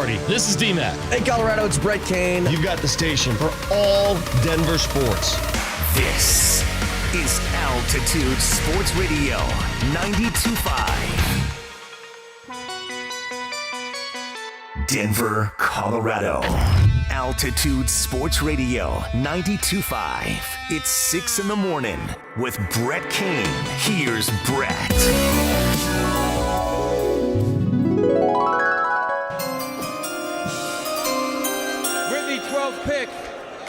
Marty. This is D-Mac. Hey, Colorado, it's Brett Kane. You've got the station for all Denver sports. This is Altitude Sports Radio 92.5. Denver, Colorado. Altitude Sports Radio 92.5. It's 6 in the morning with Brett King. Here's Brett. With the 12th pick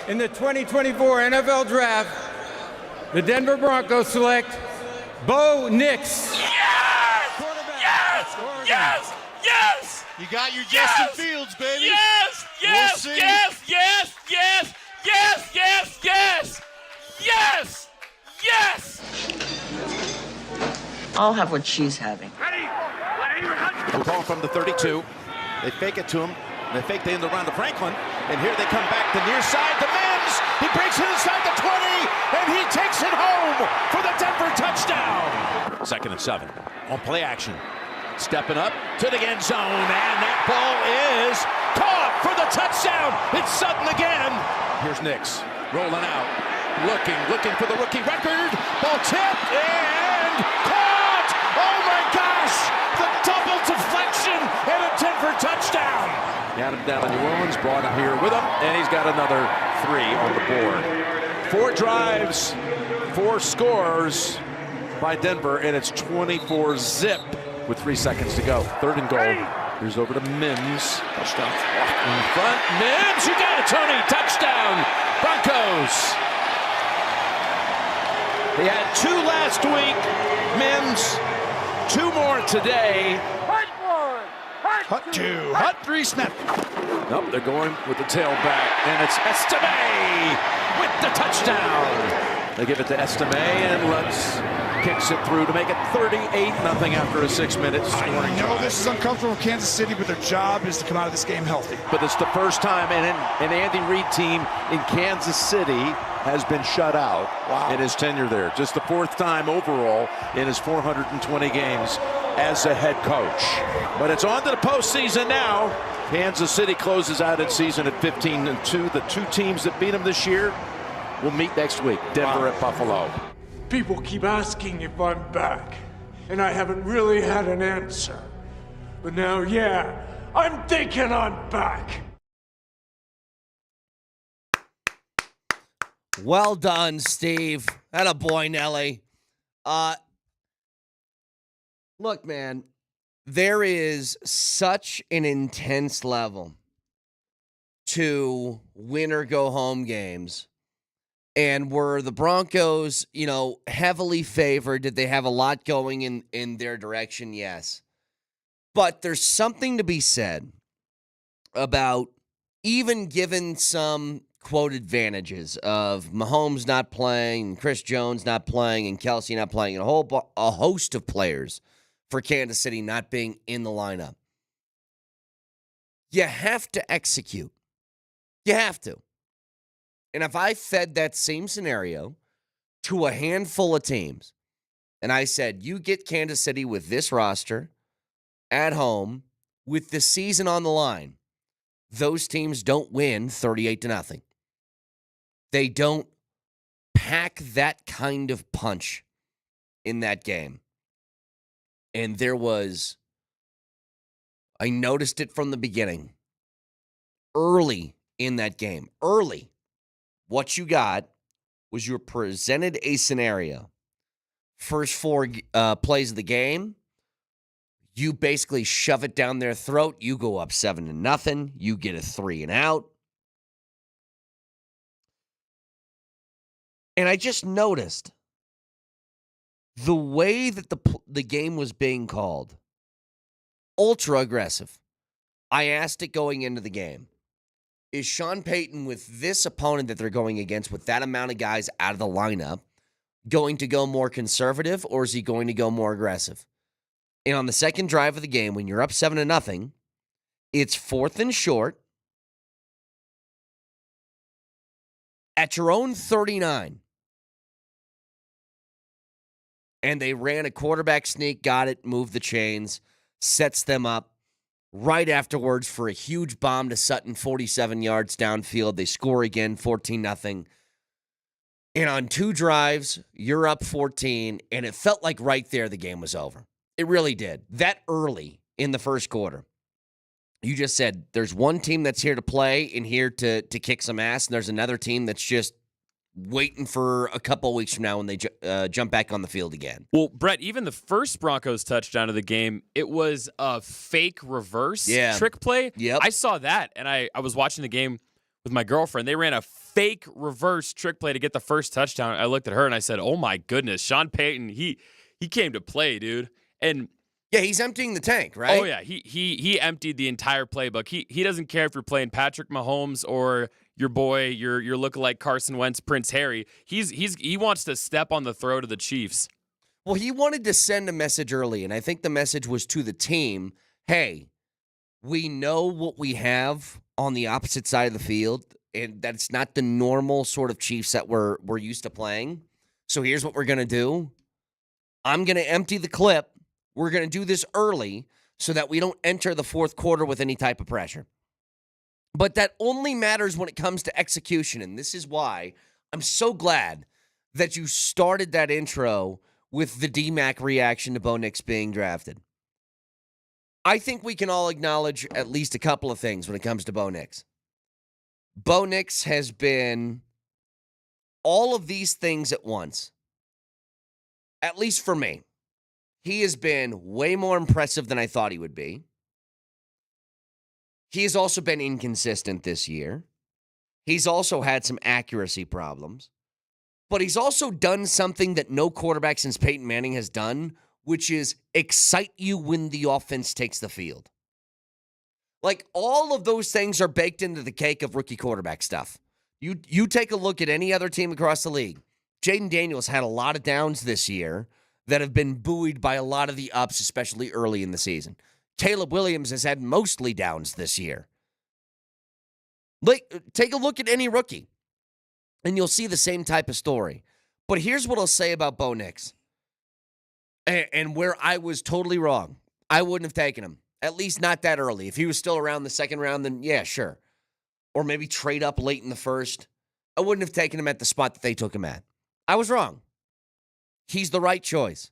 in the 2024 NFL Draft, the Denver Broncos select Bo Nix. Yes! Yes! Yes! Yes! You got your Justin Fields, baby. Yes! Yes! We'll yes! Yes! Yes! Yes! Yes! Yes! Yes! Yes! I'll have what she's having. We'll call from the 32. They fake it to him. They fake the end around to Franklin. And here they come back to near side to Mims. He breaks it inside the 20. And he takes it home for the Denver touchdown. 2nd and 7 on play action. Stepping up to the end zone. And that ball is caught for the touchdown. It's Sutton again. Here's Nix rolling out. Looking for the rookie record. Ball tipped and caught. Oh my gosh. The double deflection and a Denver touchdown. Got him down in New Orleans, brought him here with him, and he's got another 3 on the board. 4 drives, 4 scores by Denver, and it's 24-zip with 3 seconds to go. 3rd and goal. Here's over to Mims. Touchdown. In front. Mims, you got it, Tony. Touchdown. Broncos. He had 2 last week. Mims, 2 more today. Hut 2, Hut 3, snap. Nope, they're going with the tailback, and it's Estime with the touchdown. They give it to Estime, and Lutz kicks it through to make it 38-0 after a 6-minute scoring I know drive. this is uncomfortable for Kansas City, but their job is to come out of this game healthy. But it's the first time an Andy Reid team in Kansas City has been shut out in his tenure there. Just the 4th time overall in his 420 games as a head coach. But it's on to the postseason now. Kansas City closes out its season at 15-2. The 2 teams that beat them this year will meet next week. Denver at Buffalo. People keep asking if I'm back, and I haven't really had an answer. But now, yeah, I'm thinking I'm back. Well done, Steve. Atta boy, Nelly. Look, man, there is such an intense level to win or go home games. And were the Broncos, heavily favored? Did they have a lot going in their direction? Yes. But there's something to be said about even given some quote advantages of Mahomes not playing, Chris Jones not playing, and Kelsey not playing, and a host of players for Kansas City not being in the lineup. You have to execute. You have to. And if I fed that same scenario to a handful of teams, and I said, you get Kansas City with this roster at home with the season on the line, those teams don't win 38-0. They don't pack that kind of punch in that game. And I noticed it from the beginning. Early in that game. Early. What you got was you were presented a scenario. First 4 plays of the game, you basically shove it down their throat. You go up 7-0. You get a 3 and out. And I just noticed the way that the game was being called, ultra aggressive. I asked it going into the game. Is Sean Payton, with this opponent that they're going against, with that amount of guys out of the lineup, going to go more conservative, or is he going to go more aggressive? And on the second drive of the game, when you're up 7-0, it's 4th and short at your own 39. And they ran a quarterback sneak, got it, moved the chains, sets them up. right afterwards for a huge bomb to Sutton, 47 yards downfield. They score again, 14-0. And on 2 drives, you're up 14, and it felt like right there the game was over. It really did. That early in the first quarter. You just said there's one team that's here to play and here to kick some ass, and there's another team that's just waiting for a couple weeks from now when they jump back on the field again. Well, Brett, even the first Broncos touchdown of the game, it was a fake reverse trick play. Yep. I saw that, and I was watching the game with my girlfriend. They ran a fake reverse trick play to get the first touchdown. I looked at her, and I said, oh, my goodness, Sean Payton, he came to play, dude. And yeah, he's emptying the tank, right? oh, yeah, he emptied the entire playbook. He doesn't care if you're playing Patrick Mahomes or your boy, your lookalike Carson Wentz, Prince Harry. He wants to step on the throat of the Chiefs. Well, he wanted to send a message early, and I think the message was to the team, hey, we know what we have on the opposite side of the field, and that it's not the normal sort of Chiefs that we're used to playing. So here's what we're going to do. I'm going to empty the clip. We're going to do this early so that we don't enter the fourth quarter with any type of pressure. But that only matters when it comes to execution, and this is why I'm so glad that you started that intro with the DMAC reaction to Bo Nix being drafted. I think we can all acknowledge at least a couple of things when it comes to Bo Nix. Bo Nix has been all of these things at once, at least for me. He has been way more impressive than I thought he would be. He has also been inconsistent this year. He's also had some accuracy problems. But he's also done something that no quarterback since Peyton Manning has done, which is excite you when the offense takes the field. Like, all of those things are baked into the cake of rookie quarterback stuff. You take a look at any other team across the league. Jaden Daniels had a lot of downs this year that have been buoyed by a lot of the ups, especially early in the season. Caleb Williams has had mostly downs this year. Like, take a look at any rookie, and you'll see the same type of story. But here's what I'll say about Bo Nix, and where I was totally wrong. I wouldn't have taken him, at least not that early. If he was still around the second round, then yeah, sure. Or maybe trade up late in the first. I wouldn't have taken him at the spot that they took him at. I was wrong. He's the right choice.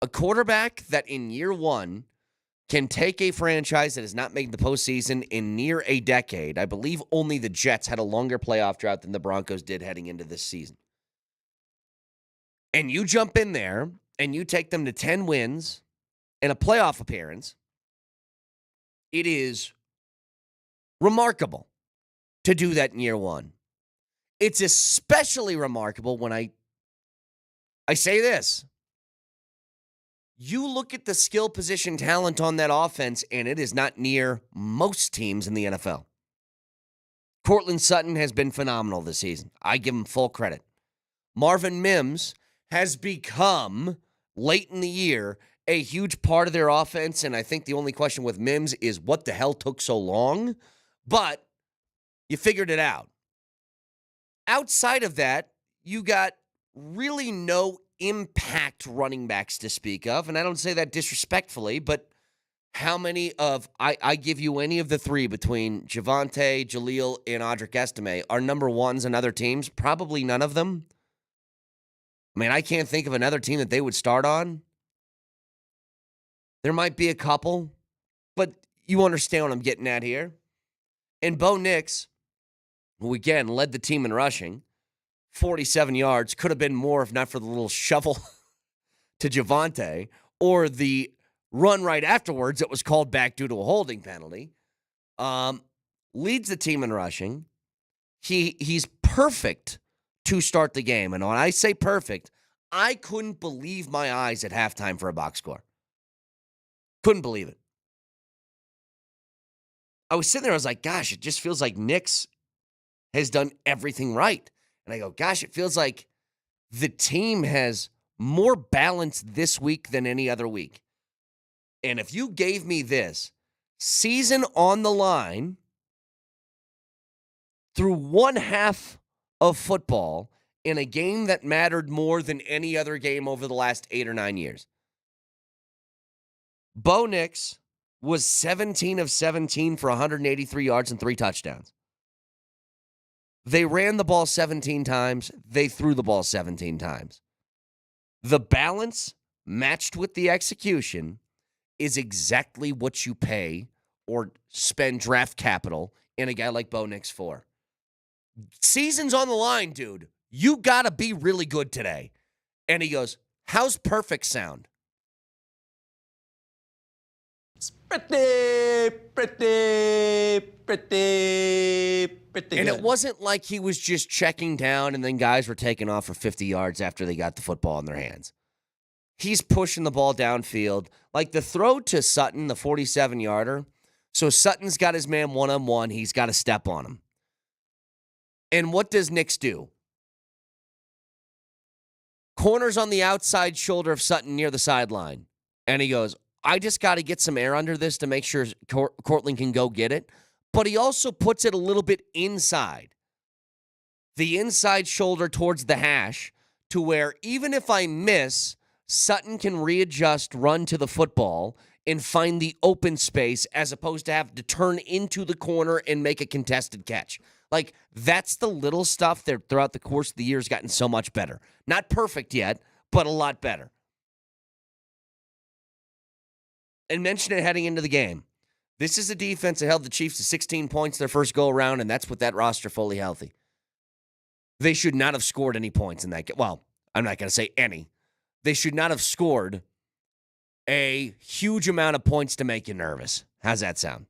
A quarterback that in year one can take a franchise that has not made the postseason in near a decade. I believe only the Jets had a longer playoff drought than the Broncos did heading into this season. And you jump in there and you take them to 10 wins and a playoff appearance. It is remarkable to do that in year one. It's especially remarkable when I say this. You look at the skill position talent on that offense, and it is not near most teams in the NFL. Courtland Sutton has been phenomenal this season. I give him full credit. Marvin Mims has become, late in the year, a huge part of their offense, and I think the only question with Mims is what the hell took so long? But you figured it out. Outside of that, you got really no impact running backs to speak of, and I don't say that disrespectfully, but how many of, I give you any of the three between Javonte, Jaleel, and Audric Estime are number ones on other teams? Probably none of them. I mean, I can't think of another team that they would start on. There might be a couple, but you understand what I'm getting at here. And Bo Nix, who again led the team in rushing, 47 yards, could have been more if not for the little shovel to Javonte or the run right afterwards that was called back due to a holding penalty. Leads the team in rushing. He's perfect to start the game. And when I say perfect, I couldn't believe my eyes at halftime for a box score. Couldn't believe it. I was sitting there, I was like, gosh, it just feels like Nix has done everything right. And I go, gosh, it feels like the team has more balance this week than any other week. And if you gave me this season on the line through one half of football in a game that mattered more than any other game over the last 8 or 9 years, Bo Nix was 17 of 17 for 183 yards and 3 touchdowns. They ran the ball 17 times. They threw the ball 17 times. The balance matched with the execution is exactly what you pay or spend draft capital in a guy like Bo Nix for. Season's on the line, dude. You got to be really good today. And he goes, how's perfect sound? It's pretty And good. it wasn't like he was just checking down and then guys were taking off for 50 yards after they got the football in their hands. He's pushing the ball downfield. Like the throw to Sutton, the 47-yarder. So Sutton's got his man one-on-one. He's got to step on him. And what does Nix do? Corner's on the outside shoulder of Sutton near the sideline. And he goes, I just got to get some air under this to make sure Cortland can go get it. But he also puts it a little bit inside. The inside shoulder towards the hash to where even if I miss, Sutton can readjust, run to the football, and find the open space as opposed to have to turn into the corner and make a contested catch. Like, that's the little stuff that throughout the course of the year has gotten so much better. Not perfect yet, but a lot better. And mention it heading into the game. This is a defense that held the Chiefs to 16 points their first go-around, and that's with that roster fully healthy. They should not have scored any points in that game. Well, I'm not going to say any. They should not have scored a huge amount of points to make you nervous. How's that sound?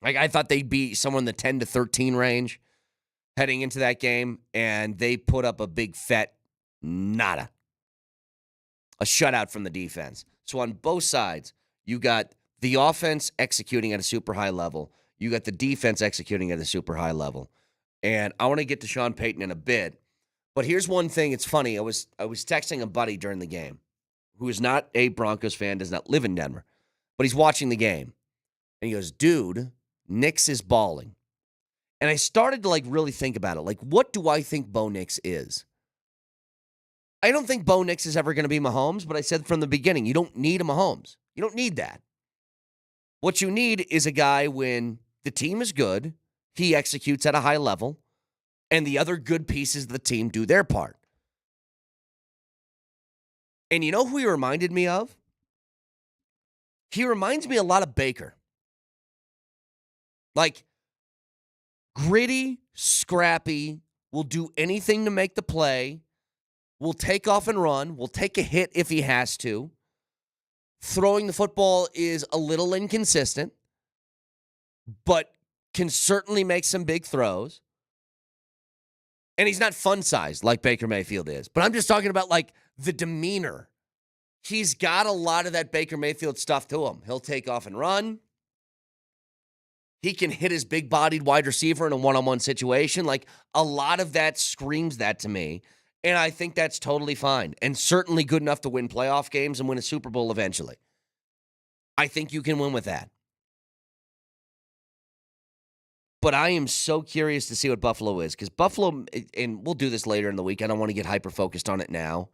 Like, I thought they'd be somewhere in the 10 to 13 range heading into that game, and they put up a big fat nada. A shutout from the defense. So on both sides, you got the offense executing at a super high level. You got the defense executing at a super high level. And I want to get to Sean Payton in a bit. But here's one thing. It's funny. I was texting a buddy during the game who is not a Broncos fan, does not live in Denver, but he's watching the game. And he goes, dude, Nix is balling. And I started to really think about it. Like, what do I think Bo Nix is? I don't think Bo Nix is ever going to be Mahomes, but I said from the beginning, you don't need a Mahomes. You don't need that. What you need is a guy when the team is good, he executes at a high level, and the other good pieces of the team do their part. And you know who he reminded me of? He reminds me a lot of Baker. Like, gritty, scrappy, will do anything to make the play, will take off and run, will take a hit if he has to. Throwing the football is a little inconsistent, but can certainly make some big throws. And he's not fun-sized like Baker Mayfield is. But I'm just talking about, the demeanor. He's got a lot of that Baker Mayfield stuff to him. He'll take off and run. He can hit his big-bodied wide receiver in a one-on-one situation. A lot of that screams that to me. And I think that's totally fine and certainly good enough to win playoff games and win a Super Bowl eventually. I think you can win with that. But I am so curious to see what Buffalo is because Buffalo, and we'll do this later in the week. I don't want to get hyper-focused on it now.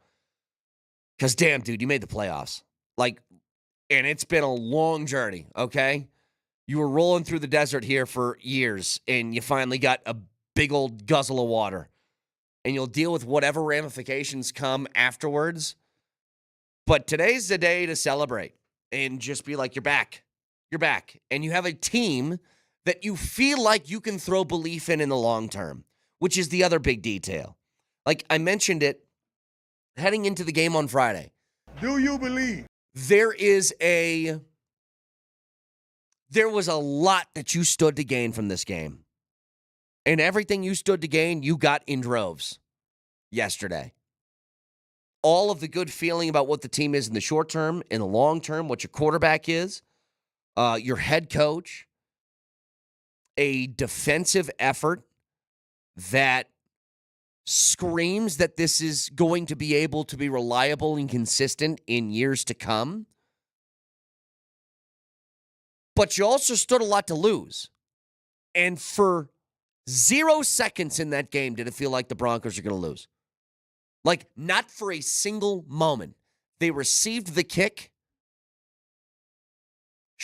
Because, damn, dude, you made the playoffs. And it's been a long journey, okay? You were rolling through the desert here for years, and you finally got a big old guzzle of water. And you'll deal with whatever ramifications come afterwards. But today's the day to celebrate and just be like, you're back. You're back. And you have a team that you feel like you can throw belief in the long term, which is the other big detail. I mentioned it heading into the game on Friday. Do you believe? There was a lot that you stood to gain from this game. And everything you stood to gain, you got in droves yesterday. All of the good feeling about what the team is in the short term, in the long term, what your quarterback is, your head coach, a defensive effort that screams that this is going to be able to be reliable and consistent in years to come. But you also stood a lot to lose. And for 0 seconds in that game did it feel like the Broncos are going to lose. Not for a single moment. They received the kick.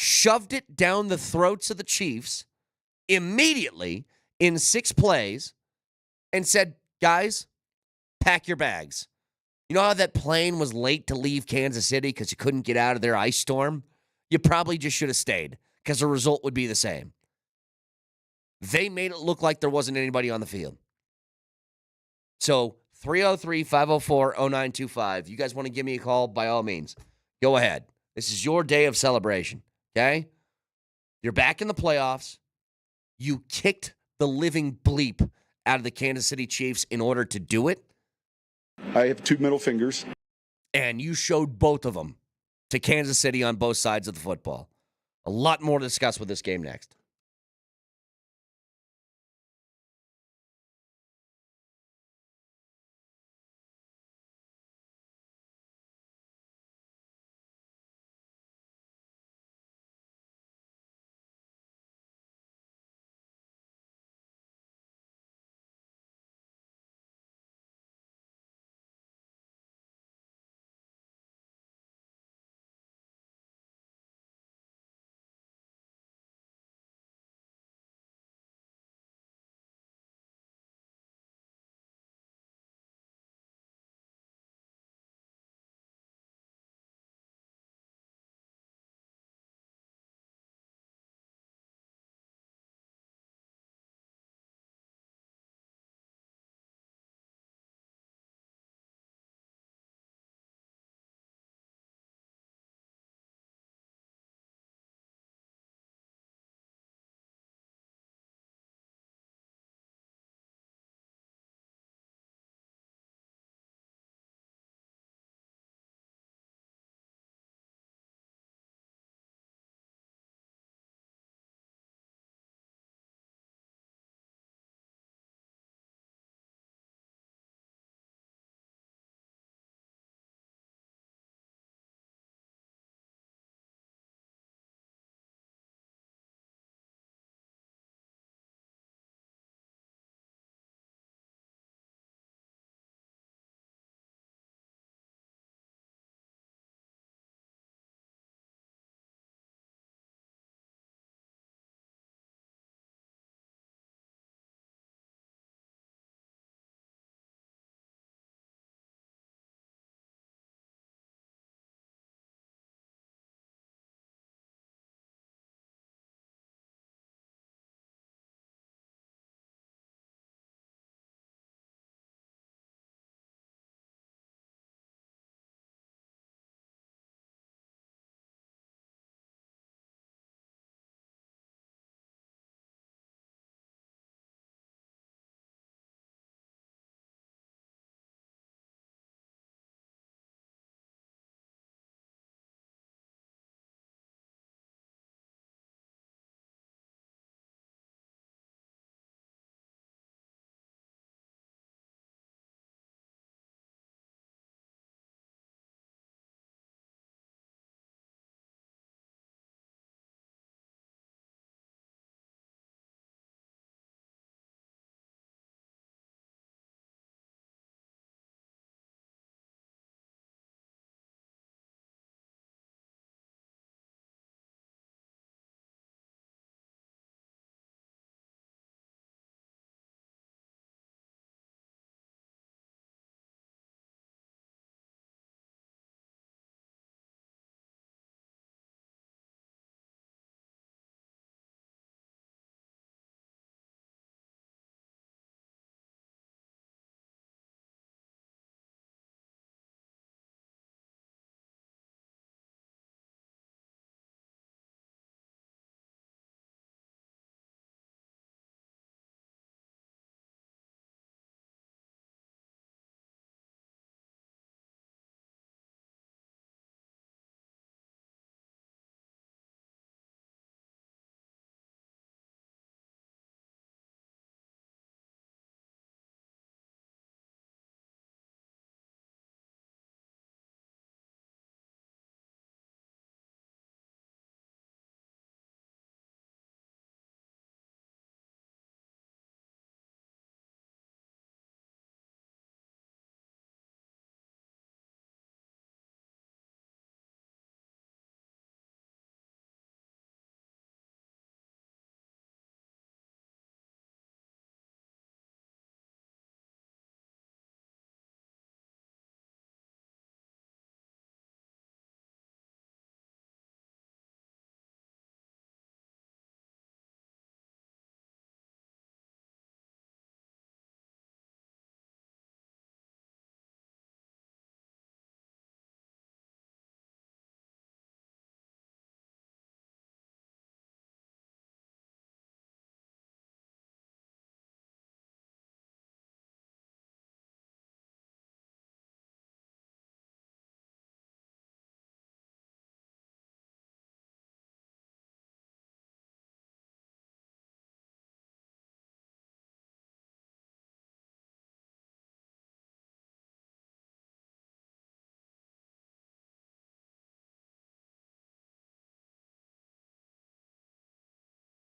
shoved it down the throats of the Chiefs immediately in 6 plays and said, guys, pack your bags. You know how that plane was late to leave Kansas City because you couldn't get out of their ice storm? You probably just should have stayed because the result would be the same. They made it look like there wasn't anybody on the field. So 303-504-0925. You guys want to give me a call? By all means, go ahead. This is your day of celebration, okay? You're back in the playoffs. You kicked the living bleep out of the Kansas City Chiefs in order to do it. I have 2 middle fingers. And you showed both of them to Kansas City on both sides of the football. A lot more to discuss with this game next.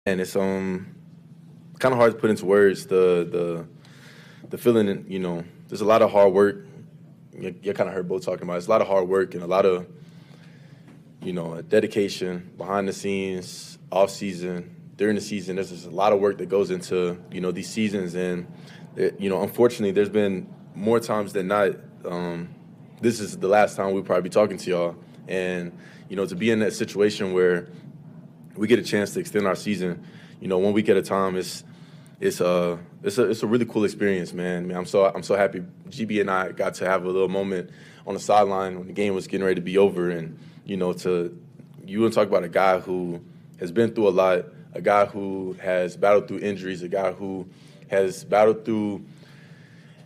And it's kind of hard to put into words the feeling. There's a lot of hard work. You kind of heard both talking about it. It's a lot of hard work and a lot of dedication behind the scenes, off season, during the season. There's just a lot of work that goes into these seasons, and unfortunately, there's been more times than not. This is the last time we'll probably be talking to y'all, and to be in that situation where we get a chance to extend our season, 1 week at a time, it's a really cool experience, man. I'm so happy. GB and I got to have a little moment on the sideline when the game was getting ready to be over, and you want to talk about a guy who has been through a lot, a guy who has battled through injuries, a guy who has battled through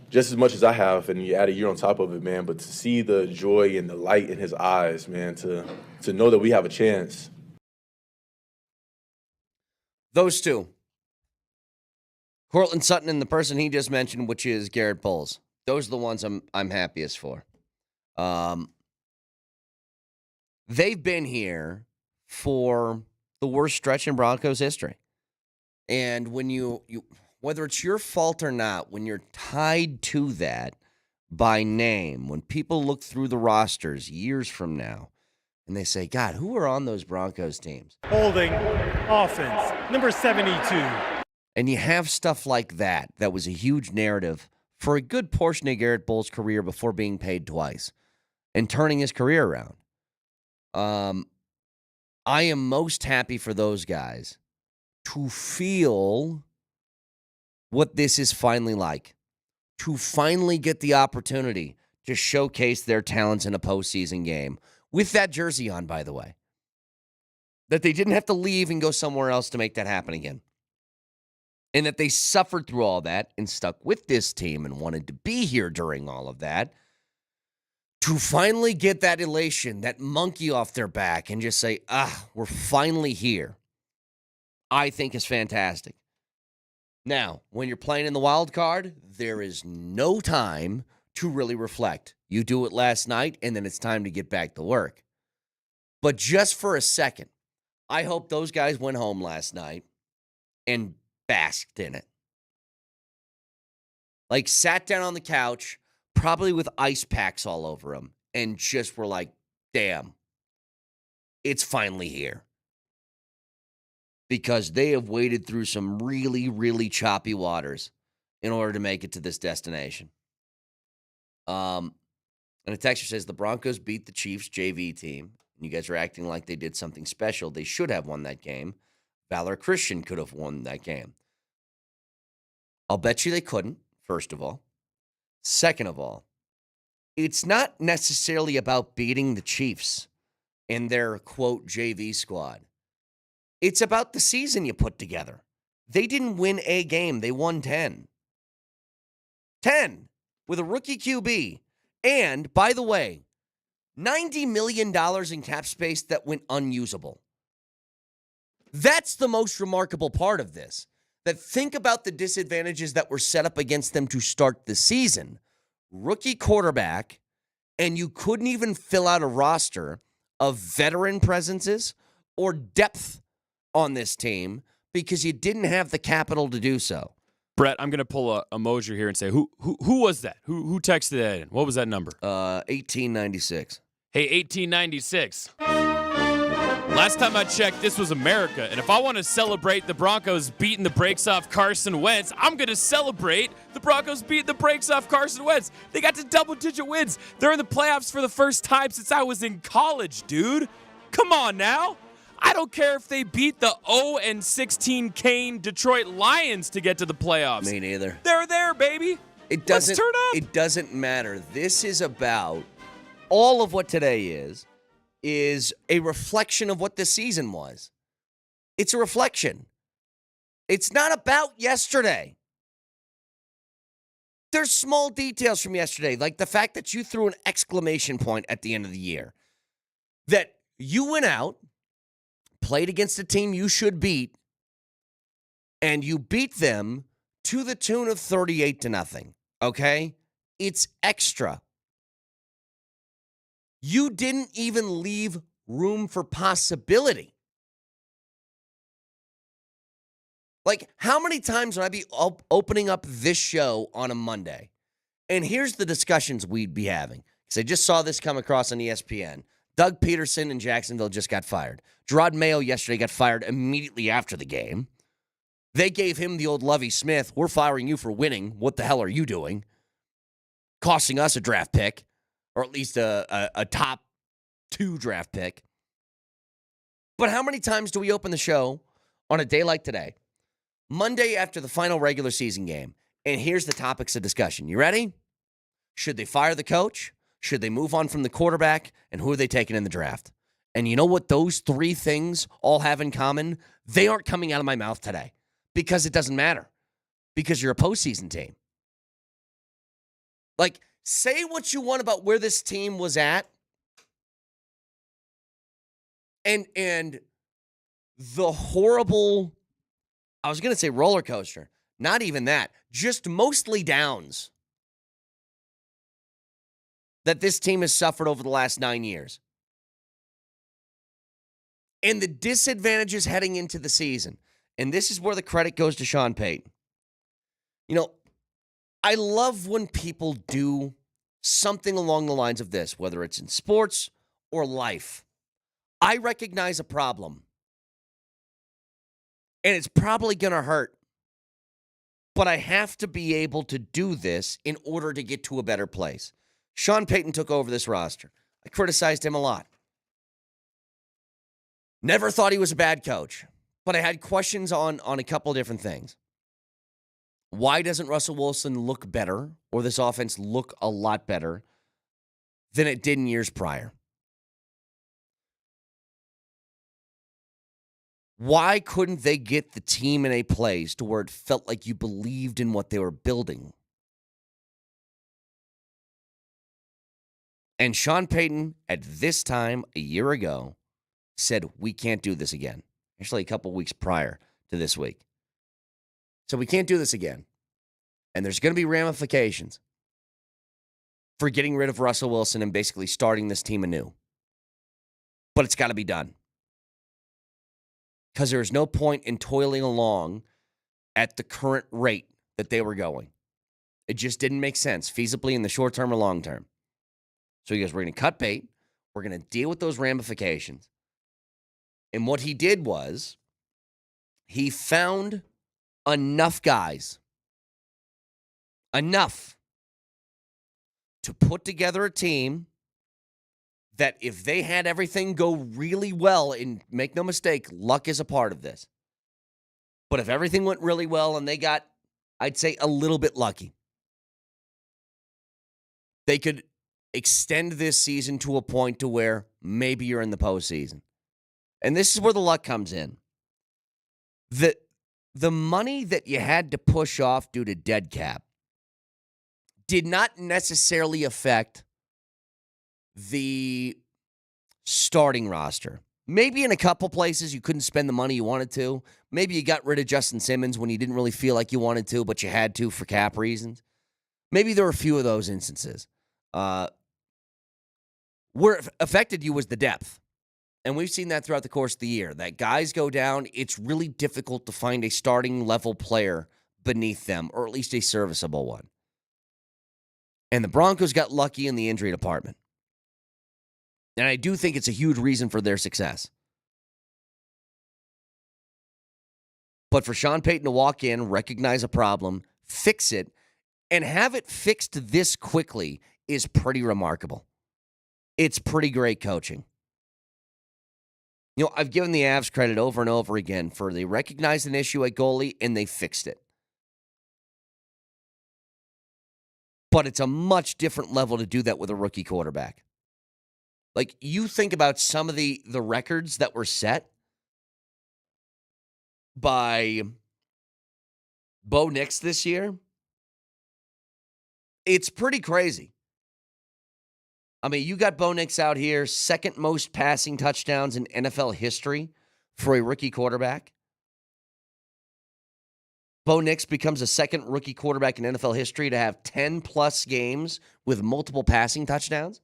just as much as I have, and you add a year on top of it, man. But to see the joy and the light in his eyes, man, to know that we have a chance. Those two, Courtland Sutton and the person he just mentioned, which is Garrett Bowles. Those are the ones I'm happiest for. They've been here for the worst stretch in Broncos history. And when you whether it's your fault or not, when you're tied to that by name, when people look through the rosters years from now and they say, God, who are on those Broncos teams? Holding offense, number 72. And you have stuff like that was a huge narrative for a good portion of Garrett Bowles' career before being paid twice and turning his career around. I am most happy for those guys to feel what this is finally like, to finally get the opportunity to showcase their talents in a postseason game with that jersey on, by the way, that they didn't have to leave and go somewhere else to make that happen again, and that they suffered through all that and stuck with this team and wanted to be here during all of that, to finally get that elation, that monkey off their back and just say, we're finally here, I think is fantastic. Now, when you're playing in the wild card, there is no time to really reflect. You do it last night, and then it's time to get back to work. But just for a second, I hope those guys went home last night and basked in it. Like, sat down on the couch, probably with ice packs all over them, and just were like, damn, it's finally here. Because they have waded through some really, really choppy waters in order to make it to this destination. And a texter says, the Broncos beat the Chiefs JV team. And you guys are acting like they did something special. They should have won that game. Valor Christian could have won that game. I'll bet you they couldn't, first of all. Second of all, it's not necessarily about beating the Chiefs and their, quote, JV squad. It's about the season you put together. They didn't win a game. They won 10. 10 with a rookie QB. And, by the way, $90 million in cap space that went unusable. That's the most remarkable part of this. That think about the disadvantages that were set up against them to start the season. Rookie quarterback, and you couldn't even fill out a roster of veteran presences or depth on this team because you didn't have the capital to do so. Brett, I'm going to pull a Mosier here and say, who was that? Who texted that in? What was that number? 1896. Hey, 1896. Last time I checked, this was America. And if I want to celebrate the Broncos beating the brakes off Carson Wentz, I'm going to celebrate the Broncos beating the brakes off Carson Wentz. They got to double-digit wins. They're in the playoffs for the first time since I was in college, dude. Come on now. I don't care if they beat the 0-16 Kane Detroit Lions to get to the playoffs. Me neither. They're there, baby. Let's turn up. It doesn't matter. This is about all of what today is a reflection of what this season was. It's a reflection. It's not about yesterday. There's small details from yesterday, like the fact that you threw an exclamation point at the end of the year. That you went out, played against a team you should beat, and you beat them to the tune of 38-0, okay? It's extra. You didn't even leave room for possibility. Like, how many times would I be opening up this show on a Monday? And here's the discussions we'd be having. Because I just saw this come across on ESPN. Doug Peterson in Jacksonville just got fired. Gerard Mayo yesterday got fired immediately after the game. They gave him the old Lovie Smith, we're firing you for winning. What the hell are you doing? Costing us a draft pick, or at least a top 2 draft pick. But how many times do we open the show on a day like today, Monday after the final regular season game, and here's the topics of discussion. You ready? Should they fire the coach? Should they move on from the quarterback? And who are they taking in the draft? And you know what those 3 things all have in common? They aren't coming out of my mouth today because it doesn't matter, because you're a postseason team. Like, say what you want about where this team was at and the horrible, I was going to say roller coaster. Not even that. Just mostly downs that this team has suffered over the last 9 years. And the disadvantages heading into the season. And this is where the credit goes to Sean Payton. You know, I love when people do something along the lines of this, whether it's in sports or life. I recognize a problem. And it's probably going to hurt. But I have to be able to do this in order to get to a better place. Sean Payton took over this roster. I criticized him a lot. Never thought he was a bad coach. But I had questions on a couple of different things. Why doesn't Russell Wilson look better, or this offense look a lot better than it did in years prior? Why couldn't they get the team in a place to where it felt like you believed in what they were building? And Sean Payton, at this time a year ago, said, we can't do this again. Actually, a couple weeks prior to this week. So we can't do this again. And there's going to be ramifications for getting rid of Russell Wilson and basically starting this team anew. But it's got to be done. Because there is no point in toiling along at the current rate that they were going. It just didn't make sense, feasibly in the short term or long term. So he goes, we're going to cut bait. We're going to deal with those ramifications. And what he did was he found enough guys, enough to put together a team that if they had everything go really well, and make no mistake, luck is a part of this. But if everything went really well and they got, I'd say, a little bit lucky, they could extend this season to a point to where maybe you're in the postseason. And this is where the luck comes in. The money that you had to push off due to dead cap did not necessarily affect the starting roster. Maybe in a couple places you couldn't spend the money you wanted to. Maybe you got rid of Justin Simmons when you didn't really feel like you wanted to, but you had to for cap reasons. Maybe there were a few of those instances. Where it affected you was the depth. And we've seen that throughout the course of the year. That guys go down, it's really difficult to find a starting level player beneath them, or at least a serviceable one. And the Broncos got lucky in the injury department. And I do think it's a huge reason for their success. But for Sean Payton to walk in, recognize a problem, fix it, and have it fixed this quickly is pretty remarkable. It's pretty great coaching. You know, I've given the Avs credit over and over again for they recognized an issue at goalie and they fixed it. But it's a much different level to do that with a rookie quarterback. Like, you think about some of the records that were set by Bo Nix this year. It's pretty crazy. I mean, you got Bo Nix out here, second most passing touchdowns in NFL history for a rookie quarterback. Bo Nix becomes the second rookie quarterback in NFL history to have 10-plus games with multiple passing touchdowns.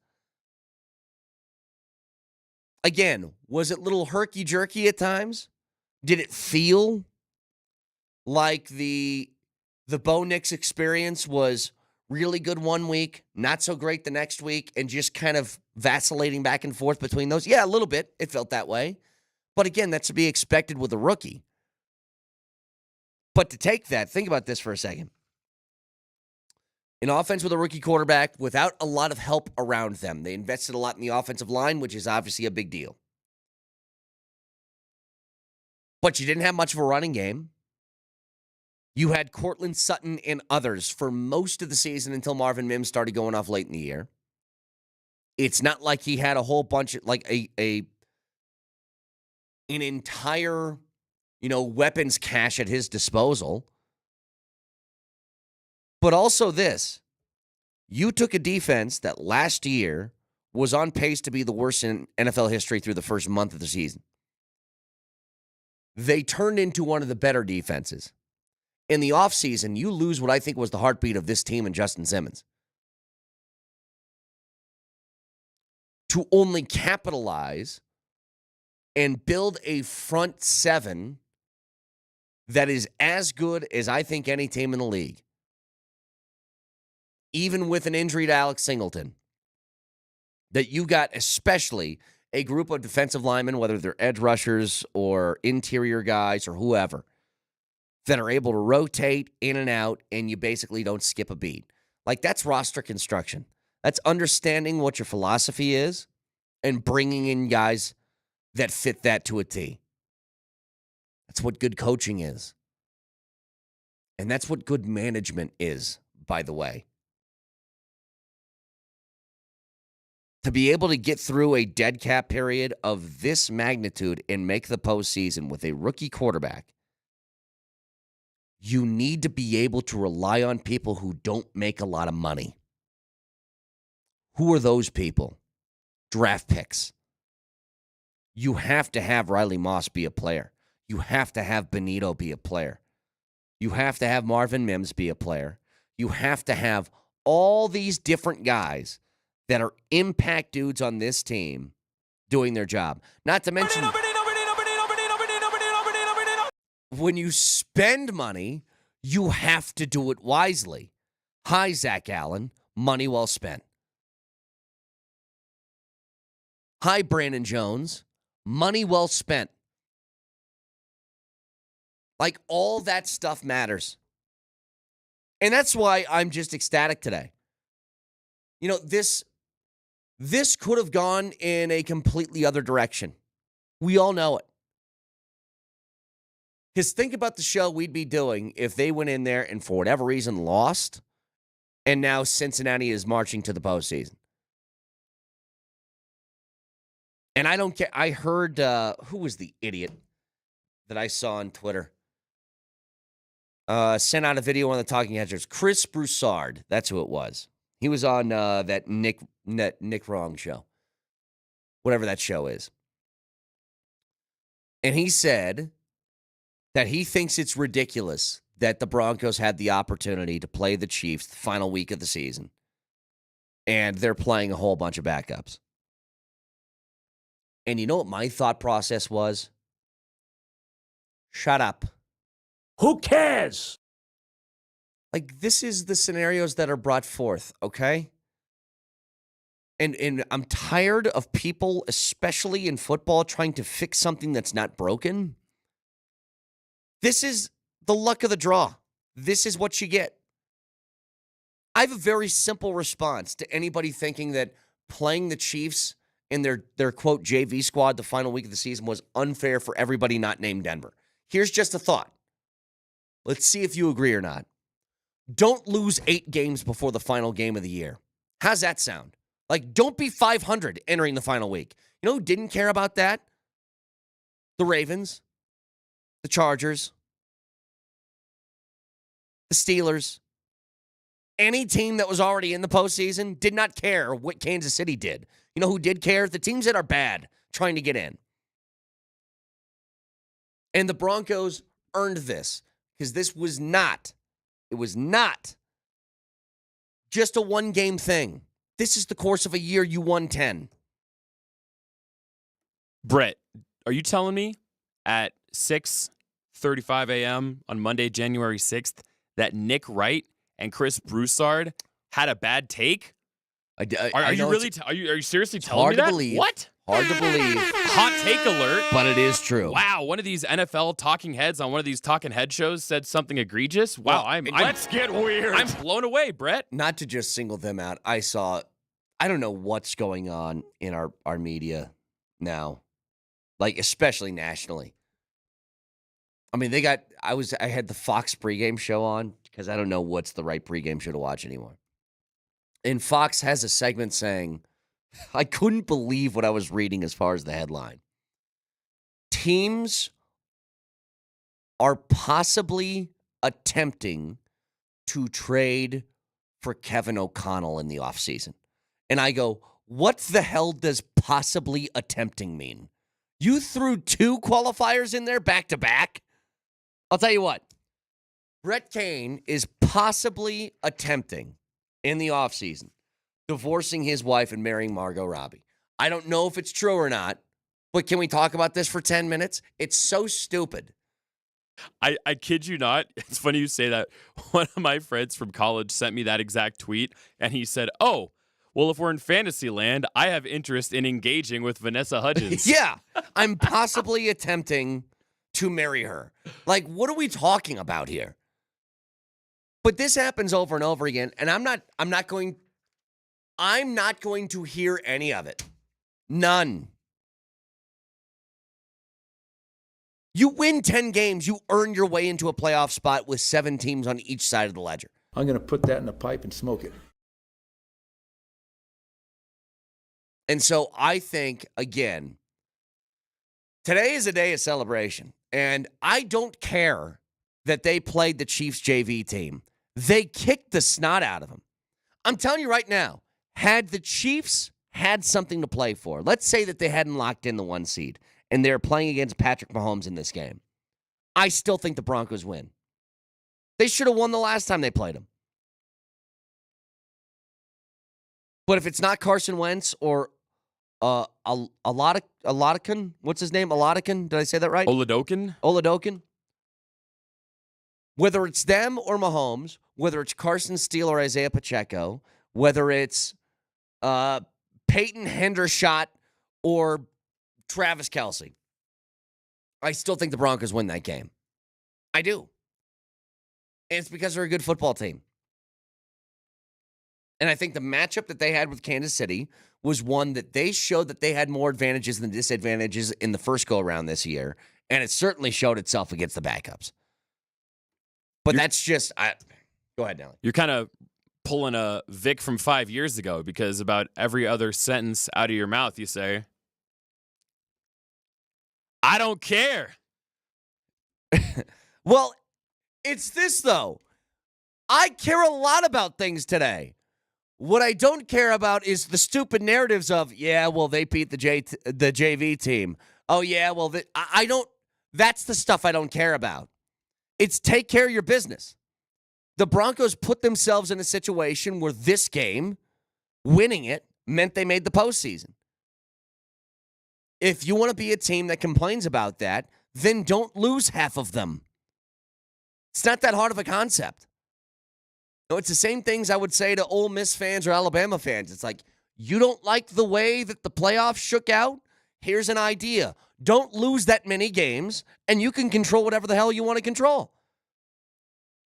Again, was it a little herky-jerky at times? Did it feel like the Bo Nix experience was really good one week, not so great the next week, and just kind of vacillating back and forth between those? Yeah, a little bit. It felt that way. But again, that's to be expected with a rookie. But to take that, think about this for a second. An offense with a rookie quarterback without a lot of help around them. They invested a lot in the offensive line, which is obviously a big deal. But you didn't have much of a running game. You had Cortland Sutton and others for most of the season until Marvin Mims started going off late in the year. It's not like he had a whole bunch of, like an entire, weapons cache at his disposal. But also this, you took a defense that last year was on pace to be the worst in NFL history through the first month of the season. They turned into one of the better defenses. In the offseason, you lose what I think was the heartbeat of this team and Justin Simmons. To only capitalize and build a front seven that is as good as I think any team in the league. Even with an injury to Alex Singleton. That you got especially a group of defensive linemen, whether they're edge rushers or interior guys or whoever, that are able to rotate in and out, and you basically don't skip a beat. Like, that's roster construction. That's understanding what your philosophy is and bringing in guys that fit that to a T. That's what good coaching is. And that's what good management is, by the way. To be able to get through a dead cap period of this magnitude and make the postseason with a rookie quarterback, you need to be able to rely on people who don't make a lot of money. Who are those people? Draft picks. You have to have Riley Moss be a player. You have to have Benito be a player. You have to have Marvin Mims be a player. You have to have all these different guys that are impact dudes on this team doing their job. Not to mention, when you spend money, you have to do it wisely. Hi, Zach Allen. Money well spent. Hi, Brandon Jones. Money well spent. Like, all that stuff matters. And that's why I'm just ecstatic today. This could have gone in a completely other direction. We all know it. Because think about the show we'd be doing if they went in there and for whatever reason lost, and now Cincinnati is marching to the postseason. And I don't care. I heard, who was the idiot that I saw on Twitter? Sent out a video on the Talking Heads. There's Chris Broussard. That's who it was. He was on that Nick Wrong show. Whatever that show is. And he said that he thinks it's ridiculous that the Broncos had the opportunity to play the Chiefs the final week of the season. And they're playing a whole bunch of backups. And you know what my thought process was? Shut up. Who cares? Like, this is the scenarios that are brought forth, okay? And I'm tired of people, especially in football, trying to fix something that's not broken. This is the luck of the draw. This is what you get. I have a very simple response to anybody thinking that playing the Chiefs in their quote JV squad the final week of the season was unfair for everybody not named Denver. Here's just a thought. Let's see if you agree or not. Don't lose 8 games before the final game of the year. How's that sound? Like, don't be 500 entering the final week. You know who didn't care about that? The Ravens, the Chargers, the Steelers. Any team that was already in the postseason did not care what Kansas City did. You know who did care? The teams that are bad trying to get in. And the Broncos earned this because this was not, it was not just a one-game thing. This is the course of a year you won 10. Brett, are you telling me at 6:30 2:35 a.m. on Monday, January 6th, that Nick Wright and Chris Broussard had a bad take? Are you seriously telling me that? Hard to believe. What? Hard to believe. Hot take alert. But it is true. Wow, one of these NFL talking heads on one of these talking head shows said something egregious. Wow, Let's get weird. I'm blown away, Brett. Not to just single them out, I don't know what's going on in our media now, like especially nationally. I mean, I had the Fox pregame show on because I don't know what's the right pregame show to watch anymore. And Fox has a segment saying, I couldn't believe what I was reading as far as the headline. Teams are possibly attempting to trade for Kevin O'Connell in the offseason. And I go, what the hell does possibly attempting mean? You threw 2 qualifiers in there back to back? I'll tell you what. Brett Kane is possibly attempting in the offseason divorcing his wife and marrying Margot Robbie. I don't know if it's true or not, but can we talk about this for 10 minutes? It's so stupid. I kid you not. It's funny you say that. One of my friends from college sent me that exact tweet, and he said, oh, well, if we're in fantasy land, I have interest in engaging with Vanessa Hudgens. Yeah, I'm possibly attempting to marry her. Like, what are we talking about here? But this happens over and over again, and I'm not going to hear any of it. None. You win 10 games, you earn your way into a playoff spot with 7 teams on each side of the ledger. I'm going to put that in a pipe and smoke it. And so I think, again, today is a day of celebration. And I don't care that they played the Chiefs JV team. They kicked the snot out of them. I'm telling you right now, had the Chiefs had something to play for, let's say that they hadn't locked in the 1 seed and they're playing against Patrick Mahomes in this game, I still think the Broncos win. They should have won the last time they played them. But if it's not Carson Wentz or Oladikin, what's his name? Oladikin? Did I say that right? Oladokin. Whether it's them or Mahomes, whether it's Carson Steele or Isaiah Pacheco, whether it's Peyton Hendershot or Travis Kelce, I still think the Broncos win that game. I do. And it's because they're a good football team. And I think the matchup that they had with Kansas City was one that they showed that they had more advantages than disadvantages in the first go-around this year, and it certainly showed itself against the backups. But that's just... go ahead, Nelly. You're kind of pulling a Vic from 5 years ago because about every other sentence out of your mouth you say, I don't care. Well, it's this, though. I care a lot about things today. What I don't care about is the stupid narratives of, yeah, well, they beat the JV team. Oh, yeah, well, I don't. That's the stuff I don't care about. It's take care of your business. The Broncos put themselves in a situation where this game, winning it, meant they made the postseason. If you want to be a team that complains about that, then don't lose half of them. It's not that hard of a concept. No, it's the same things I would say to Ole Miss fans or Alabama fans. It's like, you don't like the way that the playoffs shook out? Here's an idea. Don't lose that many games, and you can control whatever the hell you want to control.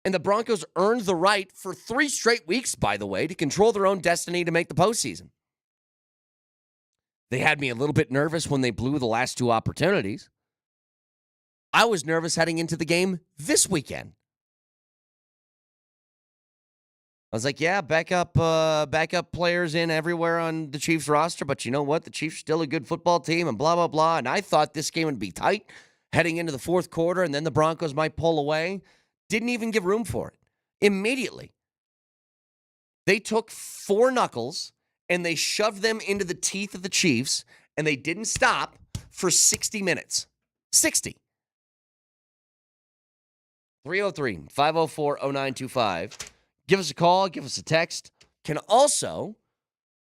And the Broncos earned the right for 3 straight weeks, by the way, to control their own destiny to make the postseason. They had me a little bit nervous when they blew the last 2 opportunities. I was nervous heading into the game this weekend. I was like, yeah, backup players in everywhere on the Chiefs roster, but you know what? The Chiefs are still a good football team and blah, blah, blah. And I thought this game would be tight heading into the fourth quarter, and then the Broncos might pull away. Didn't even give room for it. Immediately, they took 4 knuckles and they shoved them into the teeth of the Chiefs, and they didn't stop for 60 minutes. 60. 303-504-0925. Give us a call, give us a text. Can also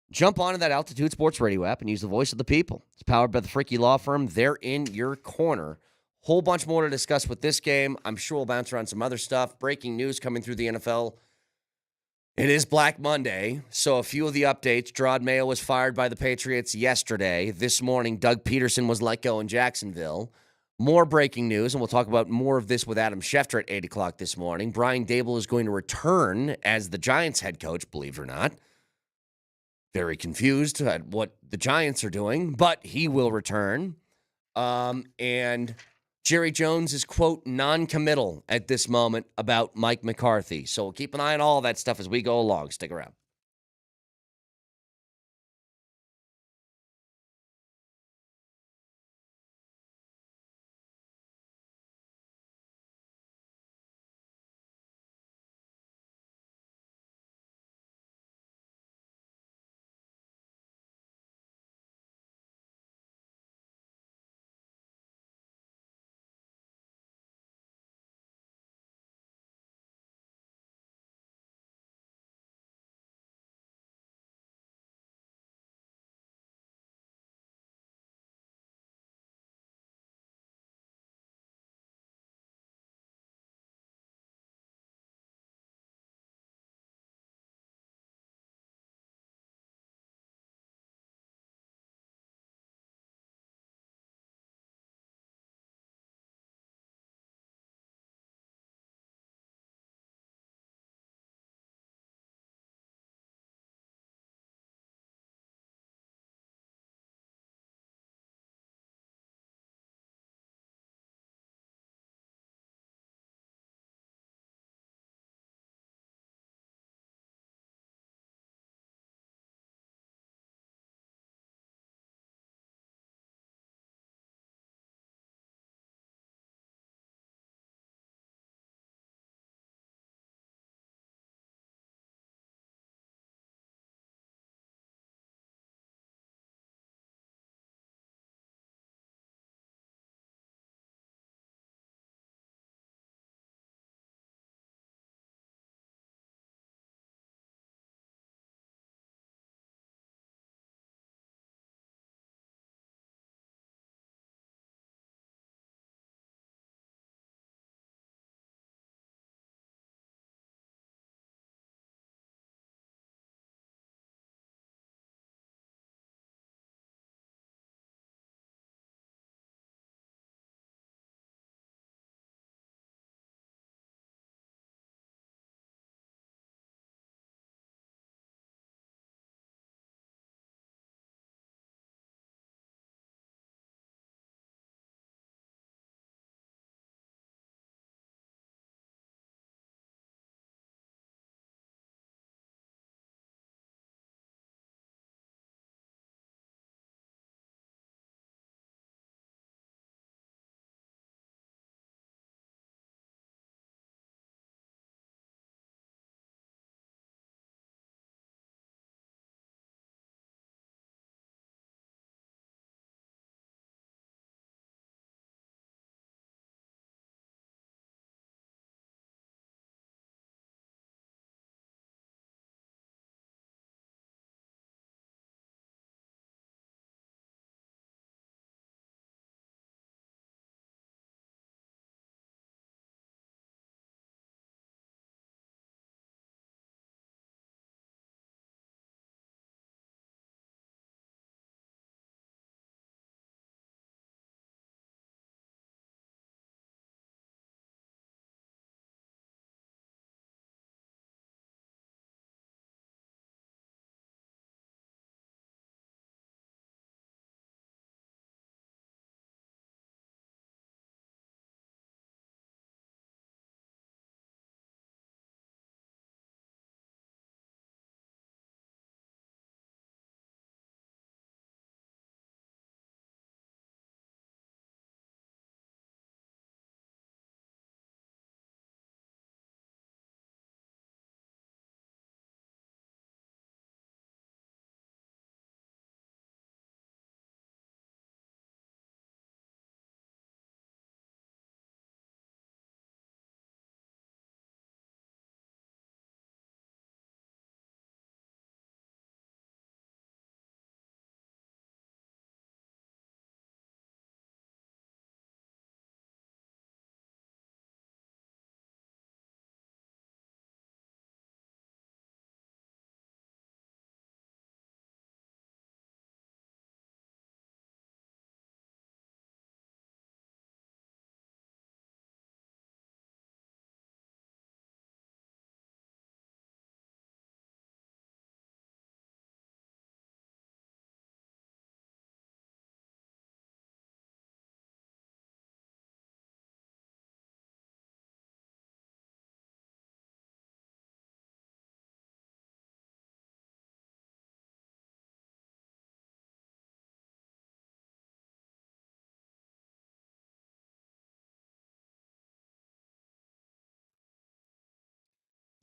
jump onto that Altitude Sports Radio app and use the voice of the people. It's powered by the Freaky Law Firm. They're in your corner. Whole bunch more to discuss with this game. I'm sure we'll bounce around some other stuff. Breaking news coming through the NFL. It is Black Monday, so a few of the updates. Gerard Mayo was fired by the Patriots yesterday. This morning, Doug Peterson was let go in Jacksonville. More breaking news, and we'll talk about more of this with Adam Schefter at 8 o'clock this morning. Brian Dable is going to return as the Giants head coach, believe it or not. Very confused at what the Giants are doing, but he will return. And Jerry Jones is, quote, non-committal at this moment about Mike McCarthy. So we'll keep an eye on all that stuff as we go along. Stick around.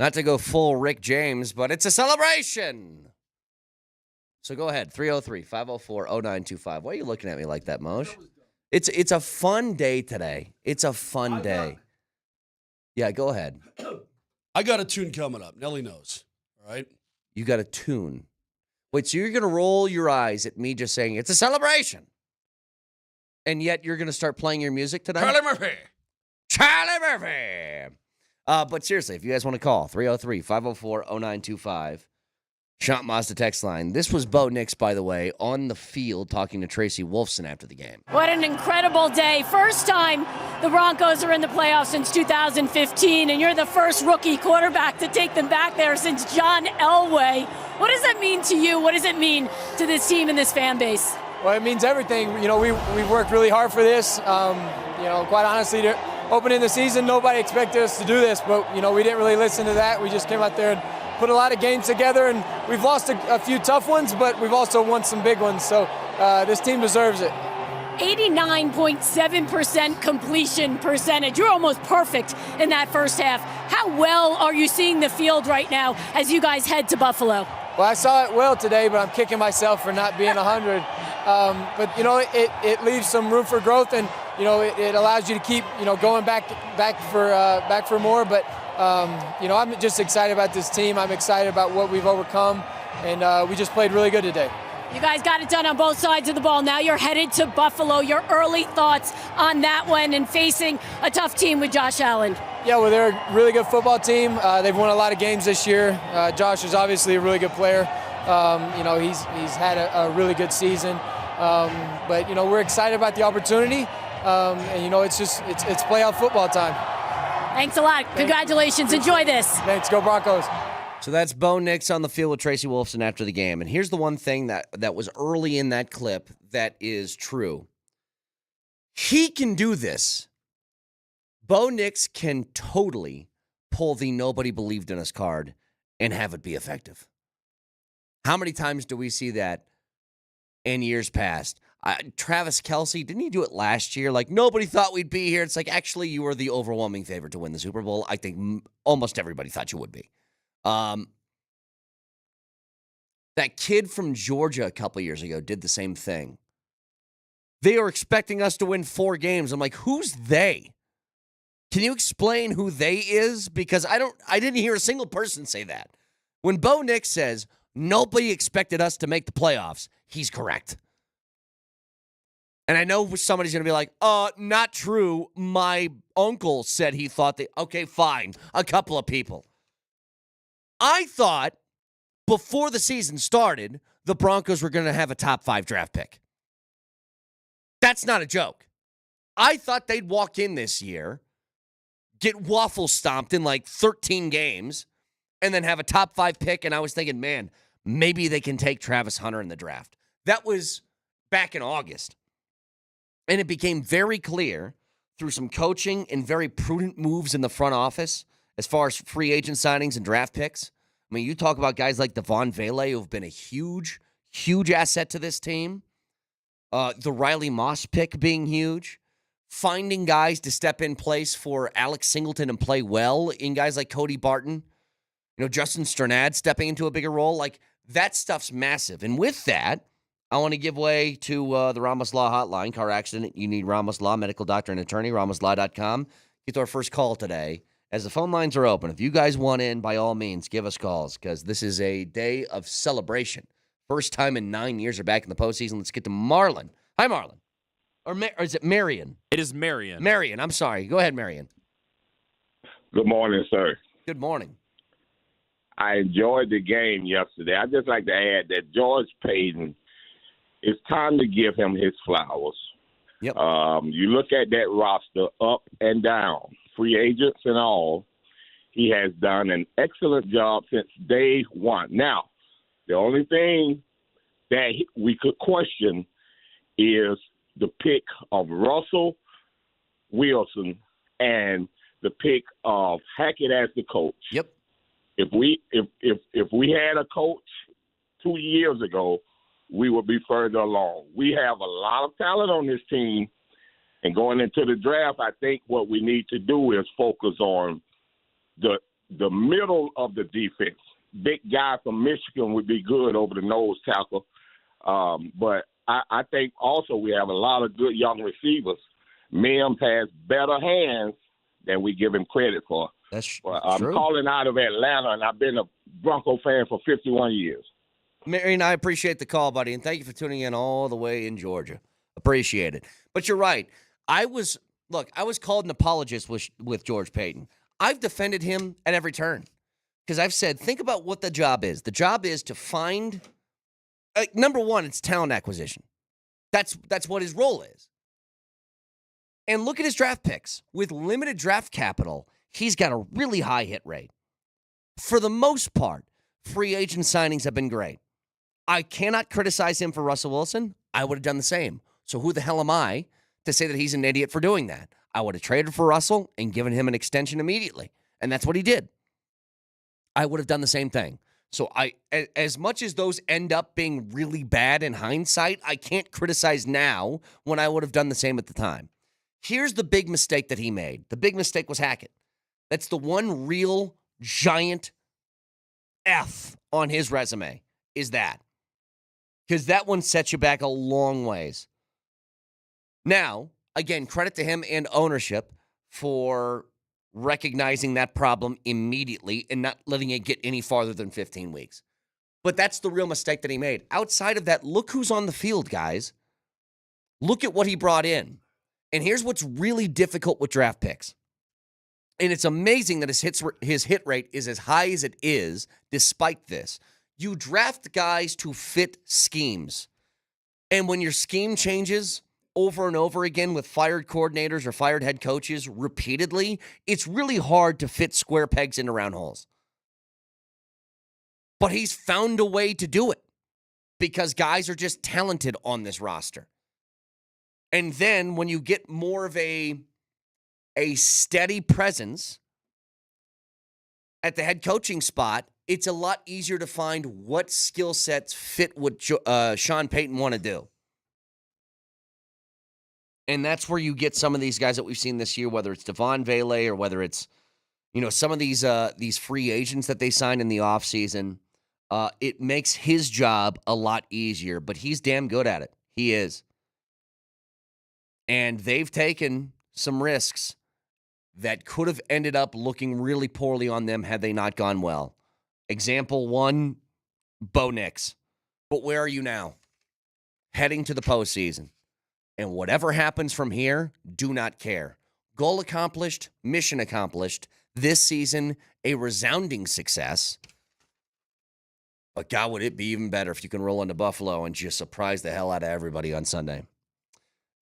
Not to go full Rick James, but it's a celebration. So go ahead, 303-504-0925. Why are you looking at me like that, Moj? It's a fun day today. It's a fun day. Yeah, go ahead. I got a tune coming up. Nelly knows. All right? You got a tune. Wait, so you're going to roll your eyes at me just saying, it's a celebration. And yet you're going to start playing your music tonight? Charlie Murphy! But seriously, if you guys want to call, 303-504-0925. Shot Mazda text line. This was Bo Nix, by the way, on the field talking to Tracy Wolfson after the game. What an incredible day. First time the Broncos are in the playoffs since 2015, and you're the first rookie quarterback to take them back there since John Elway. What does that mean to you? What does it mean to this team and this fan base? Well, it means everything. You know, we've worked really hard for this. Quite honestly, opening the season, nobody expected us to do this, but, we didn't really listen to that. We just came out there and put a lot of games together, and we've lost a few tough ones, but we've also won some big ones. So this team deserves it. 89.7% completion percentage. You're almost perfect in that first half. How well are you seeing the field right now as you guys head to Buffalo? Well, I saw it well today, but I'm kicking myself for not being 100. But it leaves some room for growth, and it allows you to keep going back for more. But I'm just excited about this team. I'm excited about what we've overcome, and we just played really good today. You guys got it done on both sides of the ball. Now you're headed to Buffalo. Your early thoughts on that one and facing a tough team with Josh Allen? Yeah, well, they're a really good football team. They've won a lot of games this year. Josh is obviously a really good player. He's had a really good season. But we're excited about the opportunity. It's playoff football time. Thanks a lot. Congratulations. Enjoy this. Thanks. Go Broncos. So that's Bo Nix on the field with Tracy Wolfson after the game. And here's the one thing that was early in that clip that is true. He can do this. Bo Nix can totally pull the nobody believed in us card and have it be effective. How many times do we see that in years past? Travis Kelce, didn't he do it last year? Like, nobody thought we'd be here. It's like, actually, you were the overwhelming favorite to win the Super Bowl. I think almost everybody thought you would be. That kid from Georgia a couple years ago did the same thing. They are expecting us to win 4 games. I'm like, who's they? Can you explain who they is? Because I didn't hear a single person say that. When Bo Nix says nobody expected us to make the playoffs, he's correct. And I know somebody's going to be like, not true. My uncle said he thought that. Okay, fine. A couple of people. I thought before the season started, the Broncos were going to have a top 5 draft pick. That's not a joke. I thought they'd walk in this year, get waffle stomped in like 13 games, and then have a top 5 pick. And I was thinking, man, maybe they can take Travis Hunter in the draft. That was back in August. And it became very clear through some coaching and very prudent moves in the front office as far as free agent signings and draft picks. I mean, you talk about guys like Devon Vele, who have been a huge, huge asset to this team. The Riley Moss pick being huge. Finding guys to step in place for Alex Singleton and play well in guys like Cody Barton. Justin Strnad stepping into a bigger role. Like, that stuff's massive. And with that, I want to give way to the Ramos Law Hotline. Car accident, you need Ramos Law, medical doctor and attorney, ramoslaw.com. Get to our first call today. As the phone lines are open, if you guys want in, by all means, give us calls because this is a day of celebration. First time in 9 years we're back in the postseason. Let's get to Marlon. Hi, Marlon. Or is it Marion? It is Marion. Marion, I'm sorry. Go ahead, Marion. Good morning, sir. Good morning. I enjoyed the game yesterday. I'd just like to add that George Payton, it's time to give him his flowers. Yep. You look at that roster up and down, free agents and all. He has done an excellent job since day one. Now, the only thing that we could question is the pick of Russell Wilson and the pick of Hackett as the coach. Yep. If we had a coach 2 years ago, we would be further along. We have a lot of talent on this team, and going into the draft, I think what we need to do is focus on the the middle of the defense. Big guy from Michigan would be good over the nose tackle. But I think also we have a lot of good young receivers. Mims has better hands than we give him credit for. That's true. I'm calling out of Atlanta, and I've been a Bronco fan for 51 years. Marion, I appreciate the call, buddy, and thank you for tuning in all the way in Georgia. Appreciate it. But you're right. I was called an apologist with George Payton. I've defended him at every turn because I've said, think about what the job is. The job is to find, number one, it's talent acquisition. That's what his role is. And look at his draft picks. With limited draft capital, he's got a really high hit rate. For the most part, free agent signings have been great. I cannot criticize him for Russell Wilson. I would have done the same. So who the hell am I to say that he's an idiot for doing that? I would have traded for Russell and given him an extension immediately. And that's what he did. I would have done the same thing. So as much as those end up being really bad in hindsight, I can't criticize now when I would have done the same at the time. Here's the big mistake that he made. The big mistake was Hackett. That's the one real giant F on his resume, is that. Because that one sets you back a long ways. Now, again, credit to him and ownership for recognizing that problem immediately and not letting it get any farther than 15 weeks. But that's the real mistake that he made. Outside of that, look who's on the field, guys. Look at what he brought in. And here's what's really difficult with draft picks. And it's amazing that his hit rate is as high as it is despite this. You draft guys to fit schemes. And when your scheme changes over and over again with fired coordinators or fired head coaches repeatedly, it's really hard to fit square pegs into round holes. But he's found a way to do it because guys are just talented on this roster. And then when you get more of a steady presence at the head coaching spot, it's a lot easier to find what skill sets fit what Sean Payton want to do. And that's where you get some of these guys that we've seen this year, whether it's Devon Vele or whether it's, some of these free agents that they signed in the offseason. It makes his job a lot easier, but he's damn good at it. He is. And they've taken some risks that could have ended up looking really poorly on them had they not gone well. Example one, Bo Nix. But where are you now? Heading to the postseason. And whatever happens from here, do not care. Goal accomplished, mission accomplished. This season, a resounding success. But God, would it be even better if you can roll into Buffalo and just surprise the hell out of everybody on Sunday.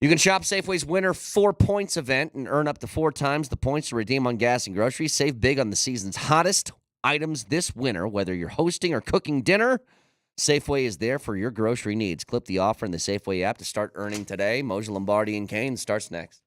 You can shop Safeway's Winter 4 Points event and earn up to 4 times the points to redeem on gas and groceries. Save big on the season's hottest items this winter. Whether you're hosting or cooking dinner, Safeway is there for your grocery needs. Clip the offer in the Safeway app to start earning today. Moser, Lombardi, and Kane starts next.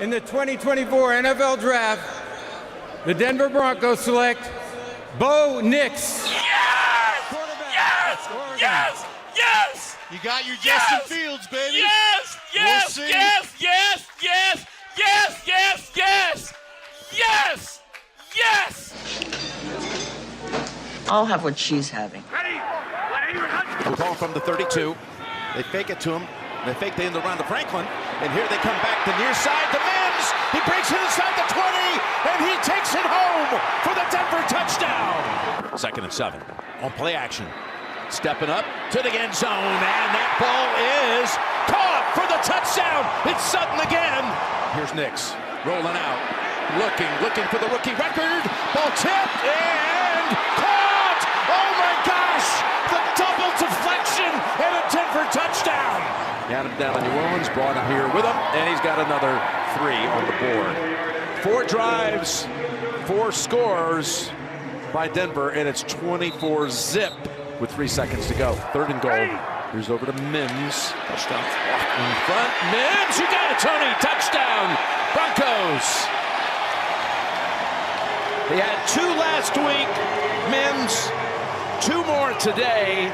in the 2024 NFL Draft, the Denver Broncos select Bo Nix. Yes! Yes! Yes! Yes! You got your Yes! Justin Fields, baby. Yes! Yes! We'll see. Yes! Yes! Yes! Yes! Yes! Yes! Yes! Yes! I'll have what she's having. We'll call from the 32. They fake it to him. They fake the end around to Franklin. And here they come back the near side to Mims. He breaks it inside the 20, and he takes it home for the Denver touchdown. 2nd and 7 on play action. Stepping up to the end zone, and that ball is caught for the touchdown. It's Sutton again. Here's Nix rolling out, looking for the rookie record. Ball tipped and caught. Oh my gosh! The double deflection and a Denver touchdown. Got him down in New Orleans, brought him here with him, and he's got another 3 on the board. 4 drives, 4 scores by Denver, and it's 24-zip with 3 seconds to go. 3rd and goal. Here's over to Mims. Touchdown. In front. Mims, you got it, Tony. Touchdown. Broncos. He had 2 last week. Mims, 2 more today.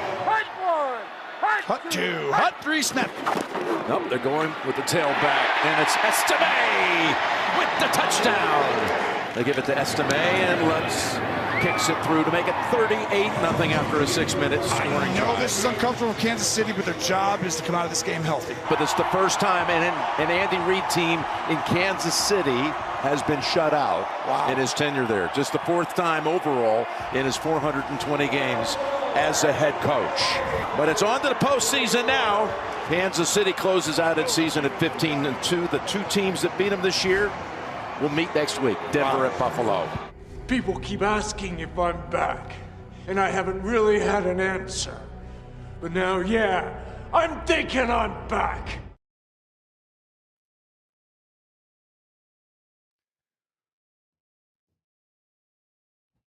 Hut 2. Hut 3 snap. Nope, they're going with the tailback, and it's Estime with the touchdown. They give it to Estime, and Lutz kicks it through to make it 38-0 after a 6-minute scoring I know drive. this is uncomfortable for Kansas City, but their job is to come out of this game healthy. But it's the first time an Andy Reid team in Kansas City has been shut out in his tenure there. Just the 4th time overall in his 420 games as a head coach. But it's on to the postseason now. Kansas City closes out its season at 15-2. The 2 teams that beat them this year will meet next week. Denver at Buffalo. People keep asking if I'm back, and I haven't really had an answer. But now, yeah, I'm thinking I'm back.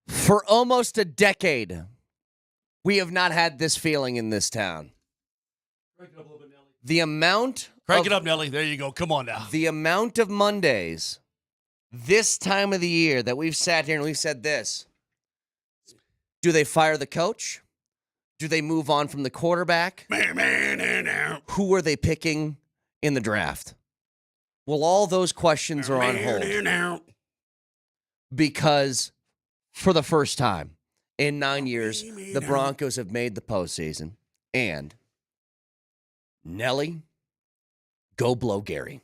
For almost a decade, we have not had this feeling in this town. Crank it up a little bit, Nelly. The amount Crank it up, Nelly. There you go. Come on now. The amount of Mondays this time of the year that we've sat here and we've said this. Do they fire the coach? Do they move on from the quarterback? Who are they picking in the draft? Well, all those questions are on hold. Because for the first time in 9 years, the Broncos have made the postseason. And Nelly, go blow Gary.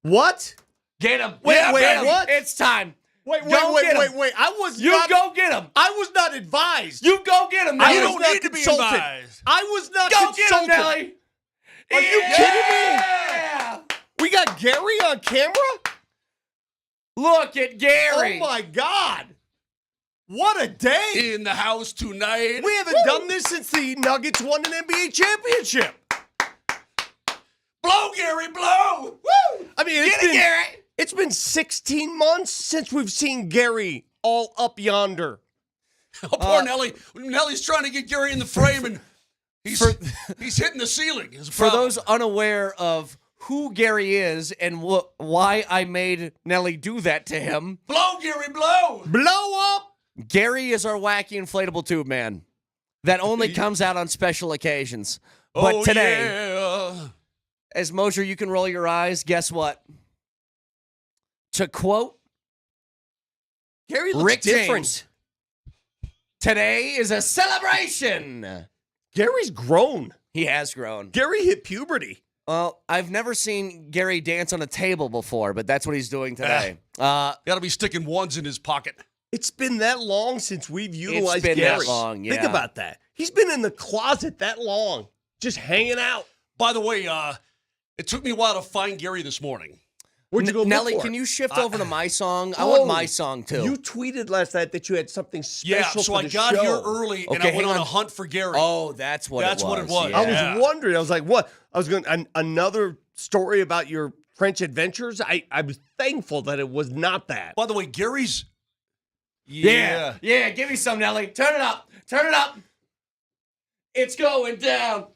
What? Get him. Wait, what? It's time. Wait. I was You not, go get him. I was not advised. You go get him. I Nelly. don't need to be advised. I was not Go consulted. get him, Nelly. Are you kidding me? We got Gary on camera? Look at Gary. Oh, my God. What a day. In the house tonight. We haven't done this since the Nuggets won an NBA championship. Blow, Gary, blow. Woo! I mean, it's been 16 months since we've seen Gary all up yonder. Oh, poor Nelly. Nelly's trying to get Gary in the frame, and he's hitting the ceiling. For those unaware of who Gary is and why I made Nelly do that to him. Blow, Gary, blow. Blow up. Gary is our wacky inflatable tube man that only comes out on special occasions. But today, as Mosher, you can roll your eyes. Guess what? To quote Gary looks Rick different. James, today is a celebration. Gary's grown. He has grown. Gary hit puberty. Well, I've never seen Gary dance on a table before, but that's what he's doing today. Got to be sticking ones in his pocket. It's been that long since we've utilized been Gary. that long, yeah. Think about that. He's been in the closet that long, just hanging out. By the way, it took me a while to find Gary this morning. Where'd you go Nelly, look for can it? you shift over to my song? I want my song, too. You tweeted last night that you had something special so for I the got show. here early, and I went on a hunt for Gary. Oh, that's what it was. Yeah. I was wondering. I was like, what? I was going, another story about your French adventures? I was thankful that it was not that. By the way, Gary's... Yeah. Give me some, Nelly. Turn it up. It's going down.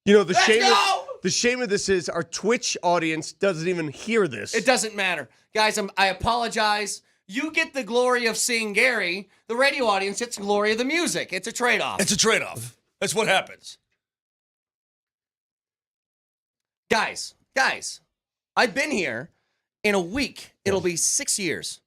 You know, the Let's go! The shame of this is our Twitch audience doesn't even hear this. It doesn't matter. Guys, I apologize. You get the glory of seeing Gary. The radio audience gets the glory of the music. It's a trade-off. It's a trade-off. That's what happens. Guys, I've been here in a week. It'll be 6 years.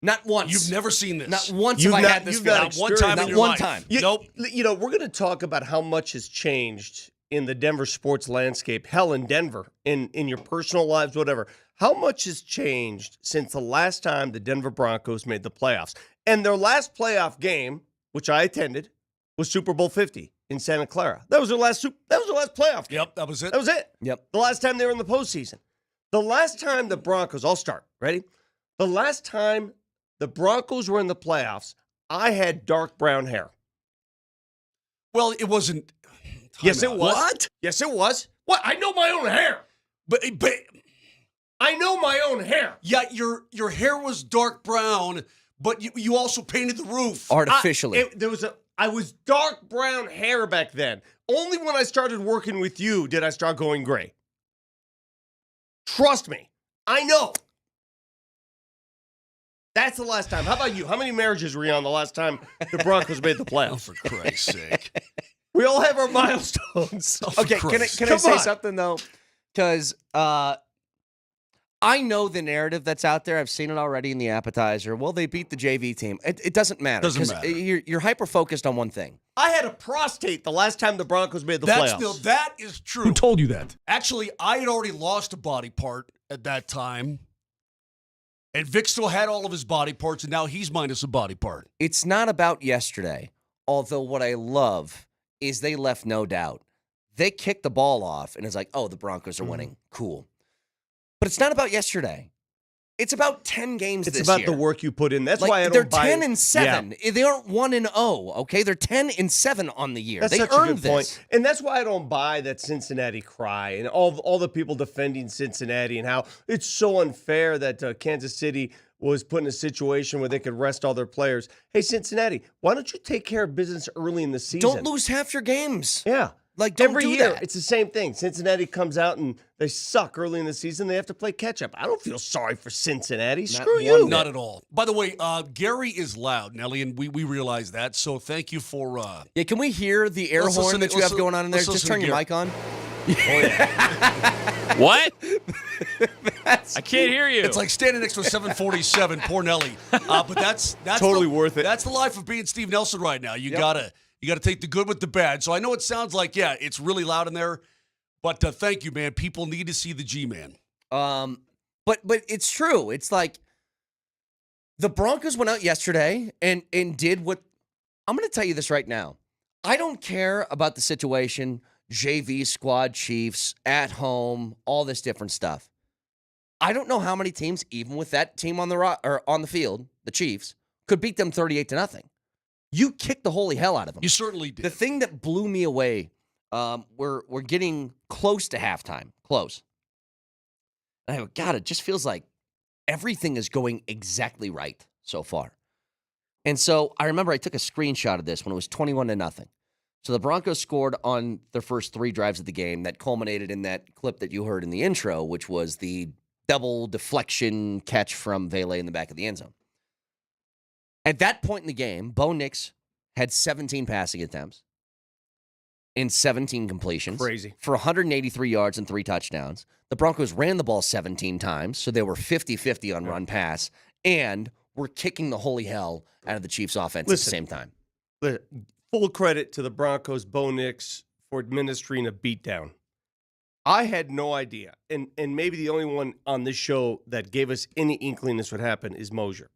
Not once. You've never seen this. Not once have I had this feeling. Not one time in your one life. time. Nope. You know, we're going to talk about how much has changed in the Denver sports landscape. Hell, in Denver, in your personal lives, whatever. How much has changed since the last time the Denver Broncos made the playoffs? And their last playoff game, which I attended, was Super Bowl 50 in Santa Clara. That was their last playoff game. Yep, that was it. That was it. Yep. The last time they were in the postseason. The last time the Broncos, I'll start. Ready? The last time the Broncos were in the playoffs, I had dark brown hair. Well, it wasn't. Yes, it was. What? Yes, it was. What? I know my own hair. But I know my own hair. Yeah, your hair was dark brown, but you also painted the roof Artificially. I was dark brown hair back then. Only when I started working with you did I start going gray. Trust me. I know. That's the last time. How about you? How many marriages were you on the last time the Broncos made the playoffs? For Christ's sake. We all have our milestones. Okay, can I say something, though? Because I know the narrative that's out there. I've seen it already in the appetizer. Well, they beat the JV team. It doesn't matter. Doesn't matter. You're hyper-focused on one thing. I had a prostate the last time the Broncos made the playoffs. That is true. Who told you that? Actually, I had already lost a body part at that time. And Vic still had all of his body parts, and now he's minus a body part. It's not about yesterday, although what I love is they left no doubt. They kicked the ball off, and it's like, oh, the Broncos are winning. Cool. But it's not about yesterday. It's about 10 games this year. It's about the work you put in. That's why I they're don't buy 10-7. Yeah. They aren't 1-0, okay? They're 10-7 on the year. That's they such earned a good this. point. And that's why I don't buy that Cincinnati cry and all the people defending Cincinnati and how it's so unfair that Kansas City was put in a situation where they could rest all their players. Hey, Cincinnati, why don't you take care of business early in the season? Don't lose half your games. Yeah. Like, don't every do year, that. it's the same thing. Cincinnati comes out and they suck early in the season. They have to play catch-up. I don't feel sorry for Cincinnati. Screw you. Not at all. By the way, Gary is loud, Nelly, and we realize that. So thank you for... Yeah, can we hear the air horn that you have going on in there? Just turn your mic on. Oh, yeah. What? I can't hear you. It's like standing next to a 747. Poor Nelly. But that's totally worth it. That's the life of being Steve Nelson right now. You gotta take the good with the bad. So I know it sounds like it's really loud in there, but thank you, man. People need to see the G-man. But it's true. It's like the Broncos went out yesterday and did what I'm going to tell you this right now. I don't care about the situation. JV squad, Chiefs, at home, all this different stuff. I don't know how many teams, even with that team on the field, the Chiefs, could beat them 38-0. You kicked the holy hell out of them. You certainly did. The thing that blew me away, we're getting close to halftime. Close. And I go, God, it just feels like everything is going exactly right so far. And so I remember I took a screenshot of this when it was 21-0. So the Broncos scored on their first 3 drives of the game that culminated in that clip that you heard in the intro, which was the double deflection catch from Vele in the back of the end zone. At that point in the game, Bo Nix had 17 passing attempts in 17 completions. Crazy. For 183 yards and 3 touchdowns. The Broncos ran the ball 17 times, so they were 50-50 on run pass, and were kicking the holy hell out of the Chiefs' offense at the same time. Full credit to the Broncos, Bo Nix, for administering a beatdown. I had no idea, and maybe the only one on this show that gave us any inkling this would happen is Mosier.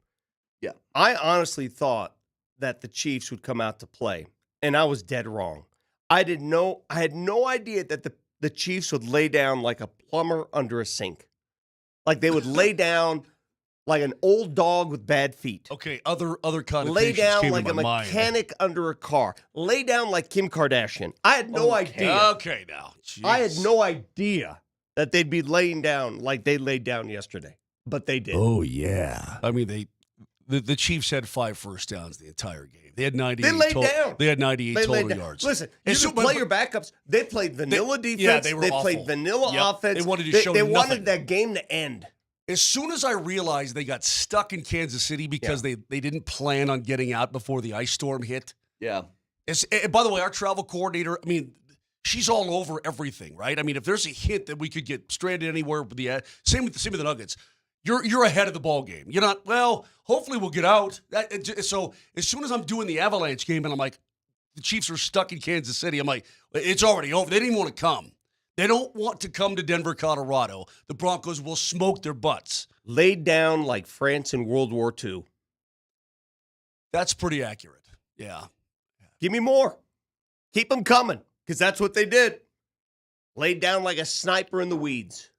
Yeah. I honestly thought that the Chiefs would come out to play, and I was dead wrong. I had no idea that the Chiefs would lay down like a plumber under a sink. Like they would lay down like an old dog with bad feet. Okay, other connotations lay down came like to a my mind. mechanic under a car. Lay down like Kim Kardashian. I had no idea. Okay, now. Jeez. I had no idea that they'd be laying down like they laid down yesterday, but they did. Oh, yeah. I mean, The Chiefs had 5 first downs the entire game. They had 98 They laid total, down. They had 98 They laid total down. yards. Listen, you And can play your backups. They played vanilla defense. Yeah, they were They awful. played vanilla Yep. offense. They wanted to show They nothing. wanted that game to end. As soon as I realized they got stuck in Kansas City because they didn't plan on getting out before the ice storm hit. Yeah. And by the way, our travel coordinator, I mean, she's all over everything, right? I mean, if there's a hint that we could get stranded anywhere with the same with the Nuggets, you're ahead of the ball game. You're not, well, hopefully we'll get out. So as soon as I'm doing the Avalanche game and I'm like, the Chiefs are stuck in Kansas City, I'm like, it's already over. They didn't even want to come. They don't want to come to Denver, Colorado. The Broncos will smoke their butts. Laid down like France in World War II. That's pretty accurate. Yeah. Give me more. Keep them coming, because that's what they did. Laid down like a sniper in the weeds.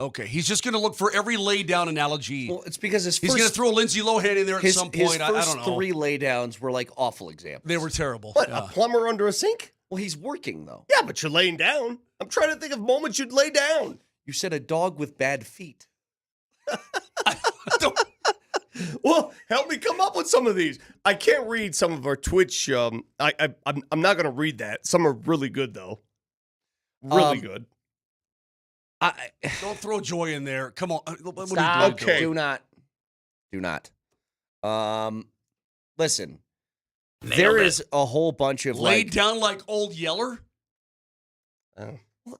Okay, he's just going to look for every lay down analogy. Well, it's because he's going to throw Lindsay Lohan in there at some point. His I first don't know. 3 laydowns were like awful examples. They were terrible. What, a plumber under a sink? Well, he's working, though. Yeah, but you're laying down. I'm trying to think of moments you'd lay down. You said a dog with bad feet. Well, help me come up with some of these. I can't read some of our Twitch. I'm not going to read that. Some are really good, though. Really good. Don't throw Joy in there. Come on. What Stop. are you doing? Okay. Do not. Listen. Nailed There it. is a whole bunch of Laid down like Old Yeller?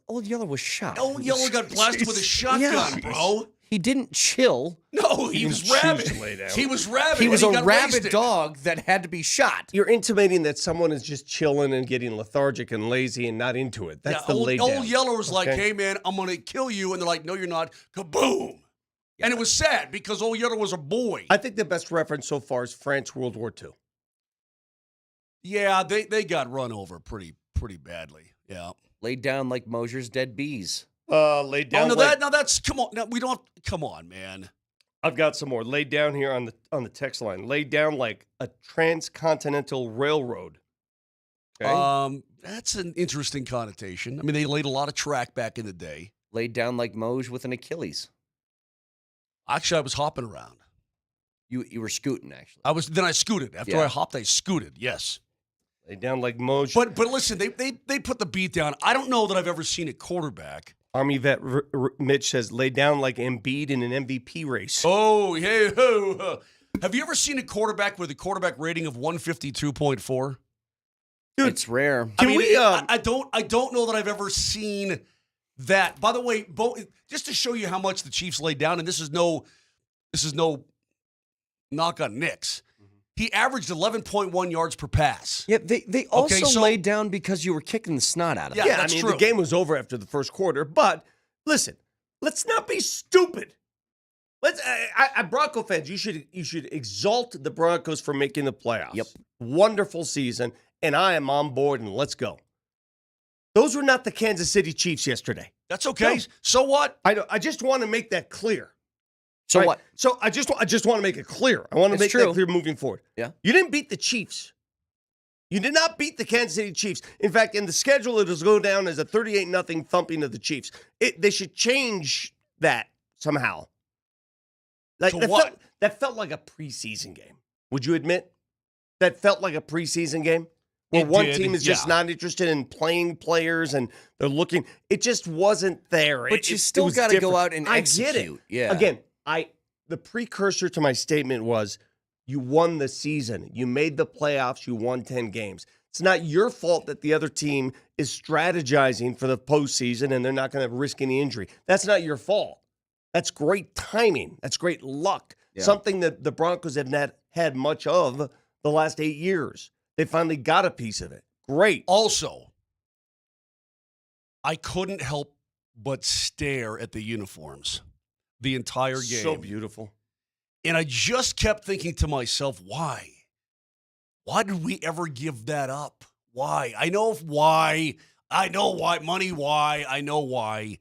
Old Yeller was shot. Old Yeller got blasted with a shotgun, bro. He didn't chill. No, he was rabid. He was rabid. He was and a got rabid wasted. dog that had to be shot. You're intimating that someone is just chilling and getting lethargic and lazy and not into it. That's the laid down. Old Yeller was like, Okay? hey, man, I'm going to kill you. And they're like, no, you're not. Kaboom. And it was sad because Old Yeller was a boy. I think the best reference so far is France World War II. Yeah, they got run over pretty badly. Yeah. Laid down like Mosier's dead bees. Laid down. That's come on. No, we don't. Come on, man. I've got some more. Laid down here on the text line. Laid down like a transcontinental railroad. Okay? That's an interesting connotation. I mean, they laid a lot of track back in the day. Laid down like Moj with an Achilles. Actually, I was hopping around. You were scooting, actually. I scooted. After I hopped, I scooted. Yes. Laid down like Moj. But listen, they put the beat down. I don't know that I've ever seen a quarterback. Army vet Mitch says laid down like Embiid in an MVP race. Oh, hey, ho. Have you ever seen a quarterback with a quarterback rating of 152.4? Dude, it's rare. I don't know that I've ever seen that. By the way, just to show you how much the Chiefs laid down, and this is no knock on Knicks. He averaged 11.1 yards per pass. Yeah, they also laid down because you were kicking the snot out of them. Yeah, I mean, the game was over after the first quarter. But listen, let's not be stupid. Bronco fans, you should exalt the Broncos for making the playoffs. Yep. Wonderful season, and I am on board, and let's go. Those were not the Kansas City Chiefs yesterday. That's okay. No. So what? I just want to make that clear. So right? what? So I just want to make it clear. I want to make that clear moving forward. Yeah. You didn't beat the Chiefs. You did not beat the Kansas City Chiefs. In fact, in the schedule, it'll go down as a 38-0 thumping of the Chiefs. They should change that somehow. Like that felt like a preseason game. Would you admit? That felt like a preseason game? Where one team is just not interested in playing players and they're looking. It just wasn't there. But you still got to go out and execute. I get it. Yeah. Again, the precursor to my statement was you won the season. You made the playoffs. You won 10 games. It's not your fault that the other team is strategizing for the postseason and they're not going to risk any injury. That's not your fault. That's great timing. That's great luck. Yeah. Something that the Broncos have not had much of the last 8 years. They finally got a piece of it. Great. Also, I couldn't help but stare at the uniforms the entire game. So beautiful. And I just kept thinking to myself, why? Why did we ever give that up? Why? I know why. Money, why. I know why.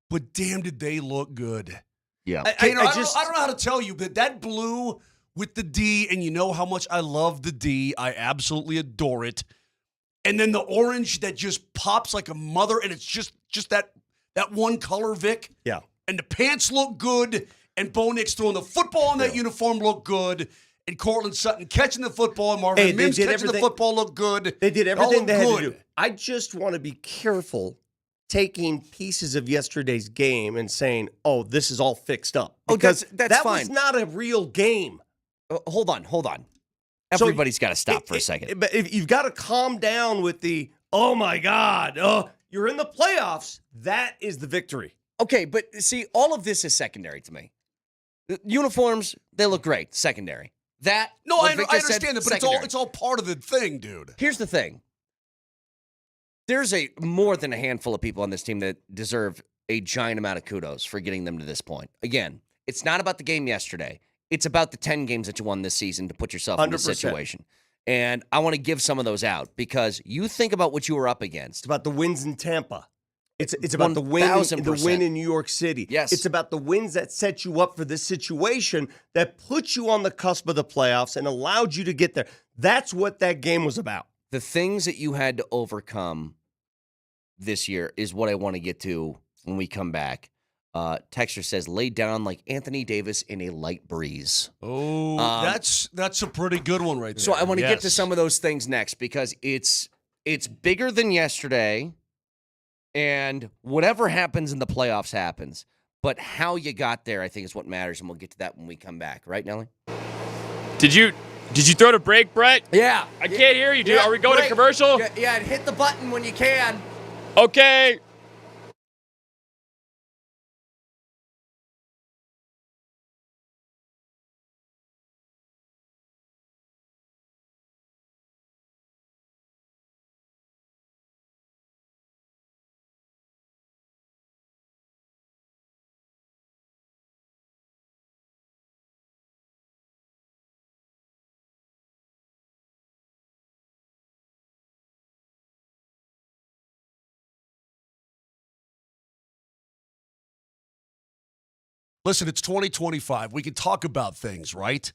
But damn, did they look good. Yeah. I don't know how to tell you, but that blue with the D, and you know how much I love the D. I absolutely adore it. And then the orange that just pops like a mother, and it's just that one color, Vic. Yeah. And the pants look good, And Bo Nix throwing the football in that uniform looked good. And Cortland Sutton catching the football. And Marvin Mims catching the football looked good. They did everything they had to good. do. I just want to be careful taking pieces of yesterday's game and saying, oh, this is all fixed up. Because that's that fine. was not a real game. Hold on. Everybody's got to stop for a second. But if you've got to calm down with the, oh, my God, you're in the playoffs. That is the victory. Okay, but see, all of this is secondary to me. The uniforms, they look great. Secondary. That no, I understand said, that, but it's all part of the thing, dude. Here's the thing. There's more than a handful of people on this team that deserve a giant amount of kudos for getting them to this point. Again, it's not about the game yesterday. It's about the 10 games that you won this season to put yourself in this 100%. situation. And I want to give some of those out because you think about what you were up against. It's about the wins in Tampa. It's about the win in New York City. Yes. It's about the wins that set you up for this situation that put you on the cusp of the playoffs and allowed you to get there. That's what that game was about. The things that you had to overcome this year is what I want to get to when we come back. Texter says, lay down like Anthony Davis in a light breeze. Oh, that's a pretty good one right there. So I want to get to some of those things next because it's bigger than yesterday. And whatever happens in the playoffs happens. But how you got there, I think, is what matters, and we'll get to that when we come back. Right, Nelly? Did you throw to break, Brett? Yeah. I can't hear you, dude. Are we going to commercial? Yeah, hit the button when you can. Okay. Listen, it's 2025. We can talk about things, right?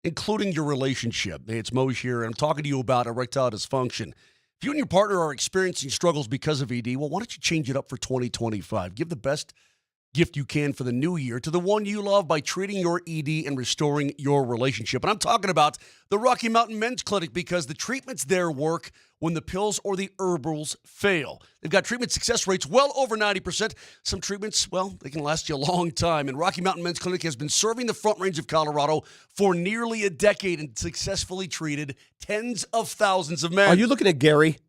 Including your relationship. Hey, it's Moj here, and I'm talking to you about erectile dysfunction. If you and your partner are experiencing struggles because of ED, well, why don't you change it up for 2025? Give the best gift you can for the new year to the one you love by treating your ED and restoring your relationship. And I'm talking about the Rocky Mountain Men's Clinic because the treatments there work when the pills or the herbals fail. They've got treatment success rates well over 90%. Some treatments, well, they can last you a long time. And Rocky Mountain Men's Clinic has been serving the Front Range of Colorado for nearly a decade and successfully treated tens of thousands of men. Are you looking at Gary?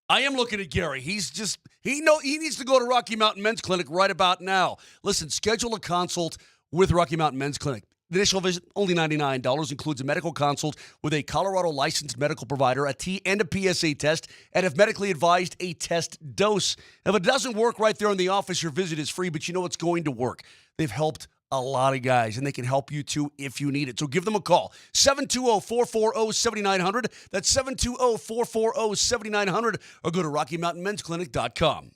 I am looking at Gary. He needs to go to Rocky Mountain Men's Clinic right about now. Listen, schedule a consult with Rocky Mountain Men's Clinic. The initial visit, only $99, includes a medical consult with a Colorado licensed medical provider, a T and a PSA test, and if medically advised, a test dose. If it doesn't work right there in the office, your visit is free, but you know it's going to work. They've helped a lot of guys, and they can help you too if you need it. So give them a call, 720-440-7900. That's 720-440-7900, or go to RockyMountainMen'sClinic.com.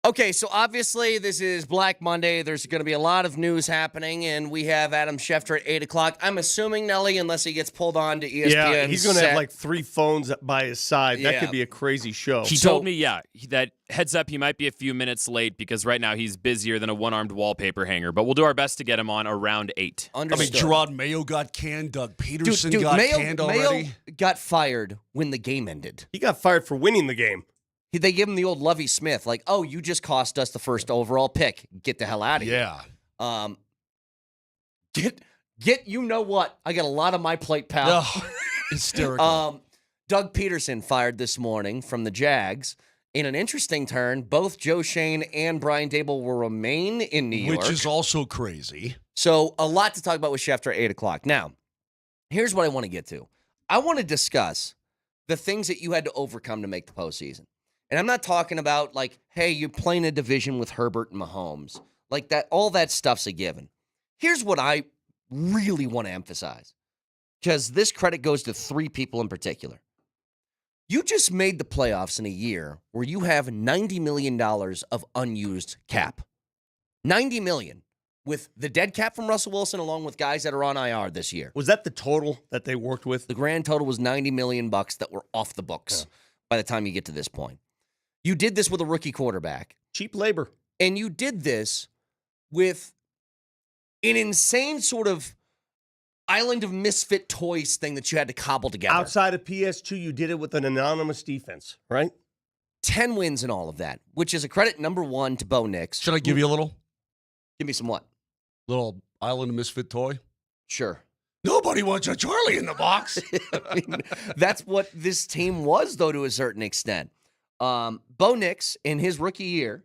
Okay, so obviously this is Black Monday. There's going to be a lot of news happening, and we have Adam Schefter at 8 o'clock. I'm assuming, Nelly, unless he gets pulled on to ESPN. Yeah, he's going to have like 3 phones by his side. That Yeah. could be a crazy show. He told me, that heads up, he might be a few minutes late because right now he's busier than a one-armed wallpaper hanger. But we'll do our best to get him on around 8. I mean, Gerard Mayo got canned. Doug Peterson got canned already. Mayo got fired when the game ended. He got fired for winning the game. They give him the old Lovie Smith, like, oh, you just cost us the first overall pick. Get the hell out of here. Yeah. Get you know what? I got a lot on my plate, pal. Oh, hysterical. Doug Peterson fired this morning from the Jags. In an interesting turn, both Joe Shane and Brian Dable will remain in New York. Which is also crazy. So a lot to talk about with Schefter at 8 o'clock. Now, here's what I want to get to. I want to discuss the things that you had to overcome to make the postseason. And I'm not talking about like, hey, you're playing a division with Herbert and Mahomes. Like that, all that stuff's a given. Here's what I really want to emphasize, because this credit goes to 3 people in particular. You just made the playoffs in a year where you have $90 million of unused cap. $90 million with the dead cap from Russell Wilson along with guys that are on IR this year. Was that the total that they worked with? The grand total was $90 million that were off the books by the time you get to this point. You did this with a rookie quarterback. Cheap labor. And you did this with an insane sort of island of misfit toys thing that you had to cobble together. Outside of PS2, you did it with an anonymous defense, right? 10 wins and all of that, which is a credit, number one, to Bo Nix. Should I give you a little? Give me some what? Little Island of Misfit toy? Sure. Nobody wants a Charlie in the box. I mean, that's what this team was, though, to a certain extent. Bo Nix, in his rookie year,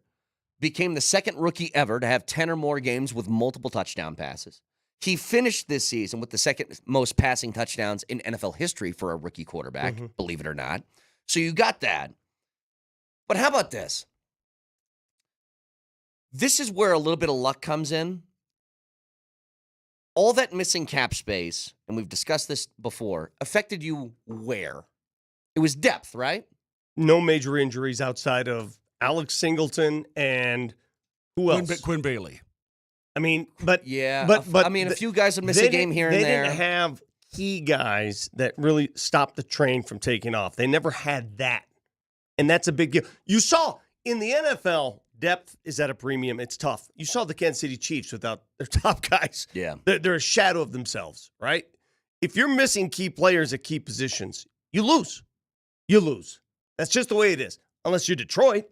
became the second rookie ever to have 10 or more games with multiple touchdown passes. He finished this season with the second most passing touchdowns in NFL history for a rookie quarterback, believe it or not. So you got that. But how about this? This is where a little bit of luck comes in. All that missing cap space, and we've discussed this before, affected you where? It was depth, right? No major injuries outside of Alex Singleton and who else? Quinn Bailey. I mean, but yeah, but I mean, a few guys would miss a game here and there. They didn't have key guys that really stopped the train from taking off. They never had that, and that's a big deal. You saw in the NFL, depth is at a premium. It's tough. You saw the Kansas City Chiefs without their top guys. Yeah, they're a shadow of themselves, right? If you're missing key players at key positions, you lose. You lose. That's just the way it is. Unless you're Detroit.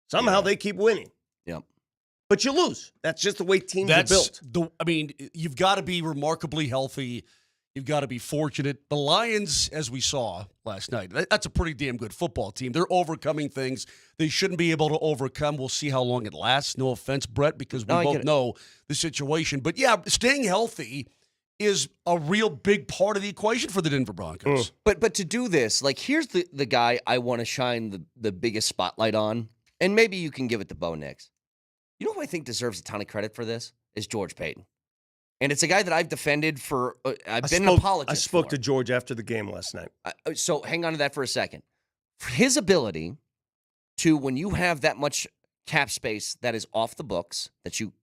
Somehow they keep winning. Yep. But you lose. That's just the way teams are built. You've got to be remarkably healthy. You've got to be fortunate. The Lions, as we saw last night, that's a pretty damn good football team. They're overcoming things they shouldn't be able to overcome. We'll see how long it lasts. No offense, Brett, because we both know the situation. But, yeah, staying healthy is a real big part of the equation for the Denver Broncos. But to do this, like, here's the guy I want to shine the biggest spotlight on, and maybe you can give it to Bo Nix. You know who I think deserves a ton of credit for this? Is George Payton. And it's a guy that I've defended for, I've been an apologist I spoke for. to George after the game last night. So hang on to that for a second. For his ability to, when you have that much cap space that is off the books, that you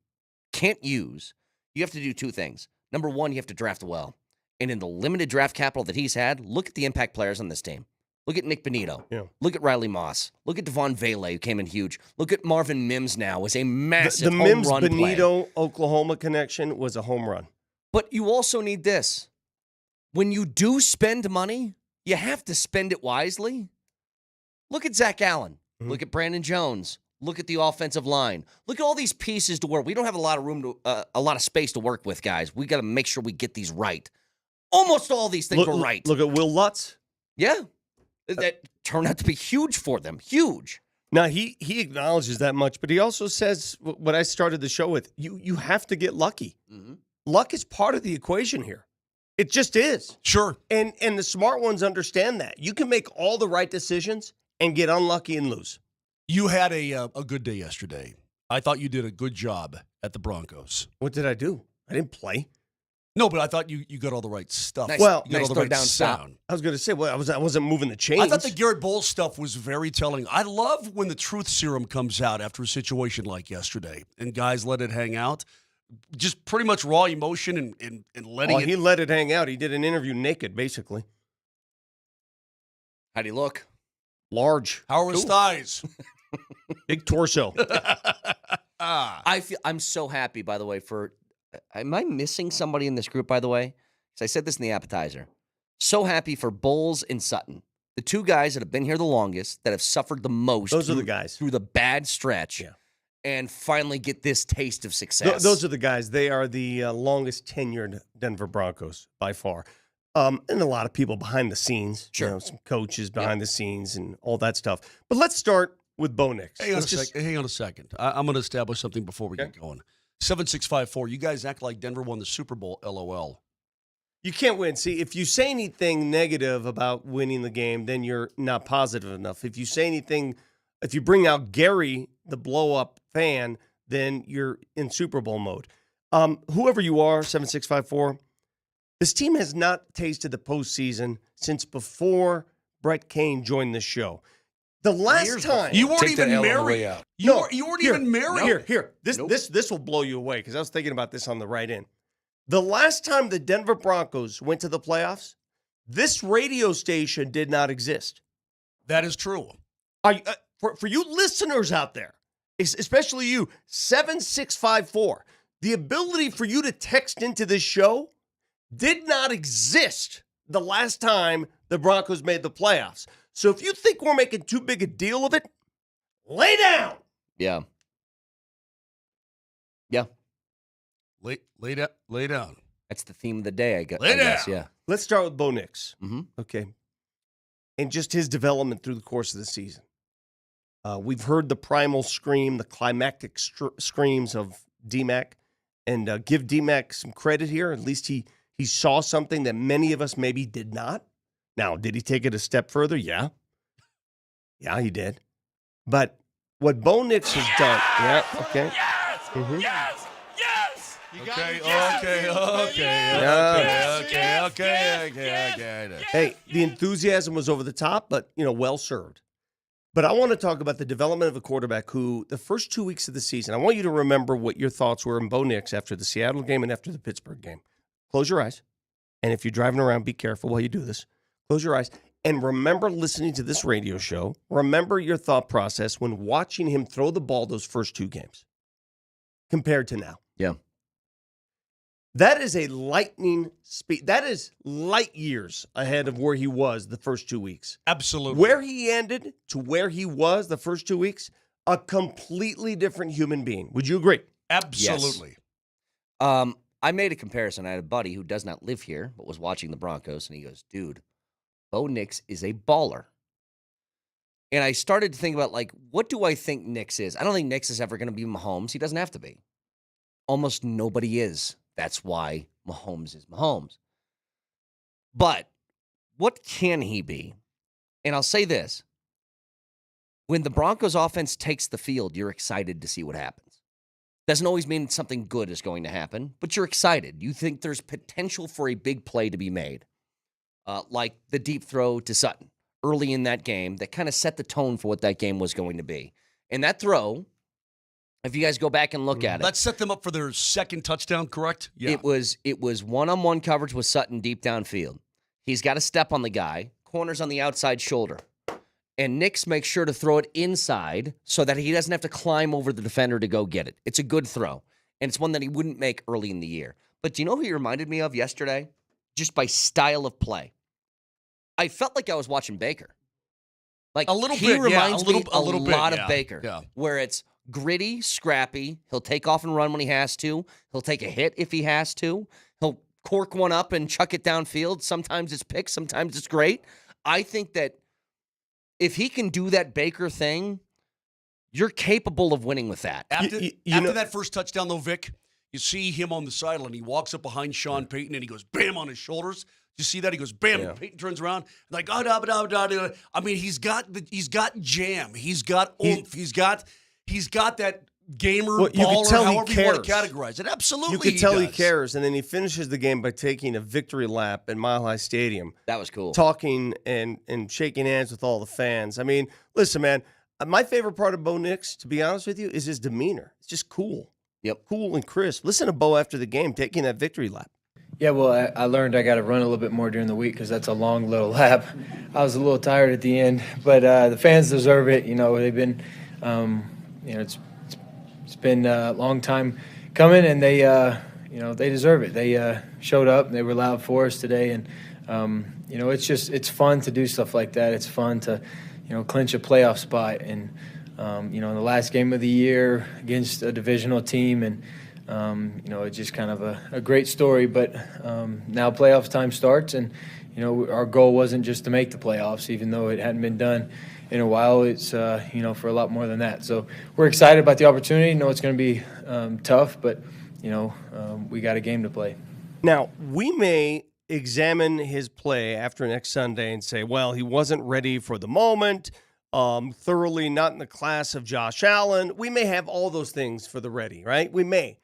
can't use, you have to do 2 things. Number one, you have to draft well. And in the limited draft capital that he's had, look at the impact players on this team. Look at Nick Bonito. Yeah. Look at Riley Moss. Look at Devon Vele, who came in huge. Look at Marvin Mims now as a massive the home run play. Mims-Bonito, Oklahoma connection was a home run. But you also need this. When you do spend money, you have to spend it wisely. Look at Zach Allen. Look at Brandon Jones. Look at the offensive line. Look at all these pieces to work. We don't have a lot of room to, a lot of space to work with, guys. We got to make sure we get these right. Almost all these things were right. Look at Will Lutz. Yeah, that turned out to be huge for them. Huge. Now he acknowledges that much, but he also says what I started the show with. You have to get lucky. Luck is part of the equation here. It just is. Sure. And the smart ones understand that. You can make all the right decisions and get unlucky and lose. You had a good day yesterday. I thought you did a good job at the Broncos. What did I do? I didn't play. No, but I thought you got all the right stuff. Nice, Well, you got nice all the third right down stop. sound. I was going to say, well, I wasn't moving the chains. I thought the Garrett Bowles stuff was very telling. I love when the truth serum comes out after a situation like yesterday, and guys let it hang out. Just pretty much raw emotion and letting it. He let it hang out. He did an interview naked, basically. How'd he look? Large. How are his thighs? Big torso. I'm so happy, by the way, for. Am I missing somebody in this group, by the way? Because I said this in the appetizer. So happy for Bowles and Sutton. The two guys that have been here the longest, that have suffered the most. Those are the guys. Through the bad stretch. Yeah. And finally get this taste of success. Those are the guys. They are the longest tenured Denver Broncos by far. And a lot of people behind the scenes. Sure. Some coaches behind the scenes and all that stuff. But let's start with Bo Nix. Hang on a second. I'm going to establish something before we get going. 7654. You guys act like Denver won the Super Bowl. LOL. You can't win. See, if you say anything negative about winning the game, then you're not positive enough. If you bring out Gary, the blow-up fan, then you're in Super Bowl mode. Whoever you are, 7654, this team has not tasted the postseason since before Brett Kane joined this show. The last time you weren't even married. You weren't even married. Here. This will blow you away because I was thinking about this on the right end. The last time the Denver Broncos went to the playoffs, this radio station did not exist. That is true. For you listeners out there, especially you, 7654, the ability for you to text into this show did not exist the last time the Broncos made the playoffs. So if you think we're making too big a deal of it, lay down. Yeah. Yeah. Lay down. That's the theme of the day, I guess. Lay down. Yeah. Let's start with Bo Nix. Mm-hmm. Okay. And just his development through the course of the season. We've heard the primal scream, the climactic screams of D-Mac. And give D-Mac some credit here. At least he saw something that many of us maybe did not. Now, did he take it a step further? Yeah. Yeah, he did. But what Bo Nix has done, yeah, okay. Yes! Mhm. Yes! Yes! Okay. Hey, the enthusiasm was over the top, but, well served. But I want to talk about the development of a quarterback who, the first 2 weeks of the season, I want you to remember what your thoughts were in Bo Nix after the Seattle game and after the Pittsburgh game. Close your eyes. And if you're driving around, be careful while you do this. Close your eyes. And remember listening to this radio show. Remember your thought process when watching him throw the ball those first two games compared to now. Yeah. That is a lightning speed. That is light years ahead of where he was the first 2 weeks. Absolutely. Where he ended to where he was the first 2 weeks, a completely different human being. Would you agree? Absolutely. Yes. I made a comparison. I had a buddy who does not live here, but was watching the Broncos, and he goes, dude, Bo Nix is a baller. And I started to think about, what do I think Nix is? I don't think Nix is ever going to be Mahomes. He doesn't have to be. Almost nobody is. That's why Mahomes is Mahomes. But what can he be? And I'll say this. When the Broncos offense takes the field, you're excited to see what happens. Doesn't always mean something good is going to happen, but you're excited. You think there's potential for a big play to be made, like the deep throw to Sutton early in that game that kind of set the tone for what that game was going to be. And that throw, if you guys go back and look at it. Let's set them up for their second touchdown, correct? Yeah. It was one-on-one coverage with Sutton deep downfield. He's got a step on the guy, corners on the outside shoulder. And Nix makes sure to throw it inside so that he doesn't have to climb over the defender to go get it. It's a good throw, and it's one that he wouldn't make early in the year. But do you know who he reminded me of yesterday? Just by style of play. I felt like I was watching Baker. A little he bit, reminds me a little bit, lot of Baker, where it's gritty, scrappy. He'll take off and run when he has to. He'll take a hit if he has to. He'll cork one up and chuck it downfield. Sometimes it's picked, sometimes it's great. I think that if he can do that Baker thing, you're capable of winning with that. After that first touchdown, though, Vic, you see him on the sideline. He walks up behind Sean Payton, and he goes, bam, on his shoulders. You see that? He goes, bam, and Payton turns around. I mean, he's got jam. He's got oomph. He's got that gamer, Well, you could baller, tell he however you want to cares. categorize it. Absolutely, You could tell he does. cares, and then he finishes the game by taking a victory lap at Mile High Stadium. That was cool. Talking and shaking hands with all the fans. I mean, listen, man, my favorite part of Bo Nix, to be honest with you, is his demeanor. It's just cool. Yep. Cool and crisp. Listen to Bo after the game taking that victory lap. Yeah, well, I learned I got to run a little bit more during the week because that's a long little lap. I was a little tired at the end, but the fans deserve it. You know, they've been, it's been a long time coming, and they, they deserve it. They showed up, they were loud for us today, and it's fun to do stuff like that. It's fun to, clinch a playoff spot, and in the last game of the year against a divisional team, and it's just kind of a great story. But now playoffs time starts, and our goal wasn't just to make the playoffs, even though it hadn't been done in a while. It's for a lot more than that. So we're excited about the opportunity. It's going to be tough, but we got a game to play. Now, we may examine his play after next Sunday and say, well, he wasn't ready for the moment, thoroughly not in the class of Josh Allen. We may have all those things for the ready, right? We may.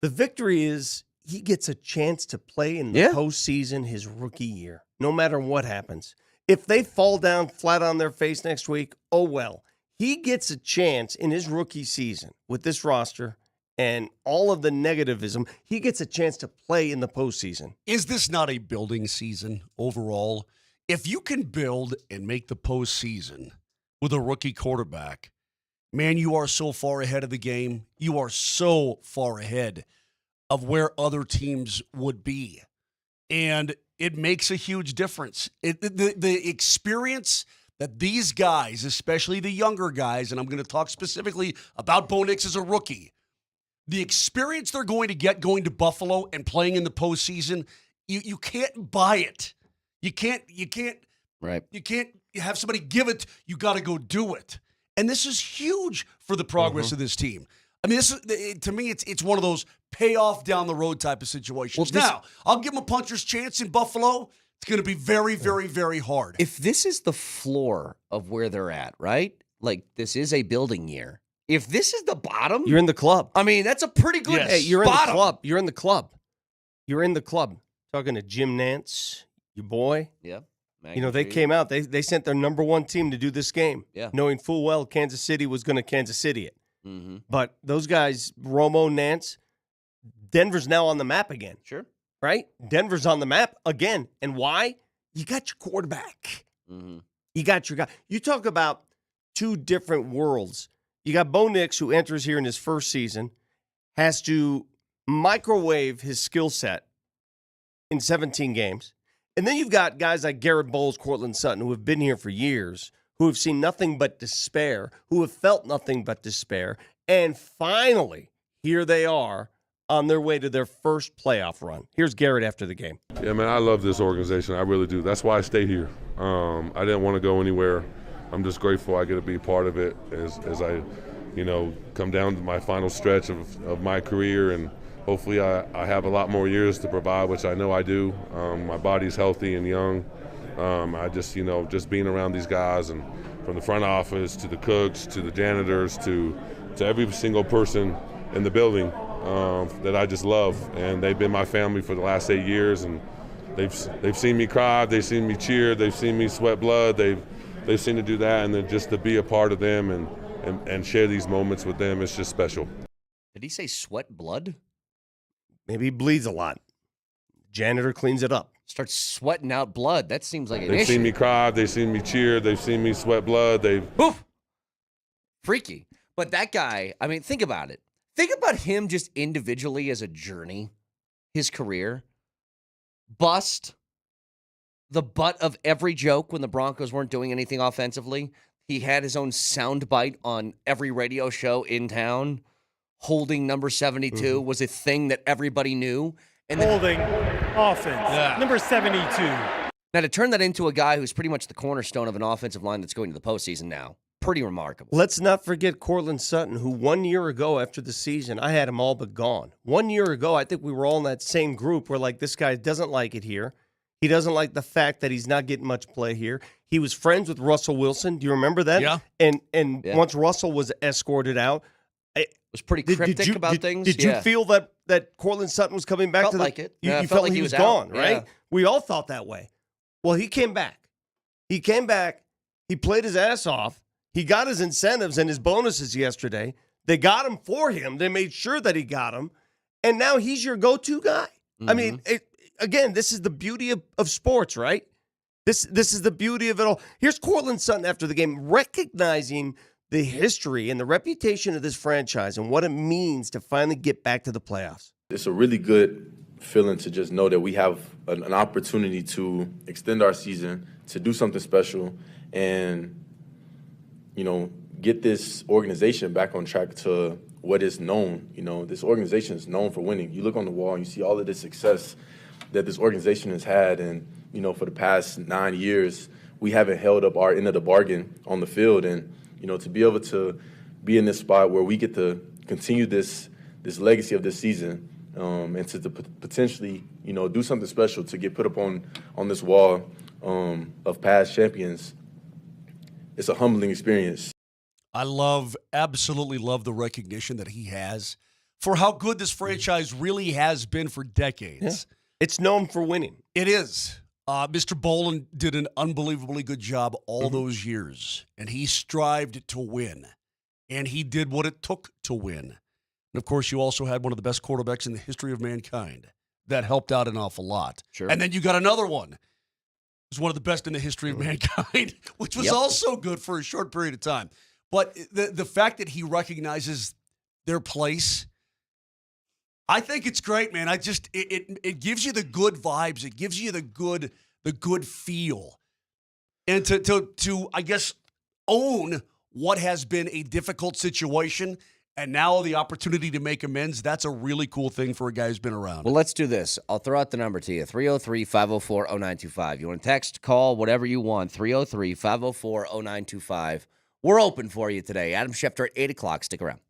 The victory is he gets a chance to play in the postseason his rookie year, no matter what happens. If they fall down flat on their face next week, oh well. He gets a chance in his rookie season with this roster and all of the negativism. He gets a chance to play in the postseason. Is this not a building season overall? If you can build and make the postseason with a rookie quarterback, man, you are so far ahead of the game. You are so far ahead of where other teams would be. And it makes a huge difference. The experience that these guys, especially the younger guys, and I'm going to talk specifically about Bo Nix as a rookie, the experience they're going to get going to Buffalo and playing in the postseason, you can't buy it. You can't have somebody give it. You got to go do it. And this is huge for the progress of this team. I mean, to me, it's one of those payoff down the road type of situations. Now, I'll give them a puncher's chance in Buffalo. It's going to be very, very, very hard. If this is the floor of where they're at, right? Like, this is a building year. If this is the bottom, you're in the club. I mean, that's a pretty good Hey, you're bottom. in the club. You're in the club. You're in the club. Talking to Jim Nantz, your boy. Yeah. They came out. They sent their number one team to do this game, knowing full well Kansas City was going to Kansas City it. Mm-hmm. But those guys, Romo, Nantz, Denver's now on the map again. Sure. Right? Denver's on the map again. And why? You got your quarterback. Mm-hmm. You got your guy. You talk about two different worlds. You got Bo Nix, who enters here in his first season, has to microwave his skill set in 17 games. And then you've got guys like Garrett Bowles, Cortland Sutton, who have been here for years, who have seen nothing but despair, who have felt nothing but despair. And finally, here they are on their way to their first playoff run. Here's Garrett after the game. Yeah, man, I love this organization. I really do. That's why I stay here. I didn't want to go anywhere. I'm just grateful I get to be part of it as I, come down to my final stretch of my career, and hopefully I have a lot more years to provide, which I know I do. My body's healthy and young. I just, just being around these guys, and from the front office to the cooks to the janitors to every single person in the building that I just love, and they've been my family for the last 8 years, and they've seen me cry, they've seen me cheer, they've seen me sweat blood, they've seen to do that, and then just to be a part of them and share these moments with them, it's just special. Did he say sweat blood? Maybe he bleeds a lot. Janitor cleans it up. Starts sweating out blood. That seems like an issue. They've seen me cry, they've seen me cheer, they've seen me sweat blood, Oof! Freaky. But that guy, I mean, think about it. Think about him just individually as a journey, his career. Bust the butt of every joke when the Broncos weren't doing anything offensively. He had his own soundbite on every radio show in town. Holding number 72 was a thing that everybody knew. And holding offense, number 72. Now, to turn that into a guy who's pretty much the cornerstone of an offensive line that's going to the postseason now, pretty remarkable. Let's not forget Cortland Sutton, who 1 year ago after the season, I had him all but gone. 1 year ago, I think we were all in that same group where, like, this guy doesn't like it here. He doesn't like the fact that he's not getting much play here. He was friends with Russell Wilson. Do you remember that? Yeah. And once Russell was escorted out, Was pretty cryptic about things. Did you feel that Cortland Sutton was coming back Felt to the like it. You, Yeah, you felt felt like he he was was gone, out. right? Yeah. We all thought that way. Well, he came back. He came back. He played his ass off. He got his incentives and his bonuses yesterday. They got him for him. They made sure that he got him. And now he's your go-to guy. I mean, again, this is the beauty of sports, right? This is the beauty of it all. Here's Cortland Sutton after the game recognizing the history and the reputation of this franchise and what it means to finally get back to the playoffs. It's a really good feeling to just know that we have an opportunity to extend our season, to do something special, and, get this organization back on track to what is known. This organization is known for winning. You look on the wall and you see all of this success that this organization has had, and, for the past 9 years, we haven't held up our end of the bargain on the field. And, to be able to be in this spot where we get to continue this legacy of this season, and to potentially, do something special to get put up on this wall of past champions, it's a humbling experience. I absolutely love the recognition that he has for how good this franchise really has been for decades. Yeah. It's known for winning. It is. Mr. Bolin did an unbelievably good job all those years, and he strived to win, and he did what it took to win. And, of course, you also had one of the best quarterbacks in the history of mankind. That helped out an awful lot. Sure. And then you got another one who's one of the best in the history of mankind, which was also good for a short period of time. But the fact that he recognizes their place, I think it's great, man. It gives you the good vibes. It gives you the good feel. And to I guess own what has been a difficult situation and now the opportunity to make amends, that's a really cool thing for a guy who's been around. Well, let's do this. I'll throw out the number to you, 303-504-0925. You want to text, call, whatever you want, 303-504-0925. We're open for you today. Adam Schefter at 8 o'clock. Stick around.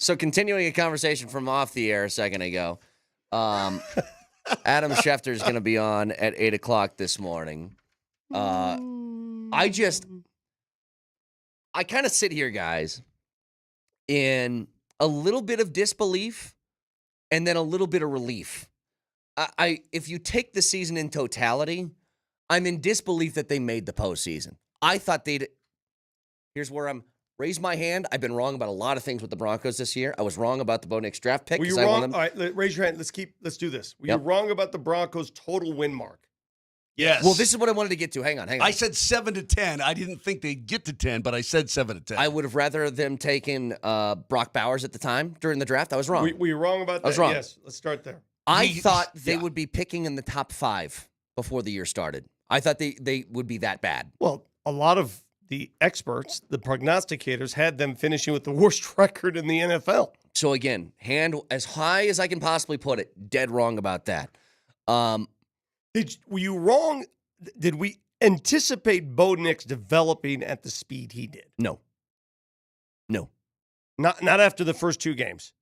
So continuing a conversation from off the air a second ago, Adam Schefter is going to be on at 8 o'clock this morning. I kind of sit here, guys, in a little bit of disbelief and then a little bit of relief. If you take the season in totality, I'm in disbelief that they made the postseason. I thought they'd. Here's where I'm. Raise my hand. I've been wrong about a lot of things with the Broncos this year. I was wrong about the Bo Nix draft pick. Were you wrong? All right, raise your hand. Let's do this. Were you wrong about the Broncos' total win mark? Yes. Well, this is what I wanted to get to. Hang on. I said 7 to 10. I didn't think they'd get to 10, but I said 7 to 10. I would have rather them taken Brock Bowers at the time during the draft. I was wrong. Were you wrong about that? I was wrong. Yes. Let's start there. I thought they would be picking in the top 5 before the year started. I thought they would be that bad. Well, a lot of the experts, the prognosticators, had them finishing with the worst record in the NFL. So again, hand as high as I can possibly put it, dead wrong about that. Were you wrong? Did we anticipate Bo Nix developing at the speed he did? No. Not after the first 2 games.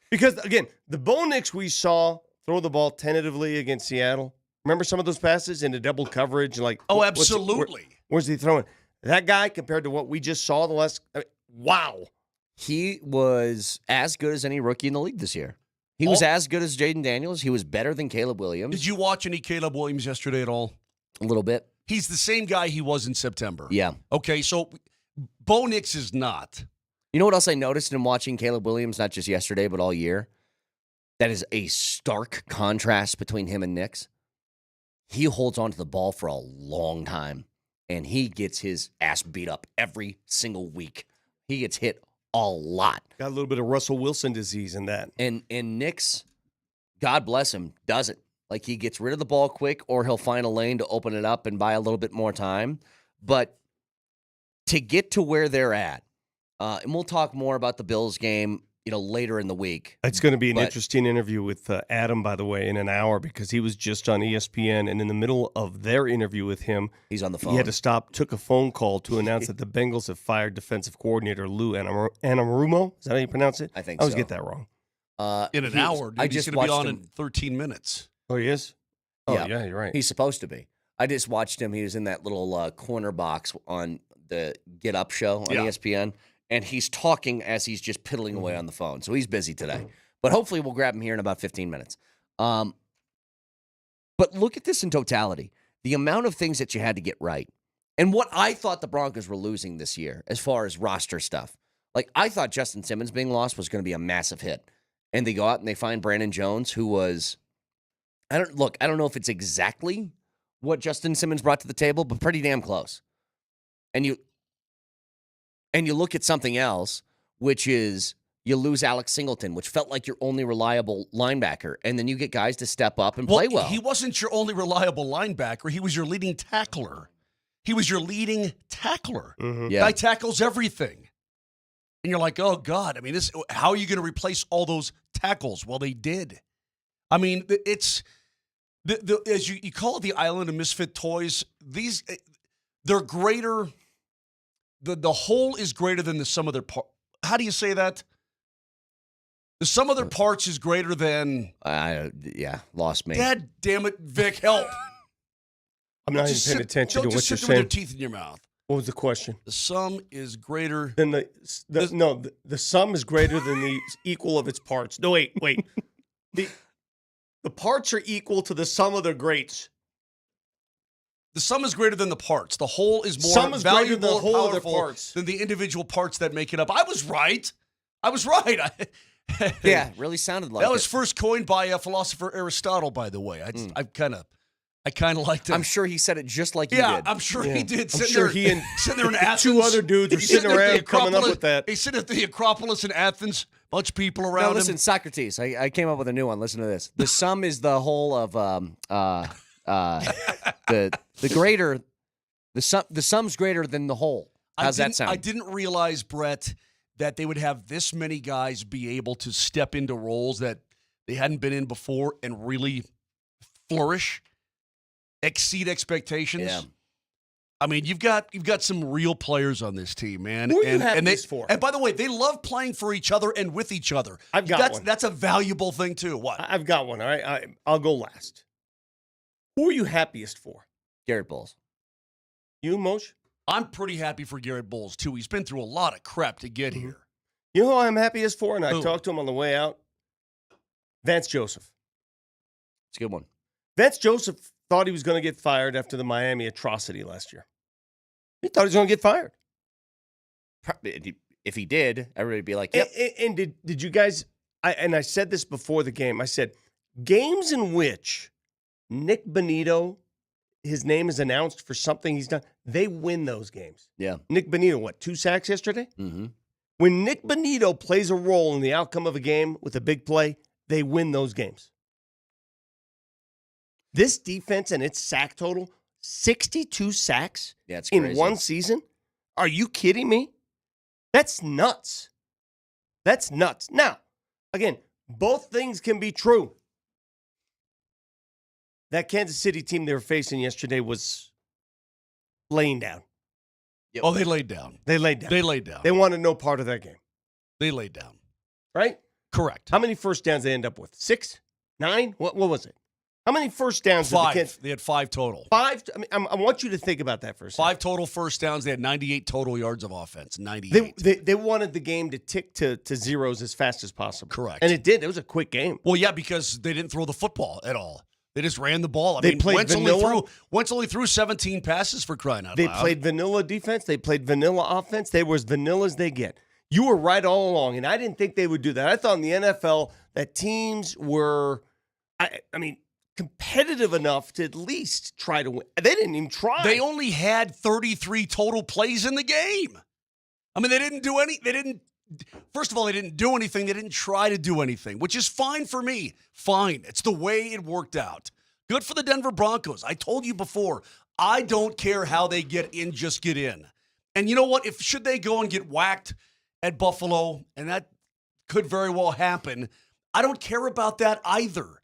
Because, again, the Bo Nix we saw throw the ball tentatively against Seattle. Remember some of those passes into double coverage? Absolutely. Where's he throwing? That guy, compared to what we just saw the last wow. He was as good as any rookie in the league this year. He was as good as Jaden Daniels. He was better than Caleb Williams. Did you watch any Caleb Williams yesterday at all? A little bit. He's the same guy he was in September. Yeah. Okay, so Bo Nix is not. You know what else I noticed in watching Caleb Williams, not just yesterday, but all year? That is a stark contrast between him and Nix. He holds on to the ball for a long time, and he gets his ass beat up every single week. He gets hit a lot. Got a little bit of Russell Wilson disease in that. And Nix, God bless him, doesn't. Like, he gets rid of the ball quick, or he'll find a lane to open it up and buy a little bit more time. But to get to where they're at, and we'll talk more about the Bills game, later in the week. It's going to be an interesting interview with Adam, by the way, in an hour, because he was just on ESPN, and in the middle of their interview with him, he's on the phone. He had to stop, took a phone call to announce that the Bengals have fired defensive coordinator Lou Anarumo. Is that how you pronounce it? I think I always so. get that wrong. In an hour, dude. He's going to be on in 13 minutes. Oh, he is? Oh, yeah, you're right. He's supposed to be. I just watched him. He was in that little corner box on the Get Up show on ESPN, and he's talking as he's just piddling away on the phone. So he's busy today. But hopefully we'll grab him here in about 15 minutes. But look at this in totality. The amount of things that you had to get right. And what I thought the Broncos were losing this year as far as roster stuff. Like, I thought Justin Simmons being lost was going to be a massive hit. And they go out and they find Brandon Jones, who was, I don't know if it's exactly what Justin Simmons brought to the table, but pretty damn close. And you look at something else, which is you lose Alex Singleton, which felt like your only reliable linebacker, and then you get guys to step up and play well. He wasn't your only reliable linebacker. He was your leading tackler. Mm-hmm. Guy tackles everything. And you're like, oh, God, I mean, how are you going to replace all those tackles? Well, they did. I mean, it's as you call it, the island of misfit toys. They're greater. The whole is greater than the sum of their parts. How do you say that? The sum of their parts is greater than. Lost me. Dad damn it, Vic, help! I'm not even paying attention to what you're just sit saying. there with your teeth in your mouth. What was the question? The sum is greater than the sum is greater than the equal of its parts. No, wait. The parts are equal to the sum of their greats. The sum is greater than the parts. The whole is more valuable than the whole and of their powerful parts. than the individual parts that make it up. I was right. Yeah, really sounded like that was first coined by philosopher Aristotle, by the way. I kind of liked it. I'm sure he said it just like you did. Yeah, I'm sure he did. I'm sure he and sitting there in Athens. 2 other dudes were sitting around coming up with that. He's sitting at the Acropolis in Athens. Bunch of people around listen, him. Socrates. I came up with a new one. Listen to this. The sum is the whole of the greater. The sum's greater than the whole. How's that sound? I didn't realize, Brett, that they would have this many guys be able to step into roles that they hadn't been in before and really flourish, exceed expectations. Yeah. I mean, you've got some real players on this team, man. Who are you happiest for? And by the way, they love playing for each other and with each other. I've got one. That's a valuable thing too. What? I've got one. All right, I'll go last. Who are you happiest for? Garrett Bowles. You, Moshe? I'm pretty happy for Garrett Bowles too. He's been through a lot of crap to get here. You know who I'm happiest for? And I Who? talked to him on the way out. Vance Joseph. It's a good one. Vance Joseph thought he was going to get fired after the Miami atrocity last year. He thought he was going to get fired. If he did, everybody would be like, yep. And did you guys, I said this before the game, I said, games in which Nick Bonito, his name is announced for something he's done, they win those games. Yeah. Nick Bonito, what, 2 sacks yesterday? Mm-hmm. When Nick Bonito plays a role in the outcome of a game with a big play, they win those games. This defense and its sack total, 62 sacks in one season? Are you kidding me? That's nuts. That's nuts. Now, again, both things can be true. That Kansas City team they were facing yesterday was laying down. Yep. Oh, they laid down. They laid down. They laid down. They wanted no part of that game. They laid down. Right? Correct. How many first downs they end up with? 6? 9? What was it? How many first downs 5. did the kids? They had 5 total. 5? I mean, I want you to think about that for a second. 5 total first downs. They had 98 total yards of offense. 98. They wanted the game to tick to zeros as fast as possible. Correct. And it did. It was a quick game. Well, yeah, because they didn't throw the football at all. They just ran the ball. They played vanilla. Wentz only threw 17 passes for crying out They loud. played vanilla defense. They played vanilla offense. They were as vanilla as they get. You were right all along, and I didn't think they would do that. I thought in the NFL that teams were, I mean, competitive enough to at least try to win. They didn't even try. They only had 33 total plays in the game. I mean, they didn't do any. First of all, they didn't do anything. They didn't try to do anything, which is fine for me. Fine. It's the way it worked out. Good for the Denver Broncos. I told you before, I don't care how they get in, just get in. And you know what? Should they go and get whacked at Buffalo, and that could very well happen, I don't care about that either.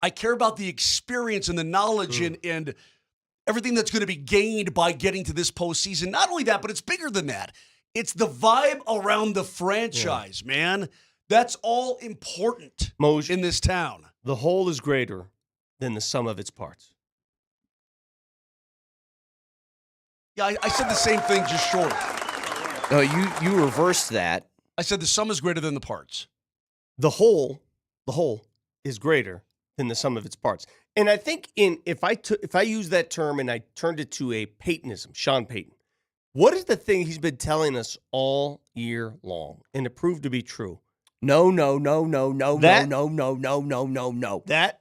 I care about the experience and the knowledge and everything that's going to be gained by getting to this postseason. Not only that, but it's bigger than that. It's the vibe around the franchise, man. That's all important in this town. The whole is greater than the sum of its parts. Yeah, I said the same thing, just short. No, you reversed that. I said the sum is greater than the parts. The whole is greater than the sum of its parts. And I think if I use that term and I turned it to a Paytonism, Sean Payton, what is the thing he's been telling us all year long, and it proved to be true? No. That, No. That,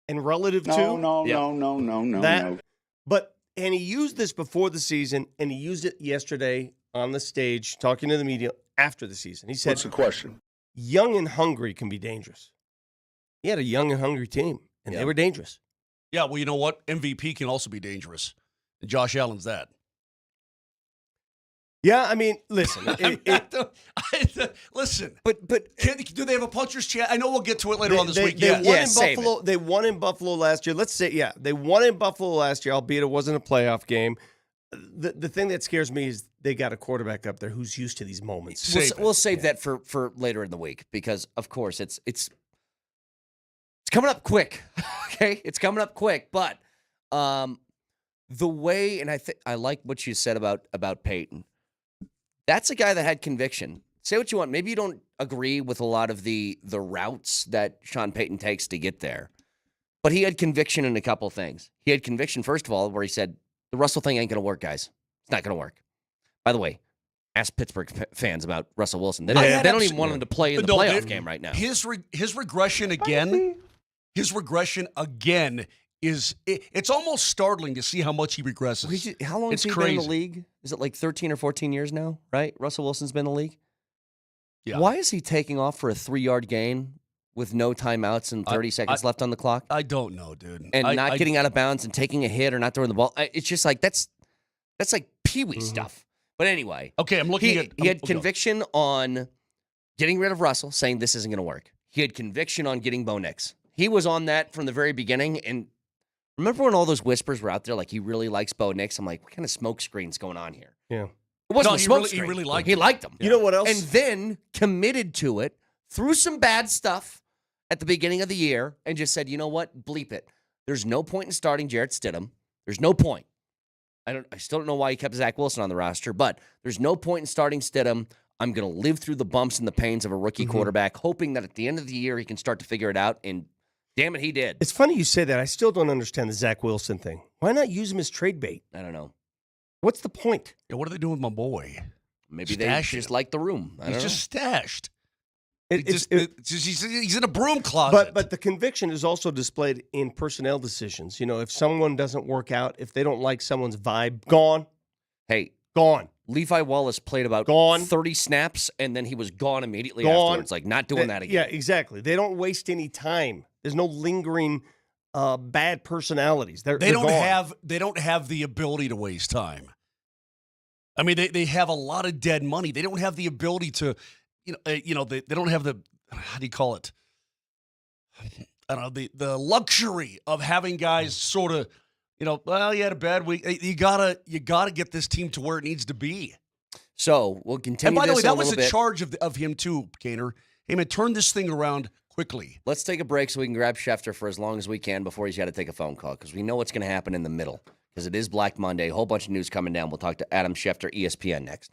and relative to No. But and he used this before the season, and he used it yesterday on the stage talking to the media after the season. He said, What's the question? Young and hungry can be dangerous. He had a young and hungry team, and they were dangerous. Yeah, well, you know what? MVP can also be dangerous. And Josh Allen's that. Yeah, I mean, listen. Listen. But do they have a puncher's chance? I know we'll get to it later on this week. They won in Buffalo last year. Let's say, they won in Buffalo last year, albeit it wasn't a playoff game. The thing that scares me is they got a quarterback up there who's used to these moments. We'll save that for later in the week because, of course, it's coming up quick. Okay, it's coming up quick. But the way, and I like what you said about Peyton. That's a guy that had conviction. Say what you want. Maybe you don't agree with a lot of the routes that Sean Payton takes to get there, but he had conviction in a couple things. He had conviction, first of all, where he said, the Russell thing ain't going to work, guys. It's not going to work. By the way, ask Pittsburgh fans about Russell Wilson. They don't even want him to play in the playoff game right now. His regression again. His regression again is it's almost startling to see how much he regresses. How long has he been in the league? Is it like 13 or 14 years now, right? Russell Wilson's been in the league? Yeah. Why is he taking off for a 3-yard gain with no timeouts and 30 seconds left on the clock? I don't know, dude. And not getting out of bounds and taking a hit or not throwing the ball. It's just like that's like peewee stuff. But anyway. Okay, I'm looking at... He had conviction on getting rid of Russell, saying this isn't going to work. He had conviction on getting Bo Nix. He was on that from the very beginning, and Remember when all those whispers were out there, like he really likes Bo Nix? I'm like, what kind of smoke screen's going on here? Yeah. It wasn't No, a he smoke really- screen. he really liked He him. liked him. You know what else? And then committed to it through some bad stuff at the beginning of the year and just said, you know what? Bleep it. There's no point in starting Jarrett Stidham. There's no point. I still don't know why he kept Zach Wilson on the roster, but there's no point in starting Stidham. I'm going to live through the bumps and the pains of a rookie quarterback, hoping that at the end of the year he can start to figure it out. And damn it, he did. It's funny you say that. I still don't understand the Zach Wilson thing. Why not use him as trade bait? I don't know. What's the point? Yeah, what are they doing with my boy? Maybe Stash they just him. like the room. I don't He's know. just stashed. It's He's in a broom closet. But the conviction is also displayed in personnel decisions. You know, if someone doesn't work out, if they don't like someone's vibe, gone. Hey, gone. Levi Wallace played about 30 snaps, and then he was gone immediately Gone. afterwards. Like, not doing that again. Yeah, exactly. They don't waste any time. There's no lingering bad personalities. They're They don't gone. have the ability to waste time. I mean, they have a lot of dead money. They don't have the ability to, they don't have the, how do you call it? I don't know, the luxury of having guys sort of, well, you had a bad week. You gotta get this team to where it needs to be. So we'll continue. And by the way, this a that was little a bit. charge of him too, Gainer. Hey man, turn this thing around quickly. Let's take a break so we can grab Schefter for as long as we can before he's got to take a phone call, because we know what's going to happen in the middle, because it is Black Monday. A whole bunch of news coming down. We'll talk to Adam Schefter, ESPN, next.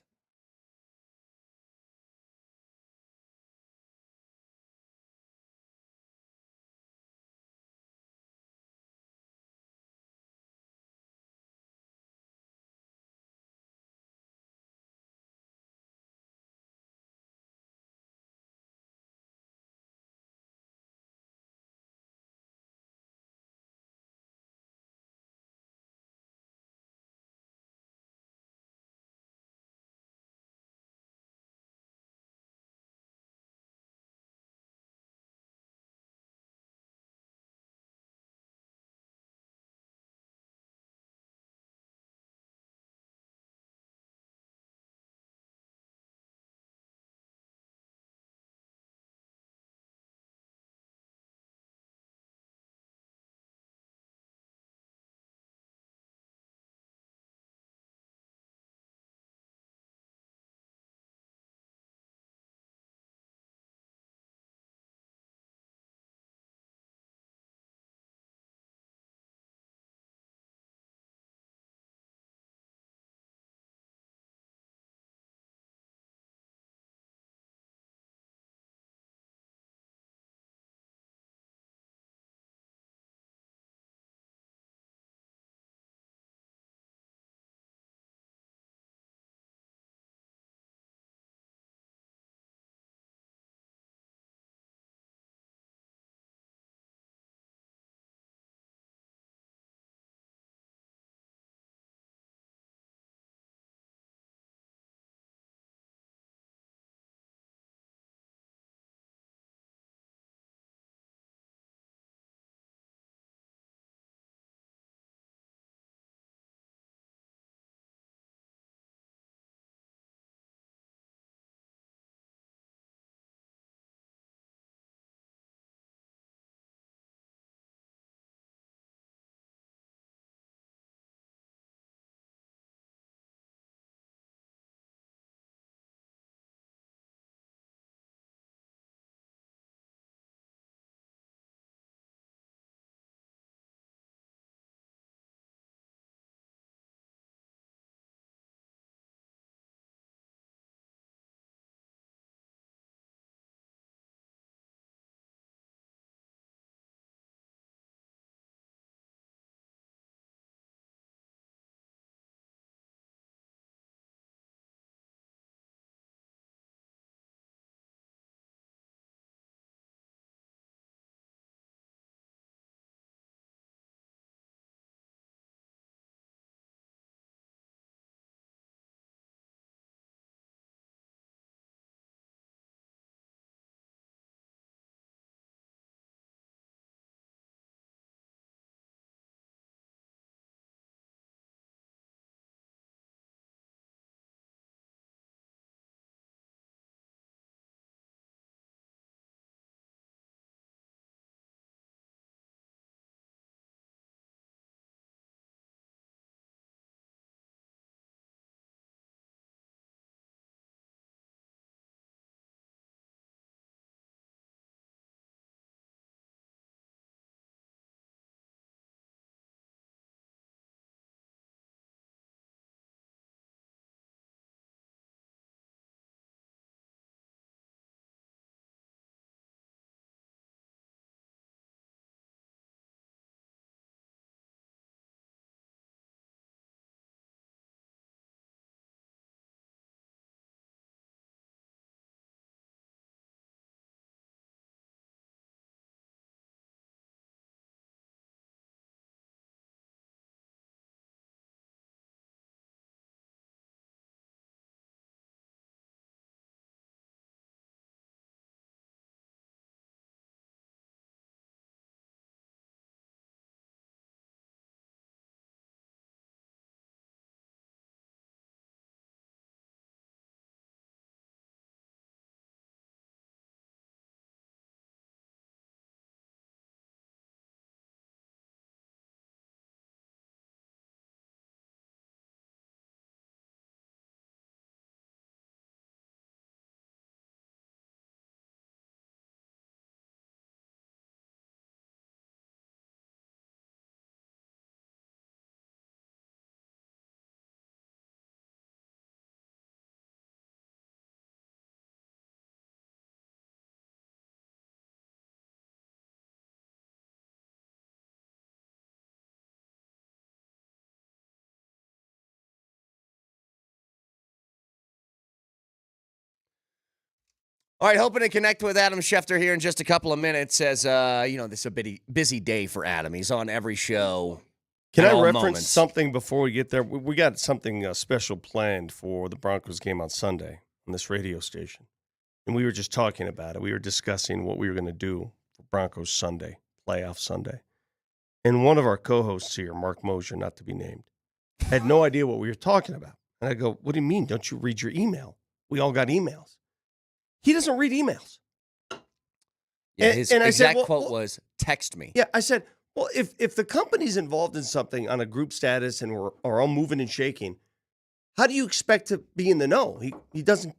All right, hoping to connect with Adam Schefter here in just a couple of minutes as, this is a busy day for Adam. He's on every show. Can I reference something before we get there? We got something special planned for the Broncos game on Sunday on this radio station. And we were just talking about it. We were discussing what we were going to do for Broncos Sunday, playoff Sunday. And one of our co-hosts here, Mark Mosier, not to be named, had no idea what we were talking about. And I go, what do you mean? Don't you read your email? We all got emails. He doesn't read emails. Yeah, his exact quote was, text me. Yeah, I said, well, if the company's involved in something on a group status and we're all moving and shaking, how do you expect to be in the know? He doesn't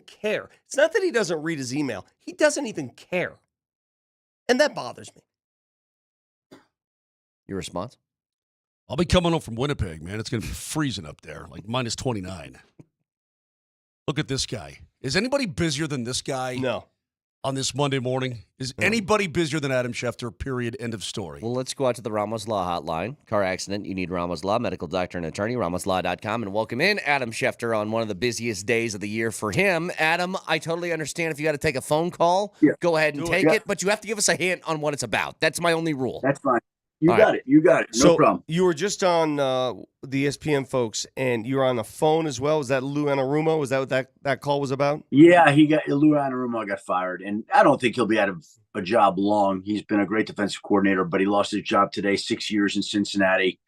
care. It's not that he doesn't read his email. He doesn't even care. And that bothers me. Your response? I'll be coming home from Winnipeg, man. It's going to be freezing up there, like minus 29. Look at this guy. Is anybody busier than this guy? No. On this Monday morning? Is anybody busier than Adam Schefter, period, end of story? Well, let's go out to the Ramos Law hotline. Car accident, you need Ramos Law, medical doctor and attorney, ramoslaw.com, and welcome in Adam Schefter on one of the busiest days of the year for him. Adam, I totally understand if you got to take a phone call, go ahead and take it, but you have to give us a hint on what it's about. That's my only rule. That's fine. You got it. No problem. You were just on the ESPN folks, and you were on the phone as well. Was that Lou Anarumo? Was that what that call was about? Yeah, Lou Anarumo got fired, and I don't think he'll be out of a job long. He's been a great defensive coordinator, but he lost his job today. 6 years in Cincinnati.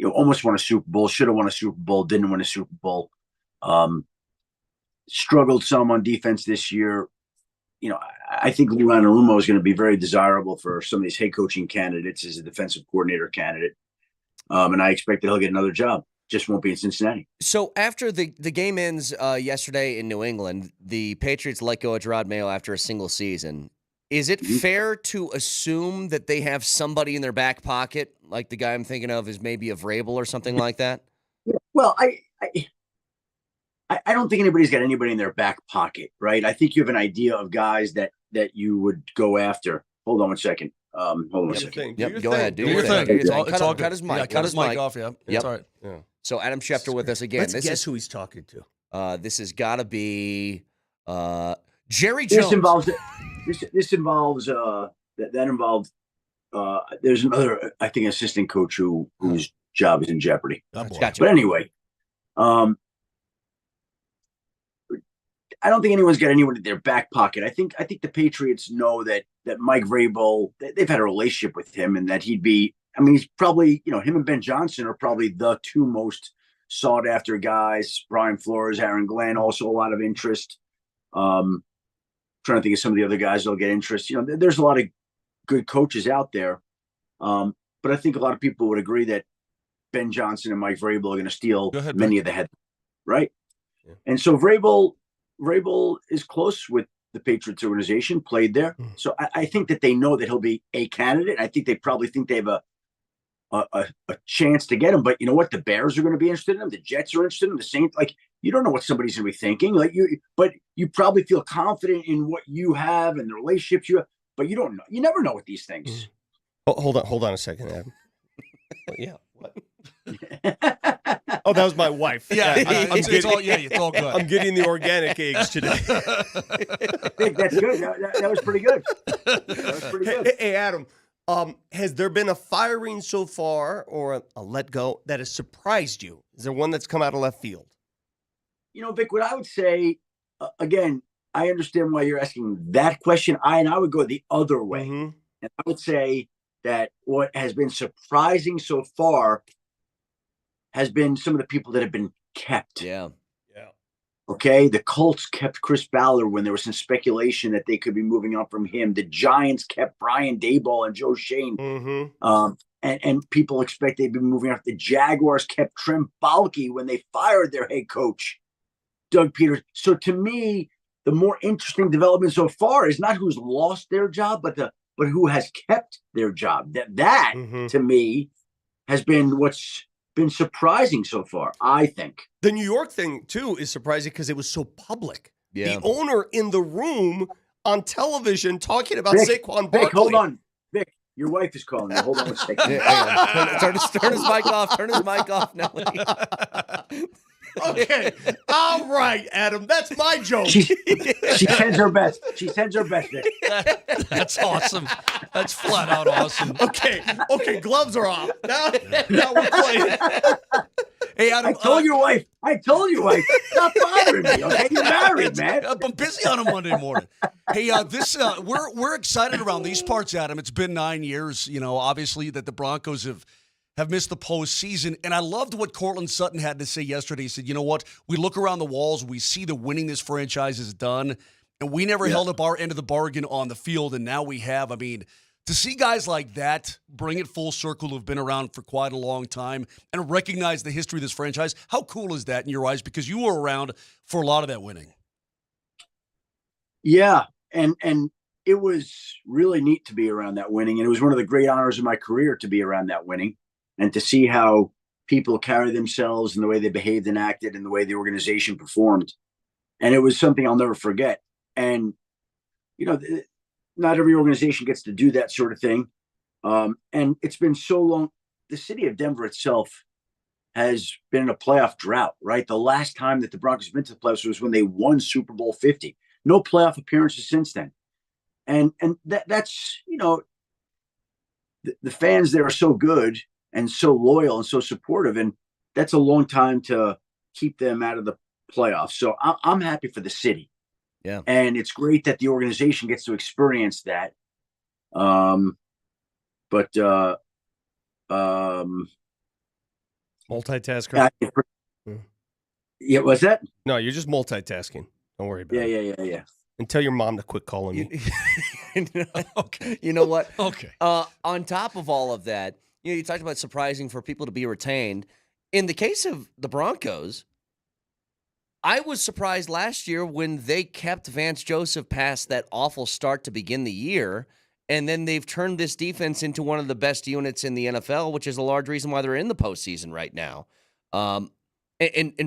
Almost won a Super Bowl. Should have won a Super Bowl. Didn't win a Super Bowl. Struggled some on defense this year. I think Lou Anarumo is going to be very desirable for some of these head coaching candidates as a defensive coordinator candidate. And I expect that he'll get another job. Just won't be in Cincinnati. So after the game ends yesterday in New England, the Patriots let go of Gerard Mayo after a single season. Is it fair to assume that they have somebody in their back pocket, like the guy I'm thinking of is maybe a Vrabel or something like that? Yeah, well, I don't think anybody's got anybody in their back pocket, right? I think you have an idea of guys that you would go after. Hold on one second. Hold on one second. Go ahead. Do your thing. It's all good. Cut his mic. Yeah, cut his mic off, yeah. It's all right. Yeah. So Adam Schefter with us again. Let's guess who he's talking to. This has got to be Jerry Jones. This involves there's another, I think, assistant coach whose job is in jeopardy. Gotcha. But anyway, I don't think anyone's got anyone in their back pocket. I think the Patriots know that Mike Vrabel, they've had a relationship with him, and that he'd be. I mean, he's probably, him and Ben Johnson are probably the two most sought after guys. Brian Flores, Aaron Glenn, also a lot of interest. Trying to think of some of the other guys that'll get interest. There's a lot of good coaches out there, but I think a lot of people would agree that Ben Johnson and Mike Vrabel are going to steal many of the head, right? Yeah. And so Vrabel is close with the Patriots organization, played there. So I think that they know that he'll be a candidate. I think they probably think they have a chance to get him. But you know what? The Bears are going to be interested in him. The Jets are interested in him. The Saints, you don't know what somebody's going to be thinking. But you probably feel confident in what you have and the relationships you have. But you don't know. You never know with these things. Hold on a second, Adam. Yeah. What? Oh, that was my wife. Yeah, it's all good. I'm getting the organic eggs today. That's good. That was pretty good. Hey, Adam, has there been a firing so far or a let go that has surprised you? Is there one that's come out of left field? Vic, what I would say, again, I understand why you're asking that question. I would go the other way. Mm-hmm. And I would say that what has been surprising so far has been some of the people that have been kept. Yeah. Okay. The Colts kept Chris Ballard when there was some speculation that they could be moving on from him. The Giants kept Brian Daboll and Joe Shane. Mm-hmm. And people expect they'd be moving on. The Jaguars kept Trent Baalke when they fired their head coach, Doug Peters. So to me, the more interesting development so far is not who's lost their job, but who has kept their job. That to me has been what's been surprising so far, I think. The New York thing, too, is surprising because it was so public. Yeah. The owner in the room on television talking about Saquon Barkley. Vic, hold on. Vic, your wife is calling you. Hold on a second. Turn his mic off. Turn his mic off, Nelly. Okay. All right, Adam. That's my joke. She sends her best. She sends her best. Nick. That's awesome. That's flat out awesome. Okay, gloves are off. Now we're playing. Hey, Adam. I told your wife. Stop bothering me. Okay, you're married, man. I'm busy on a Monday morning. Hey, we're excited around these parts, Adam. It's been 9 years, obviously that the Broncos have missed the postseason. And I loved what Cortland Sutton had to say yesterday. He said, you know what? We look around the walls, we see the winning this franchise has done, and we never held up our end of the bargain on the field, and now we have. I mean, to see guys like that bring it full circle who've been around for quite a long time and recognize the history of this franchise, how cool is that in your eyes? Because you were around for a lot of that winning. Yeah, and it was really neat to be around that winning, and it was one of the great honors of my career to be around that winning and to see how people carry themselves and the way they behaved and acted and the way the organization performed. And it was something I'll never forget. And, not every organization gets to do that sort of thing. And it's been so long. The city of Denver itself has been in a playoff drought, right? The last time that the Broncos have been to the playoffs was when they won Super Bowl 50. No playoff appearances since then. And that's, the fans there are so good and so loyal and so supportive. And that's a long time to keep them out of the playoffs. So I'm happy for the city. Yeah. And it's great that the organization gets to experience that. Multitasker. Yeah, what's that? No, you're just multitasking. Don't worry about it. Yeah. And tell your mom to quit calling me. Okay. You know what? Okay. On top of all of that, you talked about surprising for people to be retained. In the case of the Broncos, I was surprised last year when they kept Vance Joseph past that awful start to begin the year, and then they've turned this defense into one of the best units in the NFL, which is a large reason why they're in the postseason right now. And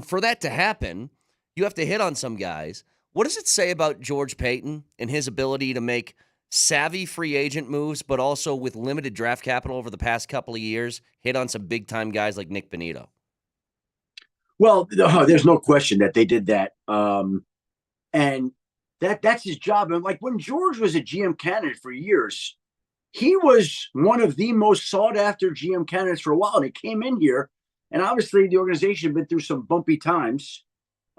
for that to happen, you have to hit on some guys. What does it say about George Payton and his ability to make savvy free agent moves, but also with limited draft capital over the past couple of years, hit on some big-time guys like Nick Bonito? Well, there's no question that they did that. And that's his job. And like when George was a GM candidate for years, he was one of the most sought-after GM candidates for a while. And he came in here, and obviously the organization had been through some bumpy times.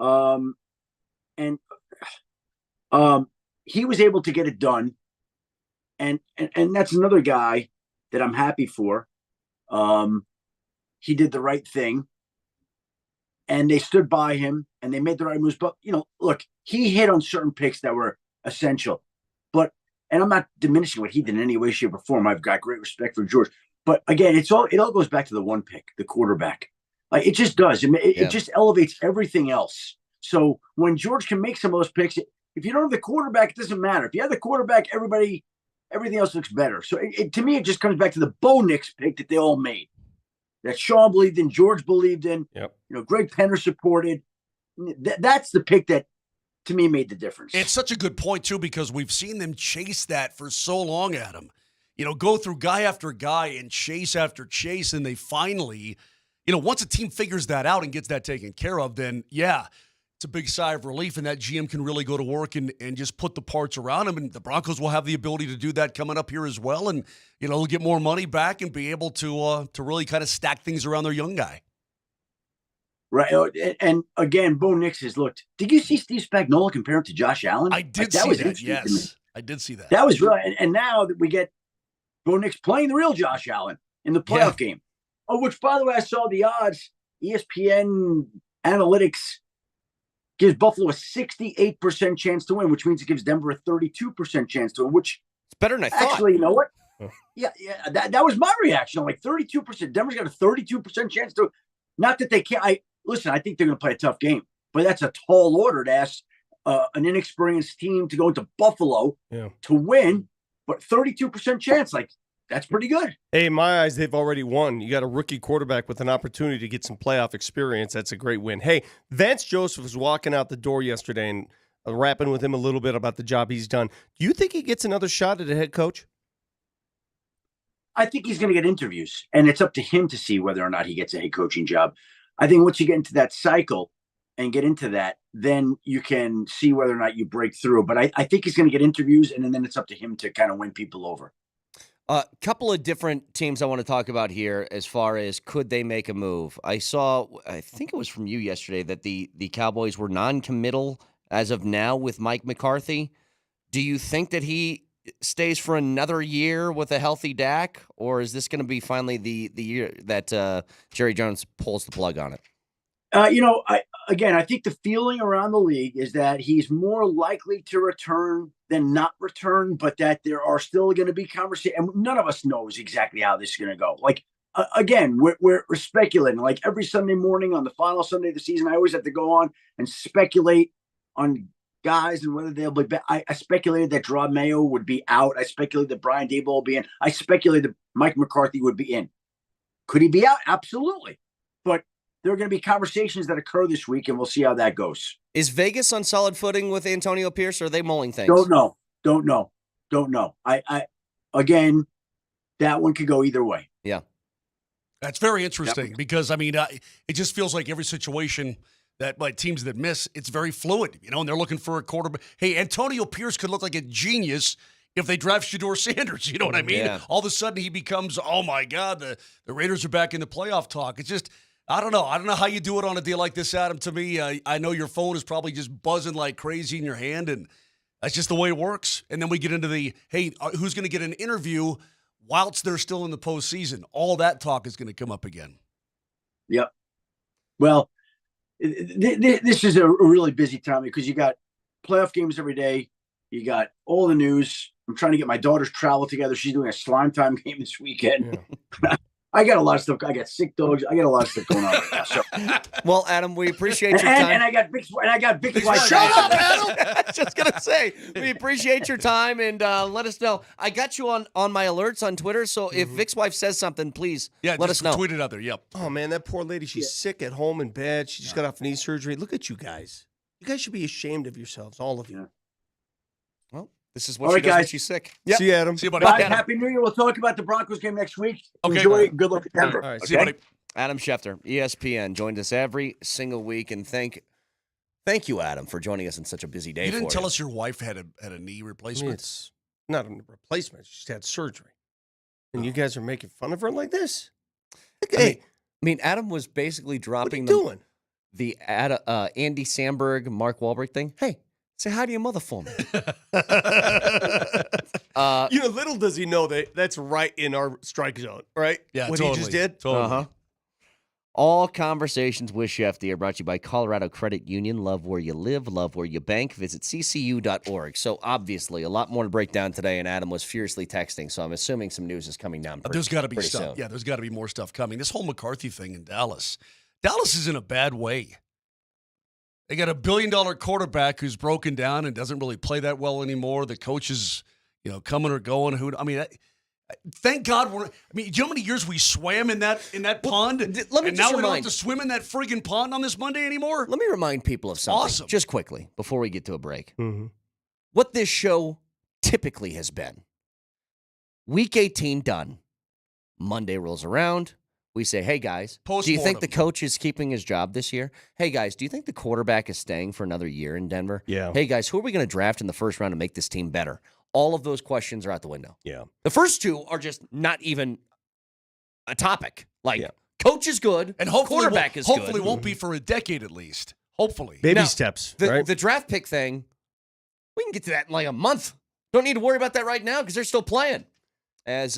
He was able to get it done. And that's another guy that I'm happy for. He did the right thing. And they stood by him, and they made the right moves. But, look, he hit on certain picks that were essential. And I'm not diminishing what he did in any way, shape, or form. I've got great respect for George. But, again, it all goes back to the one pick, the quarterback. Like, it just does. It just elevates everything else. So when George can make some of those picks, if you don't have the quarterback, it doesn't matter. If you have the quarterback, everything else looks better. So to me, it just comes back to the Bo Nix pick that they all made. That Sean believed in, George believed in, Greg Penner supported. That's the pick that, to me, made the difference. It's such a good point, too, because we've seen them chase that for so long, Adam. Go through guy after guy and chase after chase, and they finally, once a team figures that out and gets that taken care of, then, it's a big sigh of relief, and that GM can really go to work and just put the parts around him. And the Broncos will have the ability to do that coming up here as well. And, they'll get more money back and be able to really kind of stack things around their young guy. Right. And again, Bo Nix has looked. Did you see Steve Spagnuolo compare him to Josh Allen? I did see that. Yes. I did see that. That was really, and now that we get Bo Nix playing the real Josh Allen in the playoff game. Oh, which, by the way, I saw the odds. ESPN analytics gives Buffalo a 68% chance to win, which means it gives Denver a 32% chance to win, which it's better than I thought. Actually, you know what? Yeah, that was my reaction. I'm like 32%. Denver's got a 32% chance to. Not that they can't. I think they're going to play a tough game, but that's a tall order to ask an inexperienced team to go into Buffalo to win. But 32% chance, that's pretty good. Hey, in my eyes, they've already won. You got a rookie quarterback with an opportunity to get some playoff experience. That's a great win. Hey, Vance Joseph was walking out the door yesterday and rapping with him a little bit about the job he's done. Do you think he gets another shot at a head coach? I think he's going to get interviews, and it's up to him to see whether or not he gets a head coaching job. I think once you get into that cycle, and get into that, then you can see whether or not you break through. But I think he's going to get interviews, and then it's up to him to kind of win people over. A couple of different teams I want to talk about here as far as could they make a move. I think it was from you yesterday, that the Cowboys were non-committal as of now with Mike McCarthy. Do you think that he stays for another year with a healthy Dak, or is this going to be finally the year that Jerry Jones pulls the plug on it? I think the feeling around the league is that he's more likely to return than not return, but that there are still going to be conversations, and none of us knows exactly how this is going to go. Like, again, we're speculating. Like every Sunday morning on the final Sunday of the season, I always have to go on and speculate on guys and whether they'll be back. I speculated that Gerard Mayo would be out. I speculated that Brian Daboll will be in. I speculated that Mike McCarthy would be in. Could he be out? Absolutely. But there are going to be conversations that occur this week, and we'll see how that goes. Is Vegas on solid footing with Antonio Pierce, or are they mulling things? Don't know. I again, that one could go either way. Yeah. That's very interesting because, it just feels like every situation that teams that miss, it's very fluid, and they're looking for a quarterback. Hey, Antonio Pierce could look like a genius if they draft Shedeur Sanders, you know what I mean? Yeah. All of a sudden he becomes, oh my God, the Raiders are back in the playoff talk. It's just, I don't know. I don't know how you do it on a deal like this, Adam. To me, I know your phone is probably just buzzing like crazy in your hand, and that's just the way it works. And then we get into the, hey, who's going to get an interview whilst they're still in the postseason? All that talk is going to come up again. Yep. Well, this is a really busy time because you got playoff games every day. You got all the news. I'm trying to get my daughter's travel together. She's doing a slime time game this weekend. Yeah. I got a lot of stuff. I got sick dogs. I got a lot of stuff going on right now. So, well, Adam, we appreciate your time. And I got big. Shut up, Adam! I was just gonna say we appreciate your time, and let us know. I got you on my alerts on Twitter, so if Vic's wife says something, please let us know. Tweet it out there. Yep. Oh man, that poor lady. She's sick at home in bed. She just got off knee surgery. Look at you guys. You guys should be ashamed of yourselves, all of you. Yeah. Well, this is what she does when she's sick. Yep. See you, Adam. See you, buddy. Guys, Happy New Year. We'll talk about the Broncos game next week. Okay. Enjoy it. Good luck to Denver. All right. See you, buddy. Adam Schefter, ESPN, joined us every single week, and thank you, Adam, for joining us on such a busy day. You didn't tell us your wife had a knee replacement. It's not a replacement. She just had surgery, and you guys are making fun of her like this. Hey, Adam was basically dropping the Andy Samberg, Mark Wahlberg thing. Hey, say hi to your mother for me. Little does he know that's right in our strike zone, right? Yeah, what totally. he just did. Totally. All Conversations with Shefty are brought to you by Colorado Credit Union. Love where you live, love where you bank. Visit ccu.org. So obviously, a lot more to break down today, and Adam was furiously texting, so I'm assuming some news is coming down There's got to be pretty stuff. soon. Yeah, there's got to be more stuff coming. This whole McCarthy thing in Dallas is in a bad way. They got $1 billion quarterback who's broken down and doesn't really play that well anymore. The coach is, coming or going. Thank God do you know how many years we swam in that pond? Let me and just now we don't remind- have to swim in that friggin' pond on this Monday anymore? Let me remind people of something Awesome. just quickly before we get to a break. Mm-hmm. What this show typically has been. Week 18 done. Monday rolls around. We say, hey, guys, do you think the coach is keeping his job this year? Hey, guys, do you think the quarterback is staying for another year in Denver? Yeah. Hey, guys, who are we going to draft in the first round to make this team better? All of those questions are out the window. Yeah. The first two are just not even a topic. Coach is good, and hopefully quarterback is good. Hopefully won't be for a decade at least. Hopefully. Baby Now, steps, The right? draft pick thing, we can get to that in like a month. Don't need to worry about that right now because they're still playing. As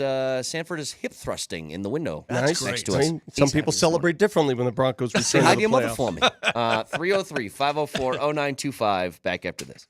Sanford is hip thrusting in the window Nice. next to us. Some people celebrate differently when the Broncos Say return hi to to the your mother playoffs. for me. 303-504-0925. Back after this.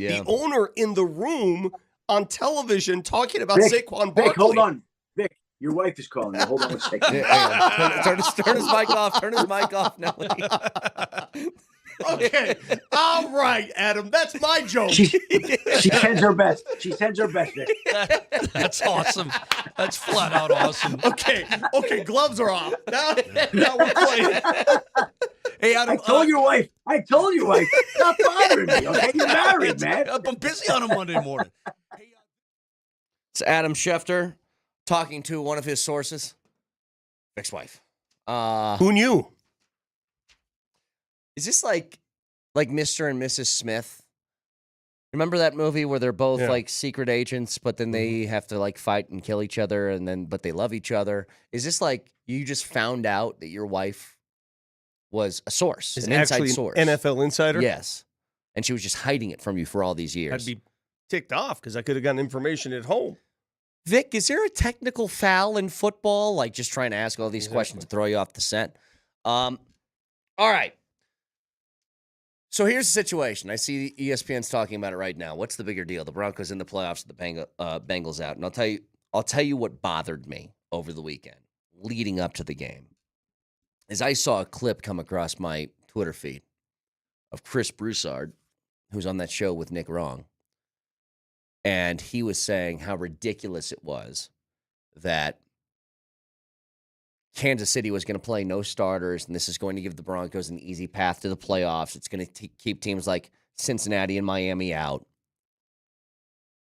the owner in the room on television talking about Vic, Saquon Vic, Barkley. hold on. Vic, your wife is calling you. Hold on one second. Turn his mic off. Turn his mic off, Nelly. Okay. All right, Adam. That's my joke. She sends her best. She sends her best, Vic. That's awesome. That's flat out awesome. Okay, gloves are off. Now we're playing. Hey, Adam. I told your wife. Stop bothering me, okay? You're married, man. I'm busy on a Monday morning. It's Adam Schefter talking to one of his sources, ex-wife. Who knew? Is this like Mr. and Mrs. Smith? Remember that movie where they're both like secret agents, but then they have to like fight and kill each other, but they love each other? Is this like you just found out that your wife was a source, Is an inside actually source? an NFL insider? Yes. And she was just hiding it from you for all these years. I'd be ticked off because I could have gotten information at home. Vic, is there a technical foul in football? Like just trying to ask all these questions to throw you off the scent. All right. So here's the situation. I see ESPN's talking about it right now. What's the bigger deal? The Broncos in the playoffs, the Bengals out. And I'll tell you what bothered me over the weekend, leading up to the game, is I saw a clip come across my Twitter feed of Chris Broussard, who's on that show with Nick Wrong. And he was saying how ridiculous it was that Kansas City was going to play no starters, and this is going to give the Broncos an easy path to the playoffs. It's going to keep teams like Cincinnati and Miami out.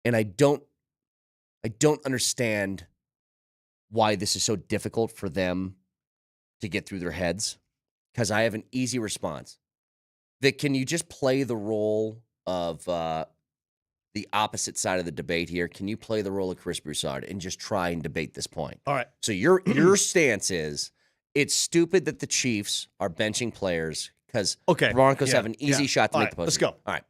And I don't understand why this is so difficult for them to get through their heads, because I have an easy response. Vic, can you just play the role of the opposite side of the debate here? Can you play the role of Chris Broussard and just try and debate this point? All right. So your stance is it's stupid that the Chiefs are benching players because the Broncos have an easy shot to make the postseason. Let's go. All right.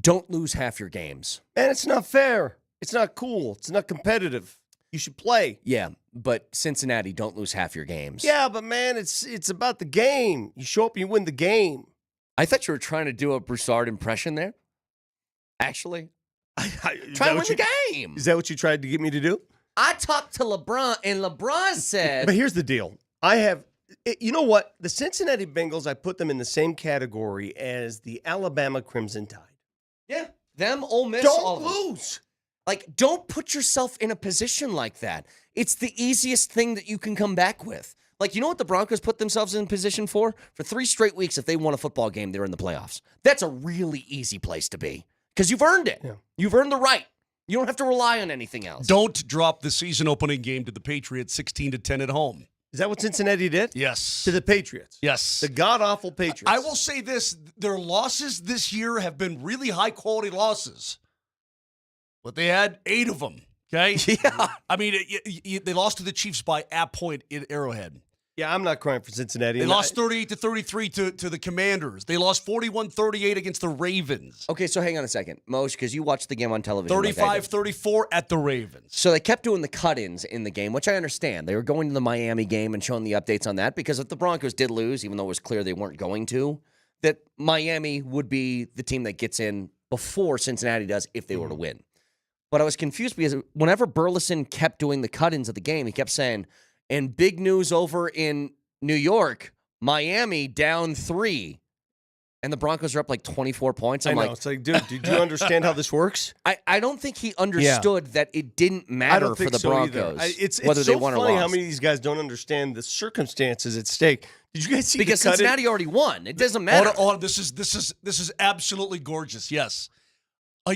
Don't lose half your games. Man, it's not fair. It's not cool. It's not competitive. You should play. Yeah, but Cincinnati, don't lose half your games. Yeah, but man, it's about the game. You show up and you win the game. I thought you were trying to do a Broussard impression there. Actually, try to win the game. Is that what you tried to get me to do? I talked to LeBron, and LeBron said... But here's the deal. You know what? The Cincinnati Bengals, I put them in the same category as the Alabama Crimson Tide. Yeah, them, Ole Miss, don't lose. Like, don't put yourself in a position like that. It's the easiest thing that you can come back with. Like, you know what the Broncos put themselves in position for? For 3 straight weeks, if they won a football game, they're in the playoffs. That's a really easy place to be because you've earned it. Yeah. You've earned the right. You don't have to rely on anything else. Don't drop the season opening game to the Patriots 16-10 at home. Is that what Cincinnati did? Yes. To the Patriots? Yes. The god-awful Patriots. I will say this. Their losses this year have been really high-quality losses. But they had 8 of them, okay? Yeah. I mean, they lost to the Chiefs by a point in Arrowhead. Yeah, I'm not crying for Cincinnati. They lost 38-33 to the Commanders. They lost 41-38 against the Ravens. Okay, so hang on a second. Moshe, because you watched the game on television. 35-34 at the Ravens. So they kept doing the cut-ins in the game, which I understand. They were going to the Miami game and showing the updates on that because if the Broncos did lose, even though it was clear they weren't going to, that Miami would be the team that gets in before Cincinnati does if they were to win. But I was confused because whenever Burleson kept doing the cut-ins of the game, he kept saying, and big news over in New York, Miami down 3. And the Broncos are up like 24 points. I know. It's like, dude, did you understand how this works? I don't think he understood that it didn't matter for the Broncos It's whether so they won or funny lost. how many of these guys don't understand the circumstances at stake. Did you guys see because the Cincinnati already won. It doesn't matter. This is absolutely gorgeous. Yes. I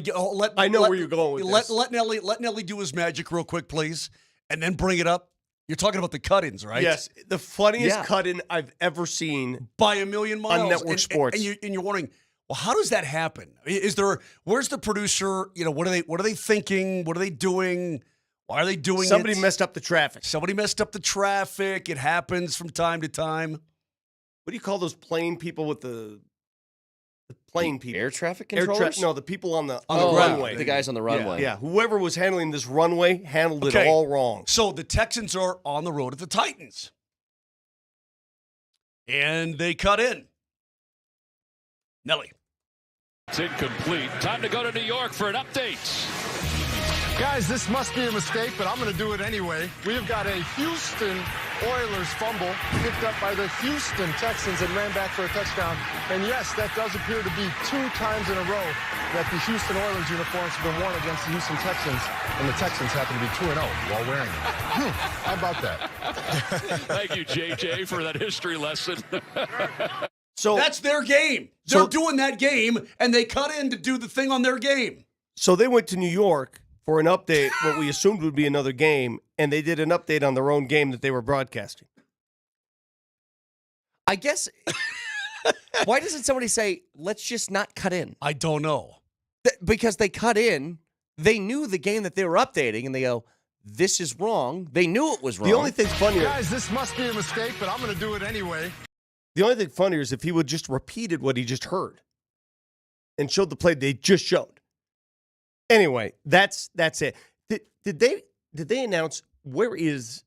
know where you're going with this. Let Nelly do his magic real quick, please, and then bring it up. You're talking about the cut-ins, right? Yes, the funniest cut-in I've ever seen by a million miles on network sports. And you're wondering, well, how does that happen? Where's the producer? You know, what are they thinking? What are they doing? Why are they doing Somebody it? messed up the traffic. Somebody messed up the traffic. It happens from time to time. What do you call those plane people with the plane people? Air traffic controllers? No, the people on the runway. The guys on the runway. Yeah, whoever was handling this runway handled it all wrong. So the Texans are on the road at the Titans. And they cut in. Nelly. It's incomplete. Time to go to New York for an update. Guys, this must be a mistake, but I'm going to do it anyway. We've got a Houston Oilers fumble picked up by the Houston Texans and ran back for a touchdown. And yes, that does appear to be 2 times in a row that the Houston Oilers uniforms have been worn against the Houston Texans, and the Texans happen to be 2-0 while wearing them. How about that? Thank you, JJ, for that history lesson. So that's their game. They're doing that game, and they cut in to do the thing on their game. So they went to New York for an update, what we assumed would be another game, and they did an update on their own game that they were broadcasting. I guess, why doesn't somebody say, let's just not cut in? I don't know. Because they cut in, they knew the game that they were updating, and they go, this is wrong. They knew it was wrong. The only thing funnier... Guys, this must be a mistake, but I'm going to do it anyway. The only thing funnier is if he would just repeated what he just heard and showed the play they just showed. Anyway, that's it. Did they announce where is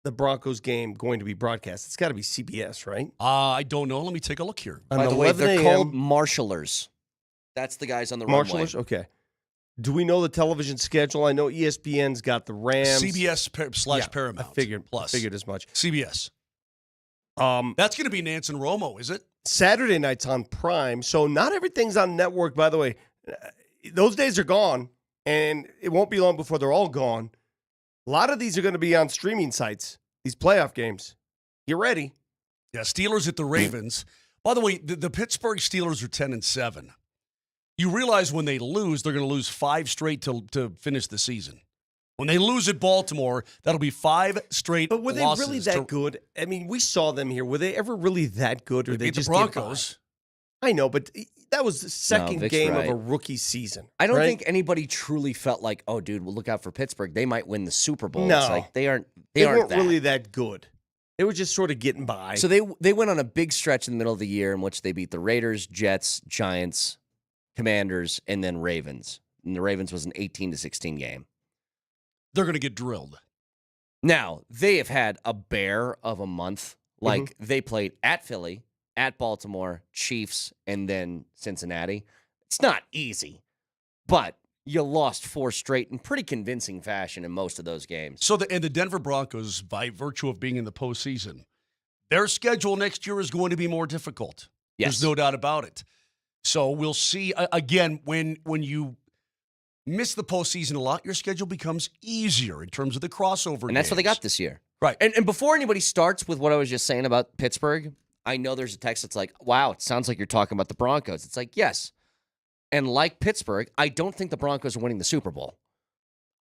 the Broncos game going to be broadcast? It's got to be CBS, right? I don't know. Let me take a look here. By the way, they're called marshallers. That's the guys on the runway. Marshallers? Okay. Do we know the television schedule? I know ESPN's got the Rams. CBS / Paramount. I figured as much. CBS. That's going to be Nance and Romo, is it? Saturday night's on Prime, so not everything's on network, by the way. Those days are gone, and it won't be long before they're all gone. A lot of these are going to be on streaming sites, these playoff games. Get ready. Yeah, Steelers at the Ravens. By the way, the Pittsburgh Steelers are 10-7. You realize when they lose, they're going to lose 5 straight to finish the season. When they lose at Baltimore, that'll be 5 straight losses. But were they really that good? I mean, we saw them here. Were they ever really that good? Or they just the Broncos? I know, but that was the second game of a rookie season. I don't think anybody truly felt like, oh, dude, well, look out for Pittsburgh. They might win the Super Bowl. No. It's like they weren't really that good. They were just sort of getting by. So they went on a big stretch in the middle of the year in which they beat the Raiders, Jets, Giants, Commanders, and then Ravens. And the Ravens was an 18-16 game. They're going to get drilled. Now, they have had a bear of a month. Like, they played at Philly, at Baltimore, Chiefs, and then Cincinnati. It's not easy, but you lost 4 straight in pretty convincing fashion in most of those games. So the Denver Broncos, by virtue of being in the postseason, their schedule next year is going to be more difficult. Yes. There's no doubt about it. So we'll see. Again, when you miss the postseason a lot, your schedule becomes easier in terms of the crossover And that's what they got this year. Right. And before anybody starts with what I was just saying about Pittsburgh, I know there's a text that's like, wow, it sounds like you're talking about the Broncos. It's like, yes. And like Pittsburgh, I don't think the Broncos are winning the Super Bowl.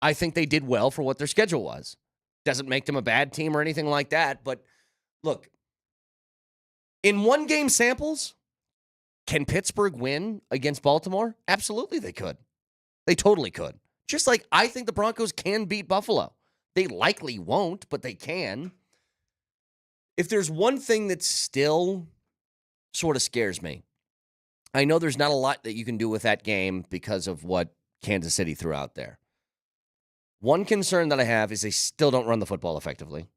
I think they did well for what their schedule was. Doesn't make them a bad team or anything like that. But look, in one-game samples, can Pittsburgh win against Baltimore? Absolutely they could. They totally could. Just like I think the Broncos can beat Buffalo. They likely won't, but they can. If there's one thing that still sort of scares me, I know there's not a lot that you can do with that game because of what Kansas City threw out there. One concern that I have is they still don't run the football effectively.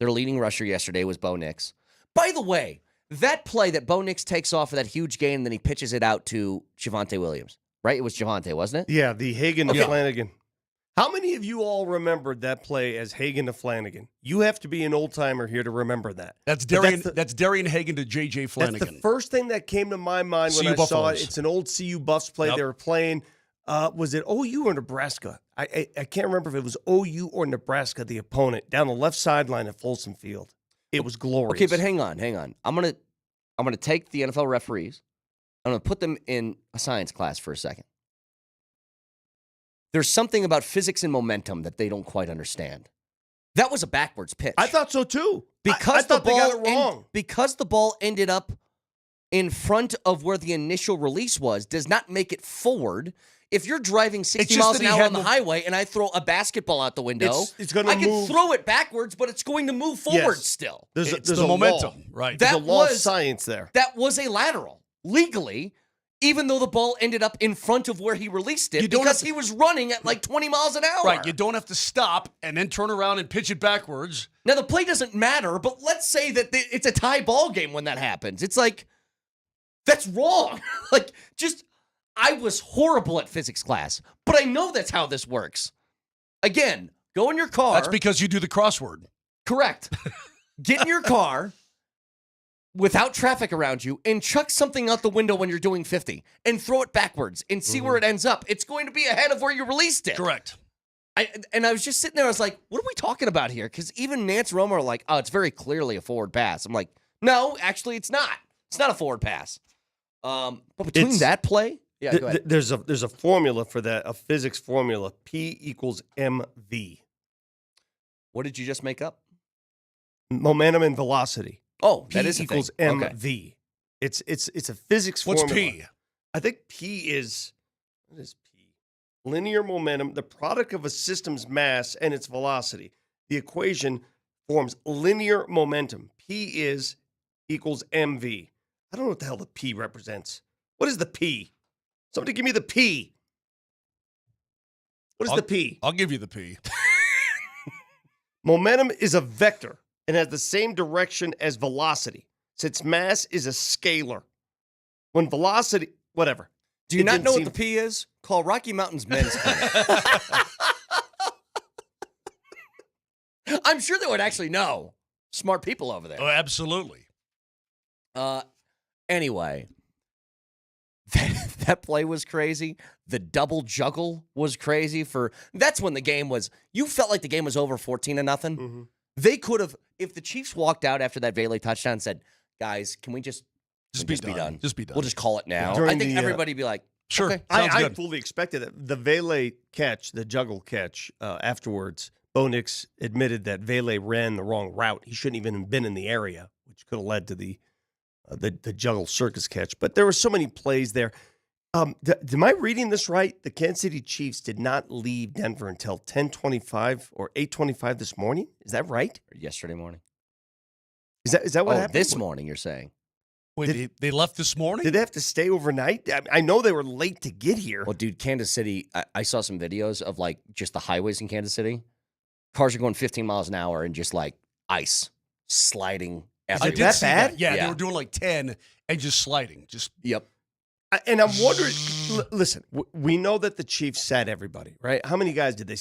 Their leading rusher yesterday was Bo Nix. By the way, that play that Bo Nix takes off for that huge gain and then he pitches it out to Javonte Williams, right? It was Javonte, wasn't it? Yeah, the Hagan to Flanagan. How many of you all remembered that play as Hagan to Flanagan? You have to be an old-timer here to remember that. That's Darian Hagan to J.J. Flanagan. That's the first thing that came to my mind when I saw it. It's an old CU Buffs play they were playing. Was it OU or Nebraska? I can't remember if it was OU or Nebraska, the opponent, down the left sideline at Folsom Field. It was glorious. Okay, but hang on. I'm gonna take the NFL referees. I'm gonna put them in a science class for a second. There's something about physics and momentum that they don't quite understand. That was a backwards pitch. I thought so too. Because I thought they got it wrong. Because the ball ended up in front of where the initial release was, does not make it forward. If you're driving 60 miles an hour on the highway and I throw a basketball out the window, it's going to move. I can throw it backwards, but it's going to move forward still. There's the momentum, right? There's a law of science there. That was a lateral. Legally, even though the ball ended up in front of where he released it, because he was running at like 20 miles an hour. Right, you don't have to stop and then turn around and pitch it backwards. Now, the play doesn't matter, but let's say that it's a tie ball game when that happens. It's like, that's wrong. I was horrible at physics class, but I know that's how this works. Again, go in your car. That's because you do the crossword. Correct. Get in your car without traffic around you and chuck something out the window when you're doing 50 and throw it backwards and see where it ends up. It's going to be ahead of where you released it. Correct. I was just sitting there. I was like, what are we talking about here? Because even Nance Romo are like, oh, it's very clearly a forward pass. I'm like, no, actually, it's not. It's not a forward pass. But between that play, yeah, go ahead. There's a formula for that, a physics formula. P equals mv. What did you just make up? Momentum and velocity. Oh, P that is equals a thing. mv. Okay. It's a physics What's formula. P? I think P is, what is P? Linear momentum, the product of a system's mass and its velocity. The equation forms linear momentum. P equals mv. I don't know what the hell the P represents. What is the P? Somebody give me the P. What is the P? I'll give you the P. Momentum is a vector and has the same direction as velocity, since mass is a scalar. When velocity, whatever. Do you not know what the P is? Call Rocky Mountains Men's Clinic. I'm sure they would actually know. Smart people over there. Oh, absolutely. Anyway, that play was crazy. The double juggle was crazy. That's when the game was. You felt like the game was over 14-0. Mm-hmm. They could have, if the Chiefs walked out after that Valet touchdown and said, "Guys, can we just be done? Just be done. We'll just call it now." During I think the, everybody would be like, "Sure." Okay, I fully expected it. The Valet catch, the juggle catch afterwards. Bo Nix admitted that Valet ran the wrong route. He shouldn't even have been in the area, which could have led to the juggle circus catch. But there were so many plays there. Am I reading this right? The Kansas City Chiefs did not leave Denver until 10:25 or 8:25 this morning. Is that right? Or yesterday morning. Is that what happened? This morning, you're saying? Wait, they left this morning? Did they have to stay overnight? I know they were late to get here. Well, dude, Kansas City, I saw some videos of like just the highways in Kansas City. Cars are going 15 miles an hour and just like ice sliding everywhere. I did see that. Yeah, they were doing like 10 and just sliding. Yep. And I'm wondering, listen, we know that the Chiefs sat everybody, right? How many guys did they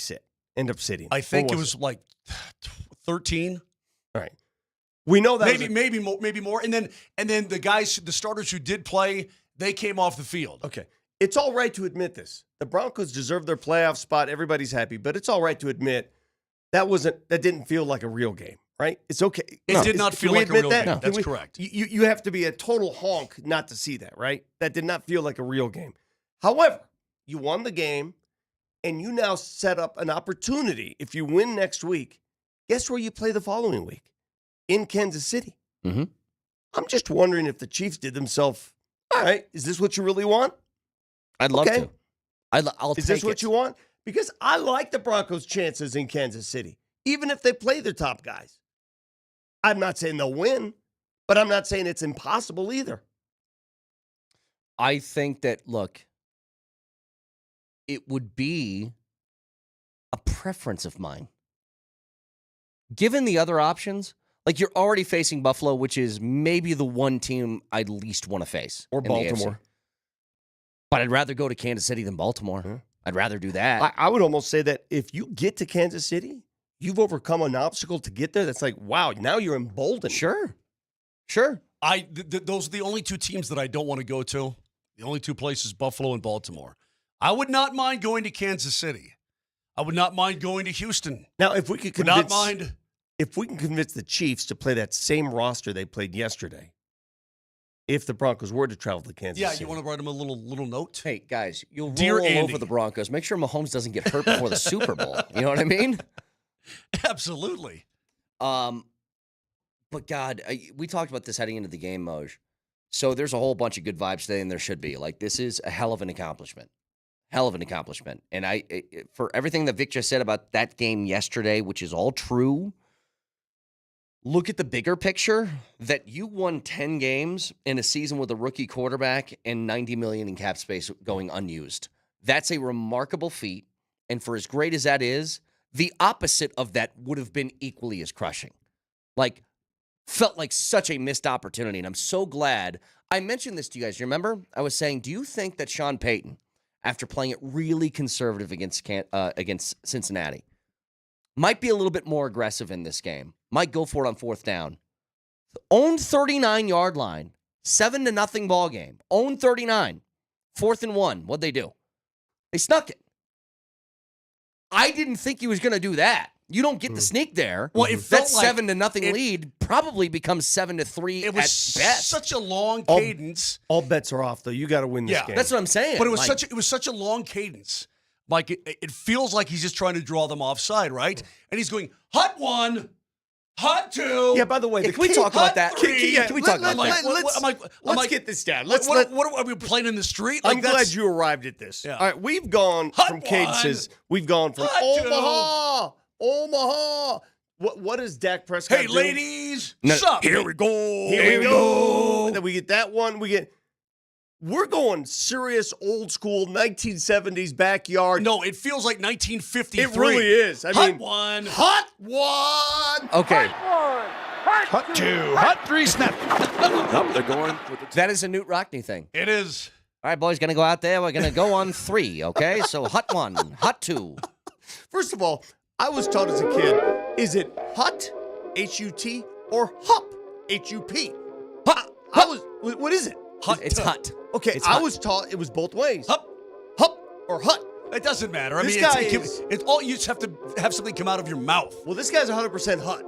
end up sitting? I think it was like 13. All right. We know that maybe more. And then the guys, the starters who did play, they came off the field. Okay. It's all right to admit this. The Broncos deserve their playoff spot. Everybody's happy, but it's all right to admit that didn't feel like a real game, right? It's okay. It did not feel like a real game. No. That's correct. You have to be a total honk not to see that, right? That did not feel like a real game. However, you won the game, and you now set up an opportunity. If you win next week, guess where you play the following week? In Kansas City. Mm-hmm. I'm just wondering if the Chiefs did themselves, all right, is this what you really want? I'd love to. I'll Is this what you want? Because I like the Broncos' chances in Kansas City, even if they play their top guys. I'm not saying they'll win, but I'm not saying it's impossible either. I think that, look, it would be a preference of mine. Given the other options, like you're already facing Buffalo, which is maybe the one team I'd least want to face. Or Baltimore. But I'd rather go to Kansas City than Baltimore. Yeah. I'd rather do that. I would almost say that if you get to Kansas City, you've overcome an obstacle to get there. That's like, wow, now you're emboldened. Sure. Those are the only two teams that I don't want to go to. The only two places, Buffalo and Baltimore. I would not mind going to Kansas City. I would not mind going to Houston. Now, if we could if we can convince the Chiefs to play that same roster they played yesterday, if the Broncos were to travel to Kansas City. You want to write them a little note? Hey, guys, you'll Dear roll Andy. over the Broncos. Make sure Mahomes doesn't get hurt before the Super Bowl. You know what I mean? Absolutely. But God, we talked about this heading into the game, Moj. So there's a whole bunch of good vibes today, and there should be. Like, this is a hell of an accomplishment. Hell of an accomplishment. And for everything that Vic just said about that game yesterday, which is all true, look at the bigger picture that you won 10 games in a season with a rookie quarterback and $90 million in cap space going unused. That's a remarkable feat. And for as great as that is, the opposite of that would have been equally as crushing. Like, felt like such a missed opportunity. And I'm so glad I mentioned this to you guys. You remember? I was saying, do you think that Sean Payton, after playing it really conservative against Cincinnati, might be a little bit more aggressive in this game? Might go for it on fourth down. Owned 39-yard line, 7-0 ball game. Owned 39. 4th and 1. What'd they do? They snuck it. I didn't think he was going to do that. You don't get the sneak there. Well, it felt that like 7-0 lead probably becomes 7-3 it was at best. such a long cadence. All bets are off, though. You got to win this game. That's what I'm saying. But it was such a long cadence. Like it feels like he's just trying to draw them offside, right? And he's going hot 1, hot 2. Yeah. By the way, can we talk about that? Can we talk about that? Let's get this down. What are we playing in the street? I'm glad you arrived at this. Yeah. All right, we've gone from cadences. We've gone from Omaha. What is Dak Prescott Hey, doing? ladies, sup? Here we go. Here we go. And then we get that one. We're going serious old school 1970s backyard. No, it feels like 1953. It really is. I mean, hot one. Okay. Hot 2, hot 3 snap. Nope, they're going with the That is a Newt Rockney thing. It is. All right, boys, going to go out there. We're going to go on 3, okay? So hot 1, hot 2. First of all, I was taught as a kid, is it hut, H-U-T, or hup, H-U-P? What is it? It's hut. Okay, It's I hut. was taught it was both ways. Hup or hut. It doesn't matter. I This mean, guy it's all you just have to have something come out of your mouth. Well, this guy's 100% hut.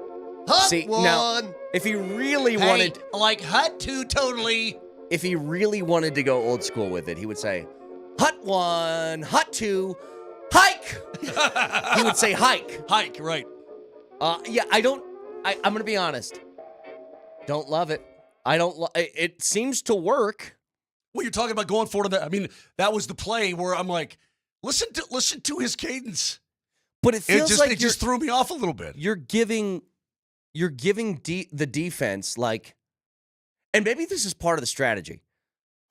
Hut See, one. now, if he really wanted... like hut 2 totally. If he really wanted to go old school with it, he would say, hut 1, hut 2, hike! He would say hike. Hike, right. Yeah, I'm going to be honest. Don't love it. It seems to work. Well, you're talking about going forward. I mean, that was the play where I'm like, listen to his cadence. But it feels it just threw me off a little bit. You're giving the defense like, and maybe this is part of the strategy.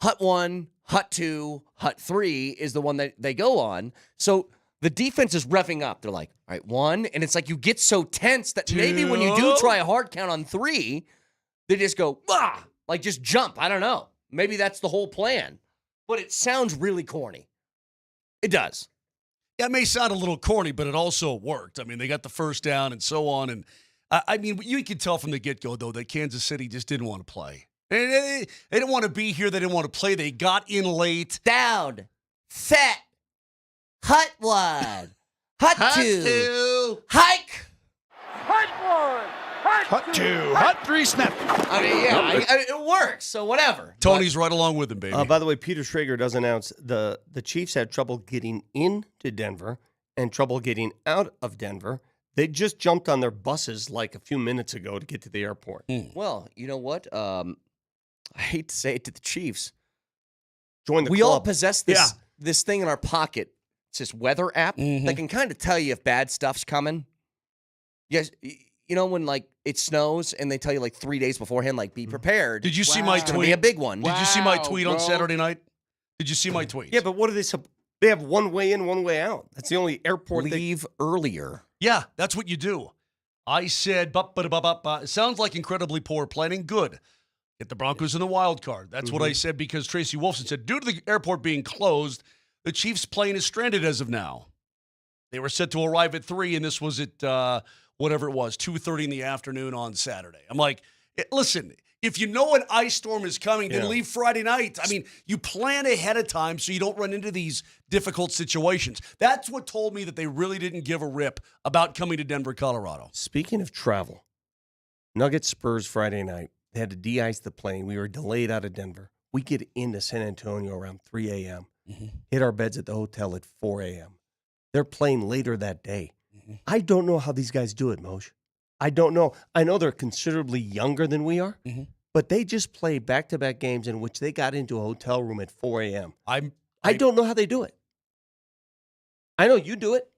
Hut 1, hut 2, hut 3 is the one that they go on. So the defense is revving up. They're like, all right, 1, and it's like you get so tense that maybe when you do try a hard count on 3, they just go, like just jump. I don't know. Maybe that's the whole plan. But it sounds really corny. It does. Yeah, it may sound a little corny, but it also worked. I mean, they got the first down and so on. And I mean, you could tell from the get-go, though, that Kansas City just didn't want to play. They didn't want to be here. They didn't want to play. They got in late. Down. Set. Hut 1. Hut 2. Hike. Hut 2, hut 3 snap. I mean, yeah, it works, so whatever. Tony's right along with him, baby. By the way, Peter Schrager does announce the Chiefs had trouble getting into Denver and trouble getting out of Denver. They just jumped on their buses like a few minutes ago to get to the airport. Well, you know what? I hate to say it to the Chiefs. Join the We club. all possess this thing in our pocket. It's this weather app that can kind of tell you if bad stuff's coming. Yes, you know when like it snows and they tell you like 3 days beforehand, like be prepared. Did you see my It's gonna tweet? be a big one. Did you see my tweet on Saturday night? Did you see my tweet? Yeah, but what are they have one way in, one way out. That's the only airport Leave earlier. Yeah, that's what you do. I said, it sounds like incredibly poor planning. Good. Get the Broncos in the wild card. That's what I said because Tracy Wolfson said, due to the airport being closed, the Chiefs' plane is stranded as of now. They were set to arrive at 3, and this was at whatever it was, 2:30 in the afternoon on Saturday. I'm like, listen, if you know an ice storm is coming, then leave Friday night. I mean, you plan ahead of time so you don't run into these difficult situations. That's what told me that they really didn't give a rip about coming to Denver, Colorado. Speaking of travel, Nuggets Spurs Friday night. They had to de-ice the plane. We were delayed out of Denver. We get into San Antonio around 3 a.m., hit our beds at the hotel at 4 a.m. They're playing later that day. I don't know how these guys do it, Moshe. I don't know. I know they're considerably younger than we are, but they just played back-to-back games in which they got into a hotel room at 4 a.m. I don't know how they do it. I know you do it,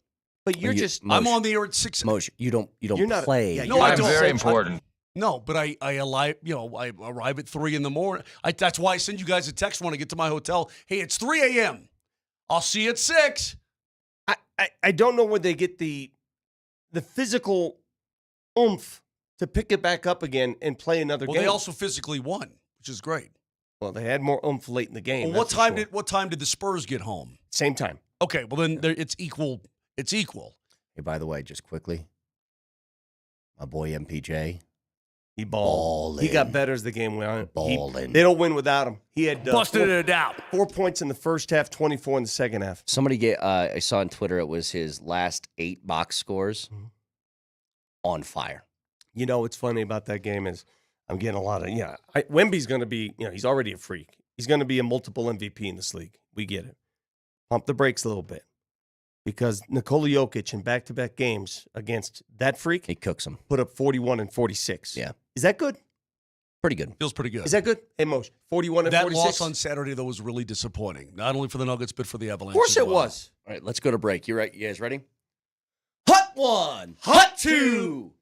but you're just. I'm on the air at 6. Moshe, you don't You're not- play. yeah, No, I don't. Very important. No, but I arrive at 3 in the morning. That's why I send you guys a text when I get to my hotel. Hey, it's 3 a.m. I'll see you at 6. I don't know where they get the physical oomph to pick it back up again and play another game. They also physically won, which is great. Well, they had more oomph late in the game. Well, what time did the Spurs get home? Same time. Okay, well then it's equal. It's equal. Hey, by the way, just quickly, my boy MPJ. He balled. He got better as the game went on. Balling. They don't win without him. He had busted it out. 4 points in the first half, 24 in the second half. Somebody I saw on Twitter it was his last 8 box scores on fire. You know what's funny about that game is I'm getting a lot of Wemby's going to be, he's already a freak. He's going to be a multiple MVP in this league. We get it. Pump the brakes a little bit. Because Nikola Jokic in back-to-back games against that freak, he cooks him. Put up 41 and 46. Yeah. Is that good? Pretty good. Feels pretty good. Is that good? Hey, Moshe, 41 and 46? That loss on Saturday, though, was really disappointing. Not only for the Nuggets, but for the Avalanche. Of course as it well. was. All right, let's go to break. You guys ready? Hot 1, hot 2.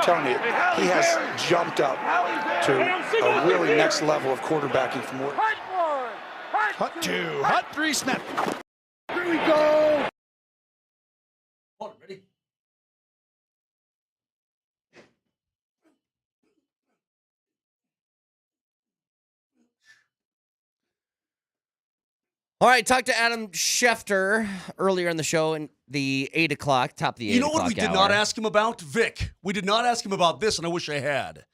telling you, he has jumped up to a really next level of quarterbacking from what. Hut 2, Hut 3, snap. Here we go. Hold on, ready? All right, talk to Adam Schefter earlier in the show in the 8 o'clock, top of the 8 You know o'clock what we did hour. not ask him about? Vic. We did not ask him about this, and I wish I had.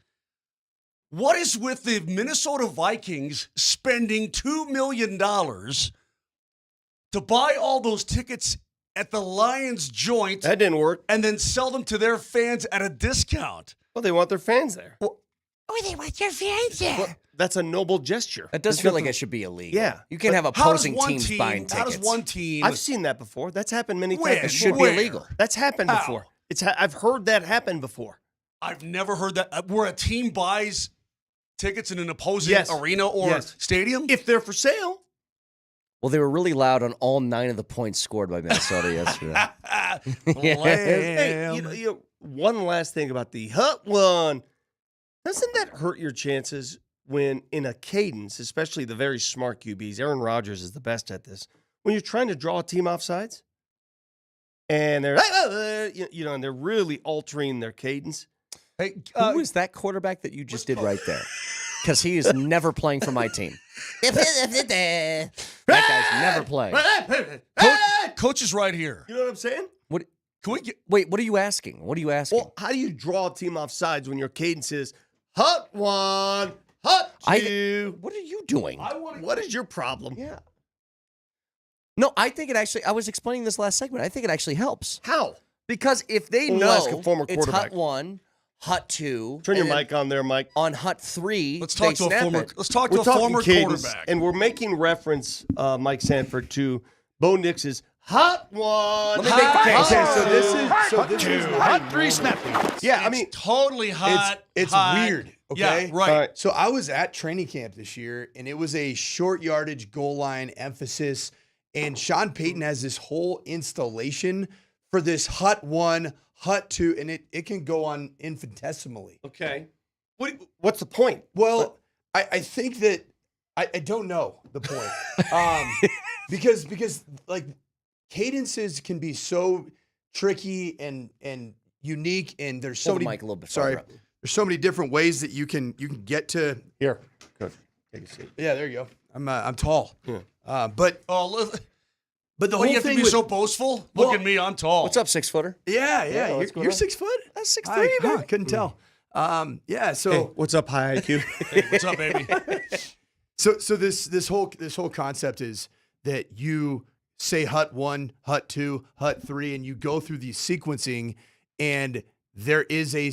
What is with the Minnesota Vikings spending $2 million to buy all those tickets at the Lions joint? That didn't work. And then sell them to their fans at a discount. Well, they want their fans there. They want your fans there. Well, that's a noble gesture. That does feel like it should be illegal. Yeah. You can't have opposing teams buying How tickets. does one team? I've seen that before. That's happened many When? times. It should Where? be illegal. That's happened How? before. I've heard that happen before. I've never heard that. Where a team buys tickets in an opposing Yes. arena or Yes. stadium? If they're for sale. Well, they were really loud on all 9 of the points scored by Minnesota yesterday. Hey, you know, one last thing about the Hut one. Doesn't that hurt your chances when in a cadence, especially the very smart QBs, Aaron Rodgers is the best at this, when you're trying to draw a team off sides and they're, and they're really altering their cadence. Hey, Who was that quarterback that you just did right there? Because he is never playing for my team. That guy's never playing. Coach is right here. You know what I'm saying? What? Can we get? Wait, what are you asking? What are you asking? Well, how do you draw a team off sides when your cadence is Hut 1, Hut 2? What are you doing? What is your problem? Yeah. No, I think it actually, I was explaining this last segment. I think it actually helps. How? Because if they We'll know ask a former it's quarterback. Hut 1, Hut 2. Turn your and then mic on there, Mike. On Hut 3, Let's talk to a snap former. it. Let's talk to We're a talking former cadence, quarterback. and we're making reference, Mike Sanford, to Bo Nix's Hut 1. Let me make the case. Okay, so this is Hut this 2, is not Hut a 3, snap. Yeah, I mean, totally hot. it's hot. weird. Okay, Yeah, right. all right. So I was at training camp this year, and it was a short yardage goal line emphasis. And Sean Payton has this whole installation for this Hut 1, Hut 2, and it can go on infinitesimally. Okay. What's the point? Well, I think that I don't know the point. Because like cadences can be so tricky and unique, and there's so Hold the many mic a little bit sorry. farther up. There's so many different ways that you can get to. Here. Good. Take a seat. Yeah, there you go. I'm tall. Yeah. But But the whole you have to thing be with- so boastful. Look at me, I'm tall. What's up, 6-footer? yeah, what's going you're on? 6 foot. That's 6'3", Hi, man. huh, couldn't tell. Yeah. So Hey, what's up, high IQ? Hey, what's up, baby? So this whole concept is that you say Hut 1, Hut 2, Hut 3, and you go through the sequencing, and there is a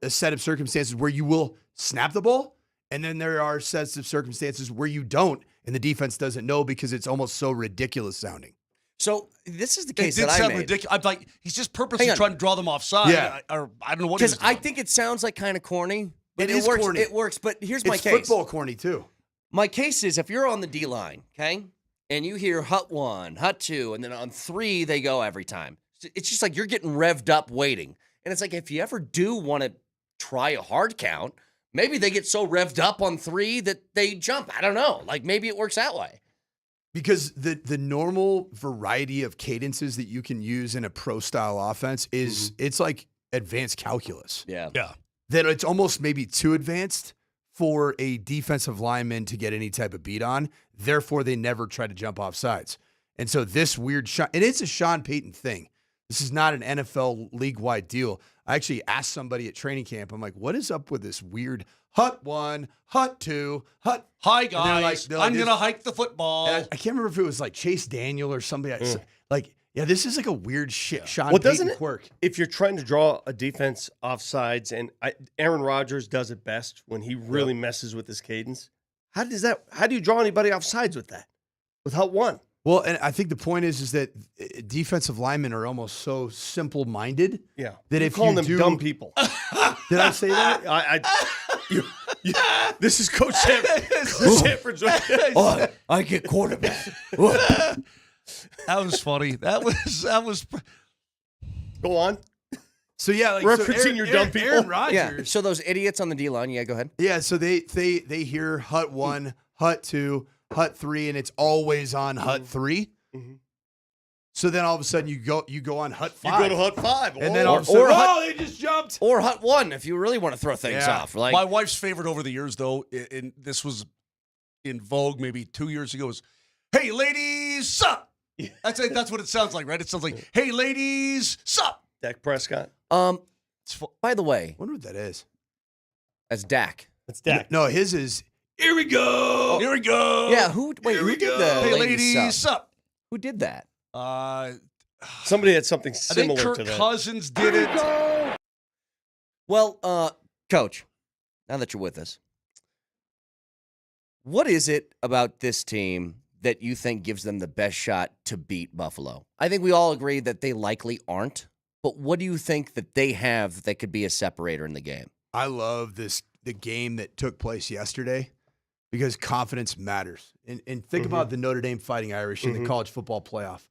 set of circumstances where you will snap the ball, and then there are sets of circumstances where you don't, and the defense doesn't know because it's almost so ridiculous sounding. So this is the It case did that I sound made. ridiculous. I'm like, he's just purposely Hang on. trying to draw them offside. Yeah. Or I don't know what he's Because I doing. think it sounds like kind of corny, but It it is works. corny. It works. But here's my It's case. football corny too. My case is if you're on the D line, okay, and you hear Hut 1, Hut 2, and then on 3 they go every time. It's just like you're getting revved up waiting. And it's like if you ever do want to try a hard count, maybe they get so revved up on 3 that they jump. I don't know. Like maybe it works that way. Because the normal variety of cadences that you can use in a pro style offense is it's like advanced calculus. Yeah. Yeah. That it's almost maybe too advanced for a defensive lineman to get any type of beat on. Therefore, they never try to jump off sides. And so this weird shot, and it's a Sean Payton thing. This is not an NFL league-wide deal. I actually asked somebody at training camp, I'm like, what is up with this weird Hut 1, Hut 2, Hut? Hi, And they're guys. they're like I'm this- going to hike the football. And I can't remember if it was like Chase Daniel or somebody. Like, yeah, this is like a weird shit Sean Well, Payton doesn't it- quirk. If you're trying to draw a defense off sides, and Aaron Rodgers does it best when he really messes with his cadence. How do you draw anybody off sides with that? With Hut 1? Well, and I think the point is that defensive linemen are almost so simple-minded. Yeah. That You're if calling you them do, dumb people. Did I say that? This is Coach Sanford's. Oh, I get quarterback. That was funny. That was. Go on. So yeah, like referencing your dumb people. Aaron Rodgers. Yeah. So those idiots on the D line. Yeah, go ahead. Yeah. So they hear Hut 1, Hut 2, Hut 3, and it's always on Hut 3. Mm-hmm. So then all of a sudden you go on Hut 5. You go to Hut 5. And then all of a sudden, they just jumped. Or Hut 1 if you really want to throw things off. Like my wife's favorite over the years, though, and this was in vogue maybe 2 years ago, was, "Hey, ladies, sup?" That's what it sounds like, right? It sounds like, "Hey, ladies, sup?" Dak Prescott. By the way, I wonder what that is. That's Dak. That's Dak. No, his is, "Here we go. Here we go. Yeah, who did the "Hey, ladies, sup?" Who did that? Somebody had something I similar think Kirk to that. Cousins did it. Well, Coach, now that you're with us, what is it about this team that you think gives them the best shot to beat Buffalo? I think we all agree that they likely aren't, but what do you think that they have that could be a separator in the game? I love the game that took place yesterday because confidence matters. And think about the Notre Dame Fighting Irish in the college football playoff.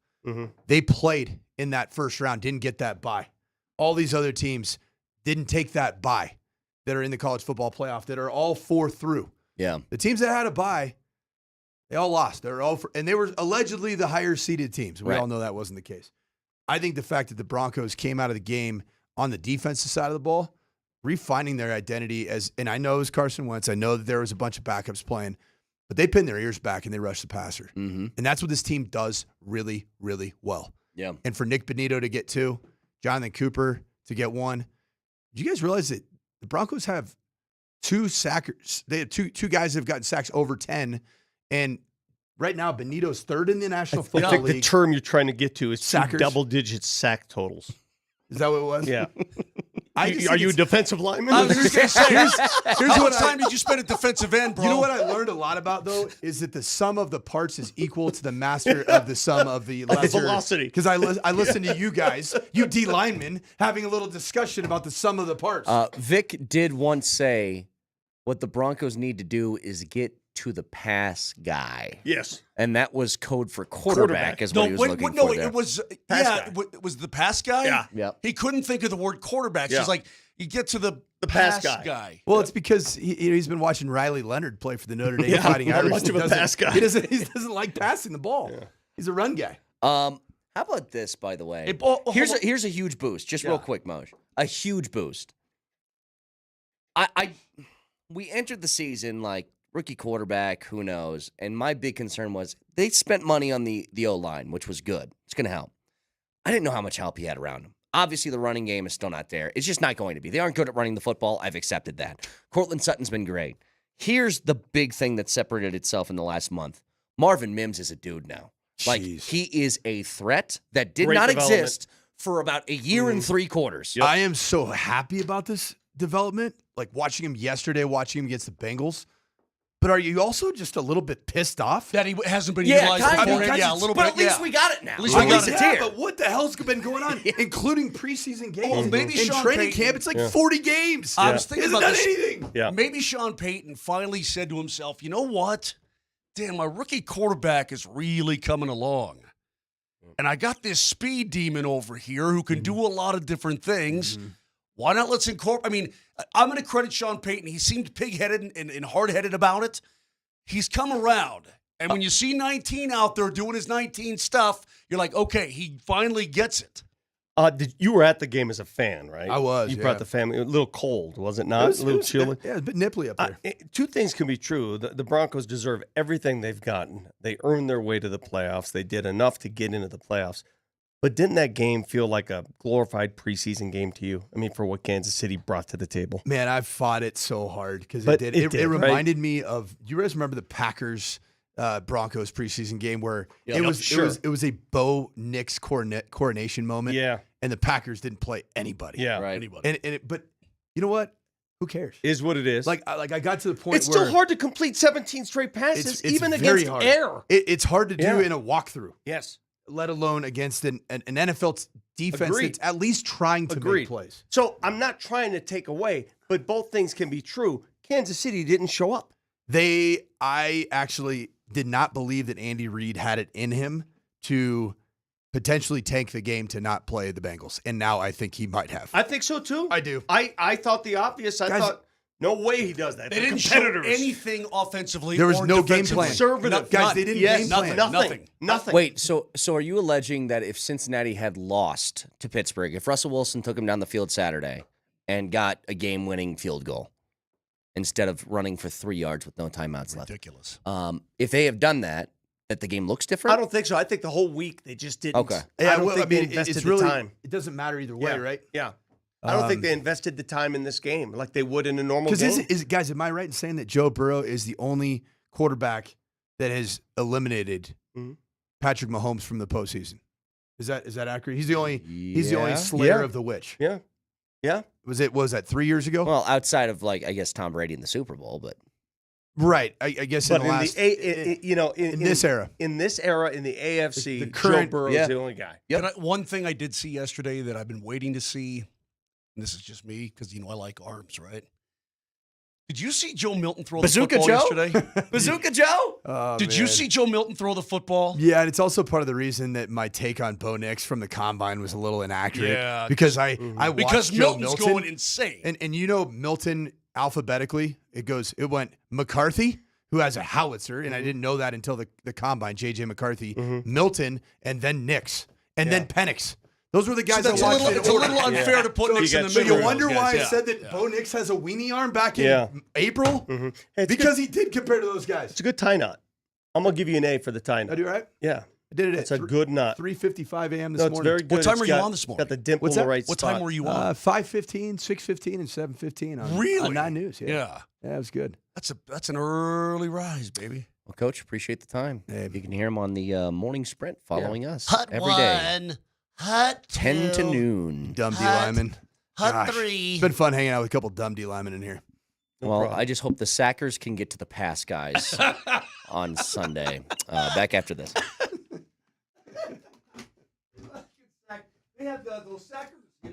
They played in that first round, didn't get that bye. All these other teams didn't take that bye that are in the college football playoff that are all 4 through. Yeah. The teams that had a bye, they all lost. And they were allegedly the higher seeded teams. We all know that wasn't the case. I think the fact that the Broncos came out of the game on the defensive side of the ball, refining their identity and I know it was Carson Wentz. I know that there was a bunch of backups playing, but they pinned their ears back and they rushed the passer. And that's what this team does really, really well. Yeah. And for Nick Bonito to get 2, Jonathan Cooper to get 1. Did you guys realize that the Broncos have 2 sackers? They have two guys that have gotten sacks over 10. And right now, Benito's 3rd in the National Football League. The term you're trying to get to is Sackers. double-digit sack totals. Is that what it was? Yeah. I Are you a defensive lineman? I was just going to say, Here's how what much time did you spend at defensive end, bro? You know what I learned a lot about, though, is that the sum of the parts is equal to the master of the sum of the lesser. Velocity. Because I listen to you guys, you D linemen, having a little discussion about the sum of the parts. Vic did once say what the Broncos need to do is get to the pass guy. Yes. And that was code for quarterback is what he was looking for there. It was, guy. it was the pass guy? Yeah. Yep. He couldn't think of the word quarterback. Yeah. She's like, you get to the pass pass guy. Well, it's because he's been watching Riley Leonard play for the Notre Dame Fighting Irish. Much of a pass guy. He doesn't like passing the ball. Yeah. He's a run guy. How about this, by the way? Here's a huge boost. Just real quick, Moj. A huge boost. We entered the season like rookie quarterback, who knows? And my big concern was they spent money on the O-line, which was good. It's going to help. I didn't know how much help he had around him. Obviously, the running game is still not there. It's just not going to be. They aren't good at running the football. I've accepted that. Cortland Sutton's been great. Here's the big thing that separated itself in the last month. Marvin Mims is a dude now. Like, he is a threat that did not exist for about a year and 3 quarters. Yep. I am so happy about this development. Like watching him yesterday, watching him against the Bengals. But are you also just a little bit pissed off that he hasn't been utilized before? Yeah, a little bit. But at least we got it now. At least we got it here. But what the hell's been going on, including preseason games? Well, maybe in Sean training Payton, camp, it's like 40 games. I was thinking about this. Anything. Yeah. Maybe Sean Payton finally said to himself, you know what? Damn, my rookie quarterback is really coming along. And I got this speed demon over here who can do a lot of different things. Why not let's incorporate? I mean, I'm going to credit Sean Payton. He seemed pig-headed and hard-headed about it. He's come around. And when you see 19 out there doing his 19 stuff, you're like, okay, he finally gets it. You were at the game as a fan, right? I was. You brought the family. A little cold, was it not? It was, a little chilly. Yeah, it was a bit nipply up there. 2 things can be true. The Broncos deserve everything they've gotten. They earned their way to the playoffs. They did enough to get into the playoffs. But didn't that game feel like a glorified preseason game to you? I mean, for what Kansas City brought to the table. Man, I fought it so hard because it did. It reminded me of. Do you guys remember the Packers Broncos preseason game where it was a Bo Nix coronation moment? Yeah, and the Packers didn't play anybody. Yeah, right. Anybody. But you know what? Who cares? Is what it is. Like I got to the point. It's where still hard to complete 17 straight passes, it's even very against hard. air. It's hard to do in a walkthrough. Yes. Let alone against an NFL defense that's at least trying to make plays. So I'm not trying to take away, but both things can be true. Kansas City didn't show up. I actually did not believe that Andy Reid had it in him to potentially tank the game to not play the Bengals. And now I think he might have. I think so too. I do. I thought the obvious. I thought no way he does that. They didn't show anything offensively. There was or no game defensively. plan. Conservative. Guys, they didn't game plan. Nothing. Wait, so are you alleging that if Cincinnati had lost to Pittsburgh, if Russell Wilson took him down the field Saturday and got a game-winning field goal instead of running for 3 yards with no timeouts left? Ridiculous. If they have done that the game looks different? I don't think so. I think the whole week they just didn't. Okay. I don't think they invested it's the really, time. It doesn't matter either way, right? Yeah. I don't think they invested the time in this game like they would in a normal game. Because guys, am I right in saying that Joe Burrow is the only quarterback that has eliminated Patrick Mahomes from the postseason? Is that accurate? He's the only slayer of the witch. Yeah. Yeah. Was that 3 years ago? Well, outside of I guess Tom Brady in the Super Bowl, but right. I guess but in the last, in this era, in the AFC, the current, Joe Burrow is the only guy. Yep. One thing I did see yesterday that I've been waiting to see, and this is just me because I like arms, right? Did you see Joe Milton throw Bazooka the football yesterday? Bazooka Joe? Oh, Did you man. see Joe Milton throw the football? Yeah, and it's also part of the reason that my take on Bo Nix from the combine was a little inaccurate. Yeah, because I watched because Joe Milton's Milton, going insane. and Milton alphabetically it went McCarthy, who has a howitzer, and I didn't know that until the combine. JJ McCarthy, Milton, and then Nix, and then Penix. Those were the guys So I watched. it's a little unfair to put Nix in the middle. So you wonder why I said that Yeah. Bo Nix has a weenie arm back in April? Because he did compare to those guys. It's a good tie knot. I'm gonna give you an A for the tie knot. I do right? Yeah, I did it it's at a good knot. 3:55 a.m. this No, it's morning. very good. What time It's were you got- on this morning? Got the dimple What's in the that? right What spot. time were you on? 5:15, 6:15, and 7:15 on Really? on 9 News. Yeah. Yeah, it was good. That's an early rise, baby. Well, Coach, appreciate the time. You can hear him on the morning sprint following us Hut every day. 1, Hut 10 to 2, noon. Dumb D Hut- lineman. Hut Gosh, 3. It's been fun hanging out with a couple dumb D linemen in here. Well, I just hope the Sackers can get to the pass guys on Sunday. Back after this. They have those sackers, the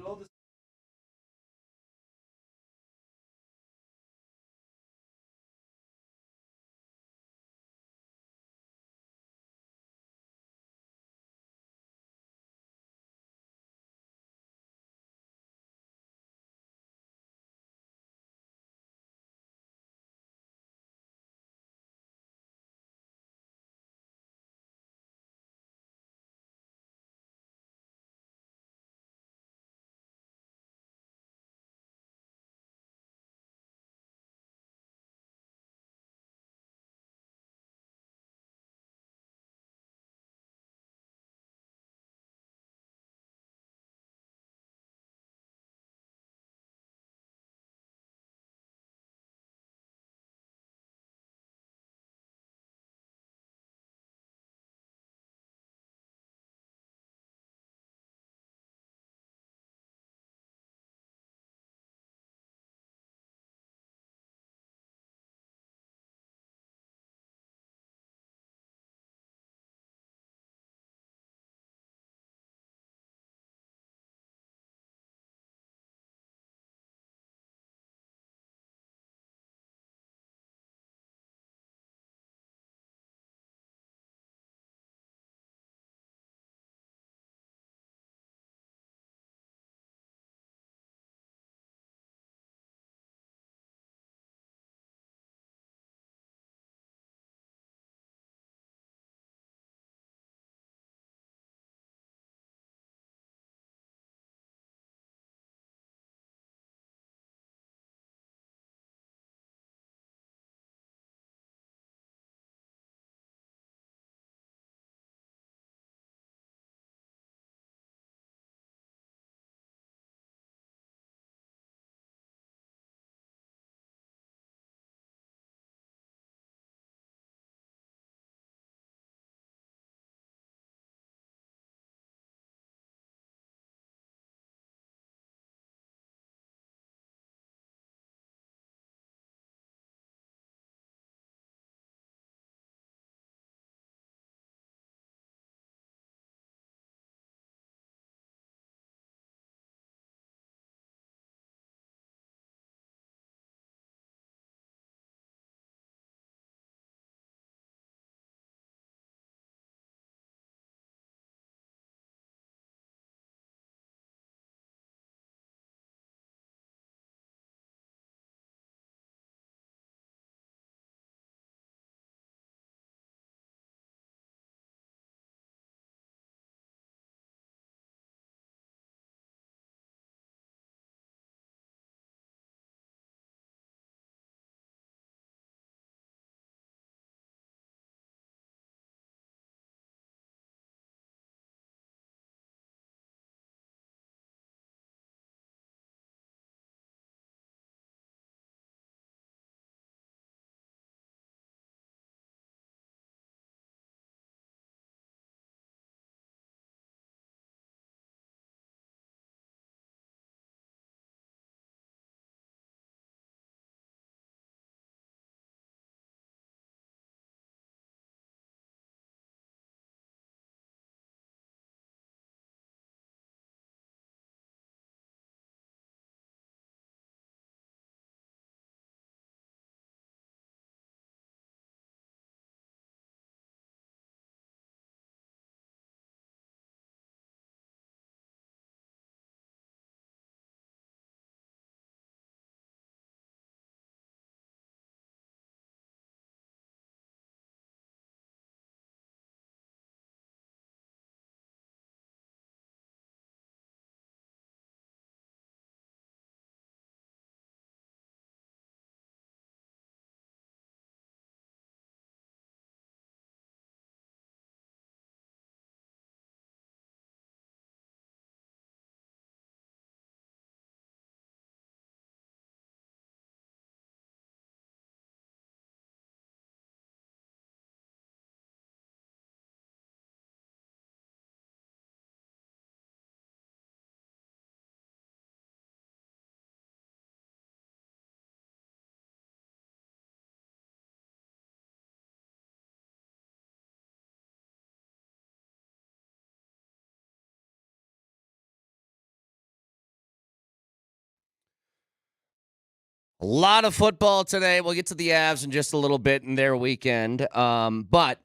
A lot of football today. We'll get to the Avs in just a little bit in their weekend. But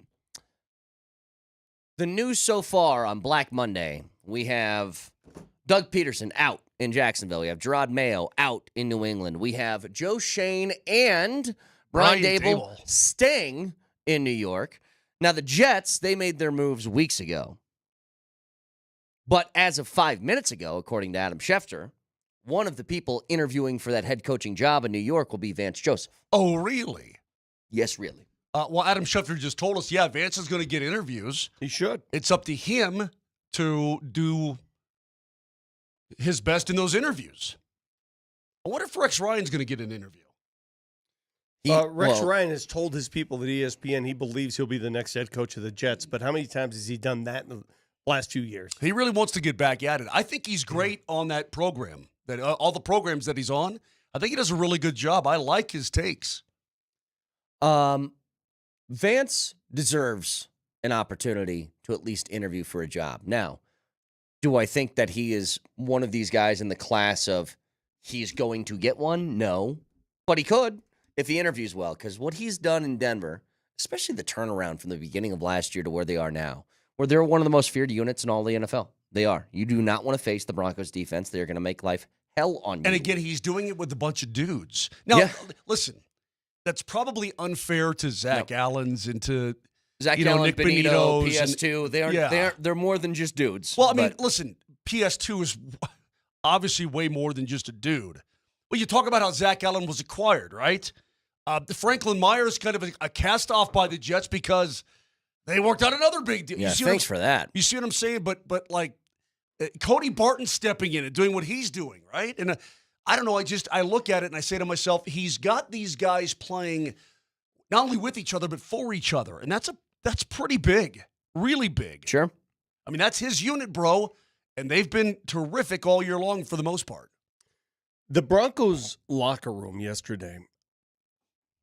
the news so far on Black Monday, we have Doug Peterson out in Jacksonville. We have Gerard Mayo out in New England. We have Joe Shane and Brian Dable staying in New York. Now, the Jets, they made their moves weeks ago. But as of 5 minutes ago, according to Adam Schefter, one of the people interviewing for that head coaching job in New York will be Vance Joseph. Oh, really? Yes, really. Well, Adam Schefter just told us, yeah, Vance is going to get interviews. He should. It's up to him to do his best in those interviews. I wonder if Rex Ryan's going to get an interview. Rex Ryan has told his people at ESPN he believes he'll be the next head coach of the Jets, but how many times has he done that in the last few years? He really wants to get back at it. I think he's great on that program. That all the programs that he's on, I think he does a really good job. I like his takes. Vance deserves an opportunity to at least interview for a job. Now, do I think that he is one of these guys in the class of he's going to get one? No. But he could if he interviews well, because what he's done in Denver, especially the turnaround from the beginning of last year to where they are now, where they're one of the most feared units in all the NFL. They are. You do not want to face the Broncos defense. They're going to make life hell on you. And again, he's doing it with a bunch of dudes. Now, listen, that's probably unfair to Zach Allen's and to Allen, Nick Benito, Benito's PS2. They're more than just dudes. Well, I mean, listen, PS2 is obviously way more than just a dude. Well, you talk about how Zach Allen was acquired, right? Franklin Myers kind of a cast-off by the Jets because they worked out another big deal. Yeah, thanks for that. You see what I'm saying? But like Cody Barton stepping in and doing what he's doing, right? And I don't know. I look at it and I say to myself, he's got these guys playing not only with each other but for each other, and that's pretty big, really big. Sure. I mean, that's his unit, bro, and they've been terrific all year long for the most part. The Broncos locker room yesterday,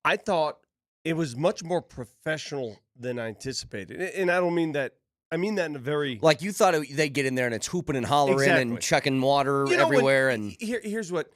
I thought it was much more professional than I anticipated. And I don't mean that. I mean that in a very... Like you thought they'd get in there and it's hooping and hollering and chucking water everywhere. Here's what...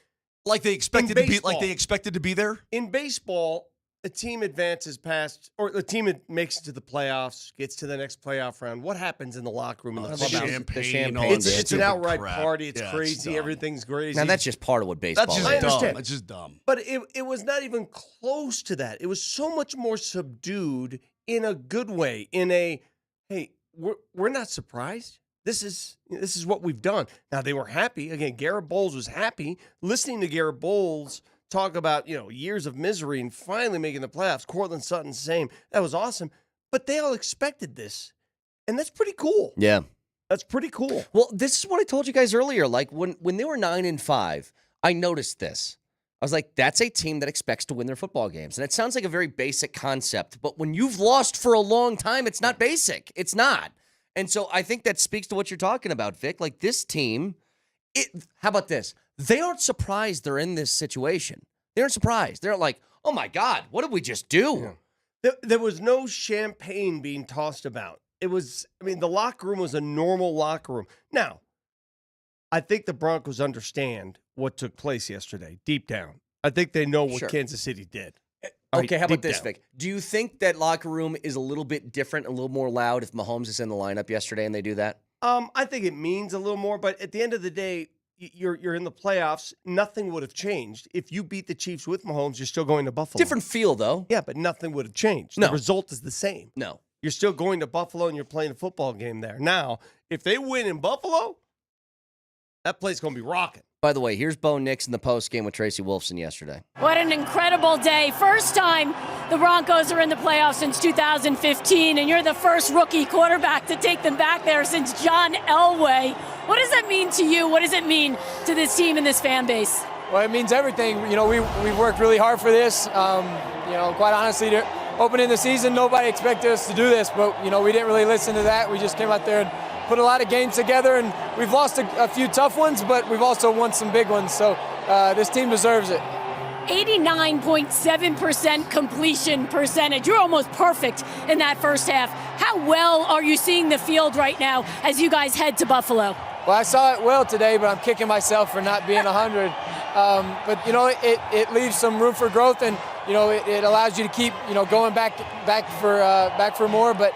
Like they expected to be. Like they expected to be there? In baseball, a team advances past... Or the team that makes it to the playoffs, gets to the next playoff round. What happens in the locker room in the clubhouse? The champagne. It's an outright party. It's crazy. Everything's crazy. Now, that's just part of what baseball is. I understand. That's just dumb. But it was not even close to that. It was so much more subdued in a good way. In a, hey, we're not surprised. This is what we've done. Now, they were happy. Again, Garrett Bowles was happy. Listening to Garrett Bowles talk about, years of misery and finally making the playoffs. Cortland Sutton, same. That was awesome. But they all expected this. And that's pretty cool. Yeah. That's pretty cool. Well, this is what I told you guys earlier. Like when they were 9-5, I noticed this. I was like, that's a team that expects to win their football games. And it sounds like a very basic concept, but when you've lost for a long time, it's not basic. It's not. And so I think that speaks to what you're talking about, Vic. Like this team, how about this? They aren't surprised they're in this situation. They aren't surprised. They're like, oh my God, what did we just do? Yeah. There was no champagne being tossed about. It was, the locker room was a normal locker room. Now, I think the Broncos understand what took place yesterday, deep down. I think they know what Kansas City did. Okay, how about this, Vic? Do you think that locker room is a little bit different, a little more loud if Mahomes is in the lineup yesterday and they do that? I think it means a little more, but at the end of the day, you're in the playoffs. Nothing would have changed. If you beat the Chiefs with Mahomes, you're still going to Buffalo. Different feel, though. Yeah, but nothing would have changed. No. The result is the same. No. You're still going to Buffalo and you're playing a football game there. Now, if they win in Buffalo, that place is going to be rocking. By the way, here's Bo Nix in the postgame with Tracy Wolfson yesterday. What an incredible day. First time the Broncos are in the playoffs since 2015, and you're the first rookie quarterback to take them back there since John Elway. What does that mean to you? What does it mean to this team and this fan base? Well, it means everything. We've worked really hard for this. Quite honestly, opening the season, nobody expected us to do this, but, we didn't really listen to that. We just came out there and put a lot of games together, and we've lost a few tough ones, but we've also won some big ones. So this team deserves it. 89.7% completion percentage. You're almost perfect in that first half. How well are you seeing the field right now as you guys head to Buffalo? Well, I saw it well today, but I'm kicking myself for not being 100. But you know, it leaves some room for growth, and you know, it allows you to keep going back for more. But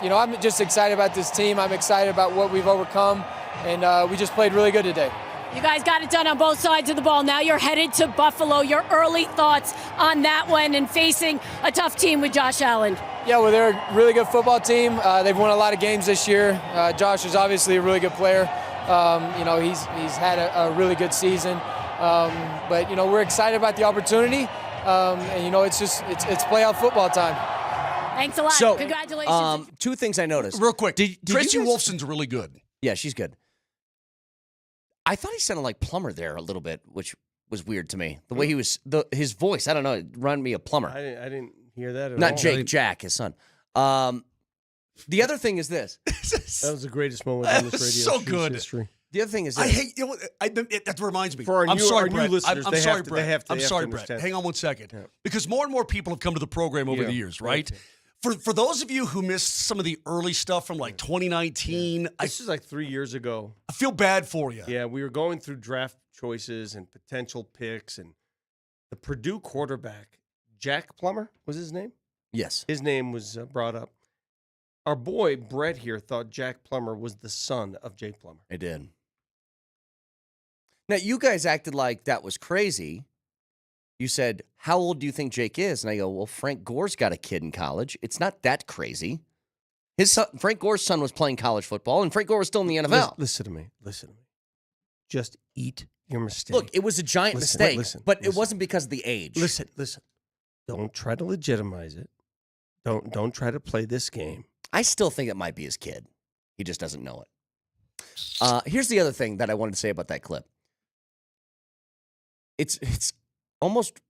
you know, I'm just excited about this team. I'm excited about what we've overcome, and we just played really good today. You guys got it done on both sides of the ball. Now you're headed to Buffalo. Your early thoughts on that one and facing a tough team with Josh Allen? Yeah, well, they're a really good football team. They've won a lot of games this year. Josh is obviously a really good player. You know, he's had a really good season. But you know, we're excited about the opportunity. And you know, it's playoff football time. Thanks a lot. So, congratulations. Two things I noticed. Real quick, Tracy you guys- Wolfson's really good. Yeah, she's good. I thought he sounded like Plummer there a little bit, which was weird to me. The way he was, his voice, I don't know, it reminded me of Plummer. I didn't hear that at all. Not Jake, Jack, his son. The other thing is this. That was the greatest moment on this radio so good. history. The other thing is this. I hate that reminds me. For our I'm new- sorry, our new Brett. listeners, I'm they sorry, have to- Brett. they have to- I'm they have sorry, to Brett. understand. Hang on one second. Because more and more people have come to the program over Yeah. the years, right? For those of you who missed some of the early stuff from like 2019, This is like 3 years ago. I feel bad for you. Yeah, we were going through draft choices and potential picks, and the Purdue quarterback, Jack Plummer, was his name? Yes. His name was brought up. Our boy, Brett here, thought Jack Plummer was the son of Jake Plummer. I did. Now, you guys acted like that was crazy. You said, how old do you think Jake is? And I go, well, Frank Gore's got a kid in college. It's not that crazy. His son, Frank Gore's son was playing college football, and Frank Gore was still in the NFL. Listen to me. Just eat your mistake. Look, it was a giant mistake, but it wasn't because of the age. Listen. Don't try to legitimize it. Don't try to play this game. I still think it might be his kid. He just doesn't know it. Here's the other thing that I wanted to say about that clip. It's almost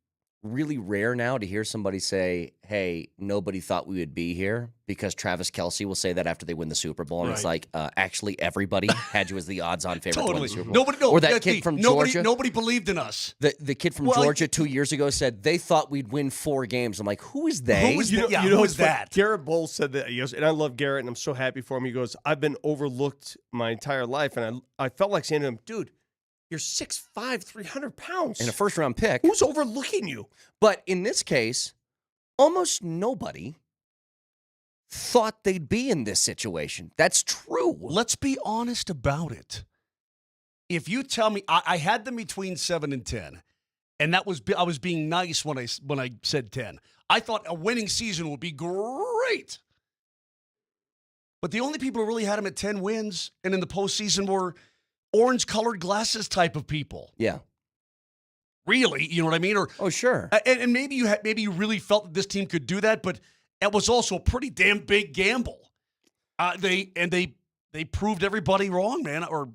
really rare now to hear somebody say, hey, nobody thought we would be here, because Travis Kelce will say that after they win the Super Bowl. And it's like, actually, everybody had you as the odds-on favorite to win the Super Bowl. Or that kid from Georgia. Nobody believed in us. The kid from Georgia 2 years ago said they thought we'd win 4 games. I'm like, who is they? Who is who is that? Garrett Bowles said that. He goes, and I love Garrett, and I'm so happy for him. He goes, I've been overlooked my entire life, and I felt like saying to him, dude, you're 6'5", 300 pounds. And a first-round pick. Who's overlooking you? But in this case, almost nobody thought they'd be in this situation. That's true. Let's be honest about it. If you tell me, I had them between 7 and 10, and that was I was being nice when I said 10. I thought a winning season would be great. But the only people who really had them at 10 wins and in the postseason were orange-colored glasses type of people. Yeah. Really, you know what I mean? Or sure. And maybe you really felt that this team could do that, but it was also a pretty damn big gamble. They proved everybody wrong, man. Or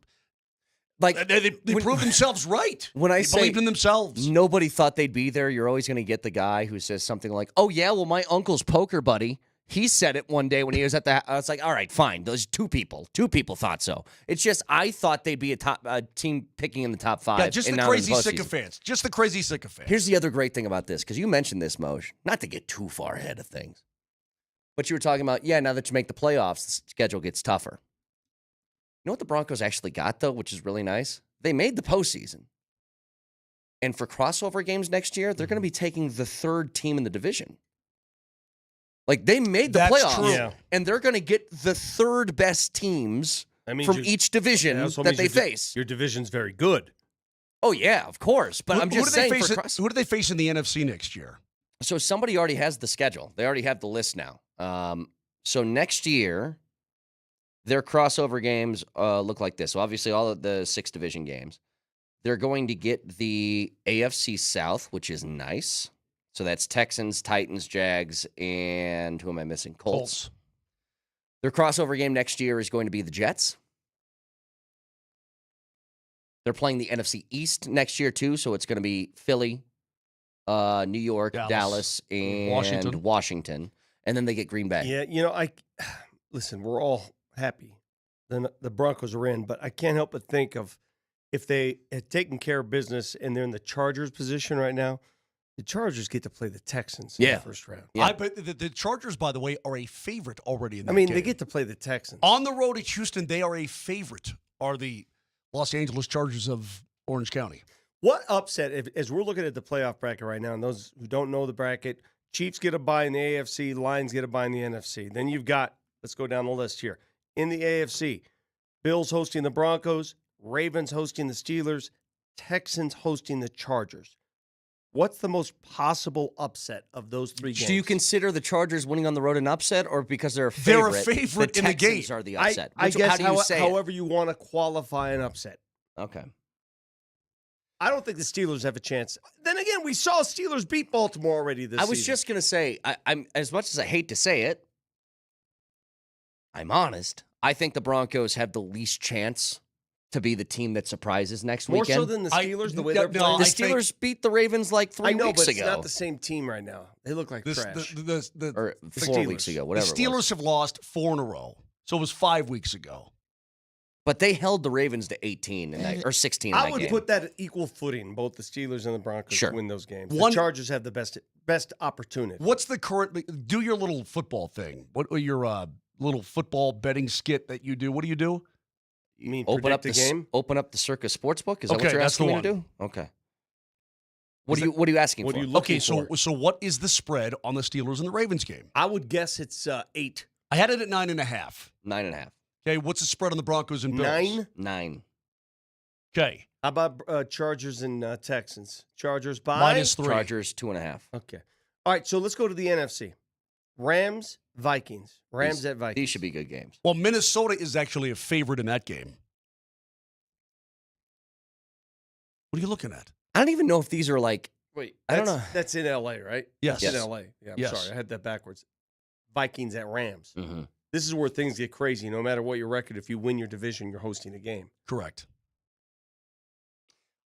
like they proved themselves right. When I they say believed in themselves, nobody thought they'd be there, you're always going to get the guy who says something like, "Oh yeah, well my uncle's poker buddy, he said it one day when he was at the." I was like, "All right, fine. Those two people thought so." It's just I thought they'd be a team picking in the top 5. yeah, just the crazy sycophants. Just the crazy sycophants. Here's the other great thing about this, because you mentioned this, Moj, not to get too far ahead of things, but you were talking about, now that you make the playoffs, the schedule gets tougher. You know what the Broncos actually got, though, which is really nice? They made the postseason. And for crossover games next year, they're going to be taking the 3rd team in the division. Like, they made the playoffs, and they're going to get the 3rd best teams from each division that they face. Your division's very good. Oh, yeah, of course. But I'm just saying, who do they face in the NFC next year? So somebody already has the schedule. They already have the list now. So next year, their crossover games look like this. So obviously all of the 6 division games. They're going to get the AFC South, which is nice. So that's Texans, Titans, Jags, and who am I missing? Colts. Their crossover game next year is going to be the Jets. They're playing the NFC East next year too, so it's going to be Philly, New York, Dallas, and Washington. And then they get Green Bay. Yeah, listen, we're all happy. Then the Broncos are in, but I can't help but think of if they had taken care of business and they're in the Chargers position right now, the Chargers get to play the Texans in the first round. Yeah. But the Chargers, by the way, are a favorite already in that game. They get to play the Texans. On the road at Houston, they are a favorite, are the Los Angeles Chargers of Orange County. What upset, as we're looking at the playoff bracket right now, and those who don't know the bracket, Chiefs get a bye in the AFC, Lions get a bye in the NFC. Then you've got, let's go down the list here. In the AFC, Bills hosting the Broncos, Ravens hosting the Steelers, Texans hosting the Chargers. What's the most possible upset of those three games? Do you consider the Chargers winning on the road an upset, or because they're a favorite? They're a favorite in the game. Texans are the upset. I guess how do you say however you want to qualify an upset. Okay. I don't think the Steelers have a chance. Then again, we saw Steelers beat Baltimore already this season. I was just going to say, I'm as much as I hate to say it, I'm honest. I think the Broncos have the least chance to be the team that surprises next More weekend. so than the Steelers, the way they're playing? The Steelers beat the Ravens like 3 weeks ago. I know, but it's not the same team right now. They look like trash. Or 4 weeks ago, whatever The Steelers have lost 4 in a row. So it was 5 weeks ago. But they held the Ravens to 18 or 16 in that I would game. put that at equal footing, both the Steelers and the Broncos Sure. win those games. One- The Chargers have the best opportunity. What's the current? Do your little football thing. What your little football betting skit that you do? What do you do? You mean Open up the game? Open up the Circus Sportsbook? Is that Okay, what you're that's asking the me to one. do? Okay. What are you asking what for? are you looking Okay, so for? so what is the spread on the Steelers and the Ravens game? I would guess it's 8. I had it at 9.5. 9.5. Okay, what's the spread on the Broncos and Bills? 9. Okay, How about Chargers and Texans? Chargers by? -3. Chargers 2.5. Okay. All right, so let's go to the NFC. Rams, Vikings. Rams at Vikings. These should be good games. Well, Minnesota is actually a favorite in that game. What are you looking at? I don't even know if these are like. Wait, I don't know. That's in L.A., right? Yes. That's in L.A. Yeah, I'm Yes. sorry. I had that backwards. Vikings at Rams. Mm-hmm. This is where things get crazy. No matter what your record, if you win your division, you're hosting a game. Correct.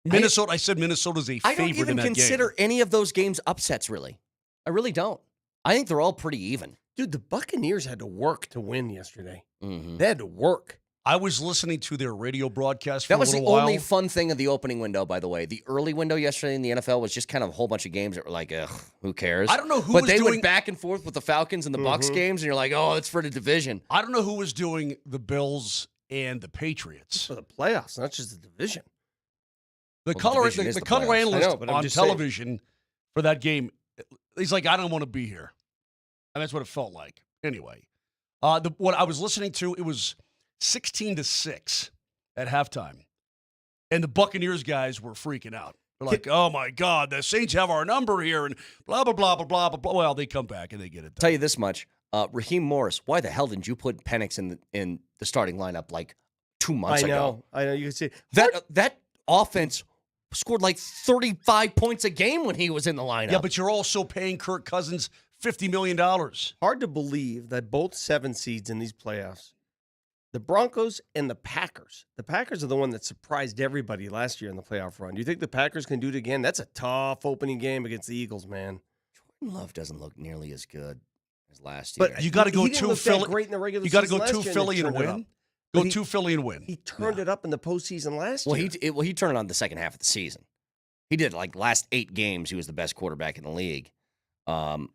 Minnesota. I said Minnesota's a I favorite don't in even that consider game. any of those games upsets, really. I really don't. I think they're all pretty even. Dude, the Buccaneers had to work to win yesterday. Mm-hmm. They had to work. I was listening to their radio broadcast for That was a the little while. only fun thing of the opening window, by the way. The early window yesterday in the NFL was just kind of a whole bunch of games that were like, ugh, who cares? I don't know who But was they doing- went back and forth with the Falcons and the Bucs games, and you're like, oh, it's for the division. I don't know who was doing the Bills and the Patriots. For the playoffs, not just the division. The Well, the color, division the, is the the color playoffs. analyst I know, but I'm on just saying. television for that game, he's like, I don't want to be here. And that's what it felt like. Anyway, what I was listening to, it was 16-6 at halftime. And the Buccaneers guys were freaking out. They're like, oh, my God, the Saints have our number here and blah, blah, blah, blah, blah, blah, blah. Well, they come back and they get it done. Tell you this much. Raheem Morris, why the hell didn't you put Penix in the starting lineup like 2 months ago? I know. You can see That offense scored like 35 points a game when he was in the lineup. Yeah, but you're also paying Kirk Cousins $50 million. hard to believe that both 7 seeds in these playoffs, the Broncos and the Packers are the one that surprised everybody last year in the playoff run. Do you think the Packers can do it again? That's a tough opening game against the Eagles, man. Jordan Love doesn't look nearly as good as last year. But you got to go He didn't to look that Philly. great in the regular You got to season go last to year and Philly they and turned it win. up. Go But to Philly and win. He turned it up in the postseason last Well, year. he turned it on the second half of the season. He did like last 8 games. He was the best quarterback in the league. Hey,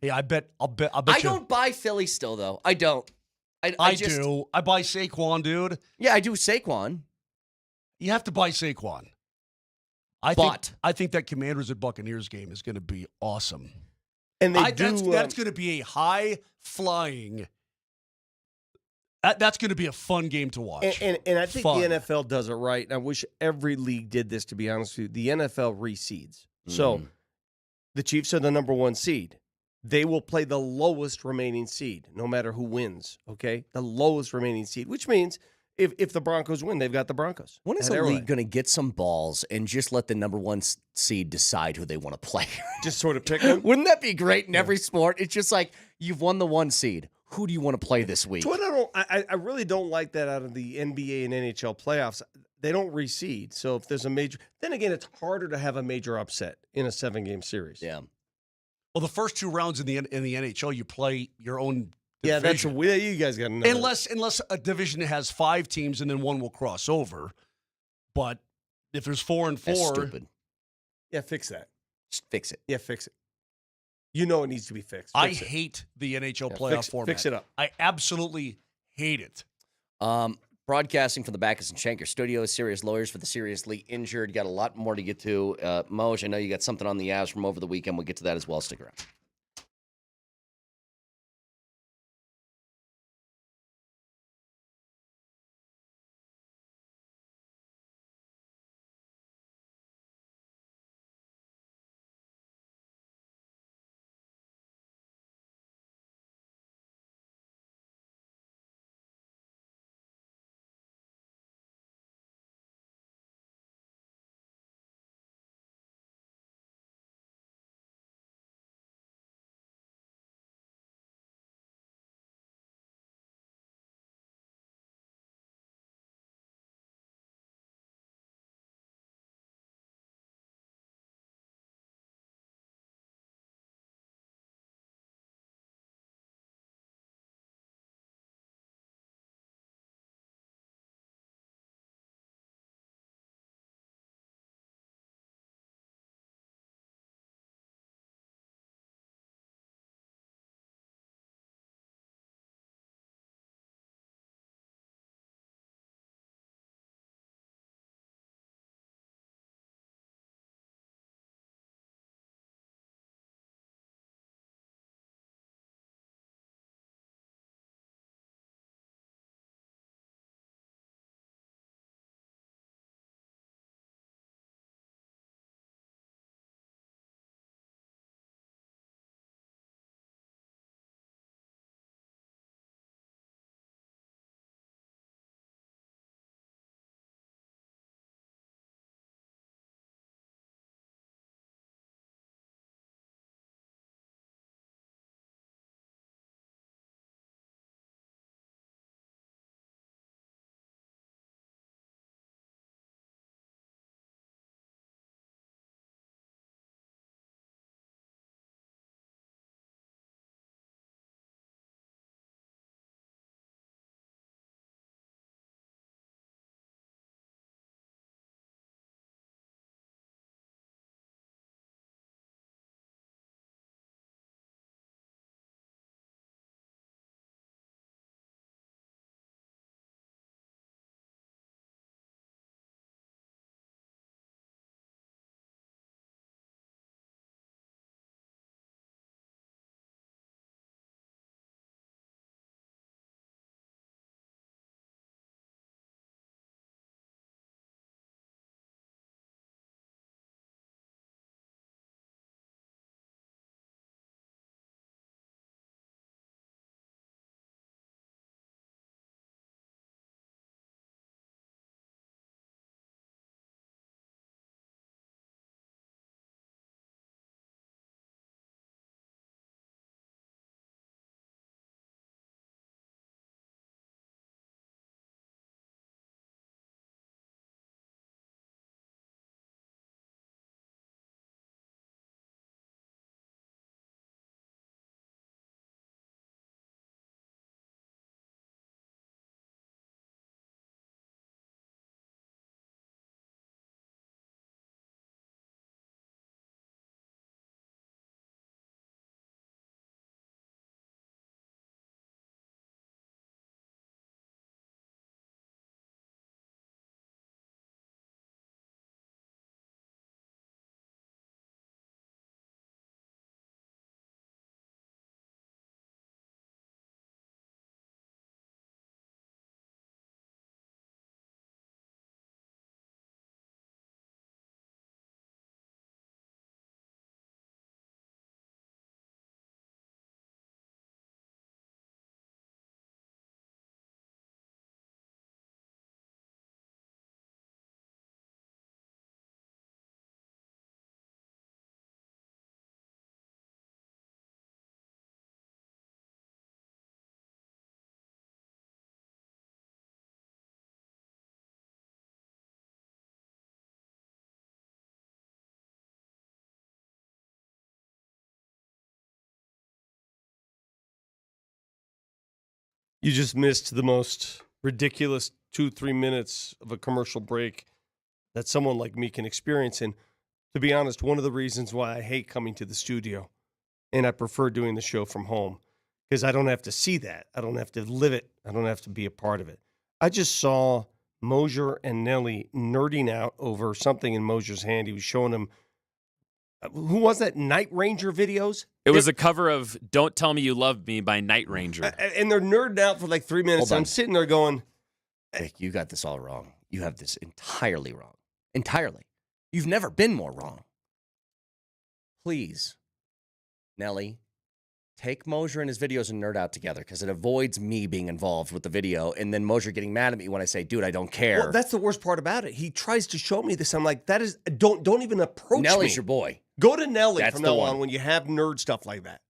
I'll bet I you. don't buy Philly still though. I don't. I do. I buy Saquon, dude. Yeah, I do Saquon. You have to buy Saquon. I think that Commanders at Buccaneers game is going to be awesome. And they that's going to be a high flying. That's going to be a fun game to watch. And I think Fun. the NFL does it right. And I wish every league did this, to be honest with you. The NFL reseeds. So the Chiefs are the number 1 seed. They will play the lowest remaining seed, no matter who wins, okay? The lowest remaining seed, which means if the Broncos win, they've got the Broncos. When is the league going to get some balls and just let the number 1 seed decide who they want to play? Just sort of pick them? Wouldn't that be great in every sport? It's just like, you've won the 1 seed. Who do you want to play this week? So I really don't like that out of the NBA and NHL playoffs. They don't reseed. So if there's a major, then again, it's harder to have a major upset in a 7-game series. Yeah. Well, the first 2 rounds in the NHL, you play your own Yeah, division. you guys got to know. Unless a division has 5 teams and then one will cross over. But if there's 4 and 4, That's stupid. Yeah, fix that. Just fix it. Yeah, fix it. You know it needs to be fixed. I Fix it. hate the NHL Yeah, playoff format. Fix it up. I absolutely hate it. Broadcasting from the Backus and Shanker Studios, serious lawyers for the seriously injured. Got a lot more to get to. Moj, I know you got something on the Avs from over the weekend. We'll get to that as well. Stick around. You just missed the most ridiculous 2-3 minutes of a commercial break that someone like me can experience. And to be honest, one of the reasons why I hate coming to the studio and I prefer doing the show from home, because I don't have to see that. I don't have to live it. I don't have to be a part of it. I just saw Mosier and Nelly nerding out over something in Mosier's hand. He was showing him, who was that, Night Ranger videos? It was a cover of Don't Tell Me You Love Me by Night Ranger. And they're nerding out for like 3 minutes. I'm sitting there going, Vic, you got this all wrong. You have this entirely wrong. Entirely. You've never been more wrong. Please, Nelly, take Mosier and his videos and nerd out together because it avoids me being involved with the video and then Mosier getting mad at me when I say, dude, I don't care. well, that's the worst part about it. He tries to show me this. I'm like, that is, don't even approach me. Nelly's your boy. Go to Nelly That's from the now one. on when you have nerd stuff like that.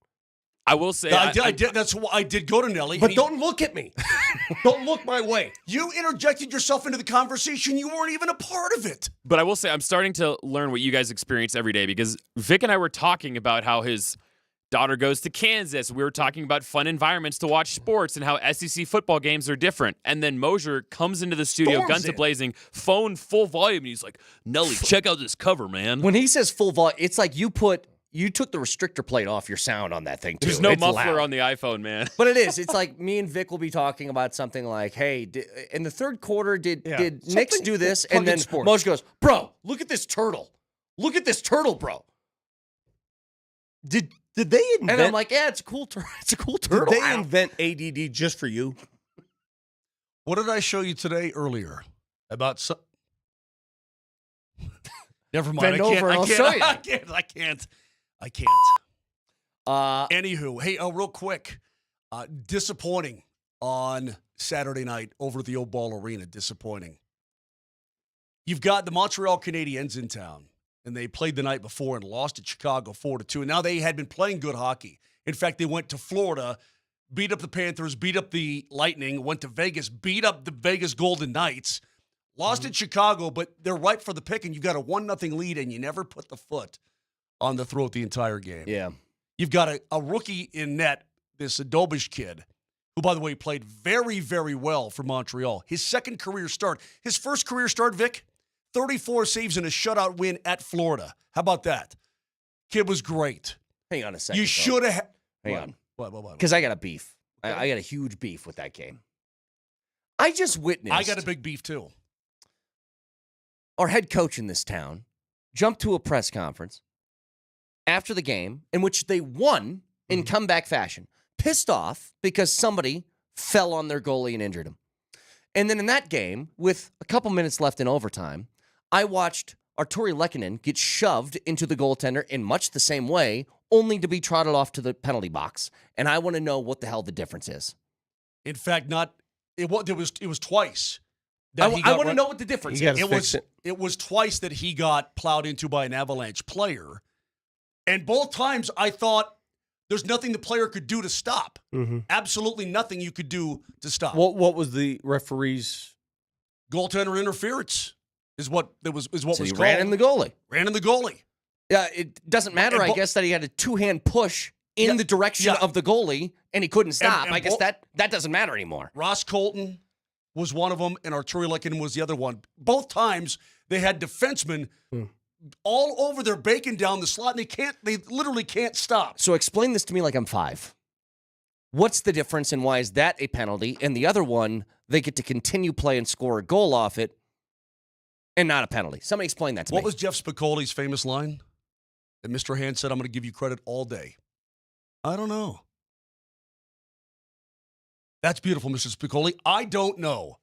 I will say, I did. That's why I did go to Nelly. But don't look at me. Don't look my way. You interjected yourself into the conversation. You weren't even a part of it. But I will say, I'm starting to learn what you guys experience every day because Vic and I were talking about how his daughter goes to Kansas. We were talking about fun environments to watch sports and how SEC football games are different. And then Mosier comes into the studio, guns a-blazing, phone full volume, and he's like, Nelly, check out this cover, man. When he says full volume, it's like you took the restrictor plate off your sound on that thing, too. There's no It's muffler loud. on the iPhone, man. But it is. It's like me and Vic will be talking about something like, hey, in the third quarter, did Knicks do this? And then Moshe goes, bro, look at this turtle. Look at this turtle, bro. Did they invent? And I'm like, yeah, it's a cool turtle. It's a cool turtle. Did they invent ADD just for you? What did I show you today earlier about some? Never mind. Bend over and I'll show you. I can't. Anywho, hey, real quick, disappointing on Saturday night over at the Old Ball Arena. Disappointing. You've got the Montreal Canadiens in town, and they played the night before and lost at Chicago 4-2. And now they had been playing good hockey. In fact, they went to Florida, beat up the Panthers, beat up the Lightning, went to Vegas, beat up the Vegas Golden Knights, lost at Chicago, but they're ripe for the pick, and you've got a 1-0 lead, and you never put the foot on the throat the entire game. Yeah. You've got a rookie in net, this Adobish kid, who, by the way, played very, very well for Montreal. His second career start. His first career start, Vic, 34 saves and a shutout win at Florida. How about that? Kid was great. Hang on a second. You should have. Hang on. What? Because I got a beef. I got a huge beef with that game. I just witnessed. I got a big beef, too. Our head coach in this town jumped to a press conference after the game in which they won in comeback fashion, pissed off because somebody fell on their goalie and injured him. And then in that game, with a couple minutes left in overtime, I watched Arturi Lehkonen get shoved into the goaltender in much the same way, only to be trotted off to the penalty box. And I want to know what the hell the difference is. In fact, it was twice. I want to know what the difference is. It was twice that he got plowed into by an Avalanche player. And both times I thought there's nothing the player could do to stop. Mm-hmm. Absolutely nothing you could do to stop. What was the referee's goaltender interference? Is what was So he called. ran in the goalie. Ran in the goalie. Yeah, it doesn't matter, I guess, that he had a two-hand push in the direction of the goalie and he couldn't stop. And I guess that doesn't matter anymore. Ross Colton was one of them, and Arturi Lehkonen was the other one. Both times they had defensemen all over their bacon down the slot, and they literally can't stop. So explain this to me like I'm 5. What's the difference and why is that a penalty? And the other one, they get to continue play and score a goal off it and not a penalty. Somebody explain that to me. What was Jeff Spicoli's famous line? And Mr. Hand said, I'm going to give you credit all day. I don't know. That's beautiful, Mr. Spicoli. I don't know.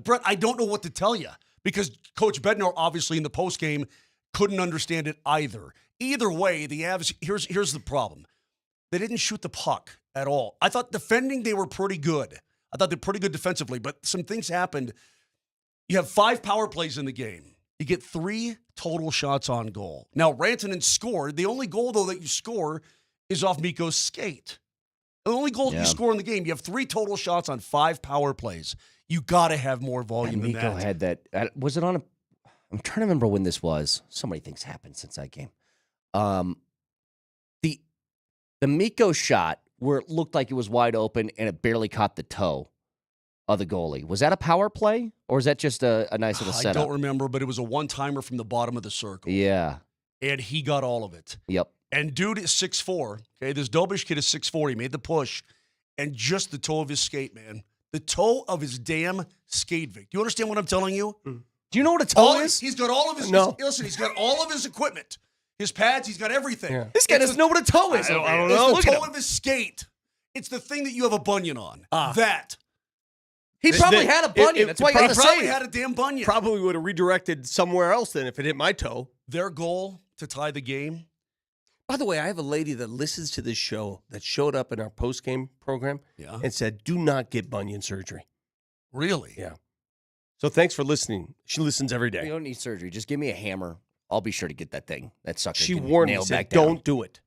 Brett, I don't know what to tell you because Coach Bednar, obviously, in the postgame, couldn't understand it either. Either way, the Avs, here's the problem. They didn't shoot the puck at all. I thought defending, they were pretty good. I thought they're pretty good defensively, but some things happened. You have 5 power plays in the game. You get 3 total shots on goal. Now, Rantanen scored. The only goal, though, that you score is off Mikko's skate. The only goal you score in the game, you have 3 total shots on 5 power plays. You got to have more volume than that. Mikko had that. Was it on a... I'm trying to remember when this was. So many things happened since that game. The Mikko shot where it looked like it was wide open and it barely caught the toe of the goalie. Was that a power play or is that just a nice little setup? I don't remember, but it was a one-timer from the bottom of the circle. Yeah. And he got all of it. Yep. And dude is 6'4". Okay, this Dobish kid is 6'4". He made the push, and just the toe of his skate, man, The toe of his damn skate, Vic. Do you understand what I'm telling you? Do you know what a toe is? He's got all of his. No. Listen, he's got all of his equipment, his pads. He's got everything. Yeah. This guy doesn't know what a toe is. I don't know. It's the toe of his skate. It's the thing that you have a bunion on. That. He probably had a bunion. That's why you got to say probably it. had a damn bunion. Probably would have redirected somewhere else then if it hit my toe. Their goal to tie the game. By the way, I have a lady that listens to this show that showed up in our post-game program and said, do not get bunion surgery. Really? Yeah. So thanks for listening. She listens every day. You don't need surgery. Just give me a hammer. I'll be sure to get that thing. That sucker. She can warned me, nail said, back down. don't do it.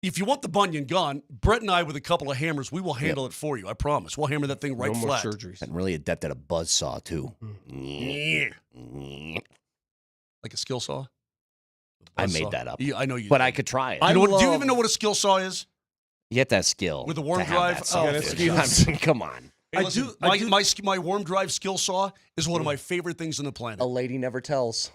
If you want the bunion gone, Brett and I, with a couple of hammers, we will handle it for you. I promise. We'll hammer that thing right No more flat. surgeries. I'm really adept at a buzzsaw, too. Like a skill saw? I made that up. Yeah, I know you But did. I could try it. Do you even know what a skill saw is? You have that skill. With a worm to have drive? that saw, Oh, dude. I mean, come on. Hey, listen, my worm drive skill saw is one of my favorite things on the planet. A lady never tells.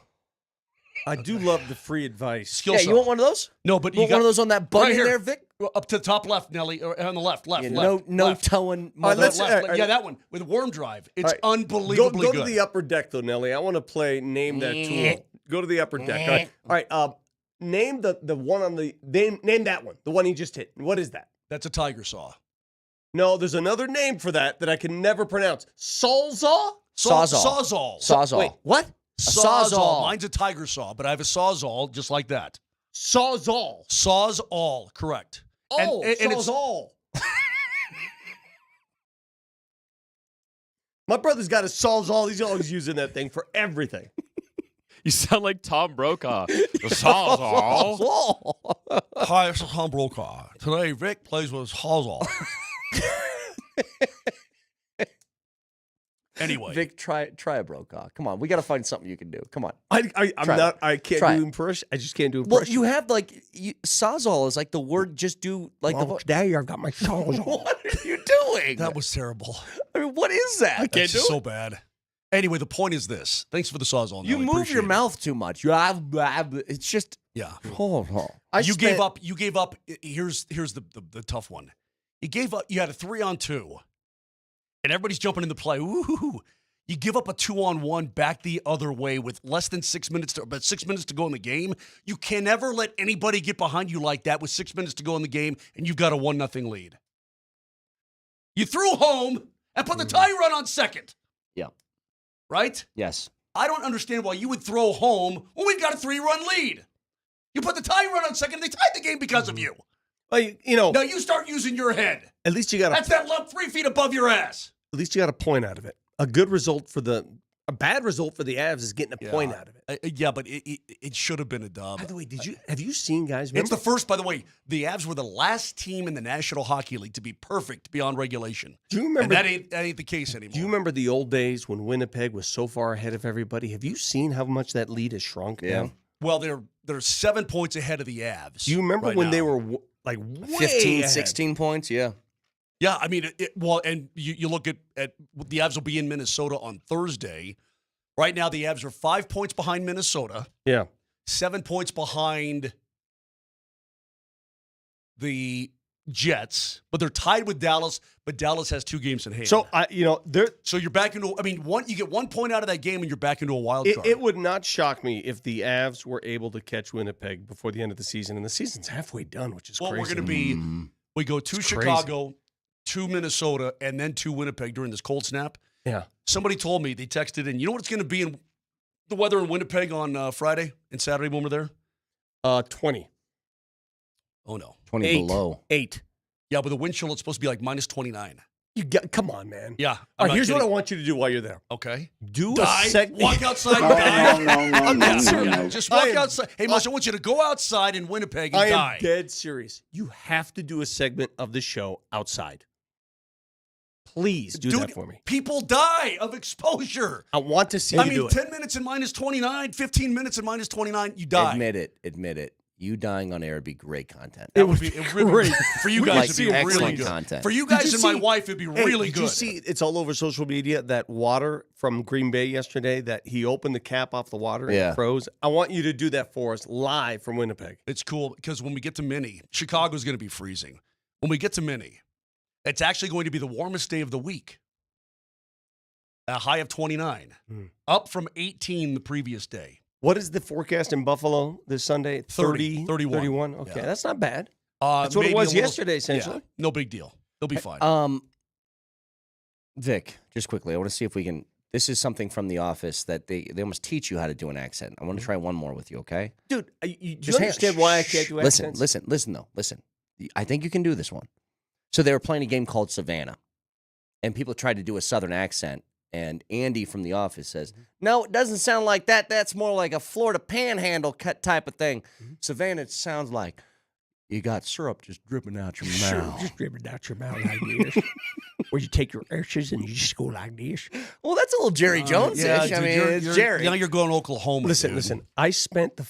I do love the free advice. Skill Yeah, saw. you want one of those? No, but You want one of those on that bunion here. there, Vic? Up to the top left, Nelly, or on the left. Yeah, no towing. Left. Yeah, that one with worm drive. It's unbelievably Go good. to the upper deck, though, Nelly. I want to play Name That Tool. Go to the upper deck. All right. Name the one on the name that one. The one he just hit. What is that? That's a tiger saw. No, there's another name for that I can never pronounce. Sawzall? Sawzall. Sawzall. Wait, what? Sawzall. Mine's a tiger saw, but I have a sawzall just like that. Sawzall. Sawzall, correct. Oh, and it's Sawzall. My brother's got a Sawzall. He's always using that thing for everything. You sound like Tom Brokaw. The Sawzall. Hi, this is Tom Brokaw. Today, Vic plays with Sawzall. Anyway, Vic, try a Brokaw. Come on, we got to find something you can do. Come on. I can't Try do it. impression. I just can't do Well, impression. you have Sawzall is like the word. Just do like the. Today I've got my Sawzall. What are you doing? that was terrible. I mean, what is that? That's just so bad. Anyway, the point is this. Thanks for the Sawzall. You Nelly. move Appreciate your it. mouth too much. It's just. Yeah. Hold on. You gave up. Here's the tough one. You gave up. You had a 3-on-2, and everybody's jumping into play. Ooh. You give up a 2-on-1 back the other way with less than 6 minutes about 6 minutes to go in the game. You can never let anybody get behind you like that with 6 minutes to go in the game, and you've got a 1-0 lead. You threw home and put the tie run on second. Yeah. Right? Yes. I don't understand why you would throw home when we've got a 3-run lead. You put the tie run on second, and they tied the game because of you. Well, Now you start using your head. At least you got That's that lump 3 feet above your ass. At least you got a point out of it. A bad result for the Avs is getting a point out of it. Yeah, but it should have been a dub. By the way, have you seen guys? It's the first. By the way, the Avs were the last team in the National Hockey League to be perfect beyond regulation. Do you remember? And that ain't the case anymore. Do you remember the old days when Winnipeg was so far ahead of everybody? Have you seen how much that lead has shrunk now? Well, they're 7 points ahead of the Avs. Do you remember right when now. they were like way 15, ahead? 16 points? Yeah. Yeah, I mean, and you look at the Avs will be in Minnesota on Thursday. Right now, the Avs are 5 points behind Minnesota. Yeah. 7 points behind the Jets, but they're tied with Dallas. But Dallas has 2 games in hand. So so you're back into. I mean, you get 1 point out of that game, and you're back into a wild card. It would not shock me if the Avs were able to catch Winnipeg before the end of the season, and the season's halfway done, which is crazy. We're going to be. We go to Chicago, to Minnesota, and then to Winnipeg during this cold snap. Yeah. Somebody told me, they texted in, you know what it's going to be in the weather in Winnipeg on Friday and Saturday when we're there? 20. Oh, no. 20 below. 8. Yeah, but the wind chill is supposed to be like minus 29. Come on, man. Yeah. All right, here's what I want you to do while you're there. Okay. Do die. a segment. Walk outside and die. I'm not serious. Just walk outside. Hey, Moshe, I want you to go outside in Winnipeg and I die. am dead serious. You have to do a segment of the show outside. Please do that for me. People die of exposure. I want to see you do it. 10 minutes in minus 29, 15 minutes in minus 29, you die. Admit it. You dying on air would be great content. That would be great. For you guys, it'd be really excellent good. content. For you guys and my wife, it'd be really did good. You see, it's all over social media, that water from Green Bay yesterday, that he opened the cap off the water and it froze. I want you to do that for us live from Winnipeg. It's cool because when we get to Minnie, Chicago's going to be freezing. When we get to Minnie, It's actually going to be the warmest day of the week. A high of 29, up from 18 the previous day. What is the forecast in Buffalo this Sunday? 30, 31. 31? Okay, Yeah. that's not bad. That's what it was yesterday, essentially. Yeah, no big deal. They'll be fine. Vic, just quickly, I want to see if we can. This is something from The Office that they almost teach you how to do an accent. I want to try one more with you, okay? Dude, do you understand why I can't do accents? Listen. I think you can do this one. So they were playing a game called Savannah, and people tried to do a Southern accent, and Andy from The Office says, no, it doesn't sound like that. That's more like a Florida panhandle cut type of thing. Savannah, it sounds like you got syrup just dripping out your mouth. Syrup just dripping out your mouth like this. Where you take your ashes and you just go like this. Well, that's a little Jerry Jones-ish. Yeah, I mean, it's Jerry. Now you're going Oklahoma. Listen. I spent the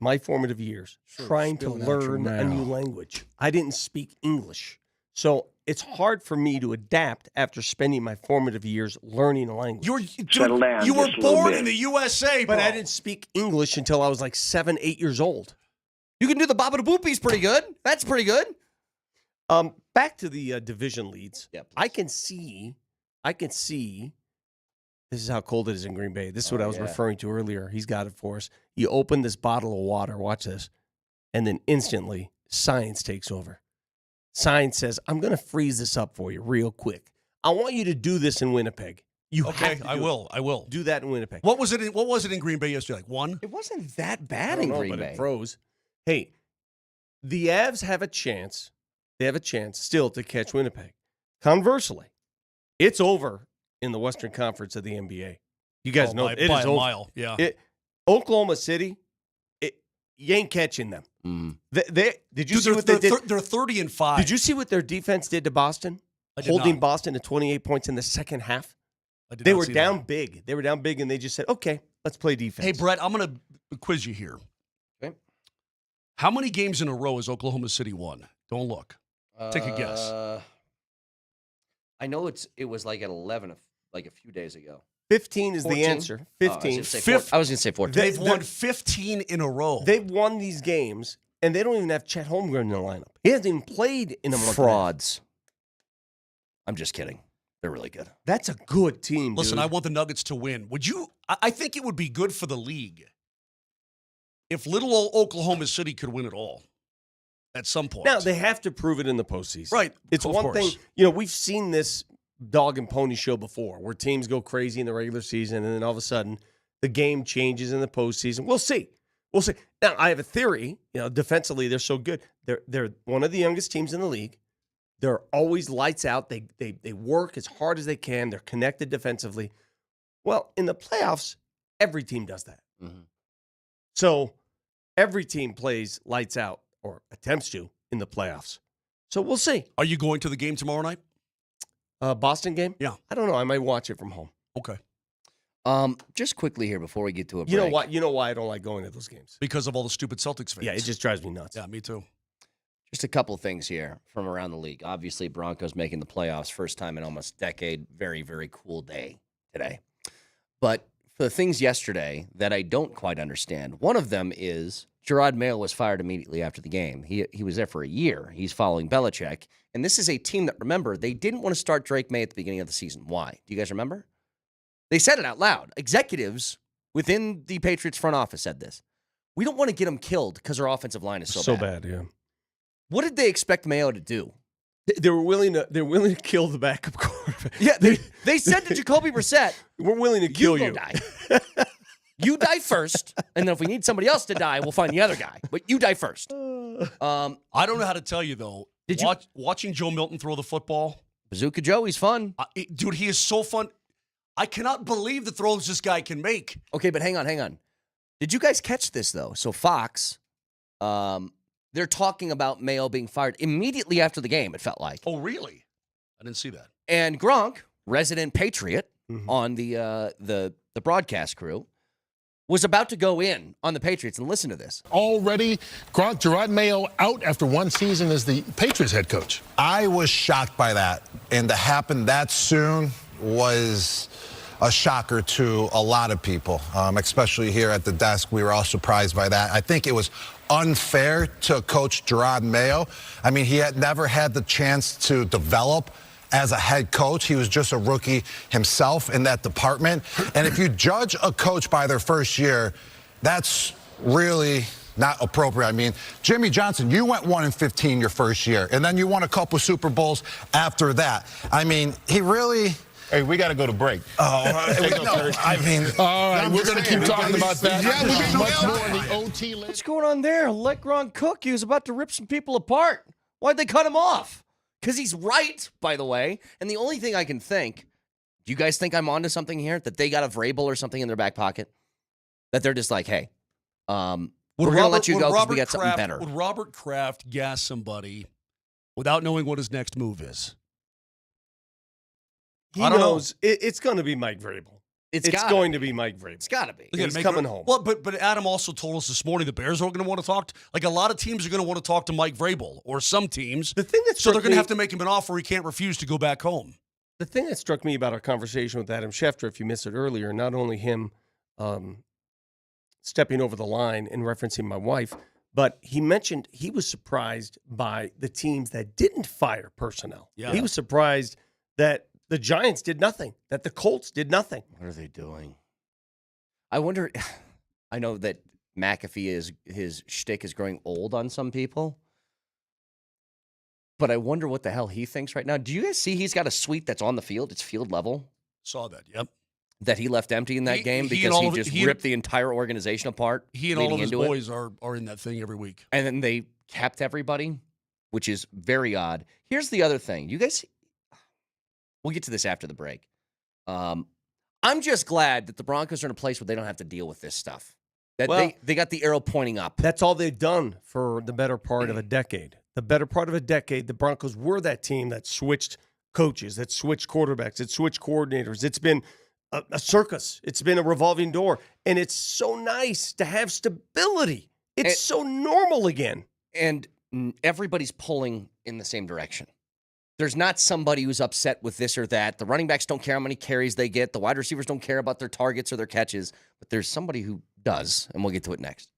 my formative years, trying to learn a new language. I didn't speak English. So it's hard for me to adapt after spending my formative years learning a language. You were born in the USA, but I didn't speak English until I was like 7, 8 years old. You can do the Baba da Boopies pretty good. That's pretty good. Back to the division leads. Yeah, I can see. This is how cold it is in Green Bay. This is what I was referring to earlier. He's got it for us. You open this bottle of water. Watch this. And then instantly, science takes over. Science says, I'm going to freeze this up for you real quick. I want you to do this in Winnipeg. I will. Do that in Winnipeg. What was it in Green Bay yesterday? Like 1? It wasn't that bad in Green Bay. It froze. Hey, the Avs have a chance. They have a chance still to catch Winnipeg. Conversely, it's over in the Western Conference of the NBA. You guys know it is by a over. mile. Yeah. Oklahoma City, you ain't catching them. Did you see what they did? They're 30-5. Did you see what their defense did to Boston? Holding Boston to 28 points in the second half. They were down big. They were down big, and they just said, okay, let's play defense. Hey, Brett, I'm going to quiz you here. Okay. How many games in a row has Oklahoma City won? Don't look. Take a guess. I know it was like at 11, like a few days ago. 15 is 14? the answer. 15. I was going to say 14. They've won 15 in a row. They've won these games, and they don't even have Chet Holmgren in the lineup. He hasn't even played in a month. Frauds. I'm just kidding. They're really good. That's a good team, Listen, dude. I want the Nuggets to win. Would you? I think it would be good for the league if little old Oklahoma City could win it all at some point. Now, they have to prove it in the postseason. Right. It's one thing. We've seen this dog and pony show before where teams go crazy in the regular season and then all of a sudden the game changes in the postseason. We'll see. Now, I have a theory. Defensively, they're so good. They're one of the youngest teams in the league. They're always lights out. They work as hard as they can. They're connected defensively. Well, in the playoffs, every team does that. Mm-hmm. So every team plays lights out or attempts to in the playoffs. So we'll see. Are you going to the game tomorrow night? Boston game? Yeah. I don't know. I might watch it from home. Okay. Just quickly here before we get to a break. You know why I don't like going to those games? Because of all the stupid Celtics fans. Yeah, it just drives me nuts. Yeah, me too. Just a couple things here from around the league. Obviously, Broncos making the playoffs, first time in almost a decade. Very, very cool day today. But for the things yesterday that I don't quite understand, one of them is Gerard Mayo was fired immediately after the game. He was there for a year. He's following Belichick. And this is a team that, remember, they didn't want to start Drake May at the beginning of the season. Why? Do you guys remember? They said it out loud. Executives within the Patriots front office said this. We don't want to get him killed because our offensive line is so bad. Yeah. What did they expect Mayo to do? They're willing to kill the backup quarterback. Yeah, they said to Jacoby Brissett, we're willing to kill you. Die. You die first, and then if we need somebody else to die, we'll find the other guy. But you die first. I don't know how to tell you, though. Watching Joe Milton throw the football? Bazooka Joe, he's fun. Dude, he is so fun. I cannot believe the throws this guy can make. Okay, but hang on. Did you guys catch this, though? So Fox, they're talking about Mayo being fired immediately after the game, it felt like. Oh, really? I didn't see that. And Gronk, resident Patriot on the broadcast crew, was about to go in on the Patriots, and listen to this. Already, Gerard Mayo out after one season as the Patriots head coach. I was shocked by that, and to happen that soon was a shocker to a lot of people, especially here at the desk. We were all surprised by that. I think it was unfair to Coach Gerard Mayo. I mean, he had never had the chance to develop as a head coach. He was just a rookie himself in that department. And if you judge a coach by their first year, that's really not appropriate. I mean, Jimmy Johnson, you went 1-15 your first year, and then you won a couple Super Bowls after that. I mean, he really... Hey, we got to go to break. Oh, no, I mean... All right, we're going to keep talking about that. Yeah, we're getting much more in the OT later. What's going on there? Let Gronk cook. He was about to rip some people apart. Why'd they cut him off? Because he's right, by the way. And the only thing I can think, do you guys think I'm onto something here? That they got a Vrabel or something in their back pocket? That they're just like, hey, we're going to let you go because we got something better. Would Robert Kraft gas somebody without knowing what his next move is? I don't know. It's going to be Mike Vrabel. It's going to be Mike Vrabel. It's got to be. He's coming home. Well, but Adam also told us this morning the Bears are going to want to talk. Like a lot of teams are going to want to talk to Mike Vrabel, or some teams. The thing that so they're going to have to make him an offer he can't refuse to go back home. The thing that struck me about our conversation with Adam Schefter, if you missed it earlier, not only him stepping over the line and referencing my wife, but he mentioned he was surprised by the teams that didn't fire personnel. Yeah. He was surprised that the Giants did nothing, that the Colts did nothing. What are they doing? I wonder. I know that McAfee his shtick is growing old on some people, but I wonder what the hell he thinks right now. Do you guys see he's got a suite that's on the field? It's field level. Saw that. Yep. That he left empty in that game because he just ripped the entire organization apart. He and all of his boys are in that thing every week. And then they kept everybody, which is very odd. Here's the other thing. You guys, we'll get to this after the break. I'm just glad that the Broncos are in a place where they don't have to deal with this stuff. That they got the arrow pointing up. That's all they've done for the better part of a decade. The better part of a decade, the Broncos were that team that switched coaches, that switched quarterbacks, that switched coordinators. It's been a circus. It's been a revolving door. And it's so nice to have stability. It's so normal again. And everybody's pulling in the same direction. There's not somebody who's upset with this or that. The running backs don't care how many carries they get. The wide receivers don't care about their targets or their catches. But there's somebody who does, and we'll get to it next.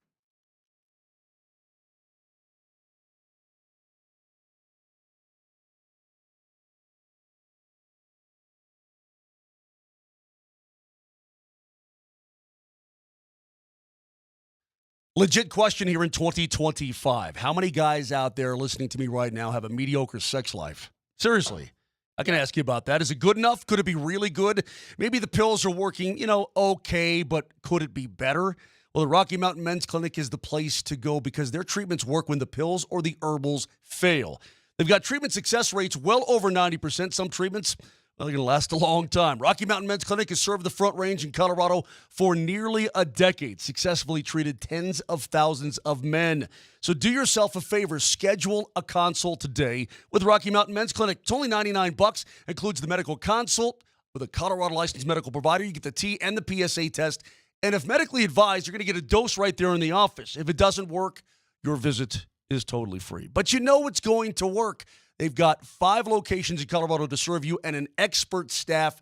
Legit question here in 2025. How many guys out there listening to me right now have a mediocre sex life? Seriously. I can ask you about that. Is it good enough? Could it be really good? Maybe the pills are working, okay, but could it be better? Well, the Rocky Mountain Men's Clinic is the place to go because their treatments work when the pills or the herbals fail. They've got treatment success rates well over 90%. Some treatments, they're going to last a long time. Rocky Mountain Men's Clinic has served the Front Range in Colorado for nearly a decade, successfully treated tens of thousands of men. So do yourself a favor, schedule a consult today with Rocky Mountain Men's Clinic. It's only $99, includes the medical consult with a Colorado licensed medical provider. You get the T and the PSA test. And if medically advised, you're going to get a dose right there in the office. If it doesn't work, your visit is totally free. But you know it's going to work. They've got 5 locations in Colorado to serve you and an expert staff.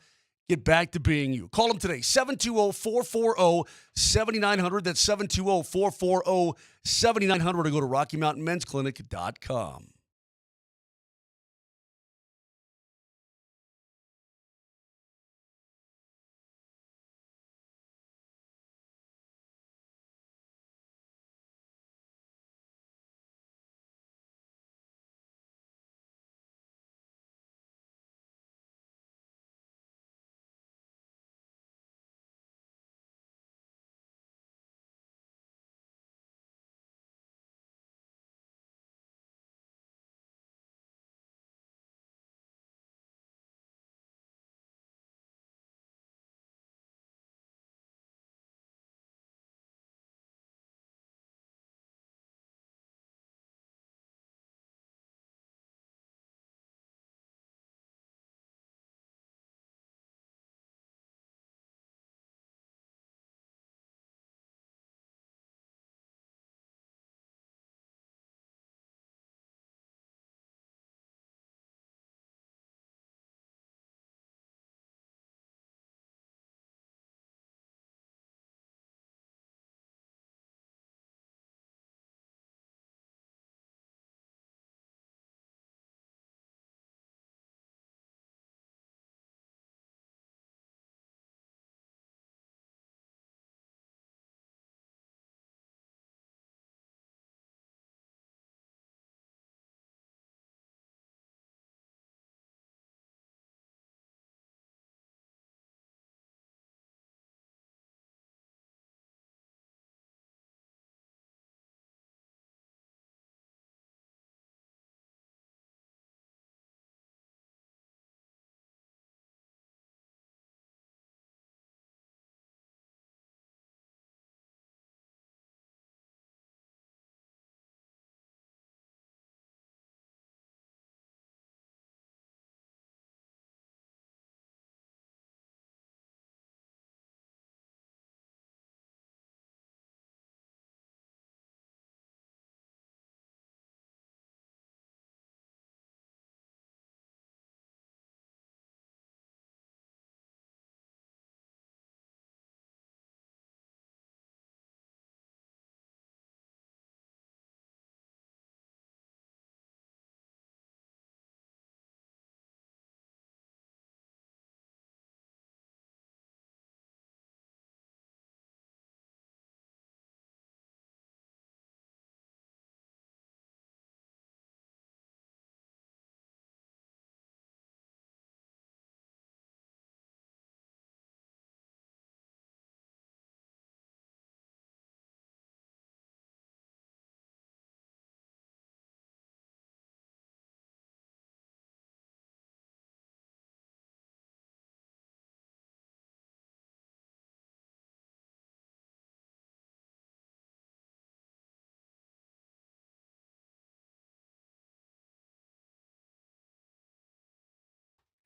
Get back to being you. Call them today, 720-440-7900. That's 720-440-7900 or go to RockyMountainMen'sClinic.com.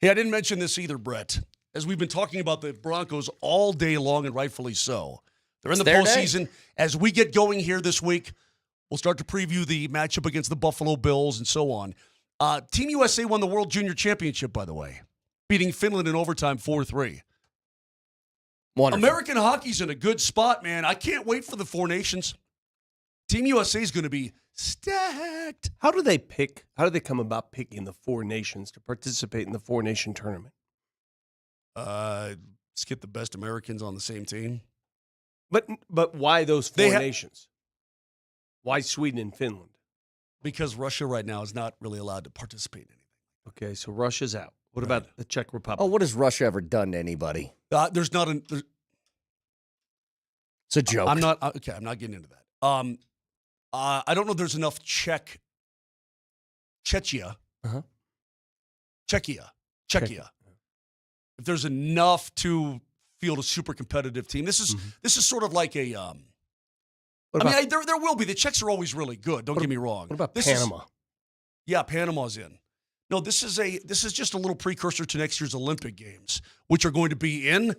Hey, I didn't mention this either, Brett. As we've been talking about the Broncos all day long, and rightfully so. They're in the postseason. As we get going here this week, we'll start to preview the matchup against the Buffalo Bills and so on. Team USA won the World Junior Championship, by the way, beating Finland in overtime 4-3. Wonderful. American hockey's in a good spot, man. I can't wait for the Four Nations. Team USA is going to be stacked. How do they come about picking the Four Nations to participate in the Four Nation tournament? Let's get the best Americans on the same team. But why those four nations? Why Sweden and Finland? Because Russia right now is not really allowed to participate in anything. Okay, so Russia's out. What about the Czech Republic? Oh, what has Russia ever done to anybody? There's not an. It's a joke. I'm not getting into that. I don't know. There's enough Czechia. If there's enough to field a super competitive team, this is sort of like a. There will be. The Czechs are always really good. Don't get me wrong. What about Panama? Panama's in. No, this is just a little precursor to next year's Olympic Games, which are going to be in.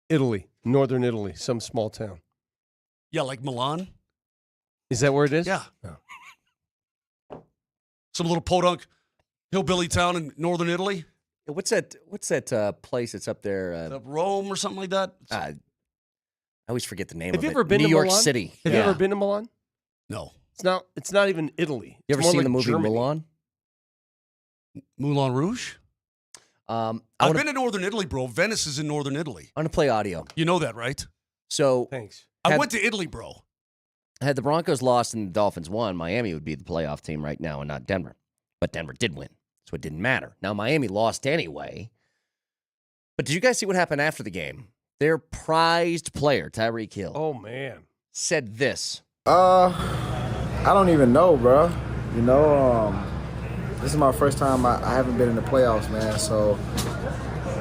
Italy, northern Italy, some small town. Yeah, like Milan. Is that where it is? Yeah. Some little podunk hillbilly town in northern Italy. What's that place that's up there? Rome or something like that? I always forget the name Have of you it. ever been New to York Milan? City. Have you ever been to Milan? No. It's not even Italy. You ever It's more seen like the movie Germany. Mulan? Moulin Rouge? I've been to northern Italy, bro. Venice is in northern Italy. I'm going to play audio. You know that, right? So thanks. I went to Italy, bro. Had the Broncos lost and the Dolphins won, Miami would be the playoff team right now and not Denver. But Denver did win, so it didn't matter. Now, Miami lost anyway. But did you guys see what happened after the game? Their prized player, Tyreek Hill. Oh, man. Said this. I don't even know, bro. You know, this is my first time I haven't been in the playoffs, man. So,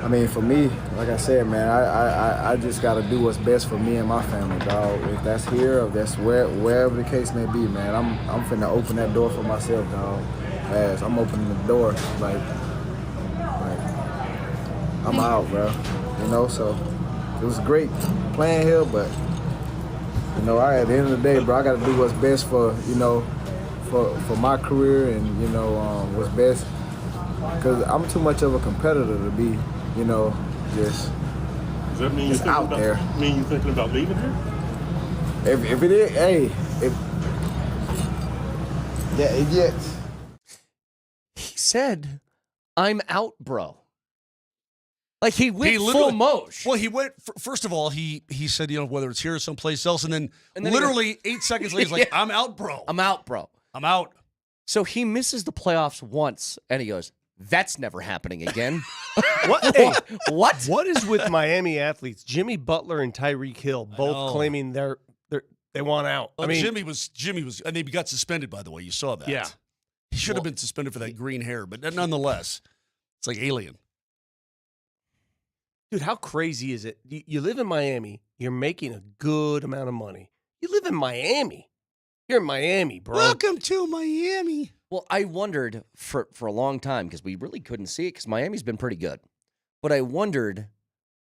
I mean, for me, like I said, man, I just got to do what's best for me and my family, dog. If that's here or that's wherever the case may be, man, I'm finna open that door for myself, dog. As I'm opening the door, like I'm out, bro. You know, so it was great playing here, but you know, at the end of the day, bro, I got to do what's best for, you know, for my career and, you know, what's best. Because I'm too much of a competitor to be, you know, just out there. Mean you thinking about leaving here? If it is, hey, yeah. He said, I'm out, bro. Like he went full mosh. Well, he went. First of all, he said, you know, whether it's here or someplace else, and then literally 8 seconds later, he's like, "I'm out, bro. I'm out, bro. I'm out." So he misses the playoffs once, and he goes, "That's never happening again." What? Hey, what? What is with Miami athletes? Jimmy Butler and Tyreek Hill both claiming they want out. Well, I mean, Jimmy was, and they got suspended. By the way, you saw that. Yeah, he should have been suspended for that green hair, but nonetheless, it's like Alien. Dude, how crazy is it? You live in Miami. You're making a good amount of money. You live in Miami. You're in Miami, bro. Welcome to Miami. Well, I wondered for a long time because we really couldn't see it because Miami's been pretty good. But I wondered,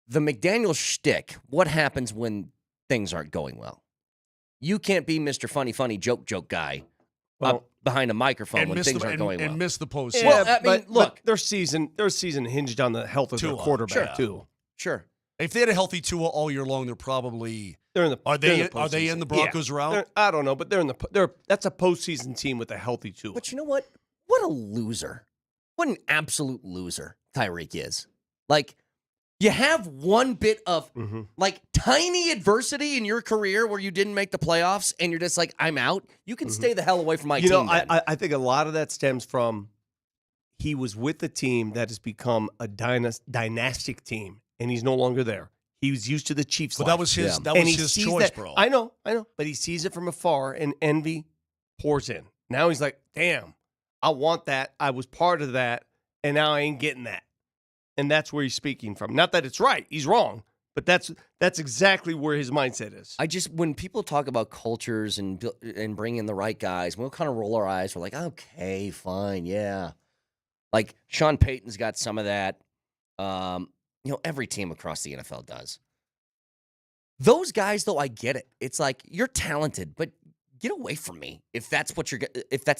the McDaniel shtick, what happens when things aren't going well? You can't be Mr. Funny joke guy up behind a microphone when things aren't going well. And miss the postseason. Yeah, well, I mean, look. Their season hinged on the health of their quarterback, too. Sure. If they had a healthy Tua all year long, they're probably in the. Are they in the Broncos route? I don't know, but that's a postseason team with a healthy Tua. But you know what? What a loser! What an absolute loser Tyreek is. Like, you have one bit of like tiny adversity in your career where you didn't make the playoffs, and you're just like, I'm out. You can stay the hell away from my team. You know, I think a lot of that stems from he was with a team that has become a dynastic team. And he's no longer there. He was used to the Chiefs. But that was his. That was his choice, bro. I know. But he sees it from afar, and envy pours in. Now he's like, "Damn, I want that. I was part of that, and now I ain't getting that." And that's where he's speaking from. Not that it's right. He's wrong. But that's exactly where his mindset is. When people talk about cultures and bringing in the right guys, we'll kind of roll our eyes. We're like, okay, fine, yeah. Like Sean Payton's got some of that. Every team across the NFL does. Those guys, though, I get it. It's like, you're talented, but get away from me if that's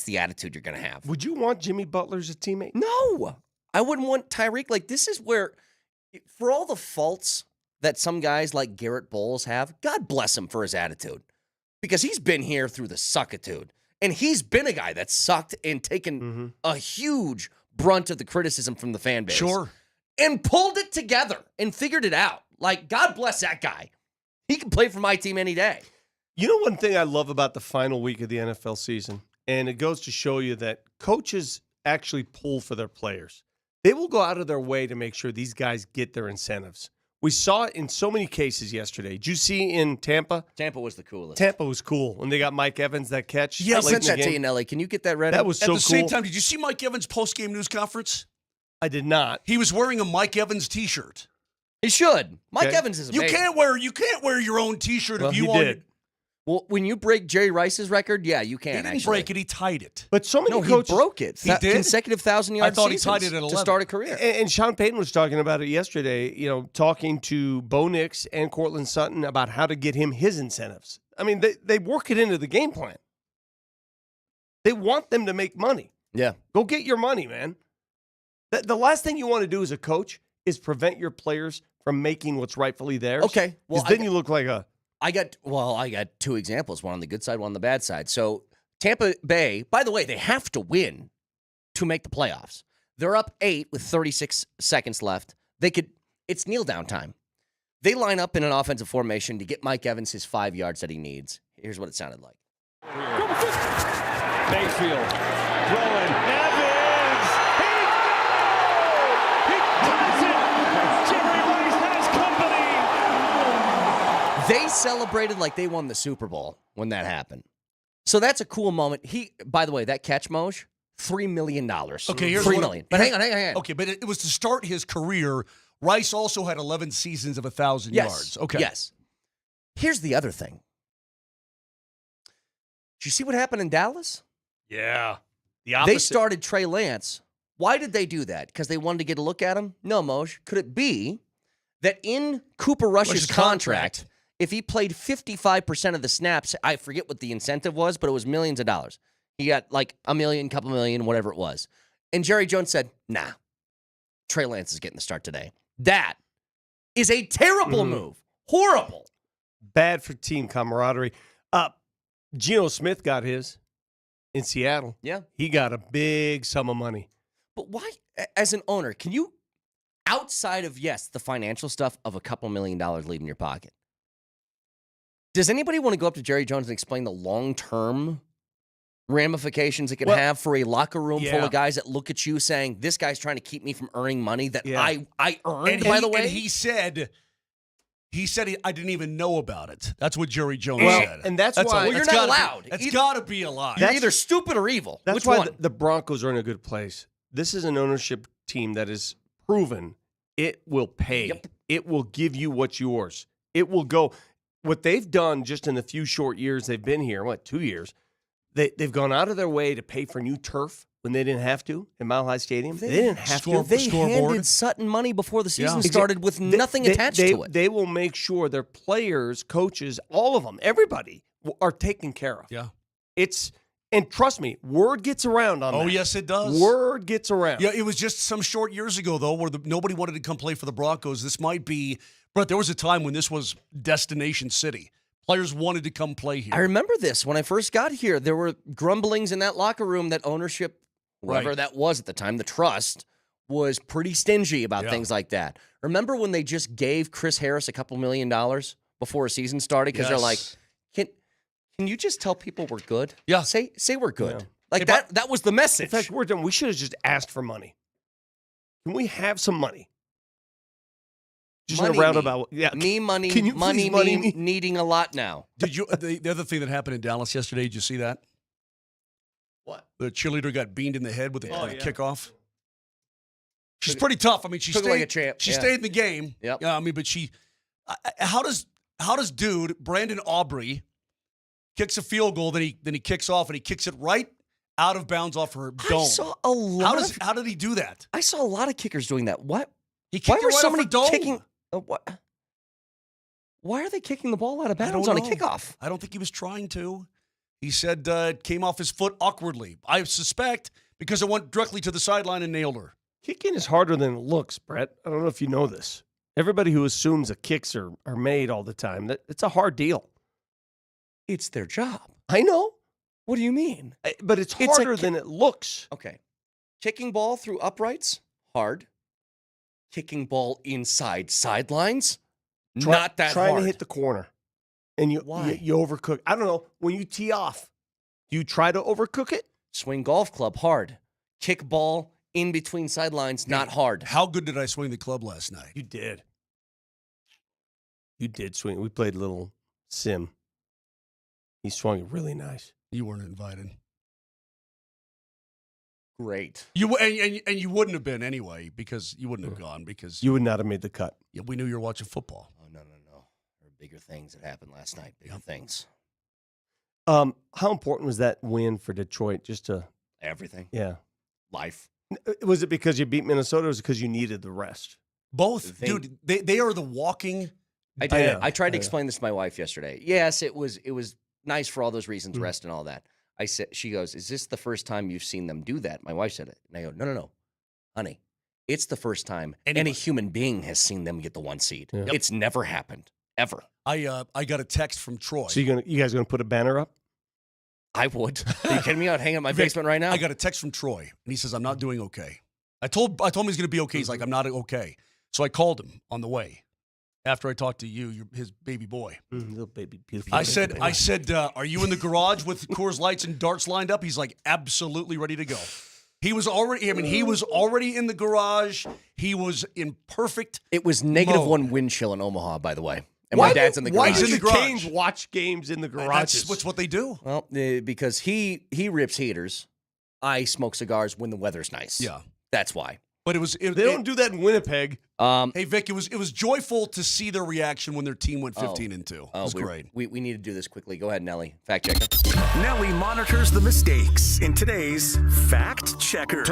the attitude you're going to have. Would you want Jimmy Butler as a teammate? No. I wouldn't want Tyreek. Like, this is where, for all the faults that some guys like Garrett Bowles have, God bless him for his attitude. Because he's been here through the suckitude. And he's been a guy that sucked and taken a huge brunt of the criticism from the fan base. Sure. And pulled it together and figured it out. Like, God bless that guy. He can play for my team any day. You know one thing I love about the final week of the NFL season, and it goes to show you that coaches actually pull for their players. They will go out of their way to make sure these guys get their incentives. We saw it in so many cases yesterday. Did you see in Tampa? Tampa was the coolest. Tampa was cool when they got Mike Evans that catch. Yeah, I sent that to you, Nelly. Can you get that ready? That was so cool. At the same time, did you see Mike Evans' post-game news conference? I did not. He was wearing a Mike Evans T-shirt. He should. Mike Evans is amazing. You can't wear your own T-shirt if you want. did. Well, when you break Jerry Rice's record, yeah, you can. He didn't break it; he tied it. But so many coaches he broke it. He did? Consecutive 1,000-yard I thought he seasons tied it at 11 to start a career. And Sean Payton was talking about it yesterday. Talking to Bo Nix and Cortland Sutton about how to get him his incentives. I mean, they work it into the game plan. They want them to make money. Yeah, go get your money, man. The last thing you want to do as a coach is prevent your players from making what's rightfully theirs. Okay, well, then you look like a. I got two examples, one on the good side, one on the bad side. So Tampa Bay, by the way, they have to win to make the playoffs. They're up 8 with 36 seconds left. It's kneel down time. They line up in an offensive formation to get Mike Evans his 5 yards that he needs. Here's what it sounded like. Mayfield throwing. Evans! He does it! Jerry Rice has company! They celebrated like they won the Super Bowl when that happened. So that's a cool moment. By the way, that catch, Moj, $3 million. Okay, here's $3 million. But hang on. Okay, but it was to start his career. Rice also had 11 seasons of 1,000 yards. Okay. Yes. Here's the other thing. Did you see what happened in Dallas? Yeah. They started Trey Lance. Why did they do that? Because they wanted to get a look at him? No, Moj. Could it be that in Cooper Rush's contract, if he played 55% of the snaps, I forget what the incentive was, but it was millions of dollars. He got like $1 million, couple million, whatever it was. And Jerry Jones said, nah, Trey Lance is getting the start today. That is a terrible move. Horrible. Bad for team camaraderie. Geno Smith got his in Seattle. Yeah. He got a big sum of money. But why, as an owner, can you, outside of, yes, the financial stuff of a couple $1 million leaving your pocket, does anybody want to go up to Jerry Jones and explain the long-term ramifications it could have for a locker room full of guys that look at you saying, this guy's trying to keep me from earning money that I earned, by the way? And he said I didn't even know about it. That's what Jerry Jones said. And that's why you're not allowed. That's got to be a lie. You're either stupid or evil. That's Which why one? the Broncos are in a good place. This is an ownership team that is proven it will pay. Yep. It will give you what's yours. It will go. What they've done just in the few short years they've been here, 2 years, they've gone out of their way to pay for new turf when they didn't have to in Mile High Stadium. They didn't have to. They handed Sutton money before the season started with nothing attached to it. They will make sure their players, coaches, all of them, everybody are taken care of. Yeah. And trust me, word gets around on that. Oh, yes, it does. Word gets around. Yeah, it was just some short years ago, though, where nobody wanted to come play for the Broncos. This might be, but there was a time when this was destination city. Players wanted to come play here. I remember this. When I first got here, there were grumblings in that locker room that ownership, whoever that was at the time, the trust, was pretty stingy about things like that. Remember when they just gave Chris Harris a couple $1 million before a season started? Because they're like, can you just tell people we're good? Yeah. Say we're good. Yeah. Like that was the message. In fact, we're done. We should have just asked for money. Can we have some money? Just money in a roundabout. Me. Yeah. Me money. Can you money me needing a lot now. Did you the other thing that happened in Dallas yesterday, did you see that? What? The cheerleader got beamed in the head with a kickoff. She's pretty tough. I mean, she stayed like a champ. She stayed in the game. Yep. Yeah, I mean, but how does dude Brandon Aubrey kicks a field goal, then he kicks off and he kicks it right out of bounds off her dome. I saw a lot. How did he do that? I saw a lot of kickers doing that. What? He kicked Why it were right so off her many dome. kicking? What? Why are they kicking the ball out of I bounds don't on a know. kickoff? I don't think he was trying to. He said it came off his foot awkwardly. I suspect because it went directly to the sideline and nailed her. Kicking is harder than it looks, Brett. I don't know if you know this. Everybody who assumes that kicks are made all the time, it's a hard deal. It's their job. I know. What do you mean? But it's harder than it looks. Okay. Kicking ball through uprights, hard. Kicking ball inside sidelines, not that trying hard. to hit the corner. And you overcook. I don't know. When you tee off, do you try to overcook it? Swing golf club, hard. Kick ball in between sidelines, not hard. How good did I swing the club last night? You did. You did swing. We played a little sim. He swung it really nice. You weren't invited. Great. And you wouldn't have been anyway because you wouldn't have gone because you would not have made the cut. Yeah, we knew you were watching football. Oh no. There were bigger things that happened last night. Bigger things. How important was that win for Detroit? Just to everything. Yeah. Life. Was it because you beat Minnesota, or was it because you needed the rest? Both, dude. They are the walking. I did. I tried to explain this to my wife yesterday. Yes, it was nice for all those reasons, rest and all that. I said, she goes, "Is this the first time you've seen them do that?" My wife said it, and I go, "No, honey, it's the first time any human being has seen them get the 1 seed. Yeah. It's never happened ever." I got a text from Troy. So you guys gonna put a banner up? I would. Are you kidding me? I'd hang it in my basement right now. I got a text from Troy, and he says, "I'm not doing okay." I told him he's going to be okay. He's like, "I'm not okay." So I called him on the way after I talked to you, his baby boy. Little baby, beautiful. I said, "Are you in the garage with Coors Lights and darts lined up?" He's like, "Absolutely ready to go." He was already. He was already in the garage. He was in perfect. It was -1 wind chill in Omaha, by the way. And Why my dad's in the garage. Why do the Canes watch games in the garages? That's what they do. Well, because he rips heaters. I smoke cigars when the weather's nice. Yeah. That's why. But they don't do that in Winnipeg. Hey Vic, it was joyful to see their reaction when their team went 15-2. It was great. We need to do this quickly. Go ahead, Nelly. Fact checker. Nelly monitors the mistakes in today's Fact Checker.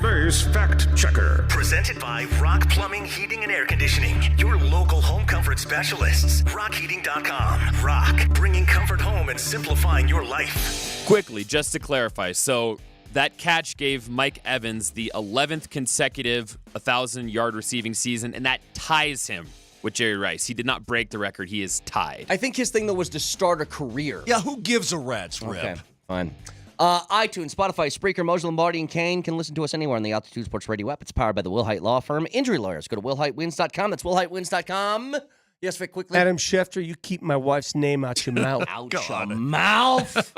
Presented by Rock Plumbing, Heating, and Air Conditioning. Your local home comfort specialists. RockHeating.com. Rock, bringing comfort home and simplifying your life. Quickly, just to clarify, so that catch gave Mike Evans the 11th consecutive 1,000-yard receiving season, and that ties him with Jerry Rice. He did not break the record. He is tied. I think his thing, though, was to start a career. Yeah, who gives a rat's rip? Okay, fine. iTunes, Spotify, Spreaker, Moser, Lombardi, and Kane can listen to us anywhere on the Altitude Sports Radio app. It's powered by the Will Hite Law Firm. Injury lawyers, go to willhitewins.com. That's willhitewins.com. Yes, Vic, quickly. Adam Schefter, you keep my wife's name out your mouth. Out your mouth.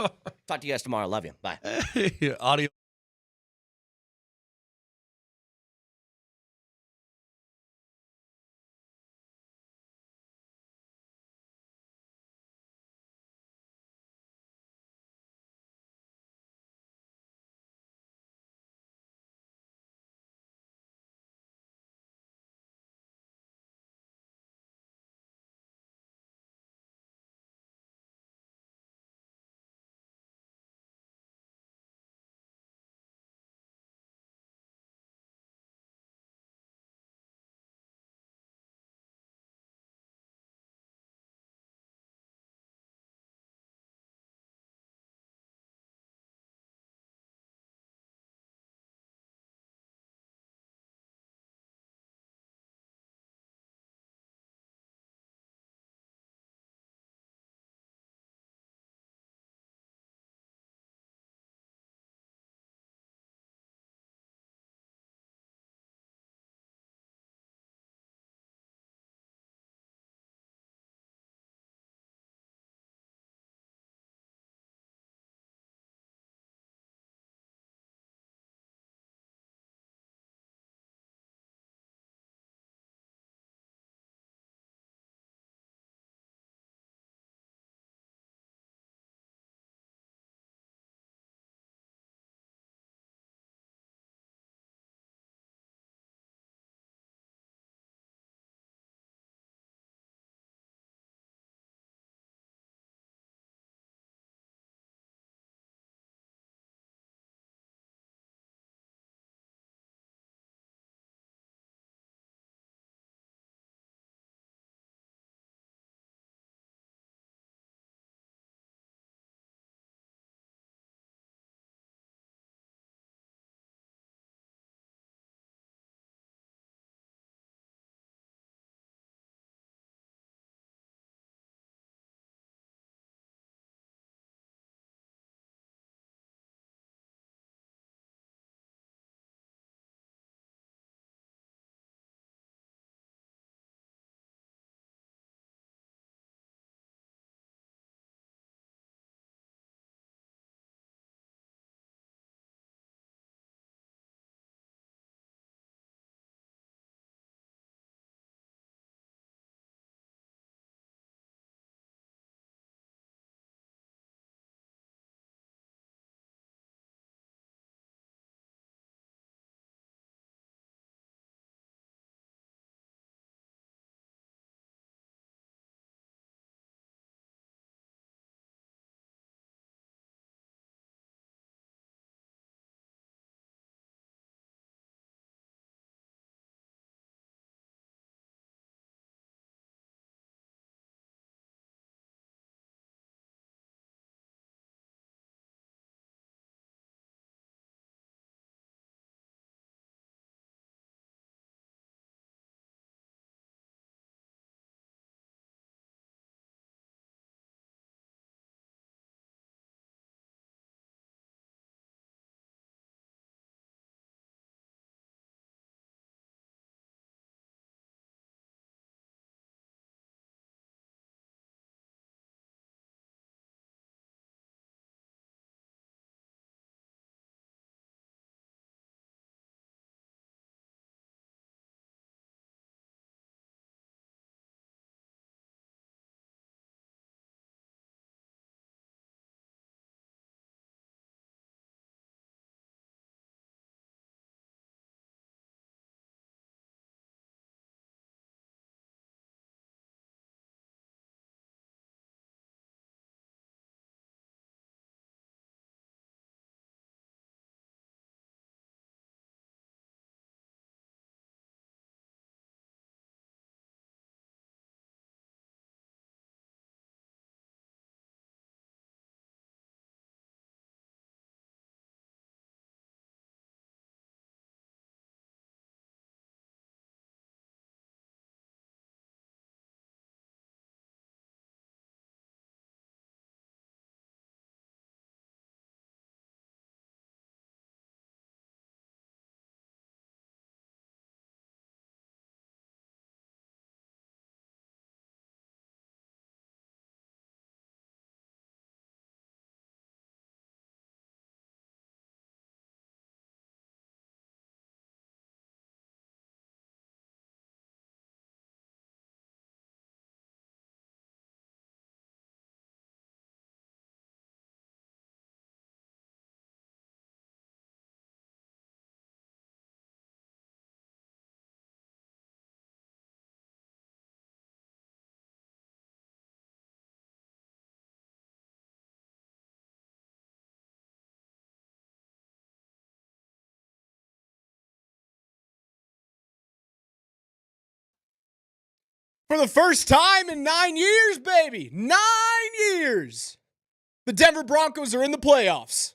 Talk to you guys tomorrow. Love you. Bye. Audio. For the first time in 9 years, baby, 9 years, the Denver Broncos are in the playoffs.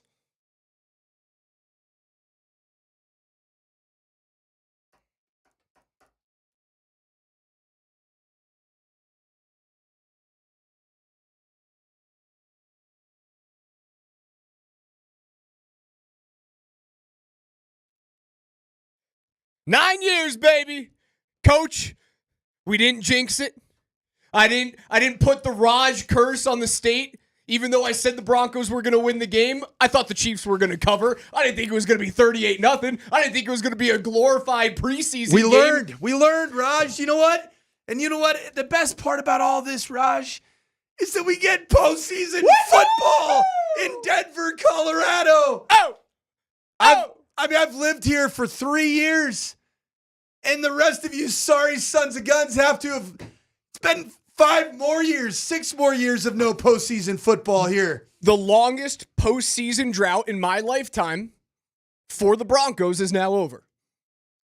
Nine years, baby. Coach, we didn't jinx it. I didn't put the Raj curse on the state. Even though I said the Broncos were going to win the game, I thought the Chiefs were going to cover. I didn't think it was going to be 38-0. I didn't think it was going to be a glorified preseason game. We learned, Raj. You know what? And you know what? The best part about all this, Raj, is that we get postseason football in Denver, Colorado. I've lived here for 3 years, and the rest of you sorry sons of guns have to have spent 5 more years, 6 more years of no postseason football here. The longest postseason drought in my lifetime for the Broncos is now over.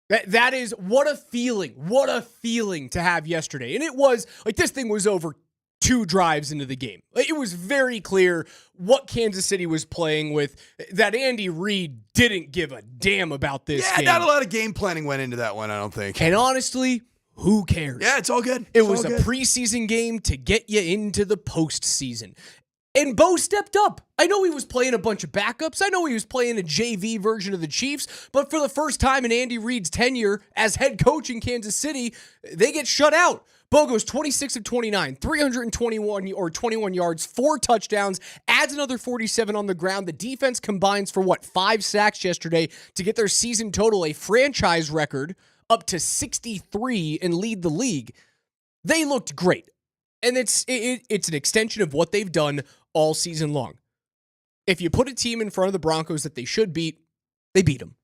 That is, what a feeling to have yesterday. And it was, like, this thing was over 2 drives into the game. It was very clear what Kansas City was playing with, that Andy Reid didn't give a damn about this game. Not a lot of game planning went into that one, I don't think. And honestly, who cares? Yeah, it's all good. It was a preseason game to get you into the postseason. And Bo stepped up. I know he was playing a bunch of backups. I know he was playing a JV version of the Chiefs. But for the first time in Andy Reid's tenure as head coach in Kansas City, they get shut out. Bo goes 26 of 29, 21 yards, 4 touchdowns, adds another 47 on the ground. The defense combines for 5 sacks yesterday to get their season total, a franchise record, up to 63 and lead the league. They looked great. And it's an extension of what they've done all season long. If you put a team in front of the Broncos that they should beat, they beat them.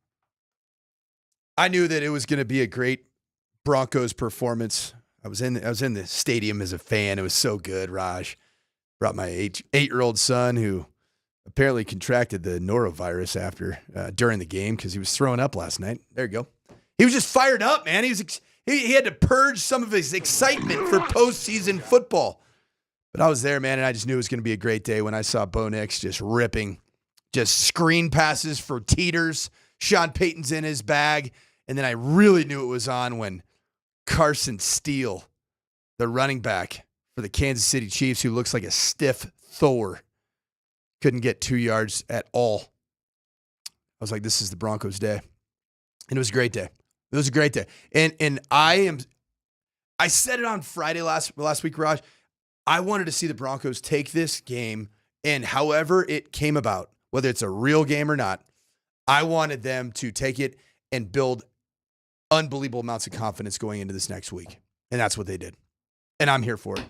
I knew that it was going to be a great Broncos performance. I was in the stadium as a fan. It was so good, Raj. Brought my 8-year-old son, who apparently contracted the norovirus during the game because he was throwing up last night. There you go. He was just fired up, man. He had to purge some of his excitement for postseason football. But I was there, man, and I just knew it was going to be a great day when I saw Bo Nix just ripping, just screen passes for Teeters. Sean Payton's in his bag. And then I really knew it was on when Carson Steele, the running back for the Kansas City Chiefs, who looks like a stiff Thor, couldn't get 2 yards at all. I was like, this is the Broncos' day. And it was a great day. It was a great day. And I said it on Friday last week, Raj. I wanted to see the Broncos take this game, and however it came about, whether it's a real game or not, I wanted them to take it and build unbelievable amounts of confidence going into this next week. And that's what they did. And I'm here for it.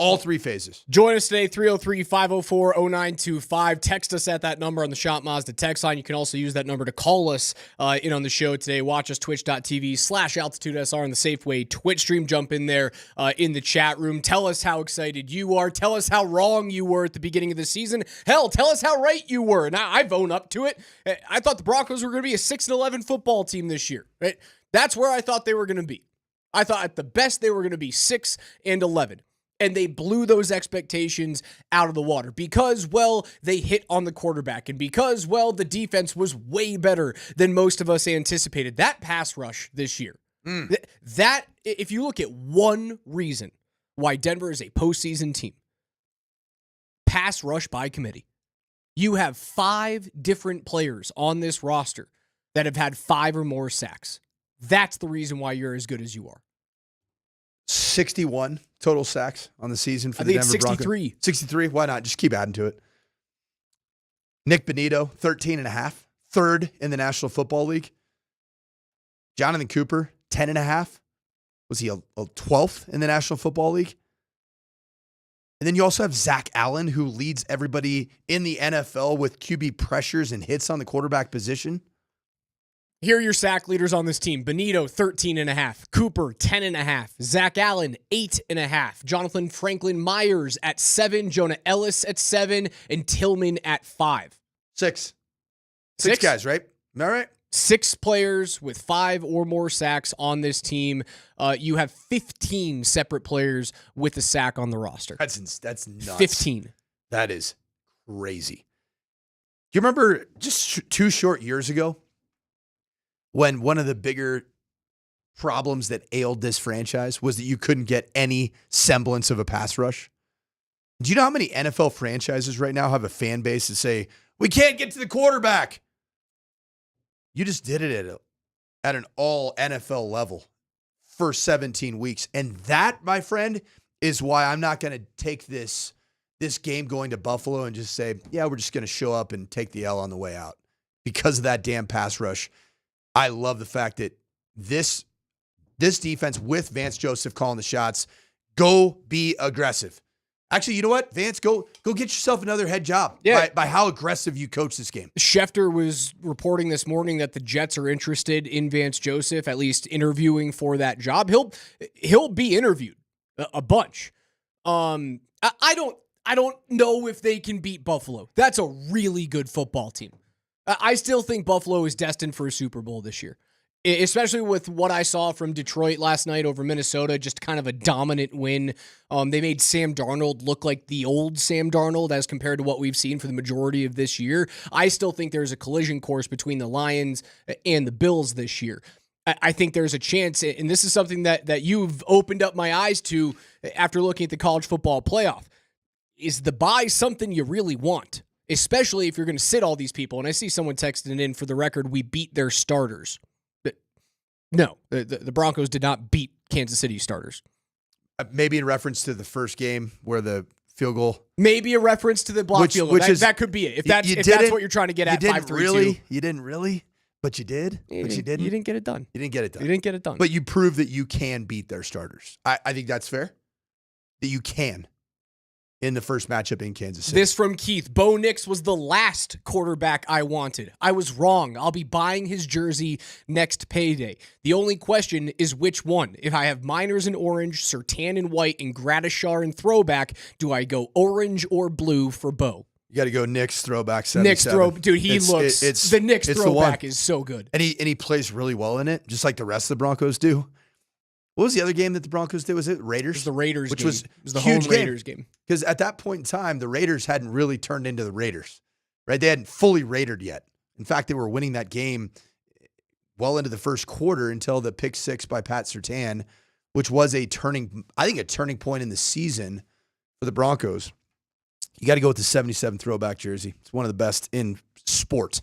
All 3 phases. Join us today, 303-504-0925. Text us at that number on the Shop Mazda text line. You can also use that number to call us in on the show today. Watch us, twitch.tv/AltitudeSR on the Safeway Twitch stream. Jump in there in the chat room. Tell us how excited you are. Tell us how wrong you were at the beginning of the season. Hell, tell us how right you were. Now, I've owned up to it. I thought the Broncos were going to be a 6-11 football team this year. Right? That's where I thought they were going to be. I thought at the best they were going to be 6-11. And they blew those expectations out of the water because, well, they hit on the quarterback and because, well, the defense was way better than most of us anticipated. That pass rush this year, that, if you look at one reason why Denver is a postseason team, pass rush by committee. You have 5 different players on this roster that have had 5 or more sacks. That's the reason why you're as good as you are. 61 total sacks on the season for the Denver Broncos. 63. 63. Why not? Just keep adding to it. Nick Bonito, 13.5. 3rd in the National Football League. Jonathan Cooper, 10.5. Was he a 12th in the National Football League? And then you also have Zach Allen, who leads everybody in the NFL with QB pressures and hits on the quarterback position. Here are your sack leaders on this team. Bonito, 13.5. Cooper, 10.5. Zach Allen, 8.5. Jonathan Franklin Myers at 7. Jonah Ellis at 7. And Tillman at 5. 6 guys, right? All right. 6 players with 5 or more sacks on this team. You have 15 separate players with a sack on the roster. That's nuts. 15. That is crazy. Do you remember just 2 short years ago when one of the bigger problems that ailed this franchise was that you couldn't get any semblance of a pass rush? Do you know how many NFL franchises right now have a fan base that say, we can't get to the quarterback? You just did it at an all NFL level for 17 weeks. And that, my friend, is why I'm not going to take this game going to Buffalo and just say, yeah, we're just going to show up and take the L on the way out. Because of that damn pass rush, I love the fact that this defense with Vance Joseph calling the shots, go be aggressive. Actually, you know what? Vance, go get yourself another head job by how aggressive you coach this game. Schefter was reporting this morning that the Jets are interested in Vance Joseph, at least interviewing for that job. He'll be interviewed a bunch. I don't know if they can beat Buffalo. That's a really good football team. I still think Buffalo is destined for a Super Bowl this year, especially with what I saw from Detroit last night over Minnesota, just kind of a dominant win. They made Sam Darnold look like the old Sam Darnold as compared to what we've seen for the majority of this year. I still think there's a collision course between the Lions and the Bills this year. I think there's a chance, and this is something that you've opened up my eyes to after looking at the college football playoff. Is the bye something you really want? Especially if you're going to sit all these people. And I see someone texting in, for the record, we beat their starters. No, the Broncos did not beat Kansas City starters. Maybe in reference to the first game where the field goal. Maybe a reference to the block field goal. That could be it. If that's what you're trying to get at, 5-3-2. You didn't really, but you did. But you didn't. You didn't get it done. You didn't get it done. You didn't get it done. But you proved that you can beat their starters. I think that's fair. That you can. In the first matchup in Kansas City. This from Keith. Bo Nix was the last quarterback I wanted. I was wrong. I'll be buying his jersey next payday. The only question is which one. If I have Miners in orange, Surtain in white, and Gradishar in throwback, do I go orange or blue for Bo? You got to go Knicks throwback 77. Knicks dude, the Knicks throwback is so good. And he plays really well in it, just like the rest of the Broncos do. What was the other game that the Broncos did? Was it Raiders? It was the Raiders Which game. was it was the home Raiders game. Because at that point in time, the Raiders hadn't really turned into the Raiders, right? They hadn't fully Raidered yet. In fact, they were winning that game well into the first quarter until the pick 6 by Pat Surtain, which was a turning point in the season for the Broncos. You got to go with the 77 throwback jersey. It's one of the best in sport.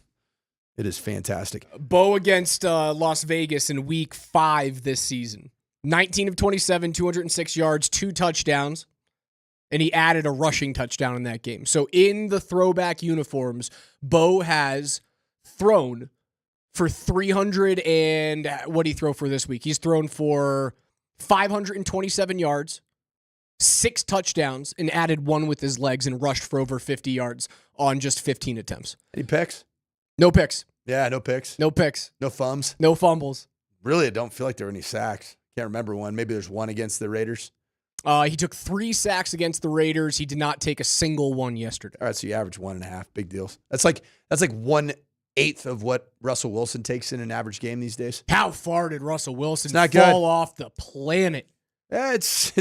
It is fantastic. Bo against Las Vegas in week 5 this season. 19 of 27, 206 yards, 2 touchdowns, and he added a rushing touchdown in that game. So in the throwback uniforms, Bo has thrown for 300 and what did he throw for this week? He's thrown for 527 yards, 6 touchdowns, and added 1 with his legs and rushed for over 50 yards on just 15 attempts. Any picks? No picks. Yeah, no picks. No picks. No fums. No fumbles. Really, I don't feel like there were any sacks. Can't remember one. Maybe there's one against the Raiders. He took 3 sacks against the Raiders. He did not take a single one yesterday. All right, so you average 1.5. Big deals. That's like 1/8 of what Russell Wilson takes in an average game these days. How far did Russell Wilson fall good. Off the planet? Yeah, it's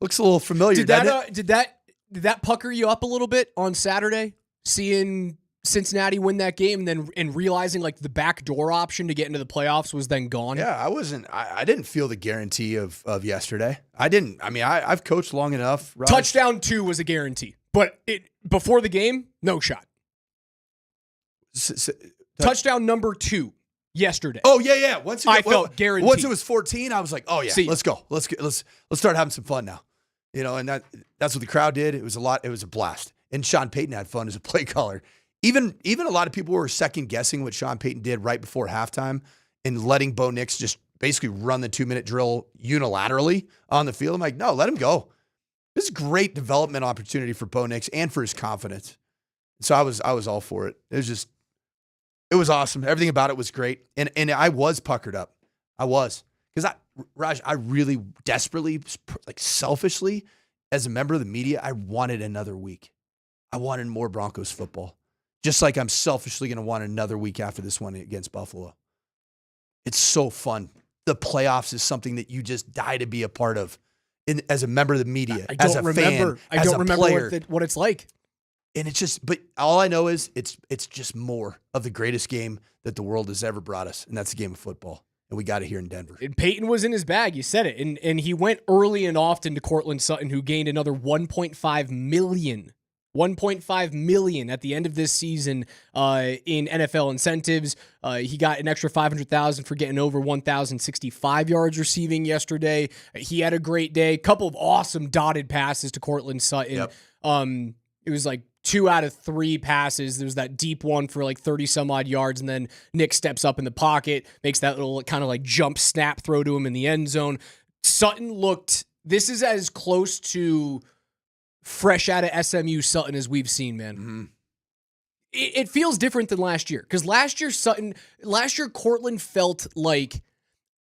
looks a little familiar. Did that pucker you up a little bit on Saturday? Seeing Cincinnati win that game and realizing like the backdoor option to get into the playoffs was then gone. Yeah, I didn't feel the guarantee of yesterday. I've coached long enough. Raj. Touchdown 2 was a guarantee, but before the game, no shot. Touchdown number 2 yesterday. Oh yeah. I felt guaranteed. Once it was 14, I was like, oh yeah, let's go. Let's start having some fun now. And that's what the crowd did. It was a lot. It was a blast. And Sean Payton had fun as a play caller. Even a lot of people were second guessing what Sean Payton did right before halftime and letting Bo Nix just basically run the 2-minute drill unilaterally on the field. I'm like, no, let him go. This is a great development opportunity for Bo Nix and for his confidence. So I was all for it. It was awesome. Everything about it was great. And I was puckered up. I was. Because Raj, I really desperately, like selfishly, as a member of the media, I wanted another week. I wanted more Broncos football. Just like I'm selfishly going to want another week after this one against Buffalo. It's so fun. The playoffs is something that you just die to be a part of as a member of the media, as a fan, as a player. What it's like. And it's just, but all I know is it's just more of the greatest game that the world has ever brought us, and that's the game of football. And we got it here in Denver. And Peyton was in his bag. You said it. And he went early and often to Cortland Sutton, who gained another $1.5 million. $1.5 million at the end of this season in NFL incentives. He got an extra $500,000 for getting over 1,065 yards receiving yesterday. He had a great day. Couple of awesome dotted passes to Cortland Sutton. Yep. It was like 2 out of 3 passes. There's that deep one for like 30 some odd yards. And then Nick steps up in the pocket, makes that little kind of like jump snap throw to him in the end zone. Sutton looked, this is as close to fresh out of SMU Sutton as we've seen, man. Mm-hmm. It feels different than last year. Because last year Cortland felt like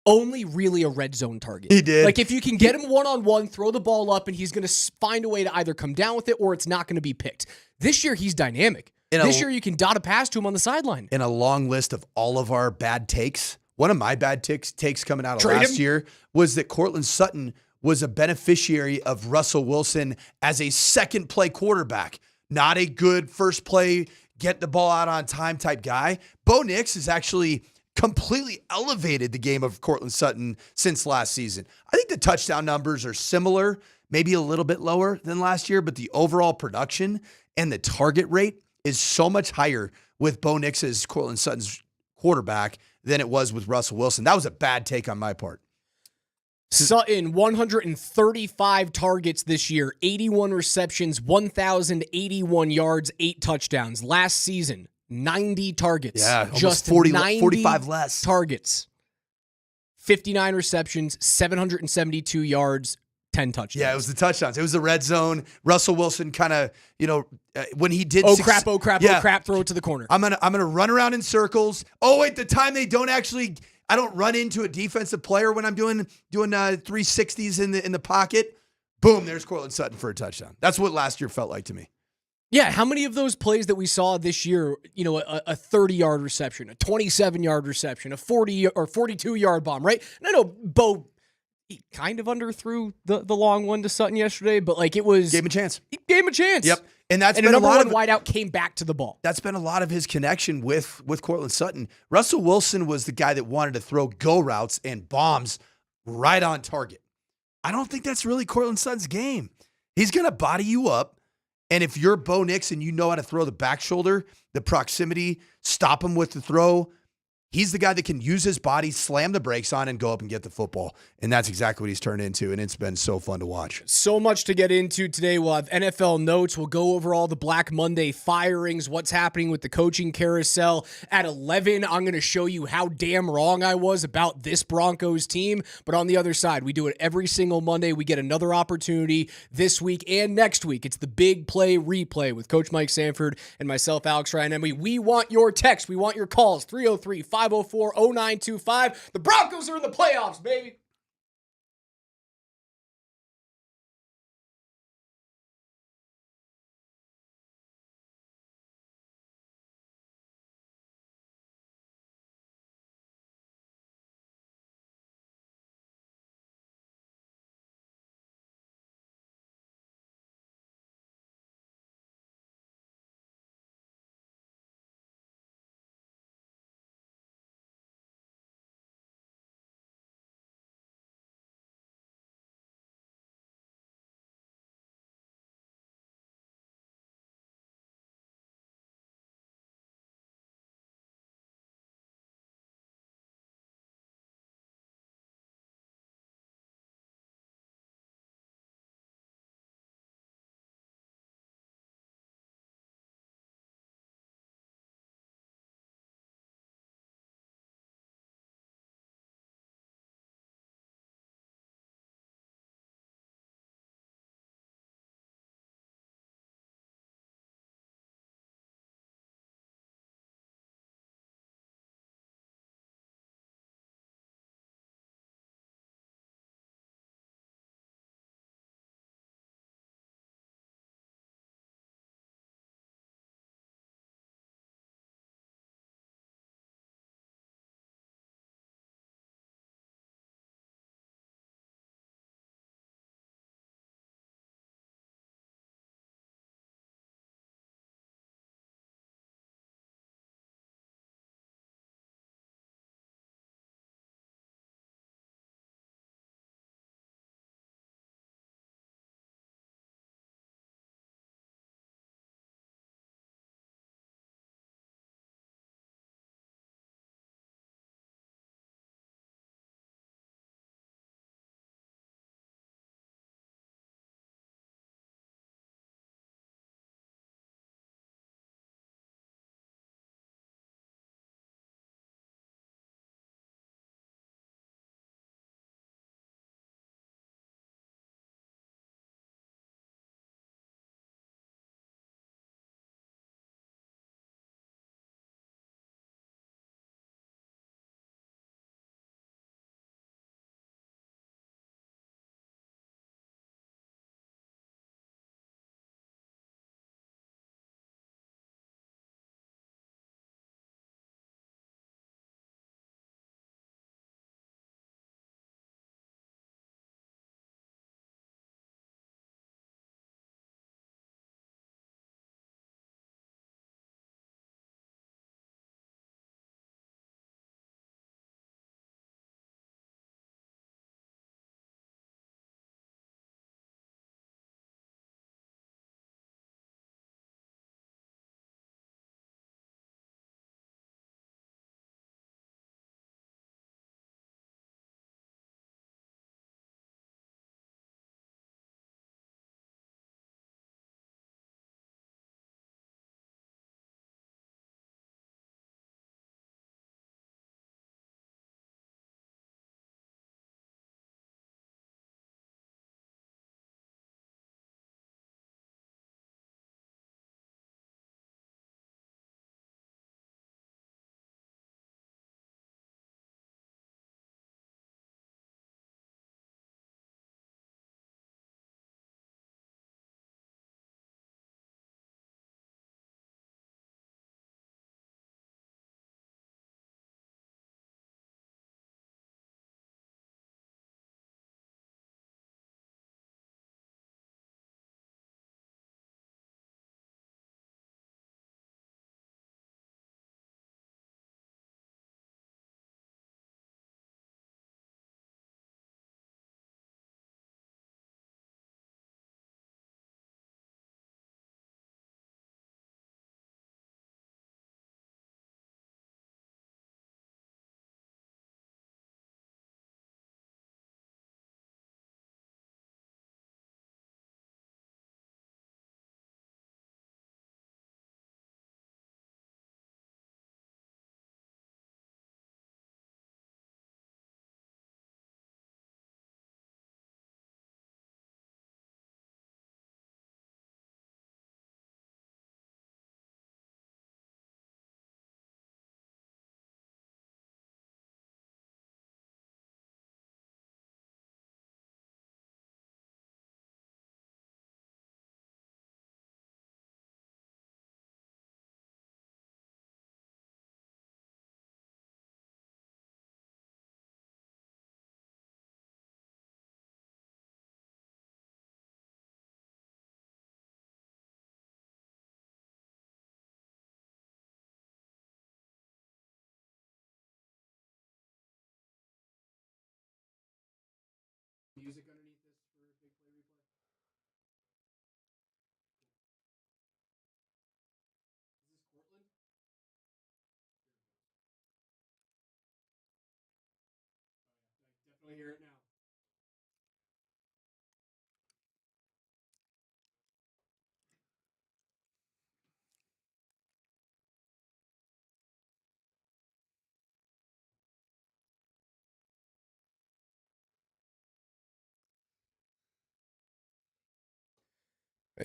only really a red zone target. He did. Like if you can get him one-on-one, throw the ball up, and he's going to find a way to either come down with it or it's not going to be picked. This year, he's dynamic. This year, you can dot a pass to him on the sideline. In a long list of all of our bad takes, one of my bad takes coming out of last year was that Cortland Sutton was a beneficiary of Russell Wilson as a second play quarterback, not a good first play, get the ball out on time type guy. Bo Nix has actually completely elevated the game of Cortland Sutton since last season. I think the touchdown numbers are similar, maybe a little bit lower than last year, but the overall production and the target rate is so much higher with Bo Nix as Cortland Sutton's quarterback than it was with Russell Wilson. That was a bad take on my part. Sutton, 135 targets this year, 81 receptions, 1,081 yards, 8 touchdowns. Last season, 90 targets. Yeah, just 45 less. Targets. 59 receptions, 772 yards, 10 touchdowns. Yeah, it was the touchdowns. It was the red zone. Russell Wilson kind of, when he did oh crap, throw it to the corner. I'm gonna run around in circles. Oh wait, the time they don't actually, I don't run into a defensive player when I'm doing 360s in the pocket. Boom, there's Cortland Sutton for a touchdown. That's what last year felt like to me. Yeah, how many of those plays that we saw this year, a 30-yard reception, a 27-yard reception, a 40 or 42-yard bomb, right? And I know Bo, he kind of underthrew the long one to Sutton yesterday, but like it was... Gave him a chance. He gave him a chance. Yep. And that's been a number lot one wideout came back to the ball. That's been a lot of his connection with Cortland Sutton. Russell Wilson was the guy that wanted to throw go routes and bombs right on target. I don't think that's really Cortland Sutton's game. He's going to body you up. And if you're Bo Nix and you know how to throw the back shoulder, the proximity, stop him with the throw, he's the guy that can use his body, slam the brakes on, and go up and get the football. And that's exactly what he's turned into, and it's been so fun to watch. So much to get into today. We'll have NFL notes. We'll go over all the Black Monday firings, what's happening with the coaching carousel. At 11, I'm going to show you how damn wrong I was about this Broncos team. But on the other side, we do it every single Monday. We get another opportunity this week and next week. It's the Big Play Replay with Coach Mike Sanford and myself, Alex Ryan. And we want your text. We want your calls. 303-504-0925. The Broncos are in the playoffs, baby.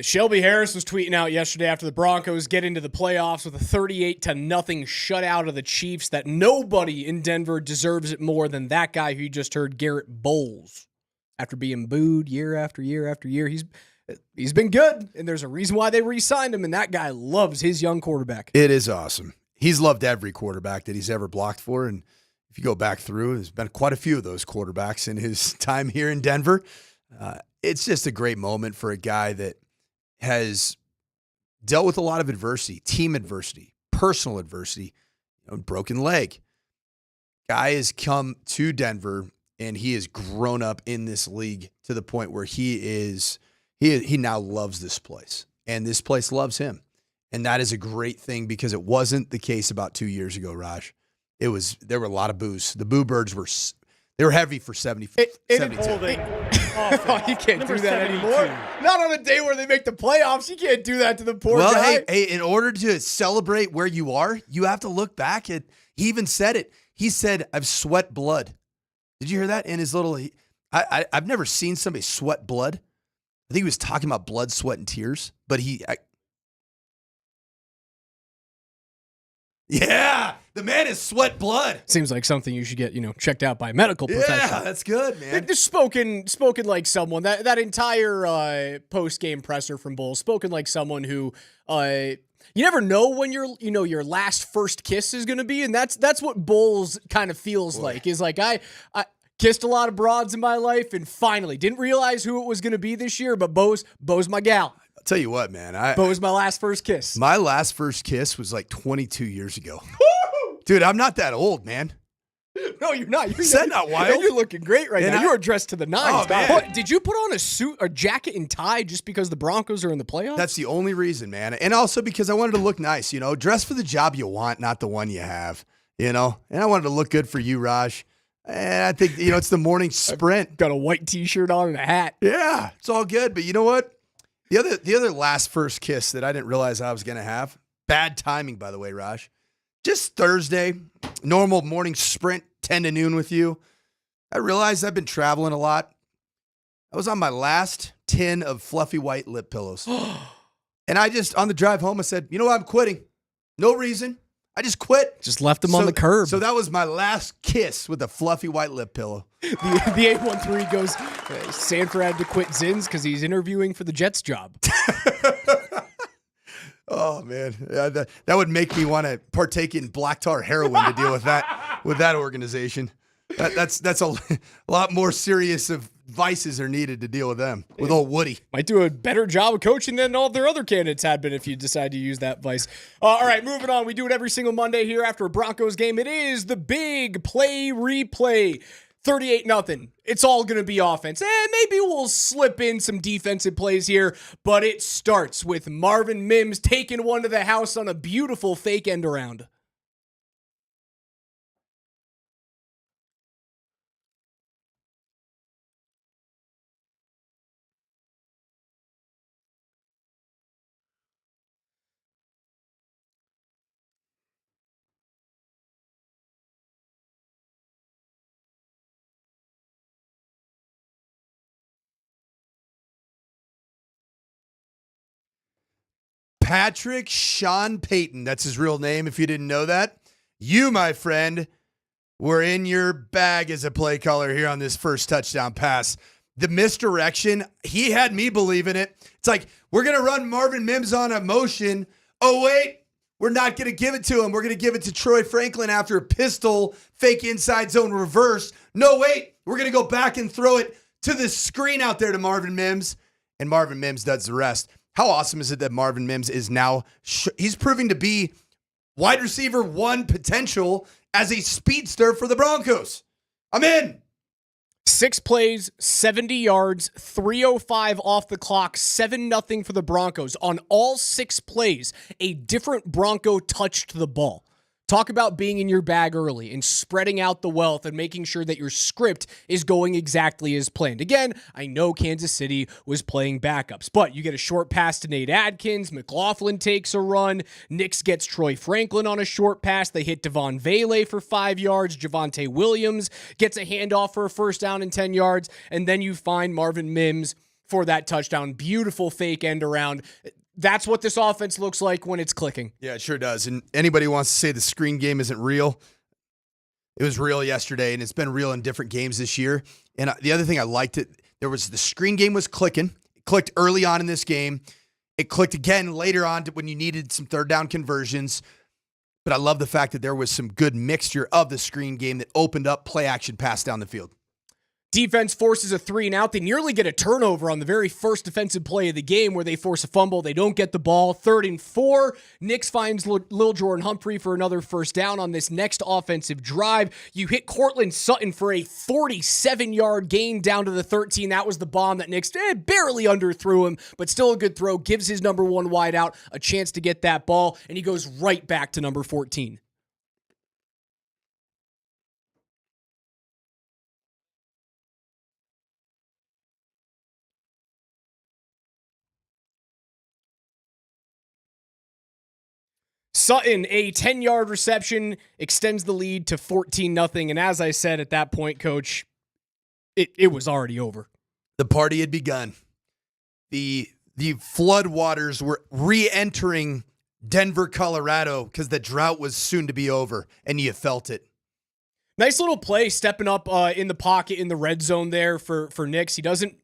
Shelby Harris was tweeting out yesterday after the Broncos get into the playoffs with a 38-0 shutout of the Chiefs that nobody in Denver deserves it more than that guy who you just heard, Garrett Bowles. After being booed year after year after year, he's been good, and there's a reason why they re-signed him, and that guy loves his young quarterback. It is awesome. He's loved every quarterback that he's ever blocked for, and if you go back through, there's been quite a few of those quarterbacks in his time here in Denver. It's just a great moment for a guy that has dealt with a lot of adversity, team adversity, personal adversity, broken leg. Guy has come to Denver, and he has grown up in this league to the point where he now loves this place, and this place loves him. And that is a great thing because it wasn't the case about 2 years ago, Raj. There were a lot of boos. The boo birds were heavy for 72. You can't do that anymore. Not on a day where they make the playoffs. You can't do that to the poor guy. Well, hey, in order to celebrate where you are, you have to look back at. He even said it. He said, "I've sweat blood." Did you hear that in his little? I've never seen somebody sweat blood. I think he was talking about blood, sweat, and tears. But yeah, the man is sweat blood. Seems like something you should get, checked out by a medical professional. Yeah, that's good, man. Just spoken like someone that entire post game presser from Bulls spoken like someone who you never know when your last first kiss is going to be, and that's what Bulls kind of feels like. Is like I kissed a lot of broads in my life, and finally didn't realize who it was going to be this year, but Bo's my gal. I'll tell you what, man. Bo was my last first kiss. My last first kiss was like 22 years ago. Dude, I'm not that old, man. No, you're not. Is that not wild? You're looking great right now. You are dressed to the nines. Oh, man. What, did you put on a suit or jacket and tie just because the Broncos are in the playoffs? That's the only reason, man. And also because I wanted to look nice, Dress for the job you want, not the one you have, And I wanted to look good for you, Raj. And I think, it's the morning sprint. Got a white T-shirt on and a hat. Yeah, it's all good. But you know what? The other last first kiss that I didn't realize I was going to have, bad timing, by the way, Raj. Just Thursday, normal morning sprint, 10 to noon with you. I realized I've been traveling a lot. I was on my last tin of fluffy white lip pillows. And I just, on the drive home, I said, you know what? I'm quitting. No reason. I just quit. Just left them on the curb. So that was my last kiss with a fluffy white lip pillow. The 813 goes, Sanford had to quit Zins because he's interviewing for the Jets job. Oh, man. That would make me want to partake in black tar heroin to deal with that organization. That's a lot more serious of vices are needed to deal with them, with old Woody. Might do a better job of coaching than all their other candidates had been if you decide to use that vice. All right, moving on. We do it every single Monday here after a Broncos game. It is the big play replay. 38-0. It's all going to be offense. Maybe we'll slip in some defensive plays here, but it starts with Marvin Mims taking one to the house on a beautiful fake end around. Patrick Sean Payton, that's his real name if you didn't know that. You, my friend, were in your bag as a play caller here on this first touchdown pass. The misdirection, he had me believing it. It's like, we're going to run Marvin Mims on a motion. Oh, wait, we're not going to give it to him. We're going to give it to Troy Franklin after a pistol, fake inside zone reverse. No, wait, we're going to go back and throw it to the screen out there to Marvin Mims. And Marvin Mims does the rest. How awesome is it that Marvin Mims is now, he's proving to be wide receiver one potential as a speedster for the Broncos. I'm in. 6 plays, 70 yards, 3:05 off the clock, 7-0 for the Broncos. On all 6 plays, a different Bronco touched the ball. Talk about being in your bag early and spreading out the wealth and making sure that your script is going exactly as planned. Again, I know Kansas City was playing backups, but you get a short pass to Nate Adkins. McLaughlin takes a run. Nix gets Troy Franklin on a short pass. They hit Devon Vele for 5 yards. Javonte Williams gets a handoff for a first down and 10 yards. And then you find Marvin Mims for that touchdown. Beautiful fake end around. That's what this offense looks like when it's clicking. Yeah, it sure does. And anybody who wants to say the screen game isn't real, it was real yesterday, and it's been real in different games this year. And the other thing I liked, the screen game was clicking. It clicked early on in this game. It clicked again later on when you needed some third down conversions. But I love the fact that there was some good mixture of the screen game that opened up play action pass down the field. Defense forces a 3-and-out. They nearly get a turnover on the very first defensive play of the game where they force a fumble. They don't get the ball. 3rd and 4. Nix finds Lil Jordan Humphrey for another first down on this next offensive drive. You hit Cortland Sutton for a 47-yard gain down to the 13. That was the bomb that Nix barely underthrew him, but still a good throw. Gives his number 1 wideout a chance to get that ball, and he goes right back to number 14. Sutton, a 10-yard reception, extends the lead to 14-0. And as I said at that point, Coach, it was already over. The party had begun. The flood waters were re-entering Denver, Colorado, because the drought was soon to be over, and you felt it. Nice little play, stepping up in the pocket in the red zone there for Nix. He doesn't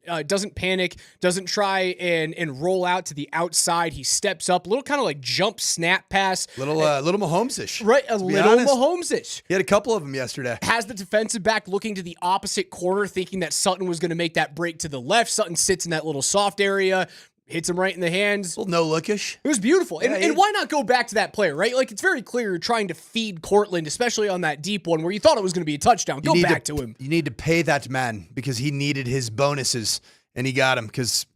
panic, doesn't try and roll out to the outside. He steps up, a little kind of like jump snap pass. Little Mahomes-ish. Right, a little Mahomes-ish. He had a couple of them yesterday. Has the defensive back looking to the opposite corner, thinking that Sutton was going to make that break to the left. Sutton sits in that little soft area. Hits him right in the hands. A little no-lookish. It was beautiful. And why not go back to that player, right? Like, it's very clear you're trying to feed Cortland, especially on that deep one where you thought it was going to be a touchdown. Go back to him. You need to pay that man because he needed his bonuses, and he got them. Because,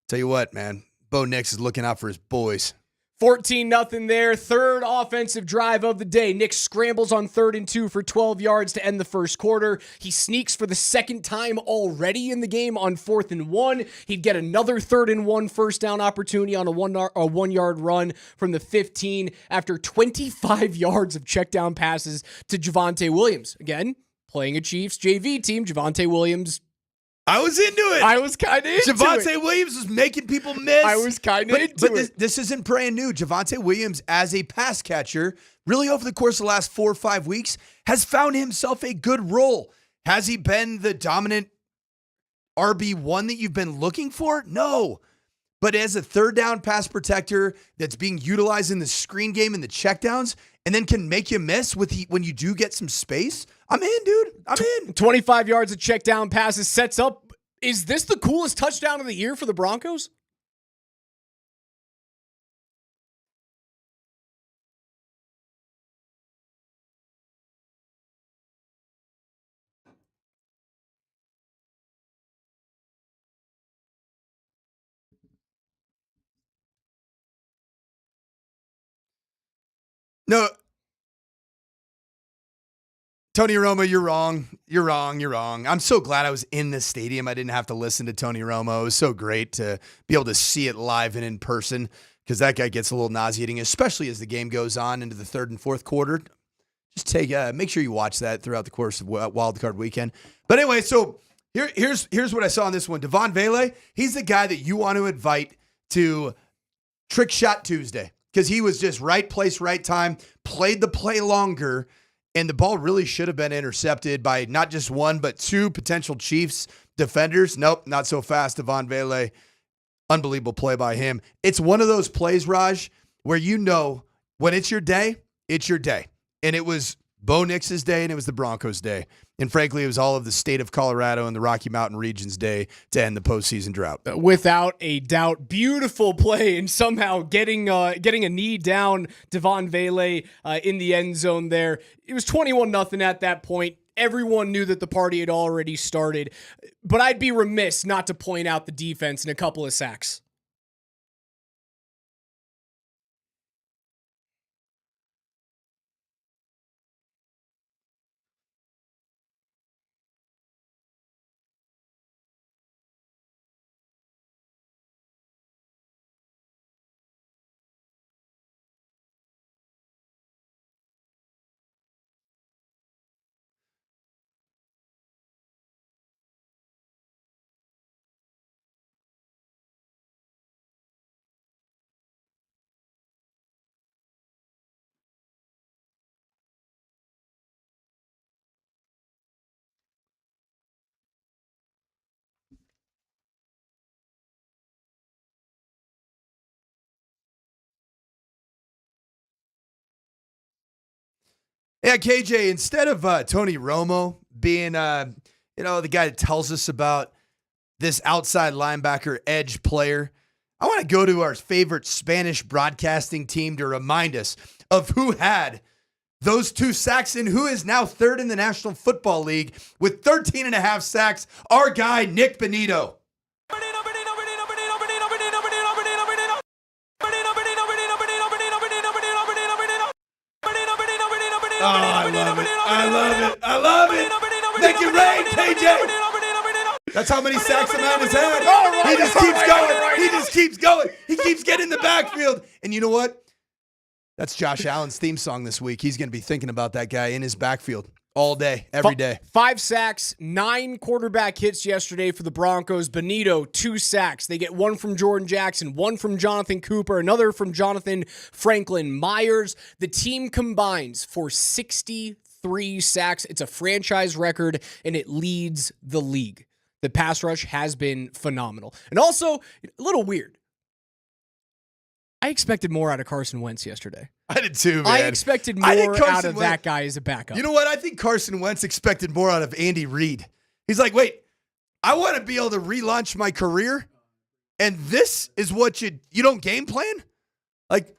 tell you what, man, Bo Nix is looking out for his boys. 14-0 there. Third offensive drive of the day. Nix scrambles on 3rd and 2 for 12 yards to end the first quarter. He sneaks for the second time already in the game on 4th and 1. He'd get another 3rd and 1 first down opportunity on a 1-yard run from the 15 after 25 yards of check down passes to Javonte Williams. Again, playing a Chiefs JV team. Javonte Williams. I was into it. I was kind of into it. Javonte Williams was making people miss. I was kind of into it. But this isn't brand new. Javonte Williams, as a pass catcher, really over the course of the last 4 or 5 weeks, has found himself a good role. Has he been the dominant RB1 that you've been looking for? No. But as a third down pass protector that's being utilized in the screen game and the checkdowns, and then can make you miss when you do get some space, I'm in, dude. I'm in. 25 yards of check down passes sets up. Is this the coolest touchdown of the year for the Broncos? No. Tony Romo, you're wrong. You're wrong. I'm so glad I was in the stadium. I didn't have to listen to Tony Romo. It was so great to be able to see it live and in person because that guy gets a little nauseating, especially as the game goes on into the 3rd and 4th quarter. Just make sure you watch that throughout the course of Wild Card Weekend. But anyway, so here's what I saw on this one. Devon Vele, he's the guy that you want to invite to Trick Shot Tuesday because he was just right place, right time, played the play longer. And the ball really should have been intercepted by not just one, but 2 potential Chiefs defenders. Nope, not so fast. Devon Vele, unbelievable play by him. It's one of those plays, Raj, where you know when it's your day, it's your day. And it was Bo Nix's day and it was the Broncos' day. And frankly, it was all of the state of Colorado and the Rocky Mountain region's day to end the postseason drought. Without a doubt. Beautiful play and somehow getting a knee down Devon Vele in the end zone there. It was 21-0 at that point. Everyone knew that the party had already started. But I'd be remiss not to point out the defense and a couple of sacks. Yeah, KJ, instead of Tony Romo being, the guy that tells us about this outside linebacker edge player, I want to go to our favorite Spanish broadcasting team to remind us of who had those 2 sacks and who is now third in the National Football League with 13 and a half sacks, our guy, Nick Benito. Oh, I love it. I love it. I love it. Make it rain, KJ. That's how many sacks a man has had. He just keeps going. He just keeps going. He keeps getting in the backfield. And you know what? That's Josh Allen's theme song this week. He's going to be thinking about that guy in his backfield all day, every day. 5 sacks, 9 quarterback hits yesterday for the Broncos. Benito, 2 sacks. They get 1 from Jordan Jackson, 1 from Jonathan Cooper, another from Jonathan Franklin Myers. The team combines for 63 sacks. It's a franchise record, and it leads the league. The pass rush has been phenomenal. And also, a little weird. I expected more out of Carson Wentz yesterday. I did too, man. I expected more out of that guy as a backup. You know what? I think Carson Wentz expected more out of Andy Reid. He's like, wait, I want to be able to relaunch my career, and this is what you don't game plan? Like,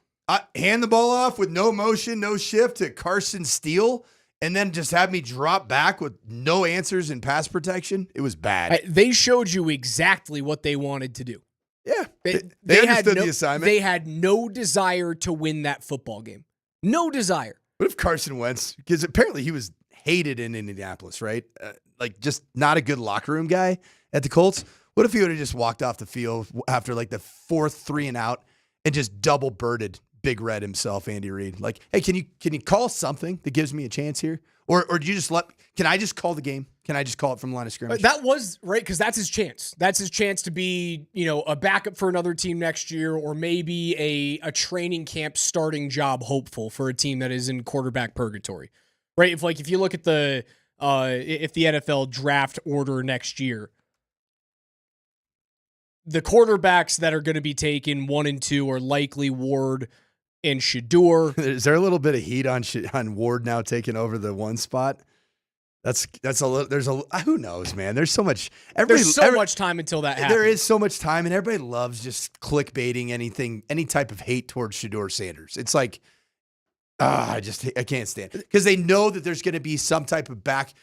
hand the ball off with no motion, no shift to Carson Steele, and then just have me drop back with no answers in pass protection? It was bad. They showed you exactly what they wanted to do. Yeah, they understood the assignment. They had no desire to win that football game. No desire. What if Carson Wentz, because apparently he was hated in Indianapolis, right? Like just not a good locker room guy at the Colts. What if he would have just walked off the field after like the 4th 3 and out and just double birded Big Red himself, Andy Reid? Like, hey, can you call something that gives me a chance here? Or do you just can I just call the game? Can I just call it from the line of scrimmage? That was right, because that's his chance. That's his chance to be, a backup for another team next year, or maybe a training camp starting job hopeful for a team that is in quarterback purgatory. Right? If you look at the NFL draft order next year, the quarterbacks that are going to be taken 1 and 2 are likely Ward and Shador. Is there a little bit of heat on Ward now taking over the 1 spot? That's a little. Who knows, man? There's so much. There's so much time until that happens. There is so much time, and everybody loves just clickbaiting any type of hate towards Shador Sanders. It's like, I can't stand it because they know that there's going to be some type of back.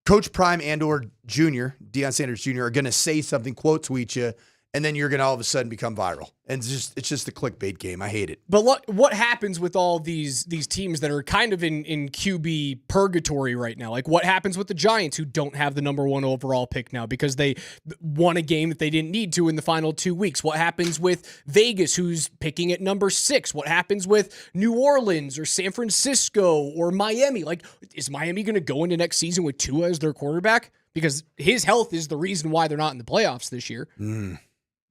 Coach Prime and/or Junior, Deion Sanders Jr. are going to say something, quote tweet you, and then you're going to all of a sudden become viral. And it's just a clickbait game. I hate it. But what happens with all these teams that are kind of in QB purgatory right now? Like what happens with the Giants, who don't have the number 1 overall pick now because they won a game that they didn't need to in the final 2 weeks? What happens with Vegas, who's picking at number 6? What happens with New Orleans or San Francisco or Miami? Like, is Miami going to go into next season with Tua as their quarterback? Because his health is the reason why they're not in the playoffs this year.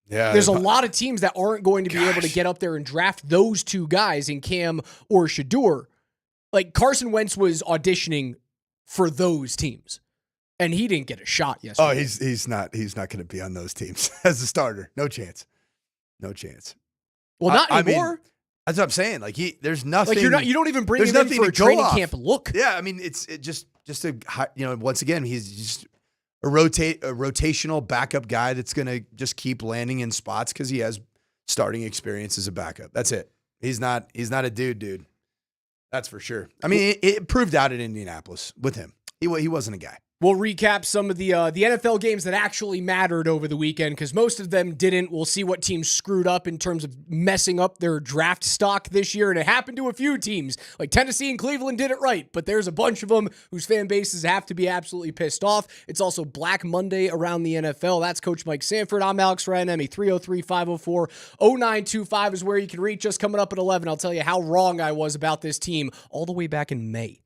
Yeah, there's a lot of teams that aren't going to be able to get up there and draft those 2 guys in Cam or Shador. Like Carson Wentz was auditioning for those teams, and he didn't get a shot yesterday. Oh, he's not going to be on those teams as a starter. No chance. No chance. Well, not anymore. I mean, that's what I'm saying. Like there's nothing. Like you don't even bring him in for a training camp look. Yeah, I mean it's just once again he's just a rotational backup guy that's going to just keep landing in spots because he has starting experience as a backup. That's it. He's not a dude. That's for sure. I mean, it proved out in Indianapolis with him. He wasn't a guy. We'll recap some of the NFL games that actually mattered over the weekend because most of them didn't. We'll see what teams screwed up in terms of messing up their draft stock this year, and it happened to a few teams. Like Tennessee and Cleveland did it right, but there's a bunch of them whose fan bases have to be absolutely pissed off. It's also Black Monday around the NFL. That's Coach Mike Sanford. I'm Alex Ranemi. 303-504-0925 is where you can reach us. Coming up at 11, I'll tell you how wrong I was about this team all the way back in May.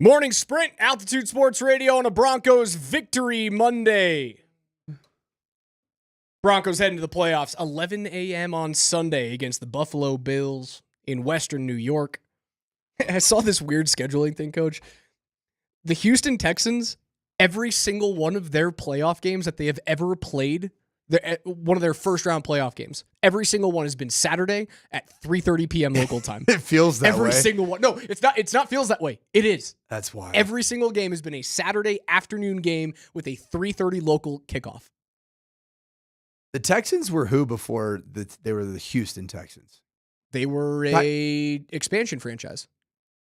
Morning Sprint, Altitude Sports Radio on a Broncos Victory Monday. Broncos heading to the playoffs, 11 a.m. on Sunday against the Buffalo Bills in Western New York. I saw this weird scheduling thing, Coach. The Houston Texans, every single one of their playoff games that they have ever played, one of their first-round playoff games, every single one has been Saturday at 3:30 p.m. local time. It feels that every way. Every single one. No, it's not feels that way. It is. That's why. Every single game has been a Saturday afternoon game with a 3:30 local kickoff. The Texans were who before they were the Houston Texans? They were a expansion franchise.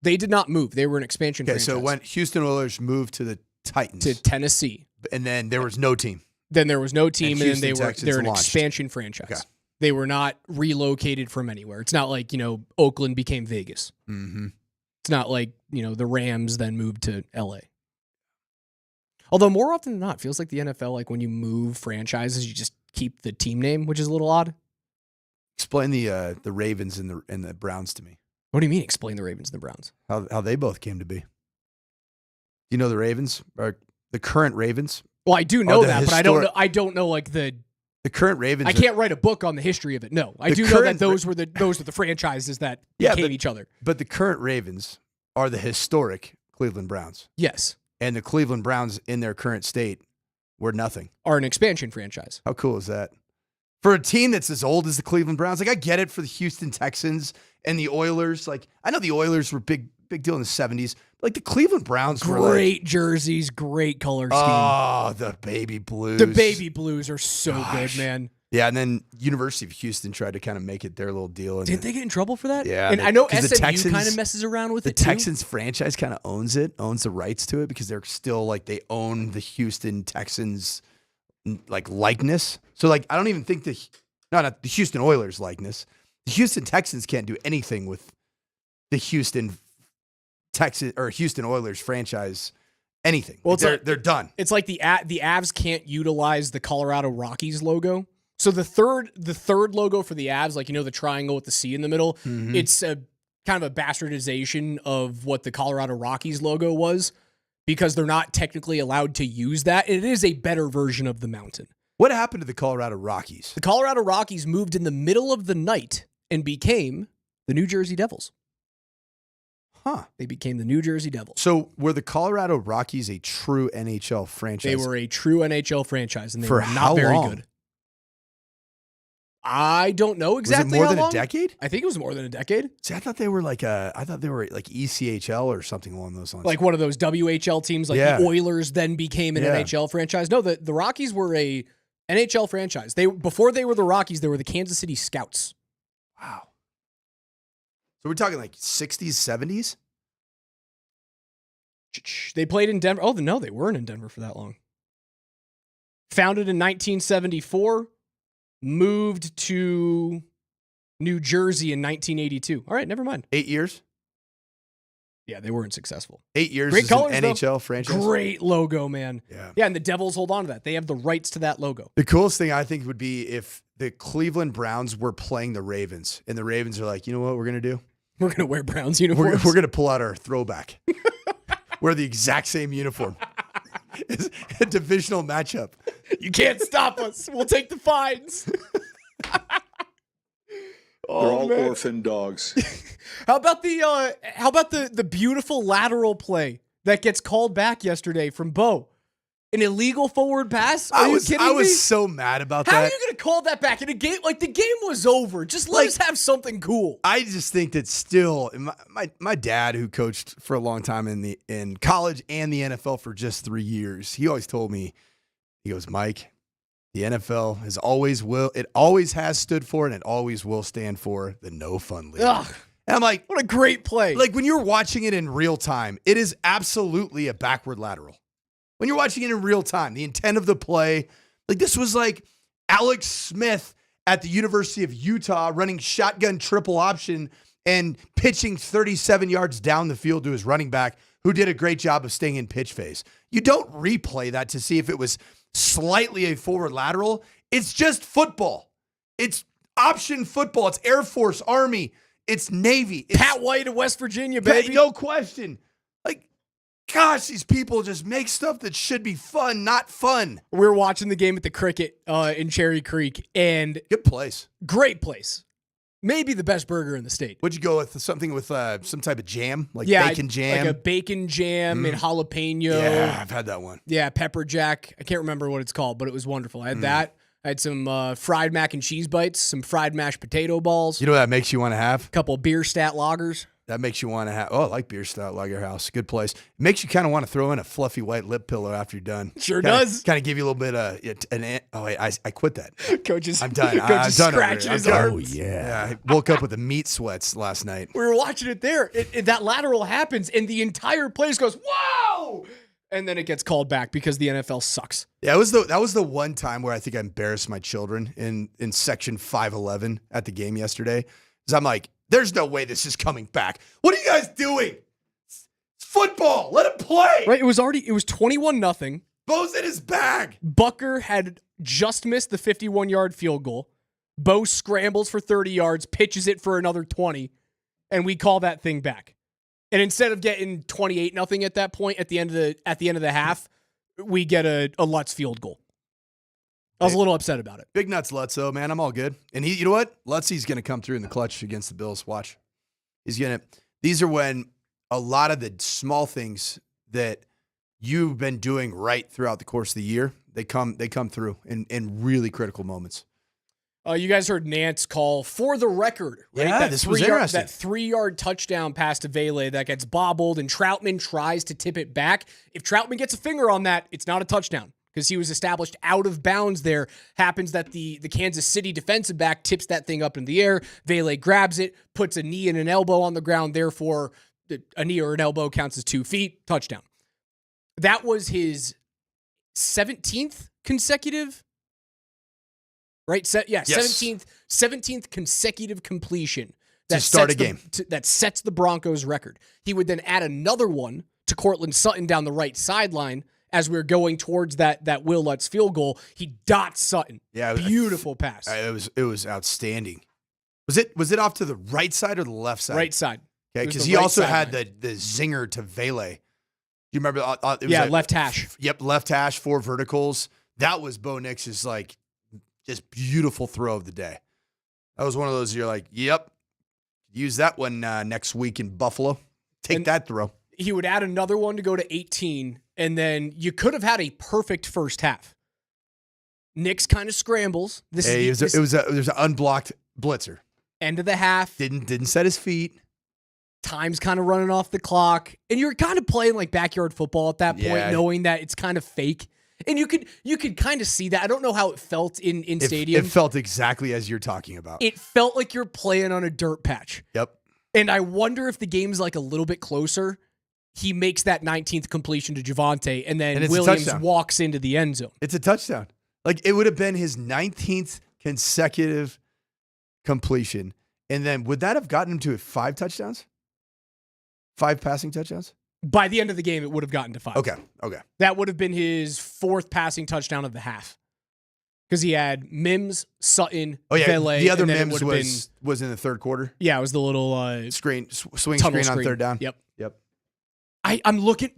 They did not move. They were an expansion franchise. Okay, so when Houston Oilers moved to the Titans. To Tennessee. And then there was no team. Then there was no team, and then they're an launched. expansion franchise. Okay. They were not relocated from anywhere. It's not like, Oakland became Vegas. Mm-hmm. It's not like, the Rams then moved to LA. Although more often than not, it feels like the NFL, like when you move franchises, you just keep the team name, which is a little odd. Explain the Ravens and the Browns to me. What do you mean explain the Ravens and the Browns? How they both came to be. You know the Ravens? Or the current Ravens? Well, I do know that, but I don't know like the current Ravens. I can't write a book on the history of it. No, I do know that those were the franchises that became each other. But the current Ravens are the historic Cleveland Browns. Yes. And the Cleveland Browns in their current state were nothing. Are an expansion franchise. How cool is that? For a team that's as old as the Cleveland Browns, like I get it for the Houston Texans and the Oilers. Like I know the Oilers were big deal in the 70s. Like the Cleveland Browns were great jerseys, great color scheme. Oh, the baby blues. The baby blues are so good, man. Yeah, and then University of Houston tried to kind of make it their little deal. And didn't they get in trouble for that? Yeah. And I know SMU kind of messes around with it too. The Texans franchise kind of owns the rights to it because they're still like they own the Houston Texans like likeness. So like I don't even think not the Houston Oilers likeness. The Houston Texans can't do anything with the Houston Texas or Houston Oilers franchise. Anything. Well, they're done. It's like the Avs can't utilize the Colorado Rockies logo. So the third logo for the Avs, like the triangle with the C in the middle, it's a kind of a bastardization of what the Colorado Rockies logo was because they're not technically allowed to use that. It is a better version of the mountain. What happened to the Colorado Rockies? The Colorado Rockies moved in the middle of the night and became the New Jersey Devils. Huh. They became the New Jersey Devils. So were the Colorado Rockies a true NHL franchise? They were a true NHL franchise, and they For were not very long? good. I don't know exactly was it more how than long. a decade? I think it was more than a decade. See, I thought they were like ECHL or something along those lines. Like one of those WHL teams, like the Oilers then became an NHL franchise. No, the Rockies were a NHL franchise. Before they were the Rockies, they were the Kansas City Scouts. Wow. So we're talking like 60s, 70s? They played in Denver. Oh, no, they weren't in Denver for that long. Founded in 1974, moved to New Jersey in 1982. All right, never mind. 8 years? Yeah, they weren't successful. 8 years Great as colors, an NHL franchise? Great logo, man. Yeah. Yeah, and the Devils hold on to that. They have the rights to that logo. The coolest thing I think would be if the Cleveland Browns were playing the Ravens, and the Ravens are like, you know what we're going to do? We're going to wear Browns uniforms. We're going to pull out our throwback. Wear the exact same uniform. It's a divisional matchup. You can't stop us. We'll take the fines. They're all orphan dogs. How about the beautiful lateral play that gets called back yesterday from Bo? An illegal forward pass? Are you kidding me? I was so mad about that. How are you going to call that back in a game? Like, the game was over. Just let us have something cool. I just think that still, my dad, who coached for a long time in college and the NFL for just 3 years, he always told me, he goes, Mike, the NFL always has stood for and it always will stand for the no fun league. Ugh. And I'm like, what a great play. Like when you're watching it in real time, it is absolutely a backward lateral. When you're watching it in real time, the intent of the play, like this was like Alex Smith at the University of Utah running shotgun triple option and pitching 37 yards down the field to his running back, who did a great job of staying in pitch phase. You don't replay that to see if it was slightly a forward lateral. It's just football. It's option football. It's Air Force, Army. It's Navy. It's Pat White of West Virginia, baby. No question. Like, gosh, these people just make stuff that should be fun, not fun. We were watching the game at the Cricket in Cherry Creek, and good place. Great place. Maybe the best burger in the state. Would you go with something with some type of jam, like bacon jam? Like a bacon jam and jalapeno. Yeah, I've had that one. Yeah, pepper jack. I can't remember what it's called, but it was wonderful. I had that. I had some fried mac and cheese bites, some fried mashed potato balls. You know what that makes you want to have? A couple of beer stat lagers. That makes you want to have. Oh, I like Beer Stout Lager House. Good place. It makes you kind of want to throw in a fluffy white lip pillow after you're done. Sure does. Kind of give you a little bit of oh wait, I quit that. I'm done. Coach I'm is done. scratching his arms. Oh yeah. I woke up with the meat sweats last night. We were watching it there. That lateral happens, and the entire place goes, "Whoa!" And then it gets called back because the NFL sucks. Yeah, that was the one time where I think I embarrassed my children in section 511 at the game yesterday. Because I'm like, there's no way this is coming back. What are you guys doing? It's football. Let it play. Right. It was 21-0. Bo's in his bag. Bucker had just missed the 51-yard field goal. Bo scrambles for 30 yards, pitches it for another 20, and we call that thing back. And instead of getting 28-0 at that point at the end of the half, we get a Lutz field goal. I was a little upset about it. Big nuts Lutzo, man. I'm all good. And you know what? Lutzy's going to come through in the clutch against the Bills. Watch. These are when a lot of the small things that you've been doing right throughout the course of the year, they come through in really critical moments. You guys heard Nance call for the record, right? Yeah, this was interesting. That 3-yard touchdown pass to Vele that gets bobbled, and Troutman tries to tip it back. If Troutman gets a finger on that, it's not a touchdown because he was established out of bounds there. Happens that the Kansas City defensive back tips that thing up in the air. Vele grabs it, puts a knee and an elbow on the ground. Therefore, a knee or an elbow counts as 2 feet. Touchdown. That was his 17th consecutive. Right? Yes. 17th consecutive completion. To start a game. That sets the Broncos record. He would then add another one to Cortland Sutton down the right sideline as we were going towards that Will Lutz field goal. He dots Sutton. Yeah, beautiful pass. It was outstanding. Was it off to the right side or the left side? Right side. Okay, because he also had the zinger to Vele. You remember? It was left hash. Yep, left hash, 4 verticals. That was Bo Nix's just beautiful throw of the day. That was one of those you're like, yep, use that one next week in Buffalo. Take that throw. He would add another one to go to 18, and then you could have had a perfect first half. Nix kind of scrambles. It was an unblocked blitzer. End of the half. Didn't set his feet. Time's kind of running off the clock, and you're kind of playing like backyard football at that point, knowing that it's kind of fake. And you could kind of see that. I don't know how it felt in stadium. It felt exactly as you're talking about. It felt like you're playing on a dirt patch. Yep. And I wonder if the game's like a little bit closer. He makes that 19th completion to Javonte, and then Williams walks into the end zone. It's a touchdown. Like, it would have been his 19th consecutive completion. And then would that have gotten him to 5 touchdowns? 5 passing touchdowns? By the end of the game, it would have gotten to 5. Okay. That would have been his 4th passing touchdown of the half. Because he had Mims, Sutton, Vele. The other Mims was in the third quarter. Yeah, it was the little swing screen on third down. Yep. I'm looking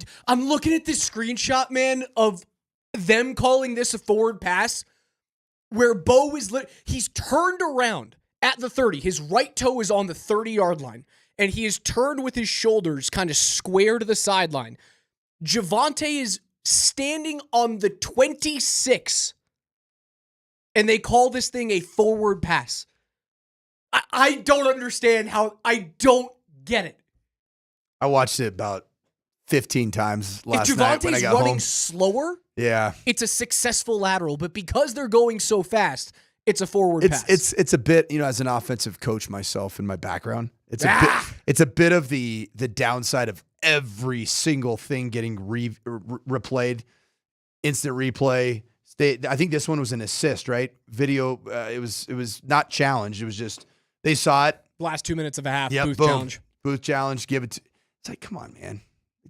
at this screenshot, man, of them calling this a forward pass where Bo is he's turned around at the 30. His right toe is on the 30-yard line. And he is turned with his shoulders kind of square to the sideline. Javonte is standing on the 26. And they call this thing a forward pass. I don't understand how. I don't get it. I watched it about 15 times last night when I got home. If Javonte's running slower, it's a successful lateral. But because they're going so fast, it's a forward pass. It's a bit, as an offensive coach myself in my background, it's a bit of the downside of every single thing getting replayed, instant replay. I think this one was an assist, right? Video. It was not challenged. It was just they saw it. Last 2 minutes of a half. Yep, booth boom. challenge. Booth challenge. Give it. It's like, come on, man.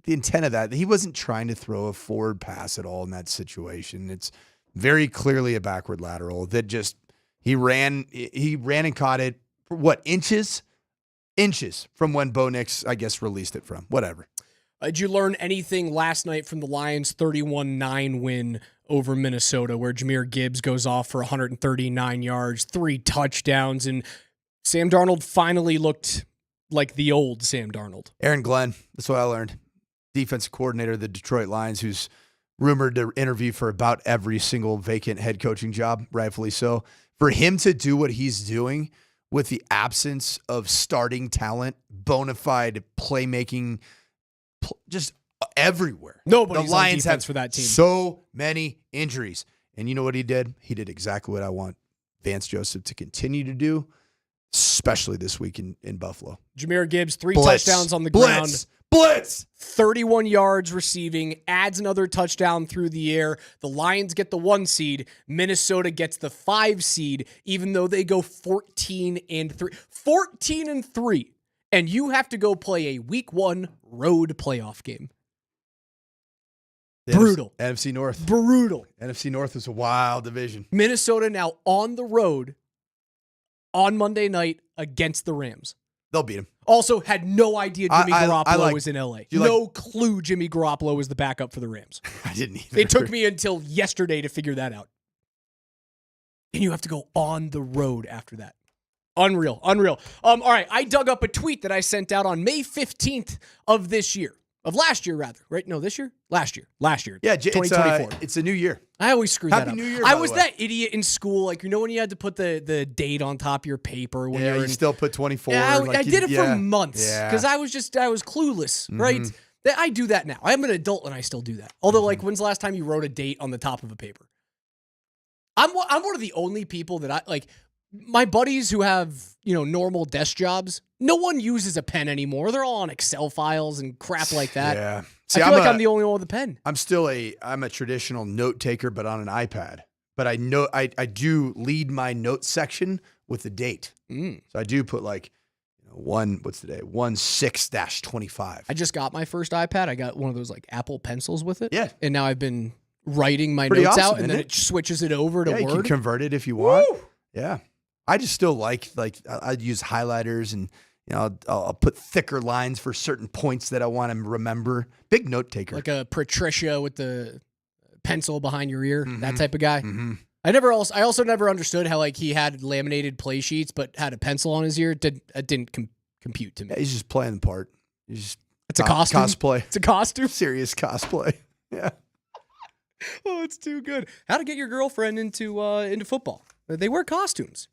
The intent of that, he wasn't trying to throw a forward pass at all in that situation. It's very clearly a backward lateral that just he ran and caught it for what, inches from when Bo Nix, I guess, released it from. Whatever. Did you learn anything last night from the Lions' 31-9 win over Minnesota, where Jahmyr Gibbs goes off for 139 yards, 3 touchdowns, and Sam Darnold finally looked like the old Sam Darnold? Aaron Glenn, that's what I learned. Defensive coordinator of the Detroit Lions, who's rumored to interview for about every single vacant head coaching job, rightfully so. For him to do what he's doing with the absence of starting talent, bona fide playmaking, just everywhere. Nobody's the Lions on defense have for that team. So many injuries. And you know what he did? He did exactly what I want Vance Joseph to continue to do, especially this week in Buffalo. Jahmyr Gibbs, 3 Blitz. touchdowns on the Blitz. ground. Blitz! 31 yards receiving, adds another touchdown through the air. The Lions get the 1 seed. Minnesota gets the 5 seed, even though they go 14-3. 14-3. And you have to go play a week 1 road playoff game. Brutal. NFC North. Brutal. NFC North is a wild division. Minnesota now on the road on Monday night against the Rams. They'll beat him. Also, had no idea Jimmy Garoppolo was in LA. No clue Jimmy Garoppolo was the backup for the Rams. I didn't either. It took me until yesterday to figure that out. And you have to go on the road after that. Unreal. All right, I dug up a tweet that I sent out on May 15th of this year. Of last year, rather. Right? No, this year? Last year. Yeah, 2024. It's a new year. I always screw that up. Happy New Year, I by was the way. that idiot in school, like, when you had to put the date on top of your paper when Yeah, you're you in, still put 24. Yeah, like I did it for months Yeah. because I was clueless, right? I do that now. I'm an adult and I still do that. Although, like, when's the last time you wrote a date on the top of a paper? I'm one of the only people that I like. My buddies who have normal desk jobs, no one uses a pen anymore. They're all on Excel files and crap like that. Yeah. I feel like I'm the only one with a pen. I'm a traditional note taker, but on an iPad. But I do lead my notes section with the date. So I do put what's today? 1/6-25. I just got my first iPad. I got one of those like Apple pencils with it. Yeah. And now I've been writing my Pretty notes awesome, out and then it switches it over to Yeah, you can Word. convert it if you want. Yeah. I just still like I'd use highlighters and I'll put thicker lines for certain points that I want to remember. Big note taker. Like a Patricia with the pencil behind your ear, that type of guy. Mm-hmm. I also never understood how he had laminated play sheets but had a pencil on his ear. It didn't compute to me. Yeah, he's just playing the part. It's a costume? Cosplay. It's a costume? Serious cosplay. Yeah. Oh, it's too good. How to get your girlfriend into football. They wear costumes.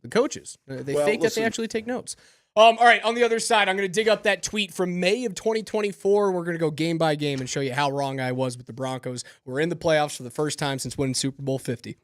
The coaches. They fake that they actually take notes. All right, on the other side, I'm going to dig up that tweet from May of 2024. We're going to go game by game and show you how wrong I was with the Broncos. We're in the playoffs for the first time since winning Super Bowl 50.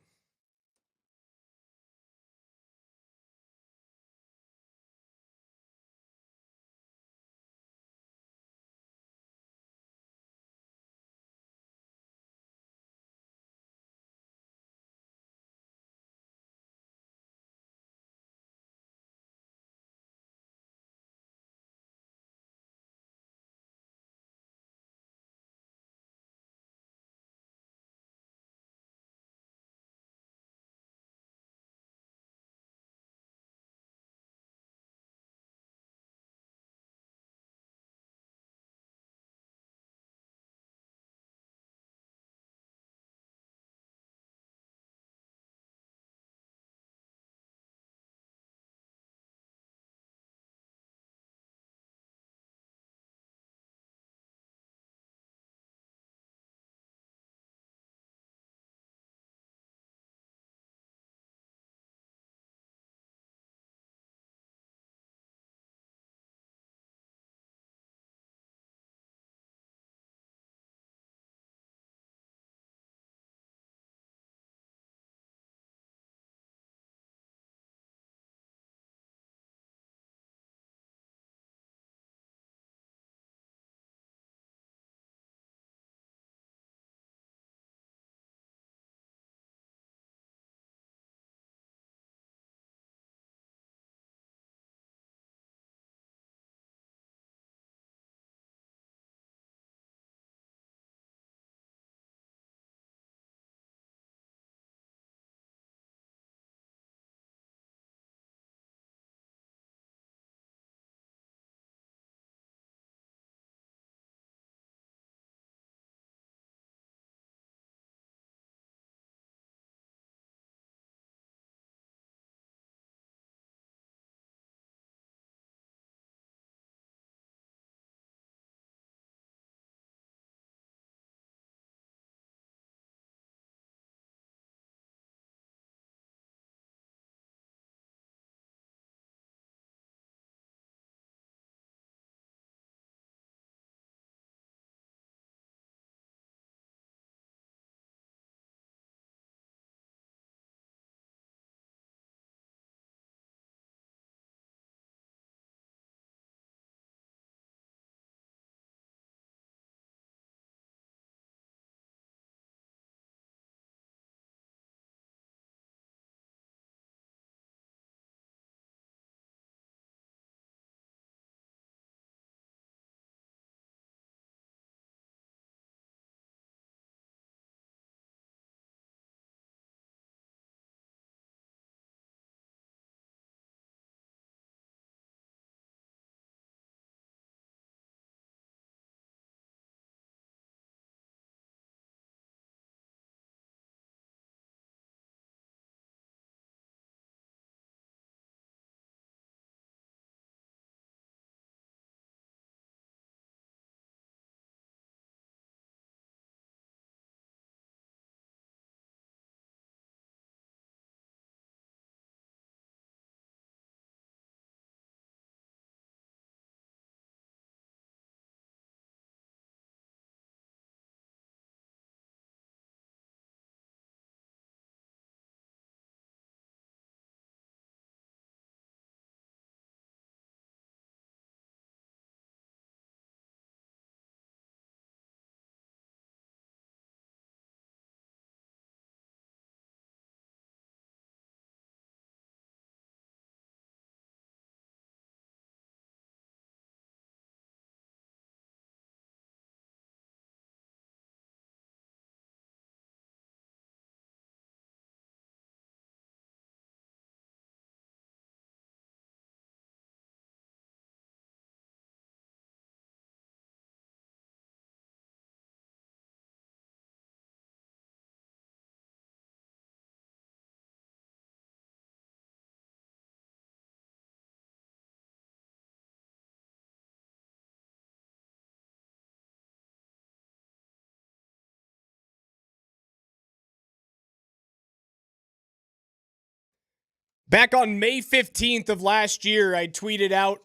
Back on May 15th of last year, I tweeted out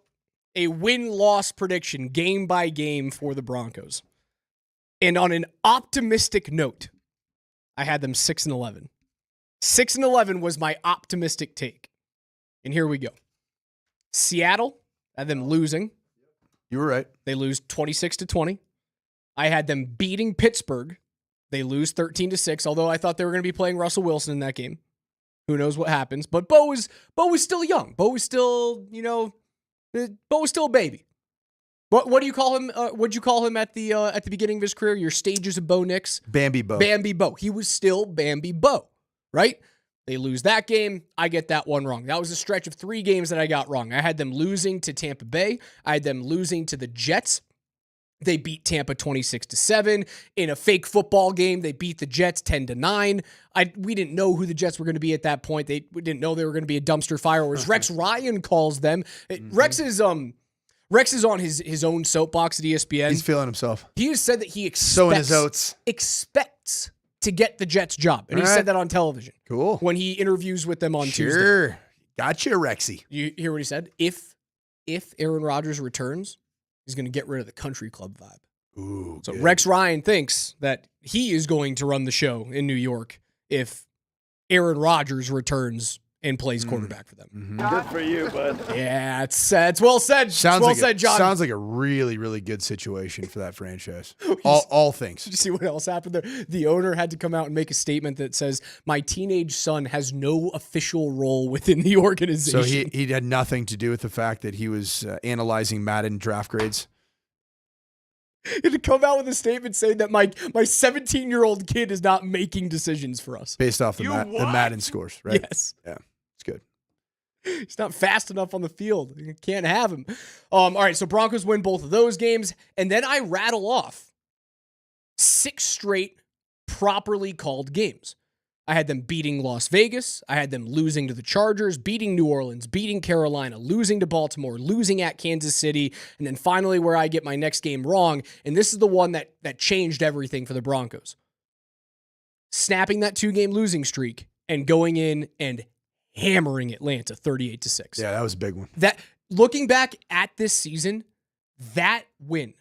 a win-loss prediction game by game for the Broncos. And on an optimistic note, I had them 6-11. 6-11 was my optimistic take. And here we go. Seattle, I had them losing. You were right. They lose 26-20. I had them beating Pittsburgh. They lose 13-6, although I thought they were going to be playing Russell Wilson in that game. Who knows what happens? But Bo was still young. Bo was still, Bo was still a baby. What do you call him? What'd you call him at the beginning of his career? Your stages of Bo Nix? Bambi Bo. Bambi Bo. He was still Bambi Bo, right? They lose that game. I get that one wrong. That was a stretch of 3 games that I got wrong. I had them losing to Tampa Bay. I had them losing to the Jets. They beat Tampa 26-7. In a fake football game, they beat the Jets 10-9. We didn't know who the Jets were going to be at that point. We didn't know they were going to be a dumpster fire, or as Rex Ryan calls them. Rex is on his own soapbox at ESPN. He's feeling himself. He has said that he sowing his oats. Expects to get the Jets job. And he said that on television. Cool. When he interviews with them on Tuesday. Sure. Gotcha, Rexy. You hear what he said? If Aaron Rodgers returns, he's going to get rid of the country club vibe. Ooh, so good. Rex Ryan thinks that he is going to run the show in New York if Aaron Rodgers returns and plays quarterback for them. Good for you, bud. Yeah, it's well said. Said, John. Sounds like a really, really good situation for that franchise. All things. Did you see what else happened there? The owner had to come out and make a statement that says, my teenage son has no official role within the organization. So he had nothing to do with the fact that he was analyzing Madden draft grades? He had to come out with a statement saying that my 17-year-old kid is not making decisions for us. Based off the Madden scores, right? Yes. Yeah, it's good. He's not fast enough on the field. You can't have him. All right, so Broncos win both of those games, and then I rattle off 6 straight properly called games. I had them beating Las Vegas. I had them losing to the Chargers, beating New Orleans, beating Carolina, losing to Baltimore, losing at Kansas City, and then finally where I get my next game wrong, and this is the one that changed everything for the Broncos. Snapping that 2-game losing streak and going in and hammering Atlanta 38-6. Yeah, that was a big one. That, looking back at this season, that win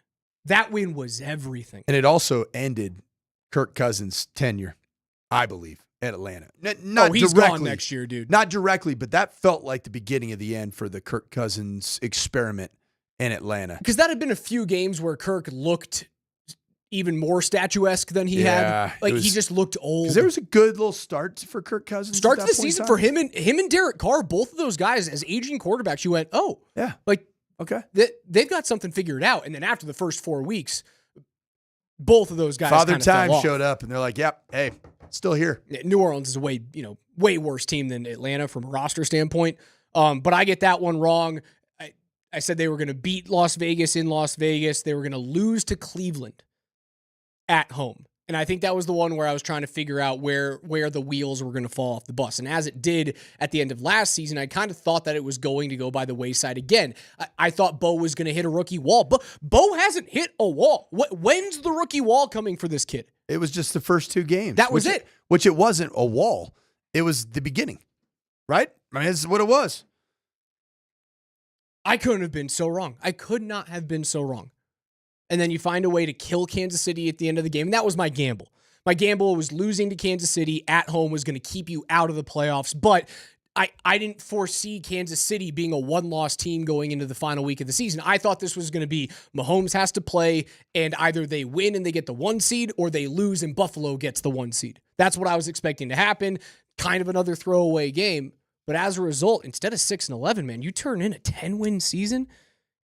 was everything. And it also ended Kirk Cousins' tenure, I believe, at Atlanta. He's directly, gone next year, dude. Not directly, but that felt like the beginning of the end for the Kirk Cousins experiment in Atlanta. Because that had been a few games where Kirk looked even more statuesque than he had. Like, he just looked old. Because there was a good little start for Kirk Cousins. Start to the season for him and Derek Carr, both of those guys as aging quarterbacks. You went, oh, yeah, like, okay, they've got something figured out. And then after the first 4 weeks, both of those guys Father Time fell off. showed up, and they're like, yep, hey, still here. New Orleans is a way worse team than Atlanta from a roster standpoint. But I get that one wrong. I said they were going to beat Las Vegas in Las Vegas. They were going to lose to Cleveland at home. And I think that was the one where I was trying to figure out where the wheels were going to fall off the bus. And as it did at the end of last season, I kind of thought that it was going to go by the wayside again. I thought Bo was going to hit a rookie wall. But Bo hasn't hit a wall. When's the rookie wall coming for this kid? It was just the first 2 games. That was it. Which it wasn't a wall. It was the beginning, right? I mean, it's what it was. I couldn't have been so wrong. I could not have been so wrong. And then you find a way to kill Kansas City at the end of the game. And that was my gamble. My gamble was losing to Kansas City at home was going to keep you out of the playoffs. But I didn't foresee Kansas City being a 1-loss team going into the final week of the season. I thought this was going to be Mahomes has to play, and either they win and they get the 1 seed, or they lose and Buffalo gets the 1 seed. That's what I was expecting to happen. Kind of another throwaway game. But as a result, instead of 6-11, man, you turn in a 10-win season.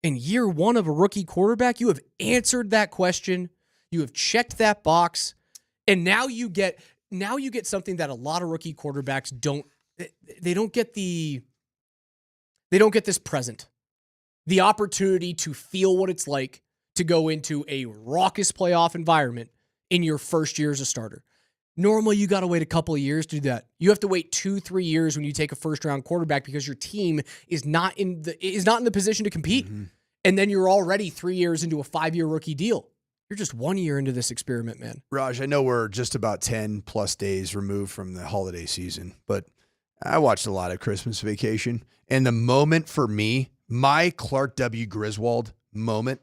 In year 1 of a rookie quarterback, you have answered that question. You have checked that box. And now you get something that a lot of rookie quarterbacks don't get this present. The opportunity to feel what it's like to go into a raucous playoff environment in your first year as a starter. Normally, you got to wait a couple of years to do that. You have to wait 2-3 years when you take a first-round quarterback because your team is not in the position to compete. Mm-hmm. And then you're already 3 years into a 5-year rookie deal. You're just 1 year into this experiment, man. Raj, I know we're just about 10 plus days removed from the holiday season, but I watched a lot of Christmas Vacation, and the moment for me, my Clark W. Griswold moment,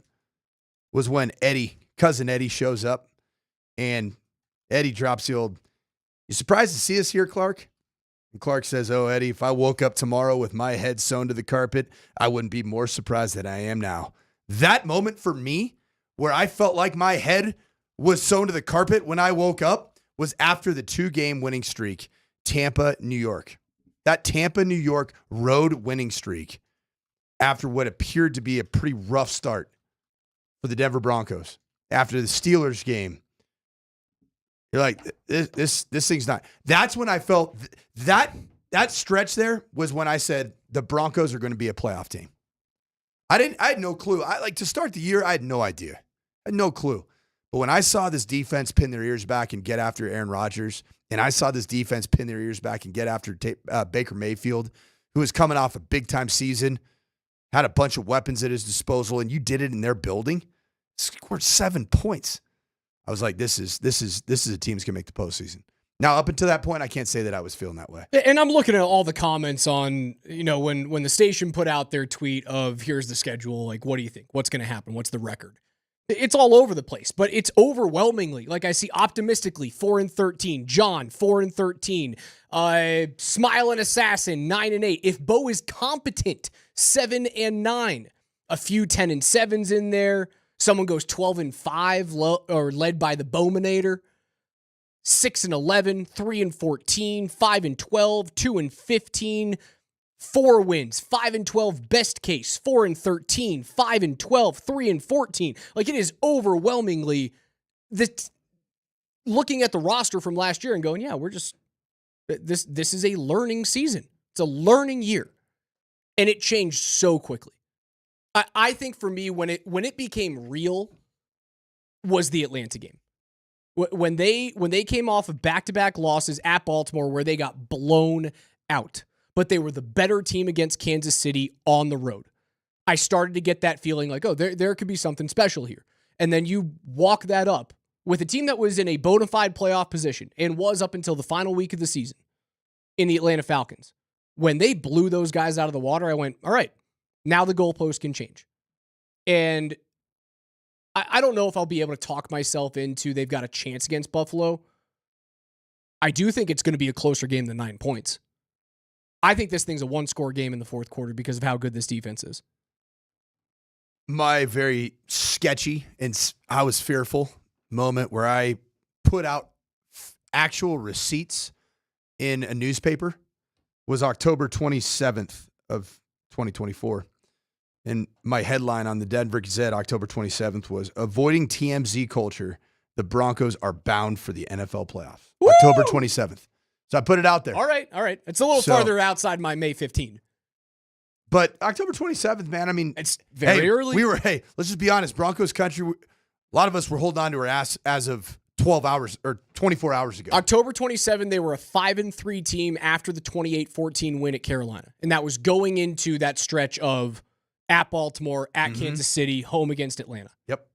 was when cousin Eddie shows up, and Eddie drops the old, "You surprised to see us here, Clark?" And Clark says, "Oh, Eddie, if I woke up tomorrow with my head sewn to the carpet, I wouldn't be more surprised than I am now." That moment for me, where I felt like my head was sewn to the carpet when I woke up, was after the 2-game winning streak, Tampa, New York. That Tampa, New York road winning streak after what appeared to be a pretty rough start for the Denver Broncos. After the Steelers game, you're like, this thing's not. That's when I felt that stretch there was when I said the Broncos are going to be a playoff team. I had no clue. To start the year, I had no idea. I had no clue. But when I saw this defense pin their ears back and get after Aaron Rodgers, and I saw this defense pin their ears back and get after Baker Mayfield, who was coming off a big-time season, had a bunch of weapons at his disposal, and you did it in their building, scored 7 points. I was like, this is a team that's going to make the postseason. Now, up until that point, I can't say that I was feeling that way. And I'm looking at all the comments on, when the station put out their tweet of, here's the schedule, like, what do you think? What's going to happen? What's the record? It's all over the place, but it's overwhelmingly, like I see optimistically, 4-13, John, 4-13, Smiling Assassin, 9-8. If Bo is competent, 7-9. A few 10-7s in there. Someone goes 12-5, or led by the Bowmanator. 6-11, 3-14, 5-12, 2-15, 4 wins, 5-12 best case, 4-13, 5-12, 3-14. Like, it is overwhelmingly looking at the roster from last year and going, yeah, we're just this is a learning season. It's a learning year. And it changed so quickly. I think for me, when it became real was the Atlanta game. When they came off of back-to-back losses at Baltimore where they got blown out, but they were the better team against Kansas City on the road. I started to get that feeling like, oh, there could be something special here. And then you walk that up with a team that was in a bona fide playoff position and was up until the final week of the season in the Atlanta Falcons. When they blew those guys out of the water, I went, all right, now the goalpost can change. And I don't know if I'll be able to talk myself into they've got a chance against Buffalo. I do think it's going to be a closer game than 9 points. I think this thing's a 1-score game in the fourth quarter because of how good this defense is. My very sketchy and I was fearful moment where I put out actual receipts in a newspaper was October 27th of 2024. And my headline on the Denver Gazette, October 27th, was Avoiding TMZ Culture, the Broncos are bound for the NFL playoffs. Woo! October 27th. So I put it out there. All right. It's a little farther outside my May 15. But October 27th, man, I mean. It's very early. Let's just be honest. Broncos country, a lot of us were holding on to our ass as of 12 hours or 24 hours ago. October 27, they were a 5-3 team after the 28-14 win at Carolina. And that was going into that stretch of at Baltimore, at Kansas City, home against Atlanta. Yep.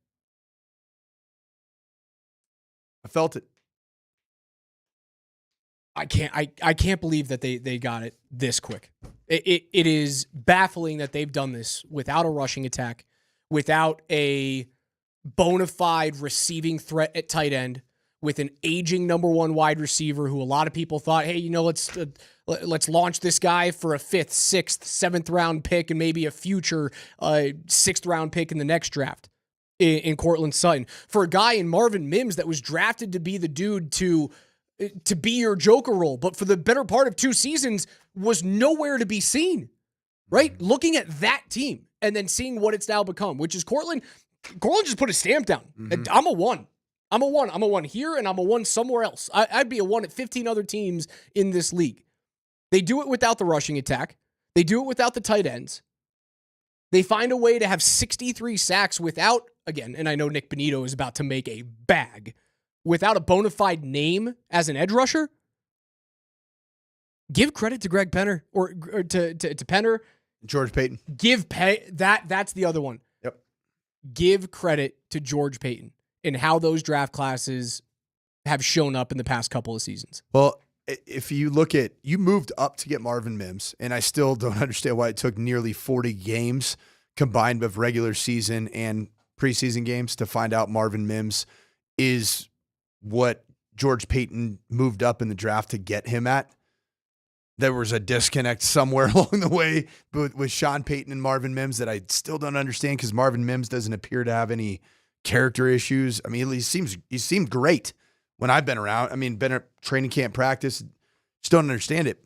I felt it. I can't believe that they got it this quick. It is baffling that they've done this without a rushing attack, without a bona fide receiving threat at tight end, with an aging number 1 wide receiver who a lot of people thought, hey, let's launch this guy for a 5th, 6th, 7th round pick and maybe a future 6th round pick in the next draft in Cortland Sutton. For a guy in Marvin Mims that was drafted to be the dude to be your Joker role, but for the better part of 2 seasons was nowhere to be seen, right? Looking at that team and then seeing what it's now become, which is Cortland just put a stamp down. I'm a 1. I'm a 1. I'm a 1 here and I'm a 1 somewhere else. I'd be a 1 at 15 other teams in this league. They do it without the rushing attack. They do it without the tight ends. They find a way to have 63 sacks without, again, and I know Nick Bonito is about to make a bag, without a bona fide name as an edge rusher. Give credit to Greg Penner or to Penner. George Payton. That's the other one. Yep. Give credit to George Payton and how those draft classes have shown up in the past couple of seasons. Well, if you look at, you moved up to get Marvin Mims, and I still don't understand why it took nearly 40 games combined with regular season and preseason games to find out Marvin Mims is what George Payton moved up in the draft to get him at. There was a disconnect somewhere along the way with Sean Payton and Marvin Mims that I still don't understand, because Marvin Mims doesn't appear to have any character issues. I mean, he seemed great when I've been around. I mean, been at training camp practice, just don't understand it.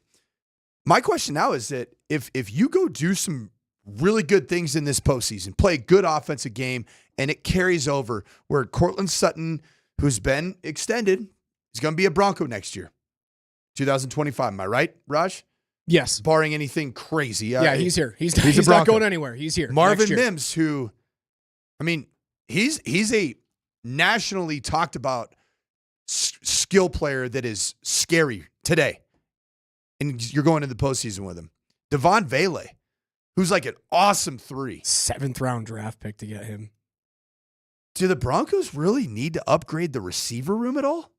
My question now is that if you go do some really good things in this postseason, play a good offensive game, and it carries over, where Cortland Sutton, who's been extended, is going to be a Bronco next year, 2025. Am I right, Raj? Yes. Barring anything crazy. Yeah, he's here. He's a not going anywhere. He's here. Marvin Mims, who, I mean, he's a nationally talked about skill player that is scary today. And you're going into the postseason with him. Devon Vele, who's like an awesome 3. 7th round draft pick to get him. Do the Broncos really need to upgrade the receiver room at all?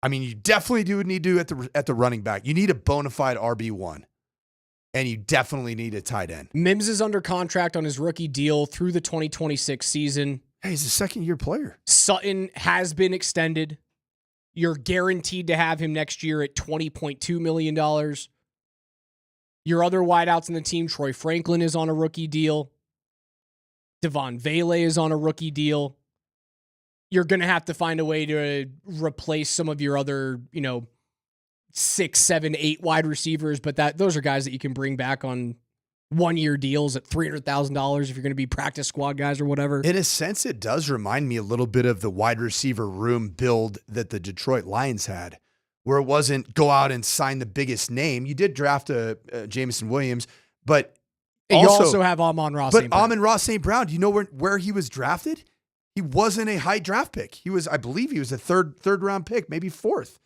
I mean, you definitely do need to at the running back. You need a bona fide RB1. And you definitely need a tight end. Mims is under contract on his rookie deal through the 2026 season. Hey, he's a second-year player. Sutton has been extended. You're guaranteed to have him next year at $20.2 million. Your other wideouts in the team, Troy Franklin is on a rookie deal. Devon Vele is on a rookie deal. You're going to have to find a way to replace some of your other, 6, 7, 8 wide receivers, but those are guys that you can bring back on 1-year deals at $300,000 if you're going to be practice squad guys or whatever. In a sense, it does remind me a little bit of the wide receiver room build that the Detroit Lions had, where it wasn't go out and sign the biggest name. You did draft a Jameson Williams, but you also have Amon-Ra St. Brown. Amon-Ra St. Brown, do you know where he was drafted? He wasn't a high draft pick. I believe he was a third round pick, maybe 4th.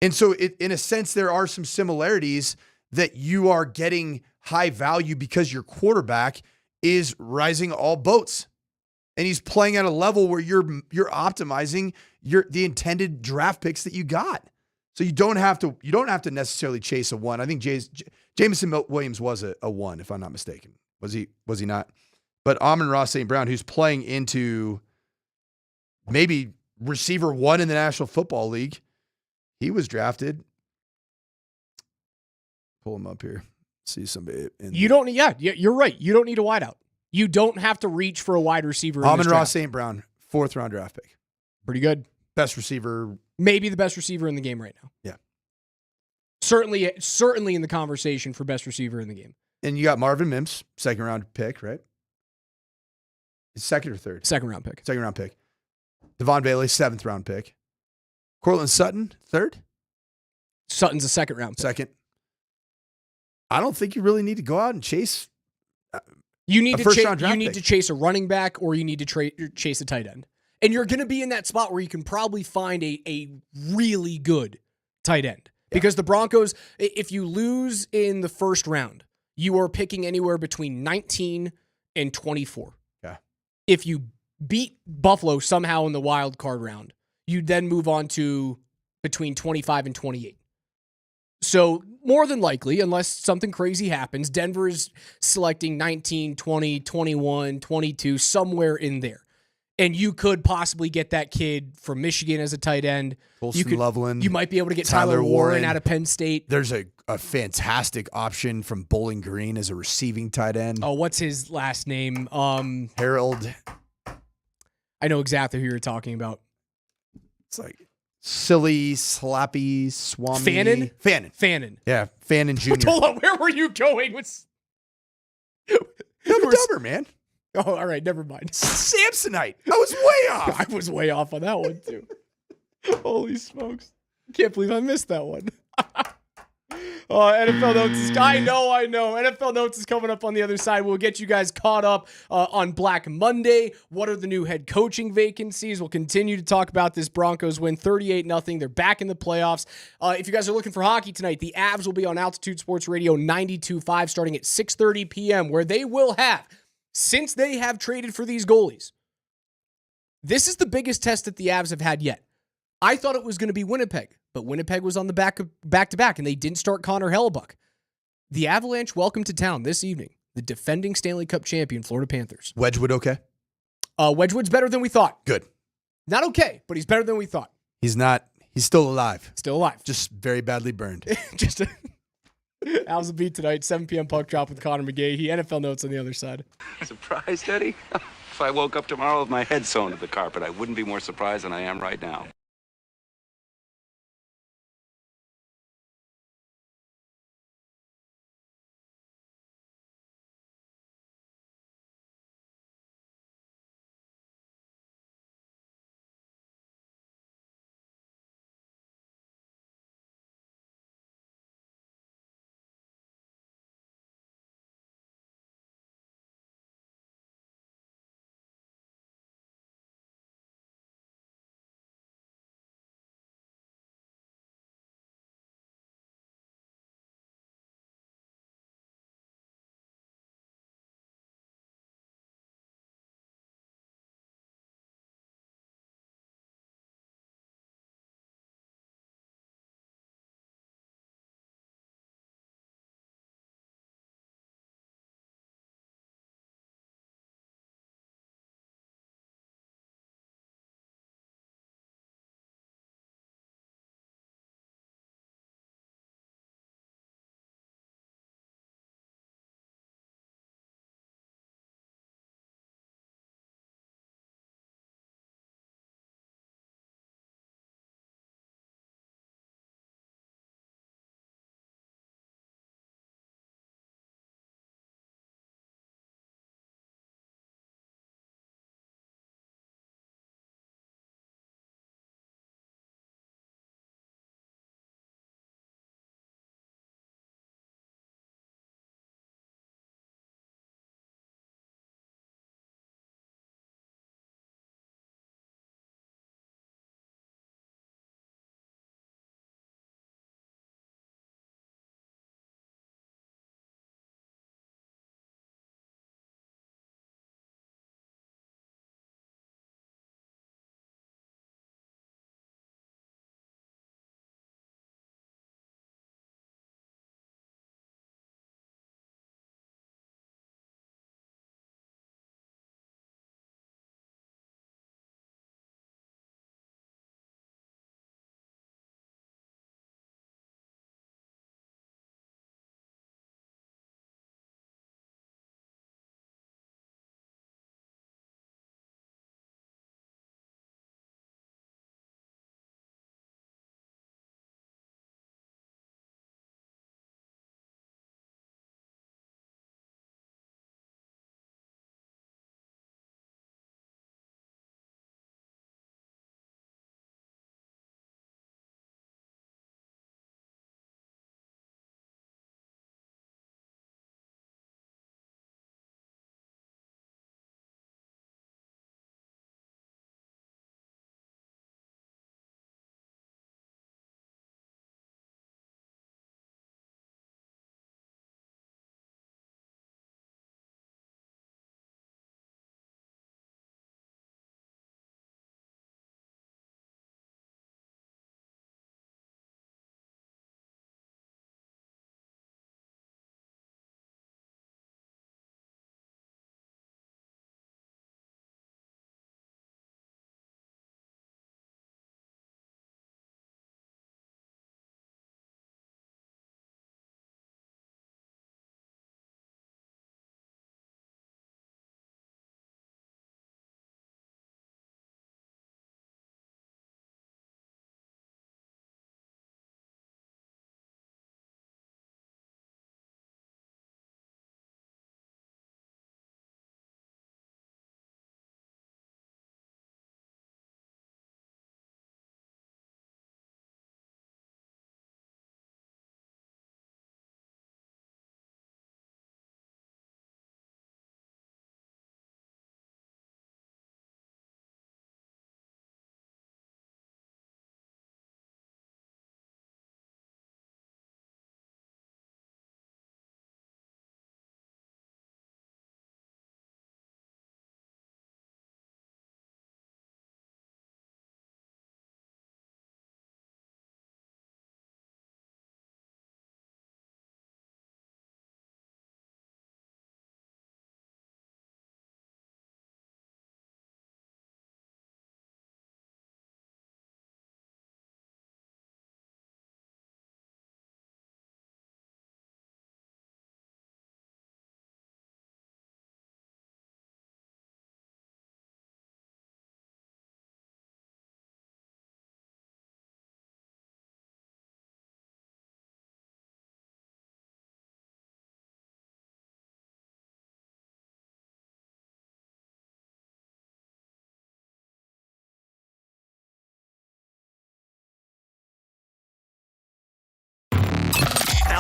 And so in a sense, there are some similarities that you are getting high value because your quarterback is rising all boats. And he's playing at a level where you're optimizing the intended draft picks that you got. So you don't have to necessarily chase a 1. I think Jameson Williams was a 1, if I'm not mistaken. Was he not? But Amon-Ra St. Brown, who's playing into maybe receiver 1 in the National Football League, he was drafted. Pull him up here. See somebody. You're right. You don't need a wideout. You don't have to reach for a wide receiver. Amon-Ra St. Brown, 4th round draft pick. Pretty good. Best receiver. Maybe the best receiver in the game right now. Yeah. Certainly in the conversation for best receiver in the game. And you got Marvin Mims, 2nd round pick, right? 2nd or 3rd? 2nd round pick. 2nd round pick. Devon Vele, 7th round pick. Cortland Sutton, 3rd? Sutton's a 2nd round pick. 2nd. I don't think you really need to go out and chase You need to to chase a running back, or you need to chase a tight end. And you're going to be in that spot where you can probably find a really good tight end. Yeah. Because the Broncos, if you lose in the 1st round, you are picking anywhere between 19 and 24. Yeah. If you beat Buffalo somehow in the wild card round, you then move on to between 25 and 28. So more than likely, unless something crazy happens, Denver is selecting 19, 20, 21, 22, somewhere in there. And you could possibly get that kid from Michigan as a tight end. Loveland. You might be able to get Tyler Warren out of Penn State. There's a fantastic option from Bowling Green as a receiving tight end. Oh, what's his last name? Harold. I know exactly who you're talking about. It's like silly, slappy, Swami. Fannin. Yeah, Fannin Jr. Hold on, where were you going with? Dumber, man. Oh, all right, never mind. Samsonite. I was way off. I was way off on that one, too. Holy smokes. Can't believe I missed that one. NFL Notes is... I know. NFL Notes is coming up on the other side. We'll get you guys caught up on Black Monday. What are the new head coaching vacancies? We'll continue to talk about this Broncos win 38-0. They're back in the playoffs. If you guys are looking for hockey tonight, the Avs will be on Altitude Sports Radio 92.5 starting at 6:30 p.m., where they will have... Since they have traded for these goalies, this is the biggest test that the Avs have had yet. I thought it was going to be Winnipeg but Winnipeg was on the back-to-back, and they didn't start Connor Hellebuck. The Avalanche welcome to town this evening the defending Stanley Cup champion Florida Panthers. Wedgwood okay? Wedgwood's better than we thought. Good. Not okay, but he's better than we thought. He's not. He's still alive. Still alive. Just very badly burned. How's the beat tonight? 7 p.m. puck drop with Connor McGahey. NFL notes on the other side. Surprised, Eddie? If I woke up tomorrow with my head sewn to the carpet, I wouldn't be more surprised than I am right now.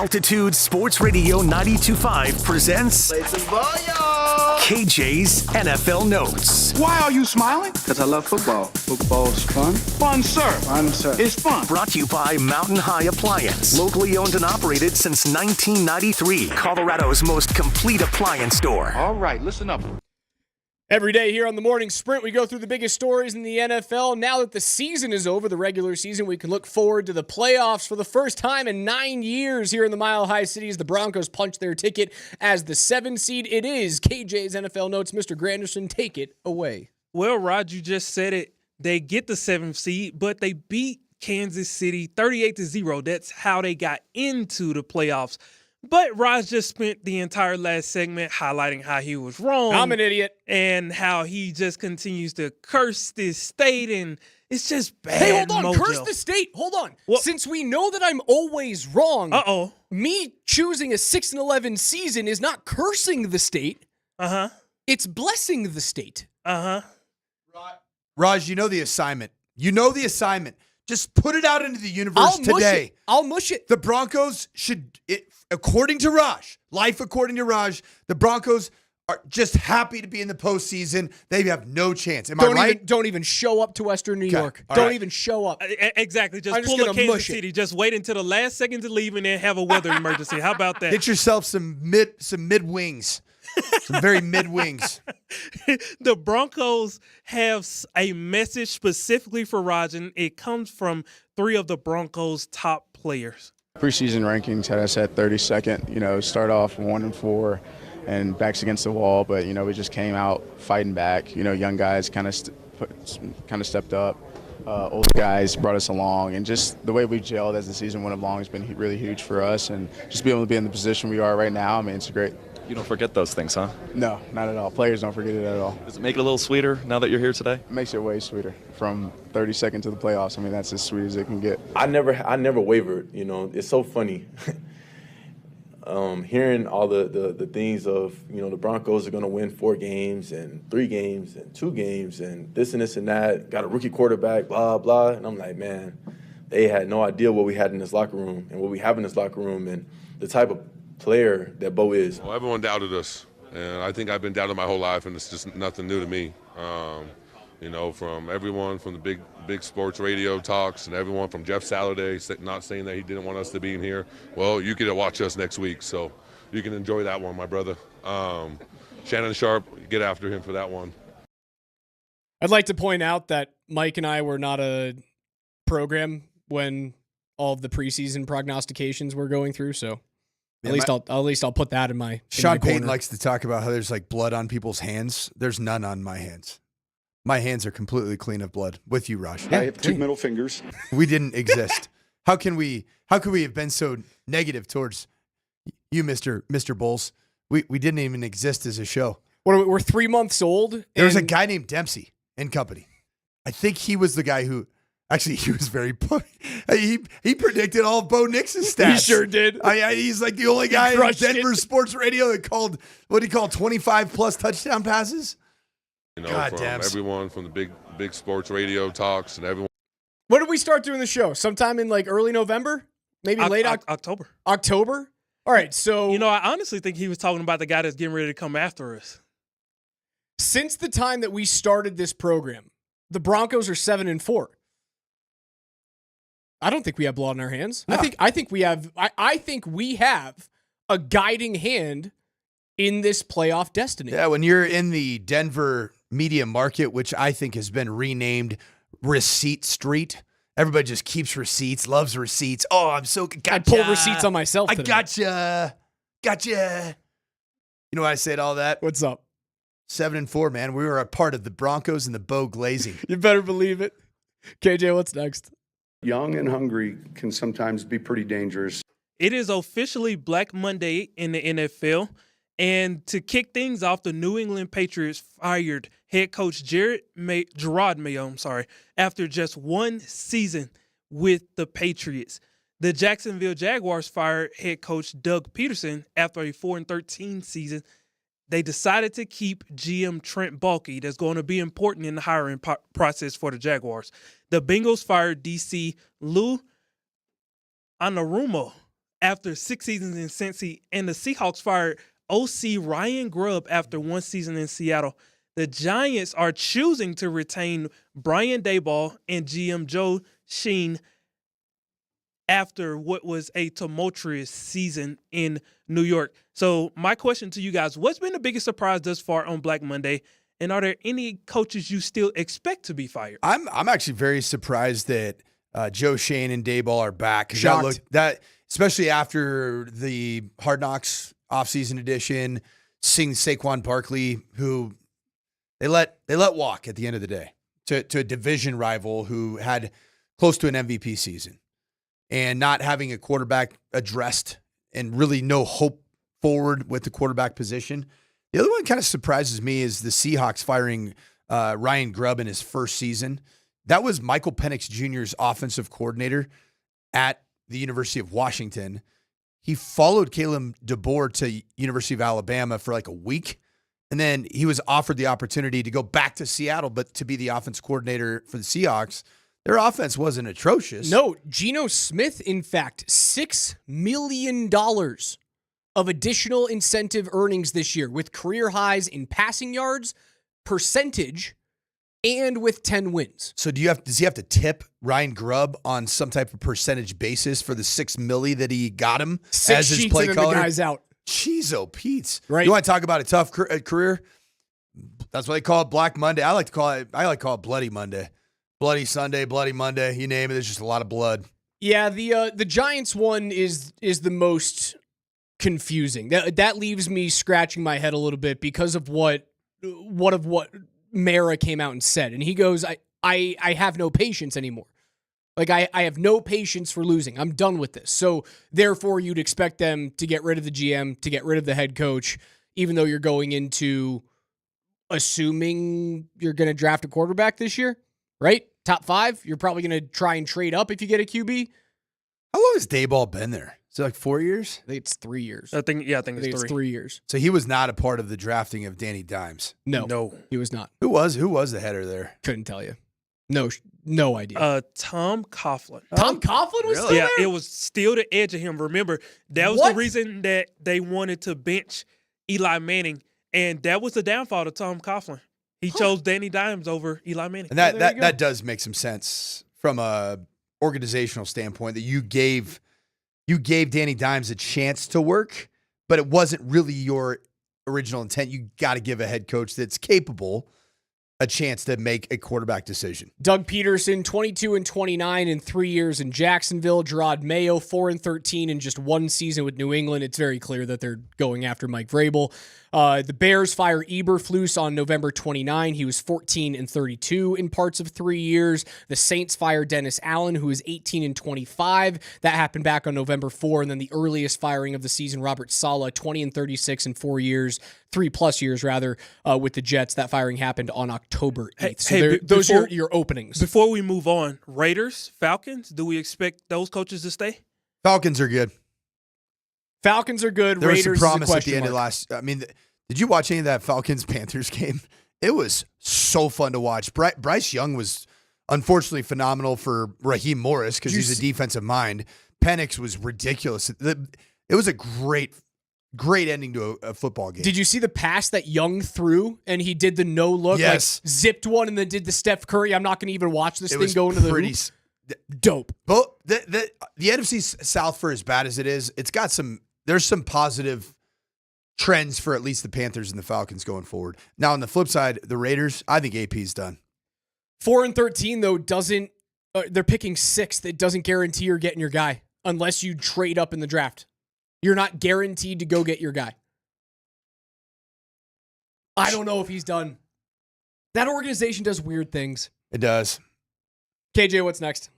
Altitude Sports Radio 92.5 presents KJ's NFL Notes. Why are you smiling? Because I love football. Football's fun. Fun, sir. Fun, sir. It's fun. Brought to you by Mountain High Appliance. Locally owned and operated since 1993. Colorado's most complete appliance store. All right, listen up. Every day here on the Morning Sprint, we go through the biggest stories in the NFL. Now that the season is over, the regular season, we can look forward to the playoffs for the first time in 9 years here in the Mile High City as the Broncos punch their ticket as the 7 seed. It is KJ's NFL Notes. Mr. Granderson, take it away. Well, Rod, you just said it. They get the 7th seed, but they beat Kansas City 38-0. That's how they got into the playoffs. But Raj just spent the entire last segment highlighting how he was wrong. I'm an idiot. And how he just continues to curse this state, and it's just bad. Hey, hold on. mojo. Curse the state. Hold on. Since we know that I'm always wrong, me choosing a 6-11 season is not cursing the state. It's blessing the state. Raj, you know the assignment. Just put it out into the universe today. I'll mush it. The Broncos according to Raj, the Broncos are just happy to be in the postseason. They have no chance. Am I right? Don't even show up to Western New York. All don't right. even show up. Exactly. Just I'm just pull a gonna Kansas mush it. City. Just wait until the last second to leave and then have a weather emergency. How about that? Get yourself some mid wings. Some very mid wings. The Broncos have a message specifically for Rajan. It comes from 3 of the Broncos' top players. Preseason rankings had us at 32nd. Start off 1-4 and backs against the wall, but we just came out fighting back. Young guys kind of stepped up. Older guys brought us along, and just the way we gelled as the season went along has been really huge for us. And just being able to be in the position we are right now, I mean, it's great. You don't forget those things, huh? No, not at all. Players don't forget it at all. Does it make it a little sweeter now that you're here today? It makes it way sweeter. From 32nd to the playoffs, I mean, that's as sweet as it can get. I never wavered. It's so funny hearing all the things of the Broncos are going to win 4 games and 3 games and 2 games and this and that. Got a rookie quarterback, blah blah. And I'm like, man, they had no idea what we had in this locker room and what we have in this locker room and the type of player that Bo is. Well, everyone doubted us, and I think I've been doubted my whole life, and it's just nothing new to me. From everyone from the big sports radio talks and everyone from Jeff Saturday not saying that he didn't want us to be in here. Well, you get to watch us next week, so you can enjoy that one, my brother. Shannon Sharp, get after him for that one. I'd like to point out that Mike and I were not a program when all of the preseason prognostications were going through, so at least I'll put that in my Sean corner. Payton likes to talk about how there's like blood on people's hands. There's none on my hands. My hands are completely clean of blood. With you, Raj. I have 2 middle fingers. We didn't exist. How can we have been so negative towards you, Mr. Bowles? We didn't even exist as a show. We're 3 months old. There was a guy named Dempsey and company. I think he was the guy who actually he was very he predicted all of Bo Nix's stats. He sure did. He's like the only guy in Denver sports radio that called 25 plus touchdown passes. Everyone from the big sports radio talks and everyone. When did we start doing the show? Sometime in like early November? Maybe late October. October? All right, so... I honestly think he was talking about the guy that's getting ready to come after us. Since the time that we started this program, the Broncos are 7-4. I don't think we have blood on our hands. No. I think we have a guiding hand in this playoff destiny. Yeah, when you're in the Denver media market, which I think has been renamed Receipt Street. Everybody just keeps receipts, loves receipts. Oh, I'm so gotcha. I pull receipts on myself today. Gotcha. You know why I said all that? What's up? 7-4, man. We were a part of the Broncos and the Bo glazing. You better believe it. KJ, what's next? Young and hungry can sometimes be pretty dangerous. It is officially Black Monday in the NFL. And to kick things off, the New England Patriots fired head coach Gerard Mayo, after just 1 season with the Patriots. The Jacksonville Jaguars fired head coach Doug Peterson after a 4-13 season. They decided to keep GM Trent Baalke. That's going to be important in the hiring process for the Jaguars. The Bengals fired DC Lou Anarumo after 6 seasons in Cincy, and the Seahawks fired OC Ryan Grubb after 1 season in Seattle. The Giants are choosing to retain Brian Daboll and GM Joe Sheen after what was a tumultuous season in New York. So my question to you guys, what's been the biggest surprise thus far on Black Monday? And are there any coaches you still expect to be fired? I'm actually very surprised that Joe Shane and Daboll are back. Shocked. That especially after the Hard Knocks offseason edition, seeing Saquon Barkley, who they let walk at the end of the day to a division rival who had close to an MVP season, and not having a quarterback addressed and really no hope forward with the quarterback position. The other one kind of surprises me is the Seahawks firing Ryan Grubb in his first season. That was Michael Penix Jr.'s offensive coordinator at the University of Washington. He followed Caleb DeBoer to University of Alabama for like a week, and then he was offered the opportunity to go back to Seattle, but to be the offense coordinator for the Seahawks. Their offense wasn't atrocious. No, Geno Smith, in fact, $6 million of additional incentive earnings this year, with career highs in passing yards, percentage, and with 10 wins. So does he have to tip Ryan Grubb on some type of percentage basis for the $6 million that he got him as his play caller? The guy's out. Jeez, Pete's. Right. You want to talk about a tough career? That's what they call it, Black Monday. I like to call it Bloody Monday. Bloody Sunday, Bloody Monday, you name it. There's just a lot of blood. Yeah, the Giants one is the most confusing. That leaves me scratching my head a little bit because of what Mara came out and said. And he goes, I have no patience anymore. Like, I have no patience for losing. I'm done with this. So, therefore, you'd expect them to get rid of the GM, to get rid of the head coach, even though you're going into assuming you're going to draft a quarterback this year, right? Top 5. You're probably going to try and trade up if you get a QB. How long has Daboll been there? Is it like 4 years? I think it's 3 years. I think it's 3 years. So he was not a part of the drafting of Danny Dimes. No, he was not. Who was the header there? Couldn't tell you. No idea. Tom Coughlin. Tom Coughlin was still there? Yeah, it was still the edge of him. Remember, that was the reason that they wanted to bench Eli Manning, and that was the downfall of Tom Coughlin. He chose Danny Dimes over Eli Manning. And that does make some sense from a organizational standpoint, that you gave Danny Dimes a chance to work, but it wasn't really your original intent. You got to give a head coach that's capable a chance to make a quarterback decision. Doug Peterson, 22-29 in 3 years in Jacksonville. Gerard Mayo, 4-13 in just 1 season with New England. It's very clear that they're going after Mike Vrabel. The Bears fire Eberflus on November 29. He was 14-32 in parts of 3 years. The Saints fire Dennis Allen, who is 18-25. That happened back on November 4. And then the earliest firing of the season, Robert Saleh, 20-36 in 4 years, 3+ years rather, with the Jets. That firing happened on October 8th. So those are your openings. Before we move on, Raiders, Falcons, do we expect those coaches to stay? Falcons are good. Falcons are good. There Raiders was some promise is a at the end of last. I mean, did you watch any of that Falcons-Panthers game? It was so fun to watch. Bryce Young was unfortunately phenomenal for Raheem Morris because he's a defensive mind. Penix was ridiculous. It was a great ending to a football game. Did you see the pass that Young threw and he did the no look? Yes. Like zipped one and then did the Steph Curry. I'm not going to even watch this thing go into the hoop. Dope. But the NFC South, for as bad as it is, it's got there's some positive trends for at least the Panthers and the Falcons going forward. Now, on the flip side, the Raiders, I think AP's done. 4-13, though, doesn't they're picking 6th. It doesn't guarantee you're getting your guy unless you trade up in the draft. You're not guaranteed to go get your guy. I don't know if he's done. That organization does weird things. It does. KJ, what's next?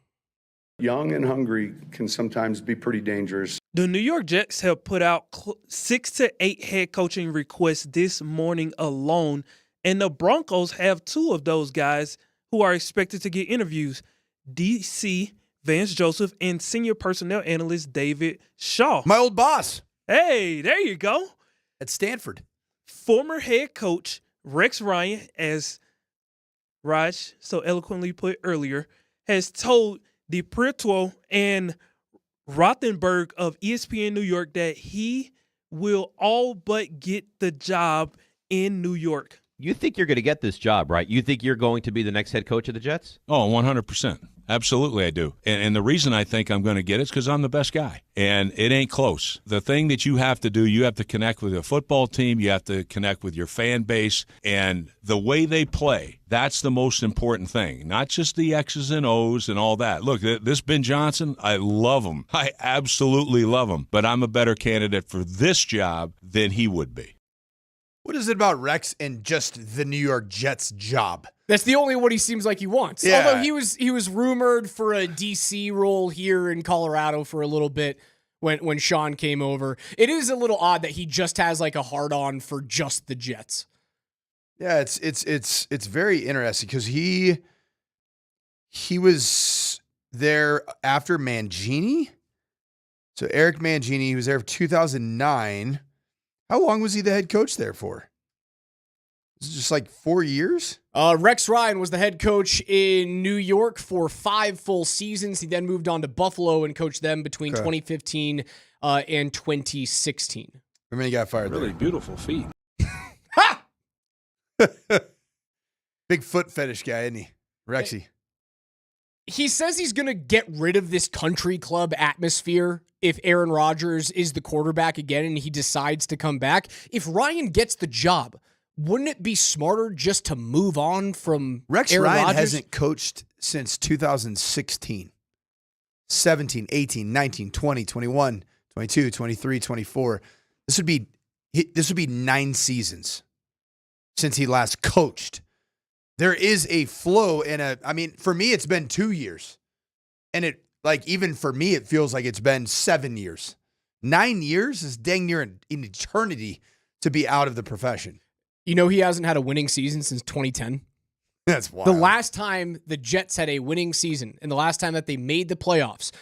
Young and hungry can sometimes be pretty dangerous. The New York Jets have put out 6 to 8 head coaching requests this morning alone, and the Broncos have 2 of those guys who are expected to get interviews. DC Vance Joseph and senior personnel analyst David Shaw. My old boss. Hey, there you go. At Stanford. Former head coach Rex Ryan, as Raj so eloquently put earlier, has told DiPietro and Rothenberg of ESPN New York that he will all but get the job in New York. You think you're going to get this job, right? You think you're going to be the next head coach of the Jets? Oh, 100%. Absolutely, I do. And the reason I think I'm going to get it is because I'm the best guy. And it ain't close. The thing that you have to do, you have to connect with a football team. You have to connect with your fan base. And the way they play, that's the most important thing. Not just the X's and O's and all that. Look, this Ben Johnson, I love him. I absolutely love him. But I'm a better candidate for this job than he would be. What is it about Rex and just the New York Jets job? That's the only one he seems like he wants. Yeah. Although he was rumored for a DC role here in Colorado for a little bit when Sean came over. It is a little odd that he just has like a hard on for just the Jets. Yeah, it's very interesting because he was there after Mangini. So Eric Mangini, he was there for 2009. How long was he the head coach there for? Is it just like 4 years? Rex Ryan was the head coach in New York for 5 full seasons. He then moved on to Buffalo and coached them between 2015 and 2016. I mean, he got fired Really there. beautiful feet. Big foot fetish guy, isn't he? Rexy. He says he's going to get rid of this country club atmosphere if Aaron Rodgers is the quarterback again and he decides to come back. If Ryan gets the job, wouldn't it be smarter just to move on from Rex Aaron Ryan Rodgers? hasn't coached since 2016. 17, 18, 19, 20, 21, 22, 23, 24. This would be 9 seasons since he last coached. There is a flow for me, it's been 2 years. And even for me, it feels like it's been 7 years. 9 years is dang near an eternity to be out of the profession. You know, he hasn't had a winning season since 2010. That's wild. The last time the Jets had a winning season and the last time that they made the playoffs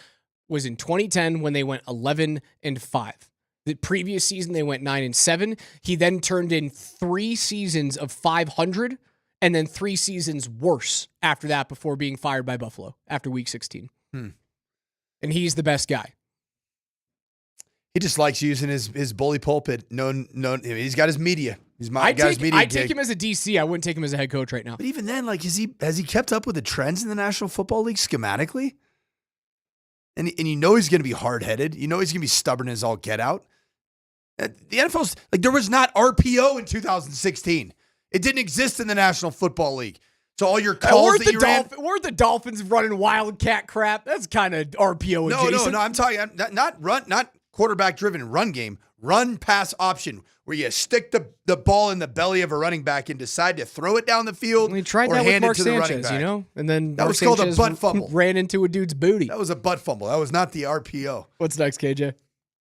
was in 2010 when they went 11-5. The previous season, they went 9-7. He then turned in 3 seasons of 500 and then 3 seasons worse after that before being fired by Buffalo after week 16. And he's the best guy. He just likes using his bully pulpit. He's got his media. Got his media I'd gig. take him as a DC. I wouldn't take him as a head coach right now. But even then, has he kept up with the trends in the National Football League schematically? And you know he's going to be hard-headed. You know he's going to be stubborn as all get out. The NFL's there was not RPO in 2016. It didn't exist in the National Football League. So all your calls that you ran... Weren't the Dolphins running wildcat crap? That's kind of RPO adjacent. No. I'm talking not quarterback-driven run game. Run pass option where you stick the ball in the belly of a running back and decide to throw it down the field We tried or that with hand Mark it to the running Sanchez, back. you know? And then That Mark was called a Sanchez butt fumble. Ran into a dude's booty. That was a butt fumble. That was not the RPO. What's next, KJ?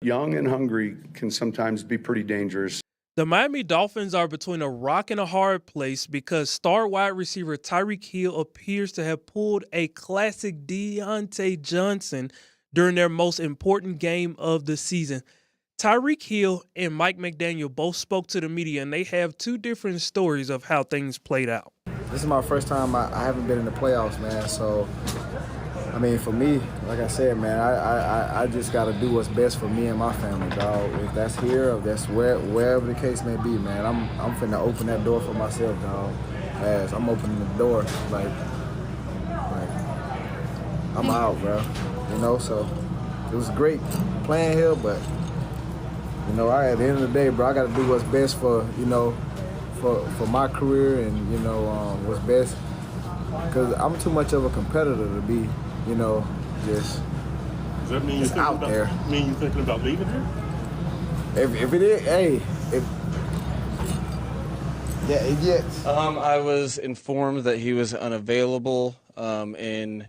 Young and hungry can sometimes be pretty dangerous. The Miami Dolphins are between a rock and a hard place because star wide receiver Tyreek Hill appears to have pulled a classic Deontay Johnson during their most important game of the season. Tyreek Hill and Mike McDaniel both spoke to the media, and they have 2 different stories of how things played out. This is my first time. I haven't been in the playoffs, man. So, I mean, for me, like I said, man, I just got to do what's best for me and my family, dog. If that's here, or if that's wherever the case may be, man, I'm finna open that door for myself, dog. As I'm opening the door, like I'm out, bro. You know, so it was great playing here, but you know, at the end of the day, bro, I got to do what's best for for my career and what's best, because I'm too much of a competitor to be, just. Does that mean just out there? Mean you thinking about leaving here? If it is, hey, it gets. I was informed that he was unavailable right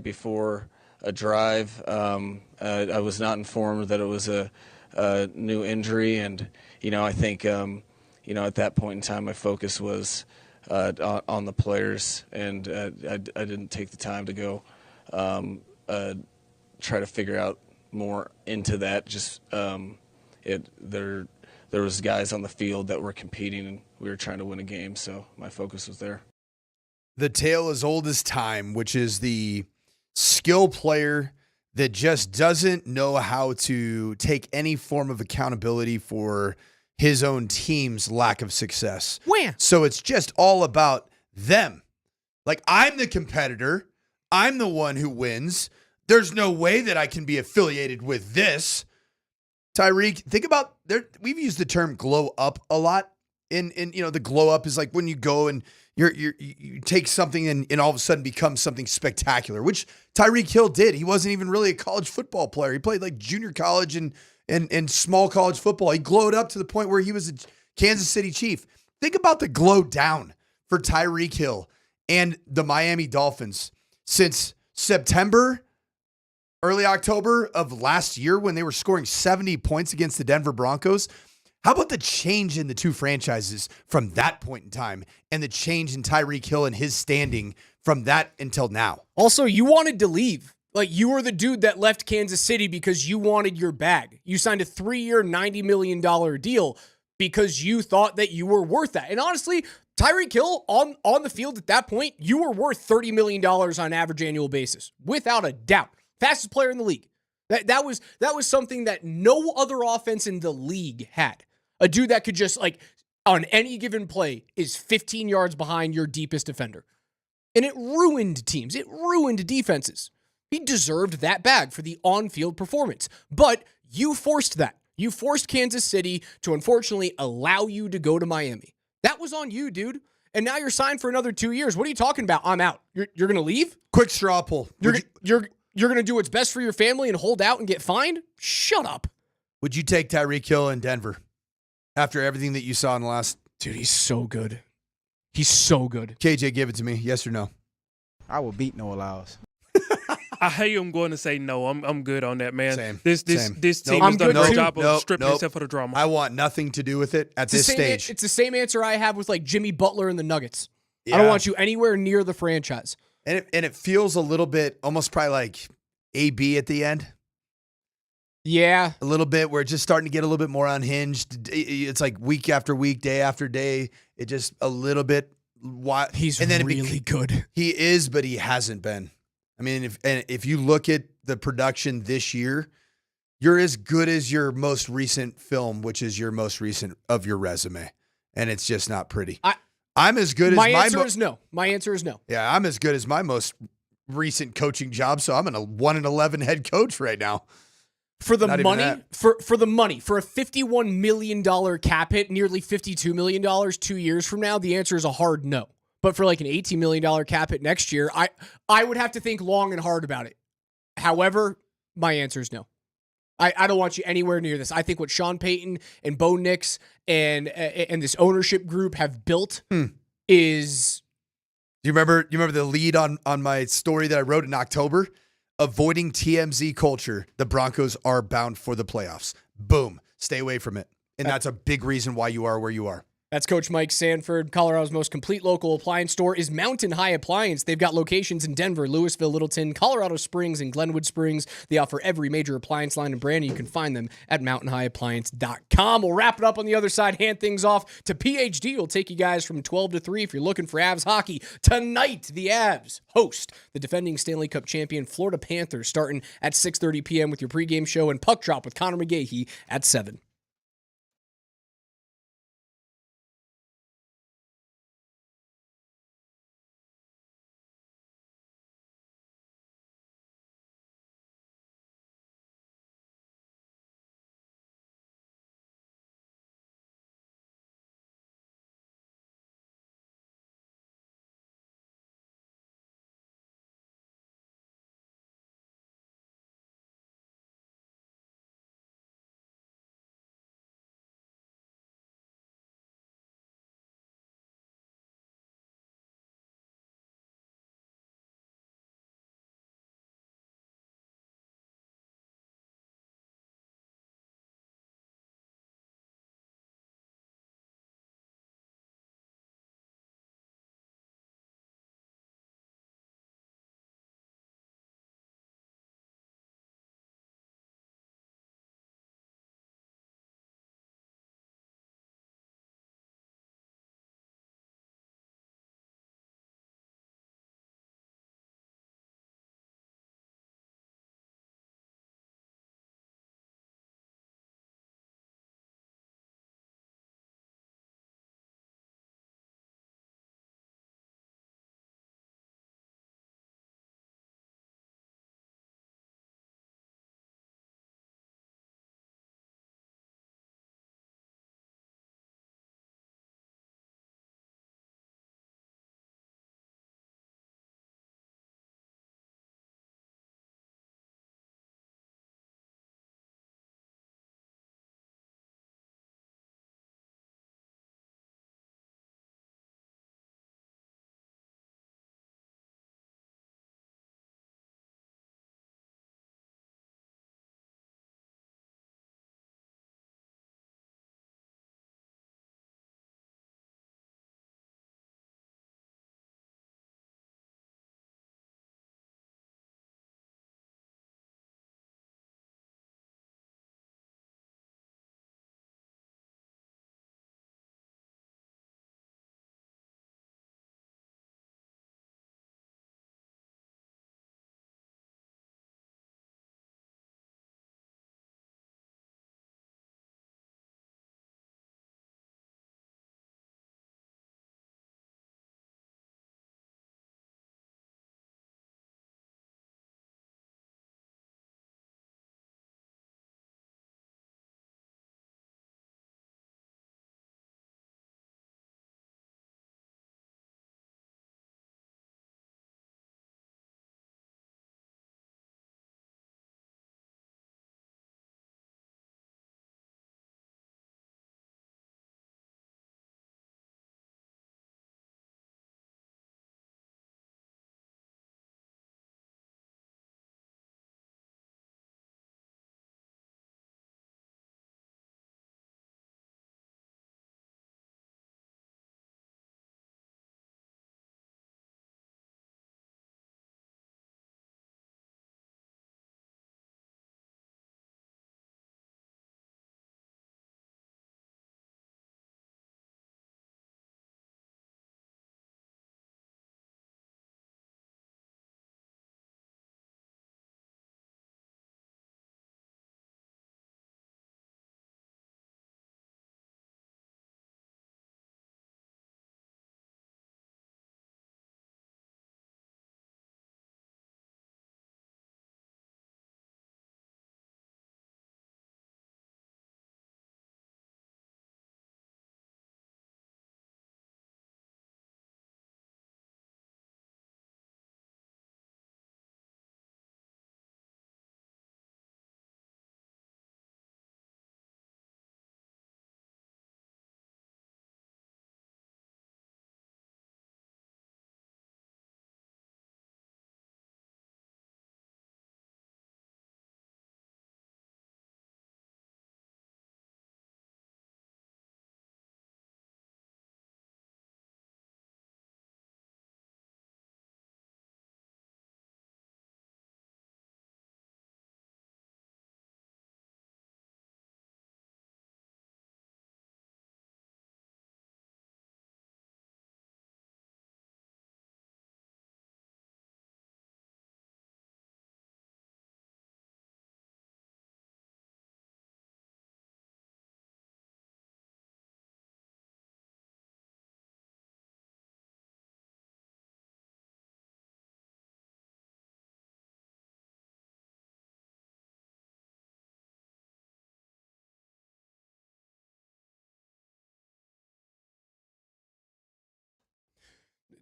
before a drive. I was not informed that it was a new injury, and I think at that point in time my focus was on the players, and I didn't take the time to go try to figure out more into that. Just there was guys on the field that were competing, and we were trying to win a game, so my focus was there. The tale as old as time, which is the skill player that just doesn't know how to take any form of accountability for his own team's lack of success. Wham! So it's just all about them. Like, I'm the competitor. I'm the one who wins. There's no way that I can be affiliated with this. Tyreek, think about we've used the term glow up a lot. In the glow up is like when you go and you take something and all of a sudden becomes something spectacular, which Tyreek Hill did. He wasn't even really a college football player. He played like junior college and small college football. He glowed up to the point where he was a Kansas City Chief. Think about the glow down for Tyreek Hill and the Miami Dolphins since September, early October of last year when they were scoring 70 points against the Denver Broncos. How about the change in the two franchises from that point in time and the change in Tyreek Hill and his standing from that until now? Also, you wanted to leave. Like, you were the dude that left Kansas City because you wanted your bag. You signed a 3-year, $90 million deal because you thought that you were worth that. And honestly, Tyreek Hill on the field at that point, you were worth $30 million on average annual basis, without a doubt. Fastest player in the league. That was something that no other offense in the league had. A dude that could just, like, on any given play is 15 yards behind your deepest defender. And it ruined teams. It ruined defenses. He deserved that bag for the on-field performance. But you forced that. You forced Kansas City to, unfortunately, allow you to go to Miami. That was on you, dude. And now you're signed for another 2 years. What are you talking about? I'm out. You're going to leave? Quick straw pull. You're going to do what's best for your family and hold out and get fined? Shut up. Would you take Tyreek Hill in Denver after everything that you saw in the last? Dude, he's so good. He's so good. KJ, give it to me. Yes or no? I will beat Noah Lyles. I am going to say no. I'm good on that, man. Same. This team has done a great job of stripping itself for the drama. I want nothing to do with it at this stage. It's the same answer I have with, like, Jimmy Butler and the Nuggets. Yeah. I don't want you anywhere near the franchise. And it feels a little bit, almost probably like AB at the end. Yeah. A little bit where it's just starting to get a little bit more unhinged. It's like week after week, day after day. It just a little bit. He's really good. He is, but he hasn't been. I mean, if you look at the production this year, you're as good as your most recent film, which is your most recent of your resume. And it's just not pretty. I'm as good as my answer is no. My answer is no. Yeah, I'm as good as my most recent coaching job, so I'm a 1-11 head coach right now. For the money, for the money, for a $51 million cap hit, nearly $52 million 2 years from now, the answer is a hard no. But for like an $18 million cap hit next year, I would have to think long and hard about it. However, my answer is no. I don't want you anywhere near this. I think what Sean Payton and Bo Nix and this ownership group have built is. Do you remember the lead on my story that I wrote in October? Avoiding TMZ culture. The Broncos are bound for the playoffs. Boom. Stay away from it. And that's a big reason why you are where you are. That's Coach Mike Sanford. Colorado's most complete local appliance store is Mountain High Appliance. They've got locations in Denver, Louisville, Littleton, Colorado Springs, and Glenwood Springs. They offer every major appliance line and brand, and you can find them at mountainhighappliance.com. We'll wrap it up on the other side, hand things off to PhD. We'll take you guys from 12 to 3 if you're looking for Avs hockey. Tonight, the Avs host the defending Stanley Cup champion Florida Panthers, starting at 6:30 p.m. with your pregame show and puck drop with Connor McGahey at 7.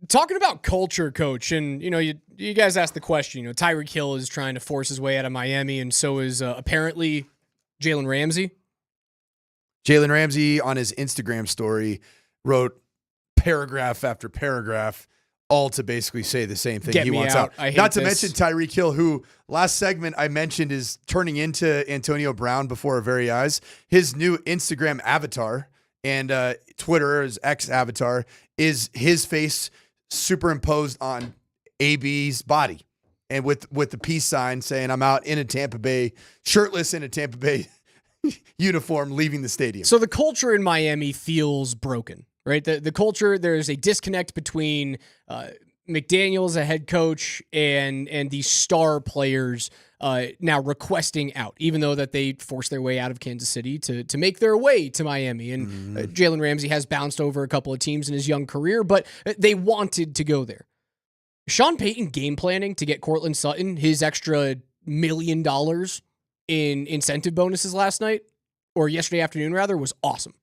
Talking about culture, Coach, and you guys asked the question. Tyreek Hill is trying to force his way out of Miami, and so is apparently Jalen Ramsey. Jalen Ramsey on his Instagram story wrote paragraph after paragraph, all to basically say the same thing. Get he me wants out. out. I hate Not to this. mention Tyreek Hill, who last segment I mentioned is turning into Antonio Brown before our very eyes. His new Instagram avatar and Twitter, his X avatar, is his face superimposed on AB's body, and with the peace sign saying, "I'm out in a Tampa Bay, shirtless in a Tampa Bay uniform, leaving the stadium." So the culture in Miami feels broken, right? The culture, there's a disconnect between McDaniels, a head coach, and these star players now requesting out, even though that they forced their way out of Kansas City to make their way to Miami. And Jalen Ramsey has bounced over a couple of teams in his young career, but they wanted to go there. Sean Payton game planning to get Cortland Sutton his extra $1 million in incentive bonuses last night, or yesterday afternoon rather, was awesome.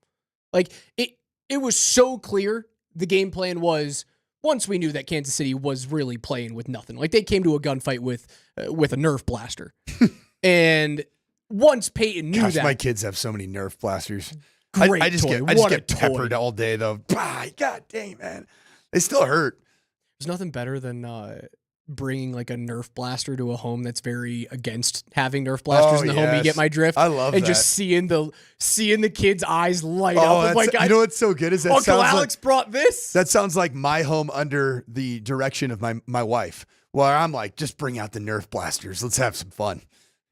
Like it was so clear. The game plan was, once we knew that Kansas City was really playing with nothing, like they came to a gunfight with a Nerf blaster. And once Peyton knew that, my kids have so many Nerf blasters. Great I just toy. get What a toy. peppered all day though. God dang, man, they still hurt. there's nothing better than bringing like a Nerf blaster to a home that's very against having Nerf blasters in the home. You get my drift. I love and that. just seeing the kids' eyes light up. I'm like, you know what's so good is that Uncle sounds Alex brought this. That sounds like my home under the direction of my wife. Where I'm like, just bring out the Nerf blasters. Let's have some fun.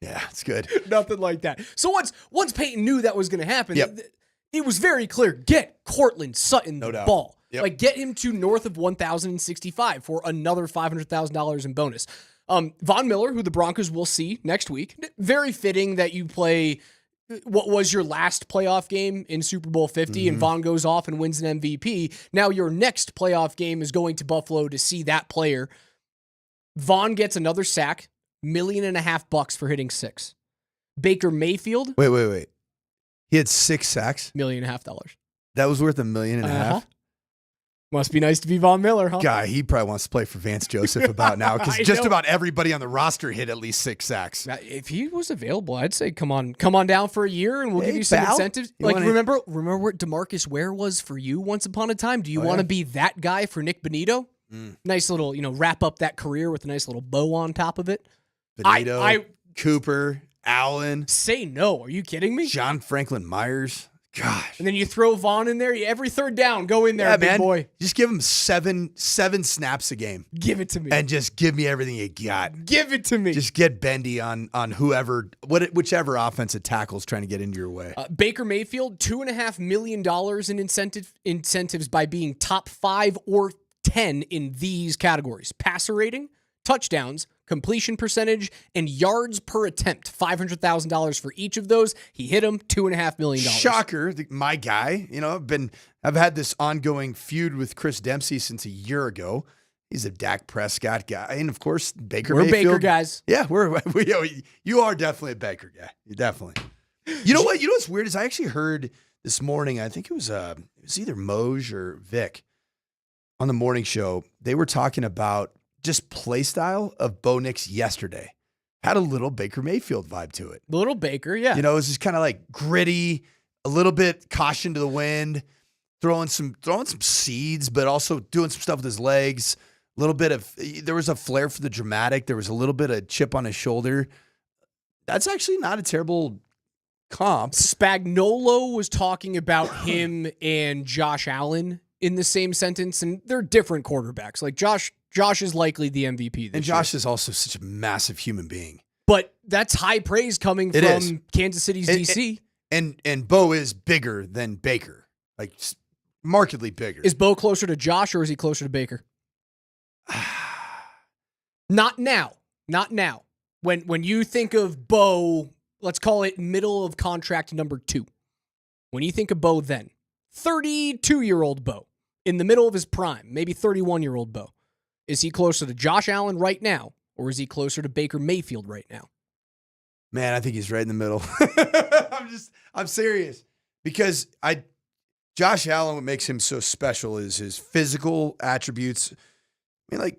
Yeah, it's good. Nothing like that. So once Peyton knew that was going to happen, Yep. it was very clear. Get Cortland Sutton the doubt. ball. Yep. Like, get him to north of 1,065 for another $500,000 in bonus. Von Miller, who the Broncos will see next week, very fitting that you play what was your last playoff game in Super Bowl 50, and Von goes off and wins an MVP. Now your next playoff game is going to Buffalo to see that player. Von gets another sack, $1.5 million for hitting 6. Baker Mayfield. Wait. He had 6 sacks. $1.5 million. That was worth $1.5 million. Must be nice to be Von Miller, huh? Guy, he probably wants to play for Vance Joseph about now because I just know. about everybody on the roster hit at least 6 sacks. If he was available, I'd say come on down for a year and we'll give you some pal. incentives. You Like wanna- remember what DeMarcus Ware was for you once upon a time? Do you want to be that guy for Nick Benito? Nice little, wrap up that career with a nice little bow on top of it. Benito, I Cooper, Allen. say no. Are you kidding me? John Franklin Myers. Gosh. And then you throw Vaughn in there. Every third down, go in there, big boy. Just give him seven snaps a game. Give it to me. And just give me everything you got. Give it to me. Just get bendy on whichever offensive tackle's trying to get into your way. Baker Mayfield, $2.5 million in incentives by being top 5 or 10 in these categories: passer rating, touchdowns, completion percentage, and yards per attempt. $500,000 for each of those. He hit them. $2.5 million. Shocker, my guy. I've had this ongoing feud with Chris Dempsey since a year ago. He's a Dak Prescott guy, and of course Baker We're Mayfield. Baker guys. Yeah, you are definitely a Baker guy. You definitely. You know what? You know what's weird is I actually heard this morning. I think it was either Moj or Vic on the morning show. They were talking about just play style of Bo Nix yesterday. Had a little Baker Mayfield vibe to it. Little Baker, yeah. It was just kind of like gritty, a little bit caution to the wind, throwing some seeds, but also doing some stuff with his legs. A little bit of, there was a flair for the dramatic. There was a little bit of chip on his shoulder. That's actually not a terrible comp. Spagnuolo was talking about him and Josh Allen in the same sentence, and they're different quarterbacks. Like Josh is likely the MVP this And Josh year. is also such a massive human being. But that's high praise coming It from is. Kansas City's DC. And Bo is bigger than Baker, like markedly bigger. Is Bo closer to Josh or is he closer to Baker? Not now. Not now. When you think of Bo, let's call it middle of contract number 2. When you think of Bo then, 32-year-old Bo, in the middle of his prime, maybe 31-year-old Bo. Is he closer to Josh Allen right now, or is he closer to Baker Mayfield right now? Man, I think he's right in the middle. I'm serious because Josh Allen, what makes him so special is his physical attributes. I mean, like,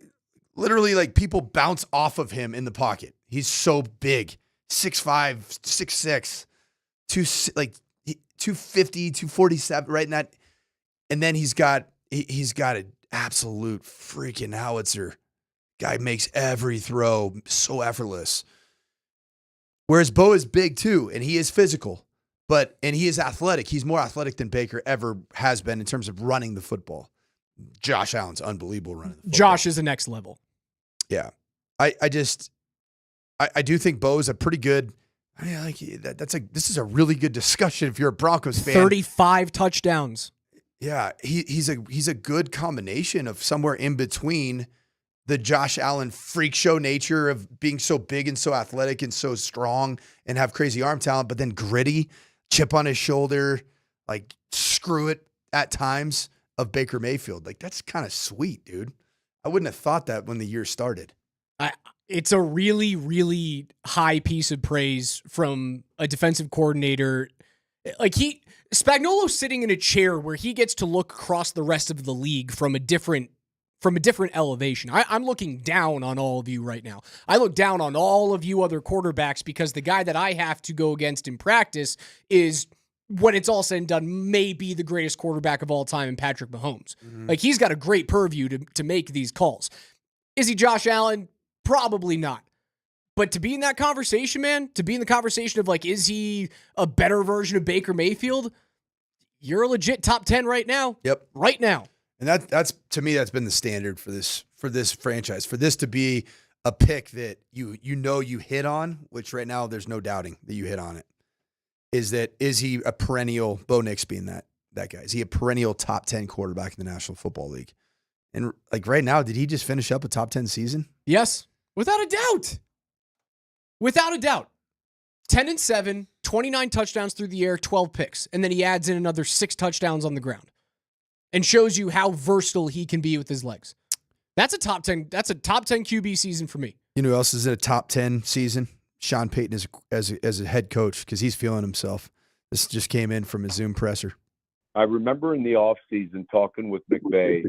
literally, like, people bounce off of him in the pocket. He's so big. 6'5", 6'6", 250, 247, right in that. And then he's got an absolute freaking howitzer. Guy makes every throw so effortless. Whereas Bo is big too, and he is physical, and he is athletic. He's more athletic than Baker ever has been in terms of running the football. Josh Allen's unbelievable running the football. Josh is the next level. Yeah. I do think Bo's a pretty good. I mean, like this is a really good discussion if you're a Broncos fan. 35 touchdowns. Yeah, he's a good combination of somewhere in between the Josh Allen freak show nature of being so big and so athletic and so strong and have crazy arm talent, but then gritty, chip on his shoulder, like screw it at times of Baker Mayfield. Like, that's kind of sweet, dude. I wouldn't have thought that when the year started. It's a really, really high piece of praise from a defensive coordinator. Like, Spagnuolo's sitting in a chair where he gets to look across the rest of the league from a different elevation. I'm looking down on all of you right now. I look down on all of you other quarterbacks because the guy that I have to go against in practice is, when it's all said and done, maybe the greatest quarterback of all time in Patrick Mahomes. Mm-hmm. Like, he's got a great purview to make these calls. Is he Josh Allen? Probably not. But to be in that conversation, man, to be in the conversation of, like, is he a better version of Baker Mayfield? You're a legit top 10 right now. Yep. Right now. And that's to me, that's been the standard for this franchise. For this to be a pick that you hit on, which right now there's no doubting that you hit on it, is he a perennial, Bo Nix being that guy? Is he a perennial top 10 quarterback in the National Football League? And, like, right now, did he just finish up a top 10 season? Yes. Without a doubt. Without a doubt. 10-7, 29 touchdowns through the air, 12 picks. And then he adds in another 6 touchdowns on the ground and shows you how versatile he can be with his legs. That's a top 10 QB season for me. You know who else is in a top 10 season? Sean Payton as a head coach, because he's feeling himself. This just came in from a Zoom presser. I remember in the offseason talking with McVay,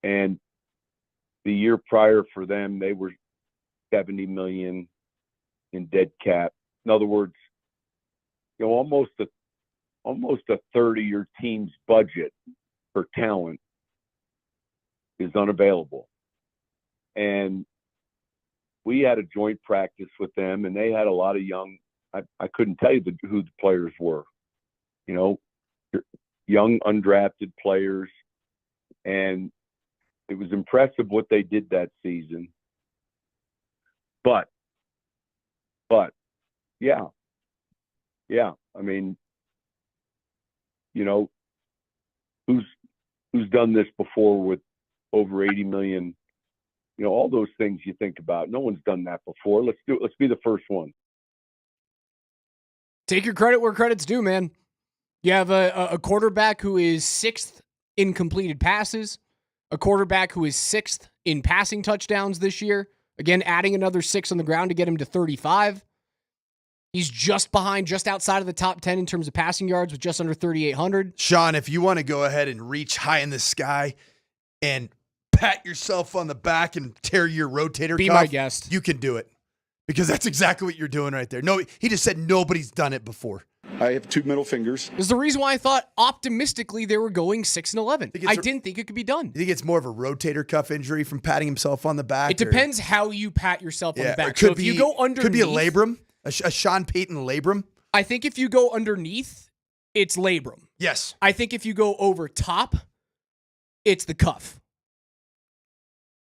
and the year prior for them, they were $70 million in dead cap. In other words, almost a third of your team's budget for talent is unavailable. And we had a joint practice with them, and they had a lot of young. I couldn't tell you who the players were. Young undrafted players, and it was impressive what they did that season. But yeah. I mean, who's done this before with over 80 million? All those things you think about. No one's done that before. Let's do it. Let's be the first one. Take your credit where credit's due, man. You have a quarterback who is 6th in completed passes, a quarterback who is 6th in passing touchdowns this year. Again, adding another 6 on the ground to get him to 35. He's just outside of the top 10 in terms of passing yards with just under 3,800. Sean, if you want to go ahead and reach high in the sky and pat yourself on the back and tear your rotator cuff, be my guest. You can do it, because that's exactly what you're doing right there. No, he just said nobody's done it before. I have 2 middle fingers. This is the reason why I thought optimistically they were going 6-11. I didn't think it could be done. You think it's more of a rotator cuff injury from patting himself on the back? It depends how you pat yourself on the back. So if you go underneath, could be a labrum, a Sean Payton labrum. I think if you go underneath, it's labrum. Yes. I think if you go over top, it's the cuff.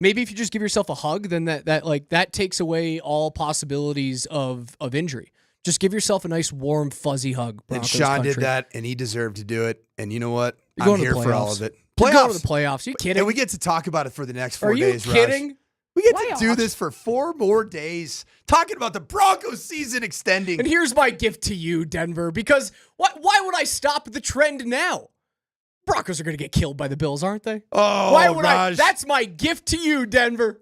Maybe if you just give yourself a hug, then that takes away all possibilities of injury. Just give yourself a nice, warm, fuzzy hug. Broncos and Sean country. Did that, and he deserved to do it. And you know what? I'm here for all of it. You're going to the playoffs. Are you kidding? And we get to talk about it for the next 4 days, Are you kidding? Raj. We get to do this for 4 more days, talking about the Broncos season extending. And here's my gift to you, Denver, because why would I stop the trend now? Broncos are going to get killed by the Bills, aren't they? Oh, why would Raj. That's my gift to you, Denver.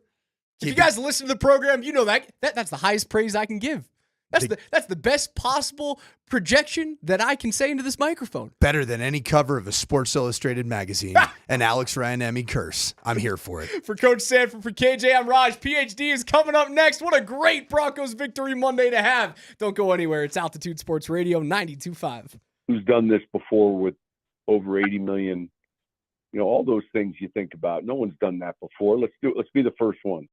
If you guys listen to the program, you know that's the highest praise I can give. That's the best possible projection that I can say into this microphone. Better than any cover of a Sports Illustrated magazine. An Alex Ryan Emmy curse. I'm here for it. For Coach Sanford, for KJ, I'm Raj. PhD is coming up next. What a great Broncos victory Monday to have. Don't go anywhere. It's Altitude Sports Radio 92.5. Who's done this before with over 80 million? You know, all those things you think about. No one's done that before. Let's do it. Let's be the first one.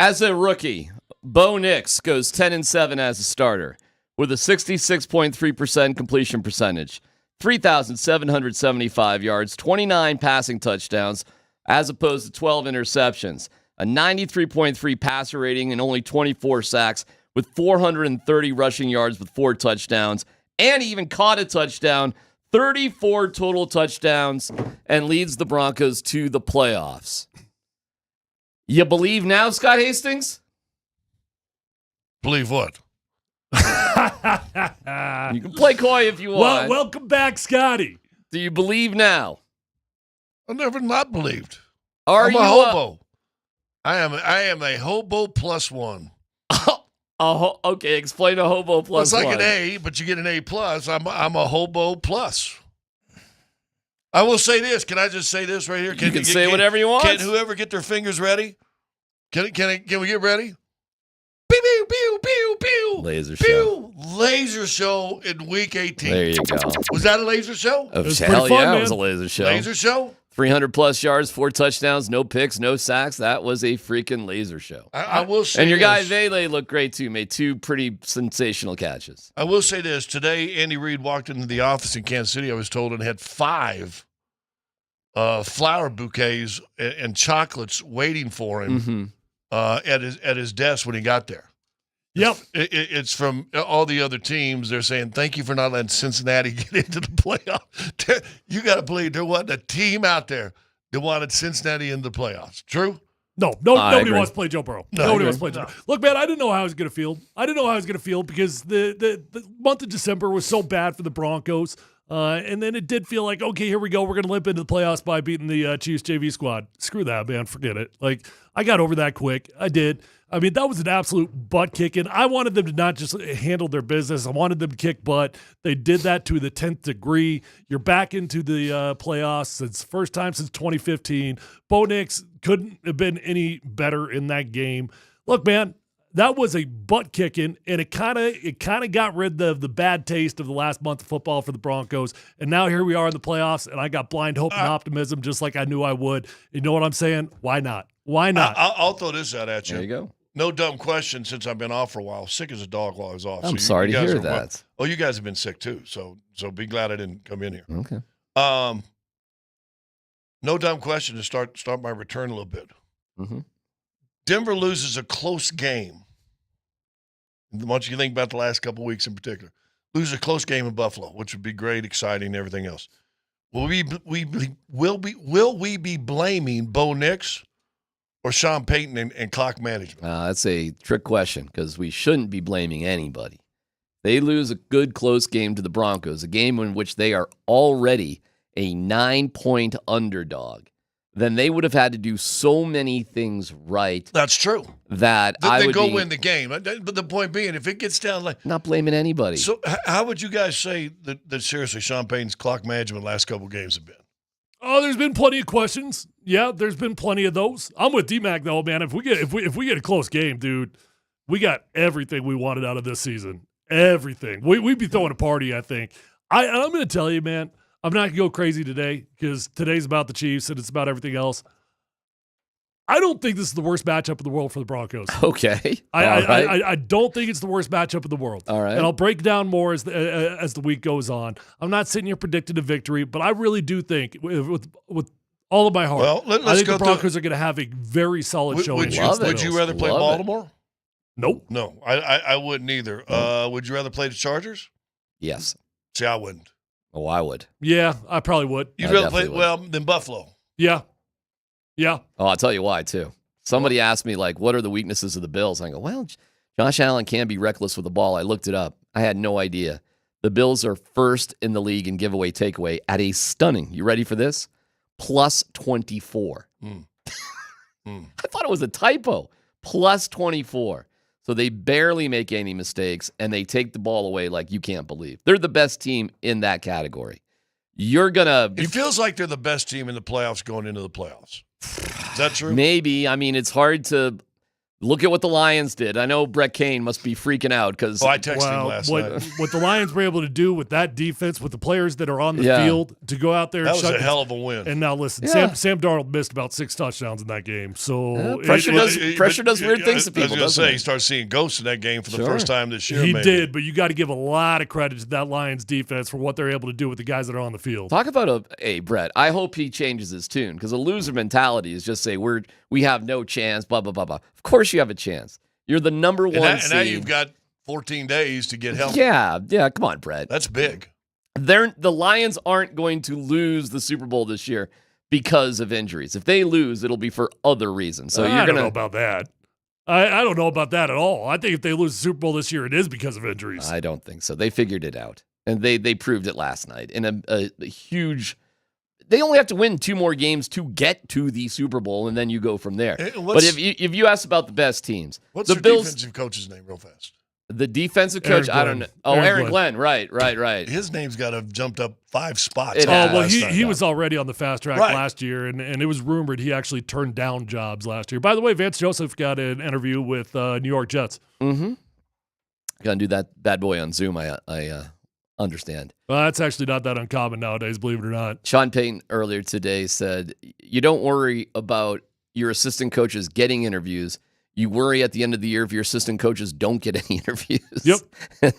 As a rookie, Bo Nix goes 10-7 as a starter with a 66.3% completion percentage, 3,775 yards, 29 passing touchdowns, as opposed to 12 interceptions, a 93.3 passer rating, and only 24 sacks, with 430 rushing yards with 4 touchdowns, and even caught a touchdown, 34 total touchdowns, and leads the Broncos to the playoffs. You believe now, Scott Hastings? Believe what? You can play coy if you want. Well, welcome back, Scotty. Do you believe now? I never not believed. I'm a hobo. I am a hobo plus one. Okay, explain a hobo plus one. It's like one. an A, but you get an A plus. I'm a hobo plus. I will say this. Can I just say this right here? You can say whatever you want. Can whoever get their fingers ready? Can we get ready? Pew, pew, pew, pew, pew. Laser pew. show. Laser show in week 18. There you go. Was that a laser show? It was hell yeah, it was a laser show. Laser show? 300 plus yards, 4 touchdowns, no picks, no sacks. That was a freaking laser show. I will say And your this. guy Vele looked great too. Made 2 pretty sensational catches. I will say this. Today, Andy Reid walked into the office in Kansas City, I was told, and had 5 flower bouquets and chocolates waiting for him at his desk when he got there. Yep. It's from all the other teams. They're saying, thank you for not letting Cincinnati get into the playoffs. You got to believe there wasn't a team out there that wanted Cincinnati in the playoffs. True? No, nobody wants to play Joe Burrow. Nobody wants to play Joe Burrow. No. Look, man, I didn't know how I was going to feel. Because the month of December was so bad for the Broncos. And then it did feel like, okay, here we go. We're going to limp into the playoffs by beating the Chiefs JV squad. Screw that, man. Forget it. Like, I got over that quick. I did. I mean, that was an absolute butt kicking. I wanted them to not just handle their business. I wanted them to kick butt. They did that to the 10th degree. You're back into the playoffs. It's first time since 2015. Bo Nix couldn't have been any better in that game. Look, man, that was a butt kicking, and it kind of got rid of the bad taste of the last month of football for the Broncos. And now here we are in the playoffs, and I got blind hope and optimism, just like I knew I would. You know what I'm saying? Why not? Why not? I'll throw this out at you. There you go. No dumb question. Since I've been off for a while, sick as a dog while I was off. I'm sorry to hear that. Oh, you guys have been sick too. So be glad I didn't come in here. Okay. No dumb question to start my return a little bit. Mm-hmm. Denver loses a close game. Once you think about the last couple of weeks in particular, loses a close game in Buffalo, which would be great, exciting, and everything else. Will we be blaming Bo Nix or Sean Payton and clock management? That's a trick question because we shouldn't be blaming anybody. They lose a good close game to the Broncos, a game in which they are already a 9-point underdog. Then they would have had to do so many things right. That's true. That I would go win the game. But the point being, if it gets down like not blaming anybody. So how would you guys say that seriously Sean Payton's clock management last couple of games have been? Oh, there's been plenty of questions. Yeah, there's been plenty of those. I'm with D-Mac though, man. If we get a close game, dude, we got everything we wanted out of this season. Everything. We'd be throwing a party, I think. I'm going to tell you, man. I'm not going to go crazy today because today's about the Chiefs and it's about everything else. I don't think this is the worst matchup in the world for the Broncos. Okay. I don't think it's the worst matchup in the world. All right. And I'll break down more as the week goes on. I'm not sitting here predicting a victory, but I really do think with all of my heart, I think the Broncos are going to have a very solid showing. Would you rather play Baltimore? Nope. No, I wouldn't either. Would you rather play the Chargers? Yes. See, I wouldn't. Oh, I would. Yeah, I probably would. You'd rather play than Buffalo. Yeah. Yeah. Oh, I'll tell you why, too. Somebody asked me, like, what are the weaknesses of the Bills? And I go, well, Josh Allen can be reckless with the ball. I looked it up. I had no idea. The Bills are first in the league in giveaway takeaway at a stunning, you ready for this? Plus 24. I thought it was a typo. Plus 24. So they barely make any mistakes, and they take the ball away like you can't believe. They're the best team in that category. It feels like they're the best team in the playoffs going into the playoffs. Is that true? Maybe. I mean, it's hard to Look at what the Lions did. I know Brett Kane must be freaking out because I texted him last night. What the Lions were able to do with that defense, with the players that are on the Yeah. field, to go out there. That and was a hell of a win. And now listen, Yeah. Sam Darnold missed about 6 touchdowns in that game. So pressure does weird things to I people. was going to doesn't say, it? he started seeing ghosts in that game for the Sure. first time this year. He maybe. did, but you got to give a lot of credit to that Lions defense for what they're able to do with the guys that are on the field. Talk about a Brett. I hope he changes his tune because a loser mentality is just say we have no chance. Blah blah blah blah. Of course you have a chance. You're the number one And now seed. you've got 14 days to get healthy. Yeah. Come on, Brett. That's big. The Lions aren't going to lose the Super Bowl this year because of injuries. If they lose, it'll be for other reasons. So I don't know about that. I don't know about that at all. I think if they lose the Super Bowl this year, it is because of injuries. I don't think so. They figured it out, and they proved it last night in a huge. They only have to win 2 more games to get to the Super Bowl, and then you go from there. But if you ask about the best teams, What's the their Bills, defensive coach's name real fast? the defensive coach, I don't know. Oh, Aaron Glenn. Right. His name's got to have jumped up 5 spots. It Oh, has. well, he was already on the fast track Right. last year, and it was rumored he actually turned down jobs last year. By the way, Vance Joseph got an interview with New York Jets. Mm-hmm. Got to do that bad boy on Zoom, I understand. Well, that's actually not that uncommon nowadays, believe it or not. Sean Payton earlier today said, you don't worry about your assistant coaches getting interviews. You worry at the end of the year if your assistant coaches don't get any interviews. Yep.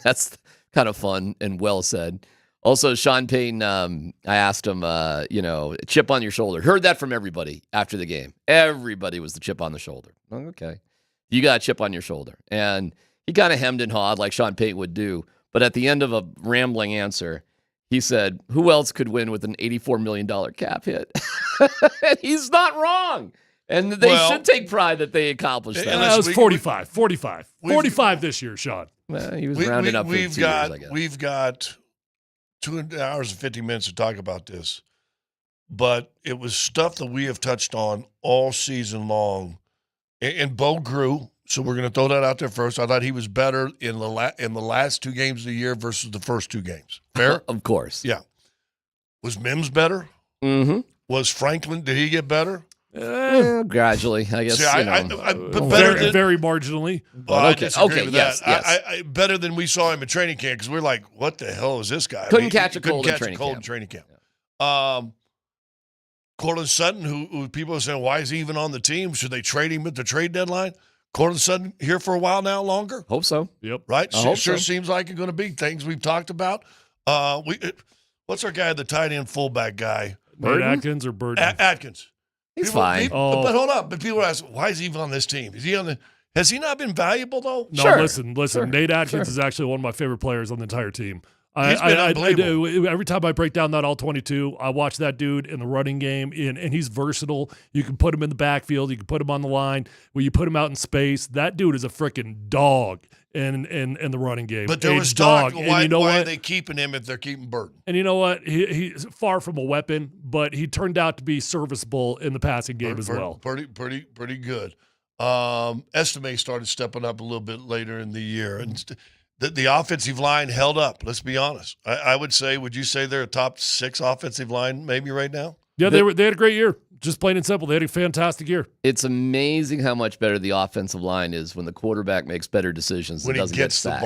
That's kind of fun and well said. Also, Sean Payton, I asked him, chip on your shoulder. Heard that from everybody after the game. Everybody was the chip on the shoulder. Okay. You got a chip on your shoulder. And he kind of hemmed and hawed like Sean Payton would do. But at the end of a rambling answer, he said, who else could win with an $84 million cap hit? And he's not wrong. And they should take pride that they accomplished that. That was 45. 45 this year, Sean. Well, he was rounding up for 2 years, I guess. We've got 2 hours and 50 minutes to talk about this. But it was stuff that we have touched on all season long. And Bo grew. So we're going to throw that out there first. I thought he was better in the last 2 games of the year versus the first 2 games. Fair? Of course. Yeah. Was Mims better? Mm-hmm. Was Franklin, did he get better? Gradually, I guess. But better very marginally. Well, I disagree with yes, that. yes. I better than we saw him in training camp because we're like, what the hell is this guy? Couldn't catch a cold in in training training camp. camp. Cortland Sutton, who people are saying, why is he even on the team? Should they trade him at the trade deadline? Cortland Sutton here for a while now, longer? Hope so. Yep. Right? I hope Sure so. seems like it's going to be things we've talked about. What's our guy, the tight end fullback guy? Nate Atkins or Burton? Atkins. He's fine. But hold up. But people ask, why is he even on this team? Is he on the? Has he not been valuable though? No, Sure. listen. Sure. Nate Atkins Sure. is actually one of my favorite players on the entire team. He's been unbelievable. I do. Every time I break down that all 22, I watch that dude in the running game, and he's versatile. You can put him in the backfield. You can put him on the line. When you put him out in space, that dude is a freaking dog in the running game. But there A was talk. dog. Why, And you know why what? are they keeping him if they're keeping Burton? And you know what? He's far from a weapon, but he turned out to be serviceable in the passing game as well. Pretty good. Estime started stepping up a little bit later in the year, and the offensive line held up. Let's be honest. I would say, would you say they're a top 6 offensive line maybe right now? Yeah, they had a great year. Just plain and simple, they had a fantastic year. It's amazing how much better the offensive line is when the quarterback makes better decisions When and he doesn't get gets the sacked.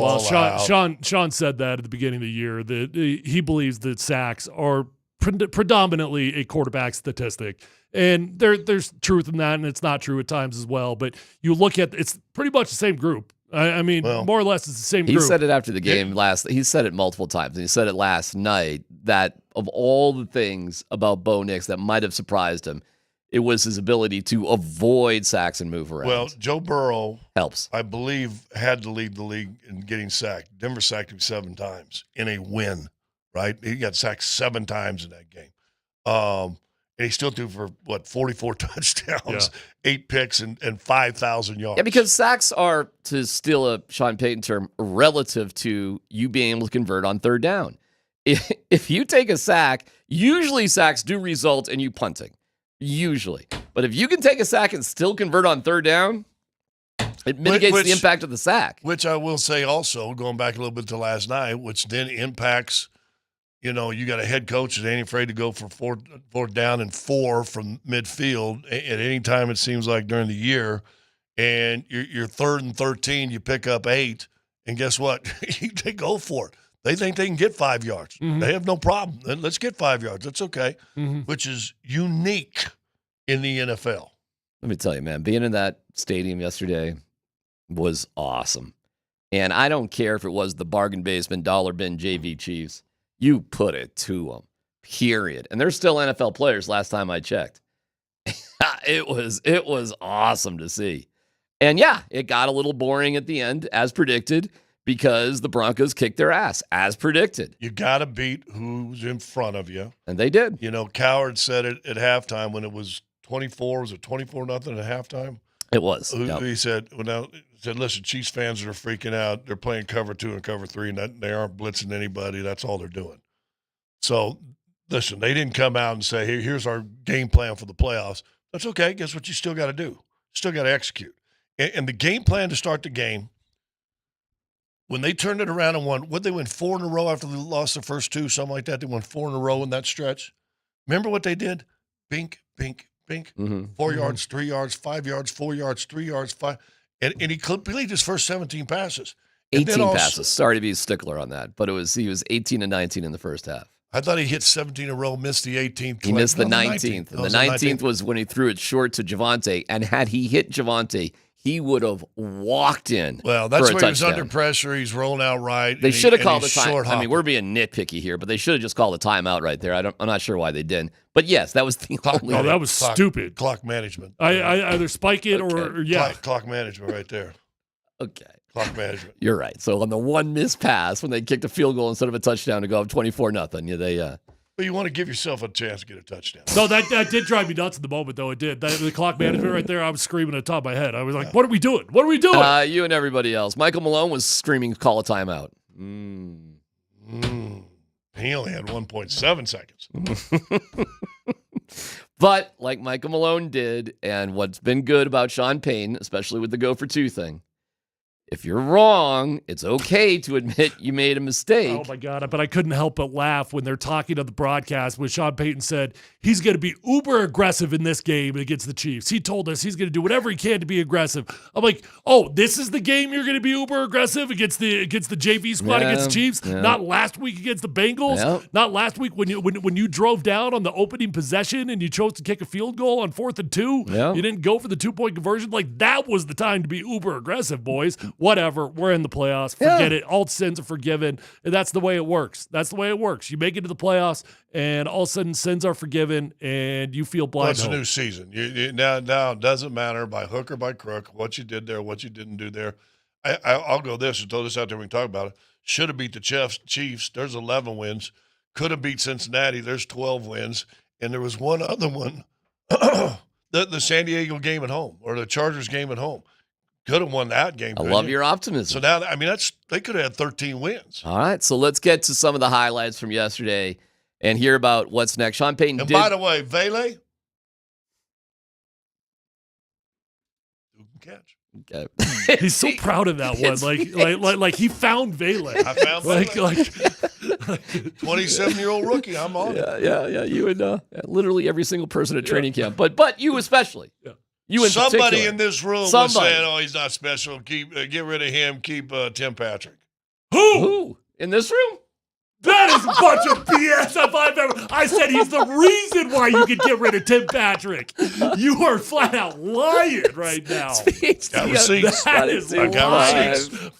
ball. Sean said that at the beginning of the year that he believes that sacks are predominantly a quarterback statistic, and there's truth in that, and it's not true at times as well. But you look at it's pretty much the same group. I mean, more or less, it's the same He group. said it after the game he said it multiple times, and he said it last night that of all the things about Bo Nix that might have surprised him, it was his ability to avoid sacks and move around. Well, Joe Burrow helps. I believe had to lead the league in getting sacked. Denver sacked him 7 times in a win, right? He got sacked 7 times in that game. And he still threw for, 44 touchdowns, 8 picks, and 5,000 yards. Yeah, because sacks are, to steal a Sean Payton term, relative to you being able to convert on third down. If you take a sack, usually sacks do result in you punting. Usually. But if you can take a sack and still convert on third down, it mitigates the impact of the sack. Which I will say also, going back a little bit to last night, which then impacts, you got a head coach that ain't afraid to go for fourth down and 4 from midfield at any time, it seems like, during the year. and you're 3rd and 13, you pick up 8, and guess what? They go for it. They think they can get 5 yards. Mhm. They have no problem. Let's get 5 yards. That's okay, Mhm. which is unique in the NFL. Let me tell you, man, being in that stadium yesterday was awesome. And I don't care if it was the bargain basement, dollar bin JV Chiefs. You put it to them, period. And they're still NFL players last time I checked. It was awesome to see. And yeah, it got a little boring at the end, as predicted, because the Broncos kicked their ass, as predicted. You got to beat who's in front of you. And they did. You know, Coward said it at halftime when it was 24. Was it 24-0 at halftime? It was. Yep. He said, listen, Chiefs fans are freaking out. They're playing cover 2 and cover 3, and they aren't blitzing anybody. That's all they're doing. So, listen, they didn't come out and say, here's our game plan for the playoffs. That's okay. Guess what you still got to do? Still got to execute. And the game plan to start the game, when they turned it around and won, they win 4 in a row after they lost the first 2, something like that? They won 4 in a row in that stretch. Remember what they did? Bink, bink, bink. Mm-hmm. 4 yards, 3 yards, 5 yards, 4 yards, 3 yards, 5. And he completed his first 17 passes. 18 passes. Sorry to be a stickler on that, but he was 18 and 19 in the first half. I thought he hit 17 in a row, missed the 18th. He missed the 19th. And the 19th was when he threw it short to Javonte. And had he hit Javonte, he would have walked in. Well, that's for a where he was touchdown. under pressure. He's rolling out right. They should have called the time. I mean, we're being nitpicky here, but they should have just called a timeout right there. I'm not sure why they didn't. But yes, that was the only. No, that was stupid. Clock management. I either spike it or yeah. Clock management right there. Okay. Clock management. You're right. So on the one missed pass, when they kicked a field goal instead of a touchdown to go up 24-0, But you want to give yourself a chance to get a touchdown. No, that did drive me nuts in the moment, though. It did. The clock management right there, I was screaming at the top of my head. I was like, what are we doing? What are we doing? You and everybody else. Michael Malone was screaming, call a timeout. He only had 1.7 seconds. But like Michael Malone did, and what's been good about Sean Payton, especially with the go for 2 thing, if you're wrong, it's okay to admit you made a mistake. Oh, my God. But I couldn't help but laugh when they're talking on the broadcast when Sean Payton said he's going to be uber aggressive in this game against the Chiefs. He told us he's going to do whatever he can to be aggressive. I'm like, oh, this is the game you're going to be uber aggressive against the JV squad against the Chiefs? Yeah. Not last week against the Bengals? Yeah. Not last week when you drove down on the opening possession and you chose to kick a field goal on 4th and 2? Yeah. You didn't go for the 2-point conversion? Like, that was the time to be uber aggressive, boys. Whatever. We're in the playoffs. Forget it. All sins are forgiven. And that's the way it works. That's the way it works. You make it to the playoffs, and all of a sudden sins are forgiven, and you feel blind. Well, it's a new season. Now it doesn't matter by hook or by crook what you did there, what you didn't do there. I'll go this and throw this out there. We can talk about it. Should have beat the Chiefs. There's 11 wins. Could have beat Cincinnati. There's 12 wins. And there was one other one, the San Diego game at home or the Chargers game at home. Could have won that game. I love your optimism. So now, they could have had 13 wins. All right, so let's get to some of the highlights from yesterday and hear about what's next. Sean Payton And did. by the way, Vele, who can catch? Okay. He's so proud of that one. Like he found Vele. I found Vele. Like 27-year-old rookie. I'm on it. Yeah. You and literally every single person at training camp, but you especially. Yeah. You in Somebody particular. in this room was saying, "Oh, he's not special. Keep get rid of him. Keep Tim Patrick." Who? In this room? That is a bunch of BS. If I've ever, I said he's the reason why you could get rid of Tim Patrick. You are flat out lying right now. Got receipts. That is I got lying. receipts.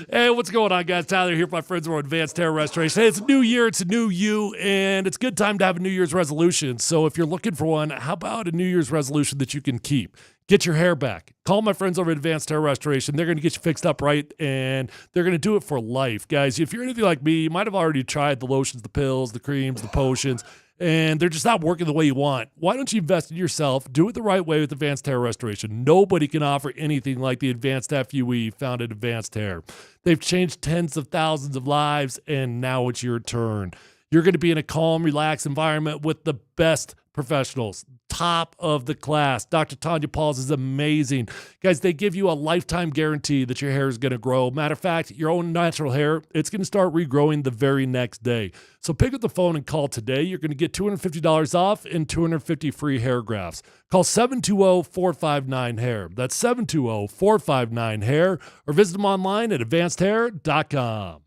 Hey, what's going on, guys? Tyler here, my friends over at Advanced Hair Restoration. Hey, it's a new year, it's a new you, and it's a good time to have a New Year's resolution. So if you're looking for one, how about a New Year's resolution that you can keep? Get your hair back. Call my friends over at Advanced Hair Restoration. They're going to get you fixed up right, and they're going to do it for life. Guys, if you're anything like me, you might have already tried the lotions, the pills, the creams, the potions, and they're just not working the way you want. Why don't you invest in yourself? Do it the right way with Advanced Hair Restoration. Nobody can offer anything like the Advanced FUE found at Advanced Hair. They've changed tens of thousands of lives, and now it's your turn. You're going to be in a calm, relaxed environment with the best professionals, top of the class. Dr. Tanya Pauls is amazing. Guys, they give you a lifetime guarantee that your hair is going to grow. Matter of fact, your own natural hair, it's going to start regrowing the very next day. So pick up the phone and call today. You're going to get $250 off and 250 free hair grafts. Call 720-459-HAIR. That's 720-459-HAIR, or visit them online at advancedhair.com.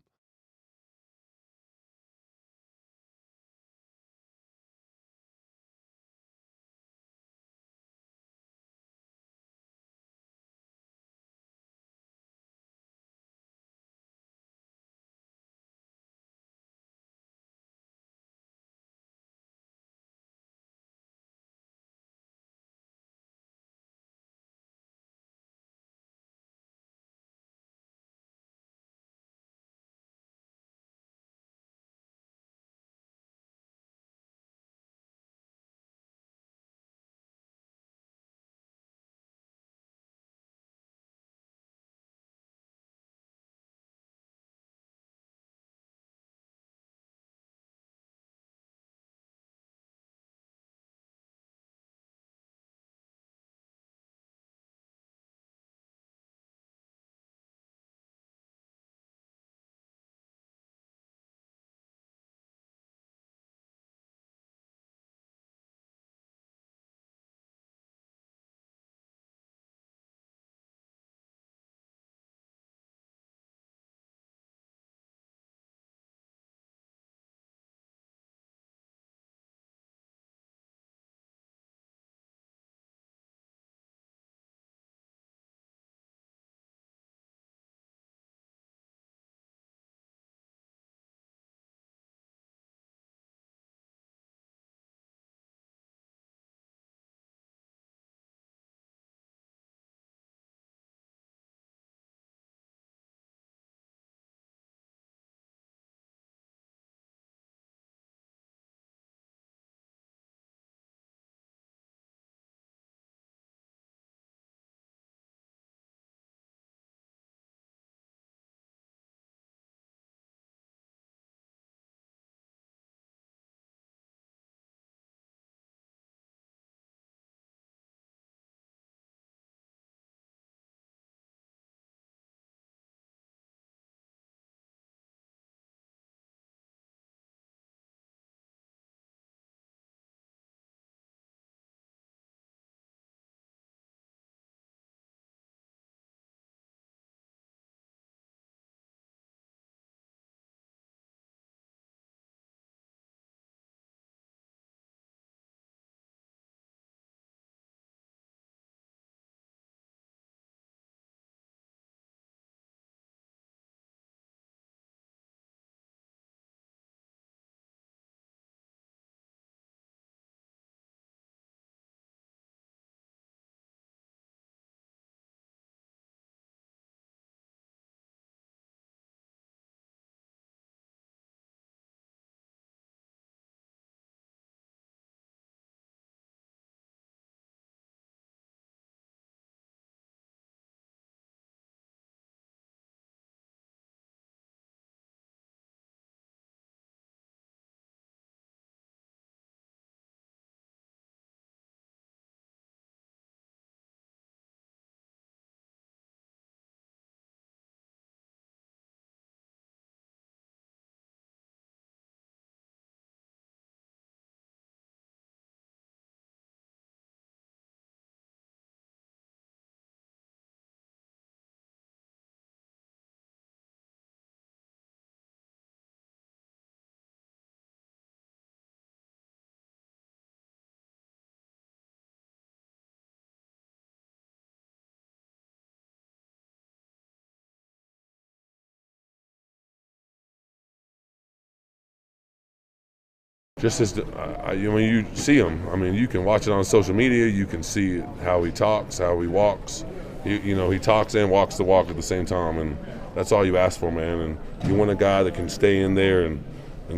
Just as when you see him, I mean, you can watch it on social media. You can see how he talks, how he walks. He talks and walks the walk at the same time, and that's all you ask for, man. And you want a guy that can stay in there and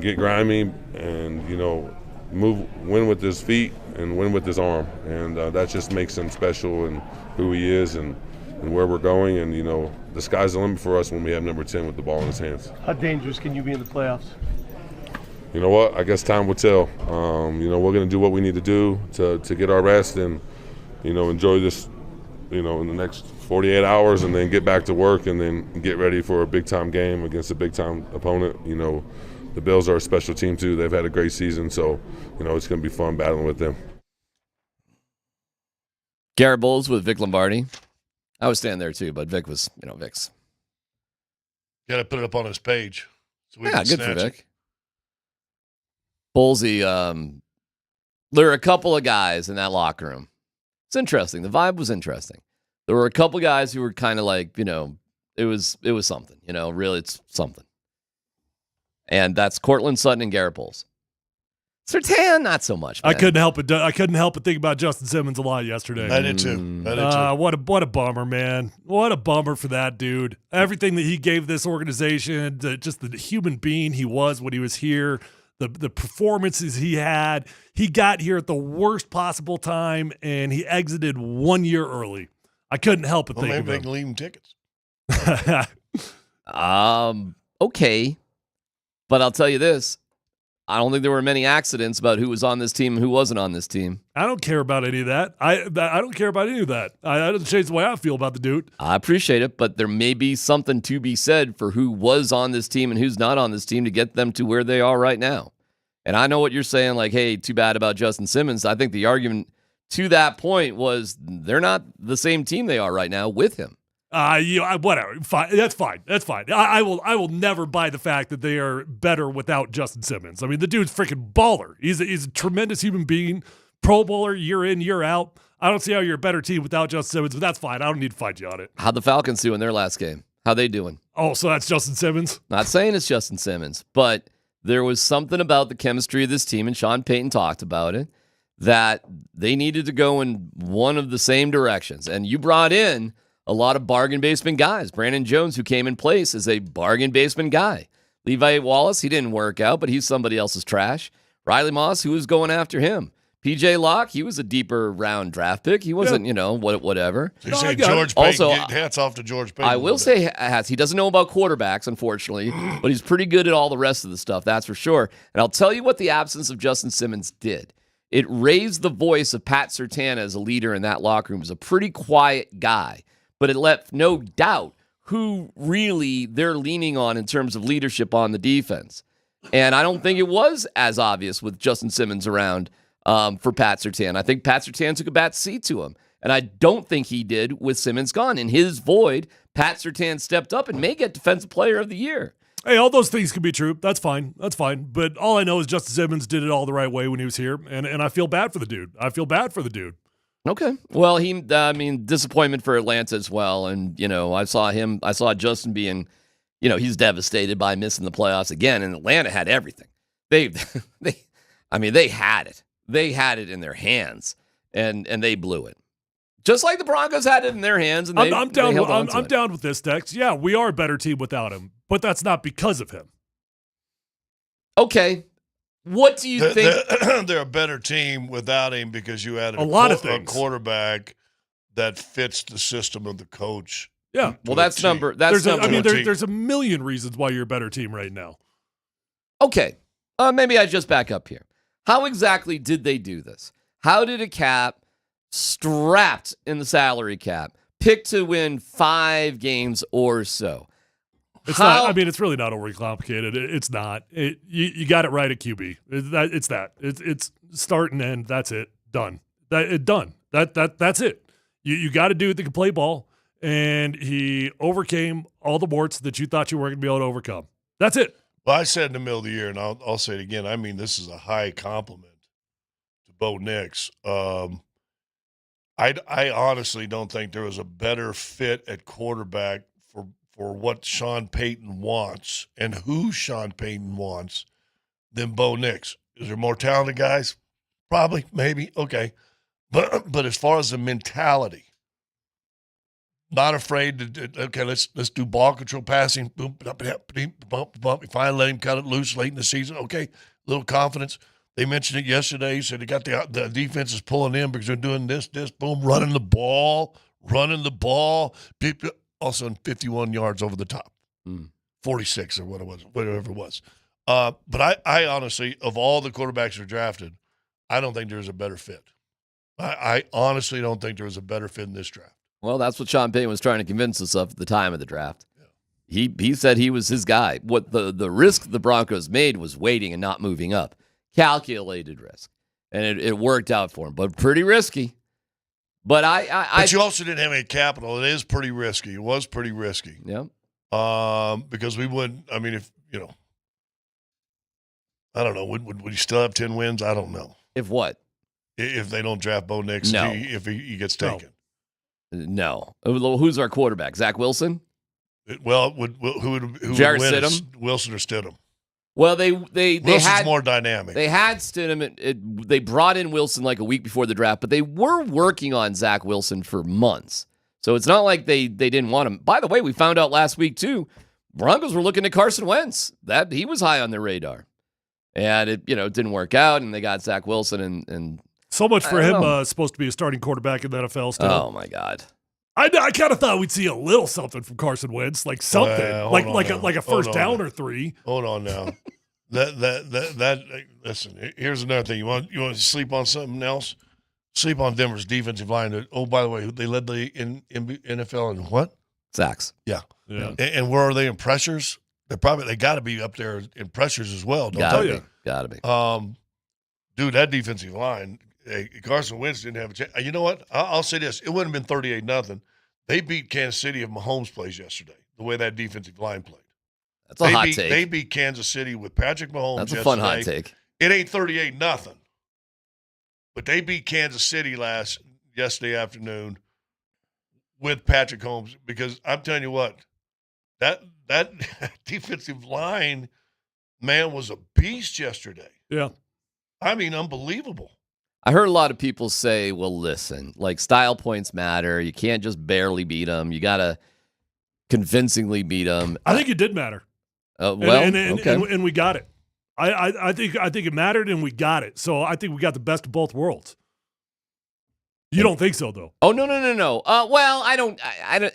get grimy and win with his feet and win with his arm, and that just makes him special and who he is and where we're going. And the sky's the limit for us when we have number 10 with the ball in his hands. How dangerous can you be in the playoffs? you know what? I guess time will tell. We're going to do what we need to do to get our rest and, enjoy this, in the next 48 hours and then get back to work and then get ready for a big-time game against a big-time opponent. The Bills are a special team, too. They've had a great season, so, it's going to be fun battling with them. Garrett Bowles with Vic Lombardi. I was standing there, too, but Vic was, Vic's. Got to put it up on his page. So we Yeah, can good for snatch Vic. Bowlesy, there are a couple of guys in that locker room. It's interesting. The vibe was interesting. There were a couple of guys who were kind of like, it was something. Really, it's something. And that's Cortland Sutton and Garrett Bowles. Surtain, not so much. Man. I couldn't help but think about Justin Simmons a lot yesterday. I did too. What a bummer, man. What a bummer for that dude. Everything that he gave this organization, just the human being he was when he was here, the performances he had. He got here at the worst possible time, and he exited 1 year early. I couldn't help but think maybe of they him. can leave him tickets. Okay. But I'll tell you this. I don't think there were many accidents about who was on this team and who wasn't on this team. I don't care about any of that. I don't care about any of that. I doesn't change the way I feel about the dude. I appreciate it, but there may be something to be said for who was on this team and who's not on this team to get them to where they are right now. And I know what you're saying, like, hey, too bad about Justin Simmons. I think the argument to that point was they're not the same team they are right now with him. Whatever. Fine. That's fine. That's fine. I will never buy the fact that they are better without Justin Simmons. I mean, the dude's freaking baller. He's a tremendous human being, Pro Bowler year in, year out. I don't see how you're a better team without Justin Simmons, but that's fine. I don't need to fight you on it. How'd the Falcons do in their last game? How they doing? Oh, so that's Justin Simmons? Not saying it's Justin Simmons, but there was something about the chemistry of this team, and Sean Payton talked about it, that they needed to go in one of the same directions. And you brought in a lot of bargain basement guys. Brandon Jones, who came in place as a bargain basement guy. Levi Wallace, he didn't work out, but he's somebody else's trash. Riley Moss, who was going after him. PJ Locke, he was a deeper round draft pick. He wasn't, whatever. So you say George Payton, also, hats off to George Payton. I will say hats. He doesn't know about quarterbacks, unfortunately, but he's pretty good at all the rest of the stuff, that's for sure. And I'll tell you what the absence of Justin Simmons did. It raised the voice of Pat Surtain as a leader in that locker room. He was a pretty quiet guy, but it left no doubt who really they're leaning on in terms of leadership on the defense. And I don't think it was as obvious with Justin Simmons around for Pat Surtain. I think Pat Surtain took a back seat to him. And I don't think he did with Simmons gone. In his void, Pat Surtain stepped up and may get Defensive Player of the Year. Hey, all those things can be true. That's fine. That's fine. But all I know is Justin Simmons did it all the right way when he was here. And I feel bad for the dude. Okay. Well, disappointment for Atlanta as well. And, I saw Justin being, he's devastated by missing the playoffs again. And Atlanta had everything. They had it. They had it in their hands, and they blew it. Just like the Broncos had it in their hands. And I'm down with this, Dex. Yeah, we are a better team without him, but that's not because of him. Okay. What do you think? They're a better team without him because you added a quarterback that fits the system of the coach. Yeah. Well, there's a million reasons why you're a better team right now. Okay. Maybe I just back up here. How exactly did they do this? How did a cap strapped in the salary cap pick to win 5 games or so? It's really not overly complicated. It's not. You got it right at QB. It's start and end. That's it. Done. That's it. You got a dude that can play ball, and he overcame all the warts that you thought you weren't going to be able to overcome. That's it. Well, I said in the middle of the year, and I'll say it again. I mean, this is a high compliment to Bo Nix. I honestly don't think there was a better fit at quarterback for what Sean Payton wants and who Sean Payton wants than Bo Nix. Is there more talented guys? Probably, maybe, okay. But as far as the mentality, not afraid to, okay, let's do ball control passing, boom, fine, let him cut it loose late in the season. Okay, little confidence. They mentioned it yesterday. He said they got the defense is pulling in because they're doing this, boom, running the ball. Also 51 yards over the top, 46 or whatever it was. But I honestly, of all the quarterbacks who are drafted, I don't think there's a better fit. I honestly don't think there was a better fit in this draft. Well, that's what Sean Payton was trying to convince us of at the time of the draft. Yeah. He said he was his guy. What the risk the Broncos made was waiting and not moving up. Calculated risk. And it worked out for him, but pretty risky. But But you also didn't have any capital. It is pretty risky. It was pretty risky. Yeah. Because we wouldn't, I mean, if, I don't know, would you still have 10 wins? I don't know. If what? If they don't draft Bo Nix, no. if he gets taken. No. Who's our quarterback? Zach Wilson? Well, who would Jared win? Stidham? Wilson or Stidham? Well, they Wilson's had more dynamic. They had Stidham. They brought in Wilson like a week before the draft, but they were working on Zach Wilson for months. So it's not like they didn't want him. By the way, we found out last week too, Broncos were looking at Carson Wentz. That he was high on their radar, and it didn't work out, and they got Zach Wilson and so much for him supposed to be a starting quarterback in the NFL still. Oh my God. I kind of thought we'd see a little something from Carson Wentz, like something, like a first down or three. Hold on now. that listen. Here's another thing. You want to sleep on something else? Sleep on Denver's defensive line. Oh, by the way, they led the NFL in what? Sacks. Yeah. And where are they in pressures? They got to be up there in pressures as well. Don't they? Gotta be. Dude, that defensive line. Carson Wentz didn't have a chance. You know what? I'll say this. It wouldn't have been 38-0. They beat Kansas City if Mahomes plays yesterday, the way that defensive line played. That's a hot take. They beat Kansas City with Patrick Mahomes That's a yesterday. fun hot take. It ain't 38-0. But they beat Kansas City yesterday afternoon with Patrick Mahomes because I'm telling you what, that defensive line, man, was a beast yesterday. Yeah. I mean, unbelievable. I heard a lot of people say, well, listen, like style points matter. You can't just barely beat them. You got to convincingly beat them. I think it did matter. And we got it. I think it mattered and we got it. So I think we got the best of both worlds. You don't think so, though? Oh, no. Well, I don't.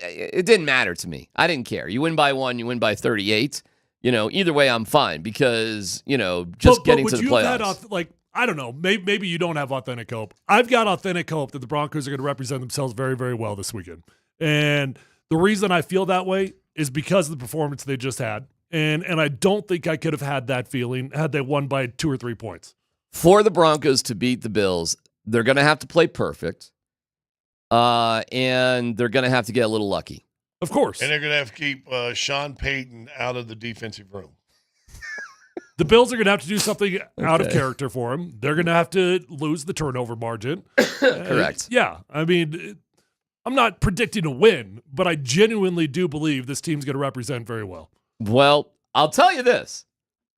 It didn't matter to me. I didn't care. You win by 1, you win by 38. Either way, I'm fine because, getting to the playoffs. I don't know. Maybe you don't have authentic hope. I've got authentic hope that the Broncos are going to represent themselves very, very well this weekend. And the reason I feel that way is because of the performance they just had. And I don't think I could have had that feeling had they won by 2 or 3 points. For the Broncos to beat the Bills, they're going to have to play perfect. And they're going to have to get a little lucky. Of course. And they're going to have to keep Sean Payton out of the defensive room. The Bills are going to have to do something out of character for him. They're going to have to lose the turnover margin. Correct. Yeah. I mean, I'm not predicting a win, but I genuinely do believe this team's going to represent very well. Well, I'll tell you this.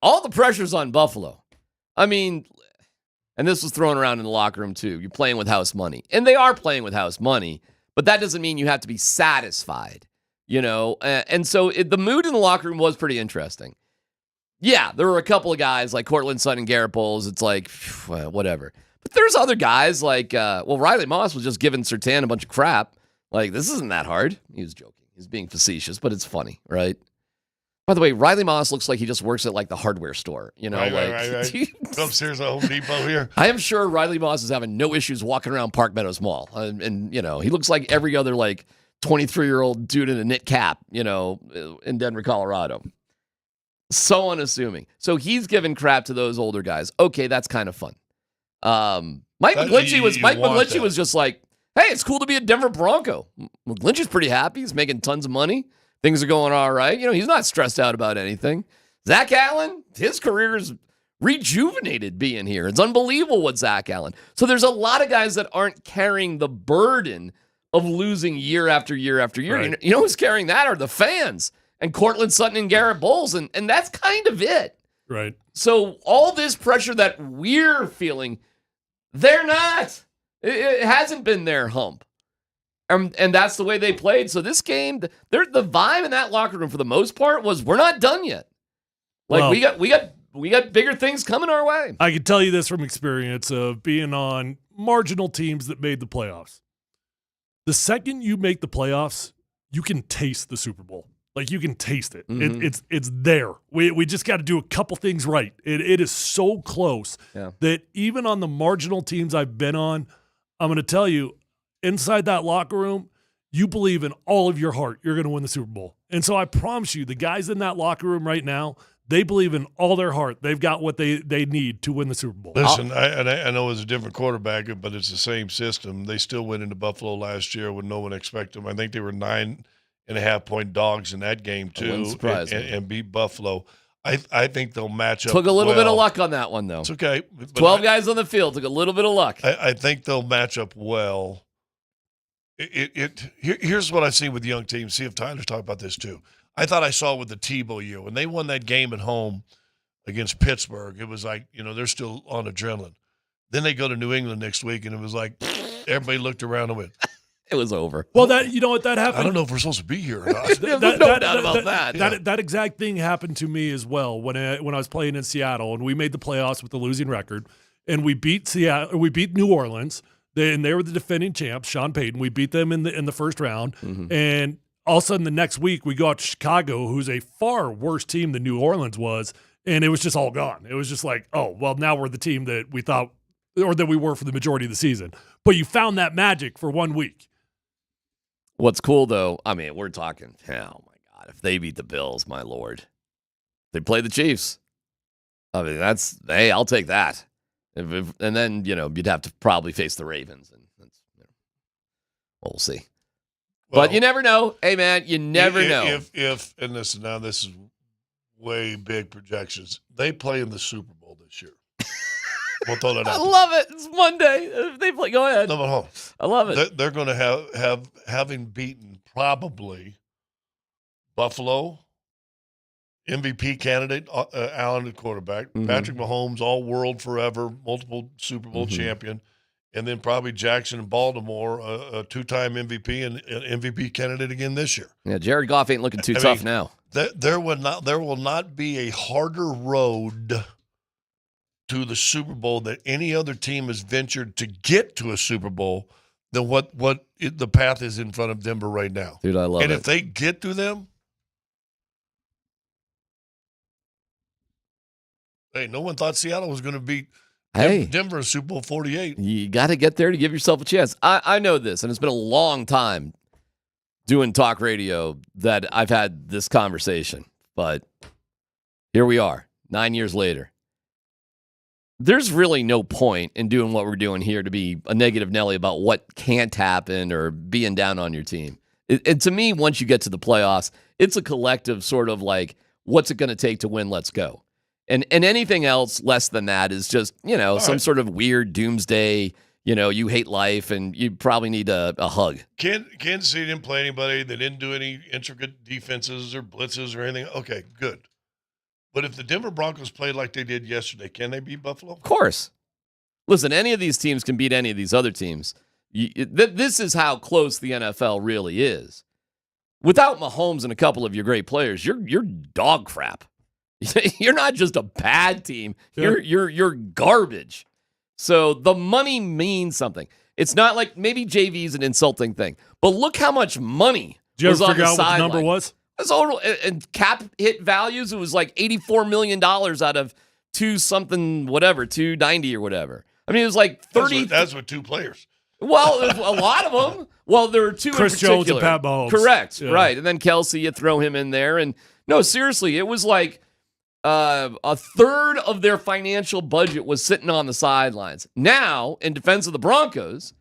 All the pressure's on Buffalo. I mean, and this was thrown around in the locker room too. You're playing with house money. And they are playing with house money, but that doesn't mean you have to be satisfied, And so the mood in the locker room was pretty interesting. Yeah, there were a couple of guys like Cortland Sutton and Garrett Bowles. It's like, whatever. But there's other guys like, Riley Moss was just giving Surtain a bunch of crap. Like, this isn't that hard. He was joking. He's being facetious, but it's funny, right? By the way, Riley Moss looks like he just works at like the hardware store, Right. Upstairs at Home Depot here. I am sure Riley Moss is having no issues walking around Park Meadows Mall. And he looks like every other 23-year-old dude in a knit cap, in Denver, Colorado. So unassuming. So he's giving crap to those older guys. Okay, that's kind of fun. Mike McGlinchey was just like, hey, it's cool to be a Denver Bronco. McGlinchey's pretty happy. He's making tons of money. Things are going all right. He's not stressed out about anything. Zach Allen, his career is rejuvenated being here. It's unbelievable what Zach Allen. So there's a lot of guys that aren't carrying the burden of losing year after year after year. Right. You know who's carrying that are the fans and Cortland Sutton and Garrett Bowles. And that's kind of it. Right. So all this pressure that we're feeling, they're not. It hasn't been their hump. And that's the way they played. So this game, the vibe in that locker room for the most part was we're not done yet. We got bigger things coming our way. I can tell you this from experience of being on marginal teams that made the playoffs. The second you make the playoffs, you can taste the Super Bowl. Like you can taste it. Mhm. It's there. We just got to do a couple things right. It is so close that even on the marginal teams I've been on, I'm going to tell you, inside that locker room, you believe in all of your heart you're going to win the Super Bowl. And so I promise you, the guys in that locker room right now, they believe in all their heart. They've got what they need to win the Super Bowl. Listen, I know it's a different quarterback, but it's the same system. They still went into Buffalo last year when no one expected them. I think they were 9.5-point dogs in that game too, and beat Buffalo. I think they'll match up. Took a little bit of luck on that one, though. It's okay. 12 guys on the field. Took a little bit of luck. I think they'll match up well. Here's what I see with young teams. See if Tyler's talking about this too. I thought I saw with the Tebow year when they won that game at home against Pittsburgh. It was like, they're still on adrenaline. Then they go to New England next week, and it was like everybody looked around and went, it was over. Well, that that happened. I don't know if we're supposed to be here or not. There's no doubt about that. That exact thing happened to me as well when I was playing in Seattle, and we made the playoffs with the losing record, and we beat Seattle. We beat New Orleans, and they were the defending champs. Sean Payton. We beat them in the first round, and all of a sudden the next week we go out to Chicago, who's a far worse team than New Orleans was, and it was just all gone. It was just like, oh well, now we're the team that we thought, or that we were for the majority of the season. But you found that magic for 1 week. What's cool, though, I mean, we're talking, oh, my God, if they beat the Bills, my Lord. They play the Chiefs. I mean, hey, I'll take that. And then, you'd have to probably face the Ravens. And we'll see. But you never know. Hey, man, you never know. And listen, now this is way big projections. They play in the Super Bowl this year. We'll throw that out. I love it. It's Monday. If they play, go ahead. No, but hold on. I love it. They're going to having beaten probably Buffalo, MVP candidate Allen at quarterback, Patrick Mahomes, all world forever, multiple Super Bowl champion, and then probably Jackson in Baltimore, a two-time MVP and an MVP candidate again this year. Yeah, Jared Goff ain't looking too tough now. There will not be a harder road to the Super Bowl that any other team has ventured to get to a Super Bowl than what the path is in front of Denver right now. Dude, I love it. And if they get to them, hey, no one thought Seattle was going to beat Denver in Super Bowl 48. You got to get there to give yourself a chance. I know this, and it's been a long time doing talk radio that I've had this conversation, but here we are, 9 years later. There's really no point in doing what we're doing here to be a negative Nelly about what can't happen or being down on your team. And to me, once you get to the playoffs, it's a collective sort of like, what's it going to take to win? Let's go. And anything else less than that is just, some sort of weird doomsday, you hate life and you probably need a hug. Kansas City didn't play anybody. They didn't do any intricate defenses or blitzes or anything. Okay, good. But if the Denver Broncos played like they did yesterday, can they beat Buffalo? Of course. Listen, any of these teams can beat any of these other teams. This is how close the NFL really is. Without Mahomes and a couple of your great players, you're dog crap. You're not just a bad team. You're garbage. So the money means something. It's not like maybe JV's an insulting thing, but look how much money was on the sideline. Did you ever figure out what the number was? And cap hit values, it was like $84 million out of 290 or whatever. I mean, it was like 30. That's with two players. Well, a lot of them. Well, there were two Chris in particular. Jones and Pat Mahomes. Correct, right. And then Kelsey, you throw him in there. And no, seriously, it was like a third of their financial budget was sitting on the sidelines. Now, in defense of the Broncos,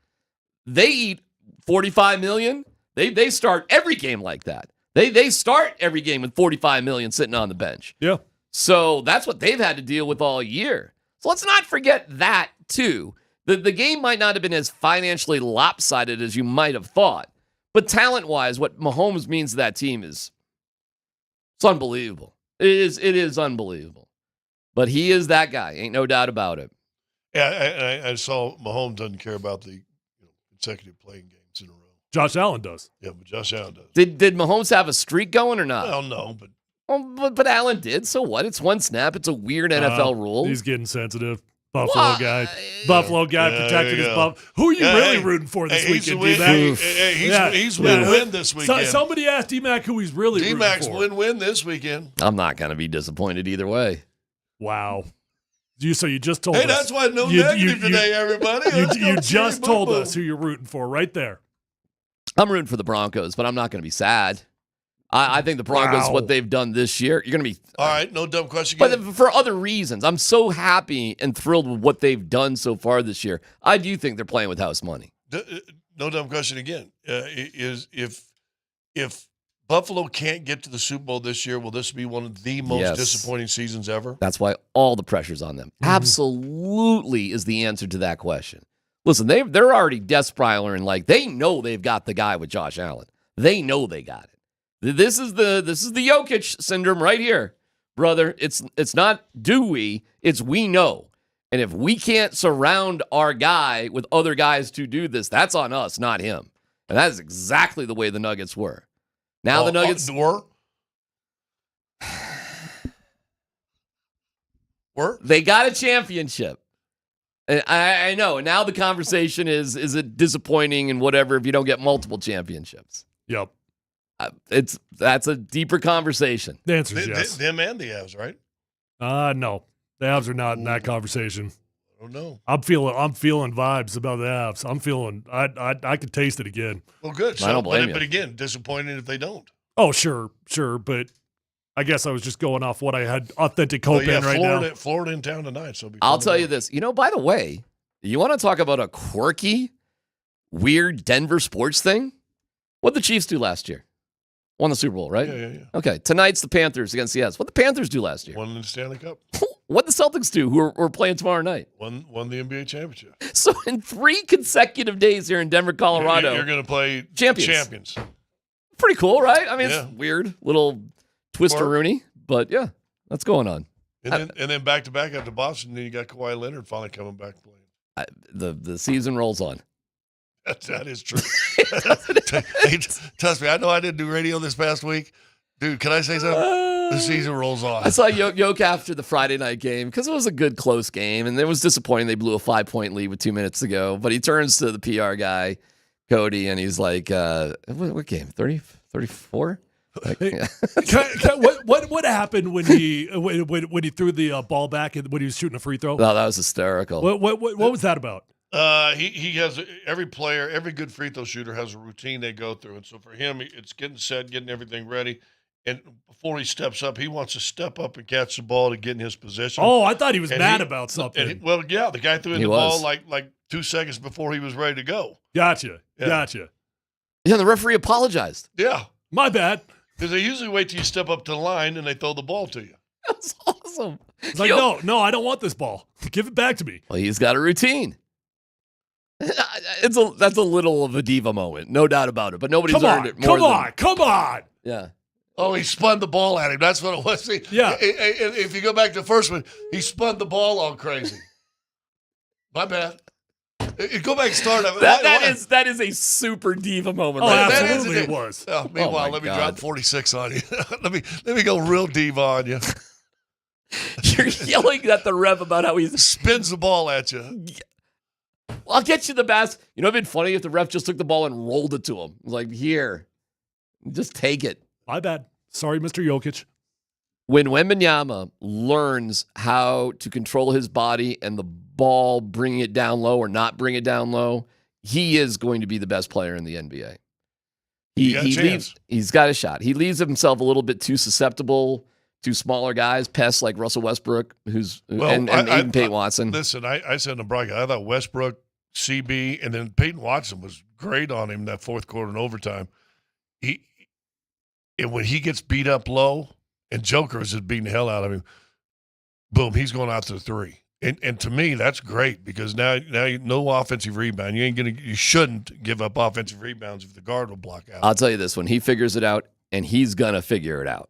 they eat $45 million. They start every game like that. They start every game with $45 million sitting on the bench. Yeah. So that's what they've had to deal with all year. So let's not forget that, too. The game might not have been as financially lopsided as you might have thought. But talent-wise, what Mahomes means to that team it's unbelievable. It is unbelievable. But he is that guy. Ain't no doubt about it. Yeah, I saw Mahomes doesn't care about the consecutive playing games in a row. Josh Allen does. Yeah, but Josh Allen does. Did Mahomes have a streak going or not? Well, no, but. Well, but Allen did. So what? It's one snap. It's a weird NFL rule. He's getting sensitive. Buffalo guy. Buffalo guy protected his buff. Who are you really rooting for this weekend, D-Mac? He's win-win this weekend. Somebody asked D-Mac who he's really rooting for. D-Mac's win-win this weekend. I'm not going to be disappointed either way. Wow. So you just told us. us. Hey, that's why no negative today, everybody. You just told us who you're rooting for right there. I'm rooting for the Broncos, but I'm not going to be sad. I think the Broncos, what they've done this year, you're going to be... All right, no dumb question. But for other reasons, I'm so happy and thrilled with what they've done so far this year. I do think they're playing with house money. No dumb question again. Is if Buffalo can't get to the Super Bowl this year, will this be one of the most disappointing seasons ever? That's why all the pressure's on them. Absolutely is the answer to that question. Listen, they're already desperate and like they know they've got the guy with Josh Allen. They know they got it. This is the Jokic syndrome right here, brother. It's not do we, it's we know. And if we can't surround our guy with other guys to do this, that's on us, not him. And that is exactly the way the Nuggets were. Now the Nuggets were. They got a championship. And I know. And now the conversation is it disappointing and whatever if you don't get multiple championships? Yep. That's a deeper conversation. The answer is yes. Them and the Avs, right? No. The Avs are not in that conversation. I don't know. I'm feeling vibes about the Avs. I'm feeling I could taste it again. Well, good. I don't blame you. But again, disappointing if they don't. Oh, sure. But I guess I was just going off what I had authentic hope in right now. Florida in town tonight. So I'll tell you this. By the way, you want to talk about a quirky, weird Denver sports thing? What'd the Chiefs do last year? Won the Super Bowl, right? Yeah. Okay, tonight's the Panthers against the Avs. What'd the Panthers do last year? Won the Stanley Cup. What'd the Celtics do, who are playing tomorrow night? Won the NBA championship. So in 3 consecutive days here in Denver, Colorado, you're going to play champions. Pretty cool, right? I mean, Yeah. it's weird, little twister-rooney, but yeah, that's going on. And then back-to-back after Boston, then you got Kawhi Leonard finally coming back playing. The season rolls on. That is true. Hey, trust me, I know I didn't do radio this past week. Dude, can I say something? The season rolls on. I saw Yoke after the Friday night game because it was a good, close game, and it was disappointing they blew a 5-point lead with 2 minutes to go. But he turns to the PR guy, Cody, and he's like, what game, 30, 34? Like, yeah. What happened when he threw the ball back and when he was shooting a free throw? No, that was hysterical. What was that about? He has every player, every good free throw shooter has a routine they go through, and so for him, it's getting set, getting everything ready, and before he steps up, he wants to step up and catch the ball to get in his position. Oh, I thought he was mad about something. The guy threw in the ball like 2 seconds before he was ready to go. Gotcha. Yeah, the referee apologized. Yeah, my bad. Because they usually wait till you step up to the line and they throw the ball to you. That's awesome. It's like, no, I don't want this ball. Give it back to me. Well, he's got a routine. That's a little of a diva moment, no doubt about it. But nobody's earned it more. Come on. Yeah. Oh, he spun the ball at him. That's what it was. See, yeah. If you go back to the first one, he spun the ball all crazy. My bad. Go back and start. That is a super diva moment. Oh, right absolutely it was. Oh, meanwhile, let me drop 46 on you. let me go real diva on you. You're yelling at the ref about how he spins the ball at you. I'll get you the best. It'd been funny if the ref just took the ball and rolled it to him. It was like, here, just take it. My bad. Sorry, Mr. Jokic. When Wembanyama learns how to control his body and the ball, bringing it down low or not bring it down low, he is going to be the best player in the NBA. He's got a shot. He leaves himself a little bit too susceptible to smaller guys, pests like Russell Westbrook, and even Peyton Watson. Listen, I said to Brian, I thought Westbrook, CB, and then Peyton Watson was great on him that fourth quarter and overtime. And when he gets beat up low, and Joker is just beating the hell out of him, boom, he's going out to the three. And to me, that's great because now no offensive rebound. You shouldn't give up offensive rebounds if the guard will block out. I'll tell you this: when he figures it out, and he's gonna figure it out,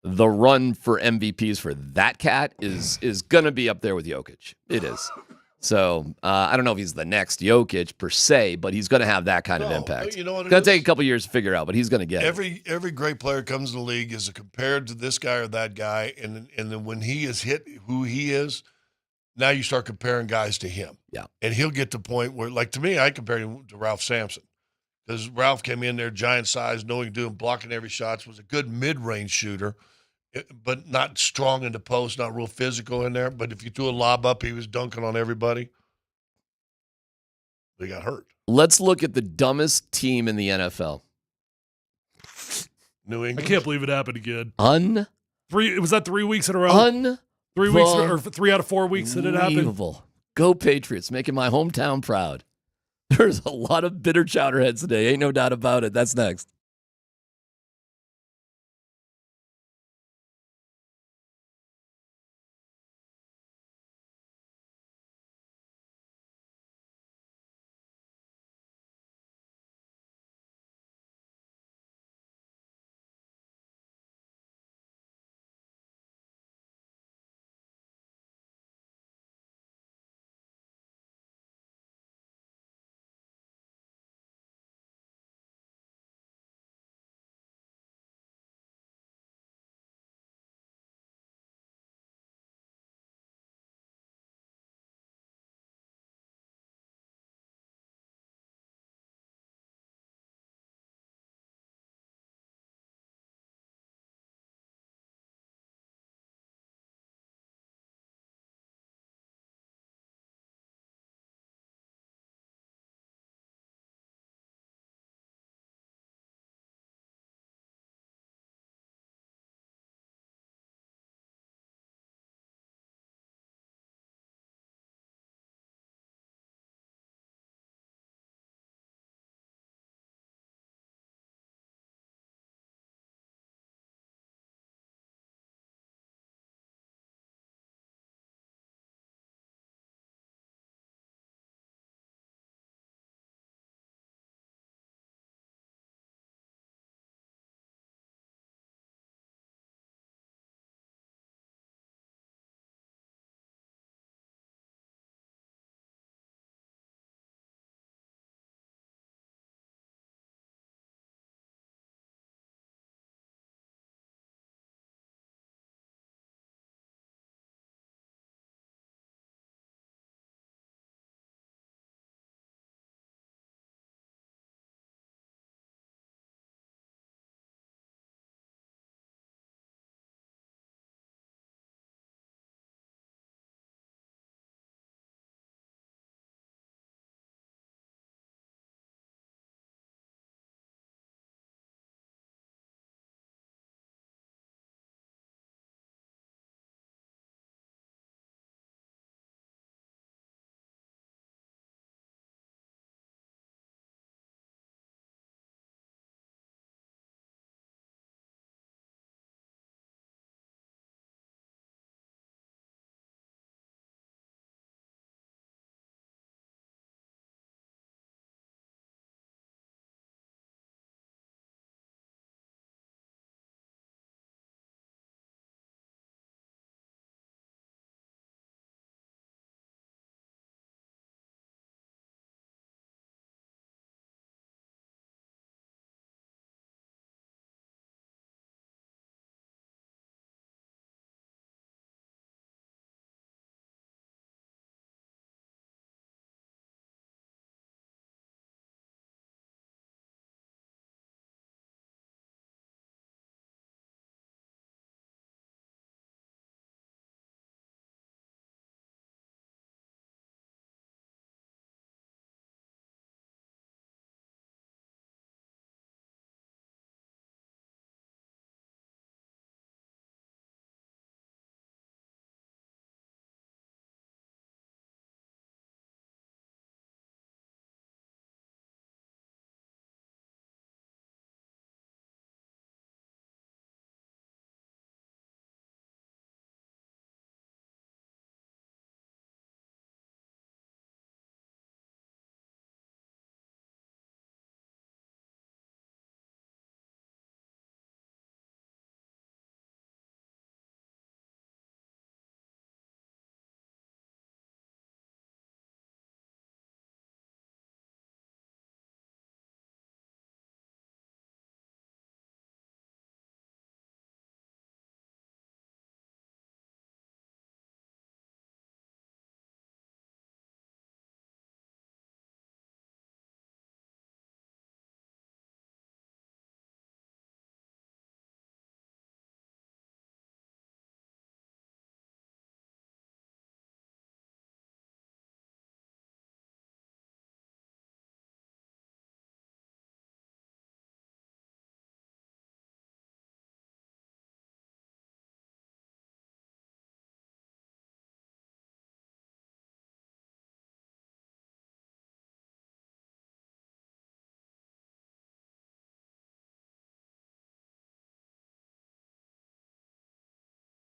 the run for MVPs for that cat is gonna be up there with Jokic. It is. So I don't know if he's the next Jokic per se, but he's gonna have that kind of impact. You know what? It's gonna take a couple years to figure out, but he's gonna get it. Every great player comes in the league is compared to this guy or that guy, and then when he is hit, who he is. now you start comparing guys to him. Yeah. And he'll get to the point where, like to me, I compared him to Ralph Sampson. Because Ralph came in there, giant size, knowing doing, blocking every shot, was a good mid-range shooter, but not strong in the post, not real physical in there. But if you threw a lob up, he was dunking on everybody. They got hurt. Let's look at the dumbest team in the NFL. New England. I can't believe it happened again. Was that 3 weeks in a row? 3 weeks or 3 out of 4 weeks that it happened. Unbelievable. Go Patriots, making my hometown proud. There's a lot of bitter chowderheads today. Ain't no doubt about it. That's next.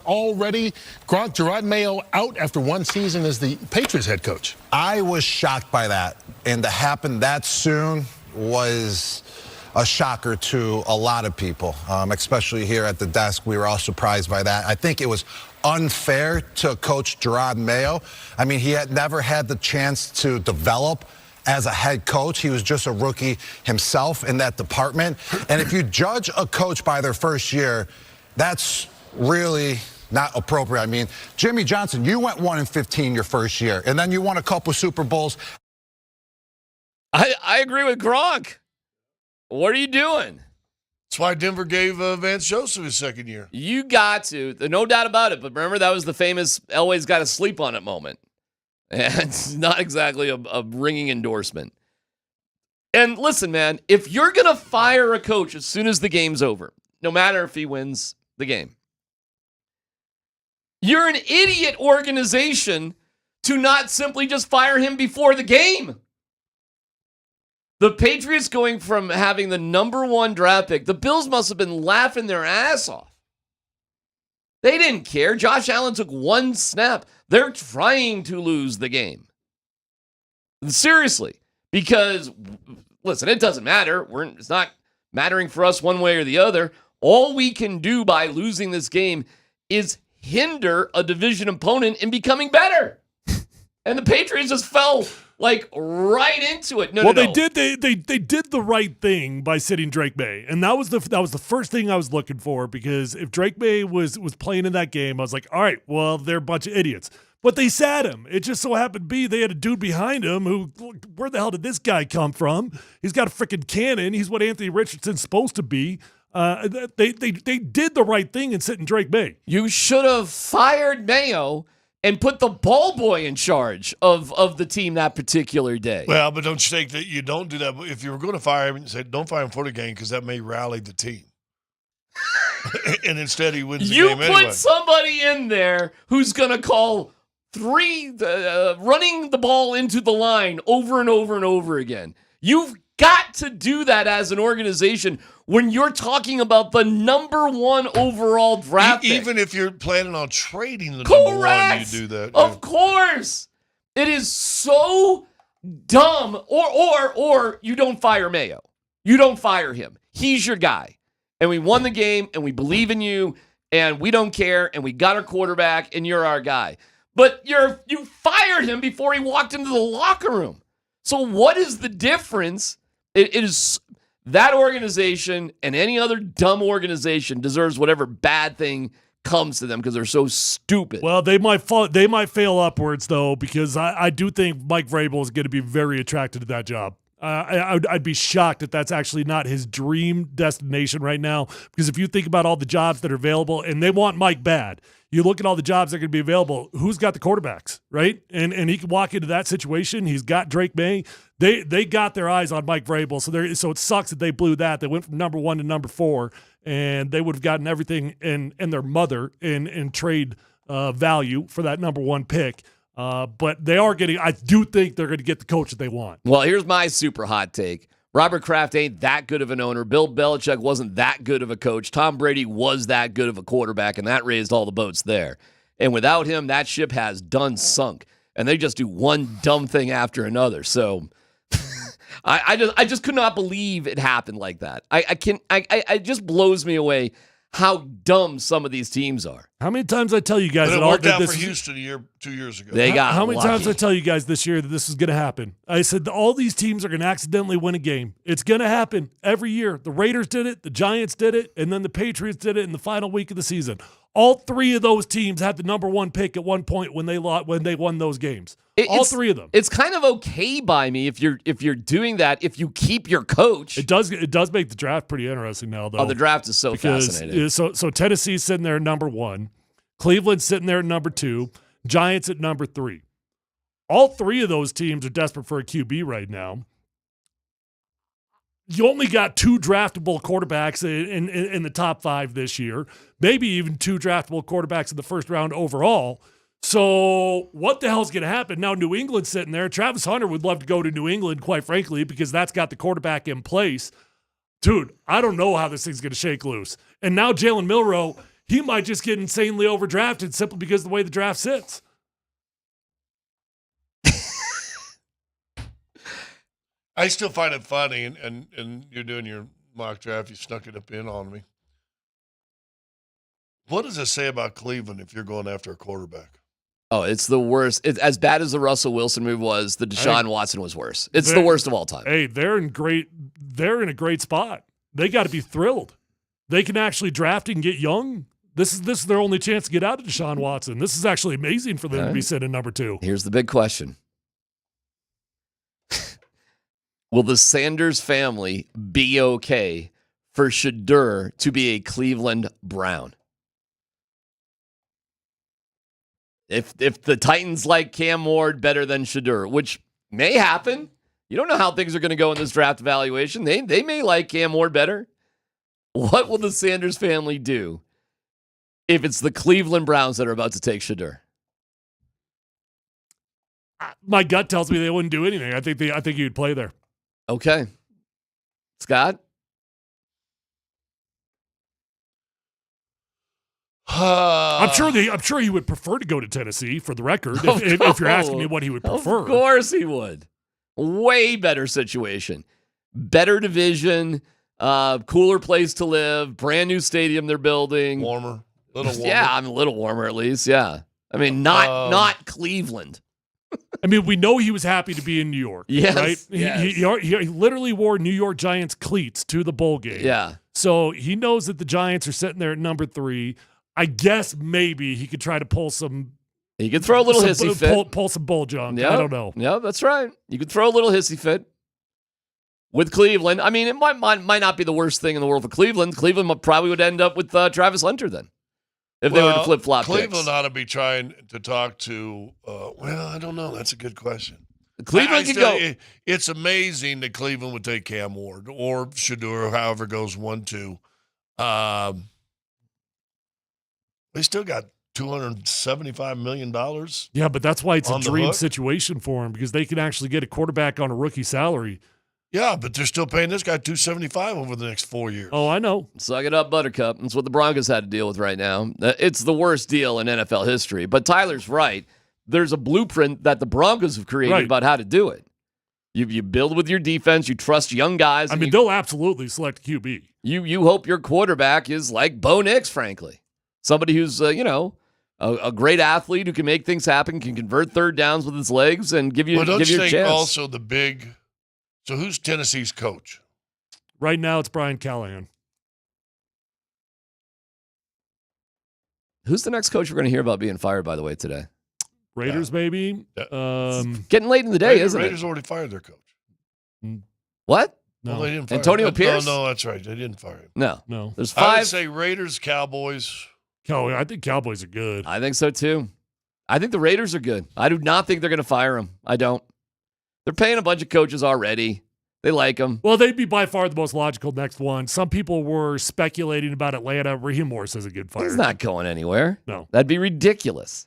Already, Gronk, Gerard Mayo out after one season as the Patriots head coach. I was shocked by that. And to happen that soon was a shocker to a lot of people, especially here at the desk. We were all surprised by that. I think it was unfair to Coach Gerard Mayo. I mean, he had never had the chance to develop as a head coach. He was just a rookie himself in that department. And if you judge a coach by their first year, that's really not appropriate. I mean, Jimmy Johnson, you went 1-15 your first year, and then you won a couple Super Bowls. I agree with Gronk. What are you doing? That's why Denver gave Vance Joseph his second year. You got to. No doubt about it. But remember, that was the famous Elway's got to sleep on it moment. And it's not exactly a ringing endorsement. And listen, man, if you're going to fire a coach as soon as the game's over, no matter if he wins the game, you're an idiot organization to not simply just fire him before the game. The Patriots going from having the number 1 draft pick, the Bills must have been laughing their ass off. They didn't care. Josh Allen took 1 snap. They're trying to lose the game. Seriously. Because, listen, it doesn't matter. It's not mattering for us one way or the other. All we can do by losing this game is hinder a division opponent in becoming better. And the Patriots just fell right into it. They did the right thing by sitting Drake May, and that was the first thing I was looking for, because if Drake May was playing in that game, I was like, all right, well, they're a bunch of idiots. But they sat him. It just so happened to be they had a dude behind him who, where the hell did this guy come from? He's got a freaking cannon. He's what Anthony Richardson's supposed to be. They did the right thing in sitting Drake May. You should have fired Mayo and put the ball boy in charge of the team that particular day. Well, but don't you think that you don't do that? If you were going to fire him, you say, don't fire him for the game, because that may rally the team. And instead he wins the game anyway. You put somebody in there who's going to call running the ball into the line over and over and over again. You've got to do that as an organization when you're talking about the number 1 overall draft pick. Even if you're planning on trading the number 1, you do that. Of course. It is so dumb. Or you don't fire Mayo. You don't fire him. He's your guy. And we won the game, and we believe in you, and we don't care, and we got our quarterback, and you're our guy. But you fired him before he walked into the locker room. So what is the difference? It is that organization, and any other dumb organization deserves whatever bad thing comes to them because they're so stupid. Well, they might fail upwards, though, because I do think Mike Vrabel is going to be very attracted to that job. I'd be shocked if that's actually not his dream destination right now, because if you think about all the jobs that are available, and they want Mike bad, you look at all the jobs that are going to be available, who's got the quarterbacks, right? And he can walk into that situation. He's got Drake May. They got their eyes on Mike Vrabel, so it sucks that they blew that. They went from number 1 to number 4, and they would have gotten everything and their mother in trade value for that number 1 pick. But they are getting, I do think they're going to get the coach that they want. Well, here's my super hot take. Robert Kraft ain't that good of an owner. Bill Belichick wasn't that good of a coach. Tom Brady was that good of a quarterback, and that raised all the boats there. And without him, that ship has done sunk. And they just do one dumb thing after another. So I just could not believe it happened like that. It just blows me away how dumb some of these teams are. How many times I tell you guys but that it worked all out this for Houston 2 years ago. They got how many lucky. times I tell you guys this year that this is going to happen? I said all these teams are going to accidentally win a game. It's going to happen every year. The Raiders did it, the Giants did it, and then the Patriots did it in the final week of the season. All 3 of those teams had the number 1 pick at one point when they won those games. All 3 of them. It's kind of okay by me if you're doing that, if you keep your coach. It does make the draft pretty interesting now, though. Oh, the draft is so fascinating. So Tennessee's sitting there at number 1. Cleveland's sitting there at number 2. Giants at number 3. All 3 of those teams are desperate for a QB right now. You only got 2 draftable quarterbacks in the top 5 this year, maybe even 2 draftable quarterbacks in the first round overall. So what the hell's going to happen? Now New England's sitting there. Travis Hunter would love to go to New England, quite frankly, because that's got the quarterback in place. Dude, I don't know how this thing's going to shake loose. And now Jalen Milroe, he might just get insanely overdrafted simply because of the way the draft sits. I still find it funny, and you're doing your mock draft. You snuck it up in on me. What does it say about Cleveland if you're going after a quarterback? Oh, it's the worst. It's as bad as the Russell Wilson move was. The Deshaun Watson was worse. It's the worst of all time. Hey, they're in a great spot. They got to be thrilled. They can actually draft and get young. This is their only chance to get out of Deshaun Watson. This is actually amazing for them to be sitting number 2. Here's the big question. Will the Sanders family be okay for Shedeur to be a Cleveland Brown? If the Titans like Cam Ward better than Shedeur, which may happen. You don't know how things are going to go in this draft evaluation. They may like Cam Ward better. What will the Sanders family do if it's the Cleveland Browns that are about to take Shedeur? My gut tells me they wouldn't do anything. I think he would play there. Okay. Scott? I'm sure he would prefer to go to Tennessee, for the record, if you're asking me what he would prefer. Of course he would. Way better situation. Better division, cooler place to live, brand new stadium they're building. Warmer. A little warmer. Yeah, I'm a little warmer at least, yeah. I mean, not Cleveland. I mean, we know he was happy to be in New York, yes, right? Yes. He literally wore New York Giants cleats to the bowl game. Yeah. So he knows that the Giants are sitting there at number 3. I guess maybe he could try to pull some. He could throw a little hissy fit. Pull some bull junk. Yep. I don't know. Yeah, that's right. You could throw a little hissy fit with Cleveland. I mean, it might not be the worst thing in the world for Cleveland. Cleveland probably would end up with Travis Hunter then. If they were to flip-flop Cleveland picks. ought to be trying to talk to, I don't know. That's a good question. Cleveland could go. It's amazing that Cleveland would take Cam Ward or Shedeur, however goes 1-2. They still got $275 million. Yeah, but that's why it's a dream hook. situation for him, because they can actually get a quarterback on a rookie salary. Yeah, but they're still paying this guy $275 over the next 4 years. Oh, I know. Suck it up, Buttercup. That's what the Broncos had to deal with right now. It's the worst deal in NFL history. But Tyler's right. There's a blueprint that the Broncos have created about how to do it. You build with your defense. You trust young guys. I mean, they'll absolutely select QB. You hope your quarterback is like Bo Nix, frankly. Somebody who's, a great athlete who can make things happen, can convert third downs with his legs, and give you a chance. Don't you think also the big – so who's Tennessee's coach? Right now it's Brian Callahan. Who's the next coach we're going to hear about being fired, by the way, today? Raiders, maybe. Getting late in the day, isn't Raiders it? already fired their coach. What? No. Well, they didn't fire Antonio him. Pierce? No, that's right. They didn't fire him. No. There's I 5. would say Raiders, Cowboys. I think Cowboys are good. I think so, too. I think the Raiders are good. I do not think they're going to fire him. I don't. They're paying a bunch of coaches already. They like him. Well, they'd be by far the most logical next one. Some people were speculating about Atlanta. Raheem Morris is a good fire. He's not going anywhere. No. That'd be ridiculous.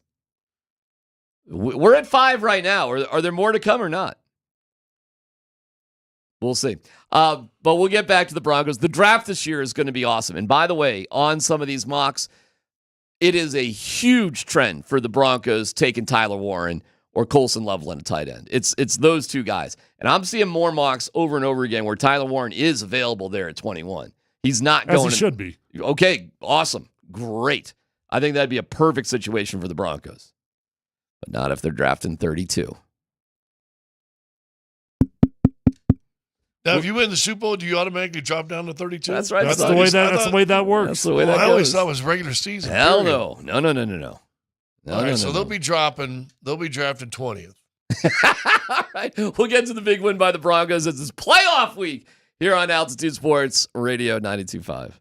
We're at 5 right now. Are there more to come or not? We'll see. But we'll get back to the Broncos. The draft this year is going to be awesome. And by the way, on some of these mocks, it is a huge trend for the Broncos taking Tyler Warren or Colson Loveland, a tight end. It's those two guys. And I'm seeing more mocks over and over again where Tyler Warren is available there at 21. He's not going. As he should be. Okay, awesome. Great. I think that'd be a perfect situation for the Broncos. But not if they're drafting 32. Now, if you win the Super Bowl, do you automatically drop down to 32? That's right. That's the way that works. That's the way that I always goes. thought it was regular season. Hell period. no. No. All right, so they'll be drafting 20th. All right. We'll get to the big win by the Broncos as it's playoff week here on Altitude Sports Radio 92.5.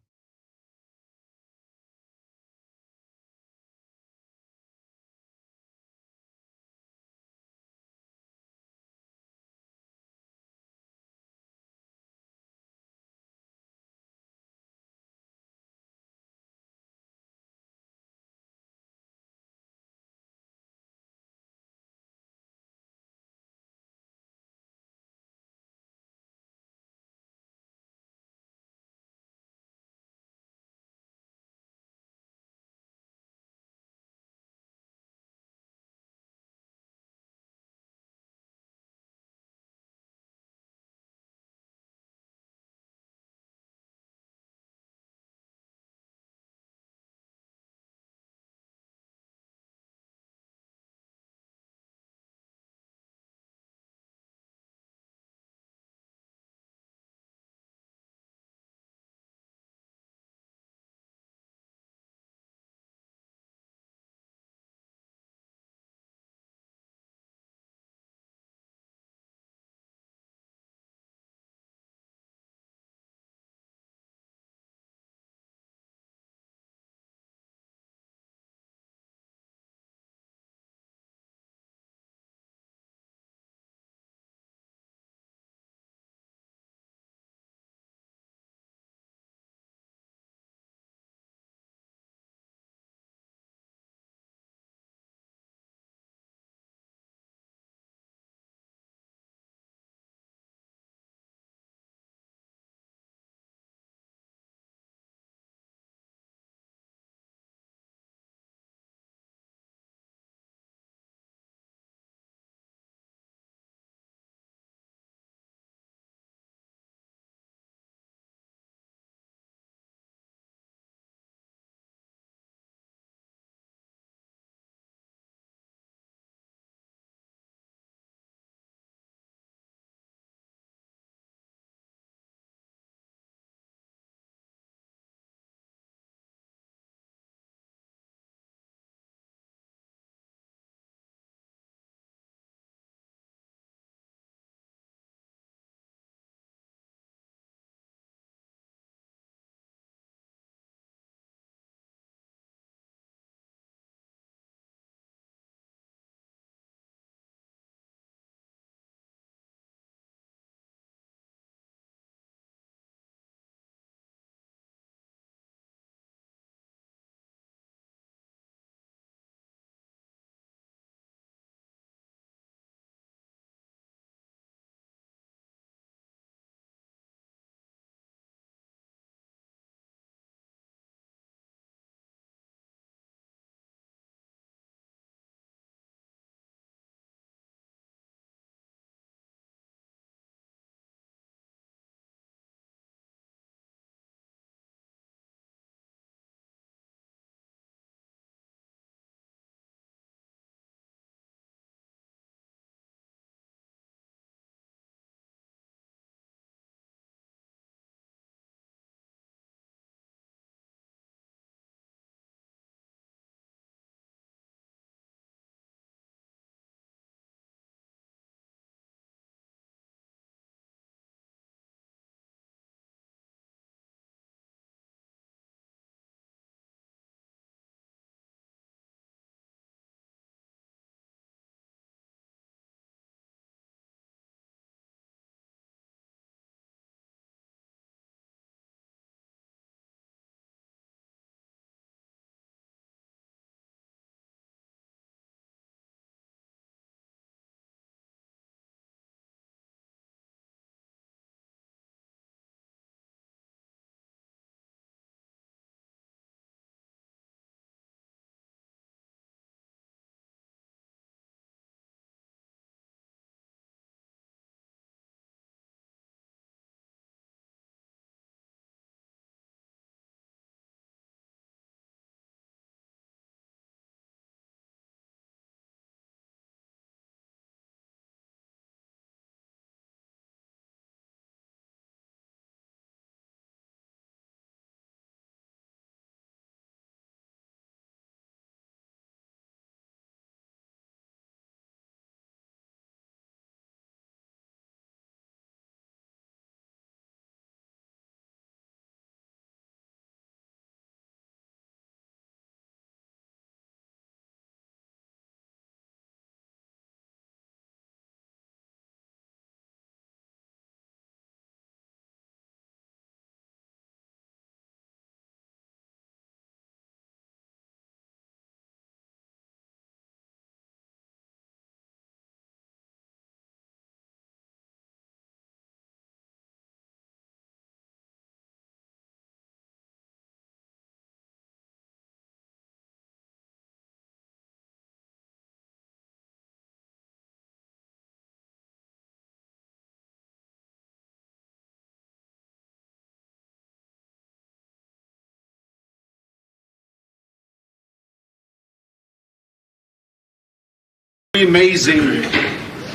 Amazing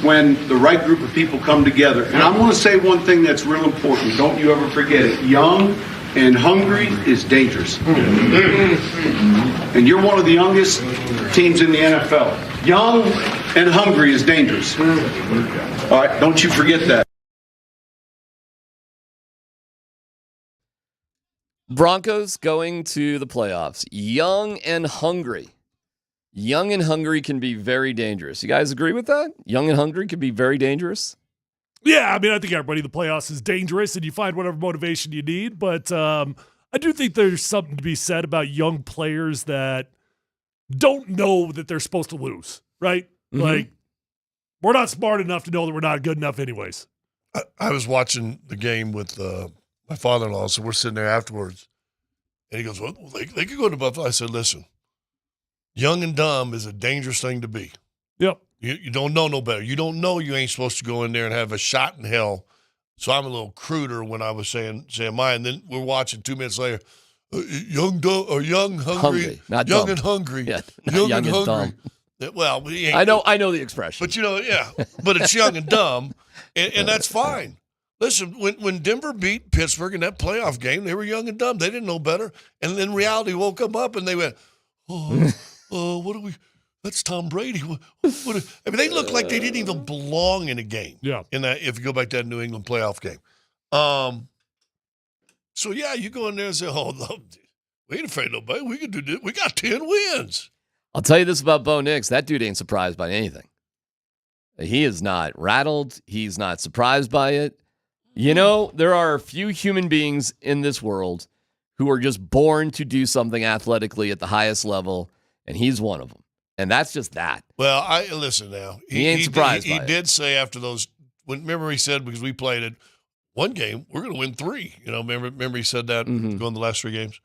when the right group of people come together. And I want to say one thing that's real important. Don't you ever forget it. Young and hungry is dangerous. And you're one of the youngest teams in the NFL. Young and hungry is dangerous. All right, don't you forget that. Broncos going to the playoffs. Young and hungry. Young and hungry can be very dangerous. You guys agree with that? Young and hungry can be very dangerous? Yeah, I mean, I think everybody in the playoffs is dangerous, and you find whatever motivation you need. But I do think there's something to be said about young players that don't know that they're supposed to lose, right? Mm-hmm. Like, we're not smart enough to know that we're not good enough anyways. I was watching the game with my father-in-law, so we're sitting there afterwards. And he goes, well, they could go to Buffalo. I said, listen, young and dumb is a dangerous thing to be. Yep. You don't know no better. You don't know you ain't supposed to go in there and have a shot in hell. So I'm a little cruder when I was saying mine. And then we're watching 2 minutes later, young, hungry, not young dumb. and hungry. Yeah, young and hungry. dumb. Well, I know the expression. But, yeah. But it's young and dumb, and that's fine. Listen, when Denver beat Pittsburgh in that playoff game, they were young and dumb. They didn't know better. And then reality woke them up, and they went, what do we – that's Tom Brady. I mean, they look like they didn't even belong in a game. Yeah. In that, if you go back to that New England playoff game. So, yeah, you go in there and say, no, we ain't afraid of nobody. We can do this. We got 10 wins. I'll tell you this about Bo Nix. That dude ain't surprised by anything. He is not rattled. He's not surprised by it. You know, there are a few human beings in this world who are just born to do something athletically at the highest level, and he's one of them. And that's just that. Well, listen now. He ain't surprised by He it. did say after those, remember he said, because we played it, one game, we're going to win 3. Remember he said that going the last 3 games?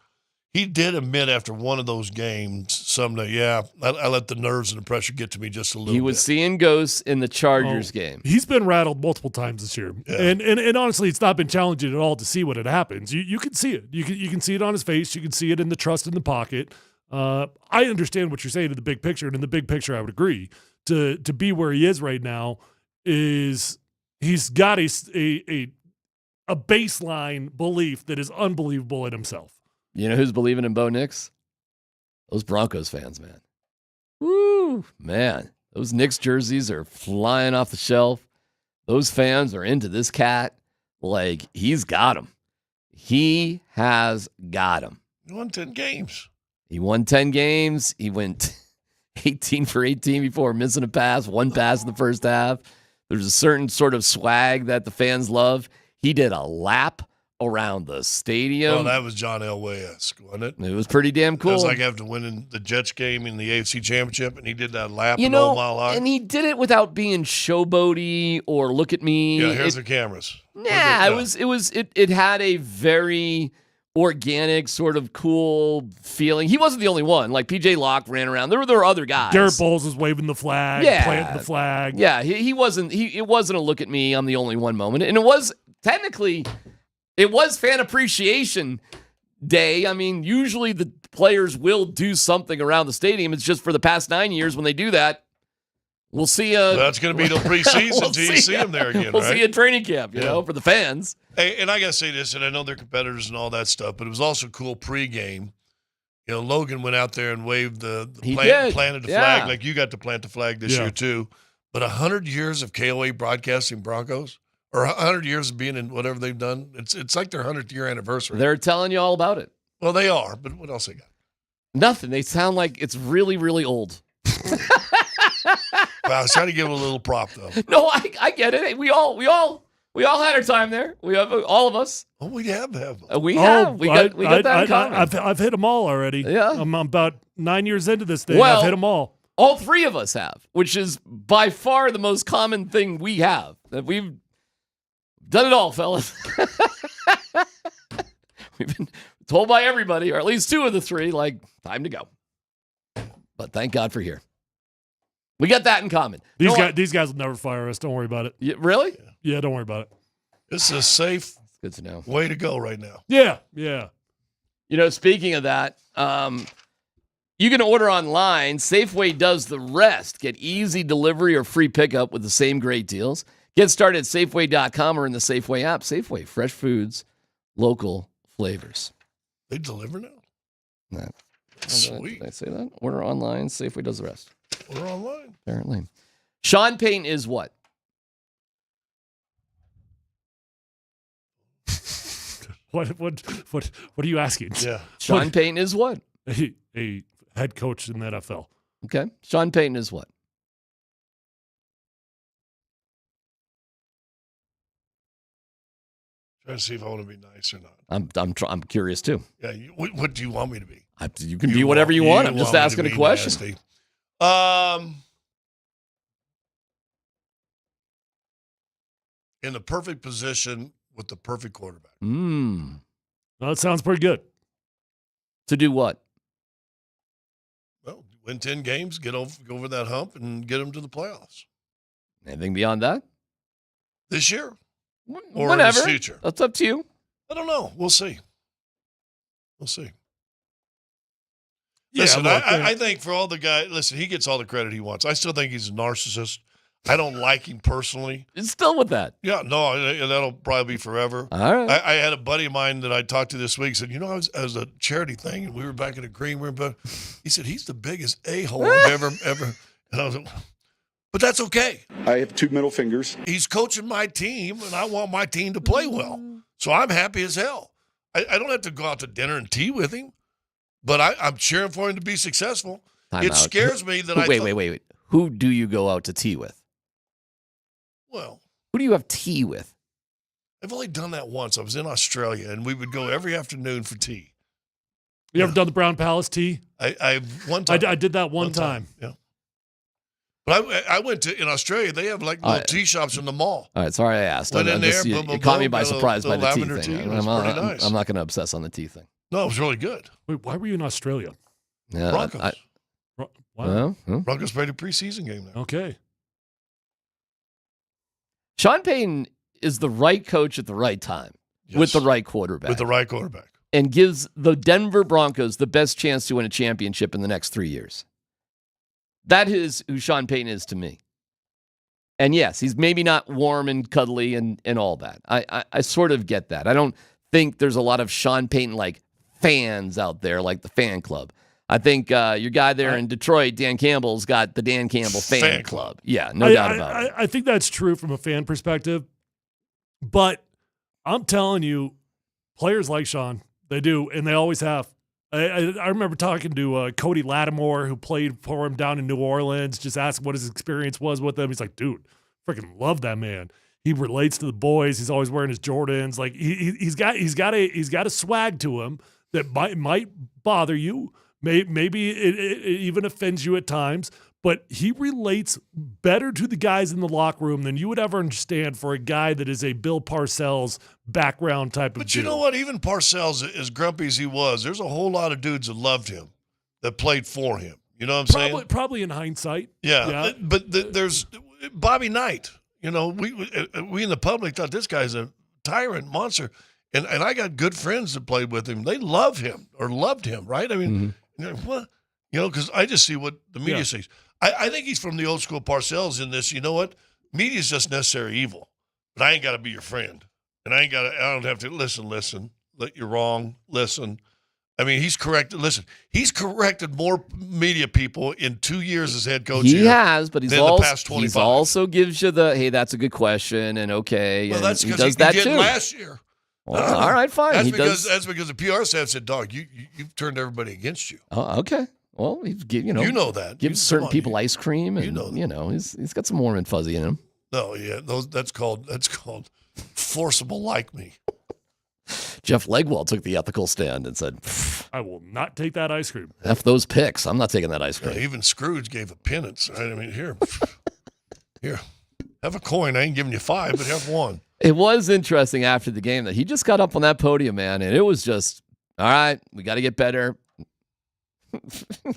He did admit after one of those games, I let the nerves and the pressure get to me just a little bit. He was seeing ghosts in the Chargers game. He's been rattled multiple times this year. Yeah. And honestly, it's not been challenging at all to see what it happens. You can see it. You can see it on his face. You can see it in the trust in the pocket. I understand what you're saying in the big picture, and in the big picture, I would agree. To be where he is right now is he's got a baseline belief that is unbelievable in himself. You know who's believing in Bo Nix? Those Broncos fans, man. Woo, man. Those Knicks jerseys are flying off the shelf. Those fans are into this cat. Like, he's got him. He has got him. He won 10 games. He won 10 games. He went 18 for 18 before missing a pass, 1 pass in the first half. There's a certain sort of swag that the fans love. He did a lap around the stadium. Oh, that was John Elway-esque, wasn't it? It was pretty damn cool. It was like after winning the Jets game in the AFC Championship, and he did that lap You in know, Old Mile High. and he did it without being showboaty or look at me. Yeah, here's the cameras. Nah, it had a very organic, sort of cool feeling. He wasn't the only one. Like P.J. Locke ran around. There were other guys. Garrett Bowles was waving the flag, planting the flag. Yeah, he wasn't. It wasn't a look at me, I'm the only one moment. And it was technically, it was Fan Appreciation Day. I mean, usually the players will do something around the stadium. It's just for the past 9 years when they do that, we'll see. That's going to be the preseason until you see them there again. We'll right? see a training camp, you know, for the fans. Hey, and I got to say this, and I know they're competitors and all that stuff, but it was also cool pregame. You know, Logan went out there and waved planted the flag, like you got to plant the flag this year too. But 100 years of KOA broadcasting Broncos, or 100 years of being in whatever they've done, it's like their 100th year anniversary. They're telling you all about it. Well, they are, but what else they got? Nothing. They sound like it's really, really old. Well, I was trying to give it a little prop, though. No, I get it. We all had our time there. We have all of us. Oh, we have. We got that in common. I've hit them all already. Yeah, I'm about 9 years into this thing. Well, I've hit them all. All 3 of us have, which is by far the most common thing we have. That we've done it all, fellas. We've been told by everybody, or at least 2 of the 3, like, time to go. But thank God for here. We got that in common. These guys will never fire us. Don't worry about it. Yeah, really? Yeah, don't worry about it. This is a safe good to know. way to go right now. Yeah. You know, speaking of that, You can order online. Safeway does the rest. Get easy delivery or free pickup with the same great deals. Get started at Safeway.com or in the Safeway app. Safeway, fresh foods, local flavors. They deliver now? No. Sweet. Did I say that? Order online. Safeway does the rest. Order online. Apparently. Sean Payton is what? What are you asking? Yeah. Sean Payton is what? A head coach in the NFL. Okay. Sean Payton is what? Trying to see if I want to be nice or not. I'm curious too. Yeah. What do you want me to be? You can be whatever you want. I'm just asking a question. Nasty. In the perfect position with the perfect quarterback. Well, that sounds pretty good. To do what? Well, win 10 games, go over that hump, and get them to the playoffs. Anything beyond that? This year? Or Whatever. in the future? That's up to you. I don't know. We'll see. We'll see. Yeah, Listen, look, I think for all the guys, listen, he gets all the credit he wants. I still think he's a narcissist. I don't like him personally. It's still with that. Yeah, no, that'll probably be forever. All right. I had a buddy of mine that I talked to this week said, I was a charity thing, and we were back in the green room, but he said, he's the biggest a-hole I've ever. And I was like, but that's okay. I have 2 middle fingers. He's coaching my team, and I want my team to play well. So I'm happy as hell. I don't have to go out to dinner and tea with him, but I'm cheering for him to be successful. Time It out. scares me that Wait. Who do you go out to tea with? Well, who do you have tea with? I've only done that once. I was in Australia, and we would go every afternoon for tea. You ever done the Brown Palace tea? I one time. I did that one time. Yeah. But I went to, in Australia, they have like little tea shops in the mall. All right, sorry I asked. Went in there, you boom, boom, caught me boom, by got a surprise by little the tea lavender thing. tea. It was pretty nice. I'm not going to obsess on the tea thing. No, it was really good. Wait, why were you in Australia? Yeah, Broncos. Wow. Broncos played a preseason game there. Okay. Sean Payton is the right coach at the right time with the right quarterback. With the right quarterback. And gives the Denver Broncos the best chance to win a championship in the next 3 years. That is who Sean Payton is to me. And yes, he's maybe not warm and cuddly and all that. I sort of get that. I don't think there's a lot of Sean Payton like fans out there, like the fan club. I think your guy there in Detroit, Dan Campbell's got the Dan Campbell fan club. Yeah, no doubt about it. I think that's true from a fan perspective. But I'm telling you, players like Sean, they do, and they always have. I remember talking to Cody Lattimore, who played for him down in New Orleans, just asked what his experience was with them. He's like, dude, freaking love that man. He relates to the boys. He's always wearing his Jordans. Like he's got a swag to him that might bother you. Maybe it even offends you at times, but he relates better to the guys in the locker room than you would ever understand for a guy that is a Bill Parcells background type of dude. But you know what? Even Parcells, as grumpy as he was, there's a whole lot of dudes that loved him, that played for him. You know what I'm saying? Probably in hindsight. Yeah. But there's Bobby Knight. You know, we in the public thought this guy's a tyrant monster. And I got good friends that played with him. They love him or loved him, right? I mean, what? You know, because I just see what the media says. I think he's from the old school Parcells in this. You know what? Media's just necessary evil. But I ain't got to be your friend. And I don't have to listen. You're wrong. Listen. I mean, he's corrected. Listen, he's corrected more media people in 2 years as head coach. He has, but the past 25. He's also gives you the, hey, that's a good question, and okay. Well, and that's because he does that did too. last year. Well, all right, fine. That's because the PR staff said, dog, you've turned everybody against you. Oh, okay. Well, he's you know that. Gives certain people ice cream, and he's got some warm and fuzzy in him. No, yeah, that's called forcible like me. Jeff Legwell took the ethical stand and said, I will not take that ice cream. F those picks. I'm not taking that ice cream. Yeah, even Scrooge gave a penance. Right? I mean, here, have a coin. I ain't giving you 5, but have 1. It was interesting after the game that he just got up on that podium, man, and it was just, all right, we got to get better.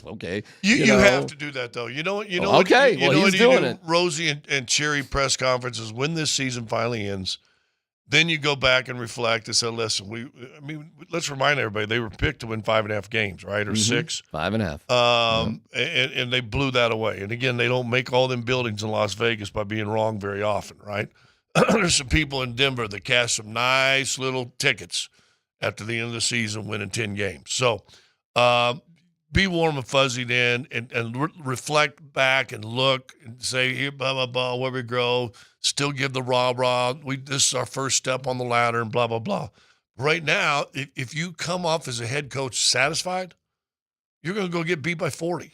Okay. You have to do that, though. You know what? You know okay. What, he's doing do, it. Rosie and Cherry press conferences when this season finally ends. Then you go back and reflect and say, listen, let's remind everybody they were picked to win 5.5 games, right? Or 6. 5.5. And they blew that away. And again, they don't make all them buildings in Las Vegas by being wrong very often, right? There's some people in Denver that cashed some nice little tickets after the end of the season winning 10 games. So be warm and fuzzy then and reflect back and look and say, here, blah, blah, blah, where we grow, still give the rah-rah. This is our first step on the ladder and blah, blah, blah. Right now, if you come off as a head coach satisfied, you're going to go get beat by 40.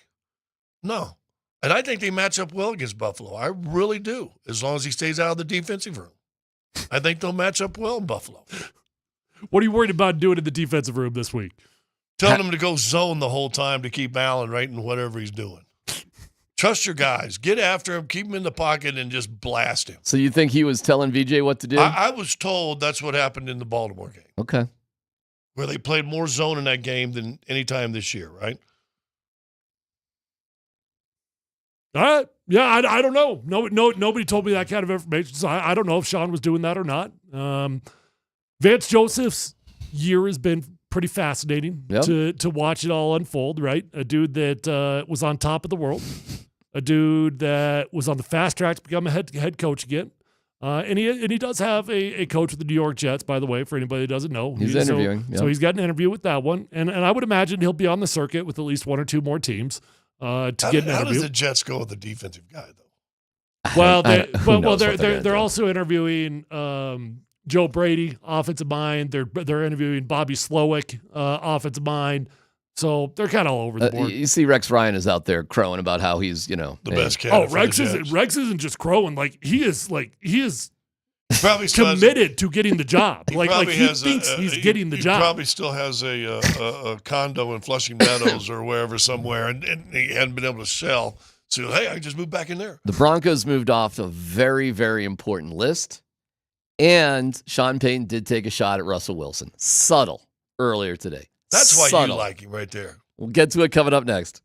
No. And I think they match up well against Buffalo. I really do, as long as he stays out of the defensive room. I think they'll match up well in Buffalo. What are you worried about doing in the defensive room this week? Telling him to go zone the whole time to keep Allen right in whatever he's doing. Trust your guys. Get after him, keep him in the pocket, and just blast him. So you think he was telling VJ what to do? I was told that's what happened in the Baltimore game. Okay. Where they played more zone in that game than any time this year, right? Yeah, I don't know. Nobody told me that kind of information, so I don't know if Sean was doing that or not. Vance Joseph's year has been pretty fascinating to watch it all unfold, right? A dude that was on top of the world, a dude that was on the fast track to become a head coach again. And he does have a coach with the New York Jets, by the way, for anybody that doesn't know. He's interviewing. So he's got an interview with that one. And I would imagine he'll be on the circuit with at least 1 or 2 more teams to get an interview. How does the Jets go with the defensive guy, though? Well, they're also interviewing Joe Brady, offensive mind. They're interviewing Bobby Slowick, offensive mind. So they're kind of all over the board. You see Rex Ryan is out there crowing about how he's, the best candidate. Oh, Rex isn't just crowing. He is probably committed to getting the job. He thinks he's getting the job. He probably still has a condo in Flushing Meadows or wherever somewhere, and he hadn't been able to sell. So, hey, I just moved back in there. The Broncos moved off a very, very important list. And Sean Payton did take a shot at Russell Wilson. Subtle earlier today. That's why Subtle. you like him right there. We'll get to it coming up next.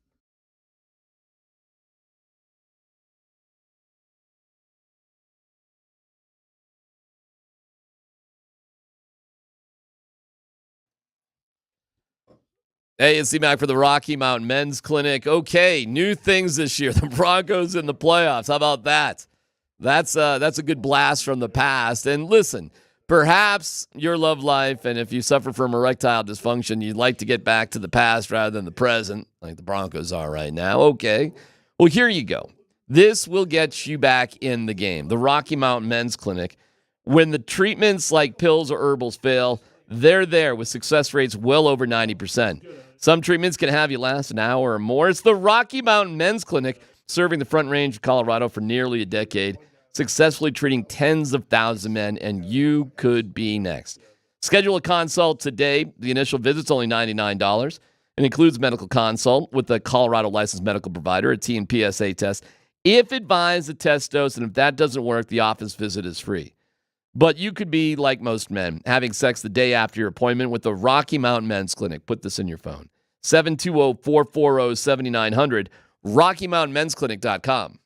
Hey, it's C-Mac for the Rocky Mountain Men's Clinic. Okay, new things this year. The Broncos in the playoffs. How about that? That's a good blast from the past. And listen, perhaps your love life, and if you suffer from erectile dysfunction, you'd like to get back to the past rather than the present, like the Broncos are right now. Okay. Well, here you go. This will get you back in the game. The Rocky Mountain Men's Clinic. When the treatments like pills or herbals fail, they're there with success rates well over 90%. Some treatments can have you last an hour or more. It's the Rocky Mountain Men's Clinic, serving the Front Range of Colorado for nearly a decade, successfully treating tens of thousands of men, and you could be next. Schedule a consult today. The initial visit's only $99 and includes medical consult with a Colorado licensed medical provider, a T and PSA test. If advised, the test dose, and if that doesn't work, the office visit is free. But you could be like most men, having sex the day after your appointment with the Rocky Mountain Men's Clinic. Put this in your phone. 720-440-7900, RockyMountainMen'sClinic.com.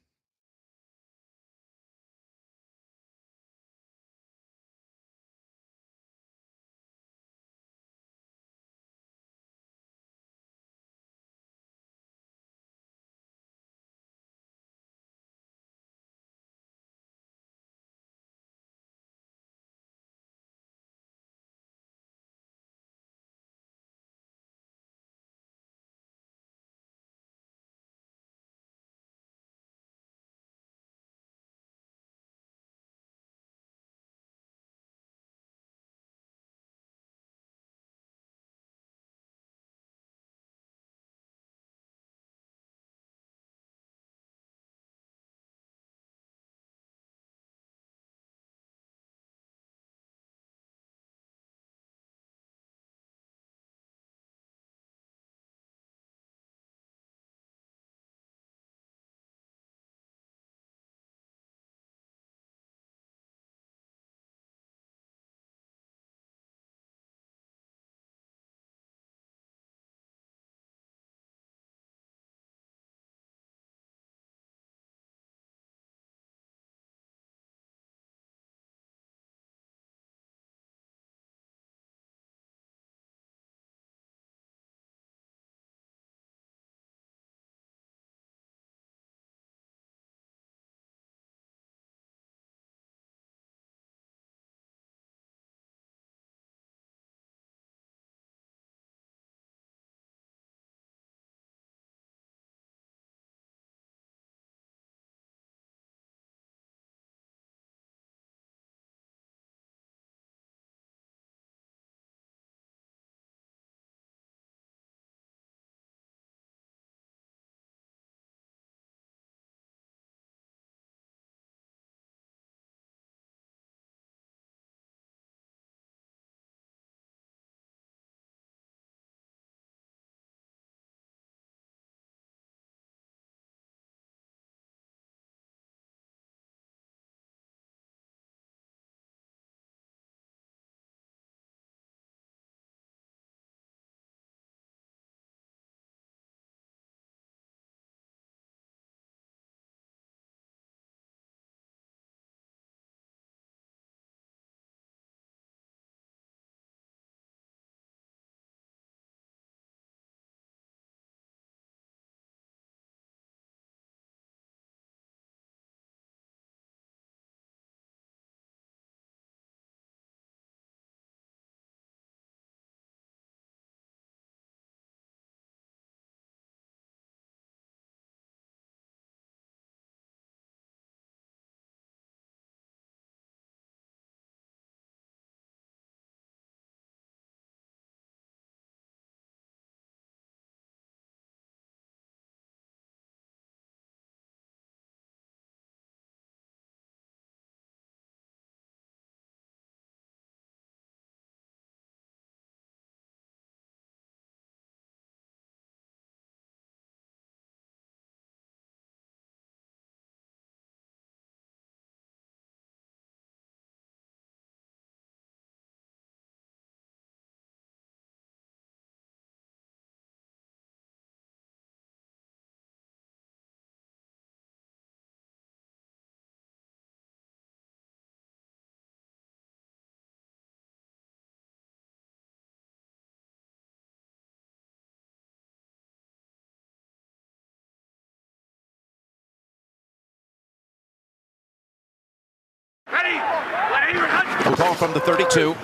We're going from the 32.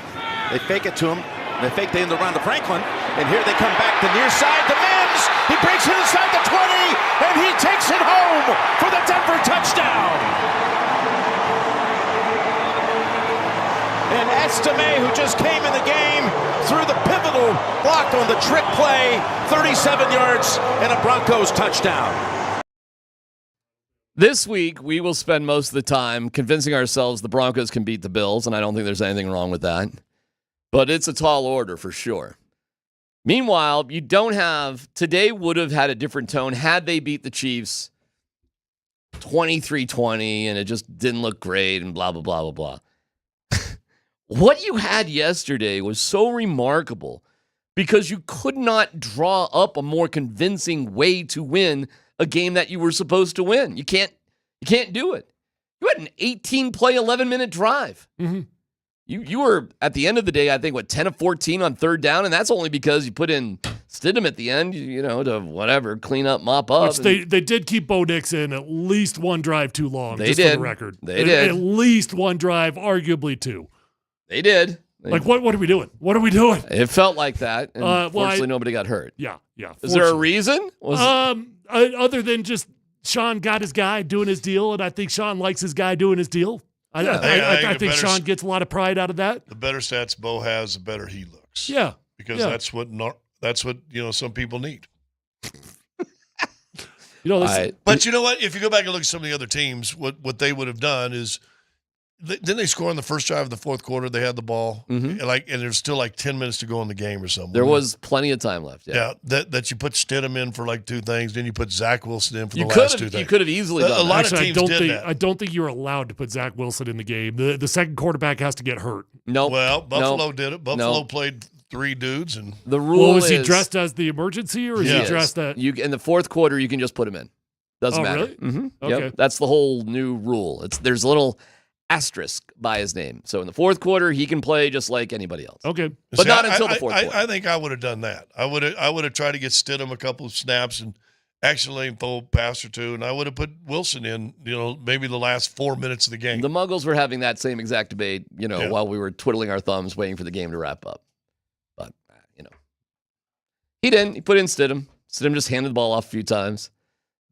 They fake it to him. They fake the end around to Franklin. And here they come back the near side to Mims. He breaks it inside the 20. And he takes it home for the Denver touchdown. And Estime, who just came in the game, threw the pivotal block on the trick play. 37 yards and a Broncos touchdown. This week, we will spend most of the time convincing ourselves the Broncos can beat the Bills, and I don't think there's anything wrong with that. But it's a tall order for sure. Meanwhile, you don't have, today would have had a different tone had they beat the Chiefs 23-20, and it just didn't look great, and blah, blah, blah, blah, blah. What you had yesterday was so remarkable because you could not draw up a more convincing way to win a game that you were supposed to win. You can't do it. You had an 18-play, 11-minute drive. Mm-hmm. You were, at the end of the day, I think, 10 of 14 on third down, and that's only because you put in Stidham at the end, to whatever, clean up, mop up. Which they did keep Bo Nix in at least one drive too long, They for did. the record. They did. At least one drive, arguably two. They did. Like, what are we doing? What are we doing? It felt like that, and fortunately nobody got hurt. Yeah. Is there a reason? Other than just Sean got his guy doing his deal, and I think Sean likes his guy doing his deal. I think Sean gets a lot of pride out of that. The better stats Bo has, the better he looks. Yeah, because that's what some people need. But you know what? If you go back and look at some of the other teams, what they would have done is, didn't they score on the first drive of the fourth quarter? They had the ball, and there's still 10 minutes to go in the game or something. There was plenty of time left. Yeah, that you put Stidham in for two things, then you put Zach Wilson in for the last two things. You could have easily done that. A lot of teams did that. I don't think you're allowed to put Zach Wilson in the game. The second quarterback has to get hurt. Nope. Well, Buffalo did it. Buffalo played three dudes, and the rule was he dressed as the emergency, or is he dressed as in the fourth quarter? You can just put him in. Doesn't matter. Really? Mm-hmm. Okay. Yep. That's the whole new rule. There's a little asterisk by his name. So in the fourth quarter, he can play just like anybody else. Okay. But not until the fourth quarter. I think I would have done that. I would have tried to get Stidham a couple of snaps and actually throw a pass or two, and I would have put Wilson in, maybe the last 4 minutes of the game. The Muggles were having that same exact debate, while we were twiddling our thumbs waiting for the game to wrap up. But, he didn't. He put in Stidham. Stidham just handed the ball off a few times.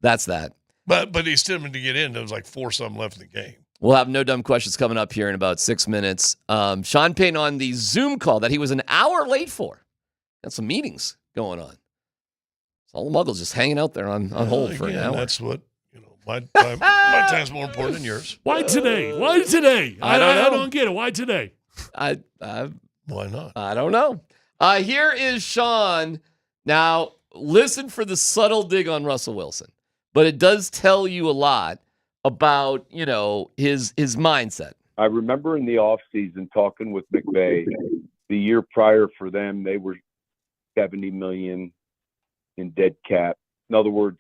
That's that. But he Stidham to get in, there was 4-something left in the game. We'll have no dumb questions coming up here in about 6 minutes. Sean Payton on the Zoom call that he was an hour late for. Got some meetings going on. So all the Muggles just hanging out there on hold for an hour. That's what, my time's more important than yours. Why today? Why today? I don't know. I don't get it. Why today? Why not? I don't know. Here is Sean. Now, listen for the subtle dig on Russell Wilson. But it does tell you a lot about, his mindset. I remember in the offseason talking with McVay the year prior for them, they were $70 million in dead cap. In other words,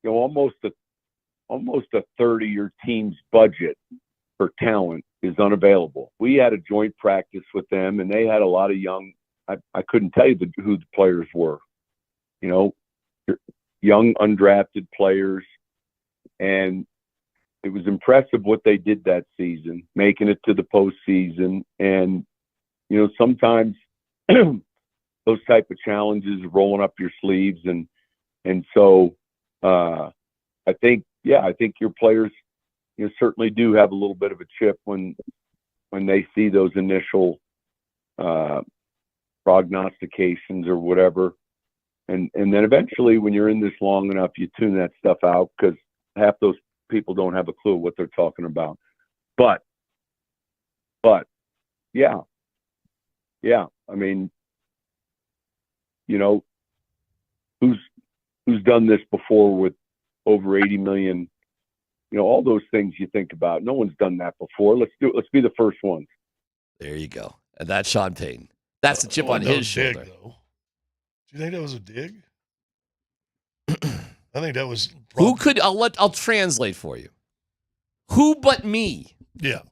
almost a third of your team's budget for talent is unavailable. We had a joint practice with them, and they had a lot of young. I couldn't tell you who the players were. Young undrafted players, and it was impressive what they did that season, making it to the postseason. And sometimes those type of challenges, rolling up your sleeves, and so I think your players certainly do have a little bit of a chip when they see those initial prognostications or whatever. And then eventually, when you're in this long enough, you tune that stuff out because half those people don't have a clue what they're talking about. But yeah. I mean, who's done this before with over 80 million? All those things you think about. No one's done that before. Let's be the first ones. There you go. And that's Sean Payton. That's the chip on his shoulder. Do you think that was a dig? I think that was. Who could? I'll translate for you. Who but me? Yeah.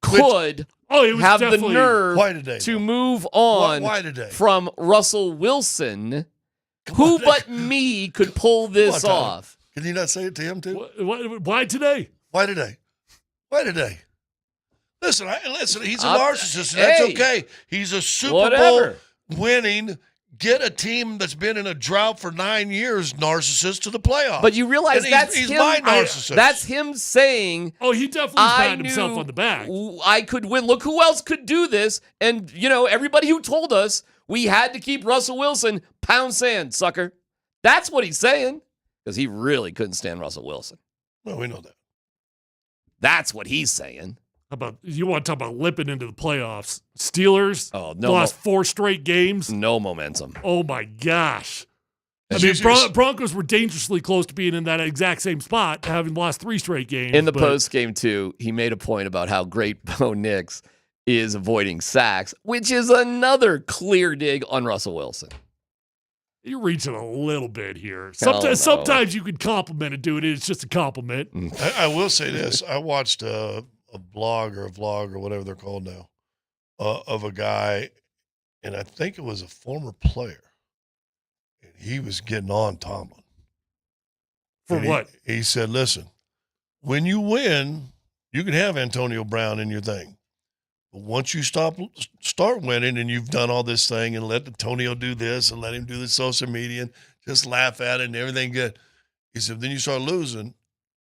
Could have the nerve to move on why today? From Russell Wilson? Who but me could pull this off? Can you not say it to him too? Why today? Why today? Why today? Listen, he's a narcissist, and that's okay. He's a Super Bowl winning, get a team that's been in a drought for 9 years, narcissist to the playoffs. But you realize he's my narcissist. That's him saying, oh, he definitely patted himself on the back. I could win. Look who else could do this. And, everybody who told us we had to keep Russell Wilson, pound sand, sucker. That's what he's saying, because he really couldn't stand Russell Wilson. Well, we know that. That's what he's saying. How about, you want to talk about limping into the playoffs? Steelers no lost 4 straight games. No momentum. Oh, my gosh. I mean, Broncos were dangerously close to being in that exact same spot, having lost 3 straight games. In the post game, too, he made a point about how great Bo Nix is avoiding sacks, which is another clear dig on Russell Wilson. You're reaching a little bit here. Sometimes you can compliment a dude. It's just a compliment. I will say this. I watched a blog or a vlog or whatever they're called now of a guy, and I think it was a former player, and he was getting on Tomlin. For what? He said, listen, when you win, you can have Antonio Brown in your thing. But once you start winning and you've done all this thing and let Antonio do this and let him do the social media and just laugh at it and everything good, he said, then you start losing,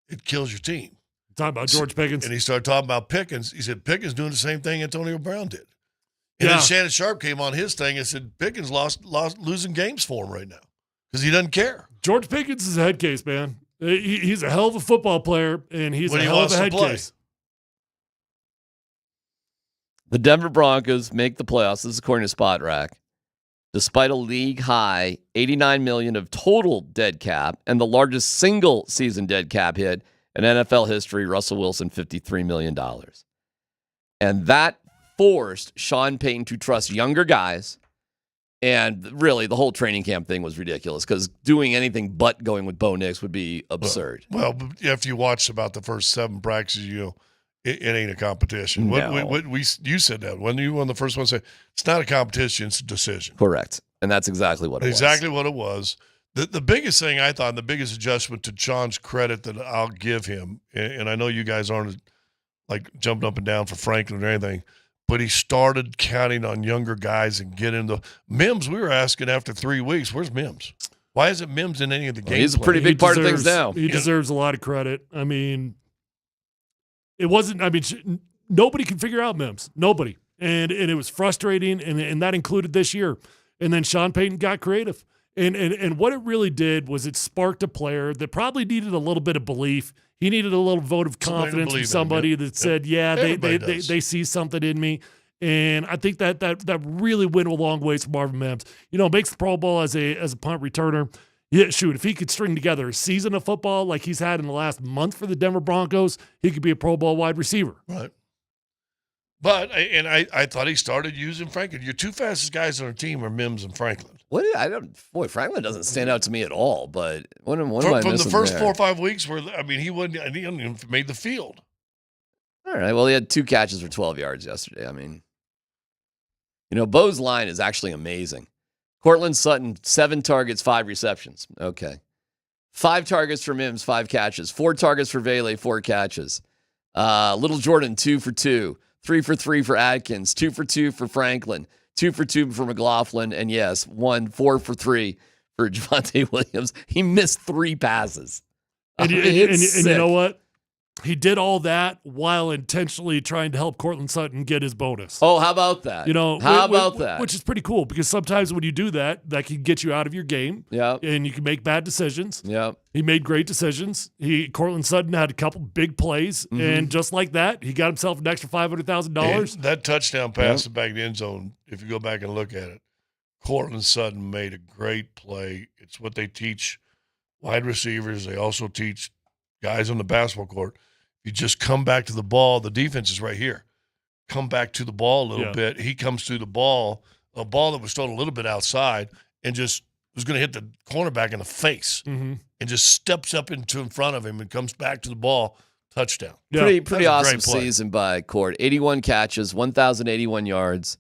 it kills your team. Talking about George Pickens. And he started talking about Pickens. He said, Pickens doing the same thing Antonio Brown did. And then Shannon Sharp came on his thing and said, Pickens losing games for him right now because he doesn't care. George Pickens is a head case, man. He's a hell of a football player, and he's a hell of a head case. The Denver Broncos make the playoffs. This is according to Spot Rack. Despite a league high $89 million of total dead cap and the largest single season dead cap hit in NFL history, Russell Wilson, $53 million. And that forced Sean Payton to trust younger guys. And really, the whole training camp thing was ridiculous because doing anything but going with Bo Nix would be absurd. Well, if you watch about the first 7 practices, it ain't a competition. No. You said that. When you were the first one to say, it's not a competition, it's a decision. Correct. And that's exactly what it was. Exactly what it was. The biggest thing I thought, and the biggest adjustment to Sean's credit that I'll give him, and I know you guys aren't like jumping up and down for Franklin or anything, but he started counting on younger guys and getting the Mims. We were asking after 3 weeks, where's Mims? Why isn't Mims in any of the games? He's a pretty big part of things now. He deserves a lot of credit. I mean, nobody can figure out Mims. Nobody. And it was frustrating, and that included this year. And then Sean Payton got creative. And what it really did was it sparked a player that probably needed a little bit of belief. He needed a little vote of confidence from somebody that said, they see something in me. And I think that really went a long ways for Marvin Mims. Makes the Pro Bowl as a punt returner. Yeah, shoot, if he could string together a season of football like he's had in the last month for the Denver Broncos, he could be a Pro Bowl wide receiver. Right. But I thought he started using Franklin. Your 2 fastest guys on our team are Mims and Franklin. Franklin doesn't stand out to me at all. But what am I from missing the first there? 4 or 5 weeks where he hadn't even made the field. All right. Well, he had 2 catches for 12 yards yesterday. I mean, Bo's line is actually amazing. Cortland Sutton, 7 targets, 5 receptions. Okay. 5 targets for Mims, 5 catches. 4 targets for Vele, 4 catches. Little Jordan, 2 for 2. 3 for 3 for Atkins. 2 for 2 for Franklin. 2 for 2 for McLaughlin. And yes, 4 for 3 for Javonte Williams. He missed 3 passes. And you know what? He did all that while intentionally trying to help Cortland Sutton get his bonus. Oh, how about that? How about that? Which is pretty cool because sometimes when you do that can get you out of your game. Yeah. And you can make bad decisions. Yeah. He made great decisions. Cortland Sutton had a couple big plays, and just like that, he got himself an extra $500,000. That touchdown pass back in the end zone, if you go back and look at it, Cortland Sutton made a great play. It's what they teach wide receivers. They also teach guys on the basketball court. You just come back to the ball. The defense is right here. Come back to the ball a little bit. He comes through the ball, a ball that was thrown a little bit outside, and just was going to hit the cornerback in the face, and just steps up in front of him and comes back to the ball. Touchdown. Yeah. Pretty awesome season by Cord. 81 catches, 1,081 yards,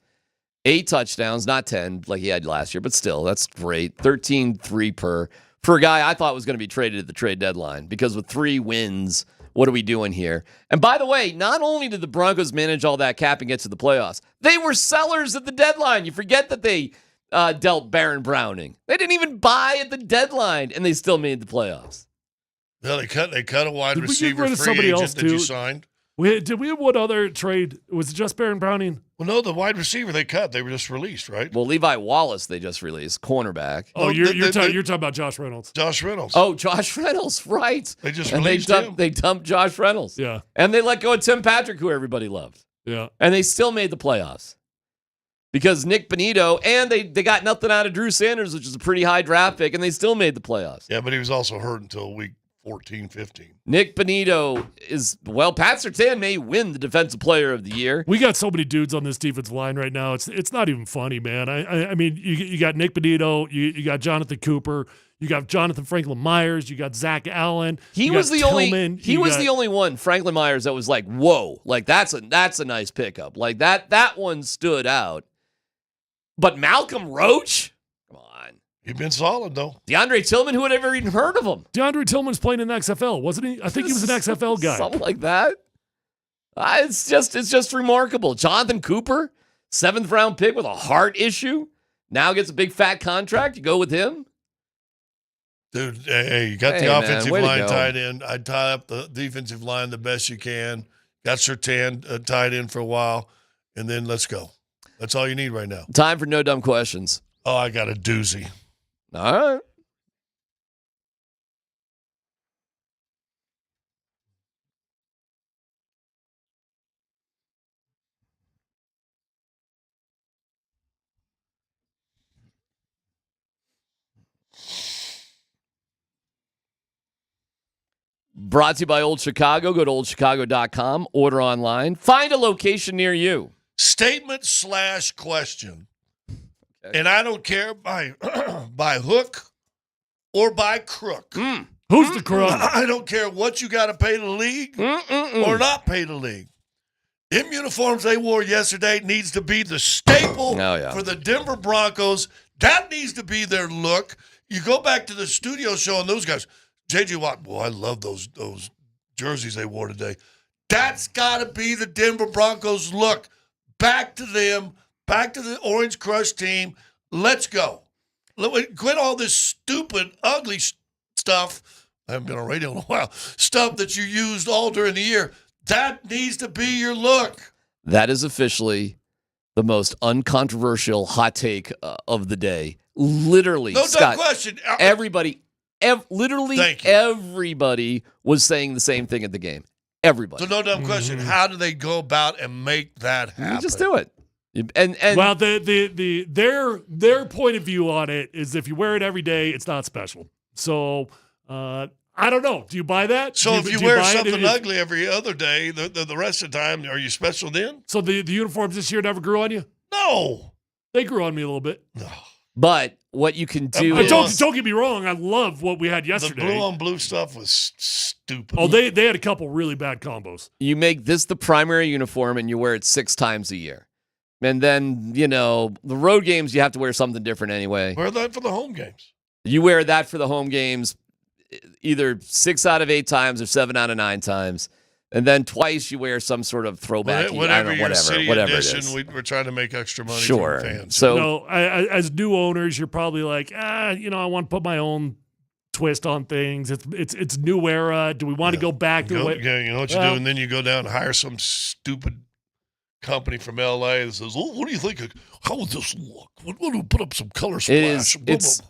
8 touchdowns, not 10 like he had last year, but still, that's great. 13-3 per. For a guy I thought was going to be traded at the trade deadline because with 3 wins, what are we doing here? And by the way, not only did the Broncos manage all that cap and get to the playoffs, they were sellers at the deadline. You forget that they dealt Baron Browning. They didn't even buy at the deadline, and they still made the playoffs. Yeah, they cut a wide receiver rid of free somebody agent else that too? you signed. Did we have one other trade? Was it just Baron Browning? Well, no, the wide receiver they cut. They were just released, right? Well, Levi Wallace they just released, cornerback. Oh, you're talking about Josh Reynolds. Josh Reynolds. Oh, Josh Reynolds, right. They just and released him. him. They dumped Josh Reynolds. Yeah. And they let go of Tim Patrick, who everybody loved. Yeah. And they still made the playoffs. Because Nick Bonito, and they got nothing out of Drew Sanders, which is a pretty high draft pick, and they still made the playoffs. Yeah, but he was also hurt until week 14, 15. Nick Bonito is, well, Pat Surtain may win the Defensive Player of the Year. We got so many dudes on this defensive line right now. It's not even funny, man. I mean, you got Nick Bonito, you got Jonathan Cooper, you got Jonathan Franklin Myers, you got Zach Allen. He was the only one, Franklin Myers, that was like, whoa, like that's a nice pickup. Like that one stood out. But Malcolm Roach? Come on. He's been solid, though. DeAndre Tillman, who had ever even heard of him? DeAndre Tillman's playing in the XFL, wasn't he? I think he was an XFL guy. Something like that. It's just remarkable. Jonathan Cooper, 7th round pick with a heart issue, now gets a big fat contract. You go with him? Dude, hey, you got Hey, the man, offensive way to line go. tied in. I'd tie up the defensive line the best you can. Got Surtain tied in for a while, and then let's go. That's all you need right now. Time for no dumb questions. Oh, I got a doozy. All right. Brought to you by Old Chicago. Go to oldchicago.com. Order online. Find a location near you. Statement/question. Okay. And I don't care by by hook or by crook. Who's the crook? I don't care what you got to pay the league or not pay the league. Them uniforms they wore yesterday needs to be the staple for the Denver Broncos. That needs to be their look. You go back to the studio show and those guys, J.J. Watt, boy, I love those jerseys they wore today. That's got to be the Denver Broncos look. Back to them, back to the Orange Crush team. Let's go. Quit all this stupid, ugly stuff. I haven't been on radio in a while. Stuff that you used all during the year. That needs to be your look. That is officially the most uncontroversial hot take of the day. Literally, No Scott, dumb question. everybody was saying the same thing at the game. Everybody. So no dumb question. How do they go about and make that happen? You just do it. And well, their point of view on it is if you wear it every day, it's not special. So I don't know. Do you buy that? So if you wear something ugly every other day, the rest of the time, are you special then? So the uniforms this year never grew on you? No. They grew on me a little bit. But what you can do don't get me wrong. I love what we had yesterday. The blue on blue stuff was stupid. Oh, they had a couple really bad combos. You make this the primary uniform and you wear it 6 times a year. And then, the road games, you have to wear something different anyway. Wear that for the home games. You wear that for the home games either 6 out of 8 times or 7 out of 9 times. And then twice you wear some sort of throwback. Whatever it is. We're trying to make extra money Sure. from fans. So, as new owners, you're probably like, I want to put my own twist on things. It's new era. Do we want to go back to the way? Yeah, you know what you do, and then you go down and hire some stupid company from LA that says, "Oh, what do you think? How would this look? What do we put up some color splash?" It's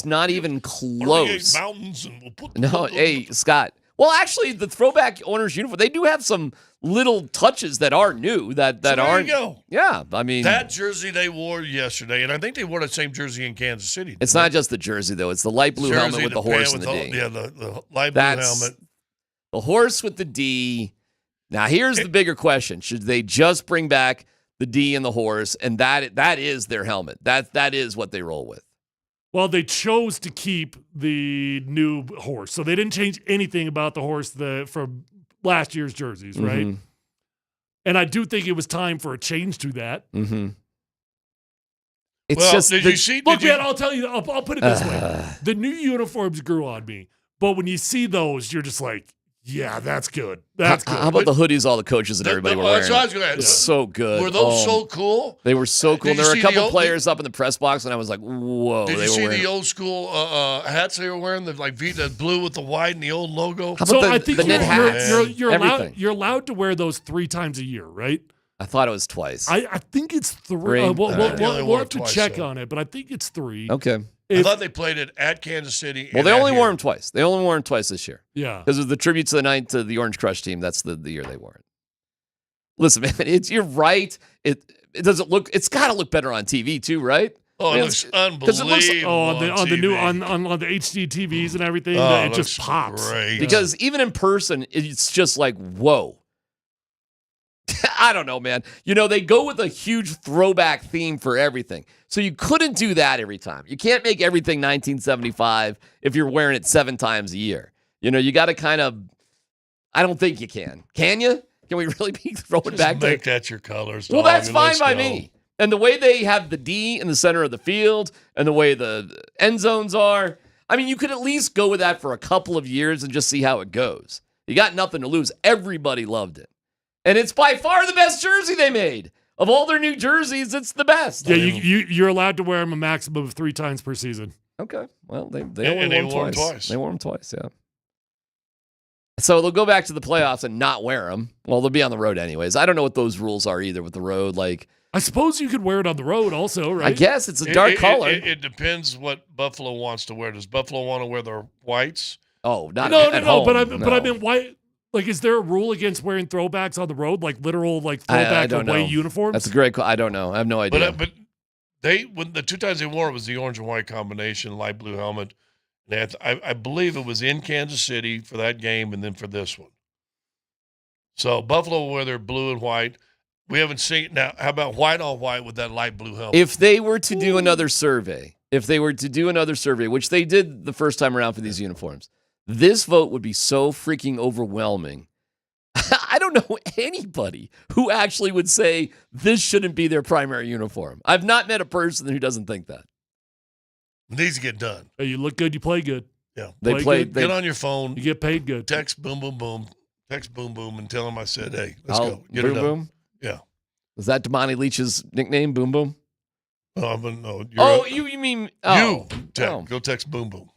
not even close. Mountains and we'll put hey, Scott. Well, actually, the throwback owners uniform, they do have some little touches that are new that aren't. There you go. Yeah, I mean that jersey they wore yesterday, and I think they wore the same jersey in Kansas City. It's not just the jersey though; it's the light blue helmet with the horse and the D. The light blue helmet. The horse with the D. Now, here's the bigger question: should they just bring back the D and the horse, and that is their helmet? That is what they roll with. Well, they chose to keep the new horse, so they didn't change anything about the horse from last year's jerseys, right? Mm-hmm. And I do think it was time for a change to that. Mm-hmm. Man, I'll tell you. I'll put it this way: the new uniforms grew on me, but when you see those, you're just like, Yeah, that's good. That's good. How about the hoodies all the coaches and everybody were wearing? That's what I was going to ask. So good. Were those so cool? They were so cool. Did you There were a see couple the old- players up in the press box, and I was like, whoa. Did they you were see wearing the old school hats they were wearing? The blue with the white and the old logo? How about So the, I think the knit hats? Everything. you're allowed to wear those 3 times a year, right? I thought it was twice. I think it's 3. Three? We'll have to check on it, but I think it's 3. Okay. I thought they played it at Kansas City. Well, they only wore them twice. They only wore them twice this year. Yeah. Because of the tribute to the Orange Crush team. That's the year they wore it. Listen, man, you're right. It doesn't look. It's got to look better on TV too, right? Oh, it looks unbelievable. on the new on the HD TVs and everything. It just pops. Great. Because even in person, it's just like, whoa. I don't know, man. They go with a huge throwback theme for everything. So you couldn't do that every time. You can't make everything 1975 if you're wearing it 7 times a year. You got to kind of, I don't think you can. Can you? Can we really be throwing back to make that your colors? Well, dog, that's and fine let's by go. me. And the way they have the D in the center of the field and the way the end zones are, I mean, you could at least go with that for a couple of years and just see how it goes. You got nothing to lose. Everybody loved it. And it's by far the best jersey they made. Of all their new jerseys, it's the best. Yeah, you're allowed to wear them a maximum of 3 times per season. Okay. Well, they And only wore them twice. They wore them twice, yeah. So they'll go back to the playoffs and not wear them. Well, they'll be on the road anyways. I don't know what those rules are either with the road. Like, I suppose you could wear it on the road also, right? I guess it's a dark color. It depends what Buffalo wants to wear. Does Buffalo want to wear their whites? Oh, not no, at no, home. but I mean, why? Like, is there a rule against wearing throwbacks on the road, like literal, like I throwback don't away know. uniforms? That's a great call. I don't know. I have no idea. But when the 2 times they wore it was the orange and white combination, light blue helmet. And I believe it was in Kansas City for that game and then for this one. So Buffalo will wear their blue and white. We haven't seen now. How about white on white with that light blue helmet? If they were to do another survey, which they did the first time around for these uniforms, this vote would be so freaking overwhelming. I don't know anybody who actually would say this shouldn't be their primary uniform. I've not met a person who doesn't think that. It needs to get done. Hey, you look good, you play good. Yeah. Get on your phone. You get paid good. Text boom, boom, boom. Text boom, boom, and tell him I said, hey, let's Oh, go. Get Boom it done. Boom? Yeah. Is that Damani Leach's nickname, Boom Boom? No. You mean... Oh. Go text boom, boom.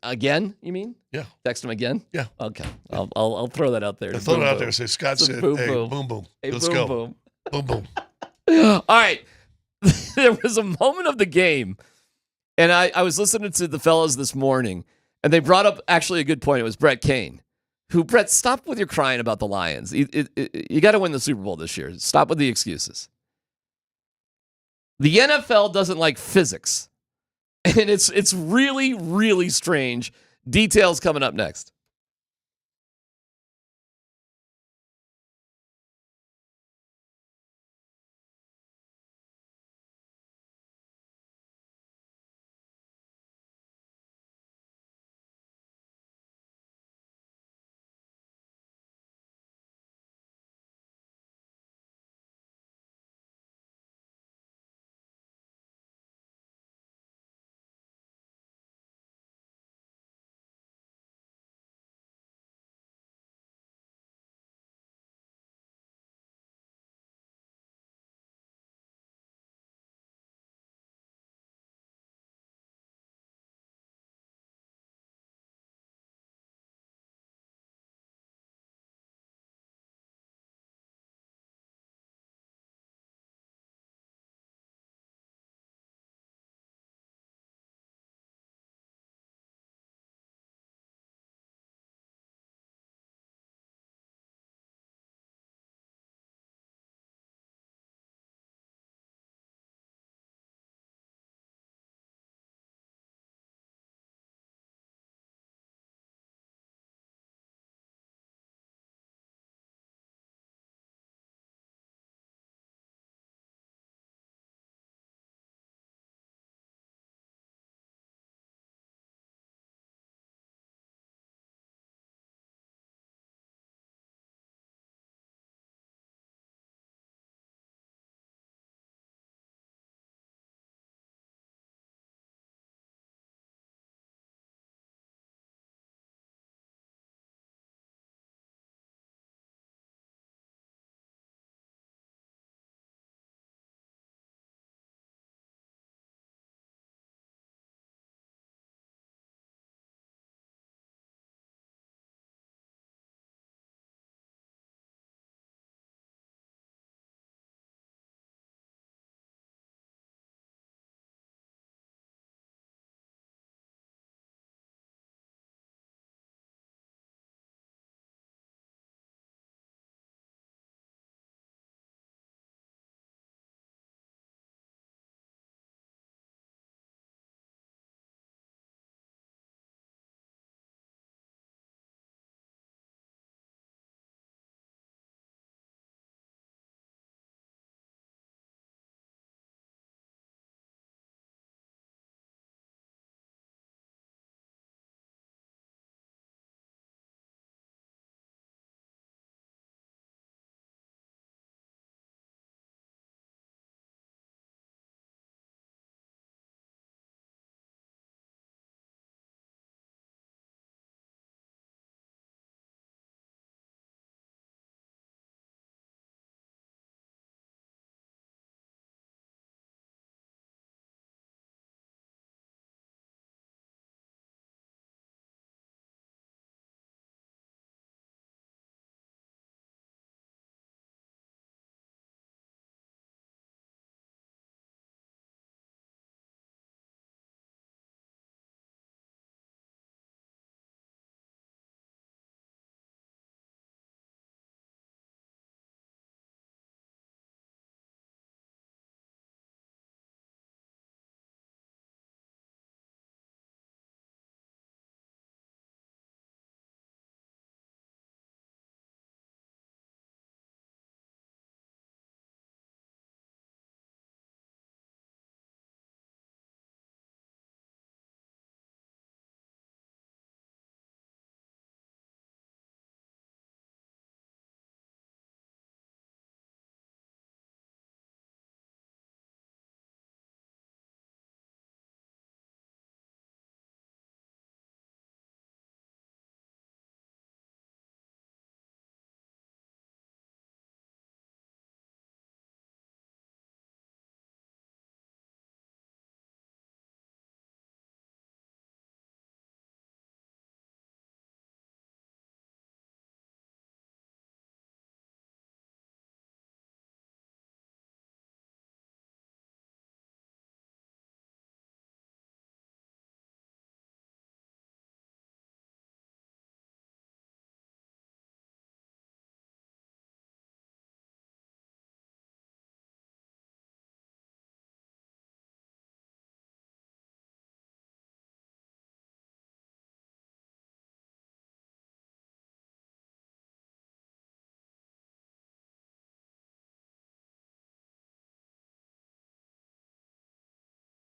Again, you mean? Yeah. Text him again? Yeah. Okay. I'll throw that out there. I throw it out there. Say, Scott said, hey, boom, boom. Hey, Let's boom, go. boom. Boom, boom. All right. There was a moment of the game, and I was listening to the fellas this morning, and they brought up actually a good point. It was Brett Kane, Brett, stop with your crying about the Lions. You got to win the Super Bowl this year. Stop with the excuses. The NFL doesn't like physics, and it's really, really strange. Details coming up next.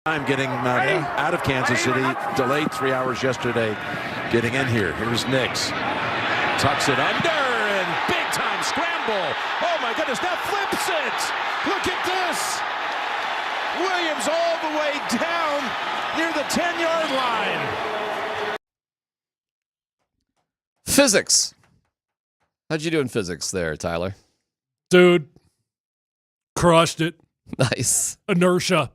Time getting out of Kansas City, delayed 3 hours yesterday, getting in here. Here's Nix. Tucks it under, and big-time scramble. Oh, my goodness, now flips it. Look at this. Williams all the way down near the 10-yard line. Physics. How'd you do in physics there, Tyler? Dude, crushed it. Nice. Inertia.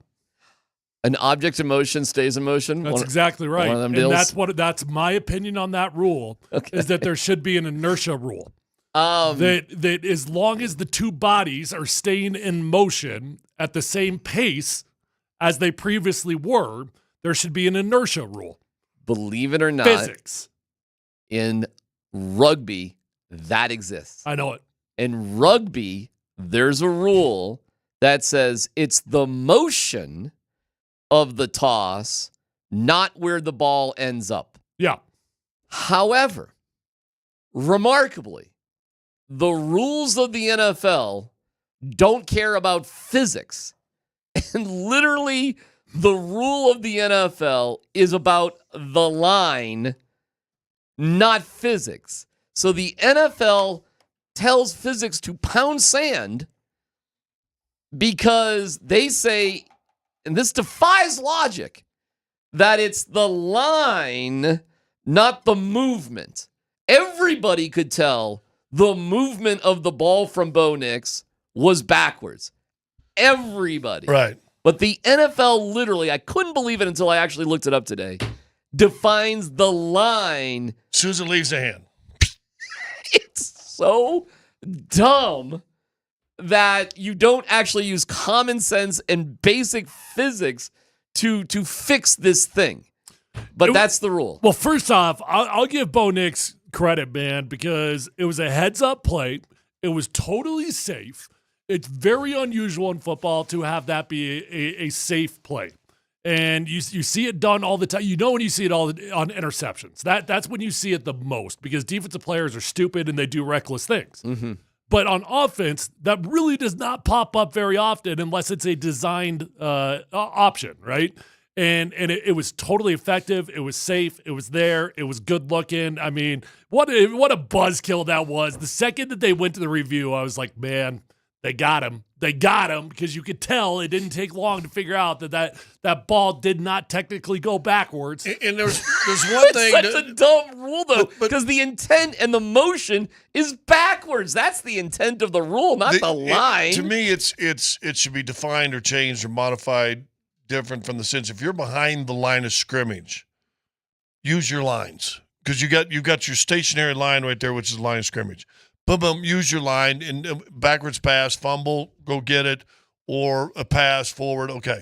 An object in motion stays in motion? That's exactly right. One of them and deals? that's my opinion on that rule, is that there should be an inertia rule. That as long as the two bodies are staying in motion at the same pace as they previously were, there should be an inertia rule. Believe it or not, Physics. In rugby, that exists. I know it. In rugby, there's a rule that says it's the motion of the toss, not where the ball ends up. Yeah. However, remarkably, the rules of the NFL don't care about physics. And literally, the rule of the NFL is about the line, not physics. So the NFL tells physics to pound sand because they say, and this defies logic, that it's the line, not the movement. Everybody could tell the movement of the ball from Bo Nix was backwards. Everybody. Right. But the NFL literally, I couldn't believe it until I actually looked it up today, defines the line. As soon as it leaves the hand. It's so dumb that you don't actually use common sense and basic physics to fix this thing. But that's the rule. Well, first off, I'll give Bo Nix credit, man, because it was a heads-up play. It was totally safe. It's very unusual in football to have that be a safe play. And you see it done all the time. You know when you see it all on interceptions. That's when you see it the most because defensive players are stupid and they do reckless things. Mm-hmm. But on offense, that really does not pop up very often unless it's a designed option, right? And it was totally effective. It was safe. It was there. It was good looking. I mean, what a buzzkill that was. The second that they went to the review, I was like, man, they got him. They got him because you could tell it didn't take long to figure out that ball did not technically go backwards. And there's one thing. It's such a dumb rule, though, because the intent and the motion is backwards. That's the intent of the rule, not the line. To me, it should be defined or changed or modified different from the sense. If you're behind the line of scrimmage, use your lines because you got your stationary line right there, which is the line of scrimmage. Boom, boom, use your line and backwards pass, fumble, go get it, or a pass forward. Okay.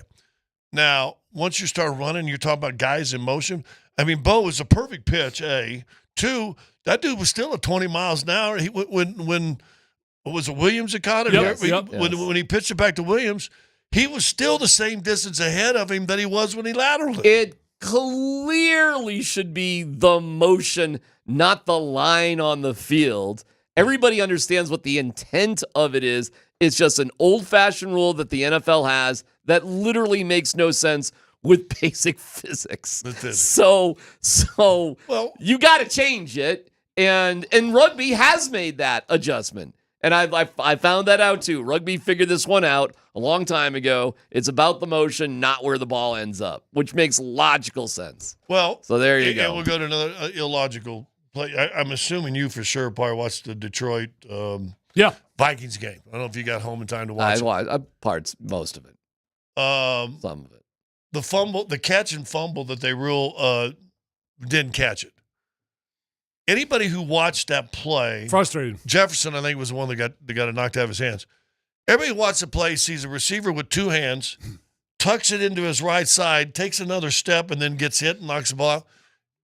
Now, once you start running, you're talking about guys in motion. I mean, Bo was a perfect pitch, A. 2, that dude was still at 20 miles an hour. When was it Williams that caught it? Yep. When he pitched it back to Williams, he was still the same distance ahead of him that he was when he lateraled it. It clearly should be the motion, not the line on the field. Everybody understands what the intent of it is. It's just an old-fashioned rule that the NFL has that literally makes no sense with basic physics. So you got to change it. And rugby has made that adjustment. And I found that out too. Rugby figured this one out a long time ago. It's about the motion, not where the ball ends up, which makes logical sense. Well, so there you go. And we'll go to another illogical play. I'm assuming you for sure probably watched the Detroit Vikings game. I don't know if you got home in time to watch it. I parts most of it. Some of it. The catch and fumble that they didn't catch it. Anybody who watched that play, frustrating. Jefferson, I think, was the one that got it knocked out of his hands. Everybody who watched the play sees a receiver with two hands, tucks it into his right side, takes another step, and then gets hit and knocks the ball out.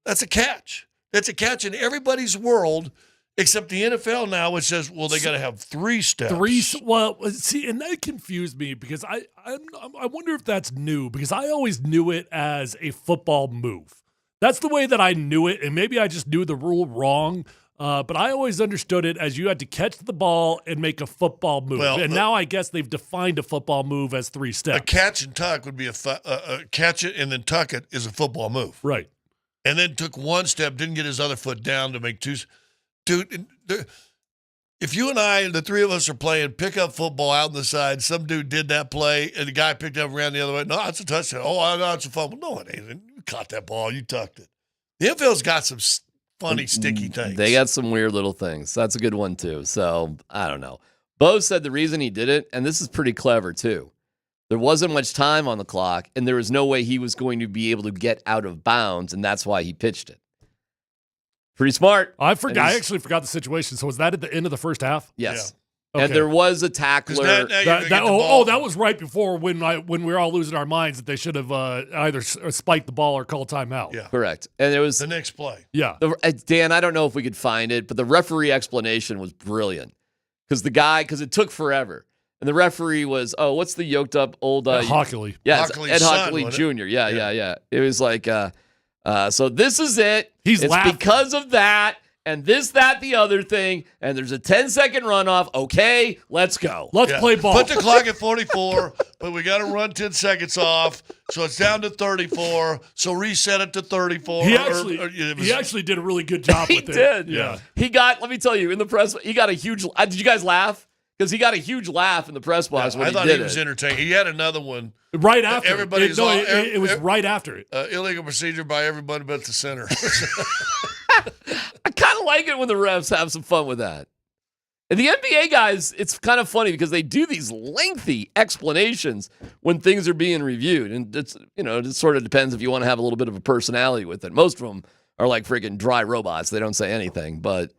That's a catch. That's a catch in everybody's world, except the NFL now, which says, well, they got to have 3 steps. Well, see, and that confused me because I wonder if that's new because I always knew it as a football move. That's the way that I knew it, and maybe I just knew the rule wrong. But I always understood it as you had to catch the ball and make a football move. Well, and now I guess they've defined a football move as 3 steps. A catch and tuck would be catch it and then tuck it is a football move. Right. And then took 1 step, didn't get his other foot down to make 2. Dude, if you and I, the 3 of us are playing pickup football out on the side, some dude did that play, and the guy picked up and ran the other way. No, it's a touchdown. Oh, no, it's a fumble. No, it ain't. You caught that ball. You tucked it. The NFL's got some funny, sticky things. They got some weird little things. That's a good one, too. So, I don't know. Bo said the reason he did it, and this is pretty clever, too. There wasn't much time on the clock, and there was no way he was going to be able to get out of bounds, and that's why he pitched it. Pretty smart. I actually forgot the situation. So was that at the end of the first half? Yes. Yeah. Okay. And there was a tackler. That was right before when we were all losing our minds that they should have either spiked the ball or called timeout. Yeah. Correct. And it was the next play. Yeah. Dan, I don't know if we could find it, but the referee explanation was brilliant because it took forever. And the referee was, what's the yoked up old Hockley. Yeah, Hockley's Ed son, Hockley wasn't Jr. Yeah. It was like, so this is it. He's it's laughing. because of that. And this, that, the other thing, and there's a 10-second runoff. Okay, let's go. Let's play ball. Put the clock at 44, but we got to run 10 seconds off, so it's down to 34. So reset it to 34. He actually did a really good job with it. He did. Yeah. He got, let me tell you, in the press, he got a huge, did you guys laugh? Because he got a huge laugh in the press box when I he thought did he was it. entertaining. He had another one. Right after. It was right after it. Illegal procedure by everybody but the center. I kind of like it when the refs have some fun with that. And the NBA guys, it's kind of funny because they do these lengthy explanations when things are being reviewed. And it's, it sort of depends if you want to have a little bit of a personality with it. Most of them are like freaking dry robots. They don't say anything, but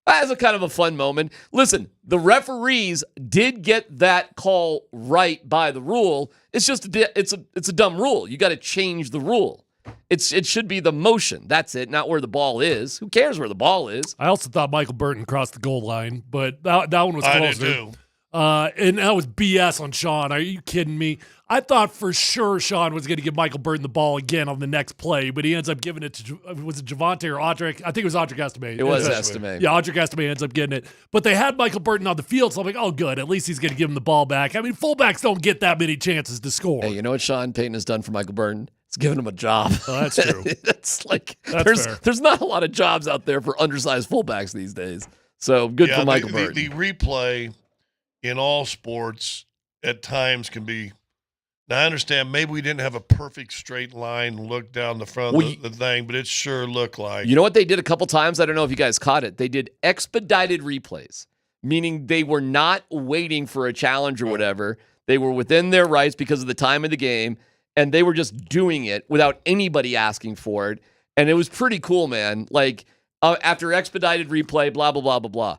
that's a kind of a fun moment. Listen, the referees did get that call right by the rule. It's just it's a dumb rule. You got to change the rule. It should be the motion. That's it, not where the ball is. Who cares where the ball is? I also thought Michael Burton crossed the goal line, but that one was closer. I did too. And that was BS on Sean. Are you kidding me? I thought for sure Sean was going to give Michael Burton the ball again on the next play, but he ends up giving it to, was it Javante or Audric? I think it was Audric Estime. It was Estime. Yeah, Audric Estime ends up getting it. But they had Michael Burton on the field, so I'm like, oh, good. At least he's going to give him the ball back. I mean, fullbacks don't get that many chances to score. Hey, you know what Sean Payton has done for Michael Burton? It's given him a job. Oh, that's true. That's fair. There's not a lot of jobs out there for undersized fullbacks these days. So good for Michael Burton. The replay in all sports at times can be. Now, I understand maybe we didn't have a perfect straight line look down the front of the thing, but it sure looked like. You know what they did a couple times? I don't know if you guys caught it. They did expedited replays, meaning they were not waiting for a challenge or whatever. They were within their rights because of the time of the game, and they were just doing it without anybody asking for it. And it was pretty cool, man. Like, after expedited replay, blah, blah, blah, blah, blah.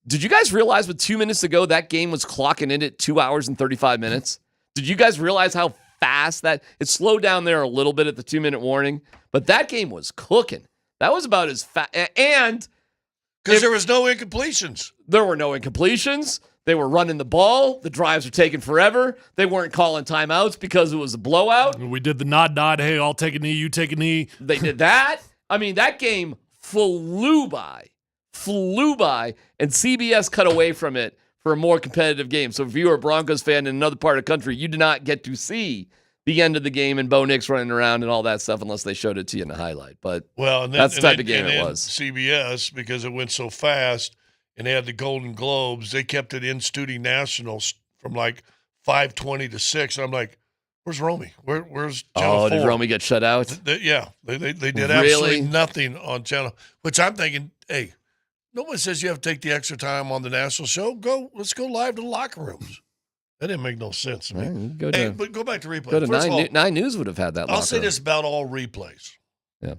Did you guys realize with 2 minutes ago that game was clocking in at 2 hours and 35 minutes? Did you guys realize how fast it slowed down there a little bit at the 2-minute warning? But that game was cooking. That was about as fast. And because there was no incompletions. There were no incompletions. They were running the ball. The drives were taking forever. They weren't calling timeouts because it was a blowout. We did the nod. Hey, I'll take a knee. You take a knee. They did that. I mean, that game flew by. And CBS cut away from it for a more competitive game. So if you were a Broncos fan in another part of the country, you did not get to see the end of the game and Bo Nix running around and all that stuff unless they showed it to you in the highlight. But that's the type of game it was. CBS, because it went so fast and they had the Golden Globes, they kept it in Studi Nationals from like 5:20 to 6. And I'm like, where's Romy? Where's Channel 4? Did Romy get shut out? They did absolutely nothing on Channel, which I'm thinking, hey, nobody says you have to take the extra time on the national show. Let's go live to the locker rooms. That didn't make no sense to me. But go back to replay. Go to 9 News would have had that. I'll say this about all replays. Yeah.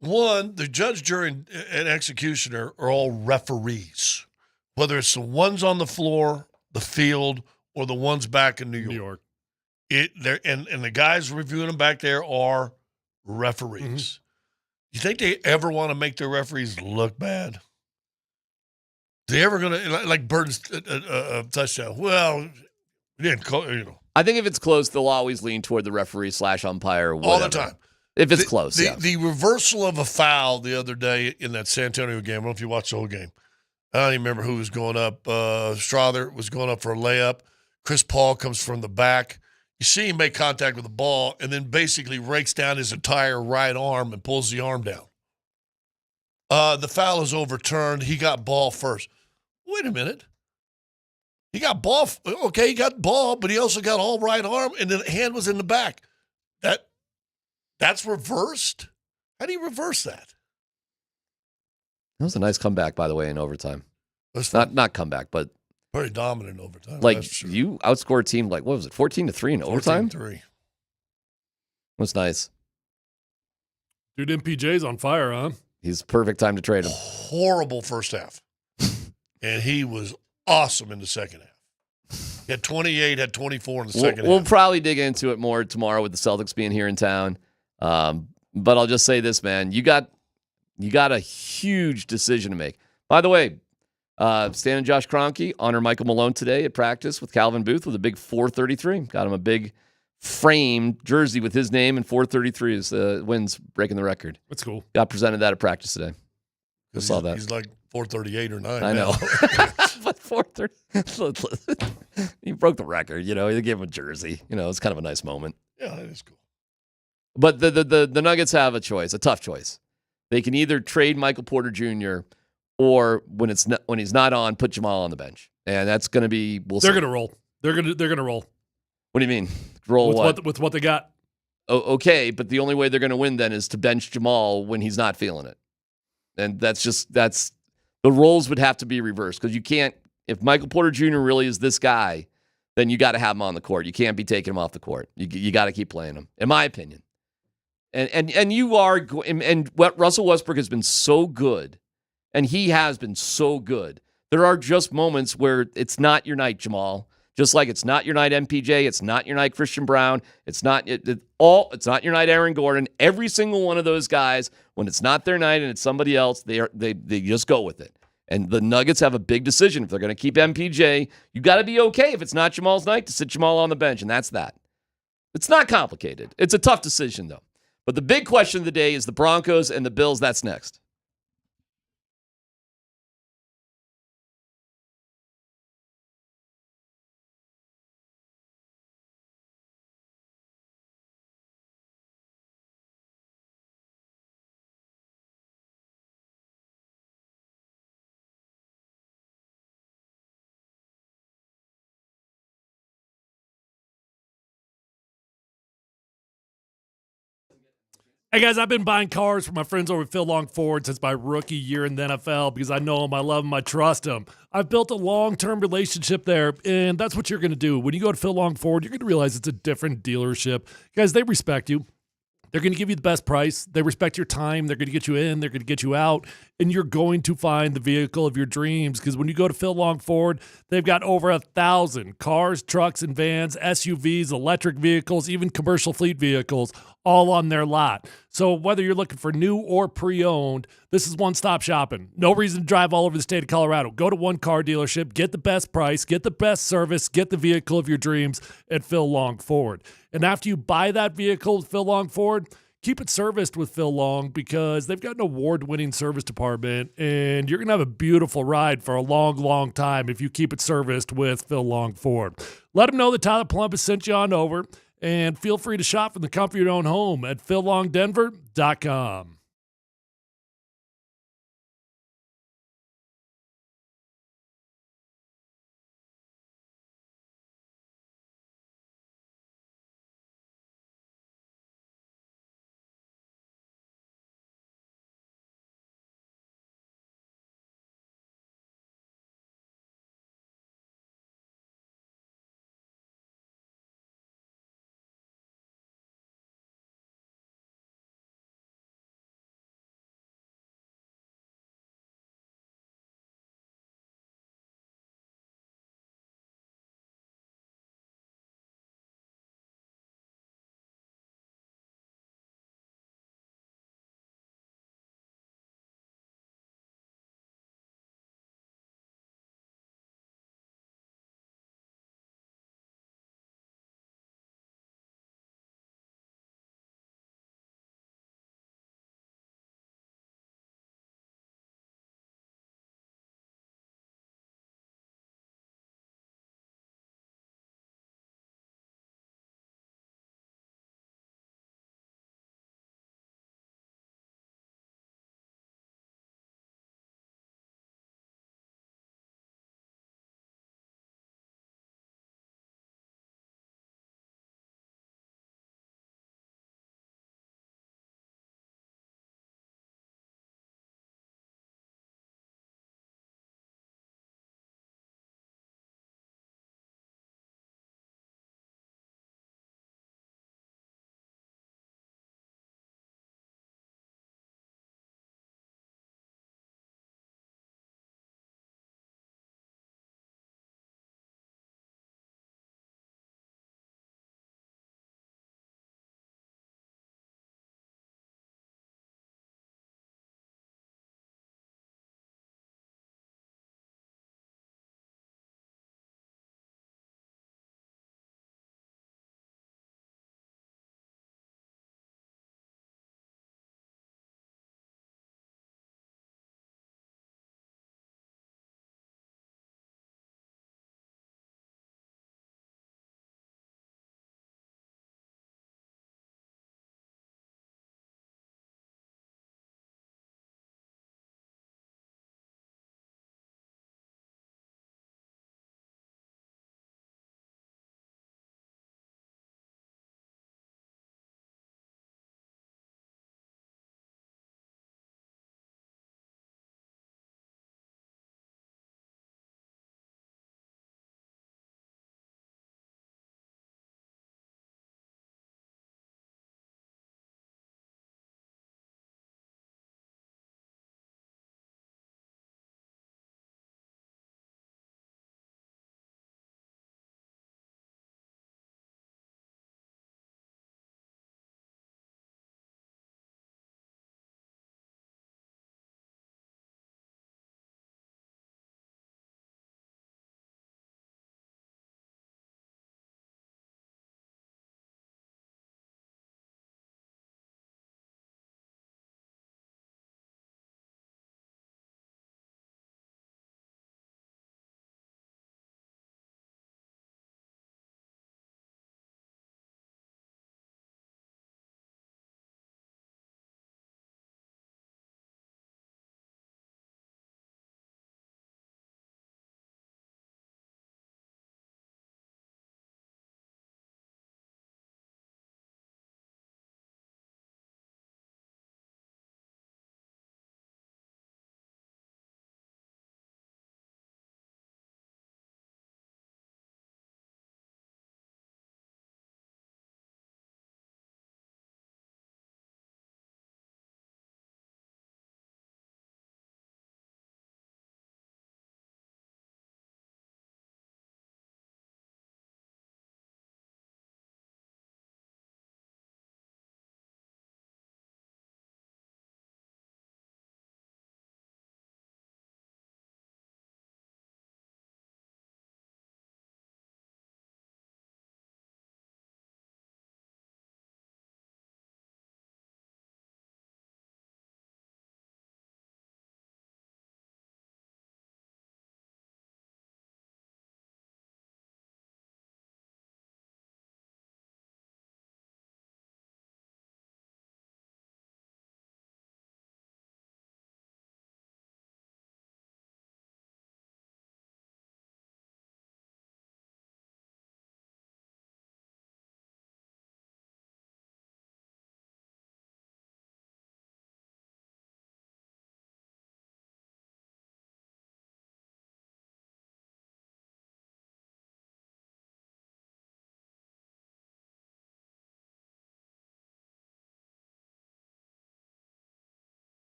One, the judge, jury, and executioner are all referees, whether it's the ones on the floor, the field, or the ones back in New York. And the guys reviewing them back there are referees. Mm-hmm. You think they ever want to make their referees look bad? They ever going to, like Burton's touchdown? Well, we didn't call, I think if it's close, they'll always lean toward the referee / umpire. Whatever. All the time. If it's close, yeah. The reversal of a foul the other day in that San Antonio game, I don't know if you watched the whole game. I don't even remember who was going up. Strother was going up for a layup. Chris Paul comes from the back. You see him make contact with the ball and then basically rakes down his entire right arm and pulls the arm down. The foul is overturned. He got ball first. Wait a minute. He got ball. Okay, he got ball, but he also got all right arm, and the hand was in the back. That's reversed? How do you reverse that? That was a nice comeback, by the way, in overtime. Not comeback, but very dominant in overtime. Like you outscored a team like, what was it, 14-3 in overtime? 14-3. Was nice. Dude, MPJ's on fire, huh? He's perfect time to trade him. Horrible first half. And he was awesome in the second half. He had 28, had 24 in the second half. We'll probably dig into it more tomorrow with the Celtics being here in town. But I'll just say this, man. You got a huge decision to make. By the way, Stan and Josh Kroenke honor Michael Malone today at practice with Calvin Booth with a big 433. Got him a big framed jersey with his name and 433 is wins breaking the record. That's cool. Got presented that at practice today. I saw that. He's like 438 or 9. I know. But 430. He broke the record, They gave him a jersey. It's kind of a nice moment. Yeah, that is cool. But the Nuggets have a choice, a tough choice. They can either trade Michael Porter Jr. or when he's not on, put Jamal on the bench, and that's going to be. They're going to roll. They're going to roll. What do you mean? Roll with what they got? Oh, okay, but the only way they're going to win then is to bench Jamal when he's not feeling it, and that's the roles would have to be reversed because you can't. If Michael Porter Jr. really is this guy, then you got to have him on the court. You can't be taking him off the court. You got to keep playing him, in my opinion. And you are, and what Russell Westbrook has been so good, and he has been so good. There are just moments where it's not your night, Jamal. Just like it's not your night, MPJ. It's not your night, Christian Brown. It's not not your night, Aaron Gordon. Every single one of those guys, when it's not their night and it's somebody else, they just go with it. And the Nuggets have a big decision. If they're going to keep MPJ, you got to be okay if it's not Jamal's night to sit Jamal on the bench, and that's that. It's not complicated. It's a tough decision, though. But the big question of the day is the Broncos and the Bills. That's next. Hey, guys, I've been buying cars for my friends over at Phil Long Ford since my rookie year in the NFL because I know them, I love them, I trust them. I've built a long-term relationship there, and that's what you're going to do. When you go to Phil Long Ford, you're going to realize it's a different dealership. Guys, they respect you. They're going to give you the best price. They respect your time. They're going to get you in. They're going to get you out. And you're going to find the vehicle of your dreams because when you go to Phil Long Ford, they've got over 1,000 cars, trucks, and vans, SUVs, electric vehicles, even commercial fleet vehicles, all on their lot. So whether you're looking for new or pre-owned, this is one-stop shopping. No reason to drive all over the state of Colorado. Go to one car dealership, get the best price, get the best service, get the vehicle of your dreams at Phil Long Ford. And after you buy that vehicle with Phil Long Ford, keep it serviced with Phil Long because they've got an award-winning service department, and you're going to have a beautiful ride for a long, long time if you keep it serviced with Phil Long Ford. Let them know that Tyler Plump has sent you on over, and feel free to shop from the comfort of your own home at phillongdenver.com.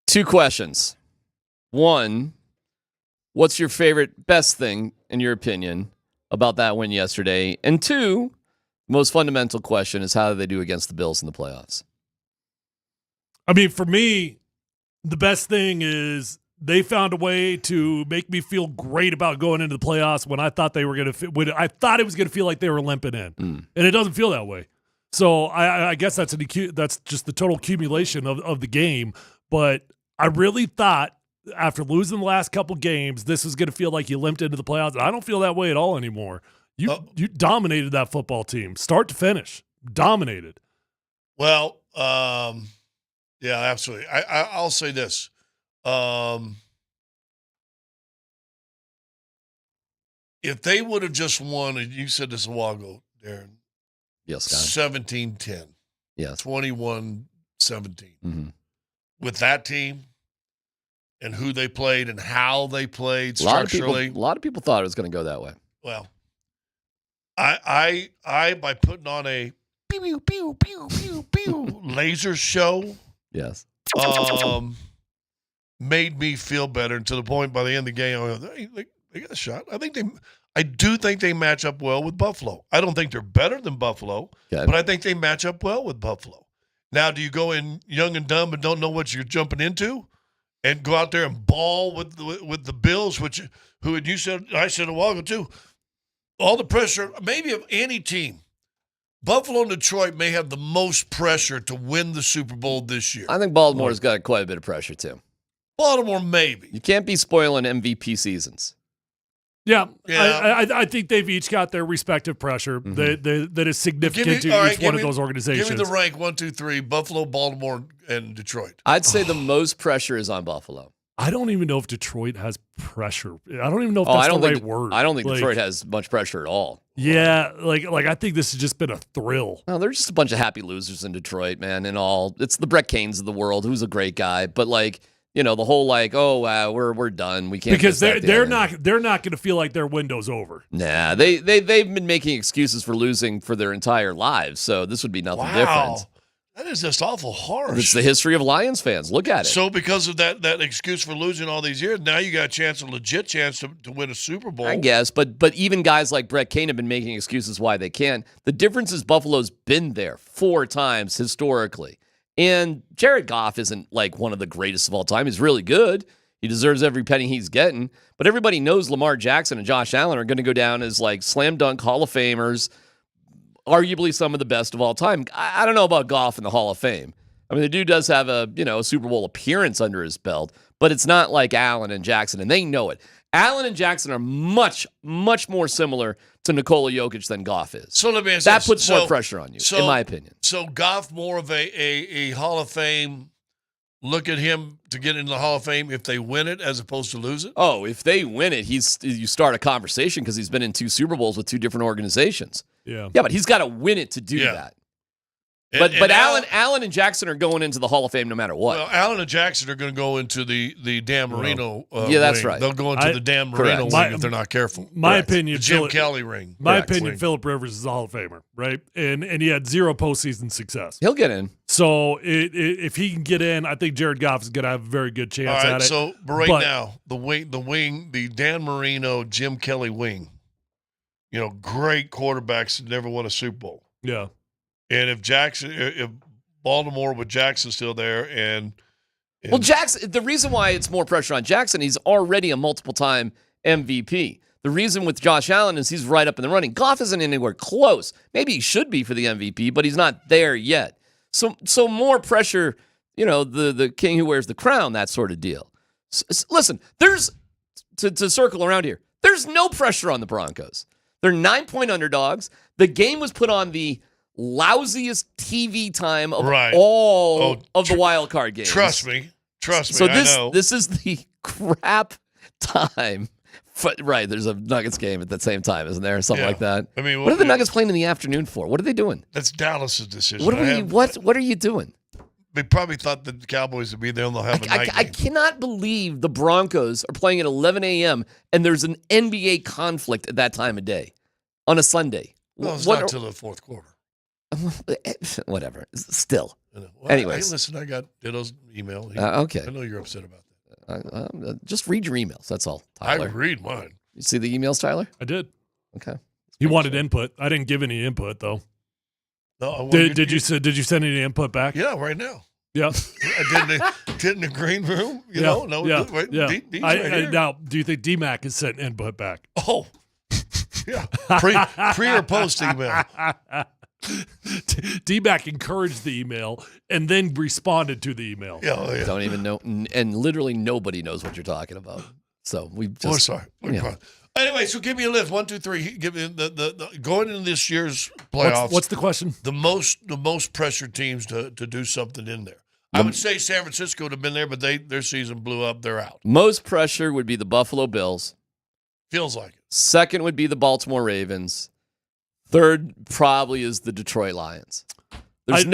2 questions. 1, what's your favorite, best thing, in your opinion, about that win yesterday? And 2, most fundamental question is how do they do against the Bills in the playoffs? I mean, for me, the best thing is they found a way to make me feel great about going into the playoffs when I thought they were going to. I thought it was going to feel like they were limping in, and it doesn't feel that way. So I guess that's just the total accumulation of the game. But I really thought after losing the last couple games, this was going to feel like you limped into the playoffs. And I don't feel that way at all anymore. You dominated that football team, start to finish, dominated. Well, yeah, absolutely. I'll say this. If they would have just won, and you said this a while ago, Darren. Yes, Scott. 17-10. Yes. 21-17. Mm-hmm. With that team and who they played and how they played structurally. A lot of people thought it was going to go that way. Well, I by putting on a pew, pew, pew, pew, pew, laser show. Yes. Made me feel better to the point by the end of the game, I went, they got a shot. I do think they match up well with Buffalo. I don't think they're better than Buffalo, but I think they match up well with Buffalo. Now, do you go in young and dumb and don't know what you're jumping into and go out there and ball with the Bills, I said a while ago too, all the pressure, maybe of any team. Buffalo and Detroit may have the most pressure to win the Super Bowl this year. I think Baltimore's got quite a bit of pressure, too. Baltimore, maybe. You can't be spoiling MVP seasons. Yeah. I think they've each got their respective pressure that is significant to each one of those organizations. Give me the rank 1, 2, 3, Buffalo, Baltimore, and Detroit. I'd say the most pressure is on Buffalo. I don't even know if Detroit has pressure. I don't even know if that's the right word. I don't think Detroit has much pressure at all. Yeah, like I think this has just been a thrill. No, they're just a bunch of happy losers in Detroit, man, and all. It's the Brett Canes of the world, who's a great guy, but the whole we're done. We can't, because they're not going to feel like their window's over. Nah, they've been making excuses for losing for their entire lives, so this would be nothing different. That is just awful harsh. It's the history of Lions fans. Look at it. So because of that excuse for losing all these years, now you got a legit chance to win a Super Bowl. I guess, but even guys like Brett Kane have been making excuses why they can't. The difference is Buffalo's been there 4 times historically. And Jared Goff isn't like one of the greatest of all time. He's really good. He deserves every penny he's getting. But everybody knows Lamar Jackson and Josh Allen are going to go down as like slam dunk Hall of Famers, arguably some of the best of all time. I don't know about Goff in the Hall of Fame. I mean, the dude does have a Super Bowl appearance under his belt, but it's not like Allen and Jackson, and they know it. Allen and Jackson are much, much more similar to Nikola Jokic than Goff is. So let me ask that puts more pressure on you, in my opinion. So Goff more of a Hall of Fame. Look at him to get into the Hall of Fame if they win it as opposed to lose it? Oh, if they win it, you start a conversation because he's been in 2 Super Bowls with 2 different organizations. Yeah, but he's got to win it to do that. But Allen and Jackson are going into the Hall of Fame no matter what. Well, Allen and Jackson are going to go into the Dan Marino that's ring. right. They'll go into the Dan Marino ring if they're not careful. My opinion, the Jim Kelly ring. My opinion, Phillip Rivers is a Hall of Famer, right? And he had 0 postseason success. He'll get in. So if he can get in, I think Jared Goff is going to have a very good chance at it. So now, the Dan Marino, Jim Kelly wing, great quarterbacks that never won a Super Bowl. Yeah. And if Baltimore with Jackson still there and well, Jackson, the reason why it's more pressure on Jackson, he's already a multiple-time MVP. The reason with Josh Allen is he's right up in the running. Goff isn't anywhere close. Maybe he should be for the MVP, but he's not there yet. So more pressure, the king who wears the crown, that sort of deal. Listen, there's to circle around here. There's no pressure on the Broncos. They're 9-point underdogs. The game was put on the lousiest TV time of all of the wild card games. Trust me. So I know. This is the crap time. Right, there's a Nuggets game at the same time, isn't there? Something like that. I mean, what are the Nuggets playing in the afternoon for? What are they doing? That's Dallas's decision. What are you doing? They probably thought that the Cowboys would be there and they'll have a night game. I cannot believe the Broncos are playing at 11 a.m. and there's an NBA conflict at that time of day on a Sunday. Well, it's not until the fourth quarter. Whatever. Still, Well, Anyways. hey, listen, I got Ditto's email. Okay. I know you're upset about that. Just read your emails. That's all, Tyler. I read mine. You see the emails, Tyler? I did. Okay. He wanted input. I didn't give any input though. No, Did you send any input back? Yeah, right now. Yeah. I did in the green room. You know, no. Yeah. Wait, yeah. Dean's right here. Now, do you think DMAC has sent input back? Oh, yeah. Pre or post email. DMAC encouraged the email and then responded to the email. Yeah. Don't even know, and literally nobody knows what you're talking about. So we've just. We're sorry. Anyway, so give me a list. 1, 2, 3. Give me the going into this year's playoffs. What's the question? The most pressured teams to do something in there. I would say San Francisco would have been there, but their season blew up. They're out. Most pressure would be the Buffalo Bills. Feels like it. Second would be the Baltimore Ravens. Third probably is the Detroit Lions. There's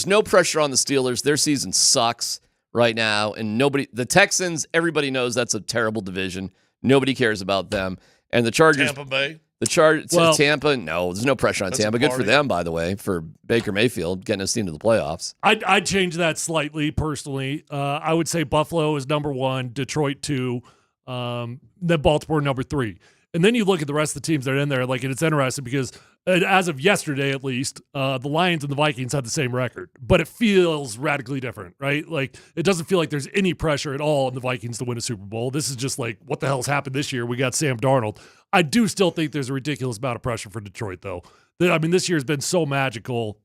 no pressure on the Steelers. Their season sucks right now, and the Texans, everybody knows that's a terrible division. Nobody cares about them. And the Chargers. Tampa Bay. Tampa, no, there's no pressure on Tampa. Good for them, by the way, for Baker Mayfield getting us into the playoffs. I'd change that slightly personally. I would say Buffalo is number 1, Detroit 2, then Baltimore number 3. And then you look at the rest of the teams that are in there, and it's interesting because as of yesterday, at least, the Lions and the Vikings had the same record, but it feels radically different, right? Like, it doesn't feel like there's any pressure at all on the Vikings to win a Super Bowl. This is just like, what the hell's happened this year? We got Sam Darnold. I do still think there's a ridiculous amount of pressure for Detroit, though. I mean, this year has been so magical.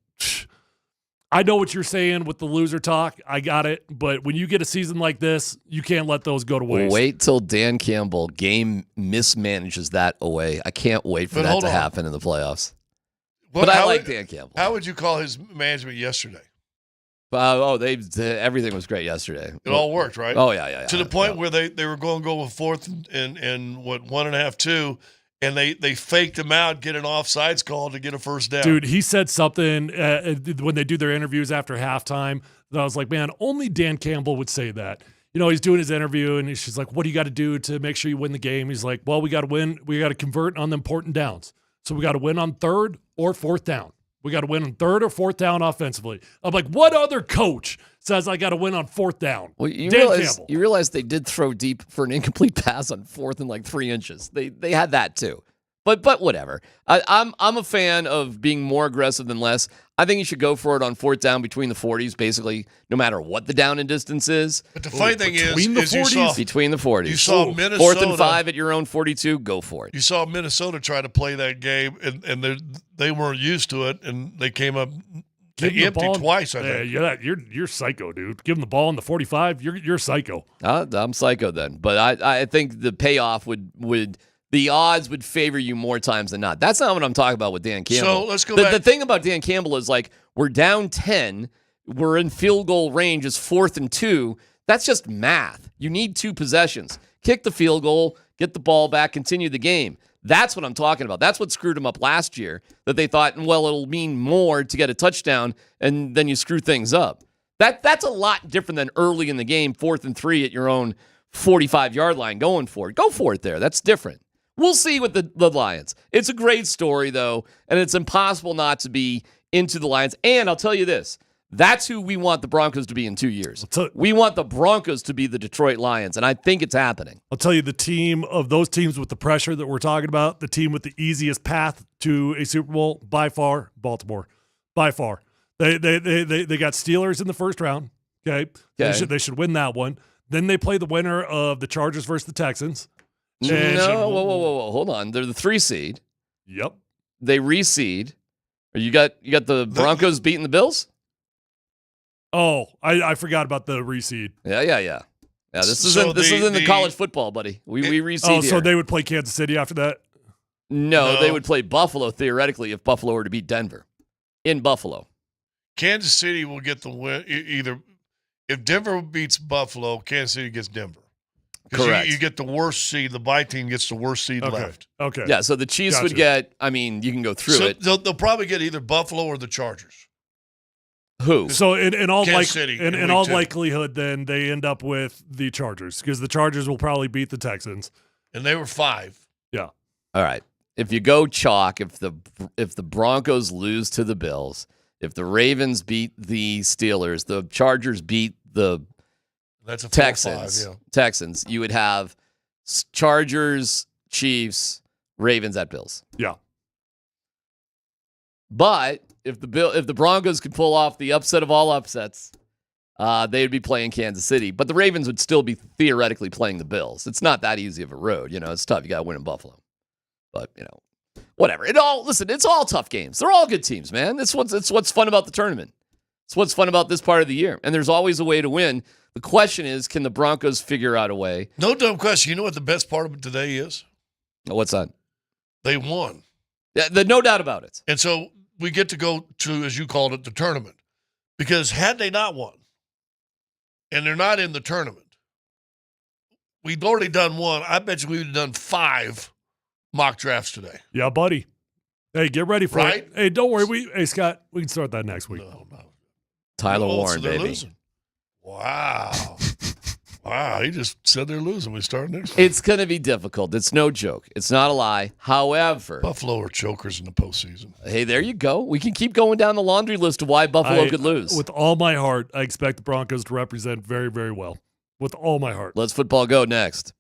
I know what you're saying with the loser talk. I got it. But when you get a season like this, you can't let those go to waste. Wait till Dan Campbell game mismanages that away. I can't wait for that to happen in the playoffs. But I like Dan Campbell. How would you call his management yesterday? Everything was great yesterday. It all worked, right? Oh, yeah. To the point where they were going to go with fourth and 1.5, 2, and they faked him out, get an offsides call to get a first down. Dude, he said something when they do their interviews after halftime that I was like, man, only Dan Campbell would say that. You know, he's doing his interview, and she's like, what do you got to do to make sure you win the game? He's like, well, we got to win. We got to convert on the important downs. So we got to win on 3rd or 4th down. We got to win on 3rd or 4th down offensively. I'm like, what other coach says I got to win on 4th down? Well, you Campbell. realize they did throw deep for an incomplete pass on 4th and 3 inches. They had that too. But whatever. I'm a fan of being more aggressive than less. I think you should go for it on 4th down between the 40s, basically, no matter what the down and distance is. But the funny thing is between the 40s. You saw Minnesota 4th and 5 at your own 42. Go for it. You saw Minnesota try to play that game, and they weren't used to it, and they came up empty twice. I think. Yeah, you're psycho, dude. Give them the ball in the 45. You're psycho. I'm psycho then, but I think the payoff would. The odds would favor you more times than not. That's not what I'm talking about with Dan Campbell. So let's go back. The thing about Dan Campbell is we're down 10. We're in field goal range. It's 4th and 2. That's just math. You need 2 possessions. Kick the field goal, get the ball back, continue the game. That's what I'm talking about. That's what screwed them up last year, that they thought, well, it'll mean more to get a touchdown, and then you screw things up. That's a lot different than early in the game, 4th and 3 at your own 45-yard line going for it. Go for it there. That's different. We'll see with the Lions. It's a great story, though, and it's impossible not to be into the Lions. And I'll tell you this. That's who we want the Broncos to be in 2 years. We want the Broncos to be the Detroit Lions, and I think it's happening. I'll tell you, the team of those teams with the pressure that we're talking about, the team with the easiest path to a Super Bowl, by far, Baltimore. By far. They got Steelers in the first round. Okay. They should win that one. Then they play the winner of the Chargers versus the Texans. No, whoa. Hold on. They're the 3 seed. Yep. They reseed. You got the Broncos beating the Bills? Oh, I forgot about the reseed. Yeah. This is in the college football, buddy. We reseed. Oh, so they would play Kansas City after that? No, they would play Buffalo theoretically if Buffalo were to beat Denver in Buffalo. Kansas City will get the win. Either if Denver beats Buffalo, Kansas City gets Denver. Correct. You get the worst seed. The bye team gets the worst seed left. Okay. Yeah, so the Chiefs would get, you can go through it. They'll probably get either Buffalo or the Chargers. Who? So in all likelihood, then they end up with the Chargers because the Chargers will probably beat the Texans. And they were 5. Yeah. All right. If you go chalk, if the Broncos lose to the Bills, If the Ravens beat the Steelers, the Chargers beat the That's a 4-5, Texans, yeah. Texans, you would have Chargers, Chiefs, Ravens at Bills. Yeah. But if the Broncos could pull off the upset of all upsets, they would be playing Kansas City. But the Ravens would still be theoretically playing the Bills. It's not that easy of a road. It's tough. You got to win in Buffalo. But, whatever. It's all tough games. They're all good teams, man. It's what's fun about the tournament. It's what's fun about this part of the year. And there's always a way to win. The question is, can the Broncos figure out a way? No dumb question. You know what the best part of it today is? What's that? They won. Yeah, no doubt about it. And so we get to go to, as you called it, the tournament. Because had they not won, and they're not in the tournament, we'd already done one. I bet you we would have done 5 mock drafts today. Yeah, buddy. Hey, get ready for Right? it. Hey, don't worry. Hey, Scott, we can start that next week. No. Tyler Oh, Warren, so they're baby. losing. Wow. Wow, he just said they're losing. We start next week. It's going to be difficult. It's no joke. It's not a lie. However, Buffalo are chokers in the postseason. Hey, there you go. We can keep going down the laundry list of why Buffalo could lose. With all my heart, I expect the Broncos to represent very, very well. With all my heart. Let's football go next.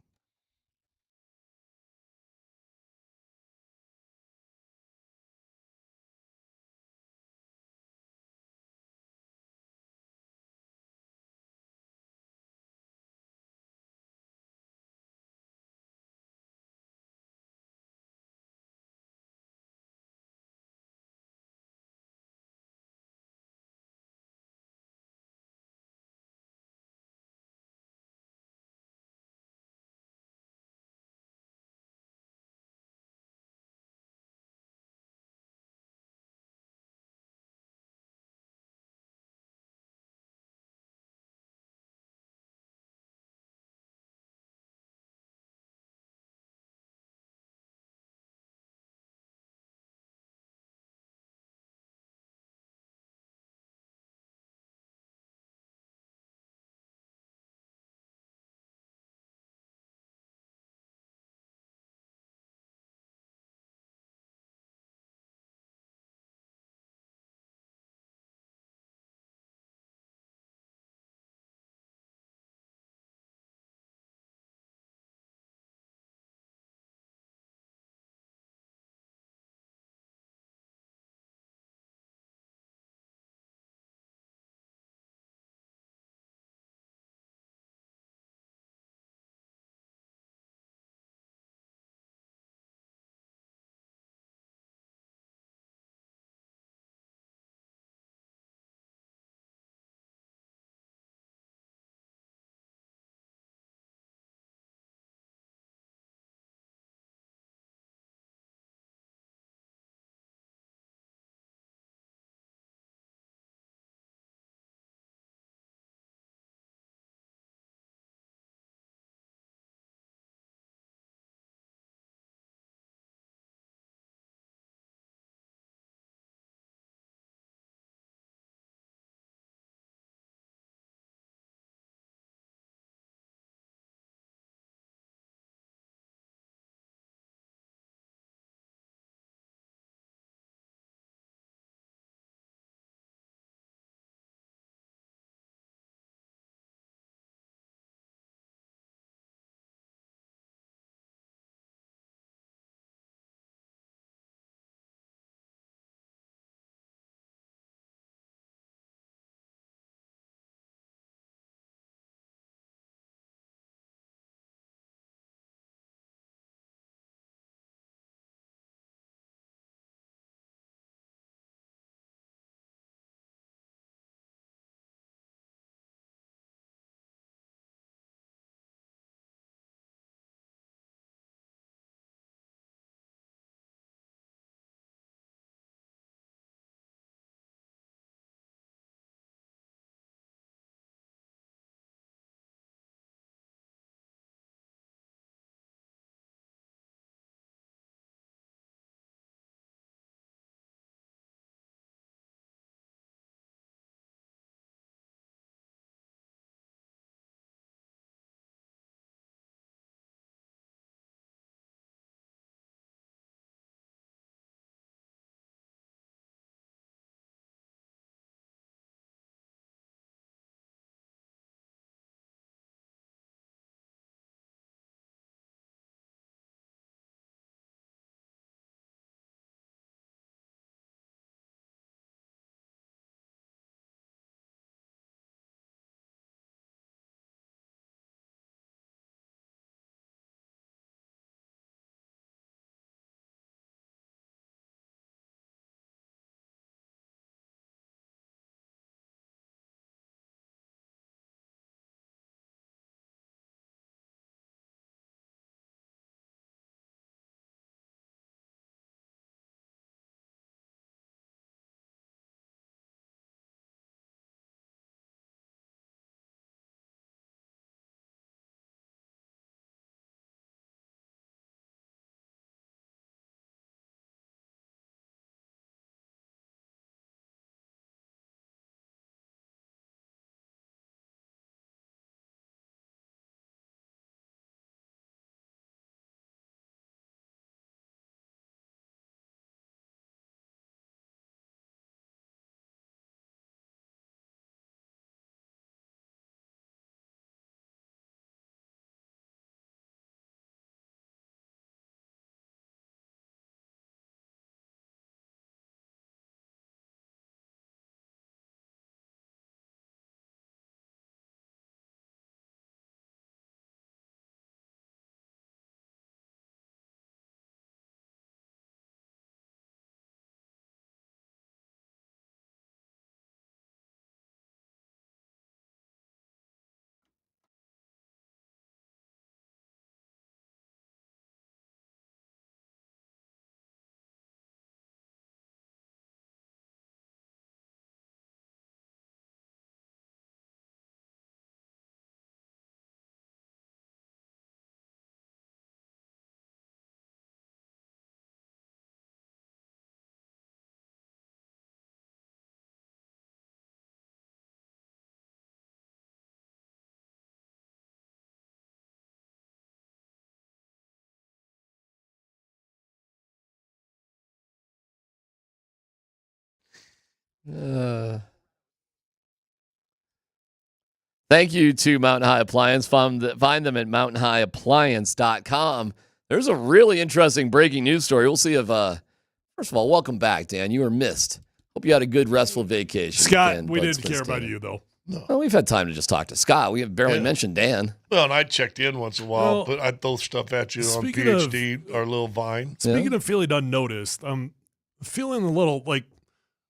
Thank you to Mountain High Appliance. Find them at mountainhighappliance.com. There's a really interesting breaking news story. We'll see if, first of all, welcome back, Dan. You were missed. Hope you had a good, restful vacation. Scott, Dan we Bud didn't care about Springsteen. you, though. No. Well, we've had time to just talk to Scott. We have barely mentioned Dan. Well, and I checked in once in a while, Well, but I throw stuff at you on speaking PhD, our little Vine. Speaking of feeling unnoticed, I'm feeling a little like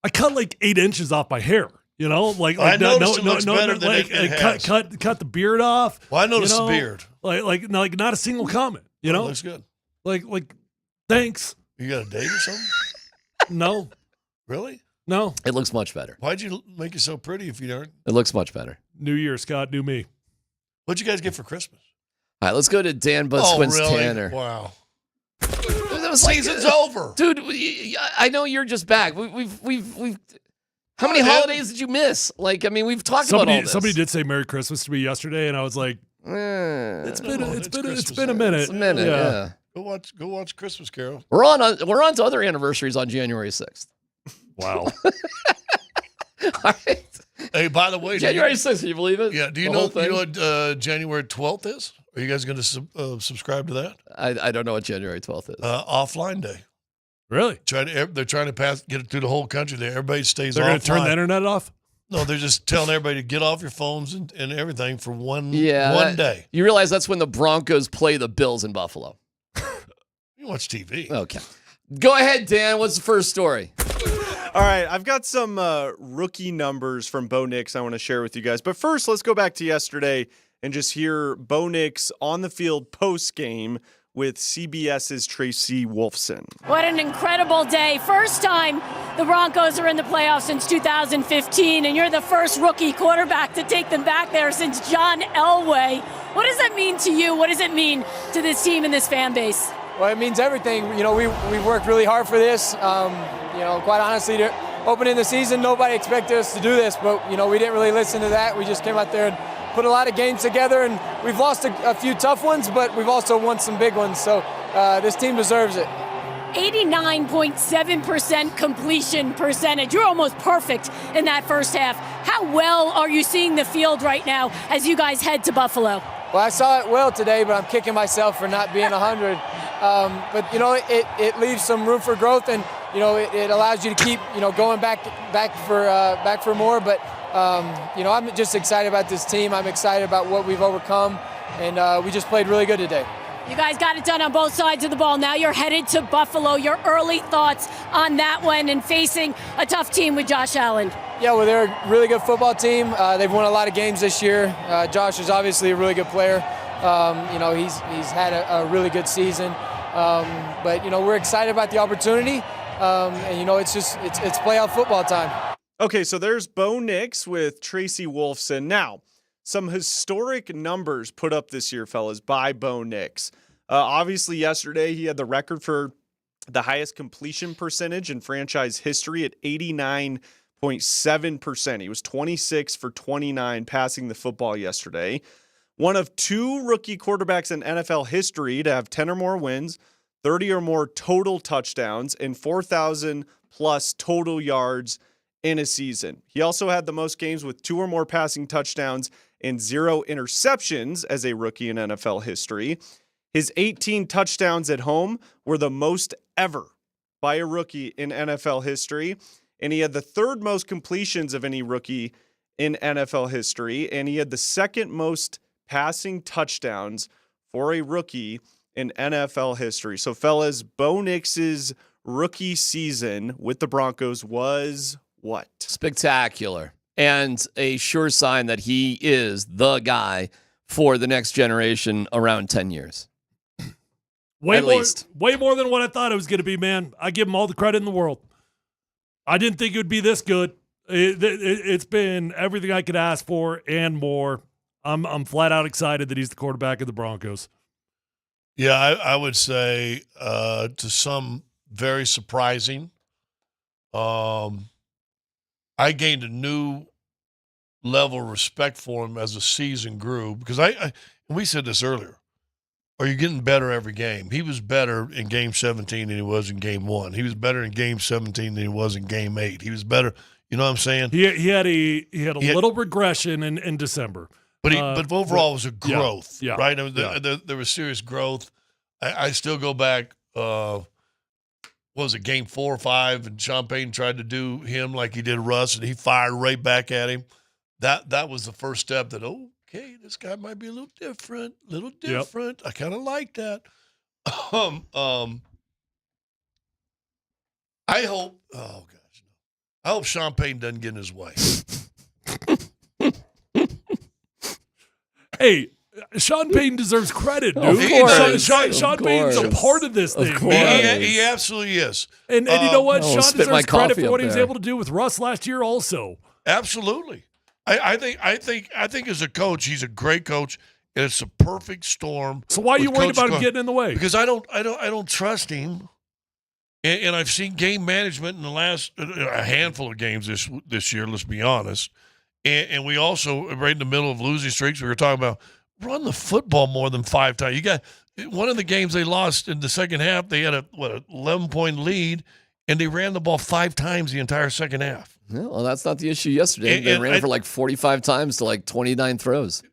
I cut like 8 inches off my hair. You know, like I noticed it looks better than like, it has. cut the beard off. Well, I noticed you know? the beard. Like not a single comment. You know, looks good. Like thanks. You got a date or something? No. Really? No. It looks much better. Why'd you make it so pretty if you aren't? It looks much better. New year, Scott, new me. What'd you guys get for Christmas? All right, let's go to Dan Bud Squints really? Tanner. Wow. That was Season's over. Dude, I know you're just back. We've how many holidays did you miss? Like, I mean, we've talked about all this. Somebody did say Merry Christmas to me yesterday, and I was like, it's been a minute. It's a minute, yeah. Go watch Christmas Carol. We're on to other anniversaries on January 6th. Wow. All right. Hey, by the way, January 6th, can you believe it? Yeah. Do you The know whole thing? what January 12th is? Are you guys going to subscribe to that? I don't know what January 12th is. Offline day. Really? They're trying to get it through the whole country. Everybody stays offline. They're going to turn the internet off? No, they're just telling everybody to get off your phones and everything for one day. You realize that's when the Broncos play the Bills in Buffalo. You watch TV. Okay. Go ahead, Dan. What's the first story? All right, I've got some rookie numbers from Bo Nix I want to share with you guys. But first, let's go back to yesterday and just hear Bo Nix on the field post-game with CBS's Tracy Wolfson. What an incredible day. First time the Broncos are in the playoffs since 2015, and you're the first rookie quarterback to take them back there since John Elway. What does that mean to you? What does it mean to this team and this fan base? Well, it means everything. You know, we've worked really hard for this. You know, quite honestly, opening the season, nobody expected us to do this, but, you know, we didn't really listen to that. We just came out there and put a lot of games together, and we've lost a few tough ones, but we've also won some big ones, so this team deserves it. 89.7% completion percentage. You're almost perfect in that first half. How well are you seeing the field right now as you guys head to Buffalo? Well, I saw it well today, but I'm kicking myself for not being 100. But, you know, it leaves some room for growth, and, you know, it allows you to keep, you know, going back for more. But, you know, I'm just excited about this team. I'm excited about what we've overcome, and we just played really good today. You guys got it done on both sides of the ball. Now you're headed to Buffalo. Your early thoughts on that one and facing a tough team with Josh Allen? Yeah, well, they're a really good football team. They've won a lot of games this year. Josh is obviously a really good player. You know, he's had a really good season. But, you know, we're excited about the opportunity. And, you know, it's playoff football time. Okay, so there's Bo Nix with Tracy Wolfson. Now, some historic numbers put up this year, fellas, by Bo Nix. Obviously, yesterday he had the record for the highest completion percentage in franchise history at 89.7%. He was 26 for 29 passing the football yesterday. One of two rookie quarterbacks in NFL history to have 10 or more wins, 30 or more total touchdowns, and 4,000 plus total yards in a season. He also had the most games with 2 or more passing touchdowns and 0 interceptions as a rookie in NFL history. His 18 touchdowns at home were the most ever by a rookie in NFL history, and he had the third most completions of any rookie in NFL history, and he had the second most passing touchdowns for a rookie in NFL history. So, fellas, Bo Nix's rookie season with the Broncos was what? Spectacular. And a sure sign that he is the guy for the next generation around 10 years. Way At least. Way more than what I thought it was going to be, man. I give him all the credit in the world. I didn't think it would be this good. It's been everything I could ask for and more. I'm flat out excited that he's the quarterback of the Broncos. Yeah, I would say to some very surprising. I gained a new level of respect for him as the season grew because we said this earlier. Are you getting better every game? He was better in game 17 than he was in game 1. He was better in game 17 than he was in game 8. He was better. You know what I'm saying? He had a little regression in December. But overall, it was a growth, yeah, right? I mean, there was serious growth. I still go back, what was it, game 4 or 5, and Sean Payton tried to do him like he did Russ, and he fired right back at him. That was the first step that, okay, this guy might be a little different. Yep. I kind of like that. I hope, I hope Sean Payton doesn't get in his way. Hey, Sean Payton deserves credit, dude. Of course. Sean Payton's a part of this thing, man. He absolutely is. And you know what? I'll Sean spit my deserves credit coffee for what up he was there. able to do with Russ last year also. Absolutely. I think as a coach, he's a great coach, and it's a perfect storm. So why are you with worried Coach about him Carr. getting in the way? Because I don't trust him. And I've seen game management in the last a handful of games this year, let's be honest. And we also, right in the middle of losing streaks, we were talking about run the football more than 5 times. You got one of the games they lost in the second half, they had a 11-point lead, and they ran the ball 5 times the entire second half. Yeah, well, that's not the issue yesterday. They ran for like 45 times to like 29 throws.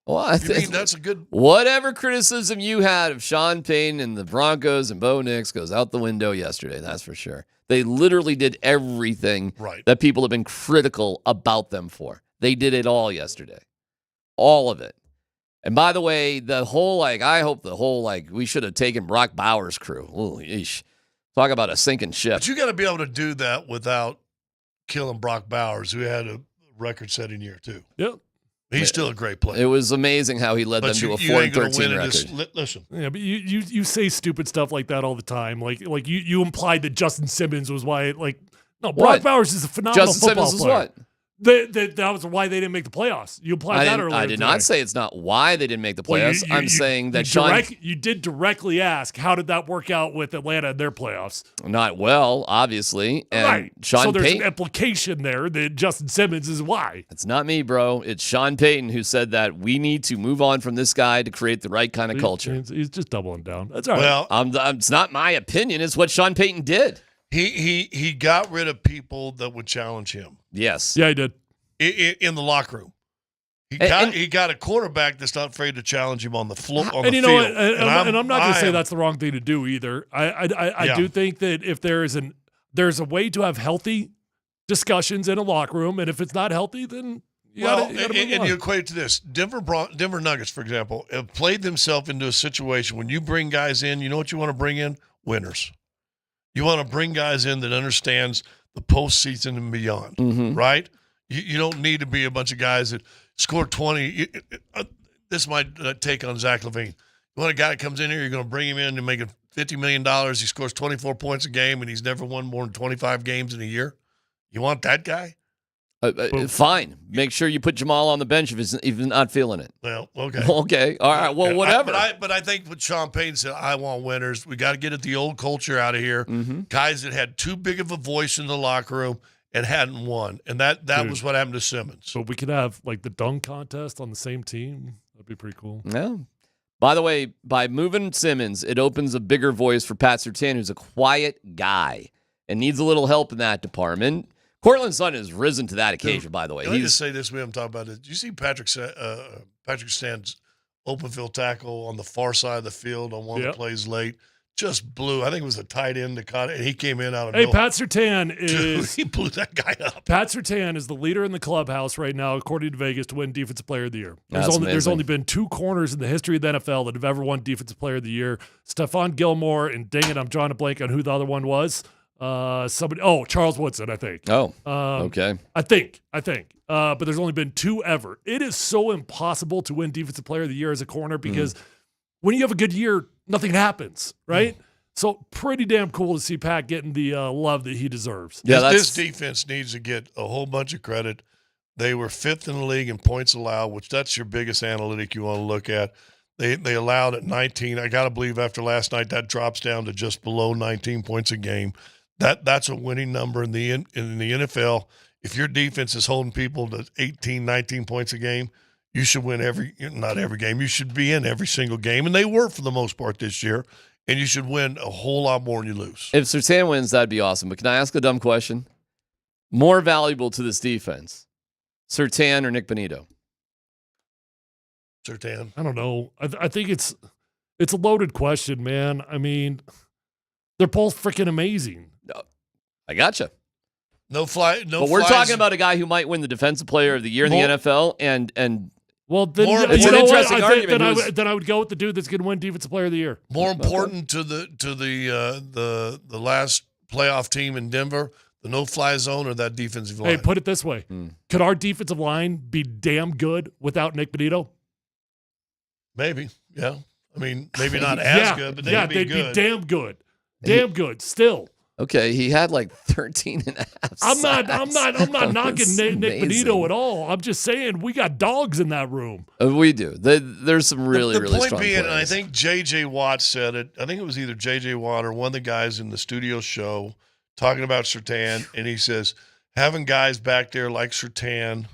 Well, I mean that's a good. Whatever criticism you had of Sean Payton and the Broncos and Bo Nix goes out the window yesterday. That's for sure. They literally did everything that people have been critical about them for. They did it all yesterday, all of it. And by the way, I hope the whole we should have taken Brock Bowers' crew. Ooh, yeesh. Talk about a sinking ship. But you got to be able to do that without killing Brock Bowers, who had a record-setting year too. Yep. He's still a great player. It was amazing how he led them to a 4-13 record. Listen. Yeah, but you say stupid stuff like that all the time. Like you implied that Justin Simmons was why. Brock Bowers is a phenomenal Justin football Simmons player. is what? That was why they didn't make the playoffs. You implied that earlier. I did not say it's not why they didn't make the playoffs. I'm saying that you did directly ask, how did that work out with Atlanta in their playoffs? Not well, obviously. And right. Sean so there's Payton, an implication there that Justin Simmons is why. It's not me, bro. It's Sean Payton who said that we need to move on from this guy to create the right kind of culture. He's just doubling down. That's all right. Well, it's not my opinion. It's what Sean Payton did. He got rid of people that would challenge him. Yes. Yeah, he did. In the locker room. He got a quarterback that's not afraid to challenge him on the floor. And you know what? And I'm not going to say that's the wrong thing to do either. I do think that if there's a way to have healthy discussions in a locker room, and if it's not healthy, then you got to move on. You equate it to this. Denver Nuggets, for example, have played themselves into a situation when you bring guys in, you know what you want to bring in? Winners. You want to bring guys in that understands the postseason and beyond, right? You don't need to be a bunch of guys that score 20. This is my take on Zach LaVine. You want a guy that comes in here, you're going to bring him in and make $50 million. He scores 24 points a game, and he's never won more than 25 games in a year. You want that guy? Fine. Make sure you put Jamal on the bench if he's not feeling it. Well, okay. Okay. All right. Well, whatever. But I think what Sean Payton said, I want winners. We got to get at the old culture out of here. Mm-hmm. Guys that had too big of a voice in the locker room and hadn't won. And that was what happened to Simmons. So we could have the dunk contest on the same team. That'd be pretty cool. Yeah. By the way, by moving Simmons, it opens a bigger voice for Pat Surtain, who's a quiet guy and needs a little help in that department. Cortland Sutton has risen to that occasion, by the way. Let me just say this. We haven't talked about it. Did you see Patrick Stan's open field tackle on the far side of the field on one of the plays late? Just blew. I think it was a tight end that caught it, and he came in out of middle. Pat Surtain is... Dude, he blew that guy up. Pat Surtain is the leader in the clubhouse right now, according to Vegas, to win Defensive Player of the Year. There's only been 2 corners in the history of the NFL that have ever won Defensive Player of the Year. Stephon Gilmore, and dang it, I'm drawing a blank on who the other one was. Charles Woodson, I think. Okay. I think. But there's only been 2 ever. It is so impossible to win Defensive Player of the Year as a corner because when you have a good year, nothing happens, right? So pretty damn cool to see Pat getting the love that he deserves. Yeah, this defense needs to get a whole bunch of credit. They were 5th in the league in points allowed, which that's your biggest analytic you want to look at. They allowed at 19. I got to believe after last night that drops down to just below 19 points a game. That's a winning number in the NFL. If your defense is holding people to 18, 19 points a game, you should win not every game. You should be in every single game, and they were for the most part this year, and you should win a whole lot more than you lose. If Surtain wins, that'd be awesome. But can I ask a dumb question? More valuable to this defense, Surtain or Nick Bonito? Surtain. I don't know. I think it's a loaded question, man. I mean, they're both freaking amazing. I gotcha. No fly. No. But we're flies. talking about a guy who might win the Defensive Player of the Year in the NFL, and well, then it's an interesting argument. Then I would go with the dude that's going to win Defensive Player of the Year. More important to the last playoff team in Denver, the no-fly zone or that defensive line? Hey, put it this way: could our defensive line be damn good without Nick Bonito? Maybe, yeah. I mean, maybe not as good, but they'd be damn good. Damn good still. Okay, he had like 13 and a half I'm sacks. not knocking Nick Bonito at all. I'm just saying we got dogs in that room. We do. There's some really the point strong being, players. and I think J.J. Watt said it. I think it was either J.J. Watt or one of the guys in the studio show talking about Surtain, and he says having guys back there like Surtain,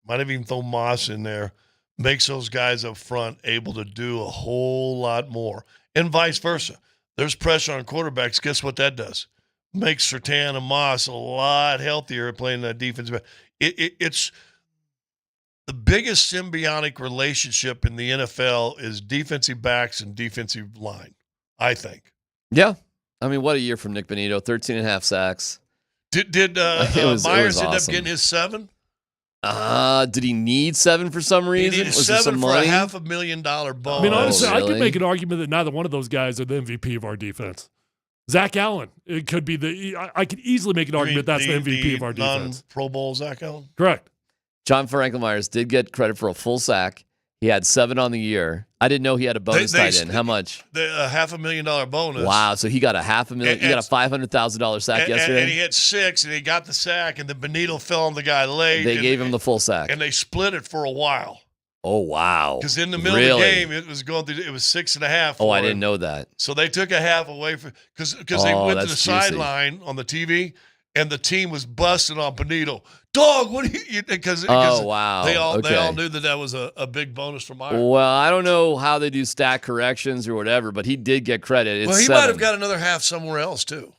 might have even thrown Moss in there, makes those guys up front able to do a whole lot more, and vice versa. There's pressure on quarterbacks. Guess what that does? Makes Surtain and Moss a lot healthier at playing that defense. It's the biggest symbiotic relationship in the NFL is defensive backs and defensive line, I think. Yeah. I mean, what a year from Nick Bonito, 13 and a half sacks. Did Myers end up getting his 7? Did he need 7 for some reason? He needed Was there 7 some for money? a $500,000 bonus. I mean, honestly, I really? could make an argument that neither one of those guys are the MVP of our defense. Zach Allen, it could be I could easily make an argument that's the MVP of our defense. Non-Pro Bowl Zach Allen? Correct. John Franklin-Myers did get credit for a full sack. He had 7 on the year. I didn't know he had a bonus tied in. How much? A $500,000 bonus. Wow. So he got a $500,000. He got a $500,000 sack yesterday. And he had 6, and he got the sack, and then Benito fell on the guy late. They gave him the full sack. And they split it for a while. Oh, wow. Because in the middle of the game, it was going through. It was 6.5. Oh, I didn't know that. So they took a half away because they went to the sideline on the TV, and the team was busting on Benito. Dog, what do you? Because wow. They all Okay. knew that was a big bonus for Myers. Well, I don't know how they do stat corrections or whatever, but he did get credit. It's Well, he 7. might have got another half somewhere else too.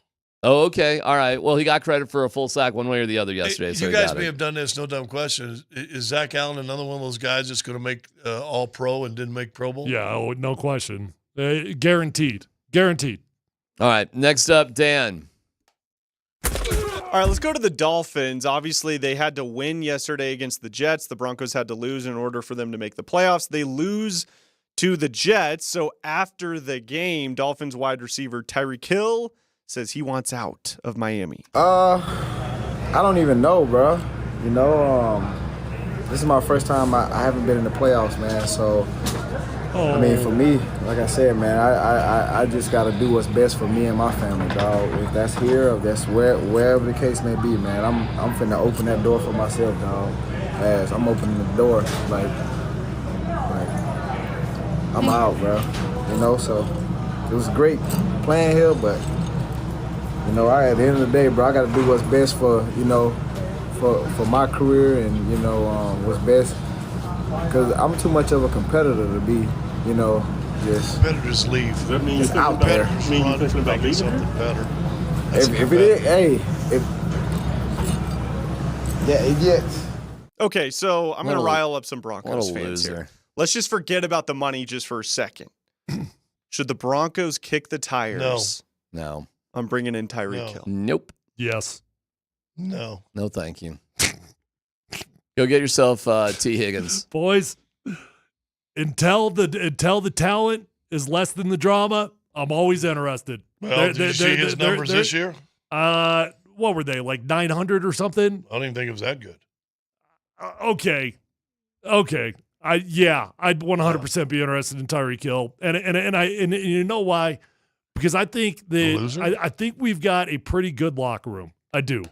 Oh, okay. All right. Well, he got credit for a full sack one way or the other yesterday. So You he guys got may it. have done this, no dumb question. Is Zach Allen another one of those guys that's going to make All Pro and didn't make Pro Bowl? Yeah, no question. Guaranteed. All right. Next up, Dan. All right, let's go to the Dolphins. Obviously, they had to win yesterday against the Jets. The Broncos had to lose in order for them to make the playoffs. They lose to the Jets. So after the game, Dolphins wide receiver Tyreek Hill says he wants out of Miami. I don't even know, bro. You know, this is my first time I haven't been in the playoffs, man. So, I mean, for me, like I said, man, I just got to do what's best for me and my family, dog. If that's here, or if that's wherever the case may be, man, I'm finna open that door for myself, dog. As I'm opening the door, like I'm out, bro. You know, so it was great playing here, but you know, at the end of the day, bro, I got to do what's best for, you know, for my career and, you know, what's best. Because I'm too much of a competitor to be, you know, just competitors leave. Does that mean just out there. Mean you thinking about leaving something better? If it is, hey, it gets. Okay, so I'm going to rile up some Broncos what a fans loser. here. Let's just forget about the money just for a second. Should the Broncos kick the tires? No. I'm bringing in Tyreek Hill. Nope. Yes. No. No, thank you. Go get yourself T. Higgins. Boys, until the talent is less than the drama, I'm always interested. Well, did you see his numbers this year? What were they, like 900 or something? I don't even think it was that good. Okay. I'd 100% be interested in Tyreek Hill, and you know why? Because I think that I think we've got a pretty good locker room. I do,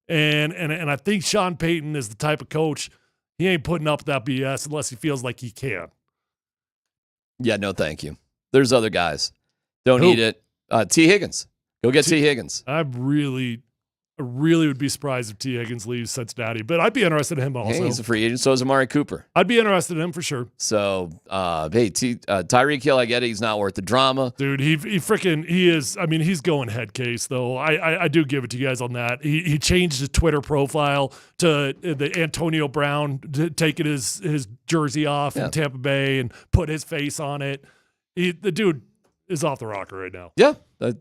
and I think Sean Payton is the type of coach, he ain't putting up with that BS unless he feels like he can. Yeah, no, thank you. There's other guys. Don't Who? need it. T. Higgins. Go get T. Higgins. I'm really I really would be surprised if T. Higgins leaves Cincinnati, but I'd be interested in him also. Hey, he's a free agent. So is Amari Cooper. I'd be interested in him for sure. So, Tyreek Hill, I get it. He's not worth the drama. Dude, he is. I mean, he's going head case, though. I do give it to you guys on that. He changed his Twitter profile to the Antonio Brown, taking his jersey off in Tampa Bay and put his face on it. The dude is off the rocker right now. Yeah.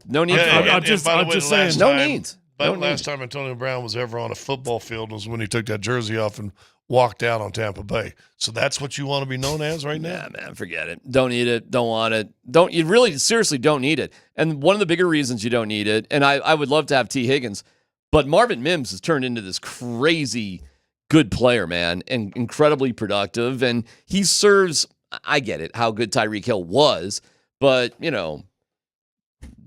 No need. I'm just saying. No needs. But the last time Antonio Brown was ever on a football field was when he took that jersey off and walked out on Tampa Bay. So that's what you want to be known as right now? Yeah, man, forget it. Don't need it. Don't want it. You really seriously don't need it. And one of the bigger reasons you don't need it, and I would love to have T. Higgins, but Marvin Mims has turned into this crazy good player, man, and incredibly productive. And he serves, I get it, how good Tyreek Hill was, but,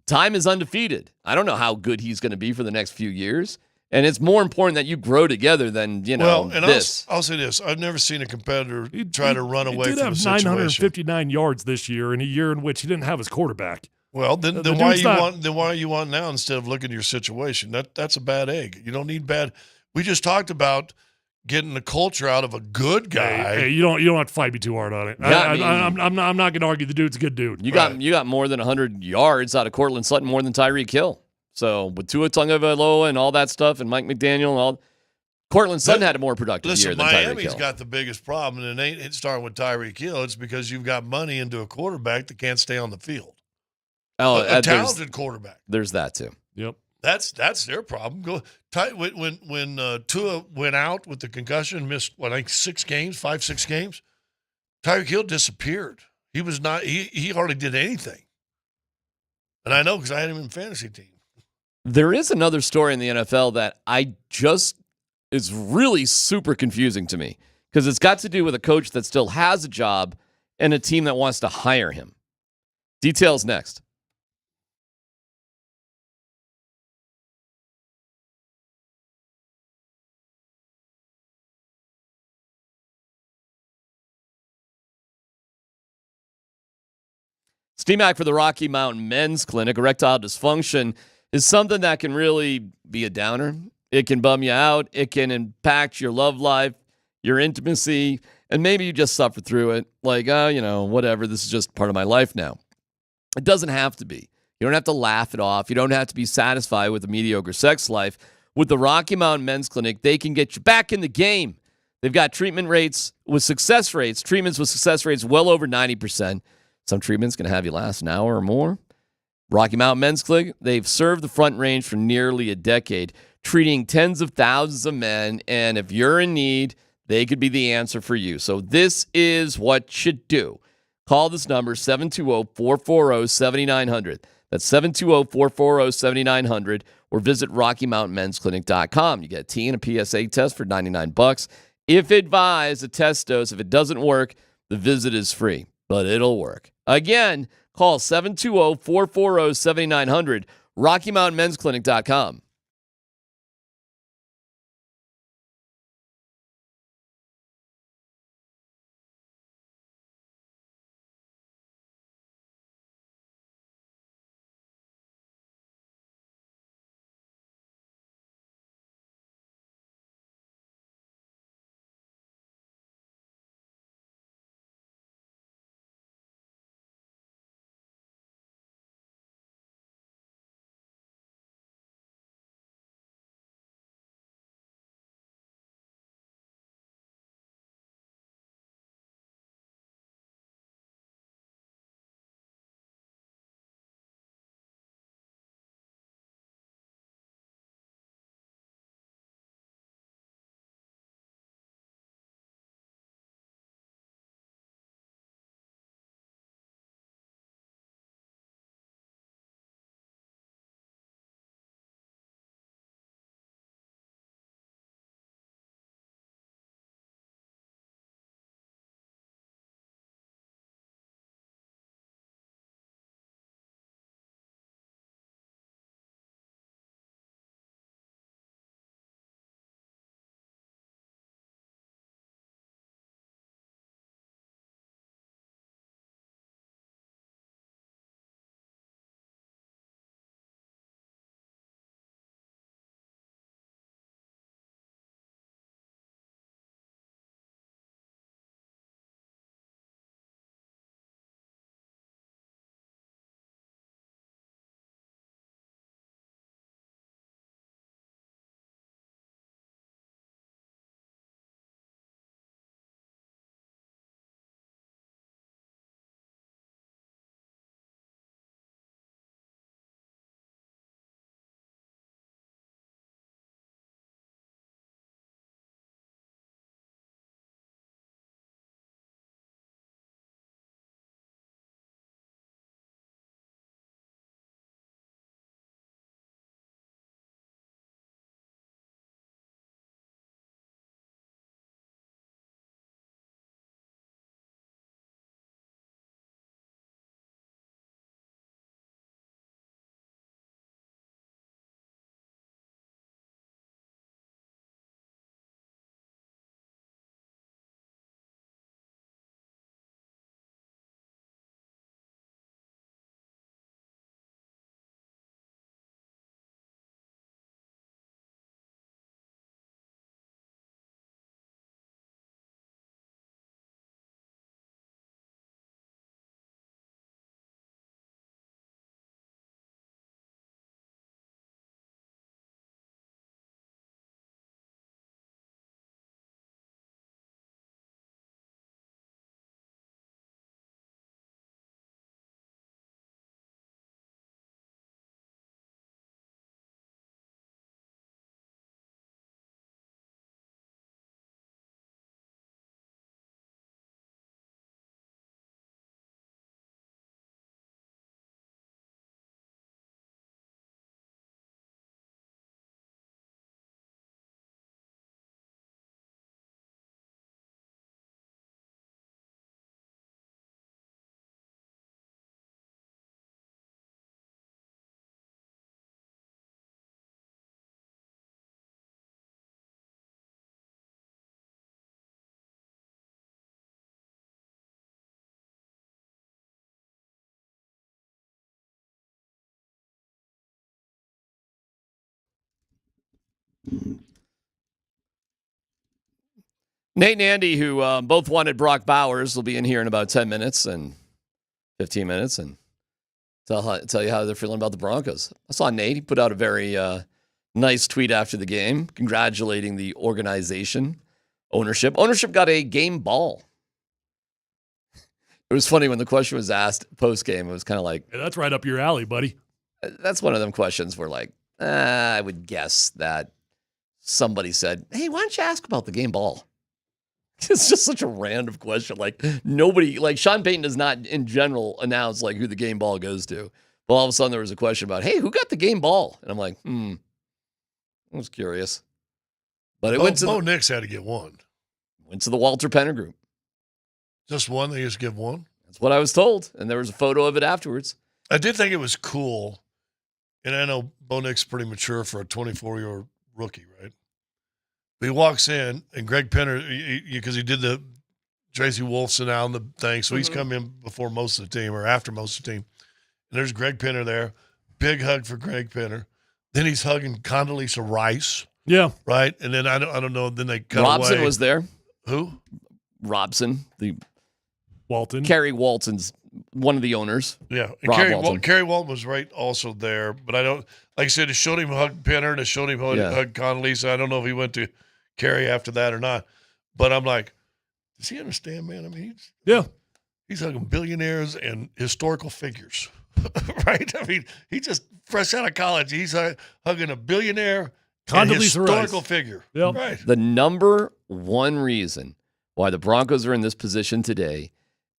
time is undefeated. I don't know how good he's going to be for the next few years. And it's more important that you grow together than, this. I'll say this. I've never seen a competitor try to run away He did from have a situation. 959 yards this year in a year in which he didn't have his quarterback. Well, then why are you want now instead of looking at your situation? That's a bad egg. You don't need bad. We just talked about getting the culture out of a good guy. Hey, you don't have to fight me too hard on it. Yeah, I'm not going to argue the dude's a good dude. You got more than 100 yards out of Cortland Sutton, more than Tyreek Hill. So with Tua Tagovailoa and all that stuff, and Mike McDaniel and all, Cortland Sutton had a more productive year than Tyreek Hill. Miami's got the biggest problem, and it ain't starting with Tyreek Hill. It's because you've got money into a quarterback that can't stay on the field. A talented quarterback. There's that too. Yep. That's their problem. When Tua went out with the concussion, missed 6 games, 5-6 games. Tyreek Hill disappeared. He was not. He hardly did anything. And I know because I had him in fantasy team. There is another story in the NFL that is really super confusing to me because it's got to do with a coach that still has a job and a team that wants to hire him. Details next. STMAC for the Rocky Mountain Men's Clinic. Erectile dysfunction is something that can really be a downer. It can bum you out. It can impact your love life, your intimacy, and maybe you just suffer through it. Like, whatever. This is just part of my life now. It doesn't have to be. You don't have to laugh it off. You don't have to be satisfied with a mediocre sex life. With the Rocky Mountain Men's Clinic, they can get you back in the game. They've got treatments with success rates well over 90%. Some treatments can have you last an hour or more. Rocky Mountain Men's Clinic, they've served the Front Range for nearly a decade, treating tens of thousands of men. And if you're in need, they could be the answer for you. So this is what you do. Call this number, 720-440-7900. That's 720-440-7900. Or visit RockyMountainMen'sClinic.com. You get a T and a PSA test for $99. If advised, a test dose. If it doesn't work, the visit is free, but it'll work. Again, call 720-440-7900, RockyMountainMen'sClinic.com. Nate and Andy, who both wanted Brock Bowers, will be in here in about 10 minutes and 15 minutes and tell you how they're feeling about the Broncos. I saw Nate. He put out a very nice tweet after the game, congratulating the organization, ownership. Ownership got a game ball. It was funny when the question was asked post-game. It was kind of like... Yeah, that's right up your alley, buddy. That's one of them questions where, like, I would guess that somebody said, hey, why don't you ask about the game ball? It's just such a random question. Like, nobody... Like, Sean Payton does not, in general, announce, like, who the game ball goes to. But all of a sudden, there was a question about, hey, who got the game ball? And I'm like, I was curious. But it went to... Bo Nix had to get one. Went to the Walter Penner Group. Just one? They just give one? That's what I was told. And there was a photo of it afterwards. I did think it was cool. And I know Bo Nix is pretty mature for a 24-year-old rookie, right? But he walks in, and Greg Penner, because he did the Tracy Wolfson out and the thing, so he's come in before most of the team or after most of the team. And there's Greg Penner there. Big hug for Greg Penner. Then he's hugging Condoleezza Rice. Yeah. Right? And then I don't know, then they cut Robson away. was there. Who? Robson, the Walton. Kerry Walton's one of the owners. Yeah. And Rob Kerry Walton was right also there. But I don't, like I said, it showed him hug Penner and it showed him hug Condoleezza. I don't know if he went to Kerry after that or not. But I'm like, does he understand, man? I mean, he's hugging billionaires and historical figures, right? I mean, he just fresh out of college. He's hugging a billionaire and historical figure. Yep. Right. The number one reason why the Broncos are in this position today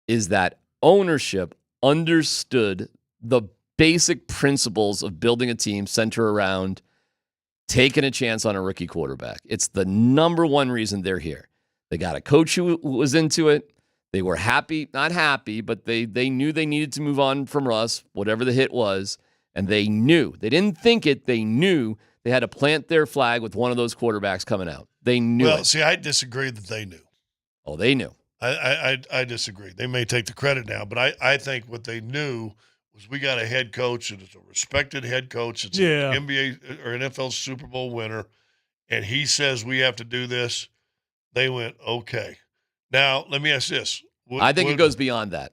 is that ownership understood the basic principles of building a team center around taking a chance on a rookie quarterback. It's the number one reason they're here. They got a coach who was into it. They were not happy, but they knew they needed to move on from Russ, whatever the hit was, and they knew. They didn't think it. They knew they had to plant their flag with one of those quarterbacks coming out. They knew it. Well, see, I disagree that they knew. Oh, they knew. I disagree. They may take the credit now, but I think what they knew was we got a head coach that is a respected head coach. It's an NBA or NFL Super Bowl winner, and he says we have to do this. They went, okay. Now, let me ask this. I think it goes beyond that.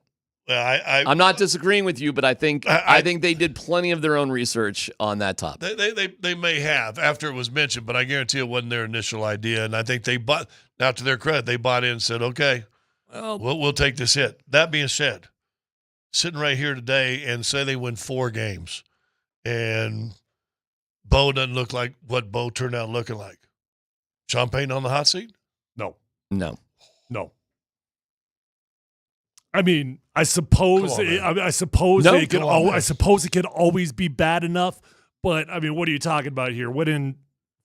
I'm not disagreeing with you, but I think they did plenty of their own research on that topic. They may have after it was mentioned, but I guarantee it wasn't their initial idea. And I think they bought. Now, to their credit, they bought in and said, "Okay, we'll take this hit." That being said, sitting right here today and say they win 4 games, and Bo doesn't look like what Bo turned out looking like. Sean Payton on the hot seat? No. I mean, I suppose it can always be bad enough, but I mean, what are you talking about here? Winning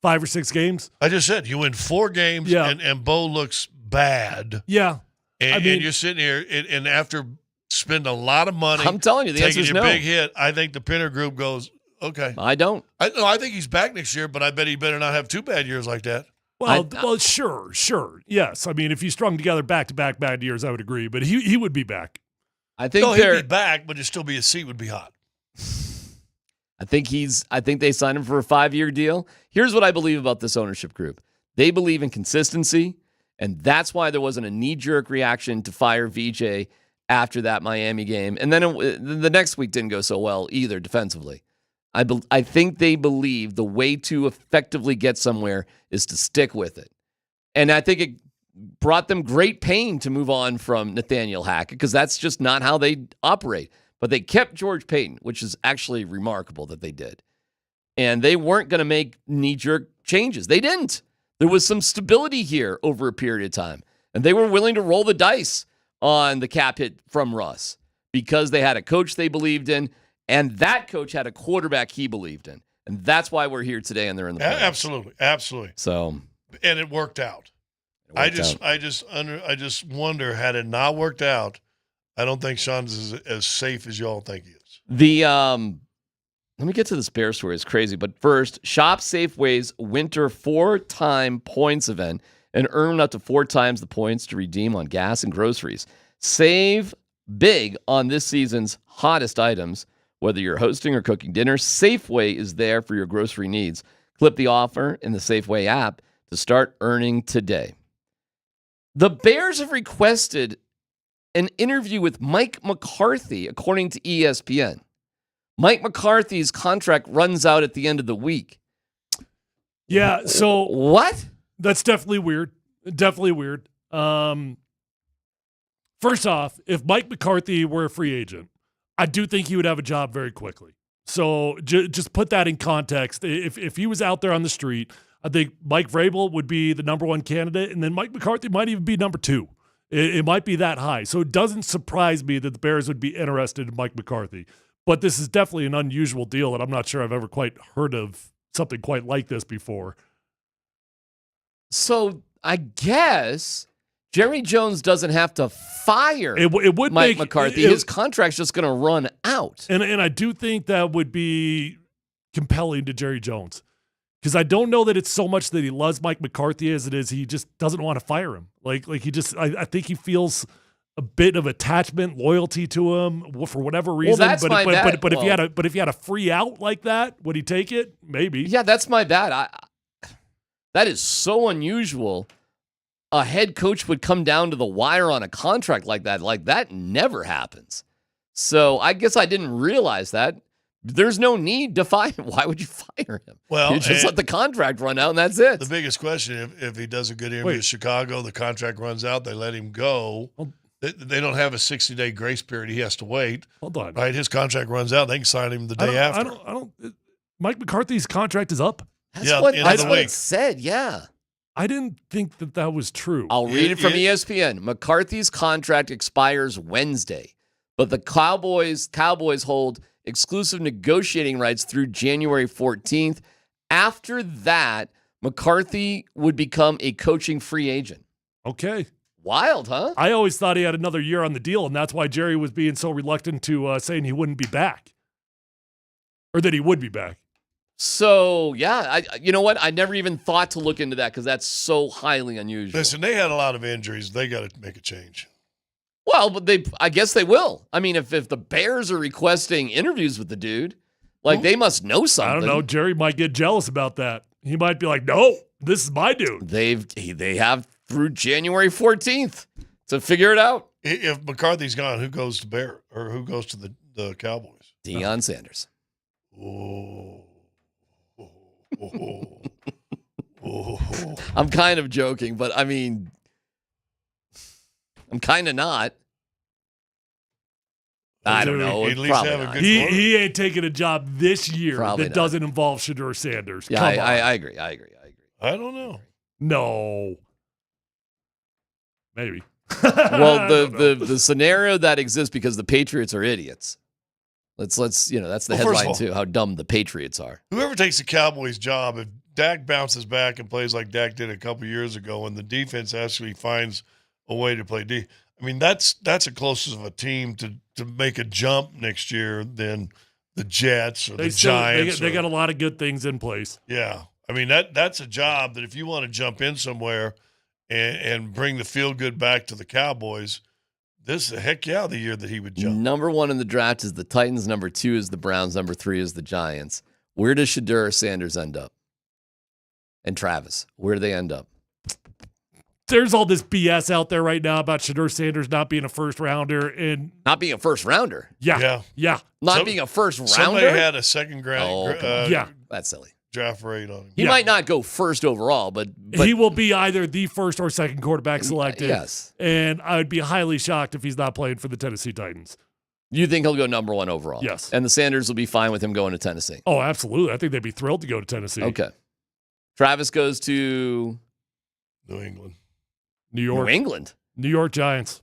5 or 6 games? I just said you win 4 games, and Bo looks bad. Yeah, and you're sitting here, and after spending a lot of money, I'm telling you, the answer is no. Big hit. I think the Penner Group goes, okay. I don't. I think he's back next year, but I bet he better not have 2 bad years like that. Well, sure. Yes. I mean, if you strung together back-to-back bad years, I would agree. But he would be back. I think he'd be back, but his seat would be hot. I think they signed him for a 5-year deal. Here's what I believe about this ownership group. They believe in consistency, and that's why there wasn't a knee-jerk reaction to fire VJ after that Miami game. And then the next week didn't go so well either defensively. I think they believe the way to effectively get somewhere is to stick with it. And I think it brought them great pain to move on from Nathaniel Hackett because that's just not how they operate. But they kept George Payton, which is actually remarkable that they did. And they weren't going to make knee-jerk changes. They didn't. There was some stability here over a period of time. And they were willing to roll the dice on the cap hit from Russ because they had a coach they believed in. And that coach had a quarterback he believed in. And that's why we're here today and they're in the playoffs. Absolutely. So, and it worked out. I just wonder, had it not worked out, I don't think Sean's as safe as y'all think he is. Let me get to this Bear story. It's crazy. But first, shop Safeway's winter 4-time points event and earn up to 4 times the points to redeem on gas and groceries. Save big on this season's hottest items. Whether you're hosting or cooking dinner, Safeway is there for your grocery needs. Clip the offer in the Safeway app to start earning today. The Bears have requested an interview with Mike McCarthy, according to ESPN. Mike McCarthy's contract runs out at the end of the week. Yeah, so what? That's definitely weird. Definitely weird. First off, if Mike McCarthy were a free agent, I do think he would have a job very quickly. So just put that in context. If he was out there on the street, I think Mike Vrabel would be the number one candidate, and then Mike McCarthy might even be number two. It might be that high. So it doesn't surprise me that the Bears would be interested in Mike McCarthy. But this is definitely an unusual deal, and I'm not sure I've ever quite heard of something quite like this before. So I guess Jerry Jones doesn't have to fire it would Mike McCarthy. His contract's just going to run out. And I do think that would be compelling to Jerry Jones. Because I don't know that it's so much that he loves Mike McCarthy as it is he just doesn't want to fire him. Like he just, I think he feels a bit of attachment, loyalty to him for whatever reason. Well, that's my bad. But if you had a free out like that, would he take it? Maybe. Yeah, that's my bad. That is so unusual. A head coach would come down to the wire on a contract like that. Like, that never happens. So I guess I didn't realize that. There's no need to fire him. Why would you fire him? Well, you just let the contract run out, and that's it. The biggest question, if he does a good interview with Chicago, the contract runs out, they let him go. They don't have a 60-day grace period. He has to wait. Hold on. Right? His contract runs out. They can sign him the day after. Mike McCarthy's contract is up. That's what it said, yeah. I didn't think that was true. I'll read it from ESPN. McCarthy's contract expires Wednesday, but the Cowboys hold exclusive negotiating rights through January 14th. After that, McCarthy would become a coaching free agent. Okay. Wild, huh? I always thought he had another year on the deal, and that's why Jerry was being so reluctant to saying he wouldn't be back. Or that he would be back. So, yeah, you know what? I never even thought to look into that because that's so highly unusual. Listen, they had a lot of injuries. They got to make a change. Well, but I guess they will. I mean, if the Bears are requesting interviews with the dude, they must know something. I don't know. Jerry might get jealous about that. He might be like, no, this is my dude. They have through January 14th to figure it out. If McCarthy's gone, who goes to Bear or who goes to the Cowboys? Deion Sanders. I'm kind of joking, but I mean, I'm kind of not. I don't know. At least have a good he ain't taking a job this year Probably that not. doesn't involve Shedeur Sanders. Yeah, Come on. I agree. I don't know. No. Maybe. Well, the scenario that exists because the Patriots are idiots. Let's that's the headline too. How dumb the Patriots are. Whoever takes the Cowboys' job, if Dak bounces back and plays like Dak did a couple years ago, and the defense actually finds a way to play D, I mean that's a closest of a team to make a jump next year than the Jets or the Giants. They got a lot of good things in place. Yeah, I mean that's a job that if you want to jump in somewhere and bring the feel good back to the Cowboys. This is the year that he would jump. Number 1 in the draft is the Titans. Number 2 is the Browns. Number 3 is the Giants. Where does Shedeur Sanders end up? And Travis, where do they end up? There's all this BS out there right now about Shedeur Sanders not being a first rounder and not being a first rounder. Yeah. Not being a first rounder. Somebody had a second round. That's silly. Draft rate on him. He might not go first overall, but he will be either the first or second quarterback selected. Yes. And I would be highly shocked if he's not playing for the Tennessee Titans. You think he'll go number 1 overall? Yes. And the Sanders will be fine with him going to Tennessee? Oh, absolutely. I think they'd be thrilled to go to Tennessee. Okay. Travis goes to New England. New York. New England? New York Giants.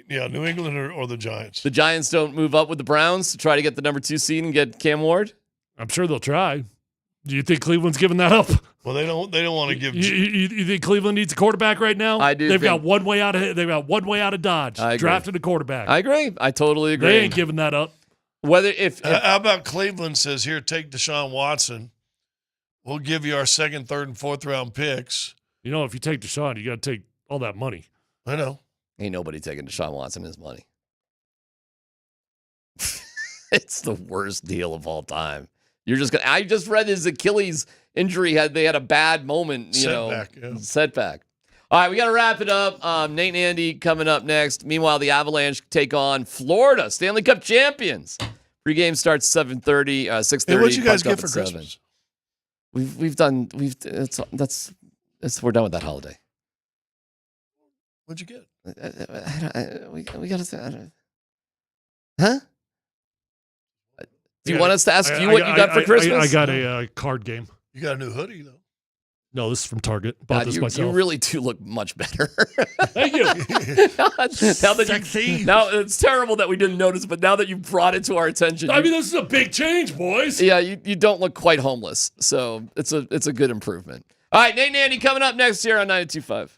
Yeah, New England or the Giants. The Giants don't move up with the Browns to try to get the number 2 seed and get Cam Ward? I'm sure they'll try. Do you think Cleveland's giving that up? Well, they don't want to give. You think Cleveland needs a quarterback right now? I do. They've got one way out of Dodge. Drafted a quarterback. I agree. I totally agree. They ain't giving that up. Whether if how about Cleveland says, here, take Deshaun Watson. We'll give you our 2nd, 3rd, and 4th round picks. You know, if you take Deshaun, you got to take all that money. I know. Ain't nobody taking Deshaun Watson his money. It's the worst deal of all time. I just read his Achilles injury. They had a bad moment, setback. All right, we got to wrap it up. Nate and Andy coming up next. Meanwhile, the Avalanche take on Florida, Stanley Cup champions. Pre-game starts 7:30, 6:30. Hey, what'd you guys puck get up for at Christmas? 7. We're done with that holiday. What'd you get? We got to. Huh? Do you want us to ask you what you got for Christmas? I got a card game. You got a new hoodie, though. No, this is from Target. Bought this myself. You really do look much better. Thank you. Now it's terrible that we didn't notice, but now that you brought it to our attention, I mean, this is a big change, boys. Yeah, you don't look quite homeless, so it's a good improvement. All right, Nate and Andy coming up next here on 92.5.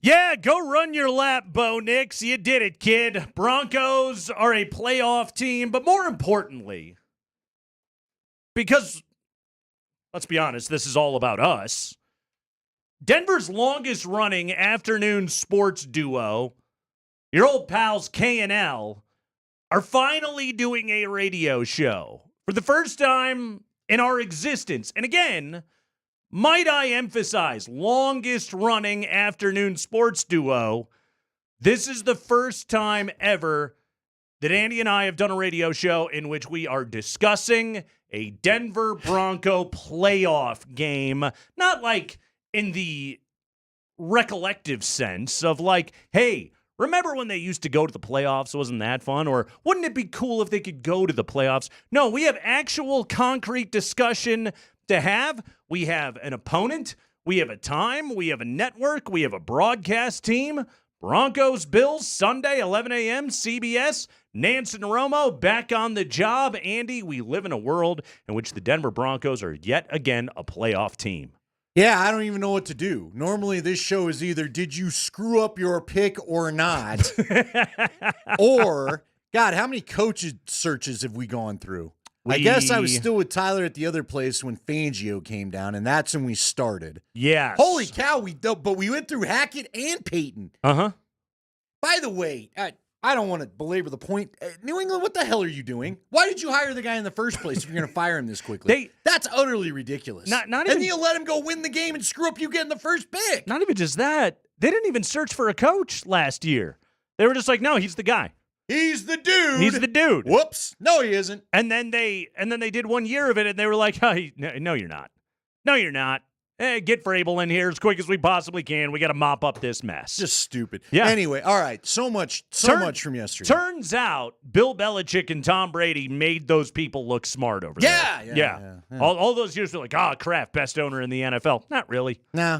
Yeah, go run your lap, Bo Nix. You did it, kid. Broncos are a playoff team, but more importantly, because, let's be honest, this is all about us, Denver's longest-running afternoon sports duo, your old pals K&L, are finally doing a radio show for the first time in our existence. And again, might I emphasize, longest-running afternoon sports duo. This is the first time ever that Andy and I have done a radio show in which we are discussing a Denver Bronco playoff game. Not like in the recollective sense of like, hey, remember when they used to go to the playoffs? Wasn't that fun? Or wouldn't it be cool if they could go to the playoffs? No, we have actual concrete discussion to have. We have an opponent. We have a time. We have a network. We have a broadcast team. Broncos, Bills, Sunday, 11 a.m., CBS. Nance and Romo back on the job. Andy, we live in a world in which the Denver Broncos are yet again a playoff team. Yeah, I don't even know what to do. Normally, this show is either did you screw up your pick or not? Or, God, how many coaches searches have we gone through? I guess I was still with Tyler at the other place when Fangio came down, and that's when we started. Yes. Holy cow, but we went through Hackett and Peyton. Uh-huh. By the way, I don't want to belabor the point. New England, what the hell are you doing? Why did you hire the guy in the first place if you're going to fire him this quickly? That's utterly ridiculous. Not even, and you let him go win the game and screw up you getting the first pick. Not even just that. They didn't even search for a coach last year. They were just like, no, he's the guy. He's the dude. He's the dude. Whoops. No, he isn't. And then they did 1 year of it, and they were like, oh, no, you're not. No, you're not. Get Vrabel in here as quick as we possibly can. We got to mop up this mess. Just stupid. Yeah. Anyway, all right. So much from yesterday. Turns out Bill Belichick and Tom Brady made those people look smart over there. Yeah. All those years were like, Kraft, best owner in the NFL. Not really. No,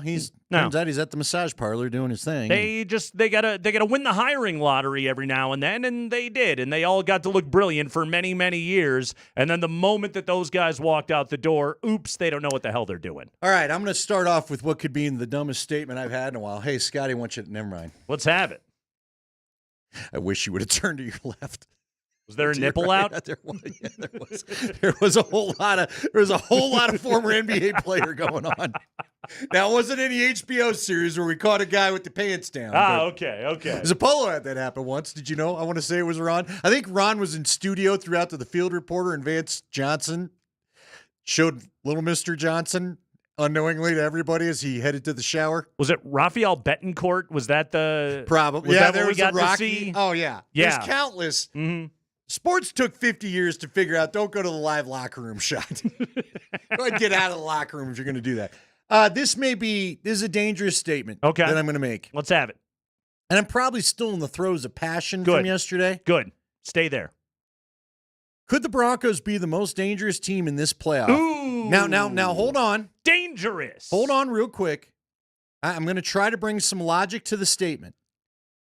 turns out he's at the massage parlor doing his thing. They gotta win the hiring lottery every now and then, and they did, and they all got to look brilliant for many, many years. And then the moment that those guys walked out the door, oops, they don't know what the hell they're doing. All right, I'm going to start off with what could be the dumbest statement I've had in a while. Hey, Scotty, never mind. Let's have it. I wish you would have turned to your left. Was there a nipple out? Yeah, there was. There was a whole lot of former NBA player going on. Now, it wasn't any HBO series where we caught a guy with the pants down. Okay. There's a polo ad that happened once. Did you know? I want to say it was Ron. I think Ron was in studio throughout to the field reporter, and Vance Johnson showed little Mr. Johnson unknowingly to everybody as he headed to the shower. Was it Raphael Betancourt? Was that the probably? Was yeah, that there what was we got a Rocky. to see? Oh yeah. There's countless. Mm-hmm. Sports took 50 years to figure out. Don't go to the live locker room shot. Go ahead and get out of the locker room if you're going to do that. This is a dangerous statement. Okay. That I'm going to make. Let's have it. And I'm probably still in the throes of passion from yesterday. Good. Stay there. Could the Broncos be the most dangerous team in this playoff? Ooh. Now, hold on. Dangerous. Hold on real quick. I'm going to try to bring some logic to the statement.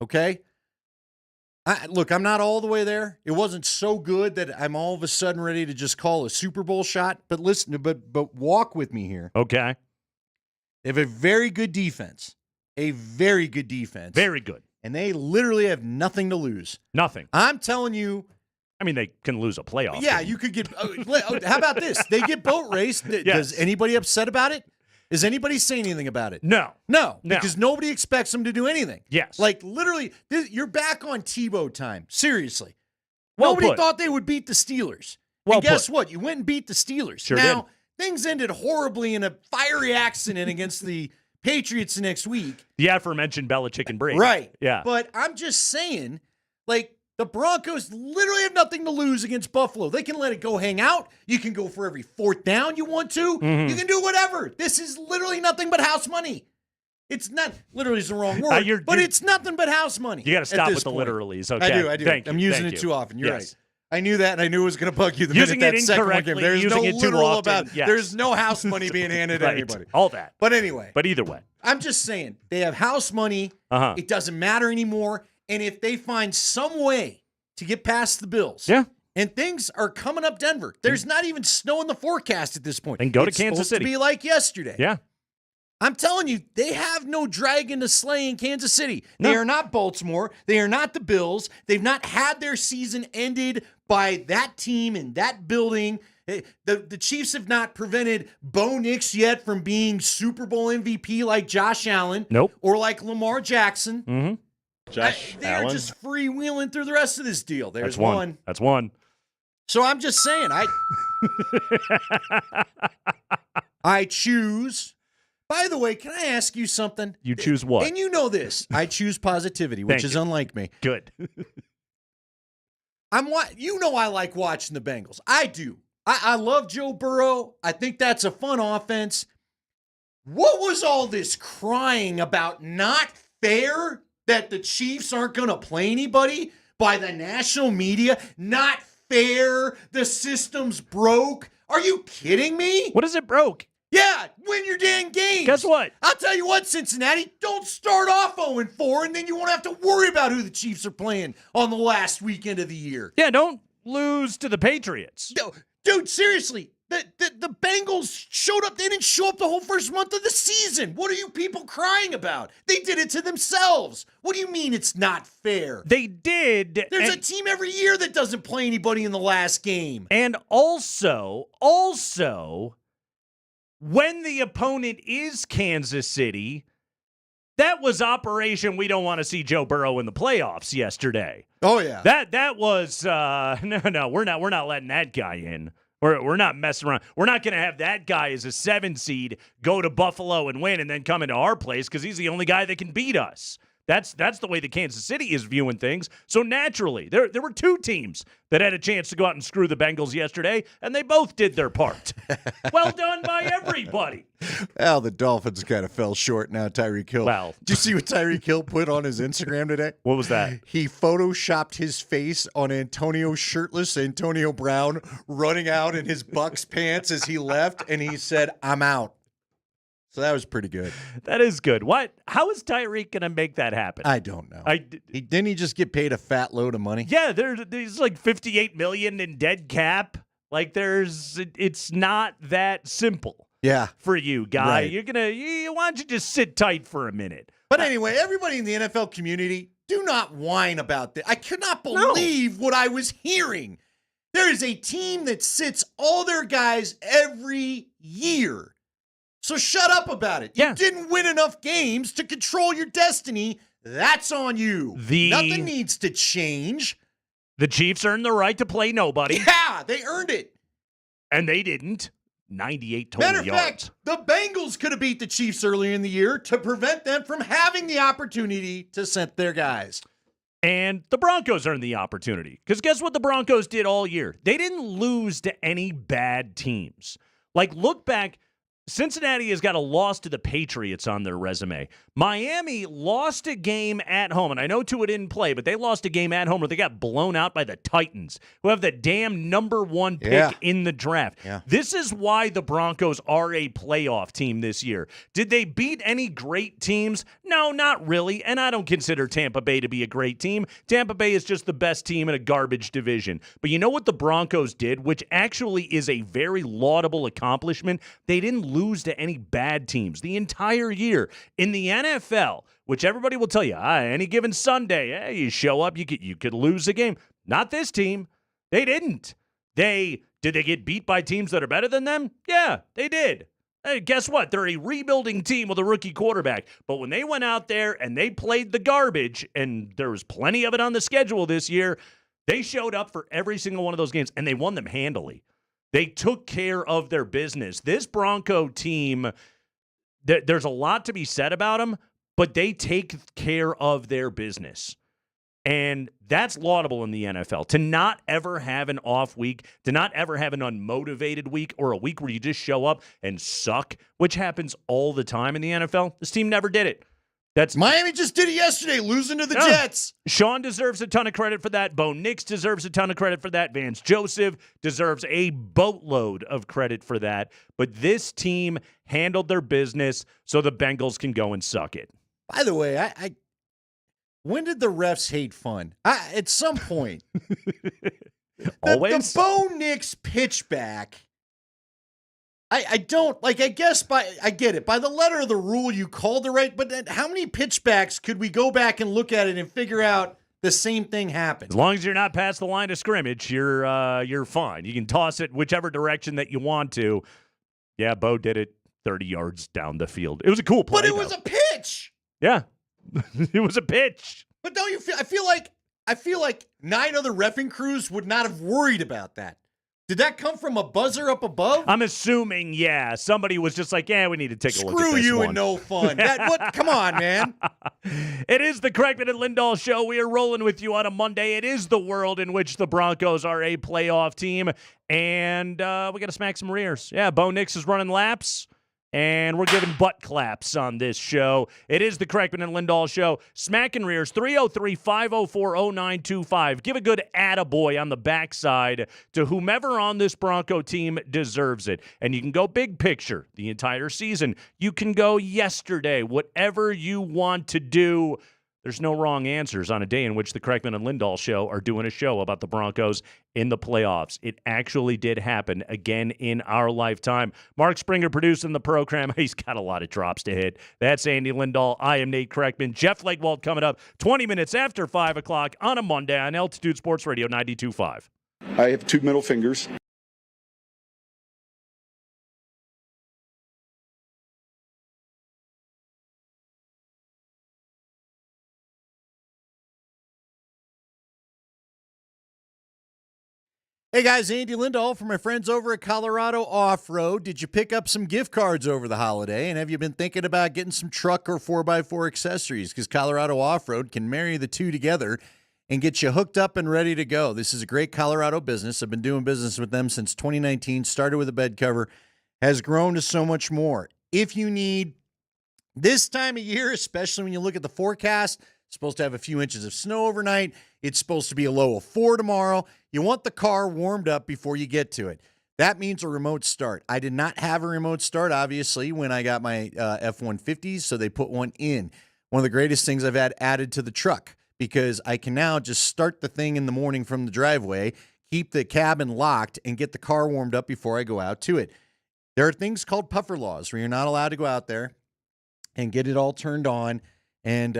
Okay? Look, I'm not all the way there. It wasn't so good that I'm all of a sudden ready to just call a Super Bowl shot. But listen, but walk with me here. Okay. They have a very good defense. A very good defense. Very good. And they literally have nothing to lose. Nothing. I'm telling you. I mean, they can lose a playoff. Yeah, game. you could get. How about this? They get boat raced. Yes. Does anybody upset about it? Is anybody saying anything about it? No. Because nobody expects them to do anything. Yes. Like, literally, you're back on Tebow time. Seriously. Well Nobody put. thought they would beat the Steelers. Well and guess put. what? You went and beat the Steelers. Sure now, things ended horribly in a fiery accident against the Patriots next week. The aforementioned Belichick and Brady. Right. Yeah. But I'm just saying, like, the Broncos literally have nothing to lose against Buffalo. They can let it go hang out. You can go for every fourth down you want to. Mm-hmm. You can do whatever. This is literally nothing but house money. It's not, literally is the wrong word, but it's nothing but house money. You got to stop with the literallys. Okay. I do. Thank you. I'm using Thank it you. too often. You're Yes. right. I knew that, and I knew it was going to bug you the Using minute it that second one incorrectly, came. There's using no it too literal often, about yes. There's no house money being handed to Right. anybody. All that. But anyway. But either way. I'm just saying, they have house money. Uh-huh. It doesn't matter anymore. And if they find some way to get past the Bills. Yeah. And things are coming up Denver. There's not even snow in the forecast at this point. Then go to It's Kansas supposed City. to be like yesterday. Yeah. I'm telling you, they have no dragon to slay in Kansas City. They are not Baltimore. They are not the Bills. They've not had their season ended by that team and that building. The Chiefs have not prevented Bo Nix yet from being Super Bowl MVP like Josh Allen. Nope. Or like Lamar Jackson. Mm-hmm. They're just freewheeling through the rest of this deal. There's That's one. That's one. So I'm just saying, I choose. By the way, can I ask you something? You choose what? And you know this. I choose positivity, which is unlike me. Good. You know I like watching the Bengals. I do. I love Joe Burrow. I think that's a fun offense. What was all this crying about not fair that the Chiefs aren't going to play anybody by the national media? Not fair. The system's broke. Are you kidding me? What is it broke? Yeah, win your damn games. Guess what? I'll tell you what, Cincinnati, don't start off 0-4, and then you won't have to worry about who the Chiefs are playing on the last weekend of the year. Yeah, don't lose to the Patriots. Dude, seriously, the Bengals showed up. They didn't show up the whole first month of the season. What are you people crying about? They did it to themselves. What do you mean it's not fair? They did. There's a team every year that doesn't play anybody in the last game. And also, when the opponent is Kansas City, that was Operation We Don't Want to See Joe Burrow in the playoffs yesterday. Oh yeah. That was no, we're not letting that guy in. We're not messing around. We're not going to have that guy as a 7 seed go to Buffalo and win and then come into our place because he's the only guy that can beat us. That's the way the Kansas City is viewing things. So naturally, there were 2 teams that had a chance to go out and screw the Bengals yesterday, and they both did their part. Well done by everybody. Well, the Dolphins kind of fell short now, Tyreek Hill. Well, did you see what Tyreek Hill put on his Instagram today? What was that? He photoshopped his face on Antonio's shirtless Antonio Brown running out in his Bucks pants as he left, and he said, "I'm out." So that was pretty good. That is good. What? How is Tyreek going to make that happen? I don't know. Didn't he just get paid a fat load of money? Yeah, there's like $58 million in dead cap. Like it's not that simple. Yeah. For you, guy. Right. Why don't you just sit tight for a minute? But anyway, everybody in the NFL community, do not whine about this. I could not believe what I was hearing. There is a team that sits all their guys every year. So shut up about it. You didn't win enough games to control your destiny. That's on you. Nothing needs to change. The Chiefs earned the right to play nobody. Yeah, they earned it. And they didn't. 98 total Matter of yards. fact, the Bengals could have beat the Chiefs earlier in the year to prevent them from having the opportunity to send their guys. And the Broncos earned the opportunity. Because guess what the Broncos did all year? They didn't lose to any bad teams. Like, look back. Cincinnati has got a loss to the Patriots on their resume. Miami lost a game at home, and I know Tua didn't play, but they lost a game at home where they got blown out by the Titans, who have the damn number 1 pick in the draft. Yeah. This is why the Broncos are a playoff team this year. Did they beat any great teams? No, not really, and I don't consider Tampa Bay to be a great team. Tampa Bay is just the best team in a garbage division. But you know what the Broncos did, which actually is a very laudable accomplishment? They didn't lose to any bad teams the entire year. In the NFL, which everybody will tell you, any given Sunday, you show up, you could lose a game. Not this team. They didn't. Did they get beat by teams that are better than them? Yeah, they did. Hey, guess what? They're a rebuilding team with a rookie quarterback. But when they went out there and they played the garbage, and there was plenty of it on the schedule this year, they showed up for every single one of those games, and they won them handily. They took care of their business. This Bronco team, there's a lot to be said about them, but they take care of their business. And that's laudable in the NFL. To not ever have an off week, to not ever have an unmotivated week or a week where you just show up and suck, which happens all the time in the NFL. This team never did it. Miami just did it yesterday, losing to the Jets. Sean deserves a ton of credit for that. Bo Nix deserves a ton of credit for that. Vance Joseph deserves a boatload of credit for that. But this team handled their business so the Bengals can go and suck it. By the way, when did the refs hate fun? At some point. Always. The Bo Nix pitchback I don't like. I guess I get it. By the letter of the rule, you called it right. But then how many pitchbacks could we go back and look at it and figure out the same thing happened? As long as you're not past the line of scrimmage, you're fine. You can toss it whichever direction that you want to. Yeah, Bo did it 30 yards down the field. It was a cool play. But it was a pitch. Yeah, it was a pitch. But don't you feel? I feel like 9 other reffing crews would not have worried about that. Did that come from a buzzer up above? I'm assuming, yeah. Somebody was just like, yeah, we need to take a look at this Screw you one. and no fun. Come on, man. It is the Kreckman and Lindahl Show. We are rolling with you on a Monday. It is the world in which the Broncos are a playoff team. And we got to smack some rears. Yeah, Bo Nix is running laps. And we're giving butt claps on this show. It is the Kreckman and Lindahl Show. Smacking rears, 303-504-0925. Give a good attaboy on the backside to whomever on this Bronco team deserves it. And you can go big picture the entire season. You can go yesterday, whatever you want to do. There's no wrong answers on a day in which the Kreckman and Lindahl Show are doing a show about the Broncos in the playoffs. It actually did happen again in our lifetime. Mark Springer producing the program. He's got a lot of drops to hit. That's Andy Lindahl. I am Nate Kreckman. Jeff Legwald coming up 20 minutes after 5 o'clock on a Monday on Altitude Sports Radio 92.5. I have 2 middle fingers. Hey guys, Andy Lindahl for my friends over at Colorado Off-Road. Did you pick up some gift cards over the holiday? And have you been thinking about getting some truck or 4x4 accessories? Because Colorado Off-Road can marry the two together and get you hooked up and ready to go. This is a great Colorado business. I've been doing business with them since 2019. Started with a bed cover, has grown to so much more. If you need this time of year, especially when you look at the forecast, it's supposed to have a few inches of snow overnight. It's supposed to be a low of 4 tomorrow. You want the car warmed up before you get to it. That means a remote start. I did not have a remote start, obviously, when I got my F-150s, so they put one in. One of the greatest things I've had added to the truck, because I can now just start the thing in the morning from the driveway, keep the cabin locked, and get the car warmed up before I go out to it. There are things called puffer laws where you're not allowed to go out there and get it all turned on and,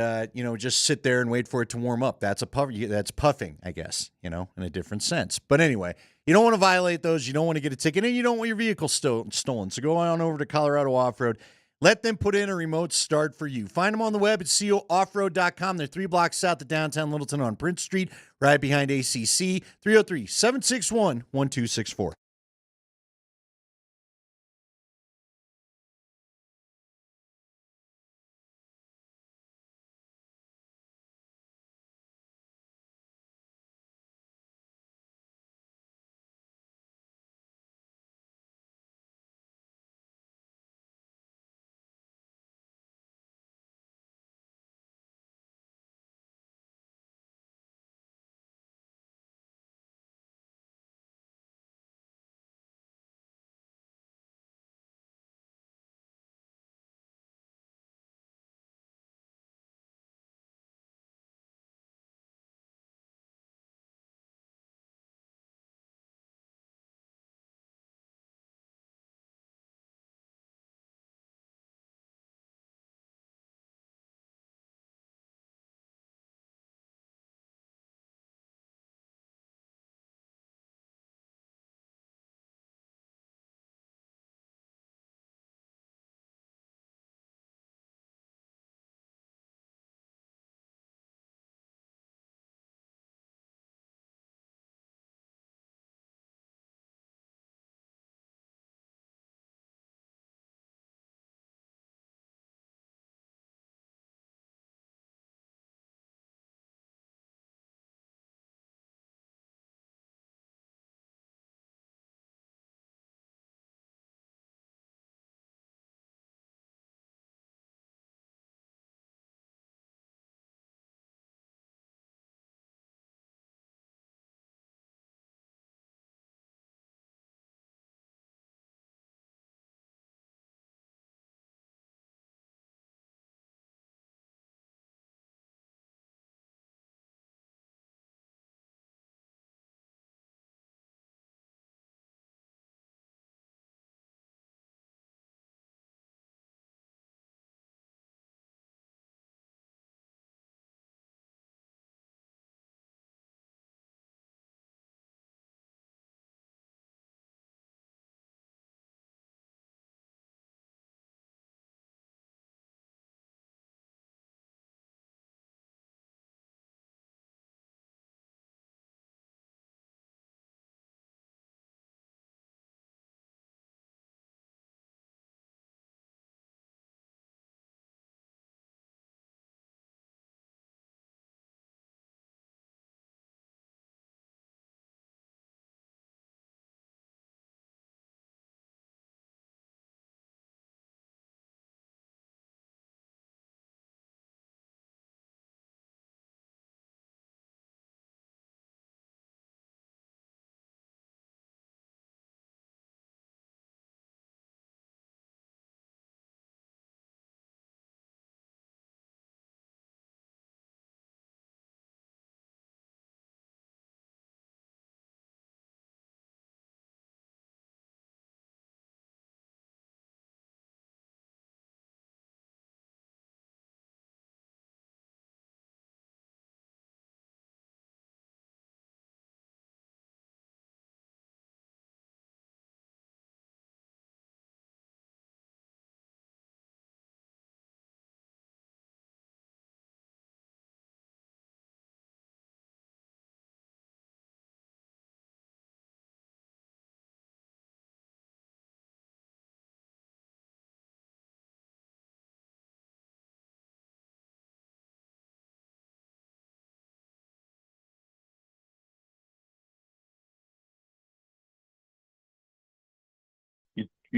just sit there and wait for it to warm up. That's puffing, I guess, in a different sense. But anyway, you don't want to violate those. You don't want to get a ticket, and you don't want your vehicle stolen. So go on over to Colorado Off-Road. Let them put in a remote start for you. Find them on the web at cooffroad.com. They're 3 blocks south of downtown Littleton on Prince Street, right behind ACC, 303-761-1264.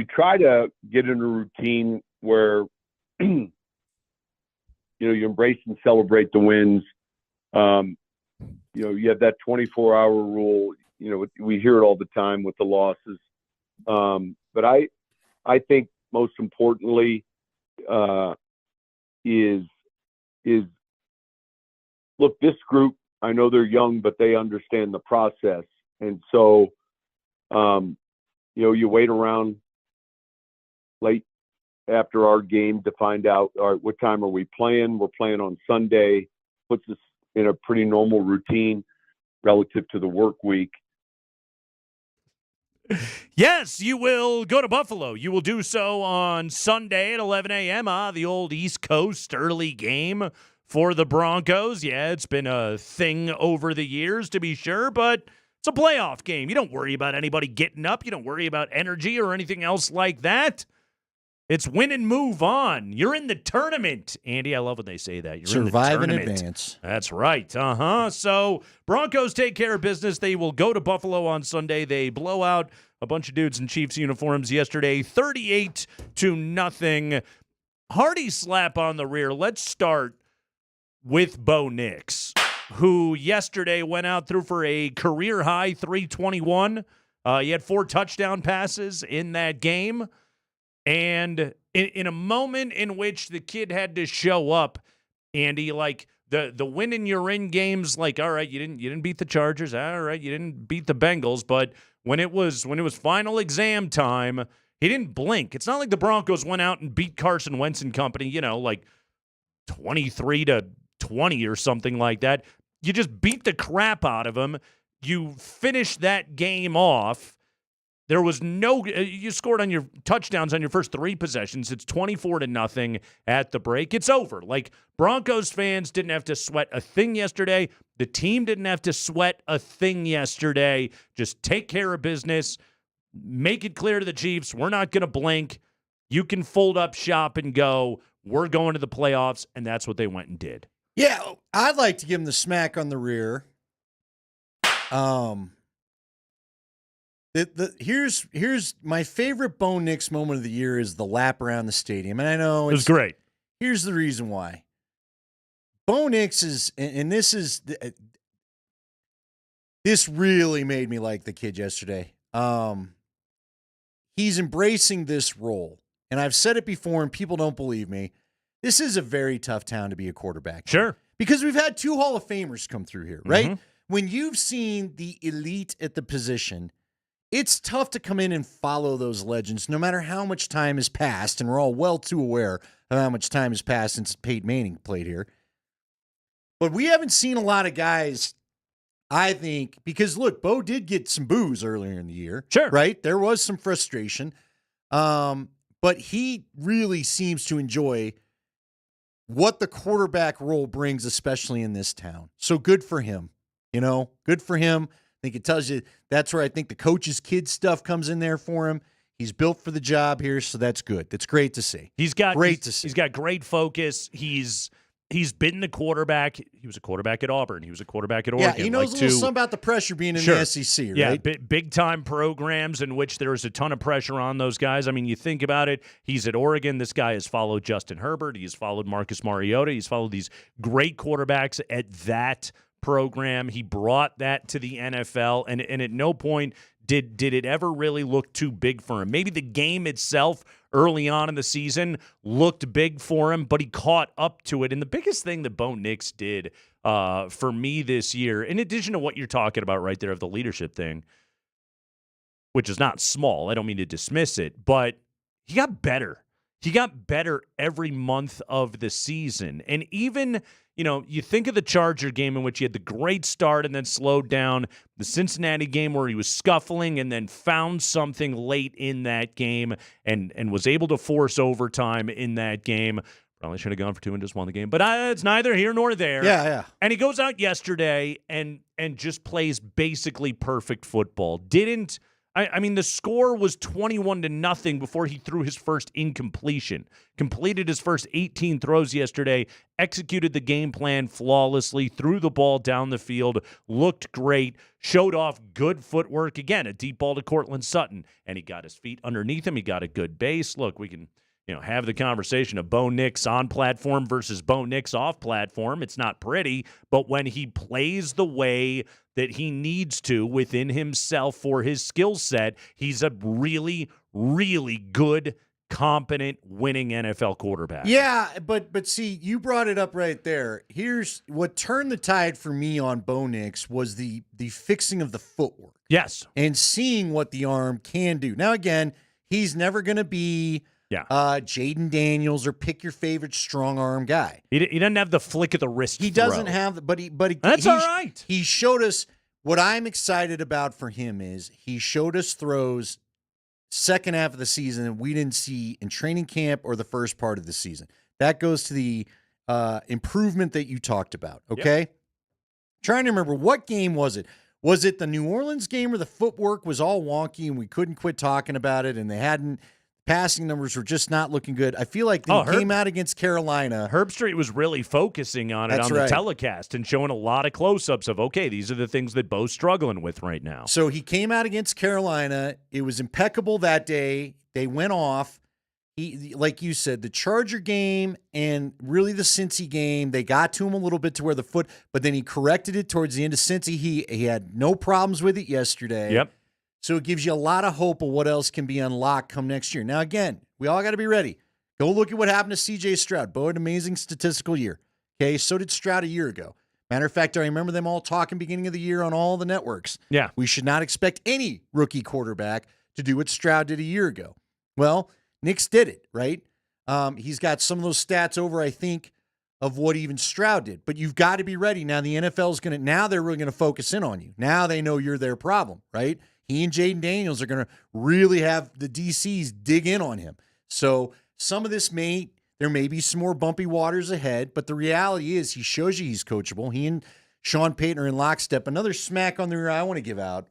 try to get in a routine where you embrace and celebrate the wins. You have that 24-hour rule. We hear it all the time with the losses. But I think most importantly is look, this group, I know they're young, but they understand the process. And so, you wait around late after our game to find out, all right, what time are we playing? We're playing on Sunday, puts us in a pretty normal routine relative to the work week. Yes, you will go to Buffalo. You will do so on Sunday at 11 a.m. The old East Coast early game for the Broncos. Yeah, it's been a thing over the years, to be sure, but it's a playoff game. You don't worry about anybody getting up. You don't worry about energy or anything else like that. It's win and move on. You're in the tournament. Andy, I love when they say that. You're Survive in the in tournament. advance. That's right. So Broncos take care of business. They will go to Buffalo on Sunday. They blow out a bunch of dudes in Chiefs uniforms yesterday, 38-0. Hardy slap on the rear. Let's start with Bo Nix, who yesterday went out through for a career-high 321. He had 4 touchdown passes in that game. And in a moment in which the kid had to show up, Andy, like the win in your in games, like, all right, you didn't beat the Chargers, all right, you didn't beat the Bengals, but when it was final exam time, he didn't blink. It's not like the Broncos went out and beat Carson Wentz and company, like 23-20 or something like that. You just beat the crap out of him. You finished that game off. There was you scored on your touchdowns on your first 3 possessions. It's 24-0 at the break. It's over. Like, Broncos fans didn't have to sweat a thing yesterday. The team didn't have to sweat a thing yesterday. Just take care of business. Make it clear to the Chiefs, we're not going to blink. You can fold up shop and go. We're going to the playoffs, and that's what they went and did. Yeah, I'd like to give him the smack on the rear. Here's my favorite Bo Nix moment of the year is the lap around the stadium, and I know it was great. Here's the reason why. Bo Nix is, and this really made me like the kid yesterday. He's embracing this role, and I've said it before, and people don't believe me. This is a very tough town to be a quarterback. Sure, because we've had 2 Hall of Famers come through here, right? Mm-hmm. When you've seen the elite at the position, it's tough to come in and follow those legends, no matter how much time has passed, and we're all well too aware of how much time has passed since Peyton Manning played here. But we haven't seen a lot of guys, I think, because, look, Bo did get some boos earlier in the year. Sure. Right? There was some frustration. But he really seems to enjoy what the quarterback role brings, especially in this town. So good for him. Good for him. I think it tells you that's where I think the coach's kid stuff comes in there for him. He's built for the job here, so that's good. That's great to see. He's got great focus. He's been the quarterback. He was a quarterback at Auburn. He was a quarterback at Oregon. Yeah, he knows a little something about the pressure being in the SEC, right? Yeah, big-time programs in which there's a ton of pressure on those guys. I mean, you think about it. He's at Oregon. This guy has followed Justin Herbert. He's followed Marcus Mariota. He's followed these great quarterbacks at that program. He brought that to the NFL, and at no point did it ever really look too big for him. Maybe the game itself early on in the season looked big for him, but he caught up to it. And the biggest thing that Bo Nix did for me this year, in addition to what you're talking about right there of the leadership thing, which is not small, I don't mean to dismiss it, but he got better. He got better every month of the season. And even, you think of the Charger game in which he had the great start and then slowed down, the Cincinnati game where he was scuffling and then found something late in that game and was able to force overtime in that game. Probably should have gone for 2 and just won the game. But it's neither here nor there. Yeah. And he goes out yesterday and just plays basically perfect football. Didn't I mean, the score was 21-0 before he threw his first incompletion. Completed his first 18 throws yesterday, executed the game plan flawlessly, threw the ball down the field, looked great, showed off good footwork. Again, a deep ball to Cortland Sutton, and he got his feet underneath him. He got a good base. Look, we can have the conversation of Bo Nix on platform versus Bo Nix off platform. It's not pretty, but when he plays the way that he needs to within himself for his skill set, he's a really, really good, competent, winning NFL quarterback. Yeah, but see, you brought it up right there. Here's what turned the tide for me on Bo Nix was the fixing of the footwork. Yes. And seeing what the arm can do. Now, again, he's never going to be Jaden Daniels or pick your favorite strong arm guy. He doesn't have the flick of the wrist. He doesn't have, but that's all right. He showed us what I'm excited about for him is he showed us throws second half of the season that we didn't see in training camp or the first part of the season. That goes to the improvement that you talked about. Okay, trying to remember what game was it. Was it the New Orleans game where the footwork was all wonky and we couldn't quit talking about it and they hadn't? Passing numbers were just not looking good. I feel like they came out against Carolina. Herbstreit was really focusing on it the telecast and showing a lot of close-ups of, okay, these are the things that Bo's struggling with right now. So he came out against Carolina. It was impeccable that day. They went off. He, like you said, the Charger game and really the Cincy game, they got to him a little bit to where the foot, but then he corrected it towards the end of Cincy. He had no problems with it yesterday. Yep. So it gives you a lot of hope of what else can be unlocked come next year. Now, again, we all got to be ready. Go look at what happened to C.J. Stroud. Bo had an amazing statistical year. Okay, so did Stroud a year ago. Matter of fact, I remember them all talking beginning of the year on all the networks. Yeah. We should not expect any rookie quarterback to do what Stroud did a year ago. Well, Nix did it, right? He's got some of those stats over, I think, of what even Stroud did. But you've got to be ready. Now the NFL's going to, now they're really going to focus in on you. Now they know you're their problem, right? He and Jaden Daniels are going to really have the DCs dig in on him. So some of this there may be some more bumpy waters ahead, but the reality is he shows you he's coachable. He and Sean Payton are in lockstep. Another smack on the rear I want to give out.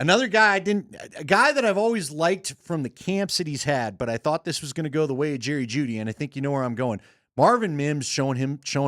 Another guy a guy that I've always liked from the camps that he's had, but I thought this was going to go the way of Jerry Jeudy, and I think you know where I'm going. Marvin Mims showing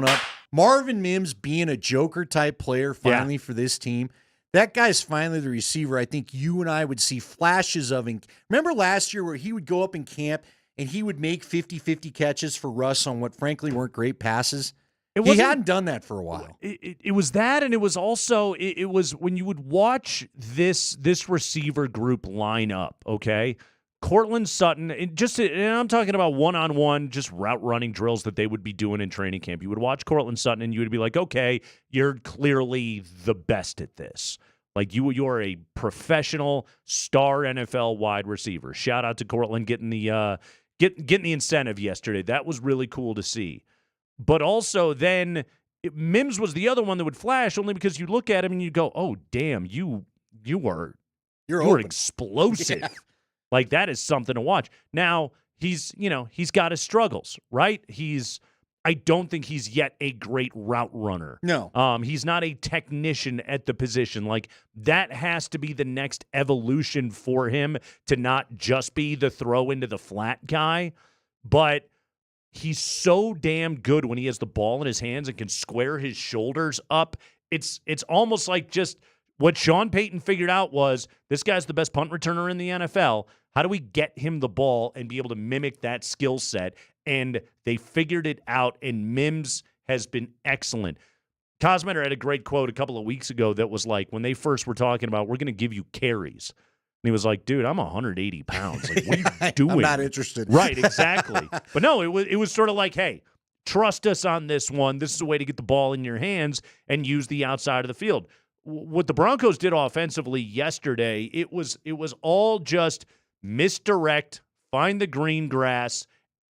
up. Marvin Mims being a joker type player finally for this team. That guy's finally the receiver I think you and I would see flashes of. Remember last year where he would go up in camp and he would make 50-50 catches for Russ on what frankly weren't great passes? He hadn't done that for a while. It was that, and it was also it was when you would watch this receiver group line up, okay? Cortland Sutton, and I'm talking about one-on-one, just route running drills that they would be doing in training camp. You would watch Cortland Sutton, and you would be like, okay, you're clearly the best at this. Like you are a professional star NFL wide receiver. Shout out to Cortland getting the getting the incentive yesterday. That was really cool to see. But also then Mims was the other one that would flash only because you look at him and you go, oh damn, you are explosive. Yeah. Like, that is something to watch. Now, he's got his struggles, right? I don't think he's yet a great route runner. No. He's not a technician at the position. Like, that has to be the next evolution for him to not just be the throw into the flat guy. But he's so damn good when he has the ball in his hands and can square his shoulders up. It's almost like just what Sean Payton figured out was this guy's the best punt returner in the NFL. How do we get him the ball and be able to mimic that skill set? And they figured it out, and Mims has been excellent. Cosmeter had a great quote a couple of weeks ago that was like, when they first were talking about, we're going to give you carries. And he was like, dude, I'm 180 pounds. Like, what are you doing? I'm not interested. Right, exactly. But no, it was sort of like, hey, trust us on this one. This is a way to get the ball in your hands and use the outside of the field. What the Broncos did offensively yesterday, it was all just misdirect, find the green grass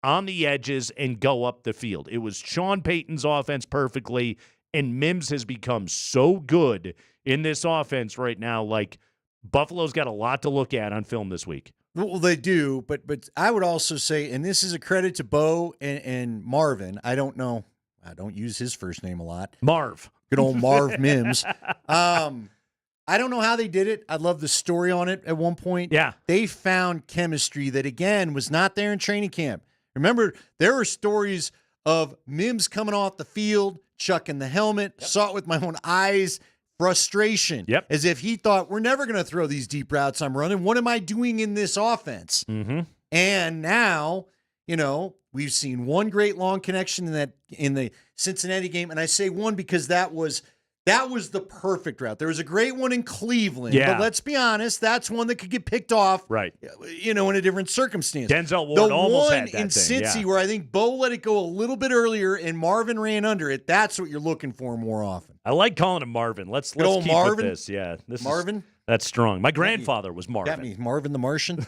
on the edges, and go up the field. It was Sean Payton's offense perfectly, and Mims has become so good in this offense right now. Like, Buffalo's got a lot to look at on film this week. Well, they do, but I would also say, and this is a credit to Bo and Marvin. I don't know. I don't use his first name a lot. Marv. Good old Marv Mims. I don't know how they did it. I love the story on it at one point. Yeah. They found chemistry that, again, was not there in training camp. Remember, there were stories of Mims coming off the field, chucking the helmet, saw it with my own eyes, frustration. As if he thought, we're never going to throw these deep routes I'm running. What am I doing in this offense? Mm-hmm. And now, we've seen one great long connection in the Cincinnati game. And I say one because that was the perfect route. There was a great one in Cleveland. Yeah. But let's be honest, that's one that could get picked off, right? In a different circumstance. Denzel Ward almost had that in thing, Cincy yeah. where I think Bo let it go a little bit earlier and Marvin ran under it. That's what you're looking for more often. I like calling him Marvin. Let's old keep Marvin? with this. Yeah, Marvin? That's strong. My grandfather was Marvin. Got me Marvin the Martian.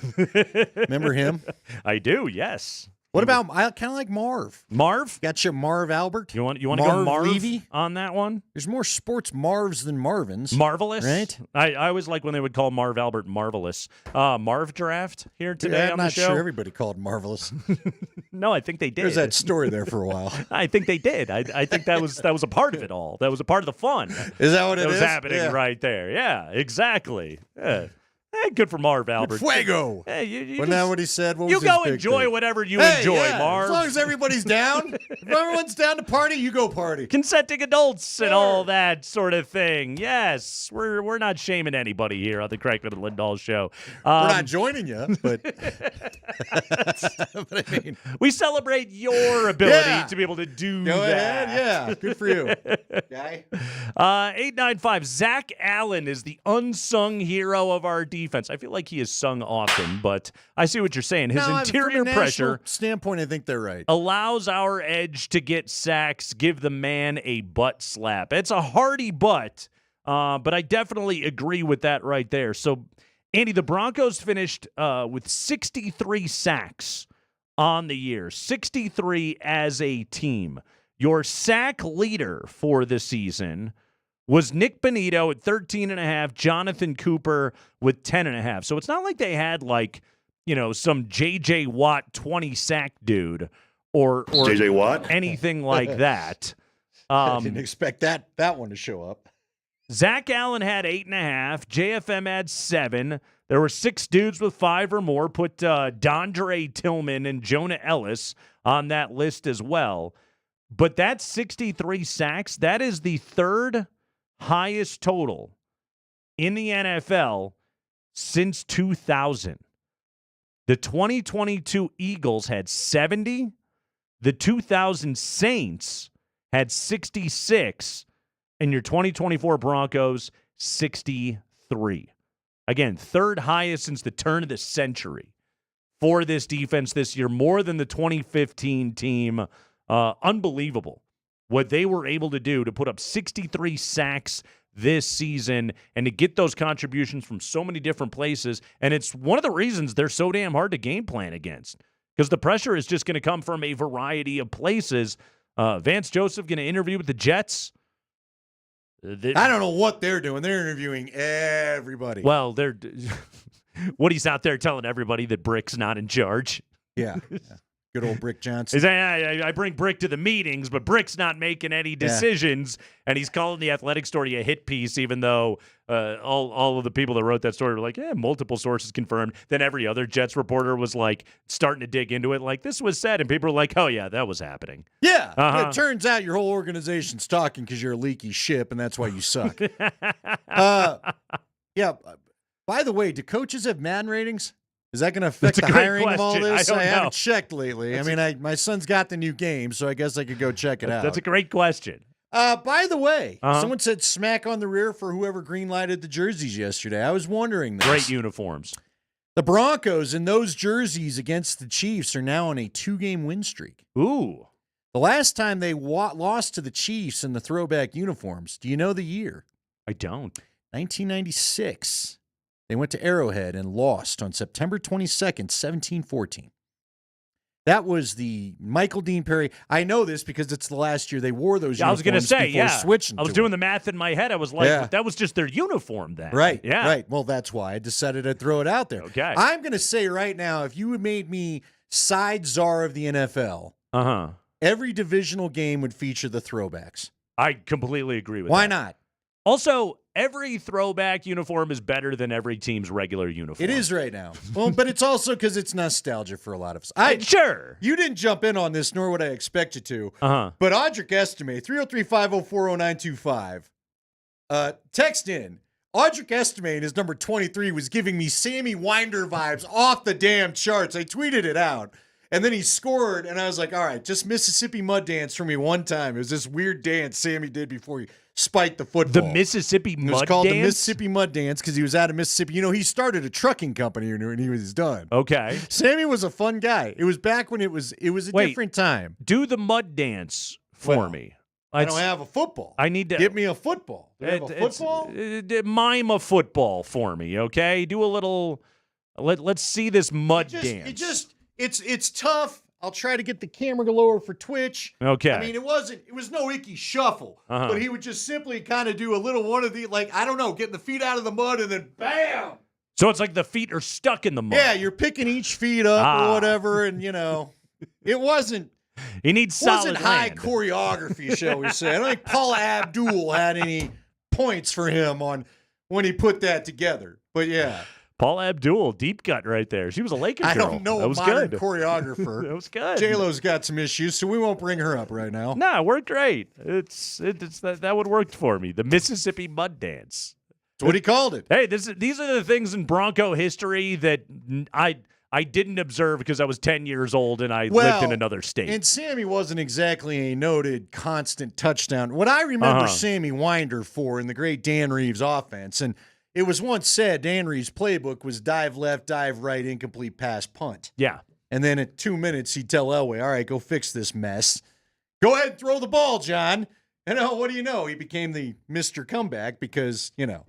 Remember him? I do. Yes. What about, I kind of like Marv. Marv? Got you Marv Albert. You want to go Marv Levy? on that one? There's more sports Marvs than Marvins. Marvelous? Right? I always like when they would call Marv Albert Marvelous. Marv Draft here today I'm on the not show. sure everybody called Marvelous. No, I think they did. There's that story there for a while. I think they did. I think that was a part of it all. That was a part of the fun. Is that what it was is? happening Yeah. right there? Yeah, exactly. Yeah. Good for Marv Albert. Fuego. Hey, you Wasn't that what he said? What you was his go big enjoy thing? whatever you Hey, enjoy, yeah, Marv. As long as everybody's down. If everyone's down to party, you go party. Consenting adults and all that sort of thing. Yes, we're not shaming anybody here on the Craigman and Lindahl show. We're not joining you, but, but I mean, we celebrate your ability Yeah. to be able to do go that. ahead. Yeah, good for you, guy. 895. Zach Allen is the unsung hero of our defense. I feel like he is sung often, but I see what you're saying. His interior from a national pressure standpoint, I think they're right. allows our edge to get sacks, give the man a butt slap. It's a hearty butt, but I definitely agree with that right there. So, Andy, the Broncos finished with 63 sacks on the year, 63 as a team. Your sack leader for the season was Nick Bonito at 13.5, Jonathan Cooper with 10.5. So it's not like they had some J.J. Watt 20 sack dude or J.J. Watt? anything like that. I didn't expect that one to show up. Zach Allen had 8.5. JFM had 7. There were 6 dudes with 5 or more. Put Dondre Tillman and Jonah Ellis on that list as well. But that 63 sacks, that is the third highest total in the NFL since 2000. The 2022 Eagles had 70. The 2000 Saints had 66. And your 2024 Broncos, 63. Again, third highest since the turn of the century for this defense this year, more than the 2015 team. Unbelievable what they were able to do to put up 63 sacks this season and to get those contributions from so many different places. And it's one of the reasons they're so damn hard to game plan against, because the pressure is just going to come from a variety of places. Vance Joseph going to interview with the Jets. I don't know what they're doing. They're interviewing everybody. Well, Woody's out there telling everybody that Brick's not in charge. Yeah. Good old Brick Johnson. He's saying, I bring Brick to the meetings, but Brick's not making any decisions. And he's calling the athletic story a hit piece, even though all of the people that wrote that story were like, multiple sources confirmed. Then every other Jets reporter was like starting to dig into it, like this was said. And people were like, oh, yeah, that was happening. Yeah. Uh-huh. It turns out your whole organization's talking because you're a leaky ship, and that's why you suck. Yeah. By the way, do coaches have man ratings? Is that going to affect the hiring of all this? I haven't checked lately. My son's got the new game, so I guess I could go check it out. That's a great question. By the way, someone said smack on the rear for whoever green-lighted the jerseys yesterday. I was wondering this. Great uniforms. The Broncos in those jerseys against the Chiefs are now on a 2-game win streak. Ooh. The last time they lost to the Chiefs in the throwback uniforms, do you know the year? I don't. 1996. They went to Arrowhead and lost on September 22nd, 17-14. That was the Michael Dean Perry. I know this because it's the last year they wore those uniforms. I was going to say, switching I was to doing them. the math in my head. I was like, that was just their uniform then. Right, Yeah. right. Well, that's why I decided to throw it out there. Okay. I'm going to say right now, if you had made me side czar of the NFL, every divisional game would feature the throwbacks. I completely agree with that. Why not? Also, every throwback uniform is better than every team's regular uniform. It is right now. Well, but it's also because it's nostalgia for a lot of us. Sure. You didn't jump in on this, nor would I expect you to. Uh-huh. But Audric Estime, 303-504-0925, text in. Audric Estime in his number 23 was giving me Sammy Winder vibes off the damn charts. I tweeted it out. And then he scored, and I was like, all right, just Mississippi Mud Dance for me one time. It was this weird dance Sammy did before he spiked the football. The Mississippi Mud Dance? It was called the Mississippi Mud Dance because he was out of Mississippi. You know, he started a trucking company when he was done. Okay. Sammy was a fun guy. It was back when it was a different time. Do the mud dance for me. I don't have a football. I need to give me a football. Do you have a football? Mime a football for me, okay? Do a little. Let's see this mud dance. It's tough. I'll try to get the camera lower for Twitch. Okay. I mean, it was no icky shuffle, but he would just simply kind of do a little one of the, like, I don't know, getting the feet out of the mud and then bam. So it's like the feet are stuck in the mud. Yeah, you're picking each feet up or whatever, and it wasn't. He needs solid high land. choreography, shall we say? I don't think Paula Abdul had any points for him on when he put that together. But yeah. Paul Abdul, deep cut right there. She was a Lakers girl. I don't know that was a modern good. choreographer. That was good. J-Lo's got some issues, so we won't bring her up right now. No, it worked great. That would work for me. The Mississippi Mud Dance. That's what he called it. Hey, these are the things in Bronco history that I didn't observe because I was 10 years old and I lived in another state. And Sammy wasn't exactly a noted constant touchdown. What I remember Sammy Winder for in the great Dan Reeves offense, and it was once said Dan Reeves' playbook was dive left, dive right, incomplete pass, punt. Yeah. And then at 2 minutes, he'd tell Elway, all right, go fix this mess. Go ahead and throw the ball, John. And what do you know? He became the Mr. Comeback because, Dan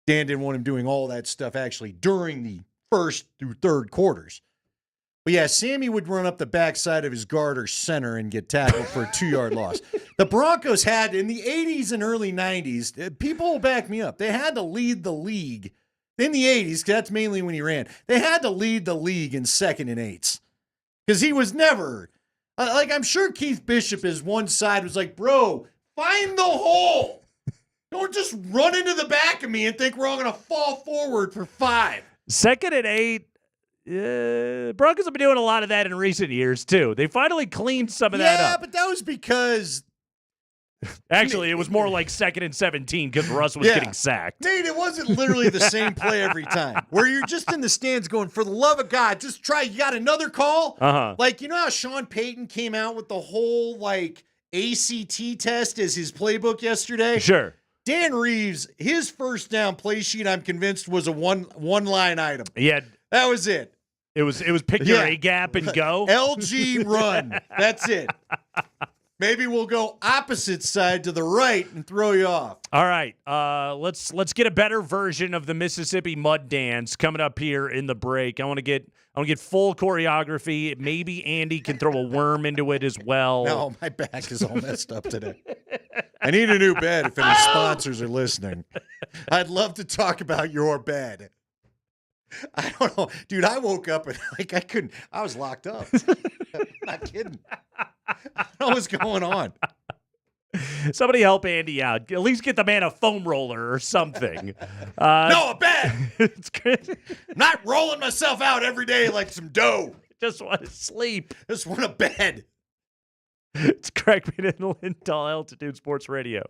didn't want him doing all that stuff actually during the first through third quarters. But yeah, Sammy would run up the backside of his guard or center and get tackled for a 2-yard loss. The Broncos had, in the 80s and early 90s, people will back me up, they had to lead the league. In the 80s, because that's mainly when he ran, they had to lead the league in 2nd and 8s. Because he was never, I'm sure Keith Bishop, his one side, was like, bro, find the hole. Don't just run into the back of me and think we're all going to fall forward for 5. 2nd and 8. Broncos have been doing a lot of that in recent years, too. They finally cleaned some of that up. Yeah, but that was because... Actually, it was more like 2nd and 17 because Russ was getting sacked. Nate, it wasn't literally the same play every time. Where you're just in the stands going, for the love of God, just try. You got another call? Like, you know how Sean Payton came out with the whole, ACT test as his playbook yesterday? Sure. Dan Reeves, his first down play sheet, I'm convinced, was a one-line item. Yeah. That was it. It was pick your A gap and go. LG run. That's it. Maybe we'll go opposite side to the right and throw you off. All right. Let's get a better version of the Mississippi Mud Dance coming up here in the break. I want to get full choreography. Maybe Andy can throw a worm into it as well. No, my back is all messed up today. I need a new bed if any sponsors are listening. I'd love to talk about your bed. I don't know. Dude, I woke up and I was locked up. I'm not kidding. I don't know what's going on. Somebody help Andy out. At least get the man a foam roller or something. No, a bed. It's good. I'm not rolling myself out every day like some dough. Just want to sleep. Just want a bed. It's Crackman and Lindahl, Altitude Sports Radio.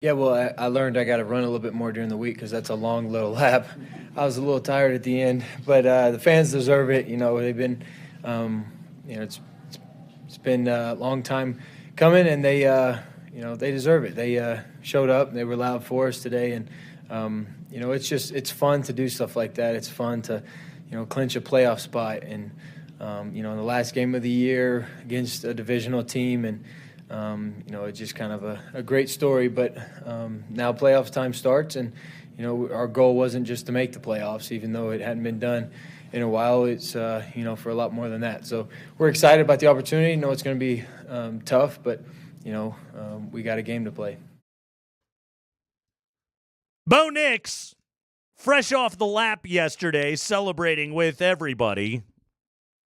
Yeah, well, I learned I got to run a little bit more during the week because that's a long little lap. I was a little tired at the end, but the fans deserve it. You know, they've been, it's been a long time coming, and they deserve it. They showed up, and they were loud for us today, and it's fun to do stuff like that. It's fun to, clinch a playoff spot, and in the last game of the year against a divisional team, and it's just kind of a great story. But now playoffs time starts, and our goal wasn't just to make the playoffs, even though it hadn't been done in a while. It's for a lot more than that. So we're excited about the opportunity. It's going to be tough, but we got a game to play. Bo Nix, fresh off the lap yesterday, celebrating with everybody.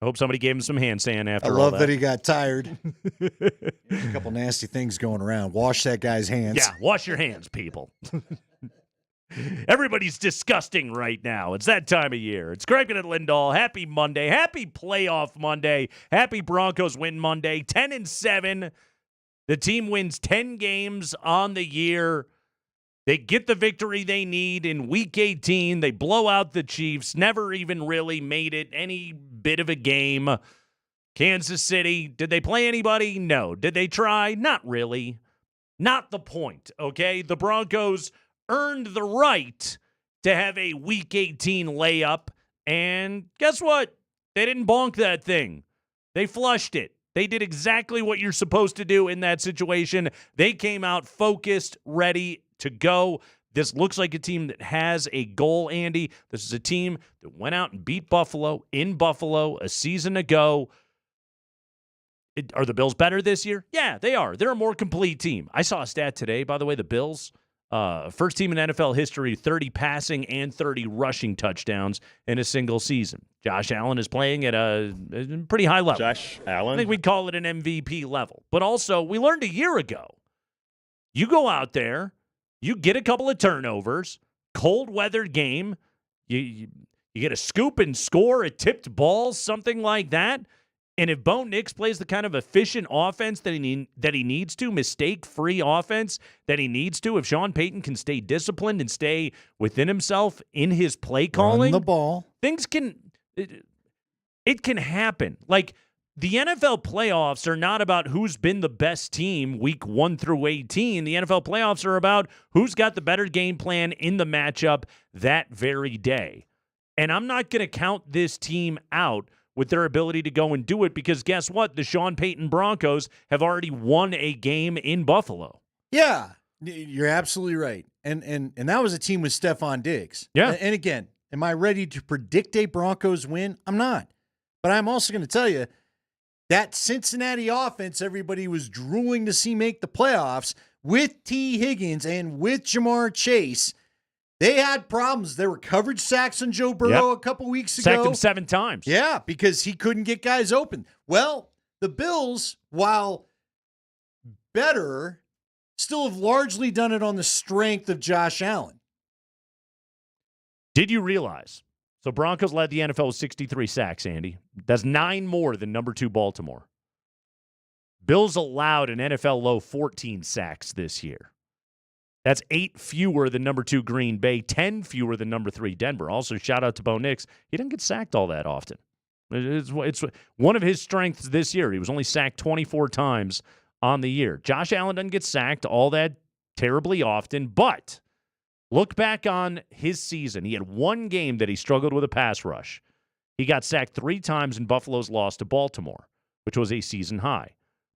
I hope somebody gave him some hand sand after all that. I love that he got tired. There's a couple nasty things going around. Wash that guy's hands. Yeah, wash your hands, people. Everybody's disgusting right now. It's that time of year. It's Greg and Lindahl. Happy Monday. Happy playoff Monday. Happy Broncos win Monday. 10-7. The team wins 10 games on the year. They get the victory they need in Week 18. They blow out the Chiefs. Never even really made it any bit of a game. Kansas City, did they play anybody? No. Did they try? Not really. Not the point, okay? The Broncos earned the right to have a Week 18 layup, and guess what? They didn't bonk that thing. They flushed it. They did exactly what you're supposed to do in that situation. They came out focused, ready to go. This looks like a team that has a goal, Andy. This is a team that went out and beat Buffalo in Buffalo a season ago. Are the Bills better this year? Yeah, they are. They're a more complete team. I saw a stat today, by the way, the Bills, first team in NFL history, 30 passing and 30 rushing touchdowns in a single season. Josh Allen is playing at a pretty high level. Josh Allen? I think we'd call it an MVP level. But also, we learned a year ago, you go out there, you get a couple of turnovers, cold weather game, you get a scoop and score, a tipped ball, something like that. And if Bo Nix plays the kind of efficient offense that he needs to, mistake-free offense that he needs to, if Sean Payton can stay disciplined and stay within himself in his play calling, run the ball, things can it can happen. Like, the NFL playoffs are not about who's been the best team week 1 through 18. The NFL playoffs are about who's got the better game plan in the matchup that very day. And I'm not going to count this team out with their ability to go and do it, because guess what? The Sean Payton Broncos have already won a game in Buffalo. Yeah, you're absolutely right. And that was a team with Stephon Diggs. Yeah. And again, am I ready to predict a Broncos win? I'm not. But I'm also going to tell you, that Cincinnati offense everybody was drooling to see make the playoffs with T. Higgins and with Jamar Chase, they had problems. There were coverage sacks on Joe Burrow a couple weeks ago. Sacked him 7 times. Yeah, because he couldn't get guys open. Well, the Bills, while better, still have largely done it on the strength of Josh Allen. Did you realize? So Broncos led the NFL with 63 sacks, Andy. That's 9 more than number 2 Baltimore. Bills allowed an NFL low 14 sacks this year. That's 8 fewer than number 2 Green Bay, 10 fewer than number 3 Denver. Also, shout out to Bo Nix. He doesn't get sacked all that often. It's one of his strengths this year. He was only sacked 24 times on the year. Josh Allen doesn't get sacked all that terribly often, but look back on his season. He had 1 game that he struggled with a pass rush. He got sacked 3 times in Buffalo's loss to Baltimore, which was a season high.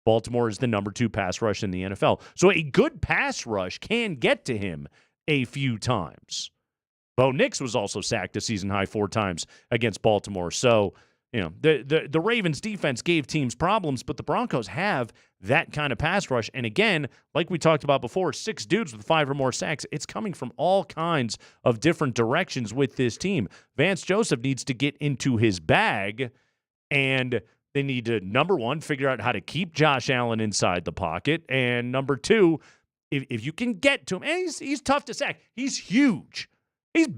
Baltimore is the number 2 pass rush in the NFL. So a good pass rush can get to him a few times. Bo Nix was also sacked a season high 4 times against Baltimore. So, the Ravens defense gave teams problems, but the Broncos have that kind of pass rush. And again, like we talked about before, 6 dudes with 5 or more sacks. It's coming from all kinds of different directions with this team. Vance Joseph needs to get into his bag, and they need to, number 1, figure out how to keep Josh Allen inside the pocket. And number 2, if you can get to him, and he's tough to sack. He's huge. He's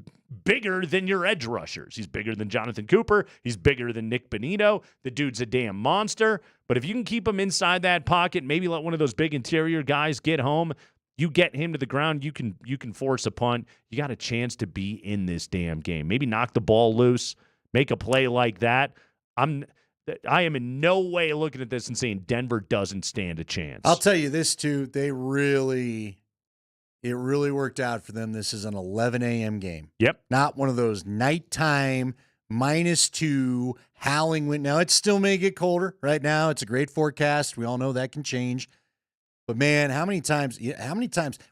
bigger than your edge rushers. He's bigger than Jonathan Cooper. He's bigger than Nick Bonito. The dude's a damn monster. But if you can keep him inside that pocket, maybe let one of those big interior guys get home, You get him to the ground, you can force a punt. You got a chance to be in this damn game. Maybe knock the ball loose, make a play like that. I am in no way looking at this and saying Denver doesn't stand a chance. I'll tell you this too. It really worked out for them. This is an 11 a.m. game. Yep. Not one of those nighttime -2 howling wind. Now, it still may get colder right now. It's a great forecast. We all know that can change. But, man, how many times,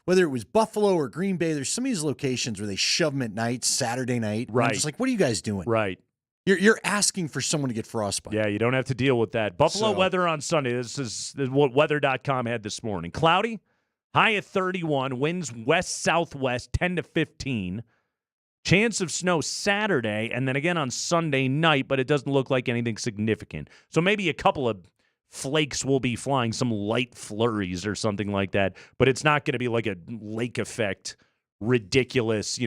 whether it was Buffalo or Green Bay, there's some of these locations where they shove them at night, Saturday night. Right. I'm just like, what are you guys doing? Right. You're asking for someone to get frostbite. Yeah, you don't have to deal with that. Buffalo weather on Sunday. This is what weather.com had this morning. Cloudy, high of 31, winds west-southwest 10 to 15. Chance of snow Saturday, and then again on Sunday night, but it doesn't look like anything significant. So maybe a couple of flakes will be flying, some light flurries or something like that, but it's not going to be like a lake effect, ridiculous,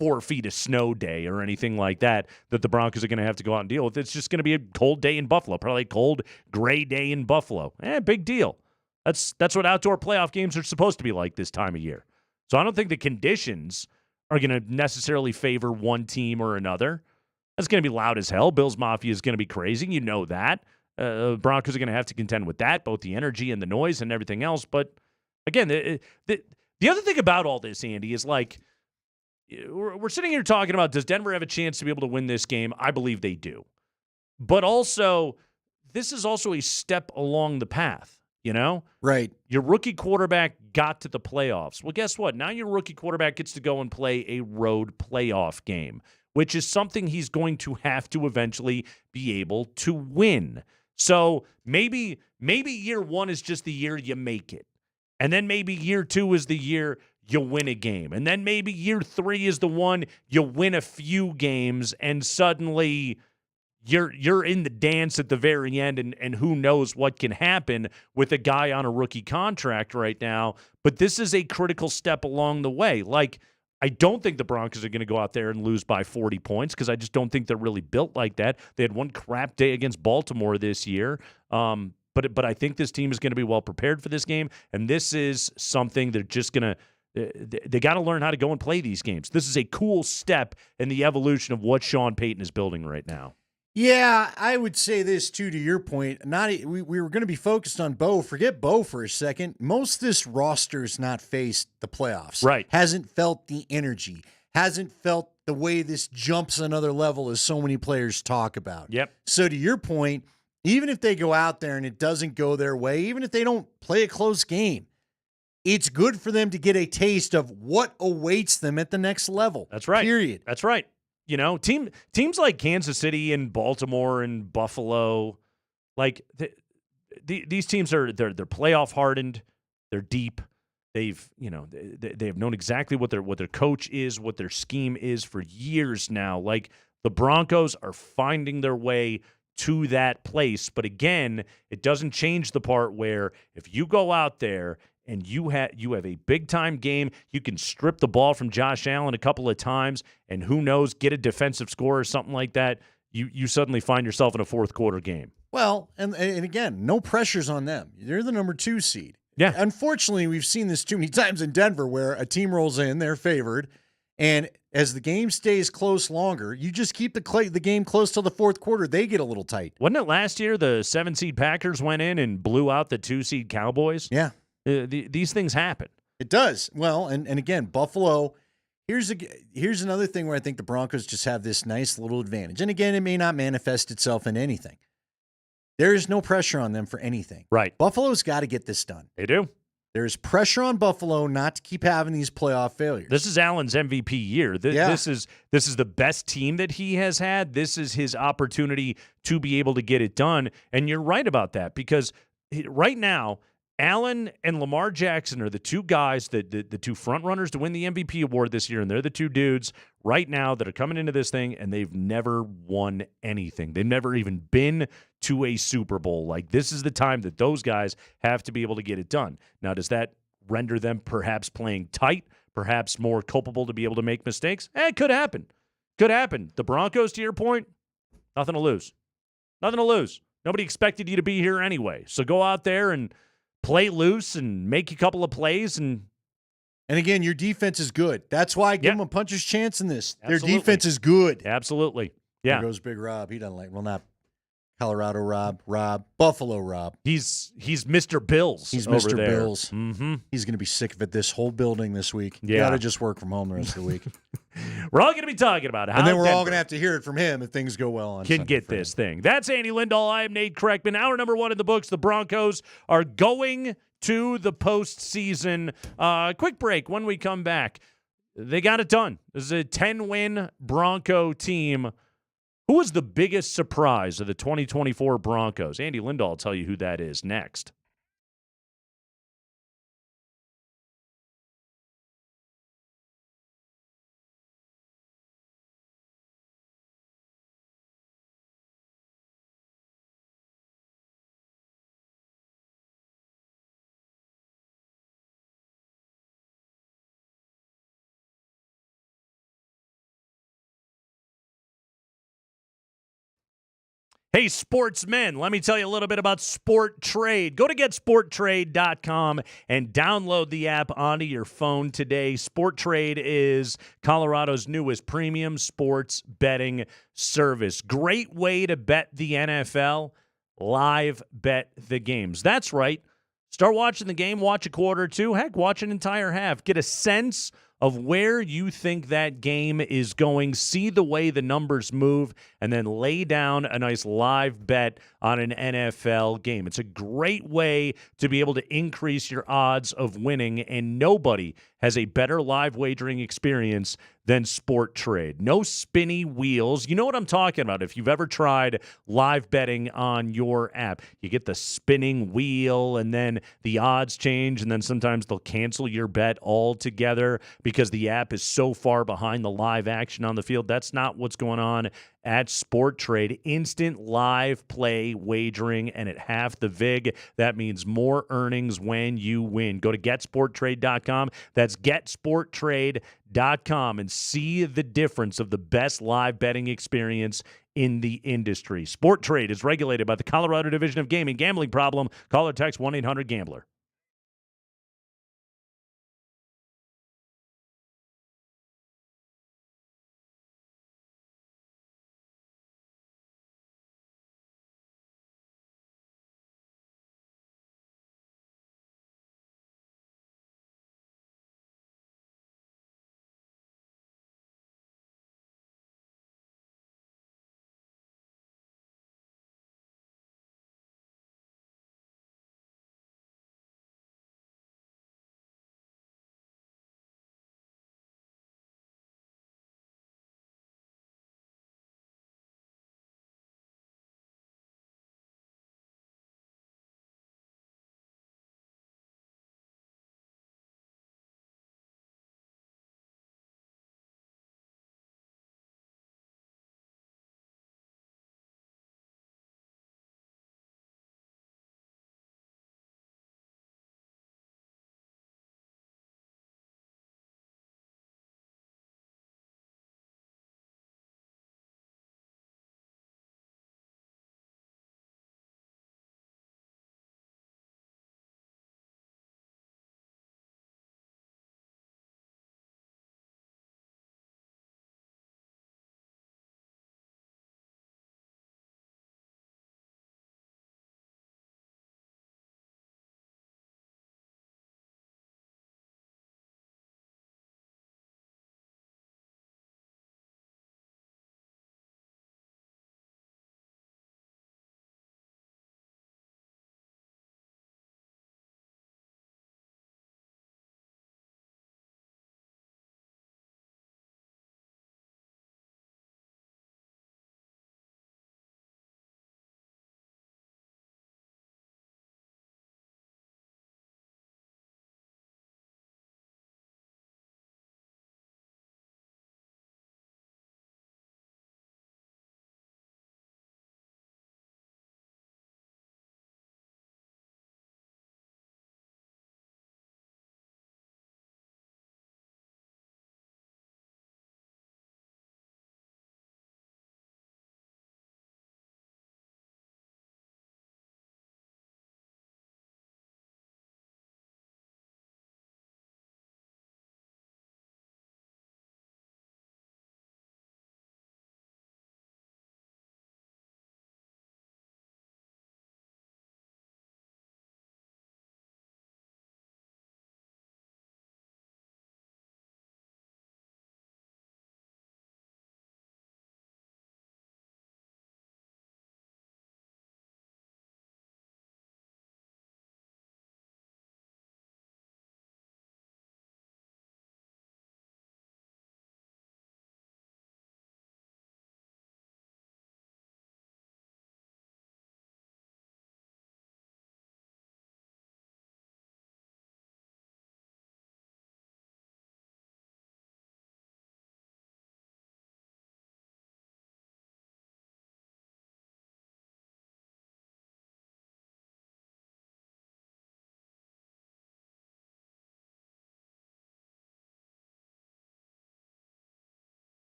4 feet of snow day or anything like that the Broncos are going to have to go out and deal with. It's just going to be a cold day in Buffalo, probably a cold, gray day in Buffalo. Big deal. That's what outdoor playoff games are supposed to be like this time of year. So I don't think the conditions are going to necessarily favor one team or another. That's going to be loud as hell. Bills Mafia is going to be crazy. You know that. Broncos are going to have to contend with that, both the energy and the noise and everything else. But again, the other thing about all this, Andy, is like, we're sitting here talking about, does Denver have a chance to be able to win this game? I believe they do. But also, this is also a step along the path, Right. Your rookie quarterback got to the playoffs. Well, guess what? Now your rookie quarterback gets to go and play a road playoff game, which is something he's going to have to eventually be able to win. So maybe year one is just the year you make it. And then maybe year two is the year you win a game. And then maybe year three is the one you win a few games and suddenly you're in the dance at the very end, and who knows what can happen with a guy on a rookie contract right now. But this is a critical step along the way. Like, I don't think the Broncos are going to go out there and lose by 40 points because I just don't think they're really built like that. They had one crap day against Baltimore this year. But I think this team is going to be well prepared for this game, and this is something they're just going to they got to learn how to go and play these games. This is a cool step in the evolution of what Sean Payton is building right now. Yeah, I would say this too. To your point, we were going to be focused on Bo. Forget Bo for a second. Most of this roster's not faced the playoffs. Right. Hasn't felt the energy. Hasn't felt the way this jumps another level as so many players talk about. Yep. So to your point, even if they go out there and it doesn't go their way, even if they don't play a close game, it's good for them to get a taste of what awaits them at the next level. That's right. Period. That's right. Teams like Kansas City and Baltimore and Buffalo, like these teams they're playoff hardened. They're deep. They have known exactly what their coach is, what their scheme is for years now. Like, the Broncos are finding their way to that place. But again, it doesn't change the part where if you go out there and you have a big-time game, you can strip the ball from Josh Allen a couple of times, and who knows, get a defensive score or something like that, you suddenly find yourself in a fourth-quarter game. Well, and again, no pressures on them. They're the number 2 seed. Yeah. Unfortunately, we've seen this too many times in Denver where a team rolls in, they're favored, and as the game stays close longer, you just keep the game close till the fourth quarter, they get a little tight. Wasn't it last year the 7-seed Packers went in and blew out the 2-seed Cowboys? Yeah. These things happen. It does. Well, and again, Buffalo, here's another thing where I think the Broncos just have this nice little advantage. And again, it may not manifest itself in anything. There is no pressure on them for anything. Right. Buffalo's got to get this done. They do. There's pressure on Buffalo not to keep having these playoff failures. This is Allen's MVP year. This is the best team that he has had. This is his opportunity to be able to get it done. And you're right about that, because right now, Allen and Lamar Jackson are the two guys, the two front runners to win the MVP award this year, and they're the two dudes right now that are coming into this thing, and they've never won anything. They've never even been to a Super Bowl. Like, this is the time that those guys have to be able to get it done. Now, does that render them perhaps playing tight, perhaps more culpable to be able to make mistakes? It could happen. Could happen. The Broncos, to your point, nothing to lose. Nothing to lose. Nobody expected you to be here anyway. So go out there and play loose and make a couple of plays and And again, your defense is good. That's why I give them a puncher's chance in this. Absolutely. Their defense is good. Absolutely. Yeah. There goes Big Rob. He doesn't like, well, not Colorado Rob, Buffalo Rob. He's Mr. Bills. He's over Mr. there. Bills. Mm-hmm. He's going to be sick of it this whole building this week. Yeah. Got to just work from home the rest of the week. We're all going to be talking about how And then we're all Denver going to have to hear it from him if things go well on can Sunday get for him. this thing. That's Andy Lindahl. I am Nate Kreckman. Hour number 1 in the books. The Broncos are going to the postseason. Quick break. When we come back, they got it done. This is a 10-win Bronco team. Who was the biggest surprise of the 2024 Broncos? Andy Lindahl will tell you who that is next. Hey, sportsmen, let me tell you a little bit about Sport Trade. Go to getsporttrade.com and download the app onto your phone today. Sport Trade is Colorado's newest premium sports betting service. Great way to bet the NFL, live bet the games. That's right. Start watching the game, watch a quarter or two, heck, watch an entire half. Get a sense of where you think that game is going, see the way the numbers move, and then lay down a nice live bet on an NFL game. It's a great way to be able to increase your odds of winning, and nobody has a better live wagering experience than Sport Trade. No spinny wheels. You know what I'm talking about. If you've ever tried live betting on your app, you get the spinning wheel and then the odds change, and then sometimes they'll cancel your bet altogether because the app is so far behind the live action on the field. That's not what's going on at Sport Trade. Instant live play wagering, and at half the VIG, that means more earnings when you win. Go to getsporttrade.com. That's getsporttrade.com and see the difference of the best live betting experience in the industry. Sport Trade is regulated by the Colorado Division of Gaming. Gambling problem? Call or text 1-800-GAMBLER.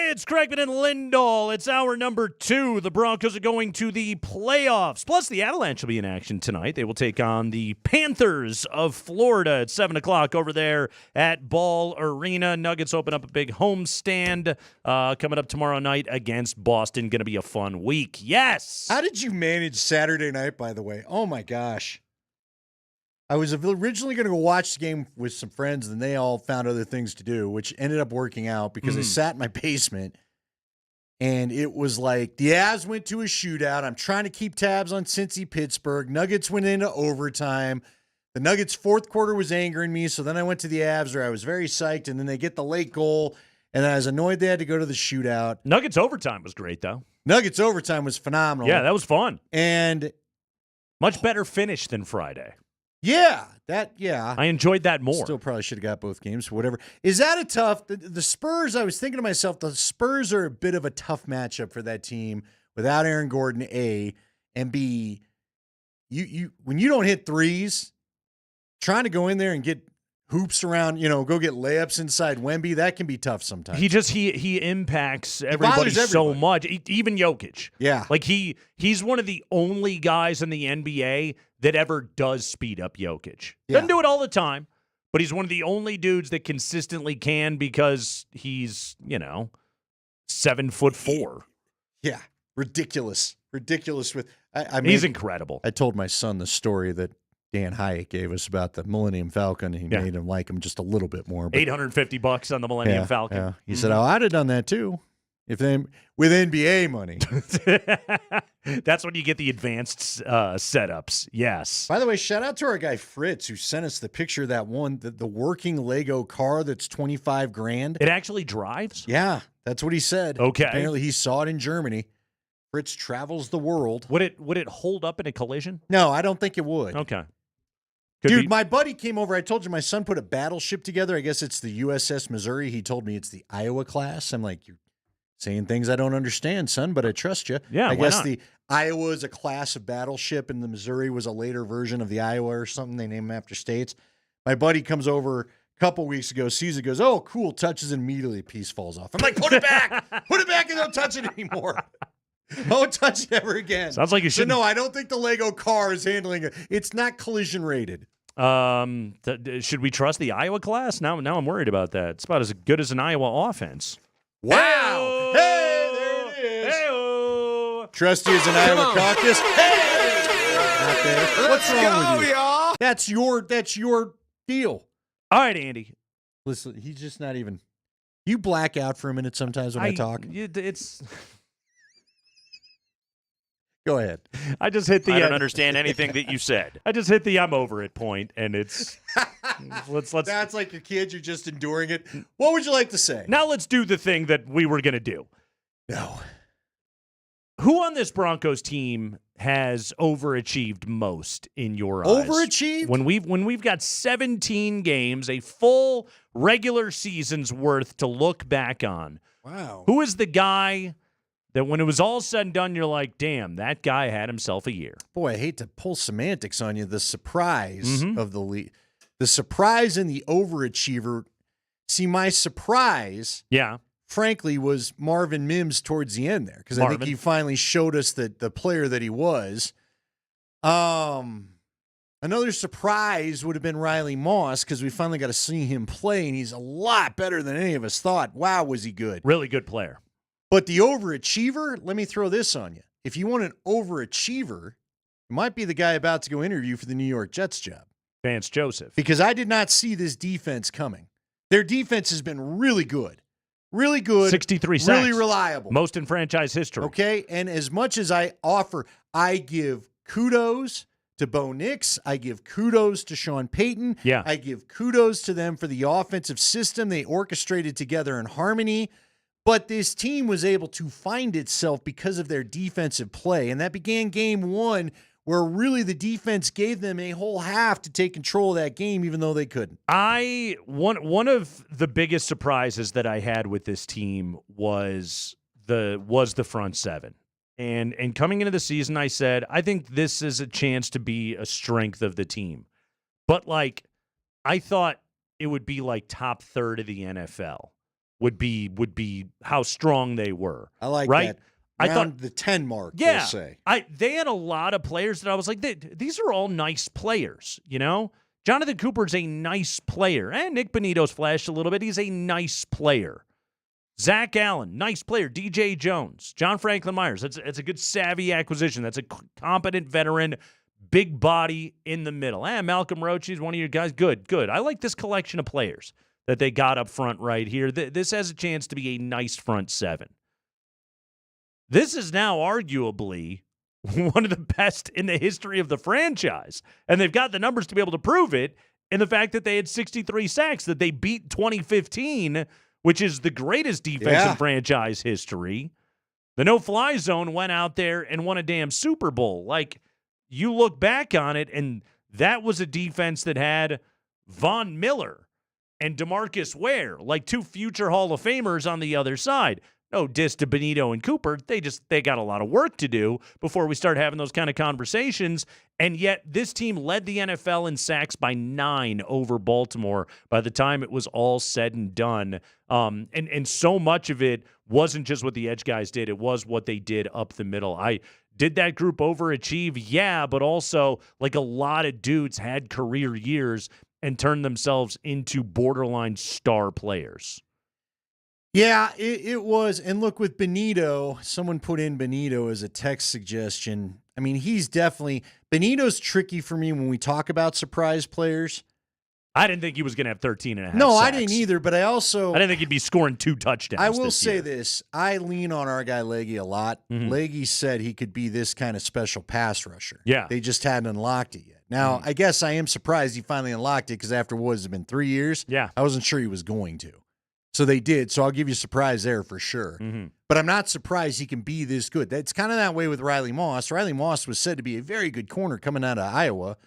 It's Craigman and Lindahl. It's hour number 2. The Broncos are going to the playoffs. Plus, the Avalanche will be in action tonight. They will take on the Panthers of Florida at 7 o'clock over there at Ball Arena. Nuggets open up a big homestand coming up tomorrow night against Boston. Going to be a fun week. Yes! How did you manage Saturday night, by the way? Oh, my gosh. I was originally going to go watch the game with some friends, and they all found other things to do, which ended up working out because I sat in my basement, and it was like the Avs went to a shootout. I'm trying to keep tabs on Cincy Pittsburgh. Nuggets went into overtime. The Nuggets' fourth quarter was angering me, so then I went to the Avs where I was very psyched, and then they get the late goal, and I was annoyed they had to go to the shootout. Nuggets overtime was great, though. Nuggets overtime was phenomenal. Yeah, that was fun. And much better finish than Friday. Yeah, I enjoyed that more. Still probably should have got both games, whatever. Is that a tough, the Spurs, I was thinking to myself, the Spurs are a bit of a tough matchup for that team without Aaron Gordon, A, and B, you when you don't hit threes, trying to go in there and get hoops around, go get layups inside Wemby, that can be tough sometimes. He impacts everybody so much, even Jokic. Yeah. Like he's one of the only guys in the NBA that ever does speed up Jokic. Doesn't do it all the time, but he's one of the only dudes that consistently can because he's, 7'4". Yeah. Ridiculous. With I he's incredible. I told my son the story that Dan Hyatt gave us about the Millennium Falcon, and he made him like him just a little bit more. But $850 on the Millennium Falcon. Yeah. He said, "Oh, I'd have done that too, with NBA money." That's when you get the advanced setups. Yes. By the way, shout out to our guy Fritz who sent us the picture of that one, the working Lego car that's $25,000. It actually drives? Yeah, that's what he said. Okay. Apparently, he saw it in Germany. Fritz travels the world. Would it hold up in a collision? No, I don't think it would. Okay. Dude, my buddy came over. I told you my son put a battleship together. I guess it's the USS Missouri. He told me it's the Iowa class. I'm like, you're saying things I don't understand, son, but I trust you. Yeah, I why guess not? the Iowa is a class of battleship, and the Missouri was a later version of the Iowa or something. They name them after states. My buddy comes over a couple weeks ago, sees it, goes, "Oh, cool," touches it, immediately a piece falls off. I'm like, put it back. Put it back and don't touch it anymore. Don't touch it ever again. Sounds like you should. No, I don't think the Lego car is handling it. It's not collision rated. Should we trust the Iowa class? Now I'm worried about that. It's about as good as an Iowa offense. Wow. Hey, there it is. Hey-o. Trusty as an Iowa caucus. Hey! Not there. What's wrong with you? Y'all. That's your deal. All right, Andy. Listen, he's just not even. You black out for a minute sometimes when I talk. It's. Go ahead. I just hit the. I don't understand anything that you said. I just hit the I'm over it point, and it's. let's. That's like your kids. You're just enduring it. What would you like to say? Now let's do the thing that we were going to do. No. Who on this Broncos team has overachieved most in your eyes? Overachieved? When we've got 17 games, a full regular season's worth to look back on. Wow. Who is the guy that when it was all said and done, you're like, damn, that guy had himself a year? Boy, I hate to pull semantics on you. The surprise of the league. The surprise and the overachiever. See, my surprise, frankly, was Marvin Mims towards the end there, because I think he finally showed us that the player that he was. Another surprise would have been Riley Moss, because we finally got to see him play, and he's a lot better than any of us thought. Wow, was he good. Really good player. But the overachiever, let me throw this on you. If you want an overachiever, it might be the guy about to go interview for the New York Jets job. Vance Joseph. Because I did not see this defense coming. Their defense has been really good. Really good. 63 sacks. Really reliable. Most in franchise history. Okay, and as much as I offer, I give kudos to Bo Nix. I give kudos to Sean Payton. Yeah. I give kudos to them for the offensive system they orchestrated together in harmony. But this team was able to find itself because of their defensive play. And that began game one, where really the defense gave them a whole half to take control of that game, even though they couldn't. One of the biggest surprises that I had with this team was the front seven. And coming into the season, I said, I think this is a chance to be a strength of the team. But I thought it would be top third of the NFL. would be how strong they were. I like right? that. I Around thought the 10 mark, yeah, we'll say. they had a lot of players that I was like, these are all nice players, you know? Jonathan Cooper's a nice player. And Nick Benito's flashed a little bit. He's a nice player. Zach Allen, nice player. DJ Jones, John Franklin Myers. That's a good savvy acquisition. That's a competent veteran, big body in the middle. Malcolm Roach, he's one of your guys. Good. I like this collection of players that they got up front right here. This has a chance to be a nice front seven. This is now arguably one of the best in the history of the franchise. And they've got the numbers to be able to prove it in the fact that they had 63 sacks, that they beat 2015, which is the greatest defense in franchise history. The no-fly zone went out there and won a damn Super Bowl. Like, you look back on it, and that was a defense that had Von Miller and DeMarcus Ware, like two future Hall of Famers on the other side. No diss to Benito and Cooper. They got a lot of work to do before we start having those kind of conversations. And yet this team led the NFL in sacks by 9 over Baltimore by the time it was all said and done. And so much of it wasn't just what the edge guys did. It was what they did up the middle. Did that group overachieve? Yeah, but also like a lot of dudes had career years and turned themselves into borderline star players. Yeah, it was. And look, with Benito, someone put in Benito as a text suggestion. I mean, Benito's tricky for me when we talk about surprise players. I didn't think he was going to have 13 and a half No, sacks. I didn't either, but I didn't think he'd be scoring 2 touchdowns. I will say year. this. I lean on our guy Leggy a lot. Mm-hmm. Leggy said he could be this kind of special pass rusher. Yeah. They just hadn't unlocked it yet. Now, I guess I am surprised he finally unlocked it because after what has it been 3 years? Yeah. I wasn't sure he was going to. So they did. So I'll give you a surprise there for sure. Mm-hmm. But I'm not surprised he can be this good. It's kind of that way with Riley Moss. Riley Moss was said to be a very good corner coming out of Iowa,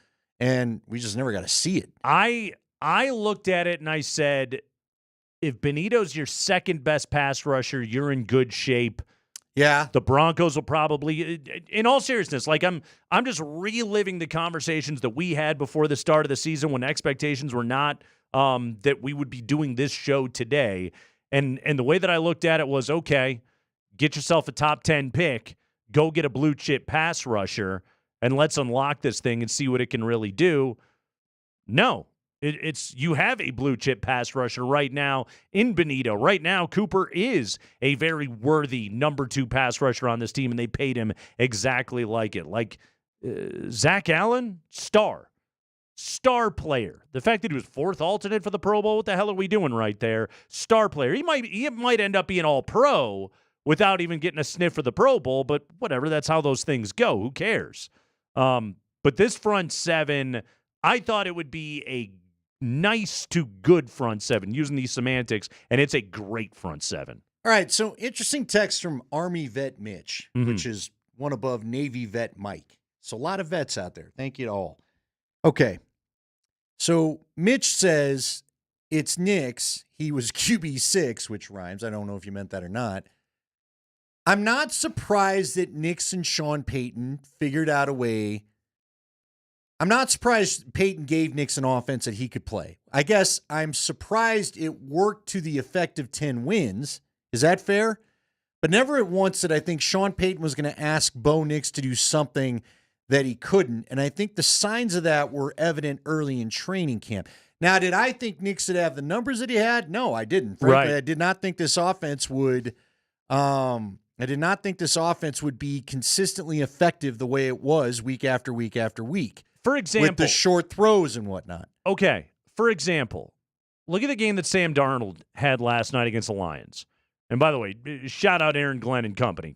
and we just never got to see it. I looked at it and I said, if Benito's your second best pass rusher, you're in good shape. Yeah. The Broncos will probably, in all seriousness, like I'm just reliving the conversations that we had before the start of the season when expectations were not that we would be doing this show today. And the way that I looked at it was, okay, get yourself a top 10 pick, go get a blue chip pass rusher, and let's unlock this thing and see what it can really do. No. It's you have a blue chip pass rusher right now in Benito. Right now, Cooper is a very worthy number 2 pass rusher on this team, and they paid him exactly like it. Like Zach Allen, star player. The fact that he was 4th alternate for the Pro Bowl, what the hell are we doing right there? Star player. He might end up being all pro without even getting a sniff for the Pro Bowl, but whatever. That's how those things go. Who cares? But this front seven, I thought it would be a nice to good front seven, using these semantics, and it's a great front seven. All right, so interesting text from Army Vet Mitch, which is one above Navy Vet Mike. So a lot of vets out there. Thank you to all. Okay, so Mitch says it's Nick's. He was QB6, which rhymes. I don't know if you meant that or not. I'm not surprised that Nix and Sean Payton figured out a way. I'm not surprised Peyton gave Nix an offense that he could play. I guess I'm surprised it worked to the effect of 10 wins. Is that fair? But never at once did I think Sean Payton was going to ask Bo Nix to do something that he couldn't. And I think the signs of that were evident early in training camp. Now, did I think Nix would have the numbers that he had? No, I didn't. Frankly, I did not think this offense would be consistently effective the way it was week after week after week. For example, with the short throws and whatnot. Okay. For example, look at the game that Sam Darnold had last night against the Lions. And by the way, shout out Aaron Glenn and company.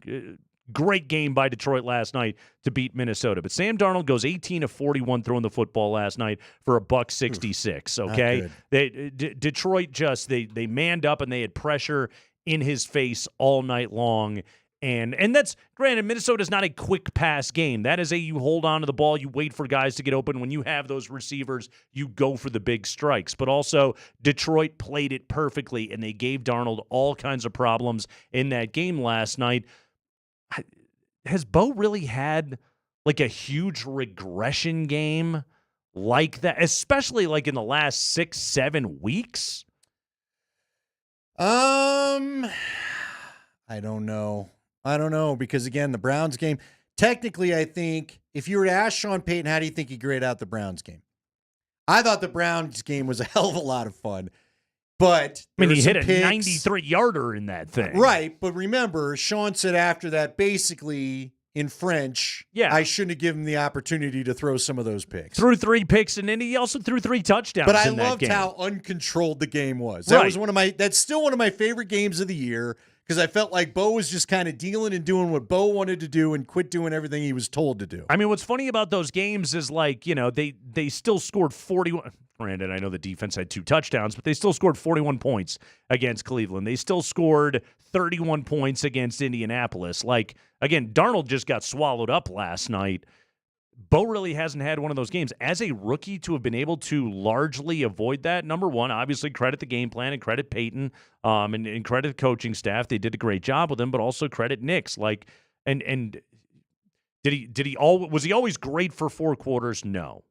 Great game by Detroit last night to beat Minnesota. But Sam Darnold goes 18 of 41 throwing the football last night for $166. Okay, Detroit just they manned up and they had pressure in his face all night long. And that's granted, Minnesota's not a quick pass game. That is you hold on to the ball, you wait for guys to get open. When you have those receivers, you go for the big strikes. But also, Detroit played it perfectly, and they gave Darnold all kinds of problems in that game last night. Has Bo really had like a huge regression game like that, especially like in the last 6-7 weeks? I don't know. Because again, the Browns game, technically, I think if you were to ask Sean Payton, how do you think he graded out the Browns game? I thought the Browns game was a hell of a lot of fun. But he hit a 93-yarder in that thing. Right, but remember, Sean said after that, basically, in French, I shouldn't have given him the opportunity to throw some of those picks. Threw 3 picks, and then he also threw 3 touchdowns But I in that loved game. how uncontrolled the game was. That was that's still one of my favorite games of the year, because I felt like Bo was just kind of dealing and doing what Bo wanted to do and quit doing everything he was told to do. I mean, what's funny about those games is, they still scored 41. Granted, I know the defense had 2 touchdowns, but they still scored 41 points against Cleveland. They still scored 31 points against Indianapolis. Again, Darnold just got swallowed up last night. Bo really hasn't had one of those games. As a rookie, to have been able to largely avoid that, number one, obviously credit the game plan and credit Peyton and credit the coaching staff. They did a great job with him, but also credit Nix. And was he always great for 4 quarters? No.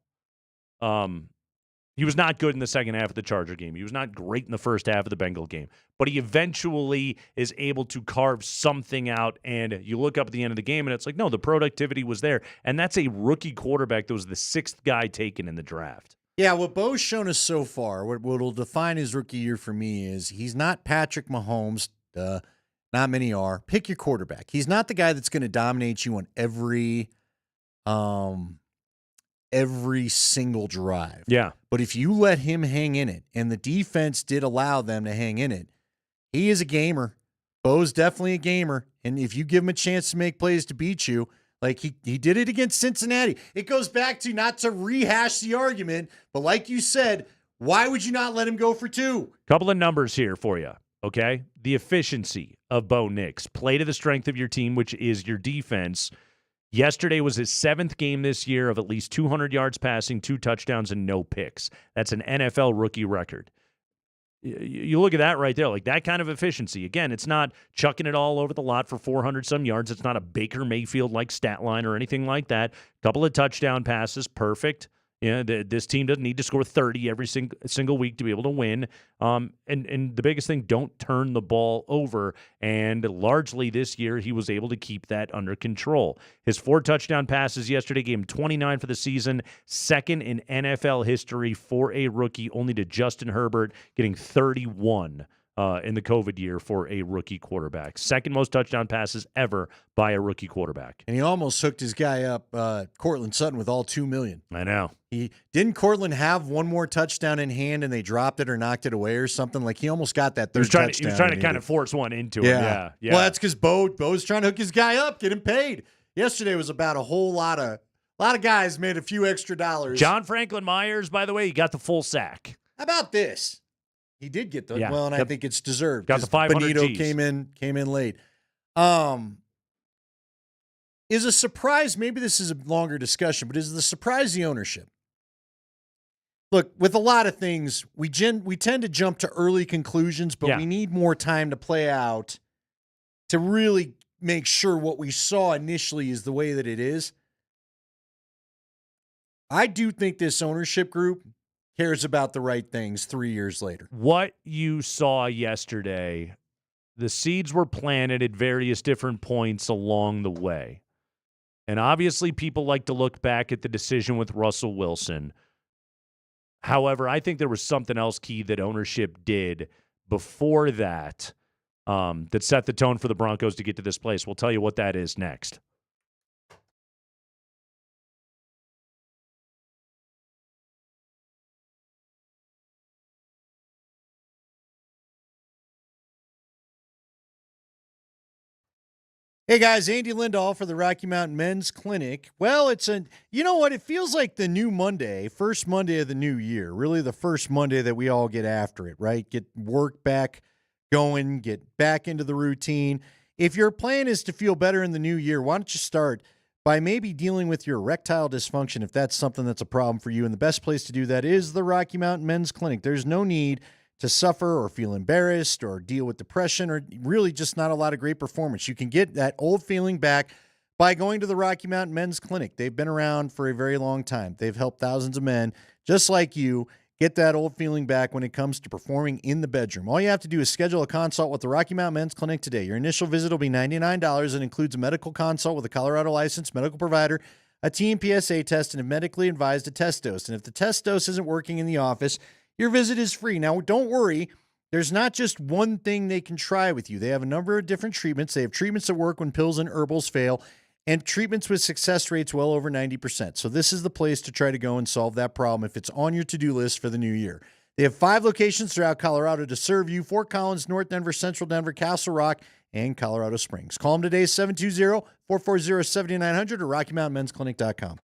He was not good in the second half of the Charger game. He was not great in the first half of the Bengal game. But he eventually is able to carve something out, and you look up at the end of the game, and it's like, no, the productivity was there. And that's a rookie quarterback that was the 6th guy taken in the draft. Yeah, what Bo's shown us so far, what will define his rookie year for me is he's not Patrick Mahomes. Not many are. Pick your quarterback. He's not the guy that's going to dominate you on every single drive. Yeah. But if you let him hang in it, and the defense did allow them to hang in it, he is a gamer. Bo's definitely a gamer. And if you give him a chance to make plays to beat you, like he did it against Cincinnati. It goes back to, not to rehash the argument, but like you said, why would you not let him go for 2? Couple of numbers here for you, okay? The efficiency of Bo Nix. Play to the strength of your team, which is your defense. Yesterday was his 7th game this year of at least 200 yards passing, 2 touchdowns, and no picks. That's an NFL rookie record. You look at that right there, like that kind of efficiency. Again, it's not chucking it all over the lot for 400-some yards. It's not a Baker Mayfield-like stat line or anything like that. Couple of touchdown passes, perfect. This team doesn't need to score 30 every single week to be able to win. And the biggest thing, don't turn the ball over. And largely this year, he was able to keep that under control. His 4 touchdown passes yesterday gave him 29 for the season, 2nd in NFL history for a rookie, only to Justin Herbert getting 31 in the COVID year for a rookie quarterback. 2nd most touchdown passes ever by a rookie quarterback. And he almost hooked his guy up, Cortland Sutton, with all $2 million. I know. Didn't Cortland have one more touchdown in hand and they dropped it or knocked it away or something? Like he almost got that third touchdown. He was trying to kind of force one into him. Yeah. Well, that's because Bo's trying to hook his guy up, get him paid. Yesterday was about a whole lot of guys made a few extra dollars. John Franklin Myers, by the way, he got the full sack. How about this? He did get the well, and I think it's deserved. Got the 500 Benito Gs. came in late. Is a surprise, maybe this is a longer discussion, but is the surprise the ownership? Look, with a lot of things, we tend to jump to early conclusions, but we need more time to play out to really make sure what we saw initially is the way that it is. I do think this ownership group cares about the right things 3 years later. What you saw yesterday, the seeds were planted at various different points along the way. And obviously people like to look back at the decision with Russell Wilson. However, I think there was something else key that ownership did before that that set the tone for the Broncos to get to this place. We'll tell you what that is next. Hey guys, Andy Lindahl for the Rocky Mountain Men's Clinic. Well, you know what? It feels like the new Monday, first Monday of the new year, really the first Monday that we all get after it, right? Get work back going, get back into the routine. If your plan is to feel better in the new year, why don't you start by maybe dealing with your erectile dysfunction if that's something that's a problem for you. And the best place to do that is the Rocky Mountain Men's Clinic. There's no need to suffer or feel embarrassed or deal with depression or really just not a lot of great performance. You can get that old feeling back by going to the Rocky Mountain Men's Clinic. They've been around for a very long time. They've helped thousands of men just like you get that old feeling back when it comes to performing in the bedroom. All you have to do is schedule a consult with the Rocky Mountain Men's Clinic today. Your initial visit will be $99 and includes a medical consult with a Colorado licensed medical provider, a TMPSA test, and if medically advised, a test dose. And if the test dose isn't working in the office, your visit is free. Now, don't worry. There's not just one thing they can try with you. They have a number of different treatments. They have treatments that work when pills and herbals fail, and treatments with success rates well over 90%. So this is the place to try to go and solve that problem if it's on your to-do list for the new year. They have 5 locations throughout Colorado to serve you: Fort Collins, North Denver, Central Denver, Castle Rock, and Colorado Springs. Call them today, 720-440-7900 or RockyMountainMen'sClinic.com.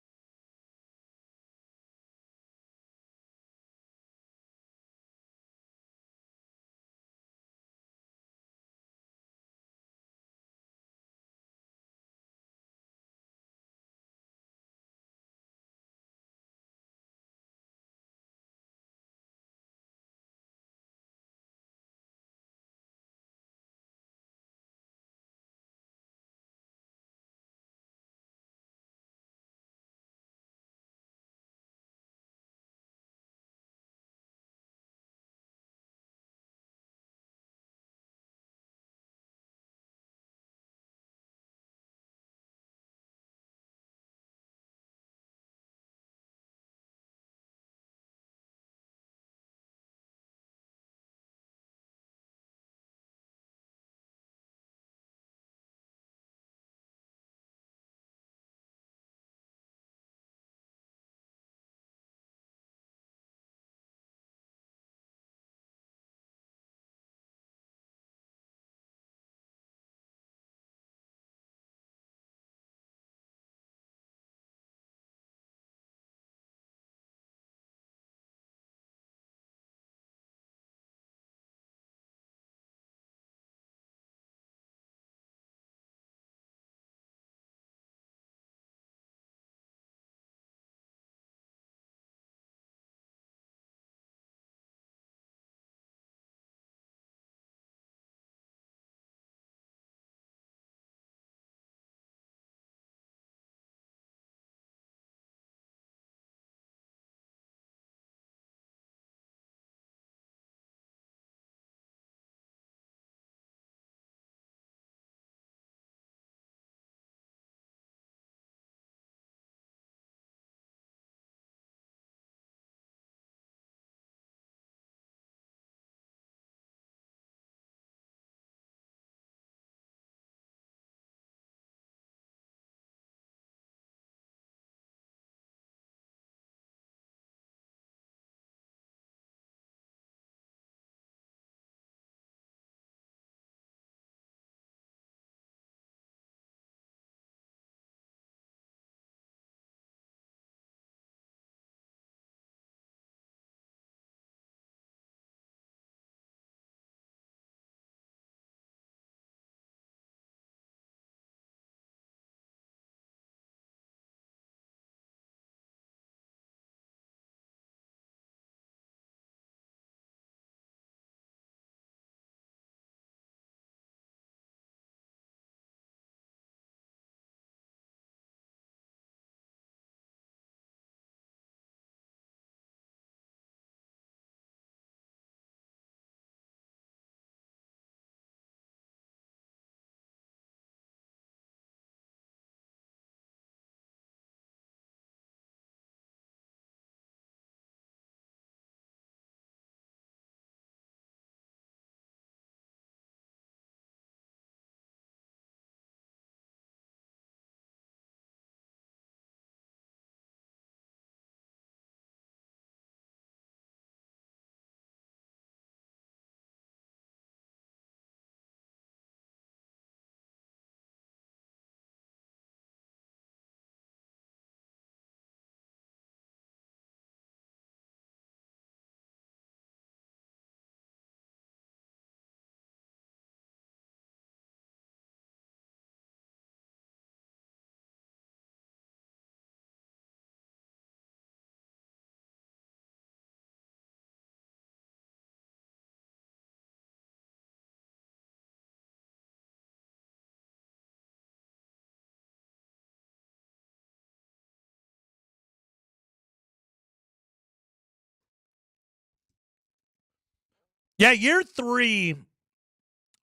Yeah, year 3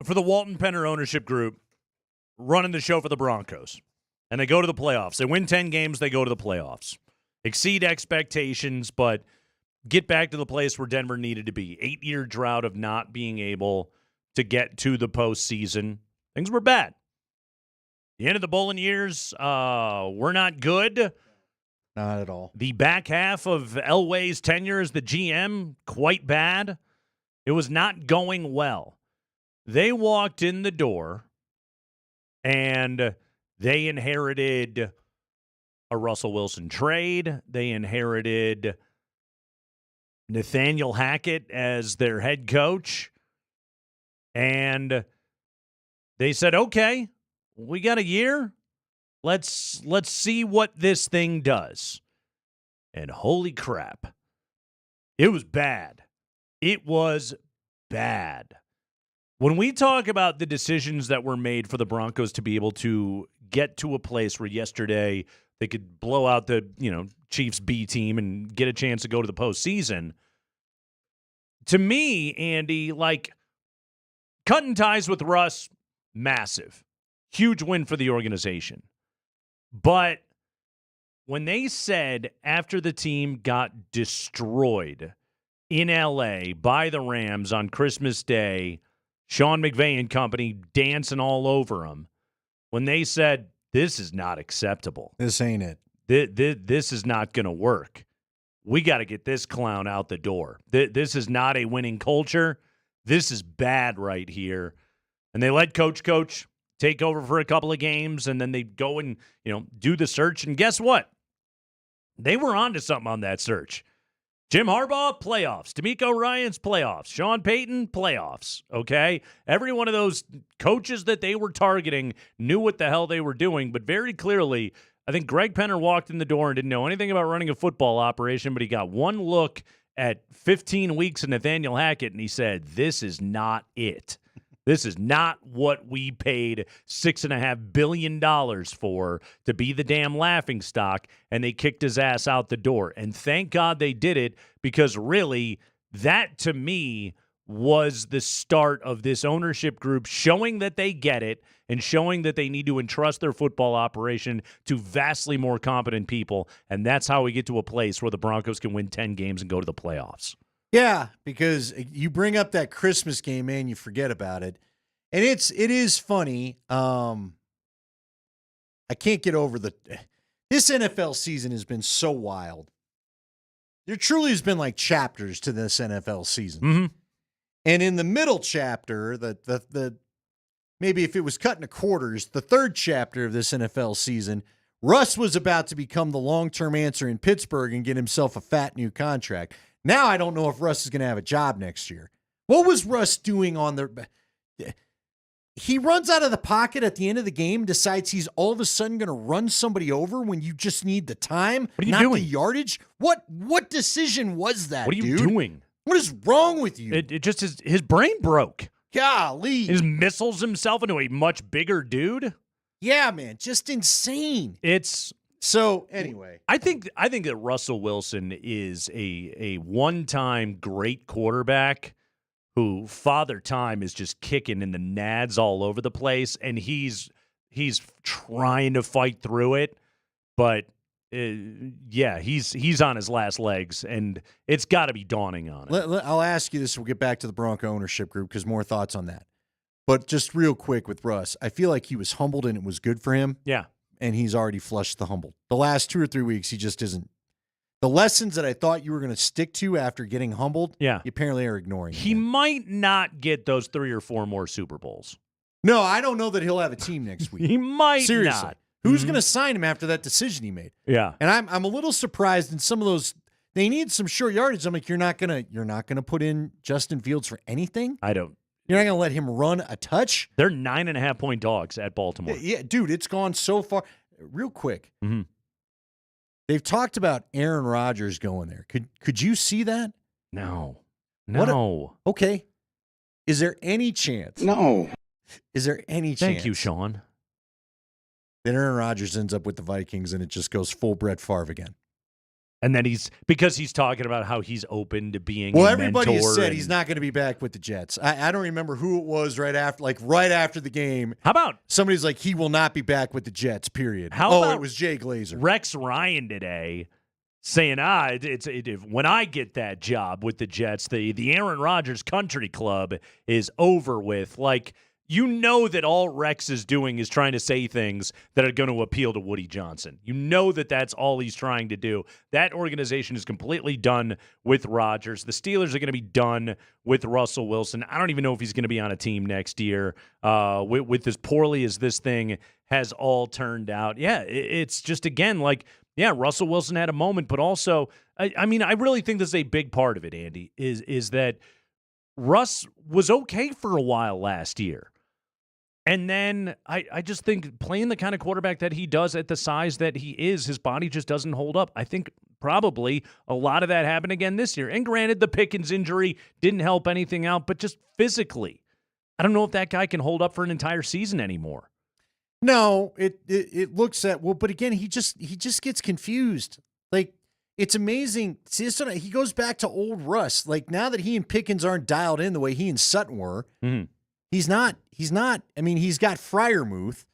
for the Walton Penner ownership group running the show for the Broncos. And they go to the playoffs. They win 10 games, they go to the playoffs. Exceed expectations, but get back to the place where Denver needed to be. 8-year drought of not being able to get to the postseason. Things were bad. The end of the Bolin years were not good. Not at all. The back half of Elway's tenure as the GM, quite bad. It was not going well. They walked in the door, and they inherited a Russell Wilson trade. They inherited Nathaniel Hackett as their head coach. And they said, okay, we got a year. Let's see what this thing does. And holy crap, it was bad. It was bad. When we talk about the decisions that were made for the Broncos to be able to get to a place where yesterday they could blow out the, Chiefs B team and get a chance to go to the postseason, to me, Andy, cutting ties with Russ, massive. Huge win for the organization. But when they said after the team got destroyed in L.A. by the Rams on Christmas Day, Sean McVay and company dancing all over them, when they said, this is not acceptable. This ain't it. This is not going to work. We got to get this clown out the door. This is not a winning culture. This is bad right here. And they let Coach take over for a couple of games, and then they go and, do the search. And guess what? They were onto something on that search. Jim Harbaugh, playoffs. DeMeco Ryans, playoffs. Sean Payton, playoffs. Okay? Every one of those coaches that they were targeting knew what the hell they were doing, but very clearly, I think Greg Penner walked in the door and didn't know anything about running a football operation, but he got one look at 15 weeks of Nathaniel Hackett, and he said, this is not it. This is not what we paid $6.5 billion for to be the damn laughingstock, and they kicked his ass out the door. And thank God they did it, because really, that to me was the start of this ownership group showing that they get it and showing that they need to entrust their football operation to vastly more competent people. And that's how we get to a place where the Broncos can win 10 games and go to the playoffs. Yeah, because you bring up that Christmas game, man, you forget about it. And it is funny. I can't get over this NFL season has been so wild. There truly has been chapters to this NFL season. Mm-hmm. And in the middle chapter, the maybe if it was cut into quarters, the third chapter of this NFL season, Russ was about to become the long-term answer in Pittsburgh and get himself a fat new contract. Now I don't know if Russ is going to have a job next year. What was Russ doing on the... He runs out of the pocket at the end of the game, decides he's all of a sudden going to run somebody over when you just need the time, what are you not doing? The yardage. What decision was that, What are you dude? doing? What is wrong with you? It just his brain broke. Golly. He just missiles himself into a much bigger dude. Yeah, man, just insane. So anyway, I think that Russell Wilson is a one-time great quarterback who Father Time is just kicking in the nads all over the place, and he's trying to fight through it, but he's on his last legs, and it's got to be dawning on him. I'll ask you this. We'll get back to the Bronco ownership group because more thoughts on that. But just real quick with Russ, I feel like he was humbled and it was good for him. Yeah. And he's already flushed the humble. The last 2 or 3 weeks, he just isn't. The lessons that I thought you were going to stick to after getting humbled, you apparently are ignoring. He might not get those 3 or 4 more Super Bowls. No, I don't know that he'll have a team next week. He might Seriously. not. Who's going to sign him after that decision he made? Yeah. And I'm a little surprised in some of those. They need some short yardage. I'm like, you're not gonna put in Justin Fields for anything? I don't. You're not going to let him run a touch? They're 9.5-point dogs at Baltimore. Yeah, dude, it's gone so far. Real quick. Mm-hmm. They've talked about Aaron Rodgers going there. Could you see that? No. Okay. Is there any chance? No. Is there any chance? Thank you, Sean. That Aaron Rodgers ends up with the Vikings and it just goes full Brett Favre again? And then because he's talking about how he's open to being Well, a everybody has mentor said and- he's not going to be back with the Jets. I don't remember who it was right after the game. How about somebody's like, he will not be back with the Jets, period. How about it was Jay Glazer. Rex Ryan today saying, when I get that job with the Jets, the Aaron Rodgers Country Club is over with. Like, you know that all Rex is doing is trying to say things that are going to appeal to Woody Johnson. You know that that's all he's trying to do. That organization is completely done with Rodgers. The Steelers are going to be done with Russell Wilson. I don't even know if he's going to be on a team next year with as poorly as this thing has all turned out. Yeah, it's just, again, like, yeah, Russell Wilson had a moment, but also, I mean, I really think this is a big part of it, Andy, is that Russ was okay for a while last year. And then I just think playing the kind of quarterback that he does at the size that he is, his body just doesn't hold up. I think probably a lot of that happened again this year. And granted, the Pickens injury didn't help anything out, but just physically, I don't know if that guy can hold up for an entire season anymore. No, it looks at, well, but again, he just gets confused. Like, it's amazing. See, he goes back to old Russ. Like, now that he and Pickens aren't dialed in the way he and Sutton were, he's not. I mean, he's got Freiermuth,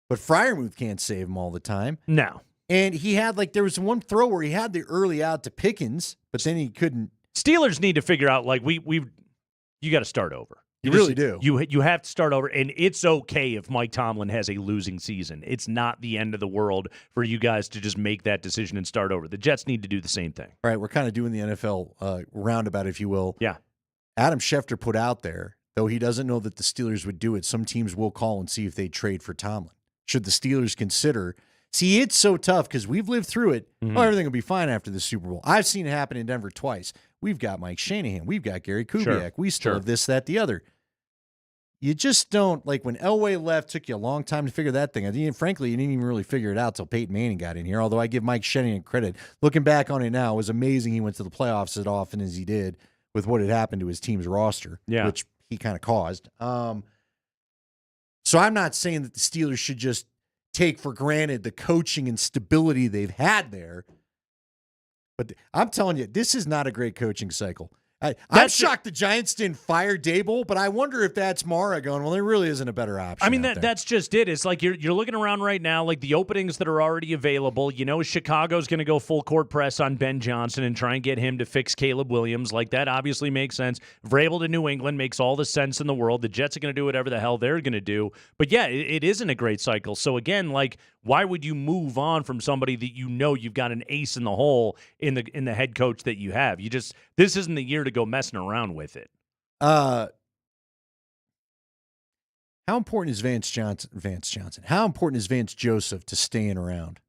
but Freiermuth can't save him all the time. No. And he had, there was one throw where he had the early out to Pickens, but then he couldn't. Steelers need to figure out, you got to start over. You really do. You have to start over, and it's okay if Mike Tomlin has a losing season. It's not the end of the world for you guys to just make that decision and start over. The Jets need to do the same thing. All right, we're kind of doing the NFL roundabout, if you will. Yeah. Adam Schefter put out there, though he doesn't know that the Steelers would do it, some teams will call and see if they trade for Tomlin. Should the Steelers consider? See, it's so tough because we've lived through it. Mm-hmm. Oh, everything will be fine after the Super Bowl. I've seen it happen in Denver twice. We've got Mike Shanahan. We've got Gary Kubiak. Sure. We still have this, that, the other. You just don't, when Elway left, took you a long time to figure that thing out. Frankly, you didn't even really figure it out till Peyton Manning got in here, although I give Mike Shanahan credit. Looking back on it now, it was amazing he went to the playoffs as often as he did with what had happened to his team's roster, which he kind of caused. So I'm not saying that the Steelers should just take for granted the coaching and stability they've had there. But I'm telling you, this is not a great coaching cycle. I'm shocked the Giants didn't fire Dable, but I wonder if that's Mara going, well, there really isn't a better option. I mean, that's just it. It's like you're looking around right now, like the openings that are already available. You know, Chicago's going to go full court press on Ben Johnson and try and get him to fix Caleb Williams. Like, that obviously makes sense. Vrabel to New England makes all the sense in the world. The Jets are going to do whatever the hell they're going to do. But yeah, it isn't a great cycle. So again, why would you move on from somebody that you know you've got an ace in the hole in the head coach that you have? This isn't the year to go messing around with it. How important is Vance Johnson? How important is Vance Joseph to staying around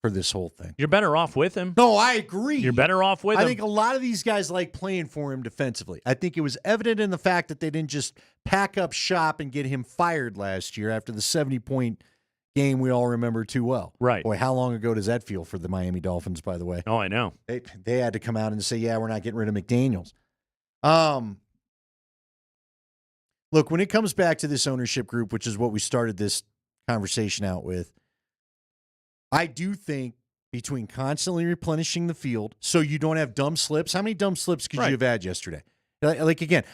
for this whole thing? You're better off with him. No, I agree. You're better off with him. I think a lot of these guys like playing for him defensively. I think it was evident in the fact that they didn't just pack up shop and get him fired last year after the 70-point game we all remember too well. Right. Boy, how long ago does that feel for the Miami Dolphins, by the way? Oh, I know. They had to come out and say, yeah, we're not getting rid of McDaniels. Look, when it comes back to this ownership group, which is what we started this conversation out with, I do think between constantly replenishing the field so you don't have dumb slips. How many dumb slips could you have had yesterday? Again,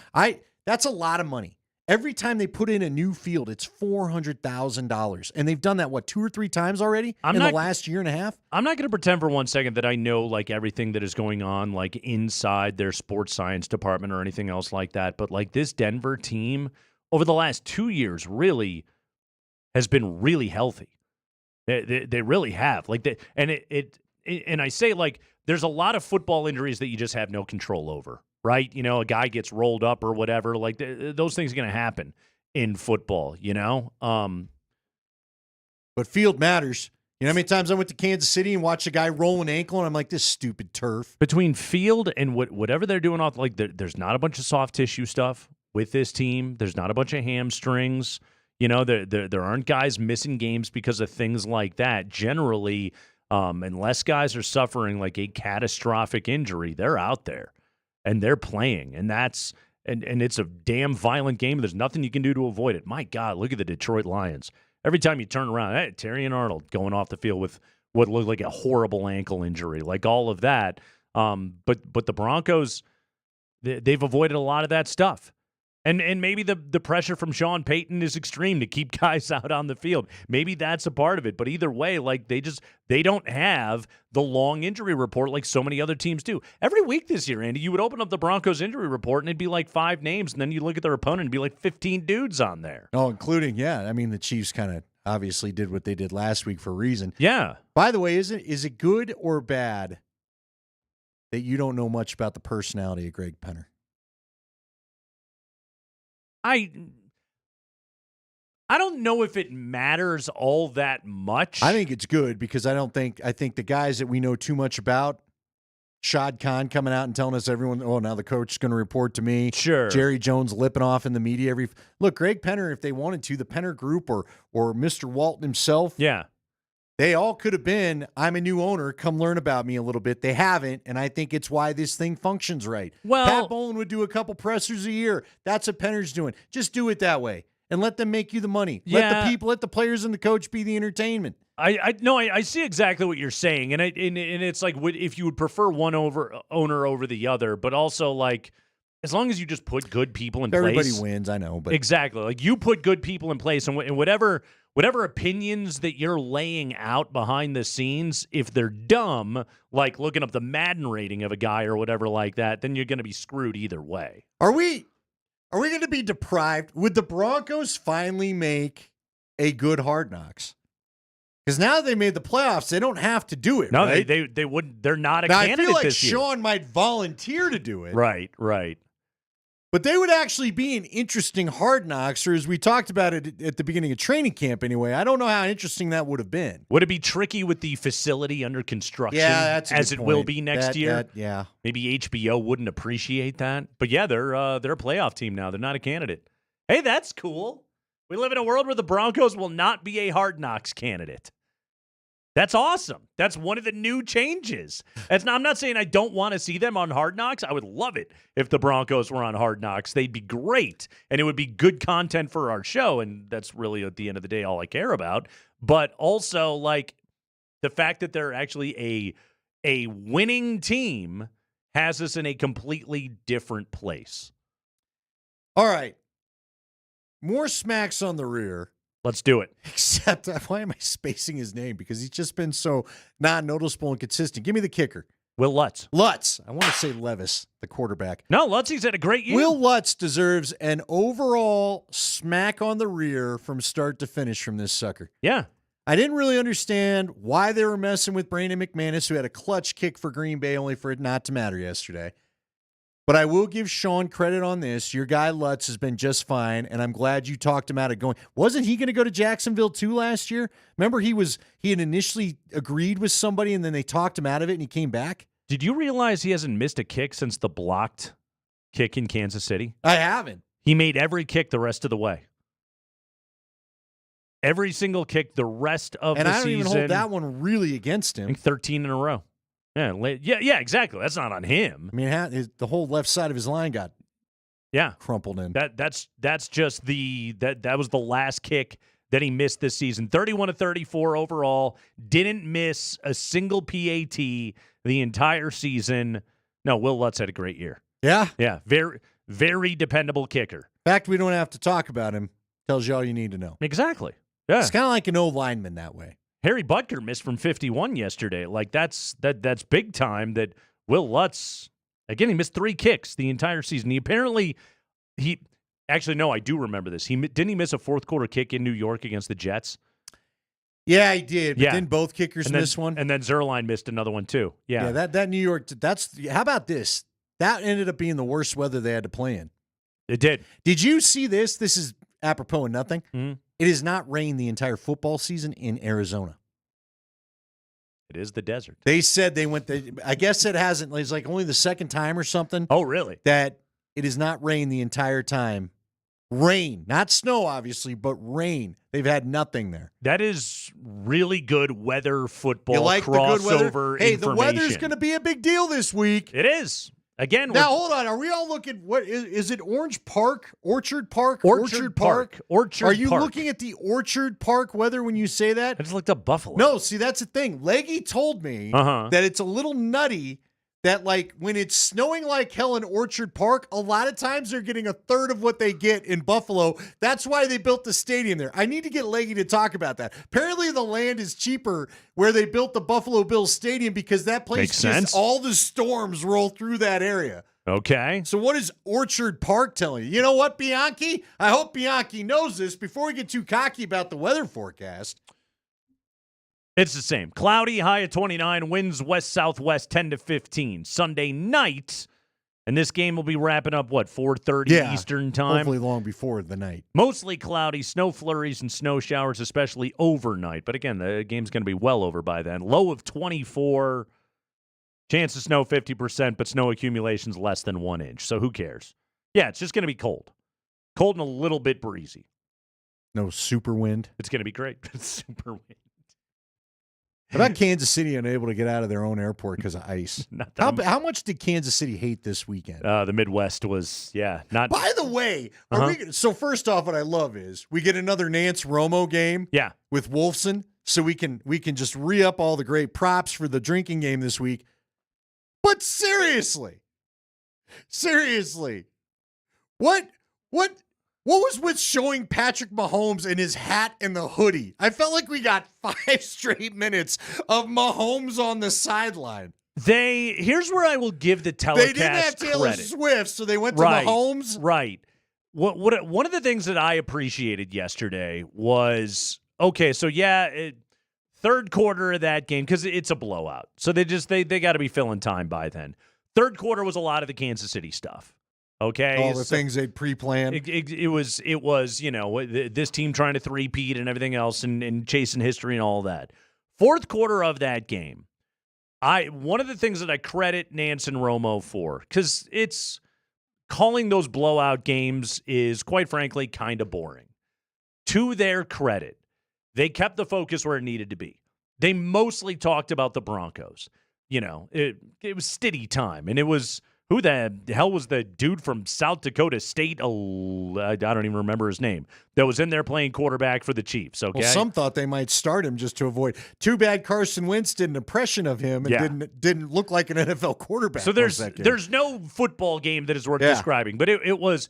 that's a lot of money. Every time they put in a new field, it's $400,000. And they've done that, 2 or 3 times already the last year and a half? I'm not going to pretend for one second that I know everything that is going on inside their sports science department or anything else like that. But this Denver team over the last 2 years really has been really healthy. They really have. And I say there's a lot of football injuries that you just have no control over. Right? You know, a guy gets rolled up or whatever. Those things are going to happen in football, you know? But field matters. You know how many times I went to Kansas City and watched a guy roll an ankle and I'm like, this stupid turf. Between field and whatever they're doing off, there's not a bunch of soft tissue stuff with this team. There's not a bunch of hamstrings. You know, there aren't guys missing games because of things like that. Generally, unless guys are suffering a catastrophic injury, they're out there. And they're playing, and it's a damn violent game. There's nothing you can do to avoid it. My God, look at the Detroit Lions. Every time you turn around, hey, Terry and Arnold going off the field what looked like a horrible ankle injury, like all of that. But the Broncos, they've avoided a lot of that stuff. And maybe the pressure from Sean Payton is extreme to keep guys out on the field. Maybe that's a part of it. But either way, like they don't have the long injury report like so many other teams do. Every week this year, Andy, you would open up the Broncos injury report and it'd be like 5 names, and then you look at their opponent and it'd be like 15 dudes on there. Oh, including, I mean, the Chiefs kind of obviously did what they did last week for a reason. Yeah. By the way, is it good or bad that you don't know much about the personality of Greg Penner? I don't know if it matters all that much. I think it's good because I think the guys that we know too much about, Shad Khan coming out and telling us now the coach is going to report to me. Sure. Jerry Jones lipping off in the media look, Greg Penner, if they wanted to, the Penner Group or Mr. Walton himself. Yeah. They all could have been, I'm a new owner, come learn about me a little bit. They haven't, and I think it's why this thing functions right. Well, Pat Bowlen would do a couple pressers a year. That's what Penner's doing. Just do it that way, and let them make you the money. Yeah. Let the players and the coach be the entertainment. I see exactly what you're saying, and it's like if you would prefer one owner over the other, but also like as long as you just put good people in place, everybody wins. I know, but exactly, like you put good people in place, and whatever opinions that you're laying out behind the scenes, if they're dumb, like looking up the Madden rating of a guy or whatever like that, then you're going to be screwed either way. Are we going to be deprived? Would the Broncos finally make a good Hard Knocks? Because now they made the playoffs, they don't have to do it. No, right? they wouldn't. They're not a now, candidate I feel like this year. Sean might volunteer to do it. Right. But they would actually be an interesting Hard Knocks, or as we talked about it at the beginning of training camp anyway. I don't know how interesting that would have been. Would it be tricky with the facility under construction? Yeah, that's a as good it will point. be next year. Yeah. Maybe HBO wouldn't appreciate that. But yeah, they're a playoff team now. They're not a candidate. Hey, that's cool. We live in a world where the Broncos will not be a Hard Knocks candidate. That's awesome. That's one of the new changes. I'm not saying I don't want to see them on Hard Knocks. I would love it if the Broncos were on Hard Knocks. They'd be great, and it would be good content for our show, and that's really, at the end of the day, all I care about. But also, like, the fact that they're actually a winning team has us in a completely different place. All right. More smacks on the rear. Let's do it. Except, why am I spacing his name? Because he's just been so non-noticeable and consistent. Give me the kicker. Will Lutz. I want to say Levis, the quarterback. No, Lutzy's had a great year. Will Lutz deserves an overall smack on the rear from start to finish from this sucker. Yeah. I didn't really understand why they were messing with Brandon McManus, who had a clutch kick for Green Bay, only for it not to matter yesterday. But I will give Sean credit on this. Your guy Lutz has been just fine, and I'm glad you talked him out of going. Wasn't he going to go to Jacksonville too last year? Remember he had initially agreed with somebody, and then they talked him out of it, and he came back? Did you realize he hasn't missed a kick since the blocked kick in Kansas City? I haven't. He made every kick the rest of the way. Every single kick the rest of the season. And I don't even hold that one really against him. I think 13 in a row. Yeah, exactly. That's not on him. I mean, the whole left side of his line got crumpled in. That's just that was the last kick that he missed this season. 31 of 34 overall. Didn't miss a single PAT the entire season. No, Will Lutz had a great year. Yeah? Yeah, very, very dependable kicker. The fact we don't have to talk about him tells you all you need to know. Exactly. Yeah. It's kind of like an old lineman that way. Harry Butker missed from 51 yesterday. Like that's big time that Will Lutz, again, he missed 3 kicks the entire season. I do remember this. Didn't he miss a fourth quarter kick in New York against the Jets? Yeah, he did. But Yeah. didn't both kickers miss one? And then Zerline missed another one too. Yeah. That New York, how about this? That ended up being the worst weather they had to play in. It did. Did you see this? This is apropos of nothing. Mm-hmm. It has not rained the entire football season in Arizona. It is the desert. They said I guess it hasn't. It's like only the second time or something. Oh, really? That it has not rained the entire time. Rain, not snow, obviously, but rain. They've had nothing there. That is really good weather football You like crossover the good weather? Hey, information. the weather's going to be a big deal this week. It is. Again, now hold on. Are we all looking? What is it? Orange Park, Orchard Park, Orchard Park. Are you looking at the Orchard Park weather when you say that? I just looked up Buffalo. No, see that's the thing. Leggy told me that it's a little nutty that like when it's snowing like hell in Orchard Park, a lot of times they're getting a third of what they get in Buffalo. That's why they built the stadium there. I need to get Leggy to talk about that. Apparently the land is cheaper where they built the Buffalo Bills stadium because that place Makes sense. all the storms roll through that area. Okay. So what is Orchard Park telling you? You know what, Bianchi? I hope Bianchi knows this before we get too cocky about the weather forecast. It's the same. Cloudy, high at 29, winds west-southwest 10 to 15. Sunday night, and this game will be wrapping up, 4:30 Eastern time? Hopefully long before the night. Mostly cloudy, snow flurries and snow showers, especially overnight. But again, the game's going to be well over by then. Low of 24, chance of snow 50%, but snow accumulation's less than 1 inch. So who cares? Yeah, it's just going to be cold. Cold and a little bit breezy. No super wind. It's going to be great. Super wind. How about Kansas City unable to get out of their own airport because of ice? How much did Kansas City hate this weekend? The Midwest was, not. By the way, so first off, what I love is we get another Nance Romo game with Wolfson, so we can just re-up all the great props for the drinking game this week. But seriously, what was with showing Patrick Mahomes in his hat and the hoodie? I felt like we got 5 straight minutes of Mahomes on the sideline. Here's where I will give the telecast They didn't have Taylor credit. Swift, so they went to Mahomes. Right. One of the things that I appreciated yesterday was, third quarter of that game, because it's a blowout. So they got to be filling time by then. Third quarter was a lot of the Kansas City stuff. Okay, all the things they'd pre-planned. It was this team trying to three-peat and everything else and chasing history and all that. Fourth quarter of that game, one of the things that I credit Nance and Romo for, because it's calling those blowout games is quite frankly kind of boring. To their credit, they kept the focus where it needed to be. They mostly talked about the Broncos. It was Stiddy time, and it was. Who the hell was the dude from South Dakota State? I don't even remember his name. That was in there playing quarterback for the Chiefs, okay? Well, some thought they might start him just to avoid. Too bad Carson Wentz did an impression of him and didn't look like an NFL quarterback. So there's no football game that is worth describing, but it was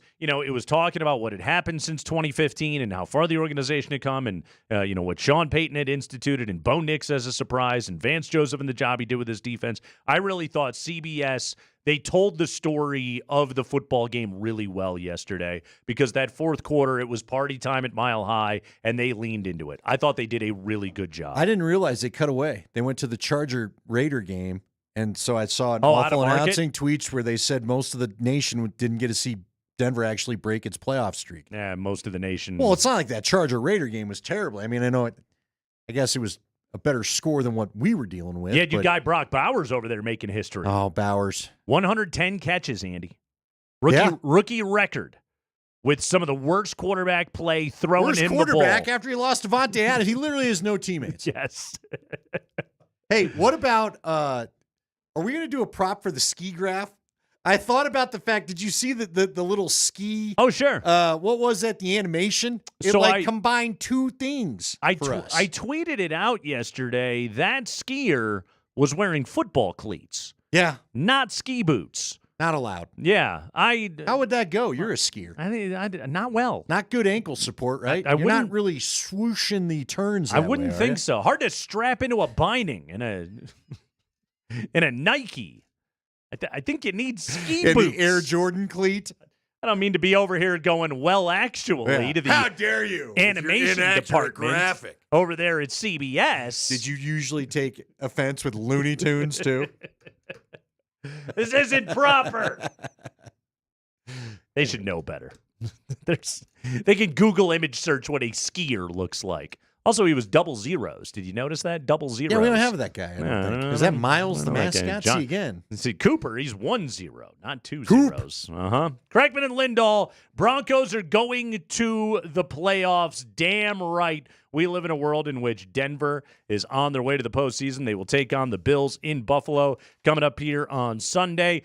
talking about what had happened since 2015 and how far the organization had come and what Sean Payton had instituted and Bo Nix as a surprise and Vance Joseph and the job he did with his defense. I really thought CBS, they told the story of the football game really well yesterday because that fourth quarter, it was party time at Mile High, and they leaned into it. I thought they did a really good job. I didn't realize they cut away. They went to the Charger-Raider game, and so I saw an awful announcing tweets where they said most of the nation didn't get to see Denver actually break its playoff streak. Yeah, most of the nation. Well, it's not like that Charger-Raider game was terrible. I mean, I guess it was a better score than what we were dealing with. Yeah, you guy Brock Bowers over there making history. Oh, Bowers. 110 catches, Andy. Rookie record with some of the worst quarterback play throwing him the ball. Worst quarterback after he lost Devontae Adams. He literally has no teammates. Yes. Hey, what about, are we going to do a prop for the ski graph? I thought about the fact, did you see the little ski? Oh, sure. What was that, the animation? It combined two things for us. I tweeted it out yesterday. That skier was wearing football cleats. Yeah. Not ski boots. Not allowed. Yeah. How would that go? You're a skier. I think not well. Not good ankle support, right? You're not really swooshing the turns I wouldn't think so. Hard to strap into a binding in a Nike. I think you need ski boots. The Air Jordan cleat. I don't mean to be over here going, well, actually, to the how dare you animation department graphic over there at CBS. Did you usually take offense with Looney Tunes, too? This isn't proper. They should know better. They can Google image search what a skier looks like. Also, he was double zeros. Did you notice that? Double zeros. Yeah, we don't have that guy. I don't think. Is that Miles the mascot? See again. See, Cooper, he's 1 0, not 2 zeros. Crackman and Lindahl, Broncos are going to the playoffs. Damn right. We live in a world in which Denver is on their way to the postseason. They will take on the Bills in Buffalo coming up here on Sunday.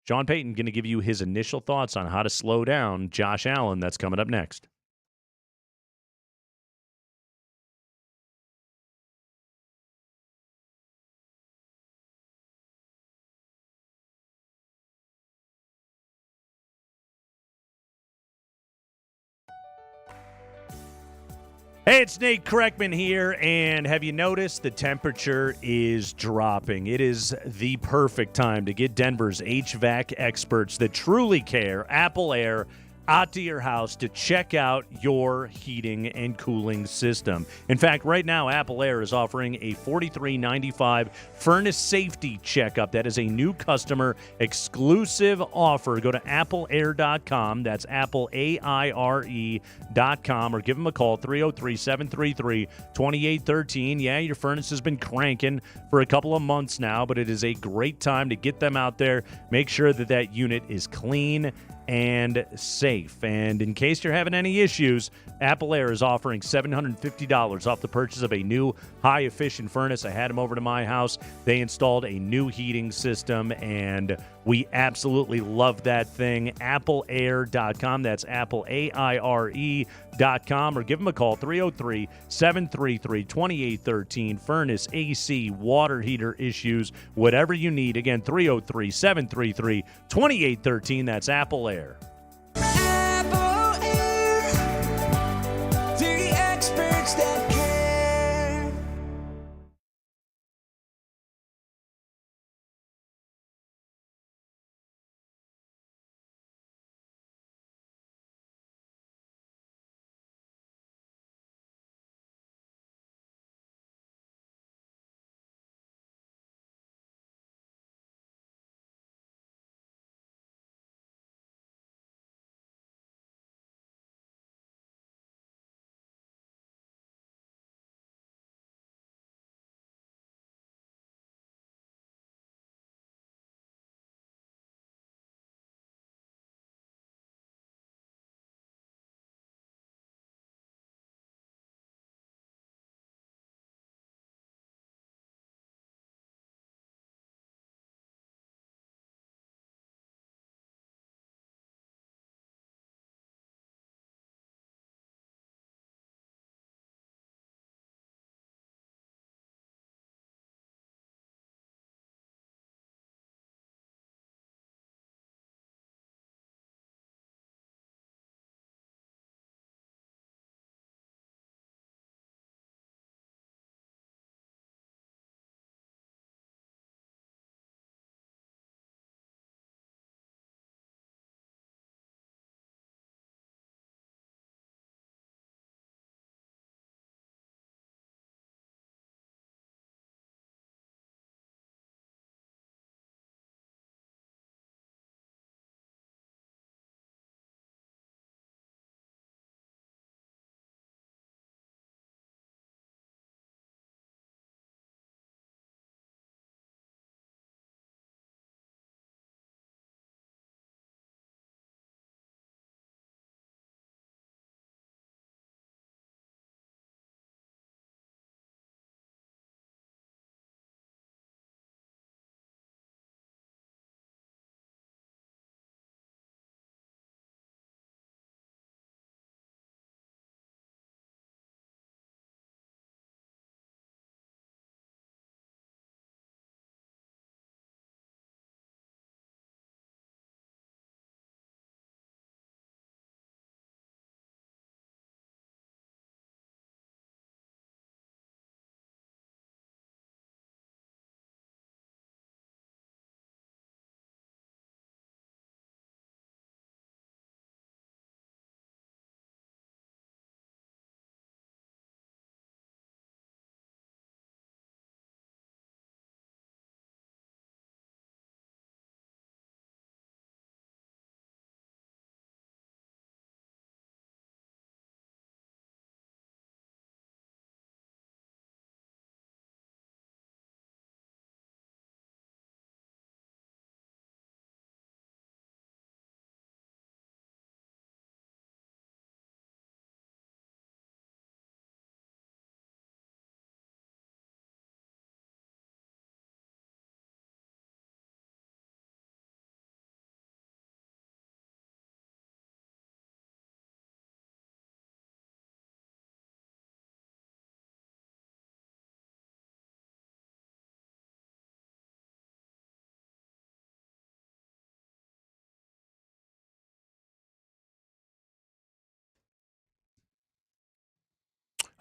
Sean Payton going to give you his initial thoughts on how to slow down Josh Allen. That's coming up next. Hey, it's Nate Kreckman here, and have you noticed the temperature is dropping? It is the perfect time to get Denver's HVAC experts that truly care, Apple Air, out to your house to check out your heating and cooling system. In fact, right now, Apple Air is offering a $43.95 furnace safety checkup. That is a new customer exclusive offer. Go to appleair.com. That's appleaire.com, or give them a call, 303-733-2813. Yeah, your furnace has been cranking for a couple of months now, but it is a great time to get them out there. Make sure that that unit is clean and safe. And in case you're having any issues, Apple Air is offering $750 off the purchase of a new high-efficient furnace. I had them over to my house. They installed a new heating system, and we absolutely love that thing. AppleAir.com. That's AppleAire.com, or give them a call, 303-733-2813. Furnace, AC, water heater issues, whatever you need. Again, 303-733-2813. That's Apple Air.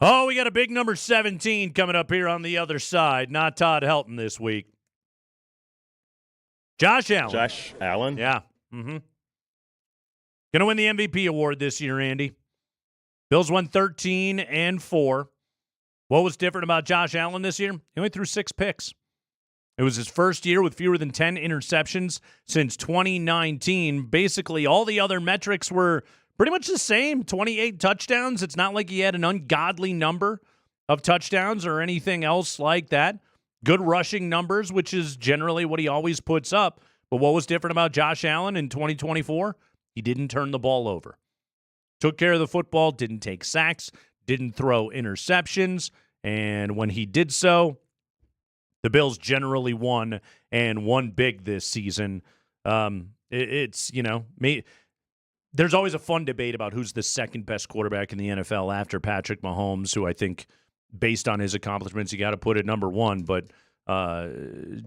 Oh, we got a big number 17 coming up here on the other side. Not Todd Helton this week. Josh Allen. Josh Allen? Yeah. Mm-hmm. Going to win the MVP award this year, Andy. Bills won 13-4. What was different about Josh Allen this year? He went through 6 picks. It was his first year with fewer than 10 interceptions since 2019. Basically, all the other metrics were pretty much the same. 28 touchdowns. It's not like he had an ungodly number of touchdowns or anything else like that. Good rushing numbers, which is generally what he always puts up. But what was different about Josh Allen in 2024? He didn't turn the ball over. Took care of the football, didn't take sacks, didn't throw interceptions. And when he did so, the Bills generally won and won big this season. There's always a fun debate about who's the second best quarterback in the NFL after Patrick Mahomes, who I think, based on his accomplishments, you got to put at number 1. But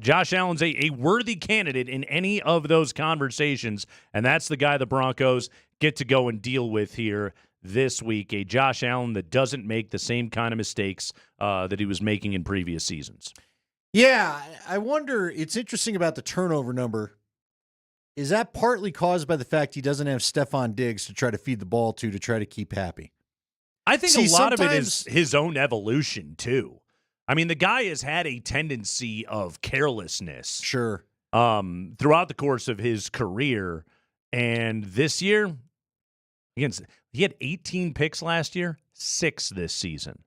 Josh Allen's a worthy candidate in any of those conversations, and that's the guy the Broncos get to go and deal with here this week. A Josh Allen that doesn't make the same kind of mistakes that he was making in previous seasons. Yeah, I wonder, it's interesting about the turnover number. Is that partly caused by the fact he doesn't have Stephon Diggs to try to feed the ball to try to keep happy? I think a lot of it is his own evolution, too. I mean, the guy has had a tendency of carelessness. Sure. Throughout the course of his career. And this year, again, he had 18 picks last year, 6 this season.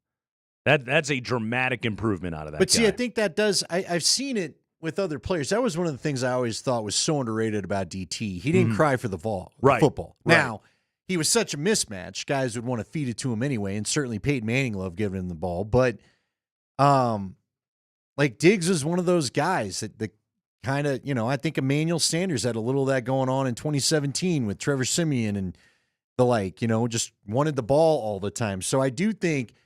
That's a dramatic improvement out of that But guy. see, I think that does – I've seen it with other players. That was one of the things I always thought was so underrated about DT. He didn't cry for the football. Right. Now, he was such a mismatch. Guys would want to feed it to him anyway, and certainly Peyton Manning loved giving him the ball. But, like, Diggs is one of those guys that kind of, I think Emmanuel Sanders had a little of that going on in 2017 with Trevor Siemian and the like, just wanted the ball all the time. So I do think –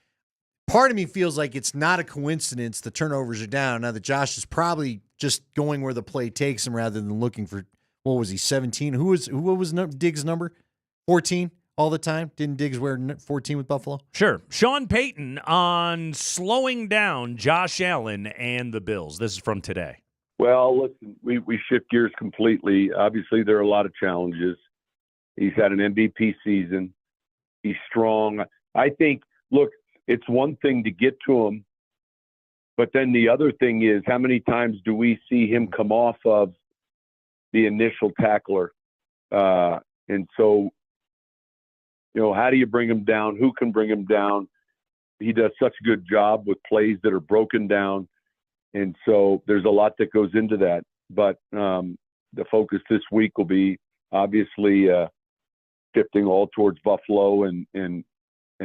part of me feels like it's not a coincidence the turnovers are down. Now that Josh is probably just going where the play takes him rather than looking for, what was he, 17? What was Diggs' number? 14 all the time? Didn't Diggs wear 14 with Buffalo? Sure. Sean Payton on slowing down Josh Allen and the Bills. This is from today. Well, listen, we shift gears completely. Obviously, there are a lot of challenges. He's had an MVP season. He's strong. I think, look, it's one thing to get to him, but then the other thing is how many times do we see him come off of the initial tackler? And so, how do you bring him down? Who can bring him down? He does such a good job with plays that are broken down. And so there's a lot that goes into that. But the focus this week will be obviously shifting all towards Buffalo and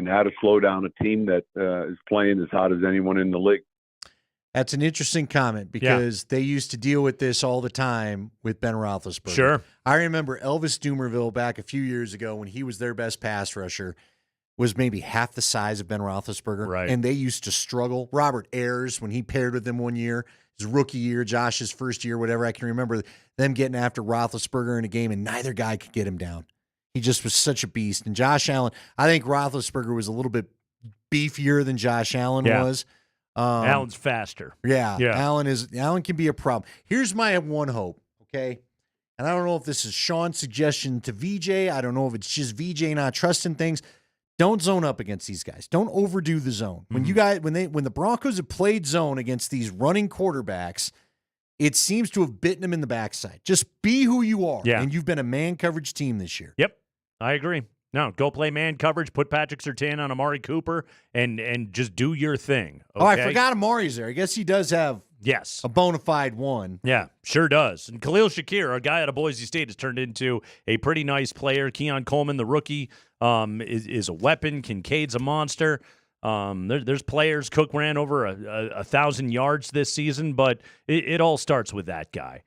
how to slow down a team that is playing as hot as anyone in the league. That's an interesting comment because they used to deal with this all the time with Ben Roethlisberger. Sure. I remember Elvis Dumervil back a few years ago when he was their best pass rusher, was maybe half the size of Ben Roethlisberger. Right. And they used to struggle. Robert Ayers, when he paired with them one year, his rookie year, Josh's first year, whatever, I can remember them getting after Roethlisberger in a game and neither guy could get him down. He just was such a beast. And Josh Allen, I think Roethlisberger was a little bit beefier than Josh Allen was. Allen's faster. Yeah. Allen can be a problem. Here's my one hope, okay? And I don't know if this is Sean's suggestion to VJ. I don't know if it's just VJ not trusting things. Don't zone up against these guys. Don't overdo the zone. When the Broncos have played zone against these running quarterbacks, it seems to have bitten them in the backside. Just be who you are. Yeah. And you've been a man coverage team this year. Yep. I agree. No, go play man coverage, put Patrick Surtain on Amari Cooper, and just do your thing. Okay? Oh, I forgot Amari's there. I guess he does have a bona fide one. Yeah, sure does. And Khalil Shakir, a guy out of Boise State, has turned into a pretty nice player. Keon Coleman, the rookie, is a weapon. Kincaid's a monster. There's players. Cook ran over 1,000 yards this season, but it all starts with that guy.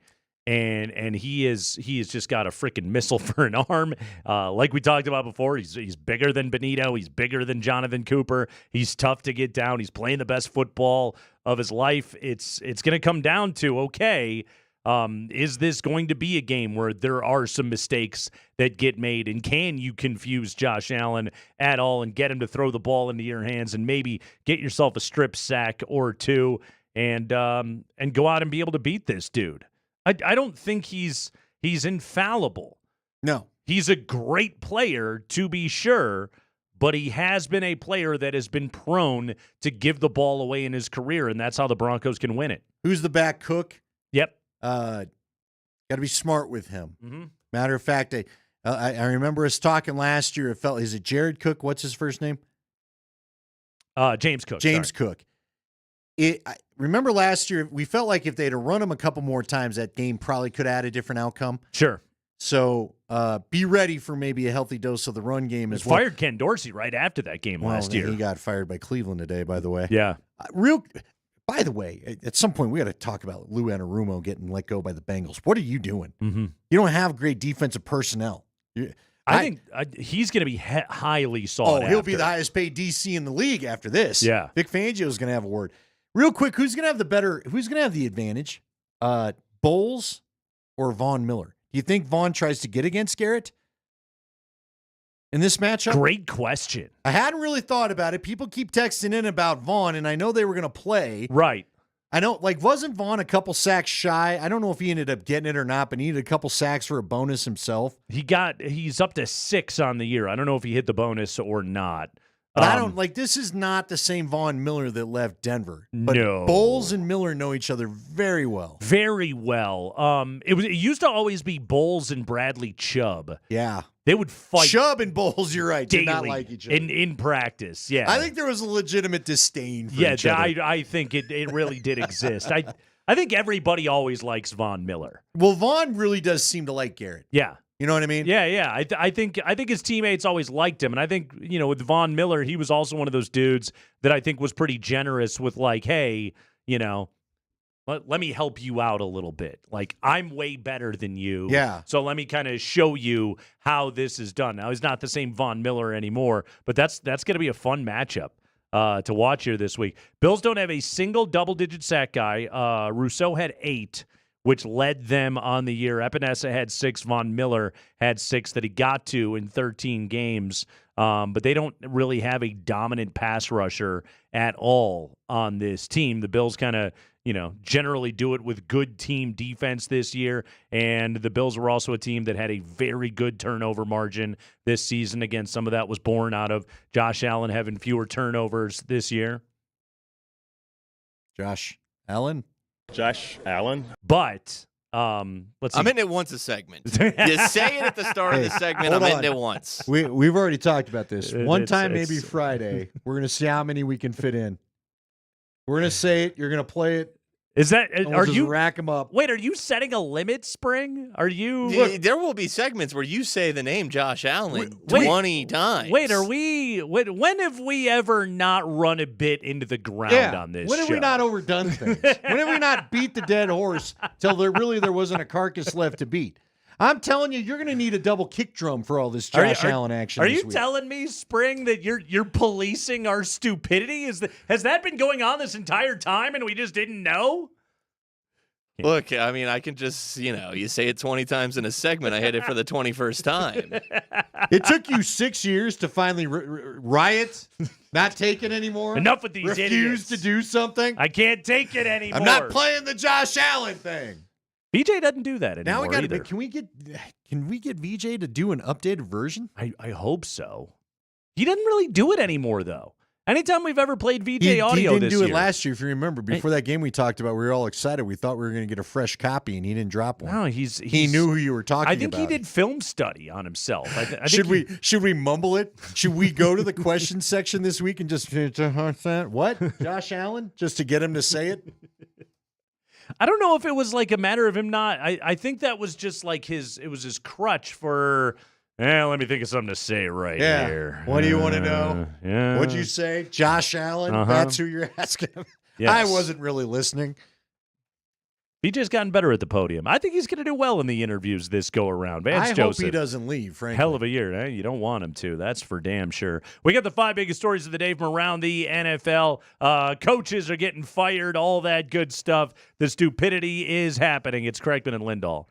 And he has just got a freaking missile for an arm. Like we talked about before, he's bigger than Benito. He's bigger than Jonathan Cooper. He's tough to get down. He's playing the best football of his life. It's going to come down to, okay, Is this going to be a game where there are some mistakes that get made? And can you confuse Josh Allen at all and get him to throw the ball into your hands and maybe get yourself a strip sack or two and go out and be able to beat this dude? I don't think he's infallible. No. He's a great player, to be sure, but he has been a player that has been prone to give the ball away in his career, and that's how the Broncos can win it. Who's the back, Cook? Yep. Got to be smart with him. Mm-hmm. Matter of fact, I remember us talking last year. Is it Jared Cook? What's his first name? James Cook. James Cook. Remember last year, we felt like if they'd have run him a couple more times, that game probably could have had a different outcome. Sure. So be ready for maybe a healthy dose of the run game as well. Fired Ken Dorsey right after that game last year. He got fired by Cleveland today, by the way. Yeah. By the way, at some point, we got to talk about Lou Anarumo getting let go by the Bengals. What are you doing? Mm-hmm. You don't have great defensive personnel. I think he's going to be highly sought after. He'll be the highest paid DC in the league after this. Yeah. Vic Fangio is going to have a word. Real quick, who's going to have the advantage? Bowles or Von Miller? Do you think Vaughn tries to get against Garrett in this matchup? Great question. I hadn't really thought about it. People keep texting in about Vaughn, and I know they were going to play. Right. I know, wasn't Vaughn a couple sacks shy? I don't know if he ended up getting it or not, but he needed a couple sacks for a bonus himself. He's up to 6 on the year. I don't know if he hit the bonus or not. But I don't this is not the same Von Miller that left Denver. But no. Bowles and Miller know each other very well. Very well. It used to always be Bowles and Bradley Chubb. Yeah. They would fight. Chubb and Bowles, you're right, did not like each other. In practice, yeah. I think there was a legitimate disdain for each other. I think it really did exist. I think everybody always likes Von Miller. Well, Vaughn really does seem to like Garrett. Yeah. You know what I mean? Yeah. I think his teammates always liked him, and I think with Von Miller, he was also one of those dudes that I think was pretty generous with hey, let me help you out a little bit. I'm way better than you. Yeah. So let me kind of show you how this is done. Now he's not the same Von Miller anymore, but that's going to be a fun matchup to watch here this week. Bills don't have a single double-digit sack guy. Rousseau had 8. Which led them on the year. Epinesa had 6. Von Miller had 6 that he got to in 13 games. But they don't really have a dominant pass rusher at all on this team. The Bills kind of, generally do it with good team defense this year. And the Bills were also a team that had a very good turnover margin this season. Again, some of that was born out of Josh Allen having fewer turnovers this year. Josh Allen? But let's see. I'm in it once a segment. You say it at the start of the segment, I'm in it once. We've already talked about this. One time, maybe Friday, we're going to see how many we can fit in. We're going to say it. You're going to play it. Is that are you rack them up? Wait, are you setting a limit, Spring? Are you? There will be segments where you say the name Josh Allen 20 times. Wait, are we? When have we ever not run a bit into the ground on this? When have we not overdone things? When have we not beat the dead horse till there wasn't a carcass left to beat? I'm telling you, you're going to need a double kick drum for all this Josh Allen action. Are this you week. telling me, Spring, that you're policing our stupidity? Has that been going on this entire time and we just didn't know? Look, I mean, I can just, you say it 20 times in a segment. I hit it for the 21st time. It took you 6 years to finally riot, not take it anymore. Enough with these idiots. Refuse to do something. I can't take it anymore. I'm not playing the Josh Allen thing. VJ doesn't do that anymore. Now we got either. Can we get VJ to do an updated version? I hope so. He doesn't really do it anymore, though. Anytime we've ever played VJ audio, he didn't this do it year. last year. If you remember, before that game we talked about, we were all excited. We thought we were going to get a fresh copy, and he didn't drop one. No, he knew who you were talking about. I think he did film study on himself. I think should we mumble it? Should we go to the question section this week and just what Josh Allen just to get him to say it? I don't know if it was like a matter of him not. I think that was just like his crutch for. Let me think of something to say here. What do you want to know? Yeah. What'd you say? Josh Allen? That's who you're asking him? Yes. I wasn't really listening. BJ's gotten better at the podium. I think he's going to do well in the interviews this go around. Vance I Joseph, hope he doesn't leave, frankly. hell of a year. Eh? You don't want him to. That's for damn sure. We got the 5 biggest stories of the day from around the NFL. Coaches are getting fired, all that good stuff. The stupidity is happening. It's Craigman and Lindahl.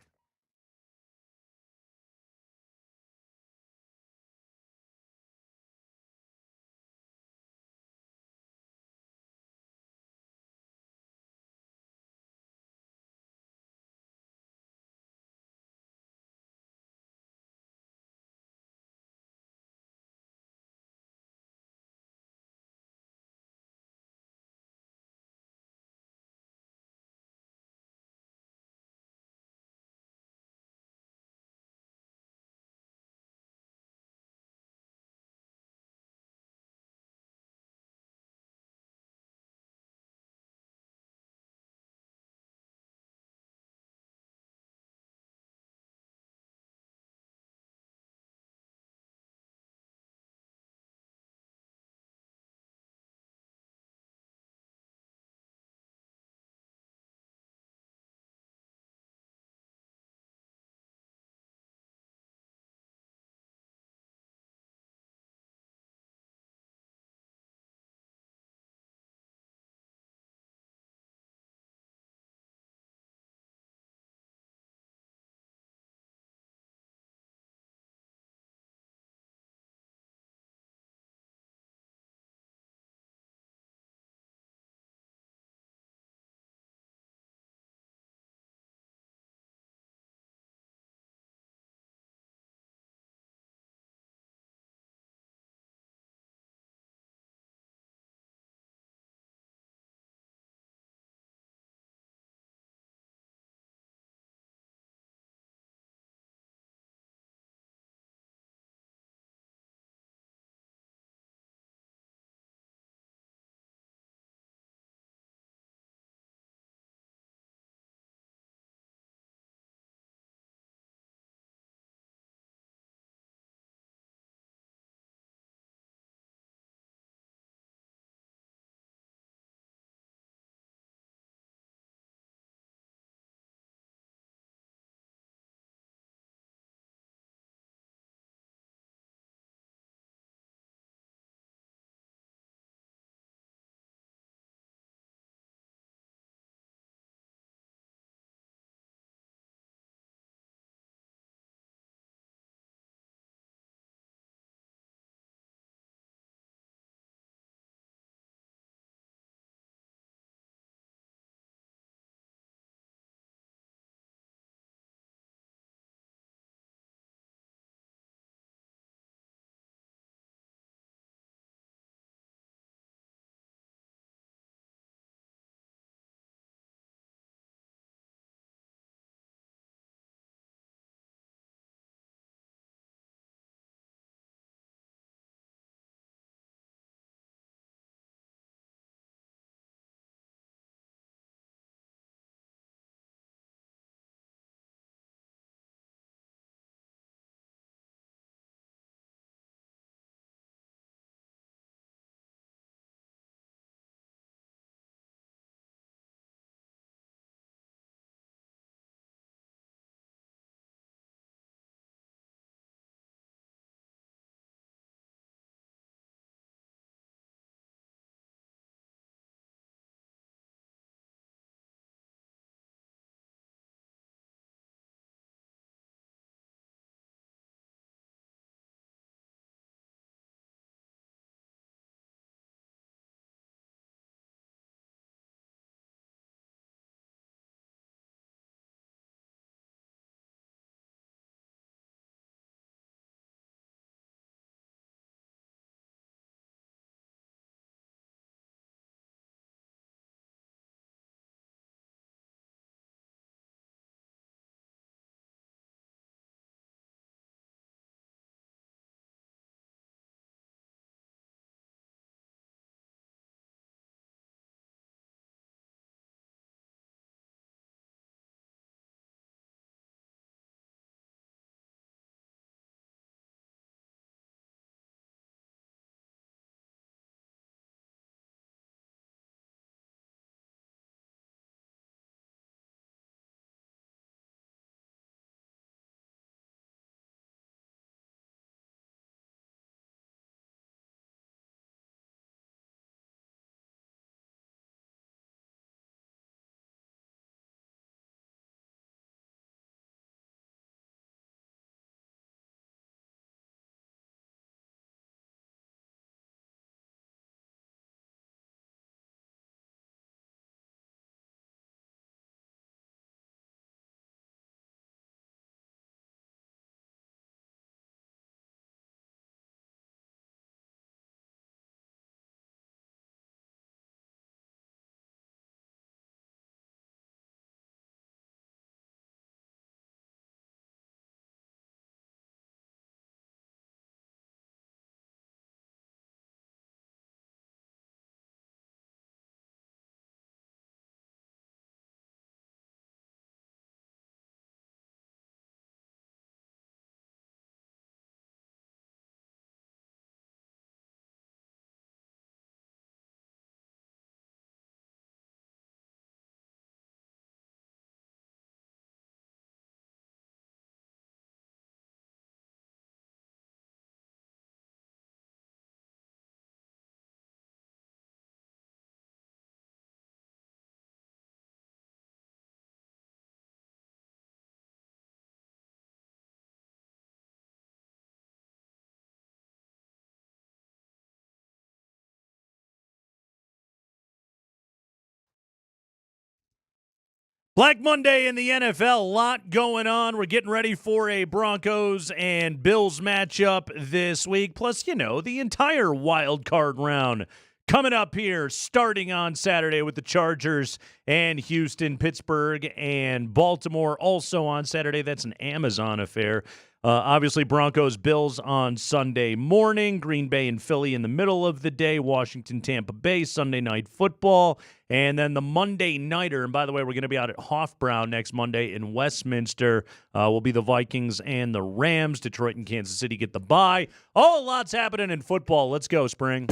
Black Monday in the NFL, a lot going on. We're getting ready for a Broncos and Bills matchup this week. Plus, the entire wild card round coming up here, starting on Saturday with the Chargers and Houston, Pittsburgh, and Baltimore. Also on Saturday, that's an Amazon affair. Obviously, Broncos, Bills on Sunday morning, Green Bay and Philly in the middle of the day, Washington, Tampa Bay, Sunday Night Football, and then the Monday Nighter. And by the way, we're going to be out at Hofbrau next Monday in Westminster. Will be the Vikings and the Rams. Detroit and Kansas City get the bye. Oh, lots happening in football. Let's go, Spring.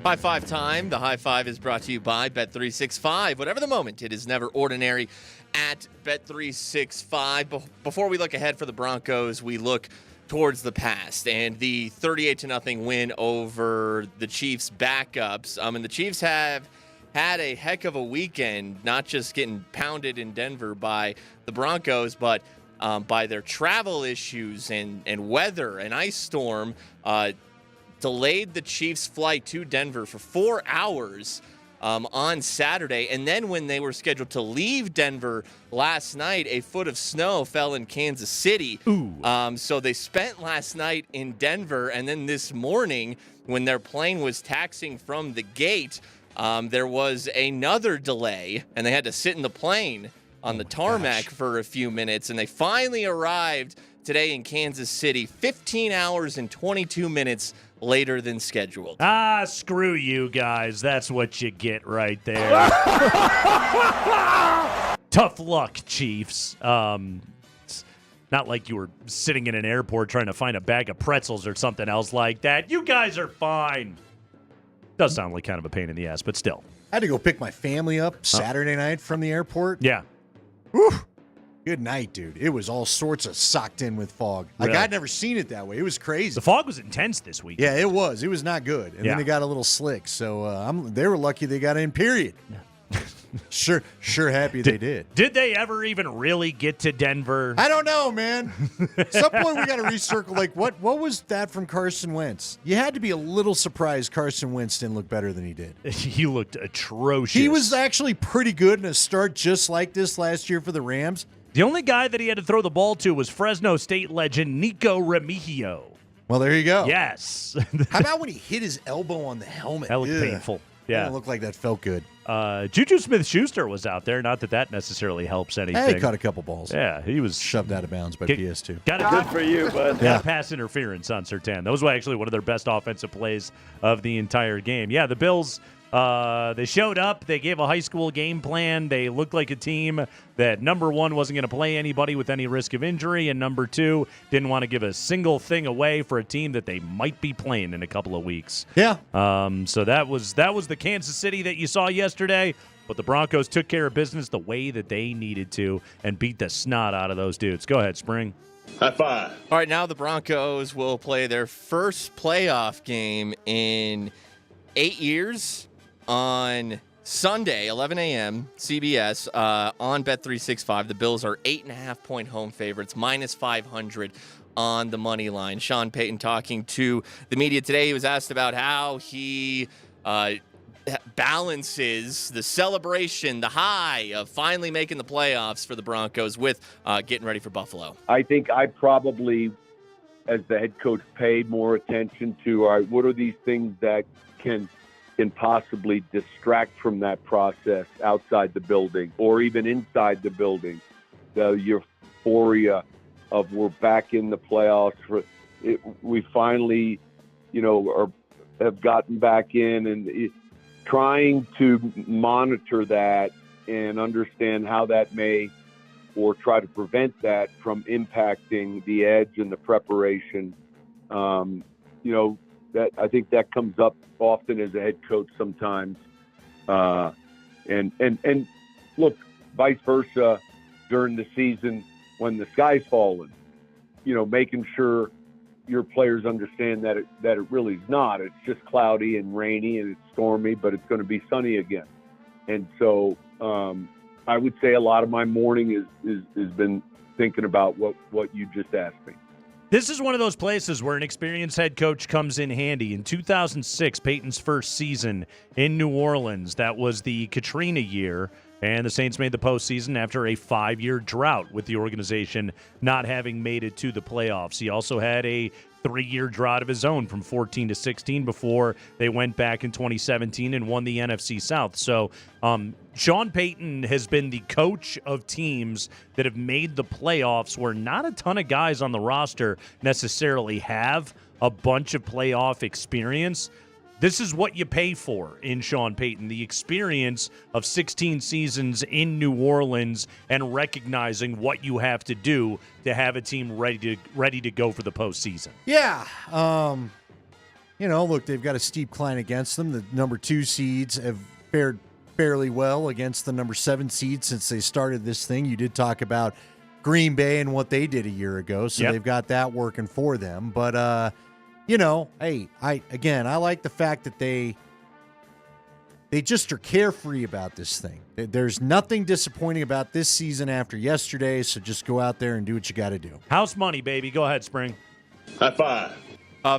High five time. The high five is brought to you by Bet365. Whatever the moment, it is never ordinary at Bet365. Before we look ahead for the Broncos, we look towards the past and the 38-0 win over the Chiefs backups. And the Chiefs have had a heck of a weekend, not just getting pounded in Denver by the Broncos, but by their travel issues and weather. An ice storm delayed the Chiefs' flight to Denver for 4 hours on Saturday. And then when they were scheduled to leave Denver last night, a foot of snow fell in Kansas City. So they spent last night in Denver. And then this morning, when their plane was taxiing from the gate, there was another delay. And they had to sit in the plane on the tarmac for a few minutes. And they finally arrived today in Kansas City, 15 hours and 22 minutes later than scheduled. Screw you guys. That's what you get right there. Tough luck, Chiefs. It's not like you were sitting in an airport trying to find a bag of pretzels or something else like that. You guys are fine. Does sound like kind of a pain in the ass, but still. I had to go pick my family up Saturday night from the airport. Yeah. Whew. Good night, dude. It was all sorts of socked in with fog. Like, Really? I'd never seen it that way. It was crazy. The fog was intense this week. Yeah, it was. It was not good. And Yeah. then it got a little slick. So they were lucky they got in, period. Sure happy they did. Did they ever even really get to Denver? I don't know, man. At some point, we got to recircle. Like, what was that from Carson Wentz? You had to be a little surprised Carson Wentz didn't look better than he did. He looked atrocious. He was actually pretty good in a start just like this last year for the Rams. The only guy that he had to throw the ball to was Fresno State legend Nico Remigio. Well, there you go. Yes. How about when he hit his elbow on the helmet? That looked Ugh. painful. Yeah. It looked like that felt good. Juju Smith-Schuster was out there. Not that necessarily helps anything. He caught a couple balls. Yeah, he was shoved out of bounds by PS2. Good for you, bud. Got a pass interference on Surtain. That was actually one of their best offensive plays of the entire game. Yeah, the Bills, they showed up. They gave a high school game plan. They looked like a team that, number one, wasn't going to play anybody with any risk of injury, and number two, didn't want to give a single thing away for a team that they might be playing in a couple of weeks. Yeah. So that was the Kansas City that you saw yesterday, but the Broncos took care of business the way that they needed to and beat the snot out of those dudes. Go ahead, Spring. High five. All right, now the Broncos will play their first playoff game in 8 years on Sunday, 11 a.m., CBS, on Bet365. The Bills are 8.5-point home favorites, minus 500 on the money line. Sean Payton talking to the media today. He was asked about how he balances the celebration, the high of finally making the playoffs for the Broncos with getting ready for Buffalo. I think I probably, as the head coach, pay more attention to, all right, what are these things that can possibly distract from that process outside the building or even inside the building. The euphoria of we're back in the playoffs. We finally, have gotten back in, and trying to monitor that and understand how that may, or try to prevent that from impacting the edge and the preparation. That I think that comes up often as a head coach sometimes, and look, vice versa during the season when the sky's falling, making sure your players understand that it really is not. It's just cloudy and rainy and it's stormy, but it's going to be sunny again. And so I would say a lot of my morning has been thinking about what you just asked me. This is one of those places where an experienced head coach comes in handy. In 2006, Peyton's first season in New Orleans, that was the Katrina year, And the Saints made the postseason after a 5-year drought with the organization not having made it to the playoffs. He also had a 3-year drought of his own from 14 to 16 before they went back in 2017 and won the NFC South. So Sean Payton has been the coach of teams that have made the playoffs where not a ton of guys on the roster necessarily have a bunch of playoff experience. This is what you pay for in Sean Payton, the experience of 16 seasons in New Orleans and recognizing what you have to do to have a team ready to go for the postseason. Yeah. Look, they've got a steep climb against them. The number 2 seeds have fared fairly well against the number 7 seed since they started this thing. You did talk about Green Bay and what they did a year ago, so they've got that working for them. But, hey, I like the fact that they just are carefree about this thing. There's nothing disappointing about this season after yesterday, so just go out there and do what you got to do. House money, baby. Go ahead, Spring. High five.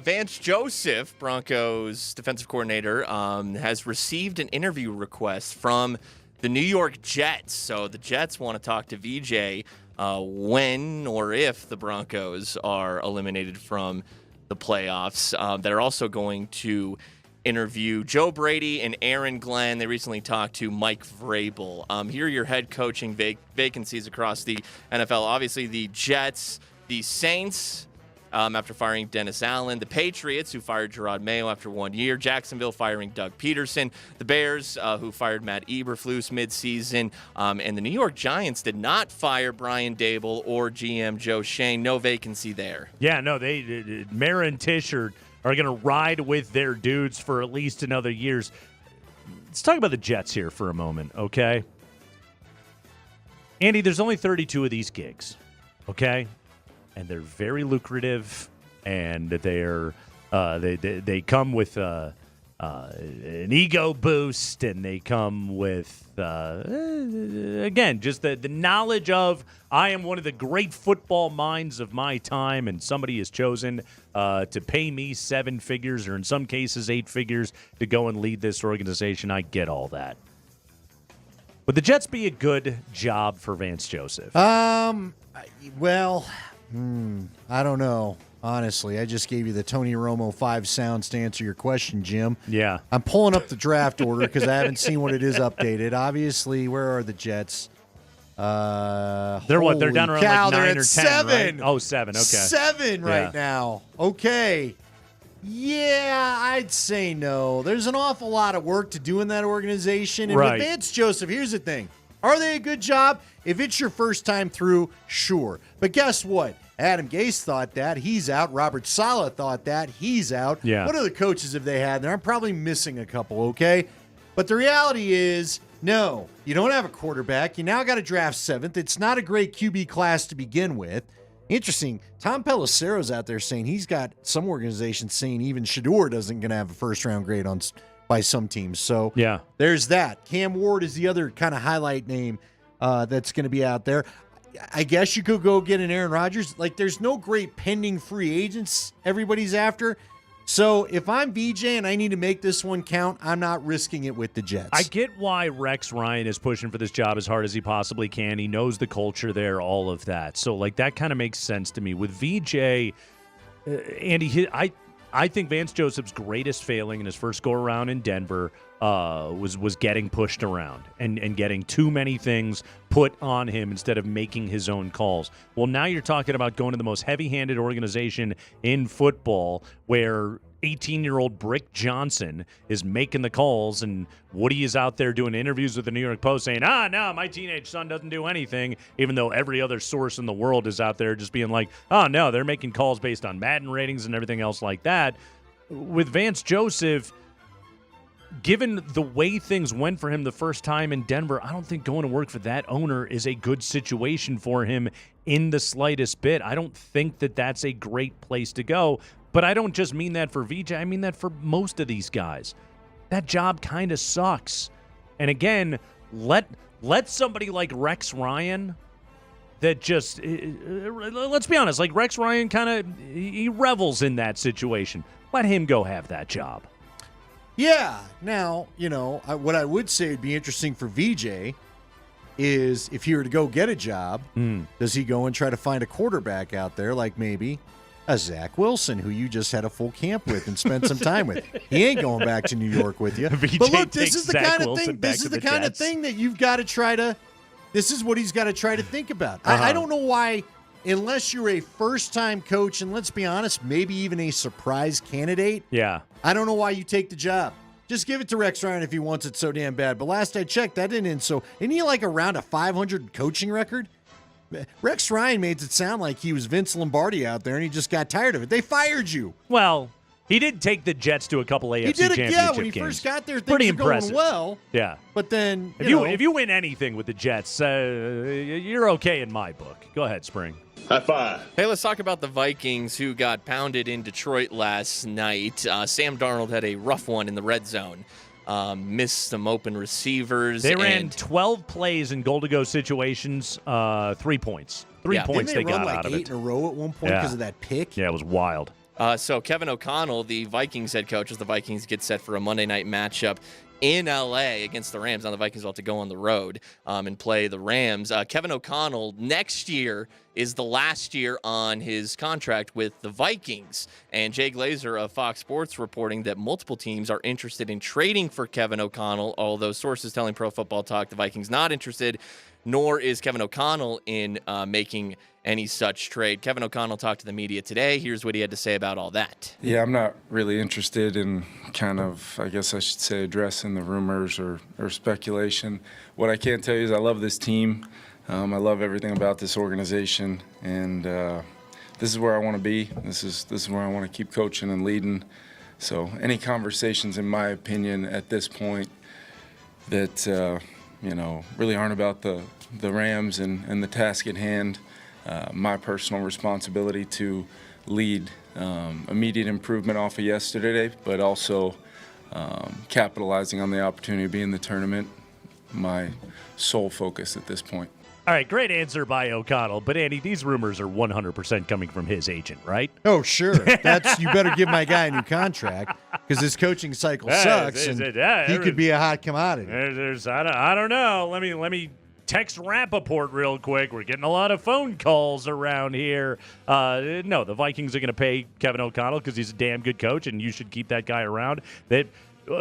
Vance Joseph, Broncos defensive coordinator, has received an interview request from the New York Jets. So the Jets want to talk to VJ when or if the Broncos are eliminated from the playoffs. They're also going to interview Joe Brady and Aaron Glenn. They recently talked to Mike Vrabel. Here are your head coaching vacancies across the NFL. Obviously, the Jets, the Saints, after firing Dennis Allen, the Patriots, who fired Gerard Mayo after 1 year, Jacksonville firing Doug Peterson, the Bears, who fired Matt Eberflus midseason, and the New York Giants did not fire Brian Dable or GM Joe Shane. No vacancy there. Yeah, no, Mara and Tish are going to ride with their dudes for at least another years. Let's talk about the Jets here for a moment, okay? Andy, there's only 32 of these gigs, okay? And they're very lucrative, and they come with an ego boost, and they come with again just the knowledge of I am one of the great football minds of my time, and somebody has chosen to pay me 7 figures, or in some cases 8 figures, to go and lead this organization. I get all that. Would the Jets be a good job for Vance Joseph? Well. I don't know. Honestly, I just gave you the Tony Romo 5 sounds to answer your question, Jim. Yeah. I'm pulling up the draft order because I haven't seen what it is updated. Obviously, where are the Jets? They're what? They're down around cow, like 9 they're or 10, at 7. Right? Oh, 7. Okay. 7 right now. Okay. Yeah, I'd say no. There's an awful lot of work to do in that organization. And with Vance Joseph, here's the thing. Are they a good job? If it's your first time through, sure. But guess what? Adam Gase thought that. He's out. Robert Saleh thought that. He's out. Yeah. What other coaches have they had there? I'm probably missing a couple, okay? But the reality is, no, you don't have a quarterback. You now got to draft 7th. It's not a great QB class to begin with. Interesting. Tom Pelissero's out there saying he's got some organizations saying even Shador doesn't going to have a first-round grade by some teams. So yeah, there's that. Cam Ward is the other kind of highlight name that's going to be out there. I guess you could go get an Aaron Rodgers. Like, there's no great pending free agents everybody's after. So if I'm VJ and I need to make this one count, I'm not risking it with the Jets. I get why Rex Ryan is pushing for this job as hard as he possibly can. He knows the culture there, all of that. So, like, that kind of makes sense to me. With VJ, Andy, I think Vance Joseph's greatest failing in his first go-around in Denver was getting pushed around and getting too many things put on him instead of making his own calls. Well, now you're talking about going to the most heavy-handed organization in football where 18-year-old Brick Johnson is making the calls, and Woody is out there doing interviews with the New York Post saying, no, my teenage son doesn't do anything, even though every other source in the world is out there just being like, oh, no, they're making calls based on Madden ratings and everything else like that. With Vance Joseph, given the way things went for him the first time in Denver, I don't think going to work for that owner is a good situation for him in the slightest bit. I don't think that that's a great place to go. But I don't just mean that for VJ. I mean that for most of these guys. That job kind of sucks. And again, let somebody like Rex Ryan that just, let's be honest, like Rex Ryan he revels in that situation. Let him go have that job. Yeah. Now, what I would say would be interesting for VJ is if he were to go get a job, does he go and try to find a quarterback out there like maybe a Zach Wilson, who you just had a full camp with and spent some time with? He ain't going back to New York with you. But look, this is the kind of thing. This is the kind of thing that you've got to try to. This is what he's got to try to think about. I don't know why, unless you're a first-time coach, and let's be honest, maybe even a surprise candidate. Yeah. I don't know why you take the job. Just give it to Rex Ryan if he wants it so damn bad. But last I checked, that didn't end. So, isn't he like around a 500 coaching record? Rex Ryan made it sound like he was Vince Lombardi out there, and he just got tired of it. They fired you. Well, he did take the Jets to a couple AFC championship games. Yeah, when he first got there, things were going well. Yeah. But then, if you win anything with the Jets, you're okay in my book. Go ahead, Spring. High five. Hey, let's talk about the Vikings who got pounded in Detroit last night. Sam Darnold had a rough one in the red zone. Missed some open receivers. They ran 12 plays in goal-to-go situations, 3 points. 3 points Didn't they run got out of it. 8 in a row at one point because of that pick? Yeah, it was wild. So Kevin O'Connell, the Vikings head coach, as the Vikings get set for a Monday night matchup in L.A. against the Rams. Now the Vikings will have to go on the road and play the Rams. Kevin O'Connell next year is the last year on his contract with the Vikings. And Jay Glazer of Fox Sports reporting that multiple teams are interested in trading for Kevin O'Connell, although sources telling Pro Football Talk the Vikings not interested, nor is Kevin O'Connell in making any such trade. Kevin O'Connell talked to the media today. Here's what he had to say about all that. Yeah, I'm not really interested in kind of, I guess I should say, addressing the rumors or speculation. What I can tell you is I love this team. I love everything about this organization, and this is where I want to be. This is where I want to keep coaching and leading. So any conversations, in my opinion, at this point that really aren't about the Rams and the task at hand. My personal responsibility to lead immediate improvement off of yesterday, but also capitalizing on the opportunity to be in the tournament. My sole focus at this point. All right, great answer by O'Connell. But, Andy, these rumors are 100% coming from his agent, right? Oh, sure. You better give my guy a new contract because his coaching cycle sucks, and he could be a hot commodity. I don't know. Let me text Rappaport real quick. We're getting a lot of phone calls around here. No, the Vikings are going to pay Kevin O'Connell because he's a damn good coach, and you should keep that guy around.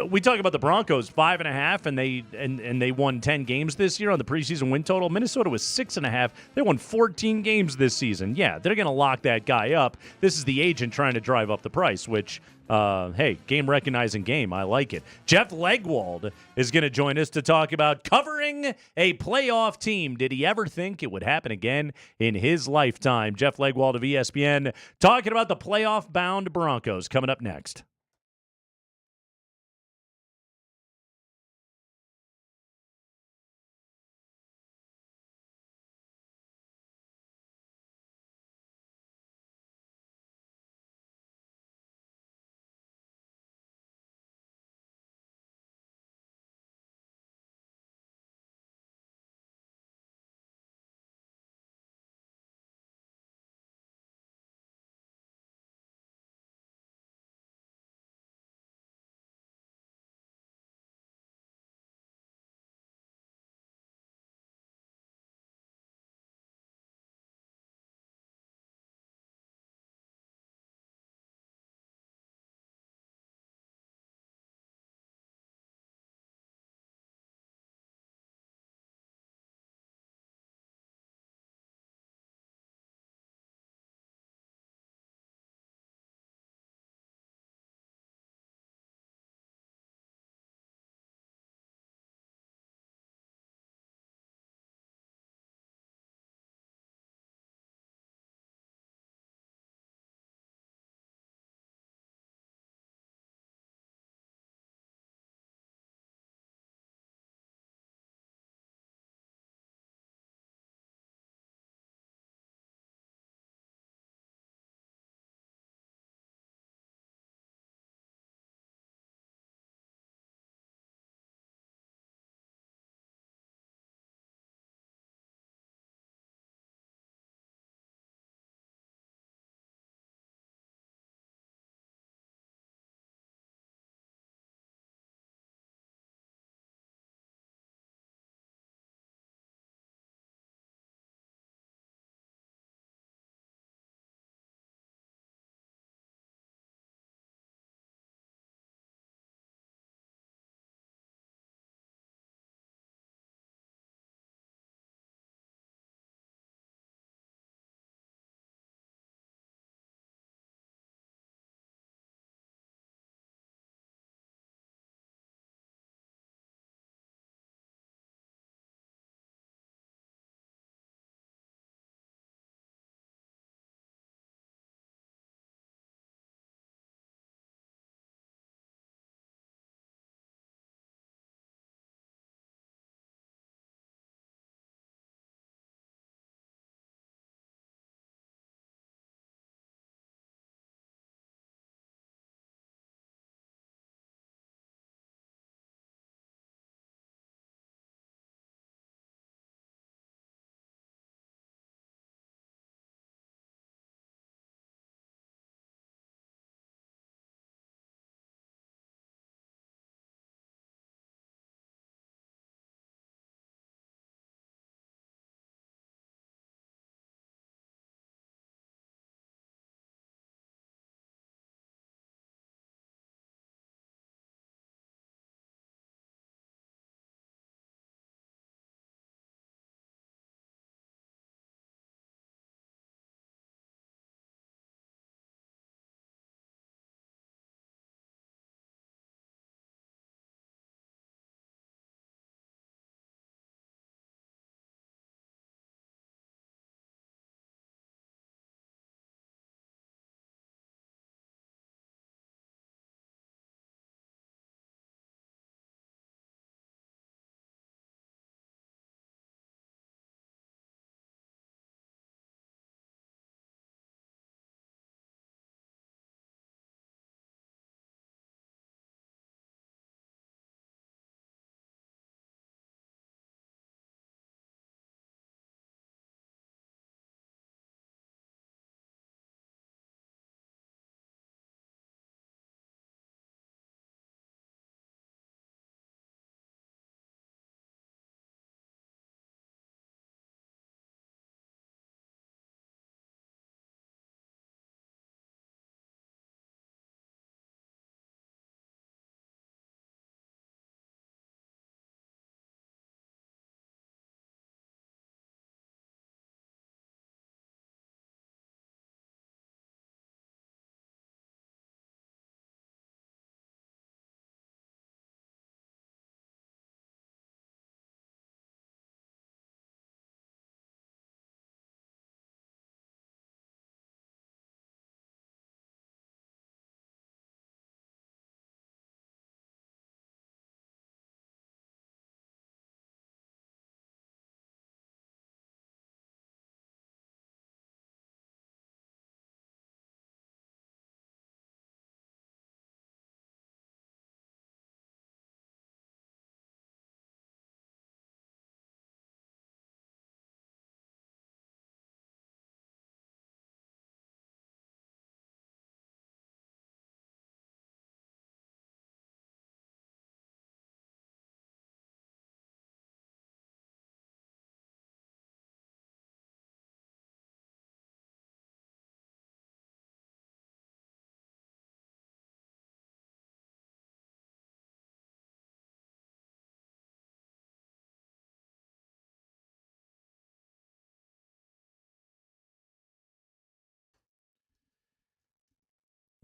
We talk about the Broncos 5.5, and they won 10 games this year on the preseason win total. Minnesota was 6.5. They won 14 games this season. Yeah, they're going to lock that guy up. This is the agent trying to drive up the price, which, hey, game recognizing game. I like it. Jeff Legwold is going to join us to talk about covering a playoff team. Did he ever think it would happen again in his lifetime? Jeff Legwold of ESPN talking about the playoff-bound Broncos coming up next.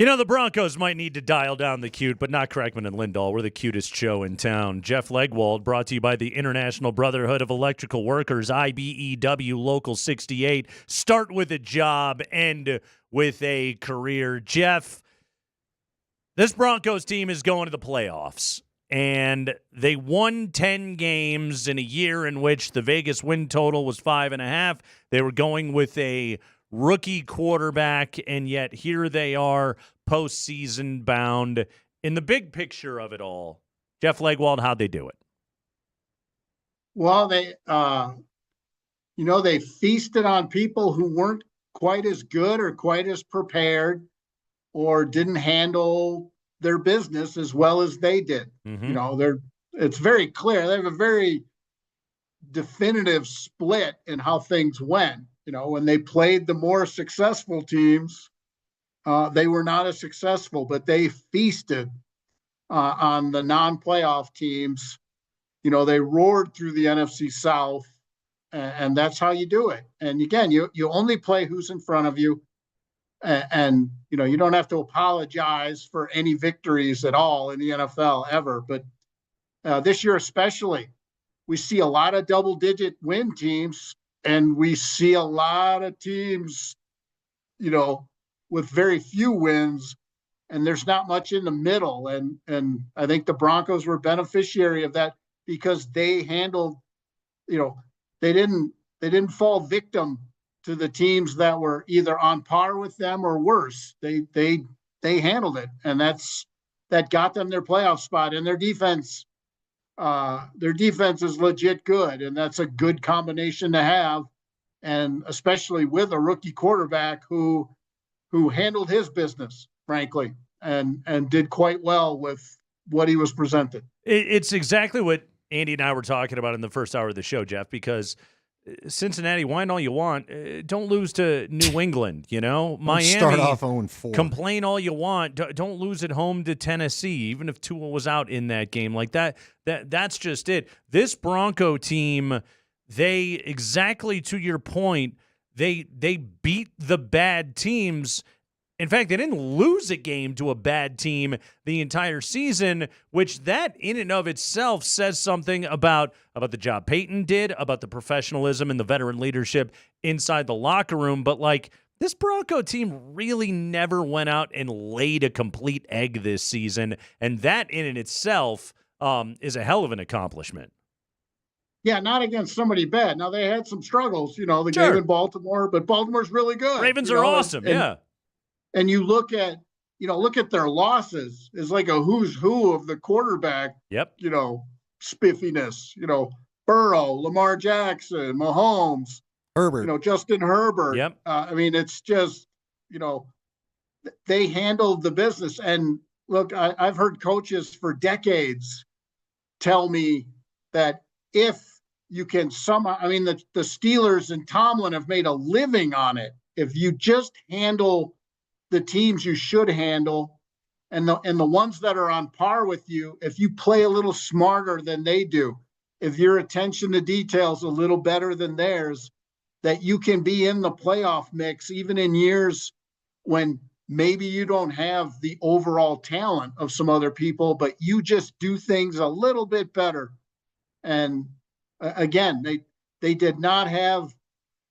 You know, the Broncos might need to dial down the cute, but not Kreckman and Lindahl. We're the cutest show in town. Jeff Legwold, brought to you by the International Brotherhood of Electrical Workers, IBEW Local 68. Start with a job, end with a career. Jeff, this Broncos team is going to the playoffs, and they won 10 games in a year in which the Vegas win total was 5.5. They were going with a rookie quarterback, and yet here they are, postseason bound. In the big picture of it all, Jeff Legwold, how'd they do it? Well, they feasted on people who weren't quite as good or quite as prepared or didn't handle their business as well as they did. Mm-hmm. It's very clear. They have a very definitive split in how things went. When they played the more successful teams, they were not as successful, but they feasted on the non-playoff teams. They roared through the NFC South, and that's how you do it. And again, you only play who's in front of you, and you don't have to apologize for any victories at all in the NFL ever. But this year especially, we see a lot of double-digit win teams. And we see a lot of teams, with very few wins, and there's not much in the middle. And I think the Broncos were beneficiary of that because they handled, they didn't fall victim to the teams that were either on par with them or worse. They handled it, and that got them their playoff spot. And their defense is legit good, and that's a good combination to have, and especially with a rookie quarterback who handled his business, frankly, and did quite well with what he was presented. It's exactly what Andy and I were talking about in the first hour of the show, Jeff, because Cincinnati, whine all you want. Don't lose to New England, Miami, start off 0-4. Complain all you want. Don't lose at home to Tennessee, even if Tua was out in that game. Like that's just it. This Bronco team, they, exactly to your point, they beat the bad teams. In fact, they didn't lose a game to a bad team the entire season, which that in and of itself says something about the job Peyton did, about the professionalism and the veteran leadership inside the locker room. But this Bronco team really never went out and laid a complete egg this season, and that in and itself is a hell of an accomplishment. Yeah, not against somebody bad. Now, they had some struggles, the game in Baltimore, but Baltimore's really good. Ravens are awesome, yeah. And you look at their losses is like a who's who of the quarterback, spiffiness, Burrow, Lamar Jackson, Mahomes, Herbert, Justin Herbert. Yep. It's just, they handled the business. And look, I've heard coaches for decades tell me that if you can somehow, the Steelers and Tomlin have made a living on it. If you just handle the teams you should handle, and the ones that are on par with you, if you play a little smarter than they do, if your attention to detail's a little better than theirs, that you can be in the playoff mix, even in years when maybe you don't have the overall talent of some other people, but you just do things a little bit better. And again, they did not have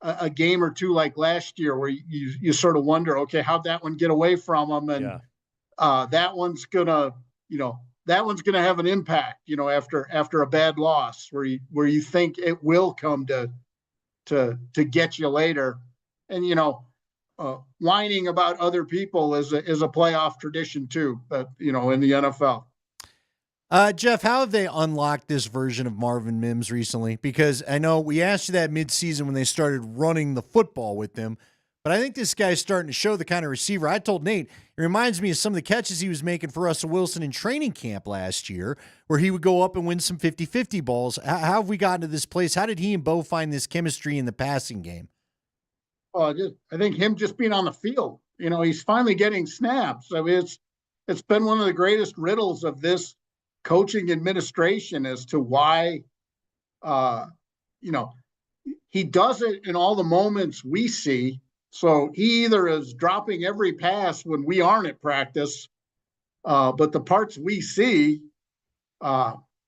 a game or two like last year where you sort of wonder, okay, how'd that one get away from them? And that one's gonna have an impact, after a bad loss where you think it will come to get you later. And, whining about other people is a playoff tradition too, in the NFL. Jeff, how have they unlocked this version of Marvin Mims recently? Because I know we asked you that midseason when they started running the football with them, but I think this guy's starting to show the kind of receiver. I told Nate, it reminds me of some of the catches he was making for Russell Wilson in training camp last year, where he would go up and win some 50-50 balls. How have we gotten to this place? How did he and Bo find this chemistry in the passing game? I think him just being on the field, he's finally getting snaps. I mean, it's been one of the greatest riddles of this coaching administration as to why, he does it in all the moments we see, So he either is dropping every pass when we aren't at practice, but the parts we see,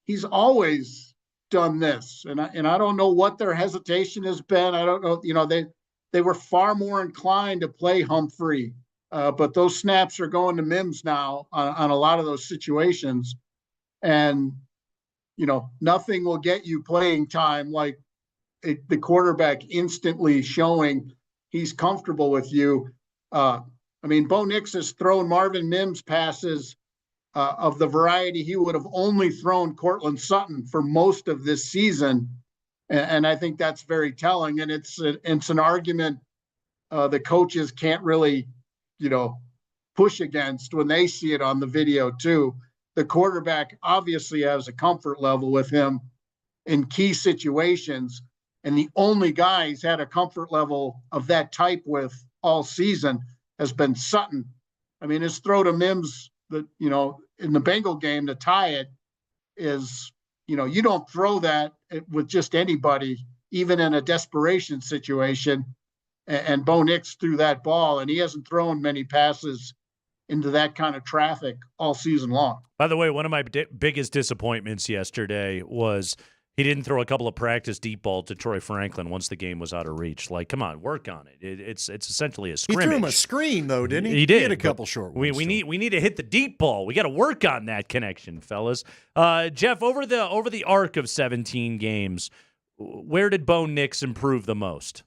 he's always done this. And I don't know what their hesitation has been. I don't know. They were far more inclined to play Humphrey, but those snaps are going to Mims now on a lot of those situations. And, nothing will get you playing time like the quarterback instantly showing he's comfortable with you. Bo Nix has thrown Marvin Mims passes of the variety he would have only thrown Cortland Sutton for most of this season. And I think that's very telling. And it's an argument the coaches can't really, push against when they see it on the video too. The quarterback obviously has a comfort level with him in key situations. And the only guy he's had a comfort level of that type with all season has been Sutton. His throw to Mims, in the Bengal game to tie it is, you don't throw that with just anybody, even in a desperation situation. And Bo Nix threw that ball, and he hasn't thrown many passes into that kind of traffic all season long. By the way, one of my biggest disappointments yesterday was he didn't throw a couple of practice deep balls to Troy Franklin once the game was out of reach. Like, come on, work on it. It's essentially a scrimmage. He threw him a screen, though, didn't he? He did. He had a couple short ones. We need to hit the deep ball. We got to work on that connection, fellas. Jeff, over the arc of 17 games, where did Bo Nix improve the most?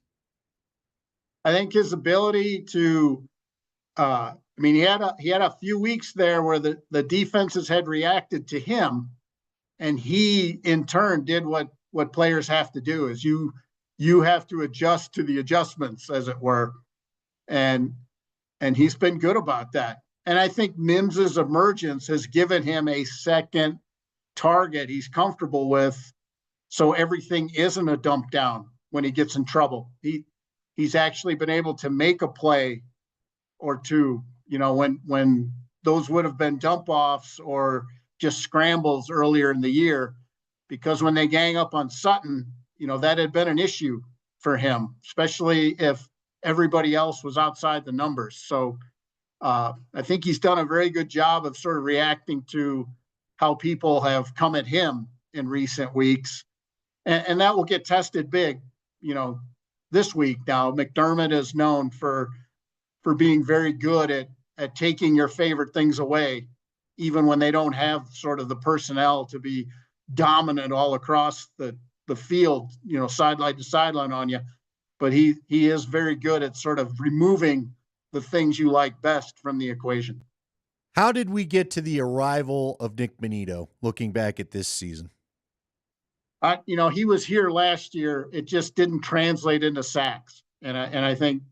I think his ability to he had a few weeks there where the defenses had reacted to him, and he in turn did what players have to do, is you have to adjust to the adjustments, as it were. And he's been good about that. And I think Mims's emergence has given him a second target he's comfortable with, so everything isn't a dump down when he gets in trouble. He's actually been able to make a play or two, when those would have been dump offs or just scrambles earlier in the year, because when they gang up on Sutton, that had been an issue for him, especially if everybody else was outside the numbers. So I think he's done a very good job of sort of reacting to how people have come at him in recent weeks. And that will get tested big, this week. Now, McDermott is known for being very good at taking your favorite things away, even when they don't have sort of the personnel to be dominant all across the field, sideline to sideline on you. But he is very good at sort of removing the things you like best from the equation. How did we get to the arrival of Nick Bonito, looking back at this season? He was here last year. It just didn't translate into sacks. And I think,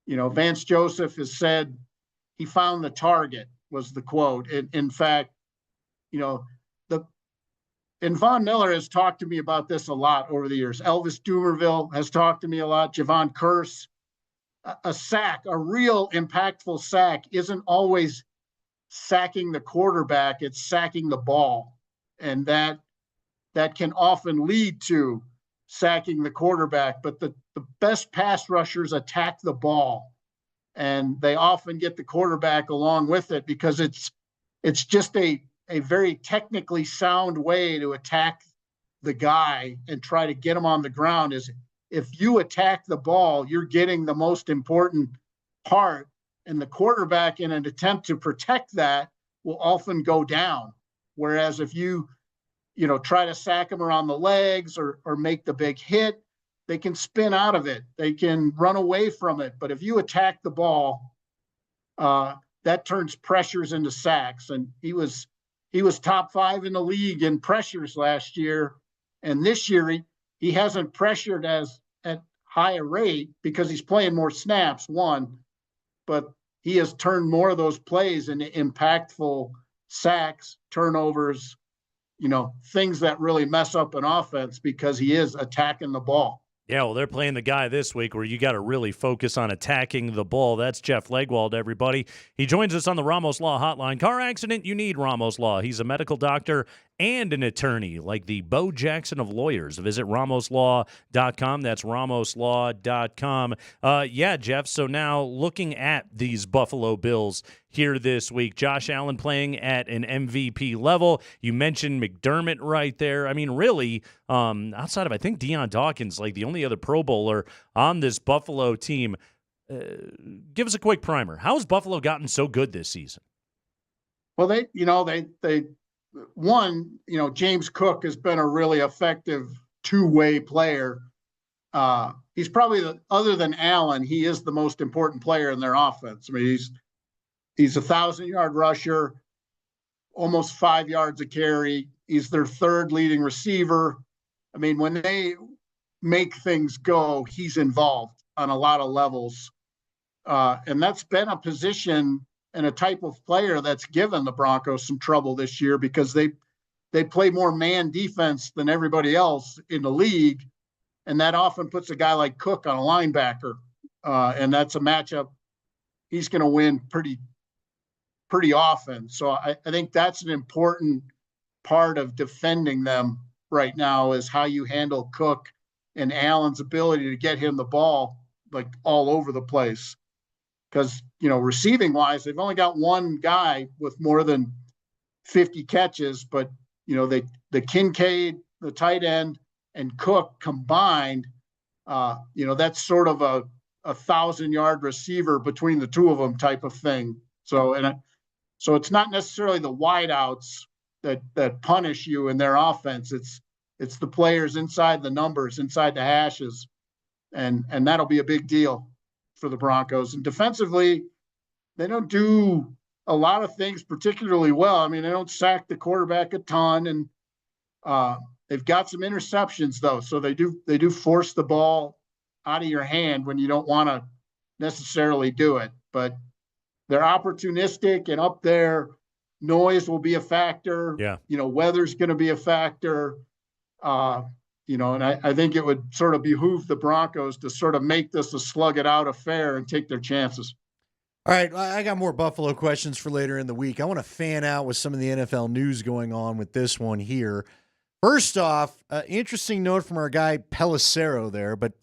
Vance Joseph has said he found the target, was the quote. In fact, and Von Miller has talked to me about this a lot over the years. Elvis Dumerville has talked to me a lot. Javon Curse. A sack, a real impactful sack, isn't always sacking the quarterback. It's sacking the ball. And that can often lead to sacking the quarterback. But the best pass rushers attack the ball, and they often get the quarterback along with it, because it's just a very technically sound way to attack the guy and try to get him on the ground. Is if you attack the ball, you're getting the most important part, and the quarterback, in an attempt to protect that, will often go down. Whereas if you try to sack them around the legs or make the big hit, they can spin out of it. They can run away from it. But if you attack the ball, that turns pressures into sacks. And he was top 5 in the league in pressures last year. And this year he hasn't pressured at high a rate because he's playing more snaps, one, but he has turned more of those plays into impactful sacks, turnovers, things that really mess up an offense, because he is attacking the ball. Yeah, well, they're playing the guy this week where you got to really focus on attacking the ball. That's Jeff Legwald, everybody. He joins us on the Ramos Law Hotline. Car accident, you need Ramos Law. He's a medical doctor and an attorney, like the Bo Jackson of lawyers. Visit ramoslaw.com. That's ramoslaw.com. Yeah, Jeff, so now looking at these Buffalo Bills here this week, Josh Allen playing at an MVP level. You mentioned McDermott right there. I mean, really, outside of, I think, Deion Dawkins, like the only other Pro Bowler on this Buffalo team. Give us a quick primer. How has Buffalo gotten so good this season? Well, they James Cook has been a really effective two-way player. He's probably, other than Allen, he is the most important player in their offense. I mean, he's a 1,000-yard rusher, almost 5 yards a carry. He's their third leading receiver. I mean, when they make things go, he's involved on a lot of levels. And that's been a position and a type of player that's given the Broncos some trouble this year because they play more man defense than everybody else in the league. And that often puts a guy like Cook on a linebacker. And that's a matchup he's going to win pretty often. So I think that's an important part of defending them right now is how you handle Cook and Allen's ability to get him the ball like all over the place. Because, receiving wise, they've only got one guy with more than 50 catches, but, the Kincaid, the tight end, and Cook combined, that's sort of a 1,000-yard receiver between the two of them type of thing. So it's not necessarily the wideouts that punish you in their offense. It's the players inside the numbers, inside the hashes, and that'll be a big deal for the Broncos. And defensively, they don't do a lot of things particularly well. I mean, they don't sack the quarterback a ton, and they've got some interceptions though. So they do force the ball out of your hand when you don't want to necessarily do it. But they're opportunistic, and up there, noise will be a factor. Yeah. Weather's going to be a factor. And I think it would sort of behoove the Broncos to sort of make this a slug it out affair and take their chances. All right, I got more Buffalo questions for later in the week. I want to fan out with some of the NFL news going on with this one here. First off, interesting note from our guy Pelissero there, but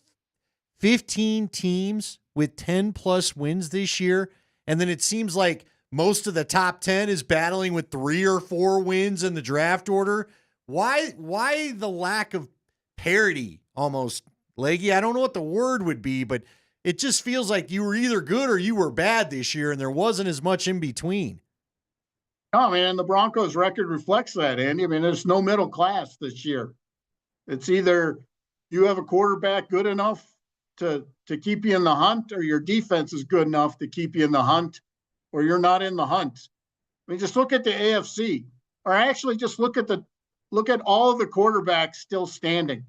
15 teams with 10-plus wins this year, and then it seems like most of the top 10 is battling with 3 or 4 wins in the draft order. Why the lack of parity almost, Leggy? I don't know what the word would be, but it just feels like you were either good or you were bad this year, and there wasn't as much in between. Oh, man, the Broncos record reflects that, Andy. I mean, there's no middle class this year. It's either you have a quarterback good enough to keep you in the hunt, or your defense is good enough to keep you in the hunt, or you're not in the hunt. I mean, just look at the AFC, or actually just look at all of the quarterbacks still standing.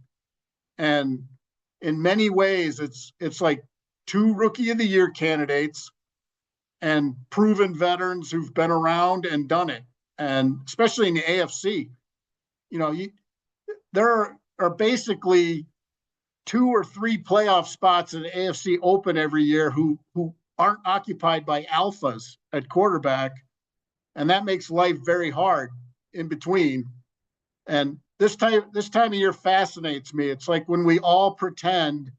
And in many ways, it's like 2 Rookie of the Year candidates and proven veterans who've been around and done it. And especially in the AFC, there are basically 2 or 3 playoff spots in the AFC Open every year who aren't occupied by alphas at quarterback. And that makes life very hard in between. And this time of year fascinates me. It's like when we all pretend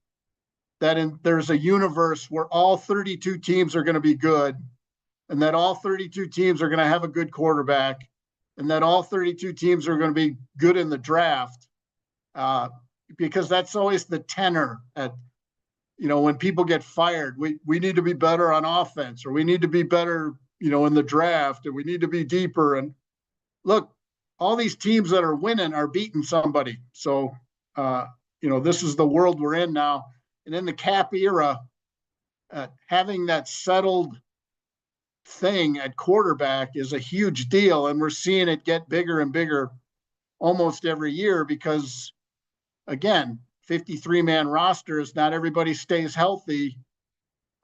that there's a universe where all 32 teams are going to be good, and that all 32 teams are going to have a good quarterback, and that all 32 teams are going to be good in the draft, because that's always the tenor at, when people get fired. We need to be better on offense, or we need to be better, in the draft, and we need to be deeper. And look, all these teams that are winning are beating somebody. So, this is the world we're in now. And in the cap era, having that settled thing at quarterback is a huge deal. And we're seeing it get bigger and bigger almost every year because, again, 53-man rosters, not everybody stays healthy.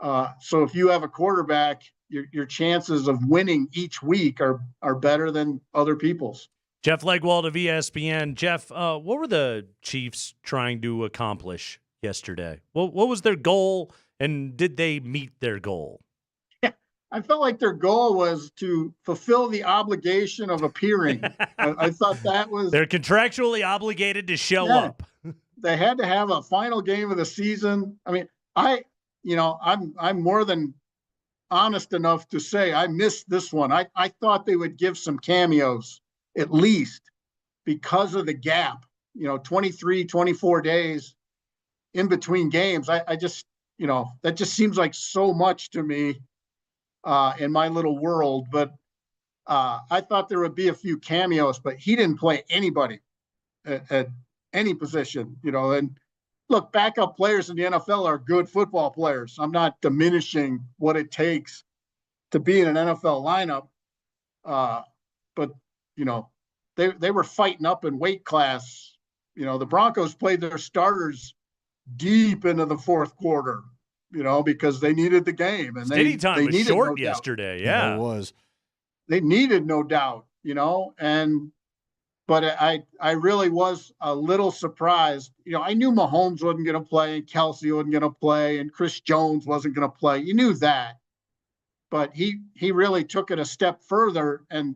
So if you have a quarterback, your chances of winning each week are better than other people's. Jeff Legwald of ESPN. Jeff, what were the Chiefs trying to accomplish yesterday? What was their goal, and did they meet their goal? I felt like their goal was to fulfill the obligation of appearing. I thought that was They're contractually obligated to show up. They had to have a final game of the season. I mean, I'm more than honest enough to say I missed this one. I thought they would give some cameos at least because of the gap, 23, 24 days in between games. I just, that just seems like so much to me in my little world. But I thought there would be a few cameos, but he didn't play anybody at any position, and look, backup players in the NFL are good football players. I'm not diminishing what it takes to be in an NFL lineup. But, they were fighting up in weight class. The Broncos played their starters deep into the fourth quarter, because they needed the game. And Steady time they was needed short no yesterday. doubt. Yeah, it was. They needed no doubt, but I really was a little surprised. I knew Mahomes wasn't going to play, and Kelsey wasn't going to play, and Chris Jones wasn't going to play. You knew that, but he really took it a step further, and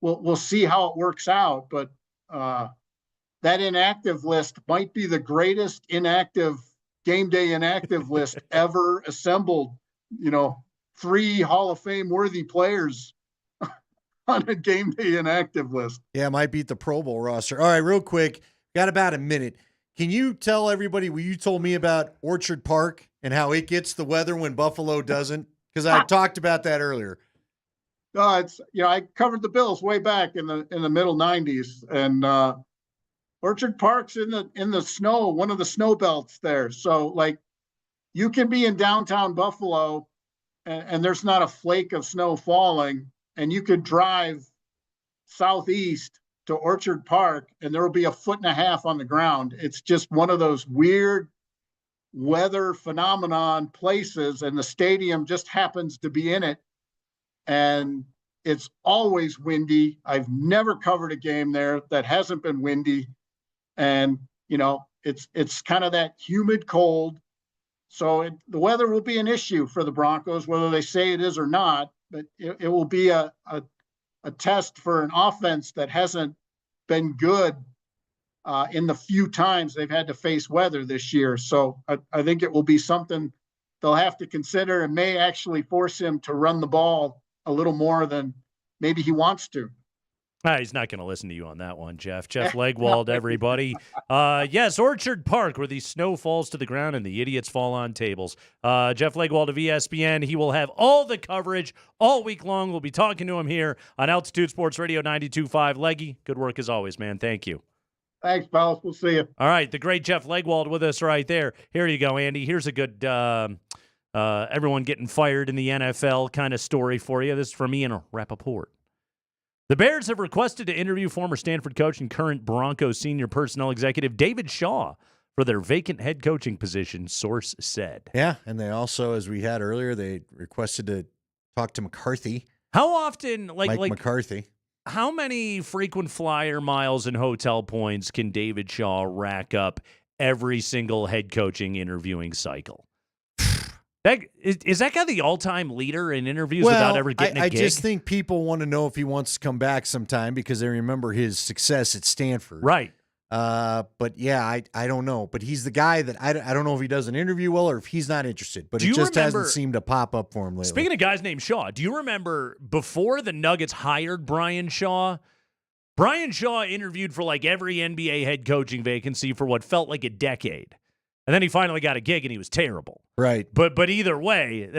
we'll see how it works out. But that inactive list might be the greatest game day inactive list ever assembled. 3 Hall of Fame worthy players on a game day inactive list. Yeah, might beat the Pro Bowl roster. All right, real quick, got about a minute. Can you tell everybody what you told me about Orchard Park and how it gets the weather when Buffalo doesn't? Because I talked about that earlier. It's I covered the Bills way back in the middle '90s, and Orchard Park's in the snow, one of the snow belts there. So like, you can be in downtown Buffalo, and there's not a flake of snow falling. And you could drive southeast to Orchard Park, and there will be 1.5 feet on the ground. It's just one of those weird weather phenomenon places, and the stadium just happens to be in it. And it's always windy. I've never covered a game there that hasn't been windy. And, it's kind of that humid cold. So the weather will be an issue for the Broncos, whether they say it is or not. But it will be a test for an offense that hasn't been good in the few times they've had to face weather this year. So I think it will be something they'll have to consider, and may actually force him to run the ball a little more than maybe he wants to. He's not going to listen to you on that one, Jeff. Jeff Legwald, everybody. Yes, Orchard Park, where the snow falls to the ground and the idiots fall on tables. Jeff Legwald of ESPN. He will have all the coverage all week long. We'll be talking to him here on Altitude Sports Radio 92.5. Leggy, good work as always, man. Thank you. Thanks, pals. We'll see you. All right, the great Jeff Legwald with us right there. Here you go, Andy. Here's a good everyone getting fired in the NFL kind of story for you. This is from Ian Rappaport. The Bears have requested to interview former Stanford coach and current Broncos senior personnel executive David Shaw for their vacant head coaching position, source said. Yeah, and they also, as we had earlier, they requested to talk to McCarthy. How often, Mike McCarthy. How many frequent flyer miles and hotel points can David Shaw rack up every single head coaching interviewing cycle? Is that guy the all-time leader in interviews without ever getting a gig? I just think people want to know if he wants to come back sometime because they remember his success at Stanford. Right. But yeah, I don't know. But he's the guy that I don't know if he does an interview well or if he's not interested. But it just hasn't seemed to pop up for him lately. Speaking of guys named Shaw, do you remember before the Nuggets hired Brian Shaw interviewed for like every NBA head coaching vacancy for what felt like a decade. And then he finally got a gig, and he was terrible. Right. But either way,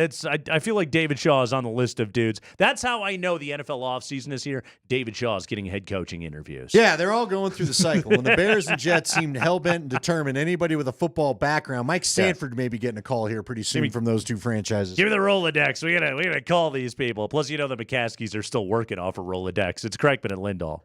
I feel like David Shaw is on the list of dudes. That's how I know the NFL offseason is here. David Shaw is getting head coaching interviews. Yeah, they're all going through the cycle. When the Bears and Jets seem hell-bent and determined, anybody with a football background, Mike Stanford may be getting a call here pretty soon from those two franchises. Give me the Rolodex. We gotta call these people. Plus, the McCaskies are still working off a Rolodex. It's Kreckman and Lindahl.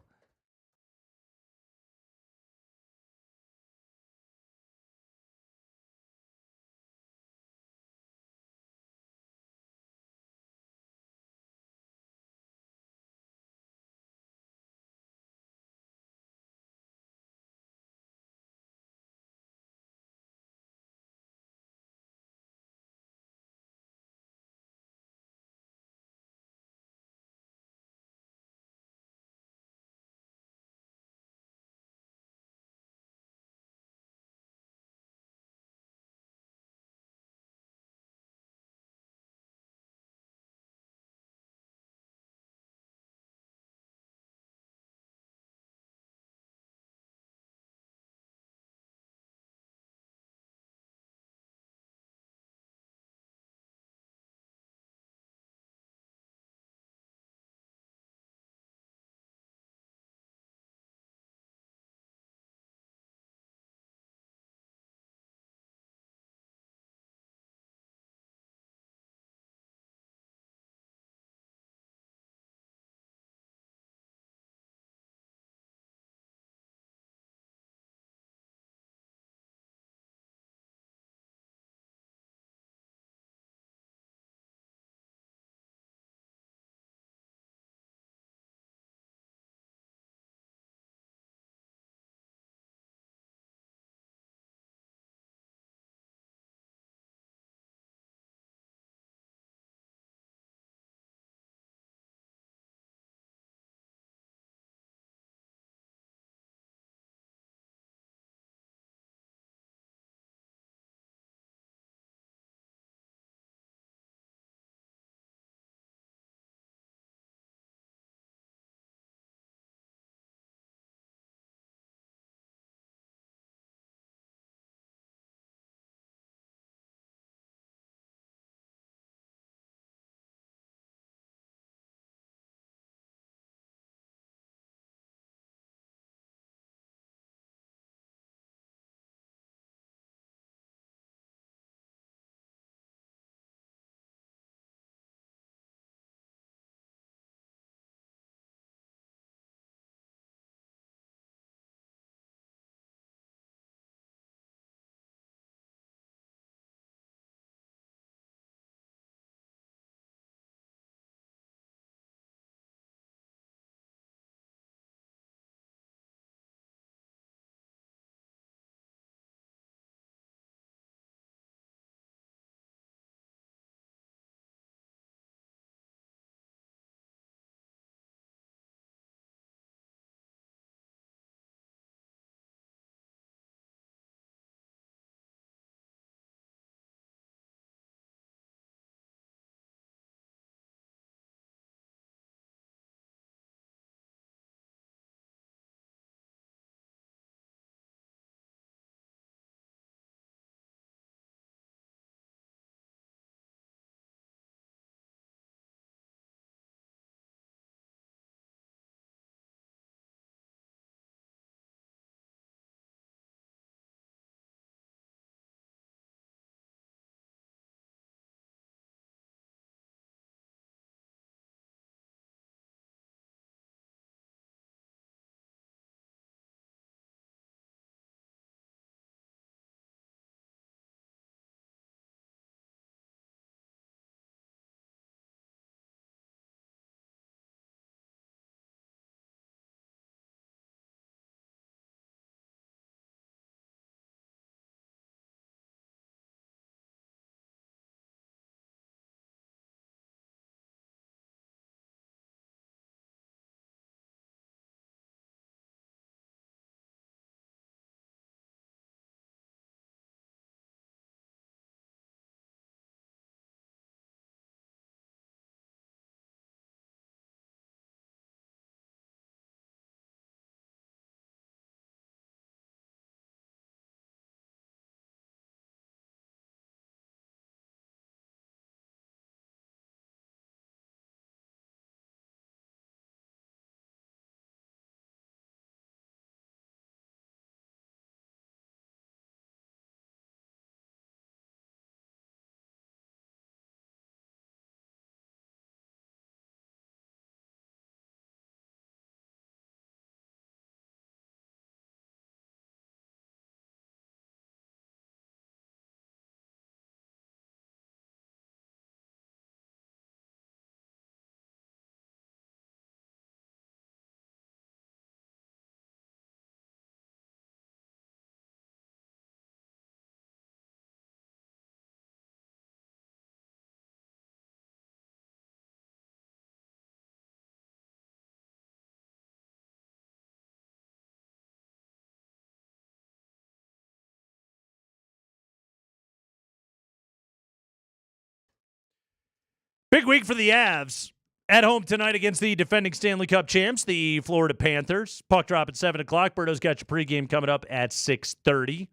Big week for the Avs. At home tonight against the defending Stanley Cup champs, the Florida Panthers. Puck drop at 7 o'clock. Berto's got your pregame coming up at 6:30.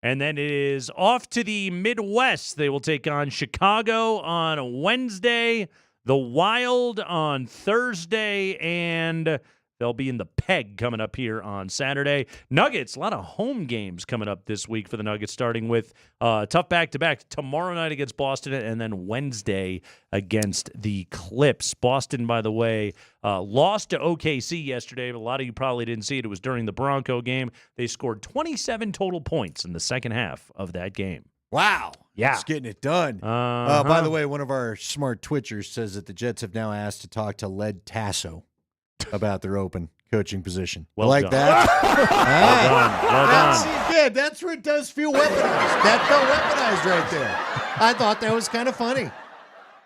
And then it is off to the Midwest. They will take on Chicago on Wednesday, the Wild on Thursday, and they'll be in the Peg coming up here on Saturday. Nuggets, a lot of home games coming up this week for the Nuggets, starting with tough back-to-back tomorrow night against Boston and then Wednesday against the Clips. Boston, by the way, lost to OKC yesterday, but a lot of you probably didn't see it. It was during the Bronco game. They scored 27 total points in the second half of that game. Wow. Yeah. Just getting it done. By the way, one of our smart Twitchers says that the Jets have now asked to talk to Led Tasso about their open coaching position. Well like done. that? Well done. Yeah, that's where it does feel weaponized. That felt weaponized right there. I thought that was kind of funny.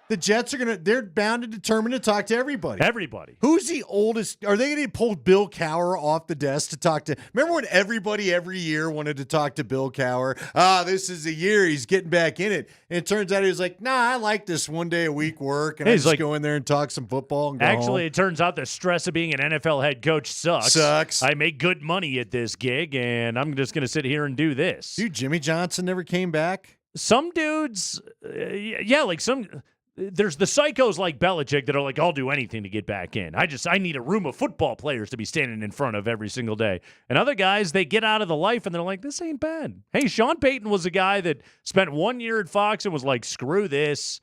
The Jets they're bound and determined to talk to everybody. Everybody. Who's the oldest? Are they going to pull Bill Cowher off the desk to talk to? Remember when everybody every year wanted to talk to Bill Cowher? This is the year he's getting back in it. And it turns out he was like, nah, I like this 1 day a week work. And I just go in there and talk some football and go Actually, home. it turns out the stress of being an NFL head coach sucks. I make good money at this gig, and I'm just going to sit here and do this. Dude, Jimmy Johnson never came back? Some dudes, like some... There's the psychos like Belichick that are like, I'll do anything to get back in. I need a room of football players to be standing in front of every single day. And other guys, they get out of the life and they're like, this ain't bad. Hey, Sean Payton was a guy that spent 1 year at Fox and was like, screw this.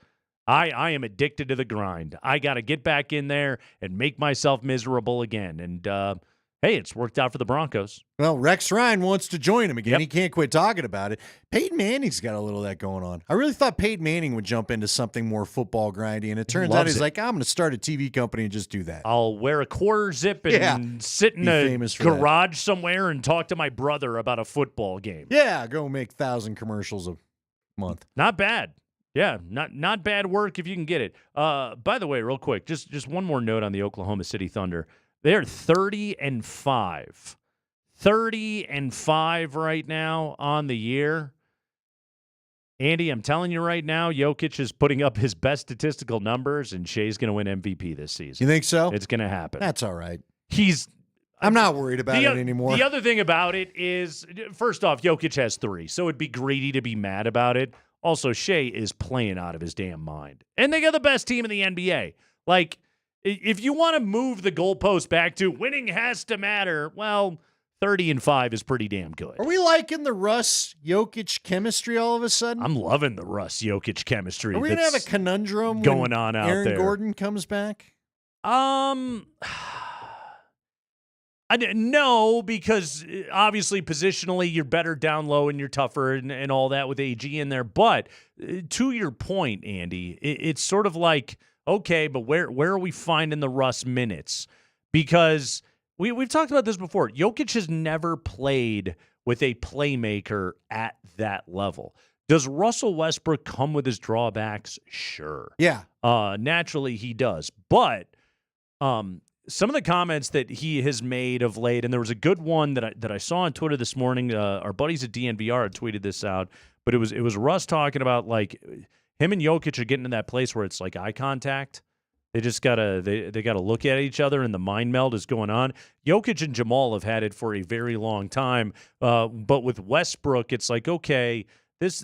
I am addicted to the grind. I got to get back in there and make myself miserable again. And, hey, it's worked out for the Broncos. Well, Rex Ryan wants to join him again. He can't quit talking about it. Peyton Manning's got a little of that going on. I really thought Peyton Manning would jump into something more football grindy, and it turns out he's like, I'm going to start a TV company and just do that. I'll wear a quarter zip and sit in a garage somewhere and talk to my brother about a football game. Yeah, go make 1,000 commercials a month. Not bad. Yeah, not bad work if you can get it. By the way, real quick, just one more note on the Oklahoma City Thunder. They're 30-5. 30-5 right now on the year. Andy, I'm telling you right now, Jokic is putting up his best statistical numbers, and Shea's going to win MVP this season. You think so? It's going to happen. That's all right. I'm not worried about it anymore. The other thing about it is, first off, Jokic has 3, so it'd be greedy to be mad about it. Also, Shea is playing out of his damn mind. And they got the best team in the NBA. Like, if you want to move the goalpost back to winning has to matter, well, 30-5 is pretty damn good. Are we liking the Russ Jokic chemistry all of a sudden? I'm loving the Russ Jokic chemistry. Are we going to have a conundrum going on out Aaron there? Gordon comes back? No, because obviously positionally you're better down low and you're tougher and all that with AG in there. But to your point, Andy, it's sort of like, okay, but where are we finding the Russ minutes? Because we've talked about this before. Jokic has never played with a playmaker at that level. Does Russell Westbrook come with his drawbacks? Sure. Yeah. Naturally he does. But some of the comments that he has made of late, and there was a good one that I saw on Twitter this morning. Our buddies at DNVR had tweeted this out, but it was Russ talking about like him and Jokic are getting to that place where it's like eye contact. They just gotta they gotta look at each other, and the mind meld is going on. Jokic and Jamal have had it for a very long time, but with Westbrook, it's like, okay,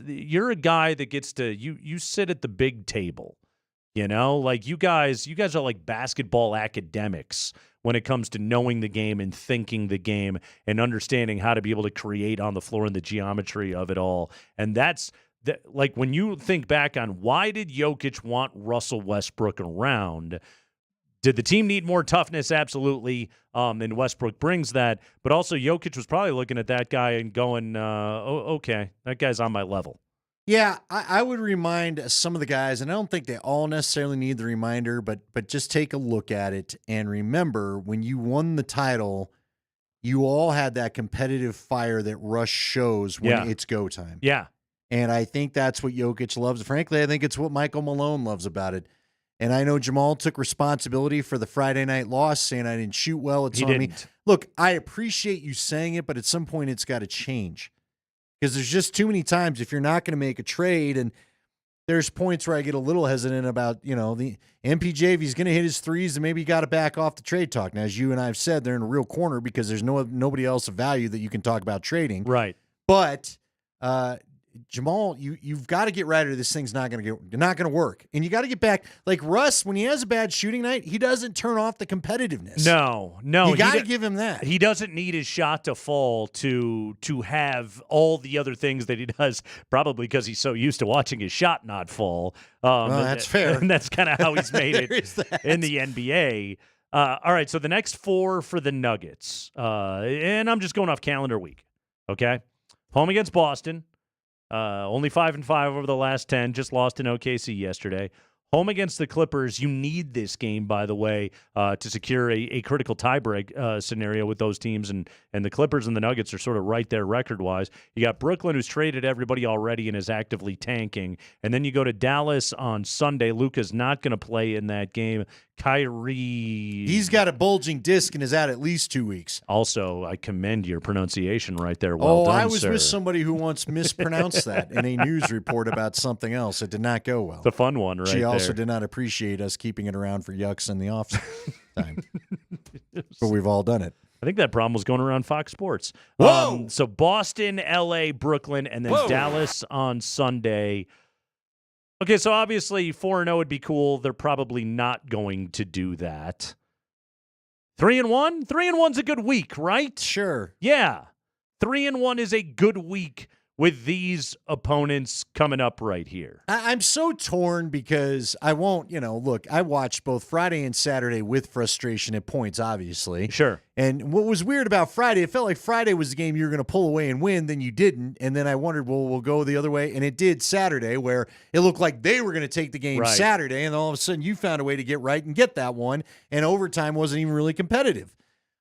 you're a guy that gets to you sit at the big table. You know, like you guys are like basketball academics when it comes to knowing the game and thinking the game and understanding how to be able to create on the floor and the geometry of it all. And that's like when you think back on why did Jokic want Russell Westbrook around? Did the team need more toughness? Absolutely. And Westbrook brings that. But also Jokic was probably looking at that guy and going, okay, that guy's on my level. Yeah, I would remind some of the guys, and I don't think they all necessarily need the reminder, but just take a look at it and remember when you won the title, you all had that competitive fire that Russ shows when it's go time. Yeah. And I think that's what Jokic loves. Frankly, I think it's what Michael Malone loves about it. And I know Jamal took responsibility for the Friday night loss, saying I didn't shoot well. It's on me. Look, I appreciate you saying it, but at some point it's got to change. Because there's just too many times if you're not going to make a trade, and there's points where I get a little hesitant about, the MPJ, if he's going to hit his threes, then maybe you got to back off the trade talk. Now, as you and I have said, they're in a real corner because there's nobody else of value that you can talk about trading. Right. But Jamal, you've got to get right or this thing's not going to work. And you got to get back. Like Russ, when he has a bad shooting night, he doesn't turn off the competitiveness. No. You got to give him that. He doesn't need his shot to fall to have all the other things that he does, probably because he's so used to watching his shot not fall. That's fair. And that's kind of how he's made it that. in the NBA. All right, so the next 4 for the Nuggets. And I'm just going off calendar week, okay? Home against Boston. Only 5-5 over the last 10. Just lost in OKC yesterday. Home against the Clippers. You need this game, by the way, to secure a critical tiebreak scenario with those teams. And the Clippers and the Nuggets are sort of right there record-wise. You got Brooklyn, who's traded everybody already and is actively tanking. And then you go to Dallas on Sunday. Luka's not going to play in that game. Kyrie. He's got a bulging disc and is out at least 2 weeks. Also, I commend your pronunciation right there. Well done, I was sir. with somebody who once mispronounced that in a news report about something else. It did not go well. It's a fun one, right? She also there. did not appreciate us keeping it around for yucks in the off time. But we've all done it. I think that problem was going around Fox Sports. Whoa! So Boston, L.A., Brooklyn, and then Dallas on Sunday. Okay, so obviously 4-0 would be cool. They're probably not going to do that. 3-1? 3-1's a good week, right? Sure. Yeah. 3-1 is a good week with these opponents coming up right here. I'm so torn because I won't, look, I watched both Friday and Saturday with frustration at points, obviously. Sure. And what was weird about Friday, it felt like Friday was the game you were going to pull away and win, then you didn't. And then I wondered, well, we'll go the other way. And it did Saturday, where it looked like they were going to take the game Right. Saturday. And all of a sudden you found a way to get right and get that one. And overtime wasn't even really competitive.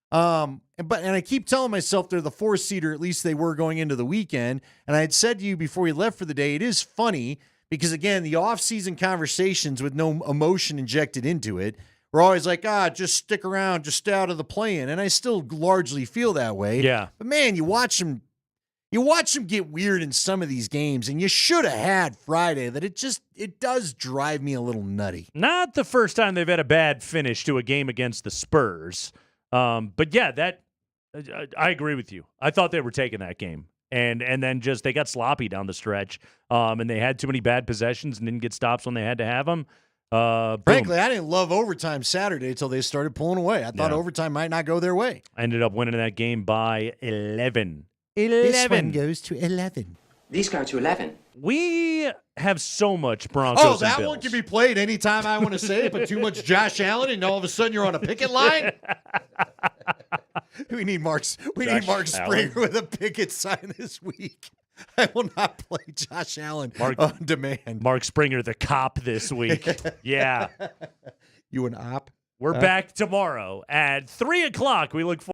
And I keep telling myself they're the 4th seed, or at least they were going into the weekend. And I had said to you before we left for the day, it is funny because, again, the off-season conversations with no emotion injected into it, we're always like, just stick around, just stay out of the play-in. And I still largely feel that way. Yeah. But, man, you watch them get weird in some of these games, and you should have had Friday. That it does drive me a little nutty. Not the first time they've had a bad finish to a game against the Spurs. But yeah, I agree with you. I thought they were taking that game, and then just they got sloppy down the stretch, and they had too many bad possessions and didn't get stops when they had to have them. Frankly, I didn't love overtime Saturday until they started pulling away. I thought overtime might not go their way. I ended up winning that game by 11. This one goes to 11. These go to 11. We have so much Broncos. That and Bills. one can be played anytime I want to say it, but too much Josh Allen, and all of a sudden you're on a picket line. We need Mark Springer with a picket sign this week. I will not play Josh Allen on demand. Mark Springer, the cop, this week. Yeah. You an op? We're back tomorrow at 3 o'clock. We look forward.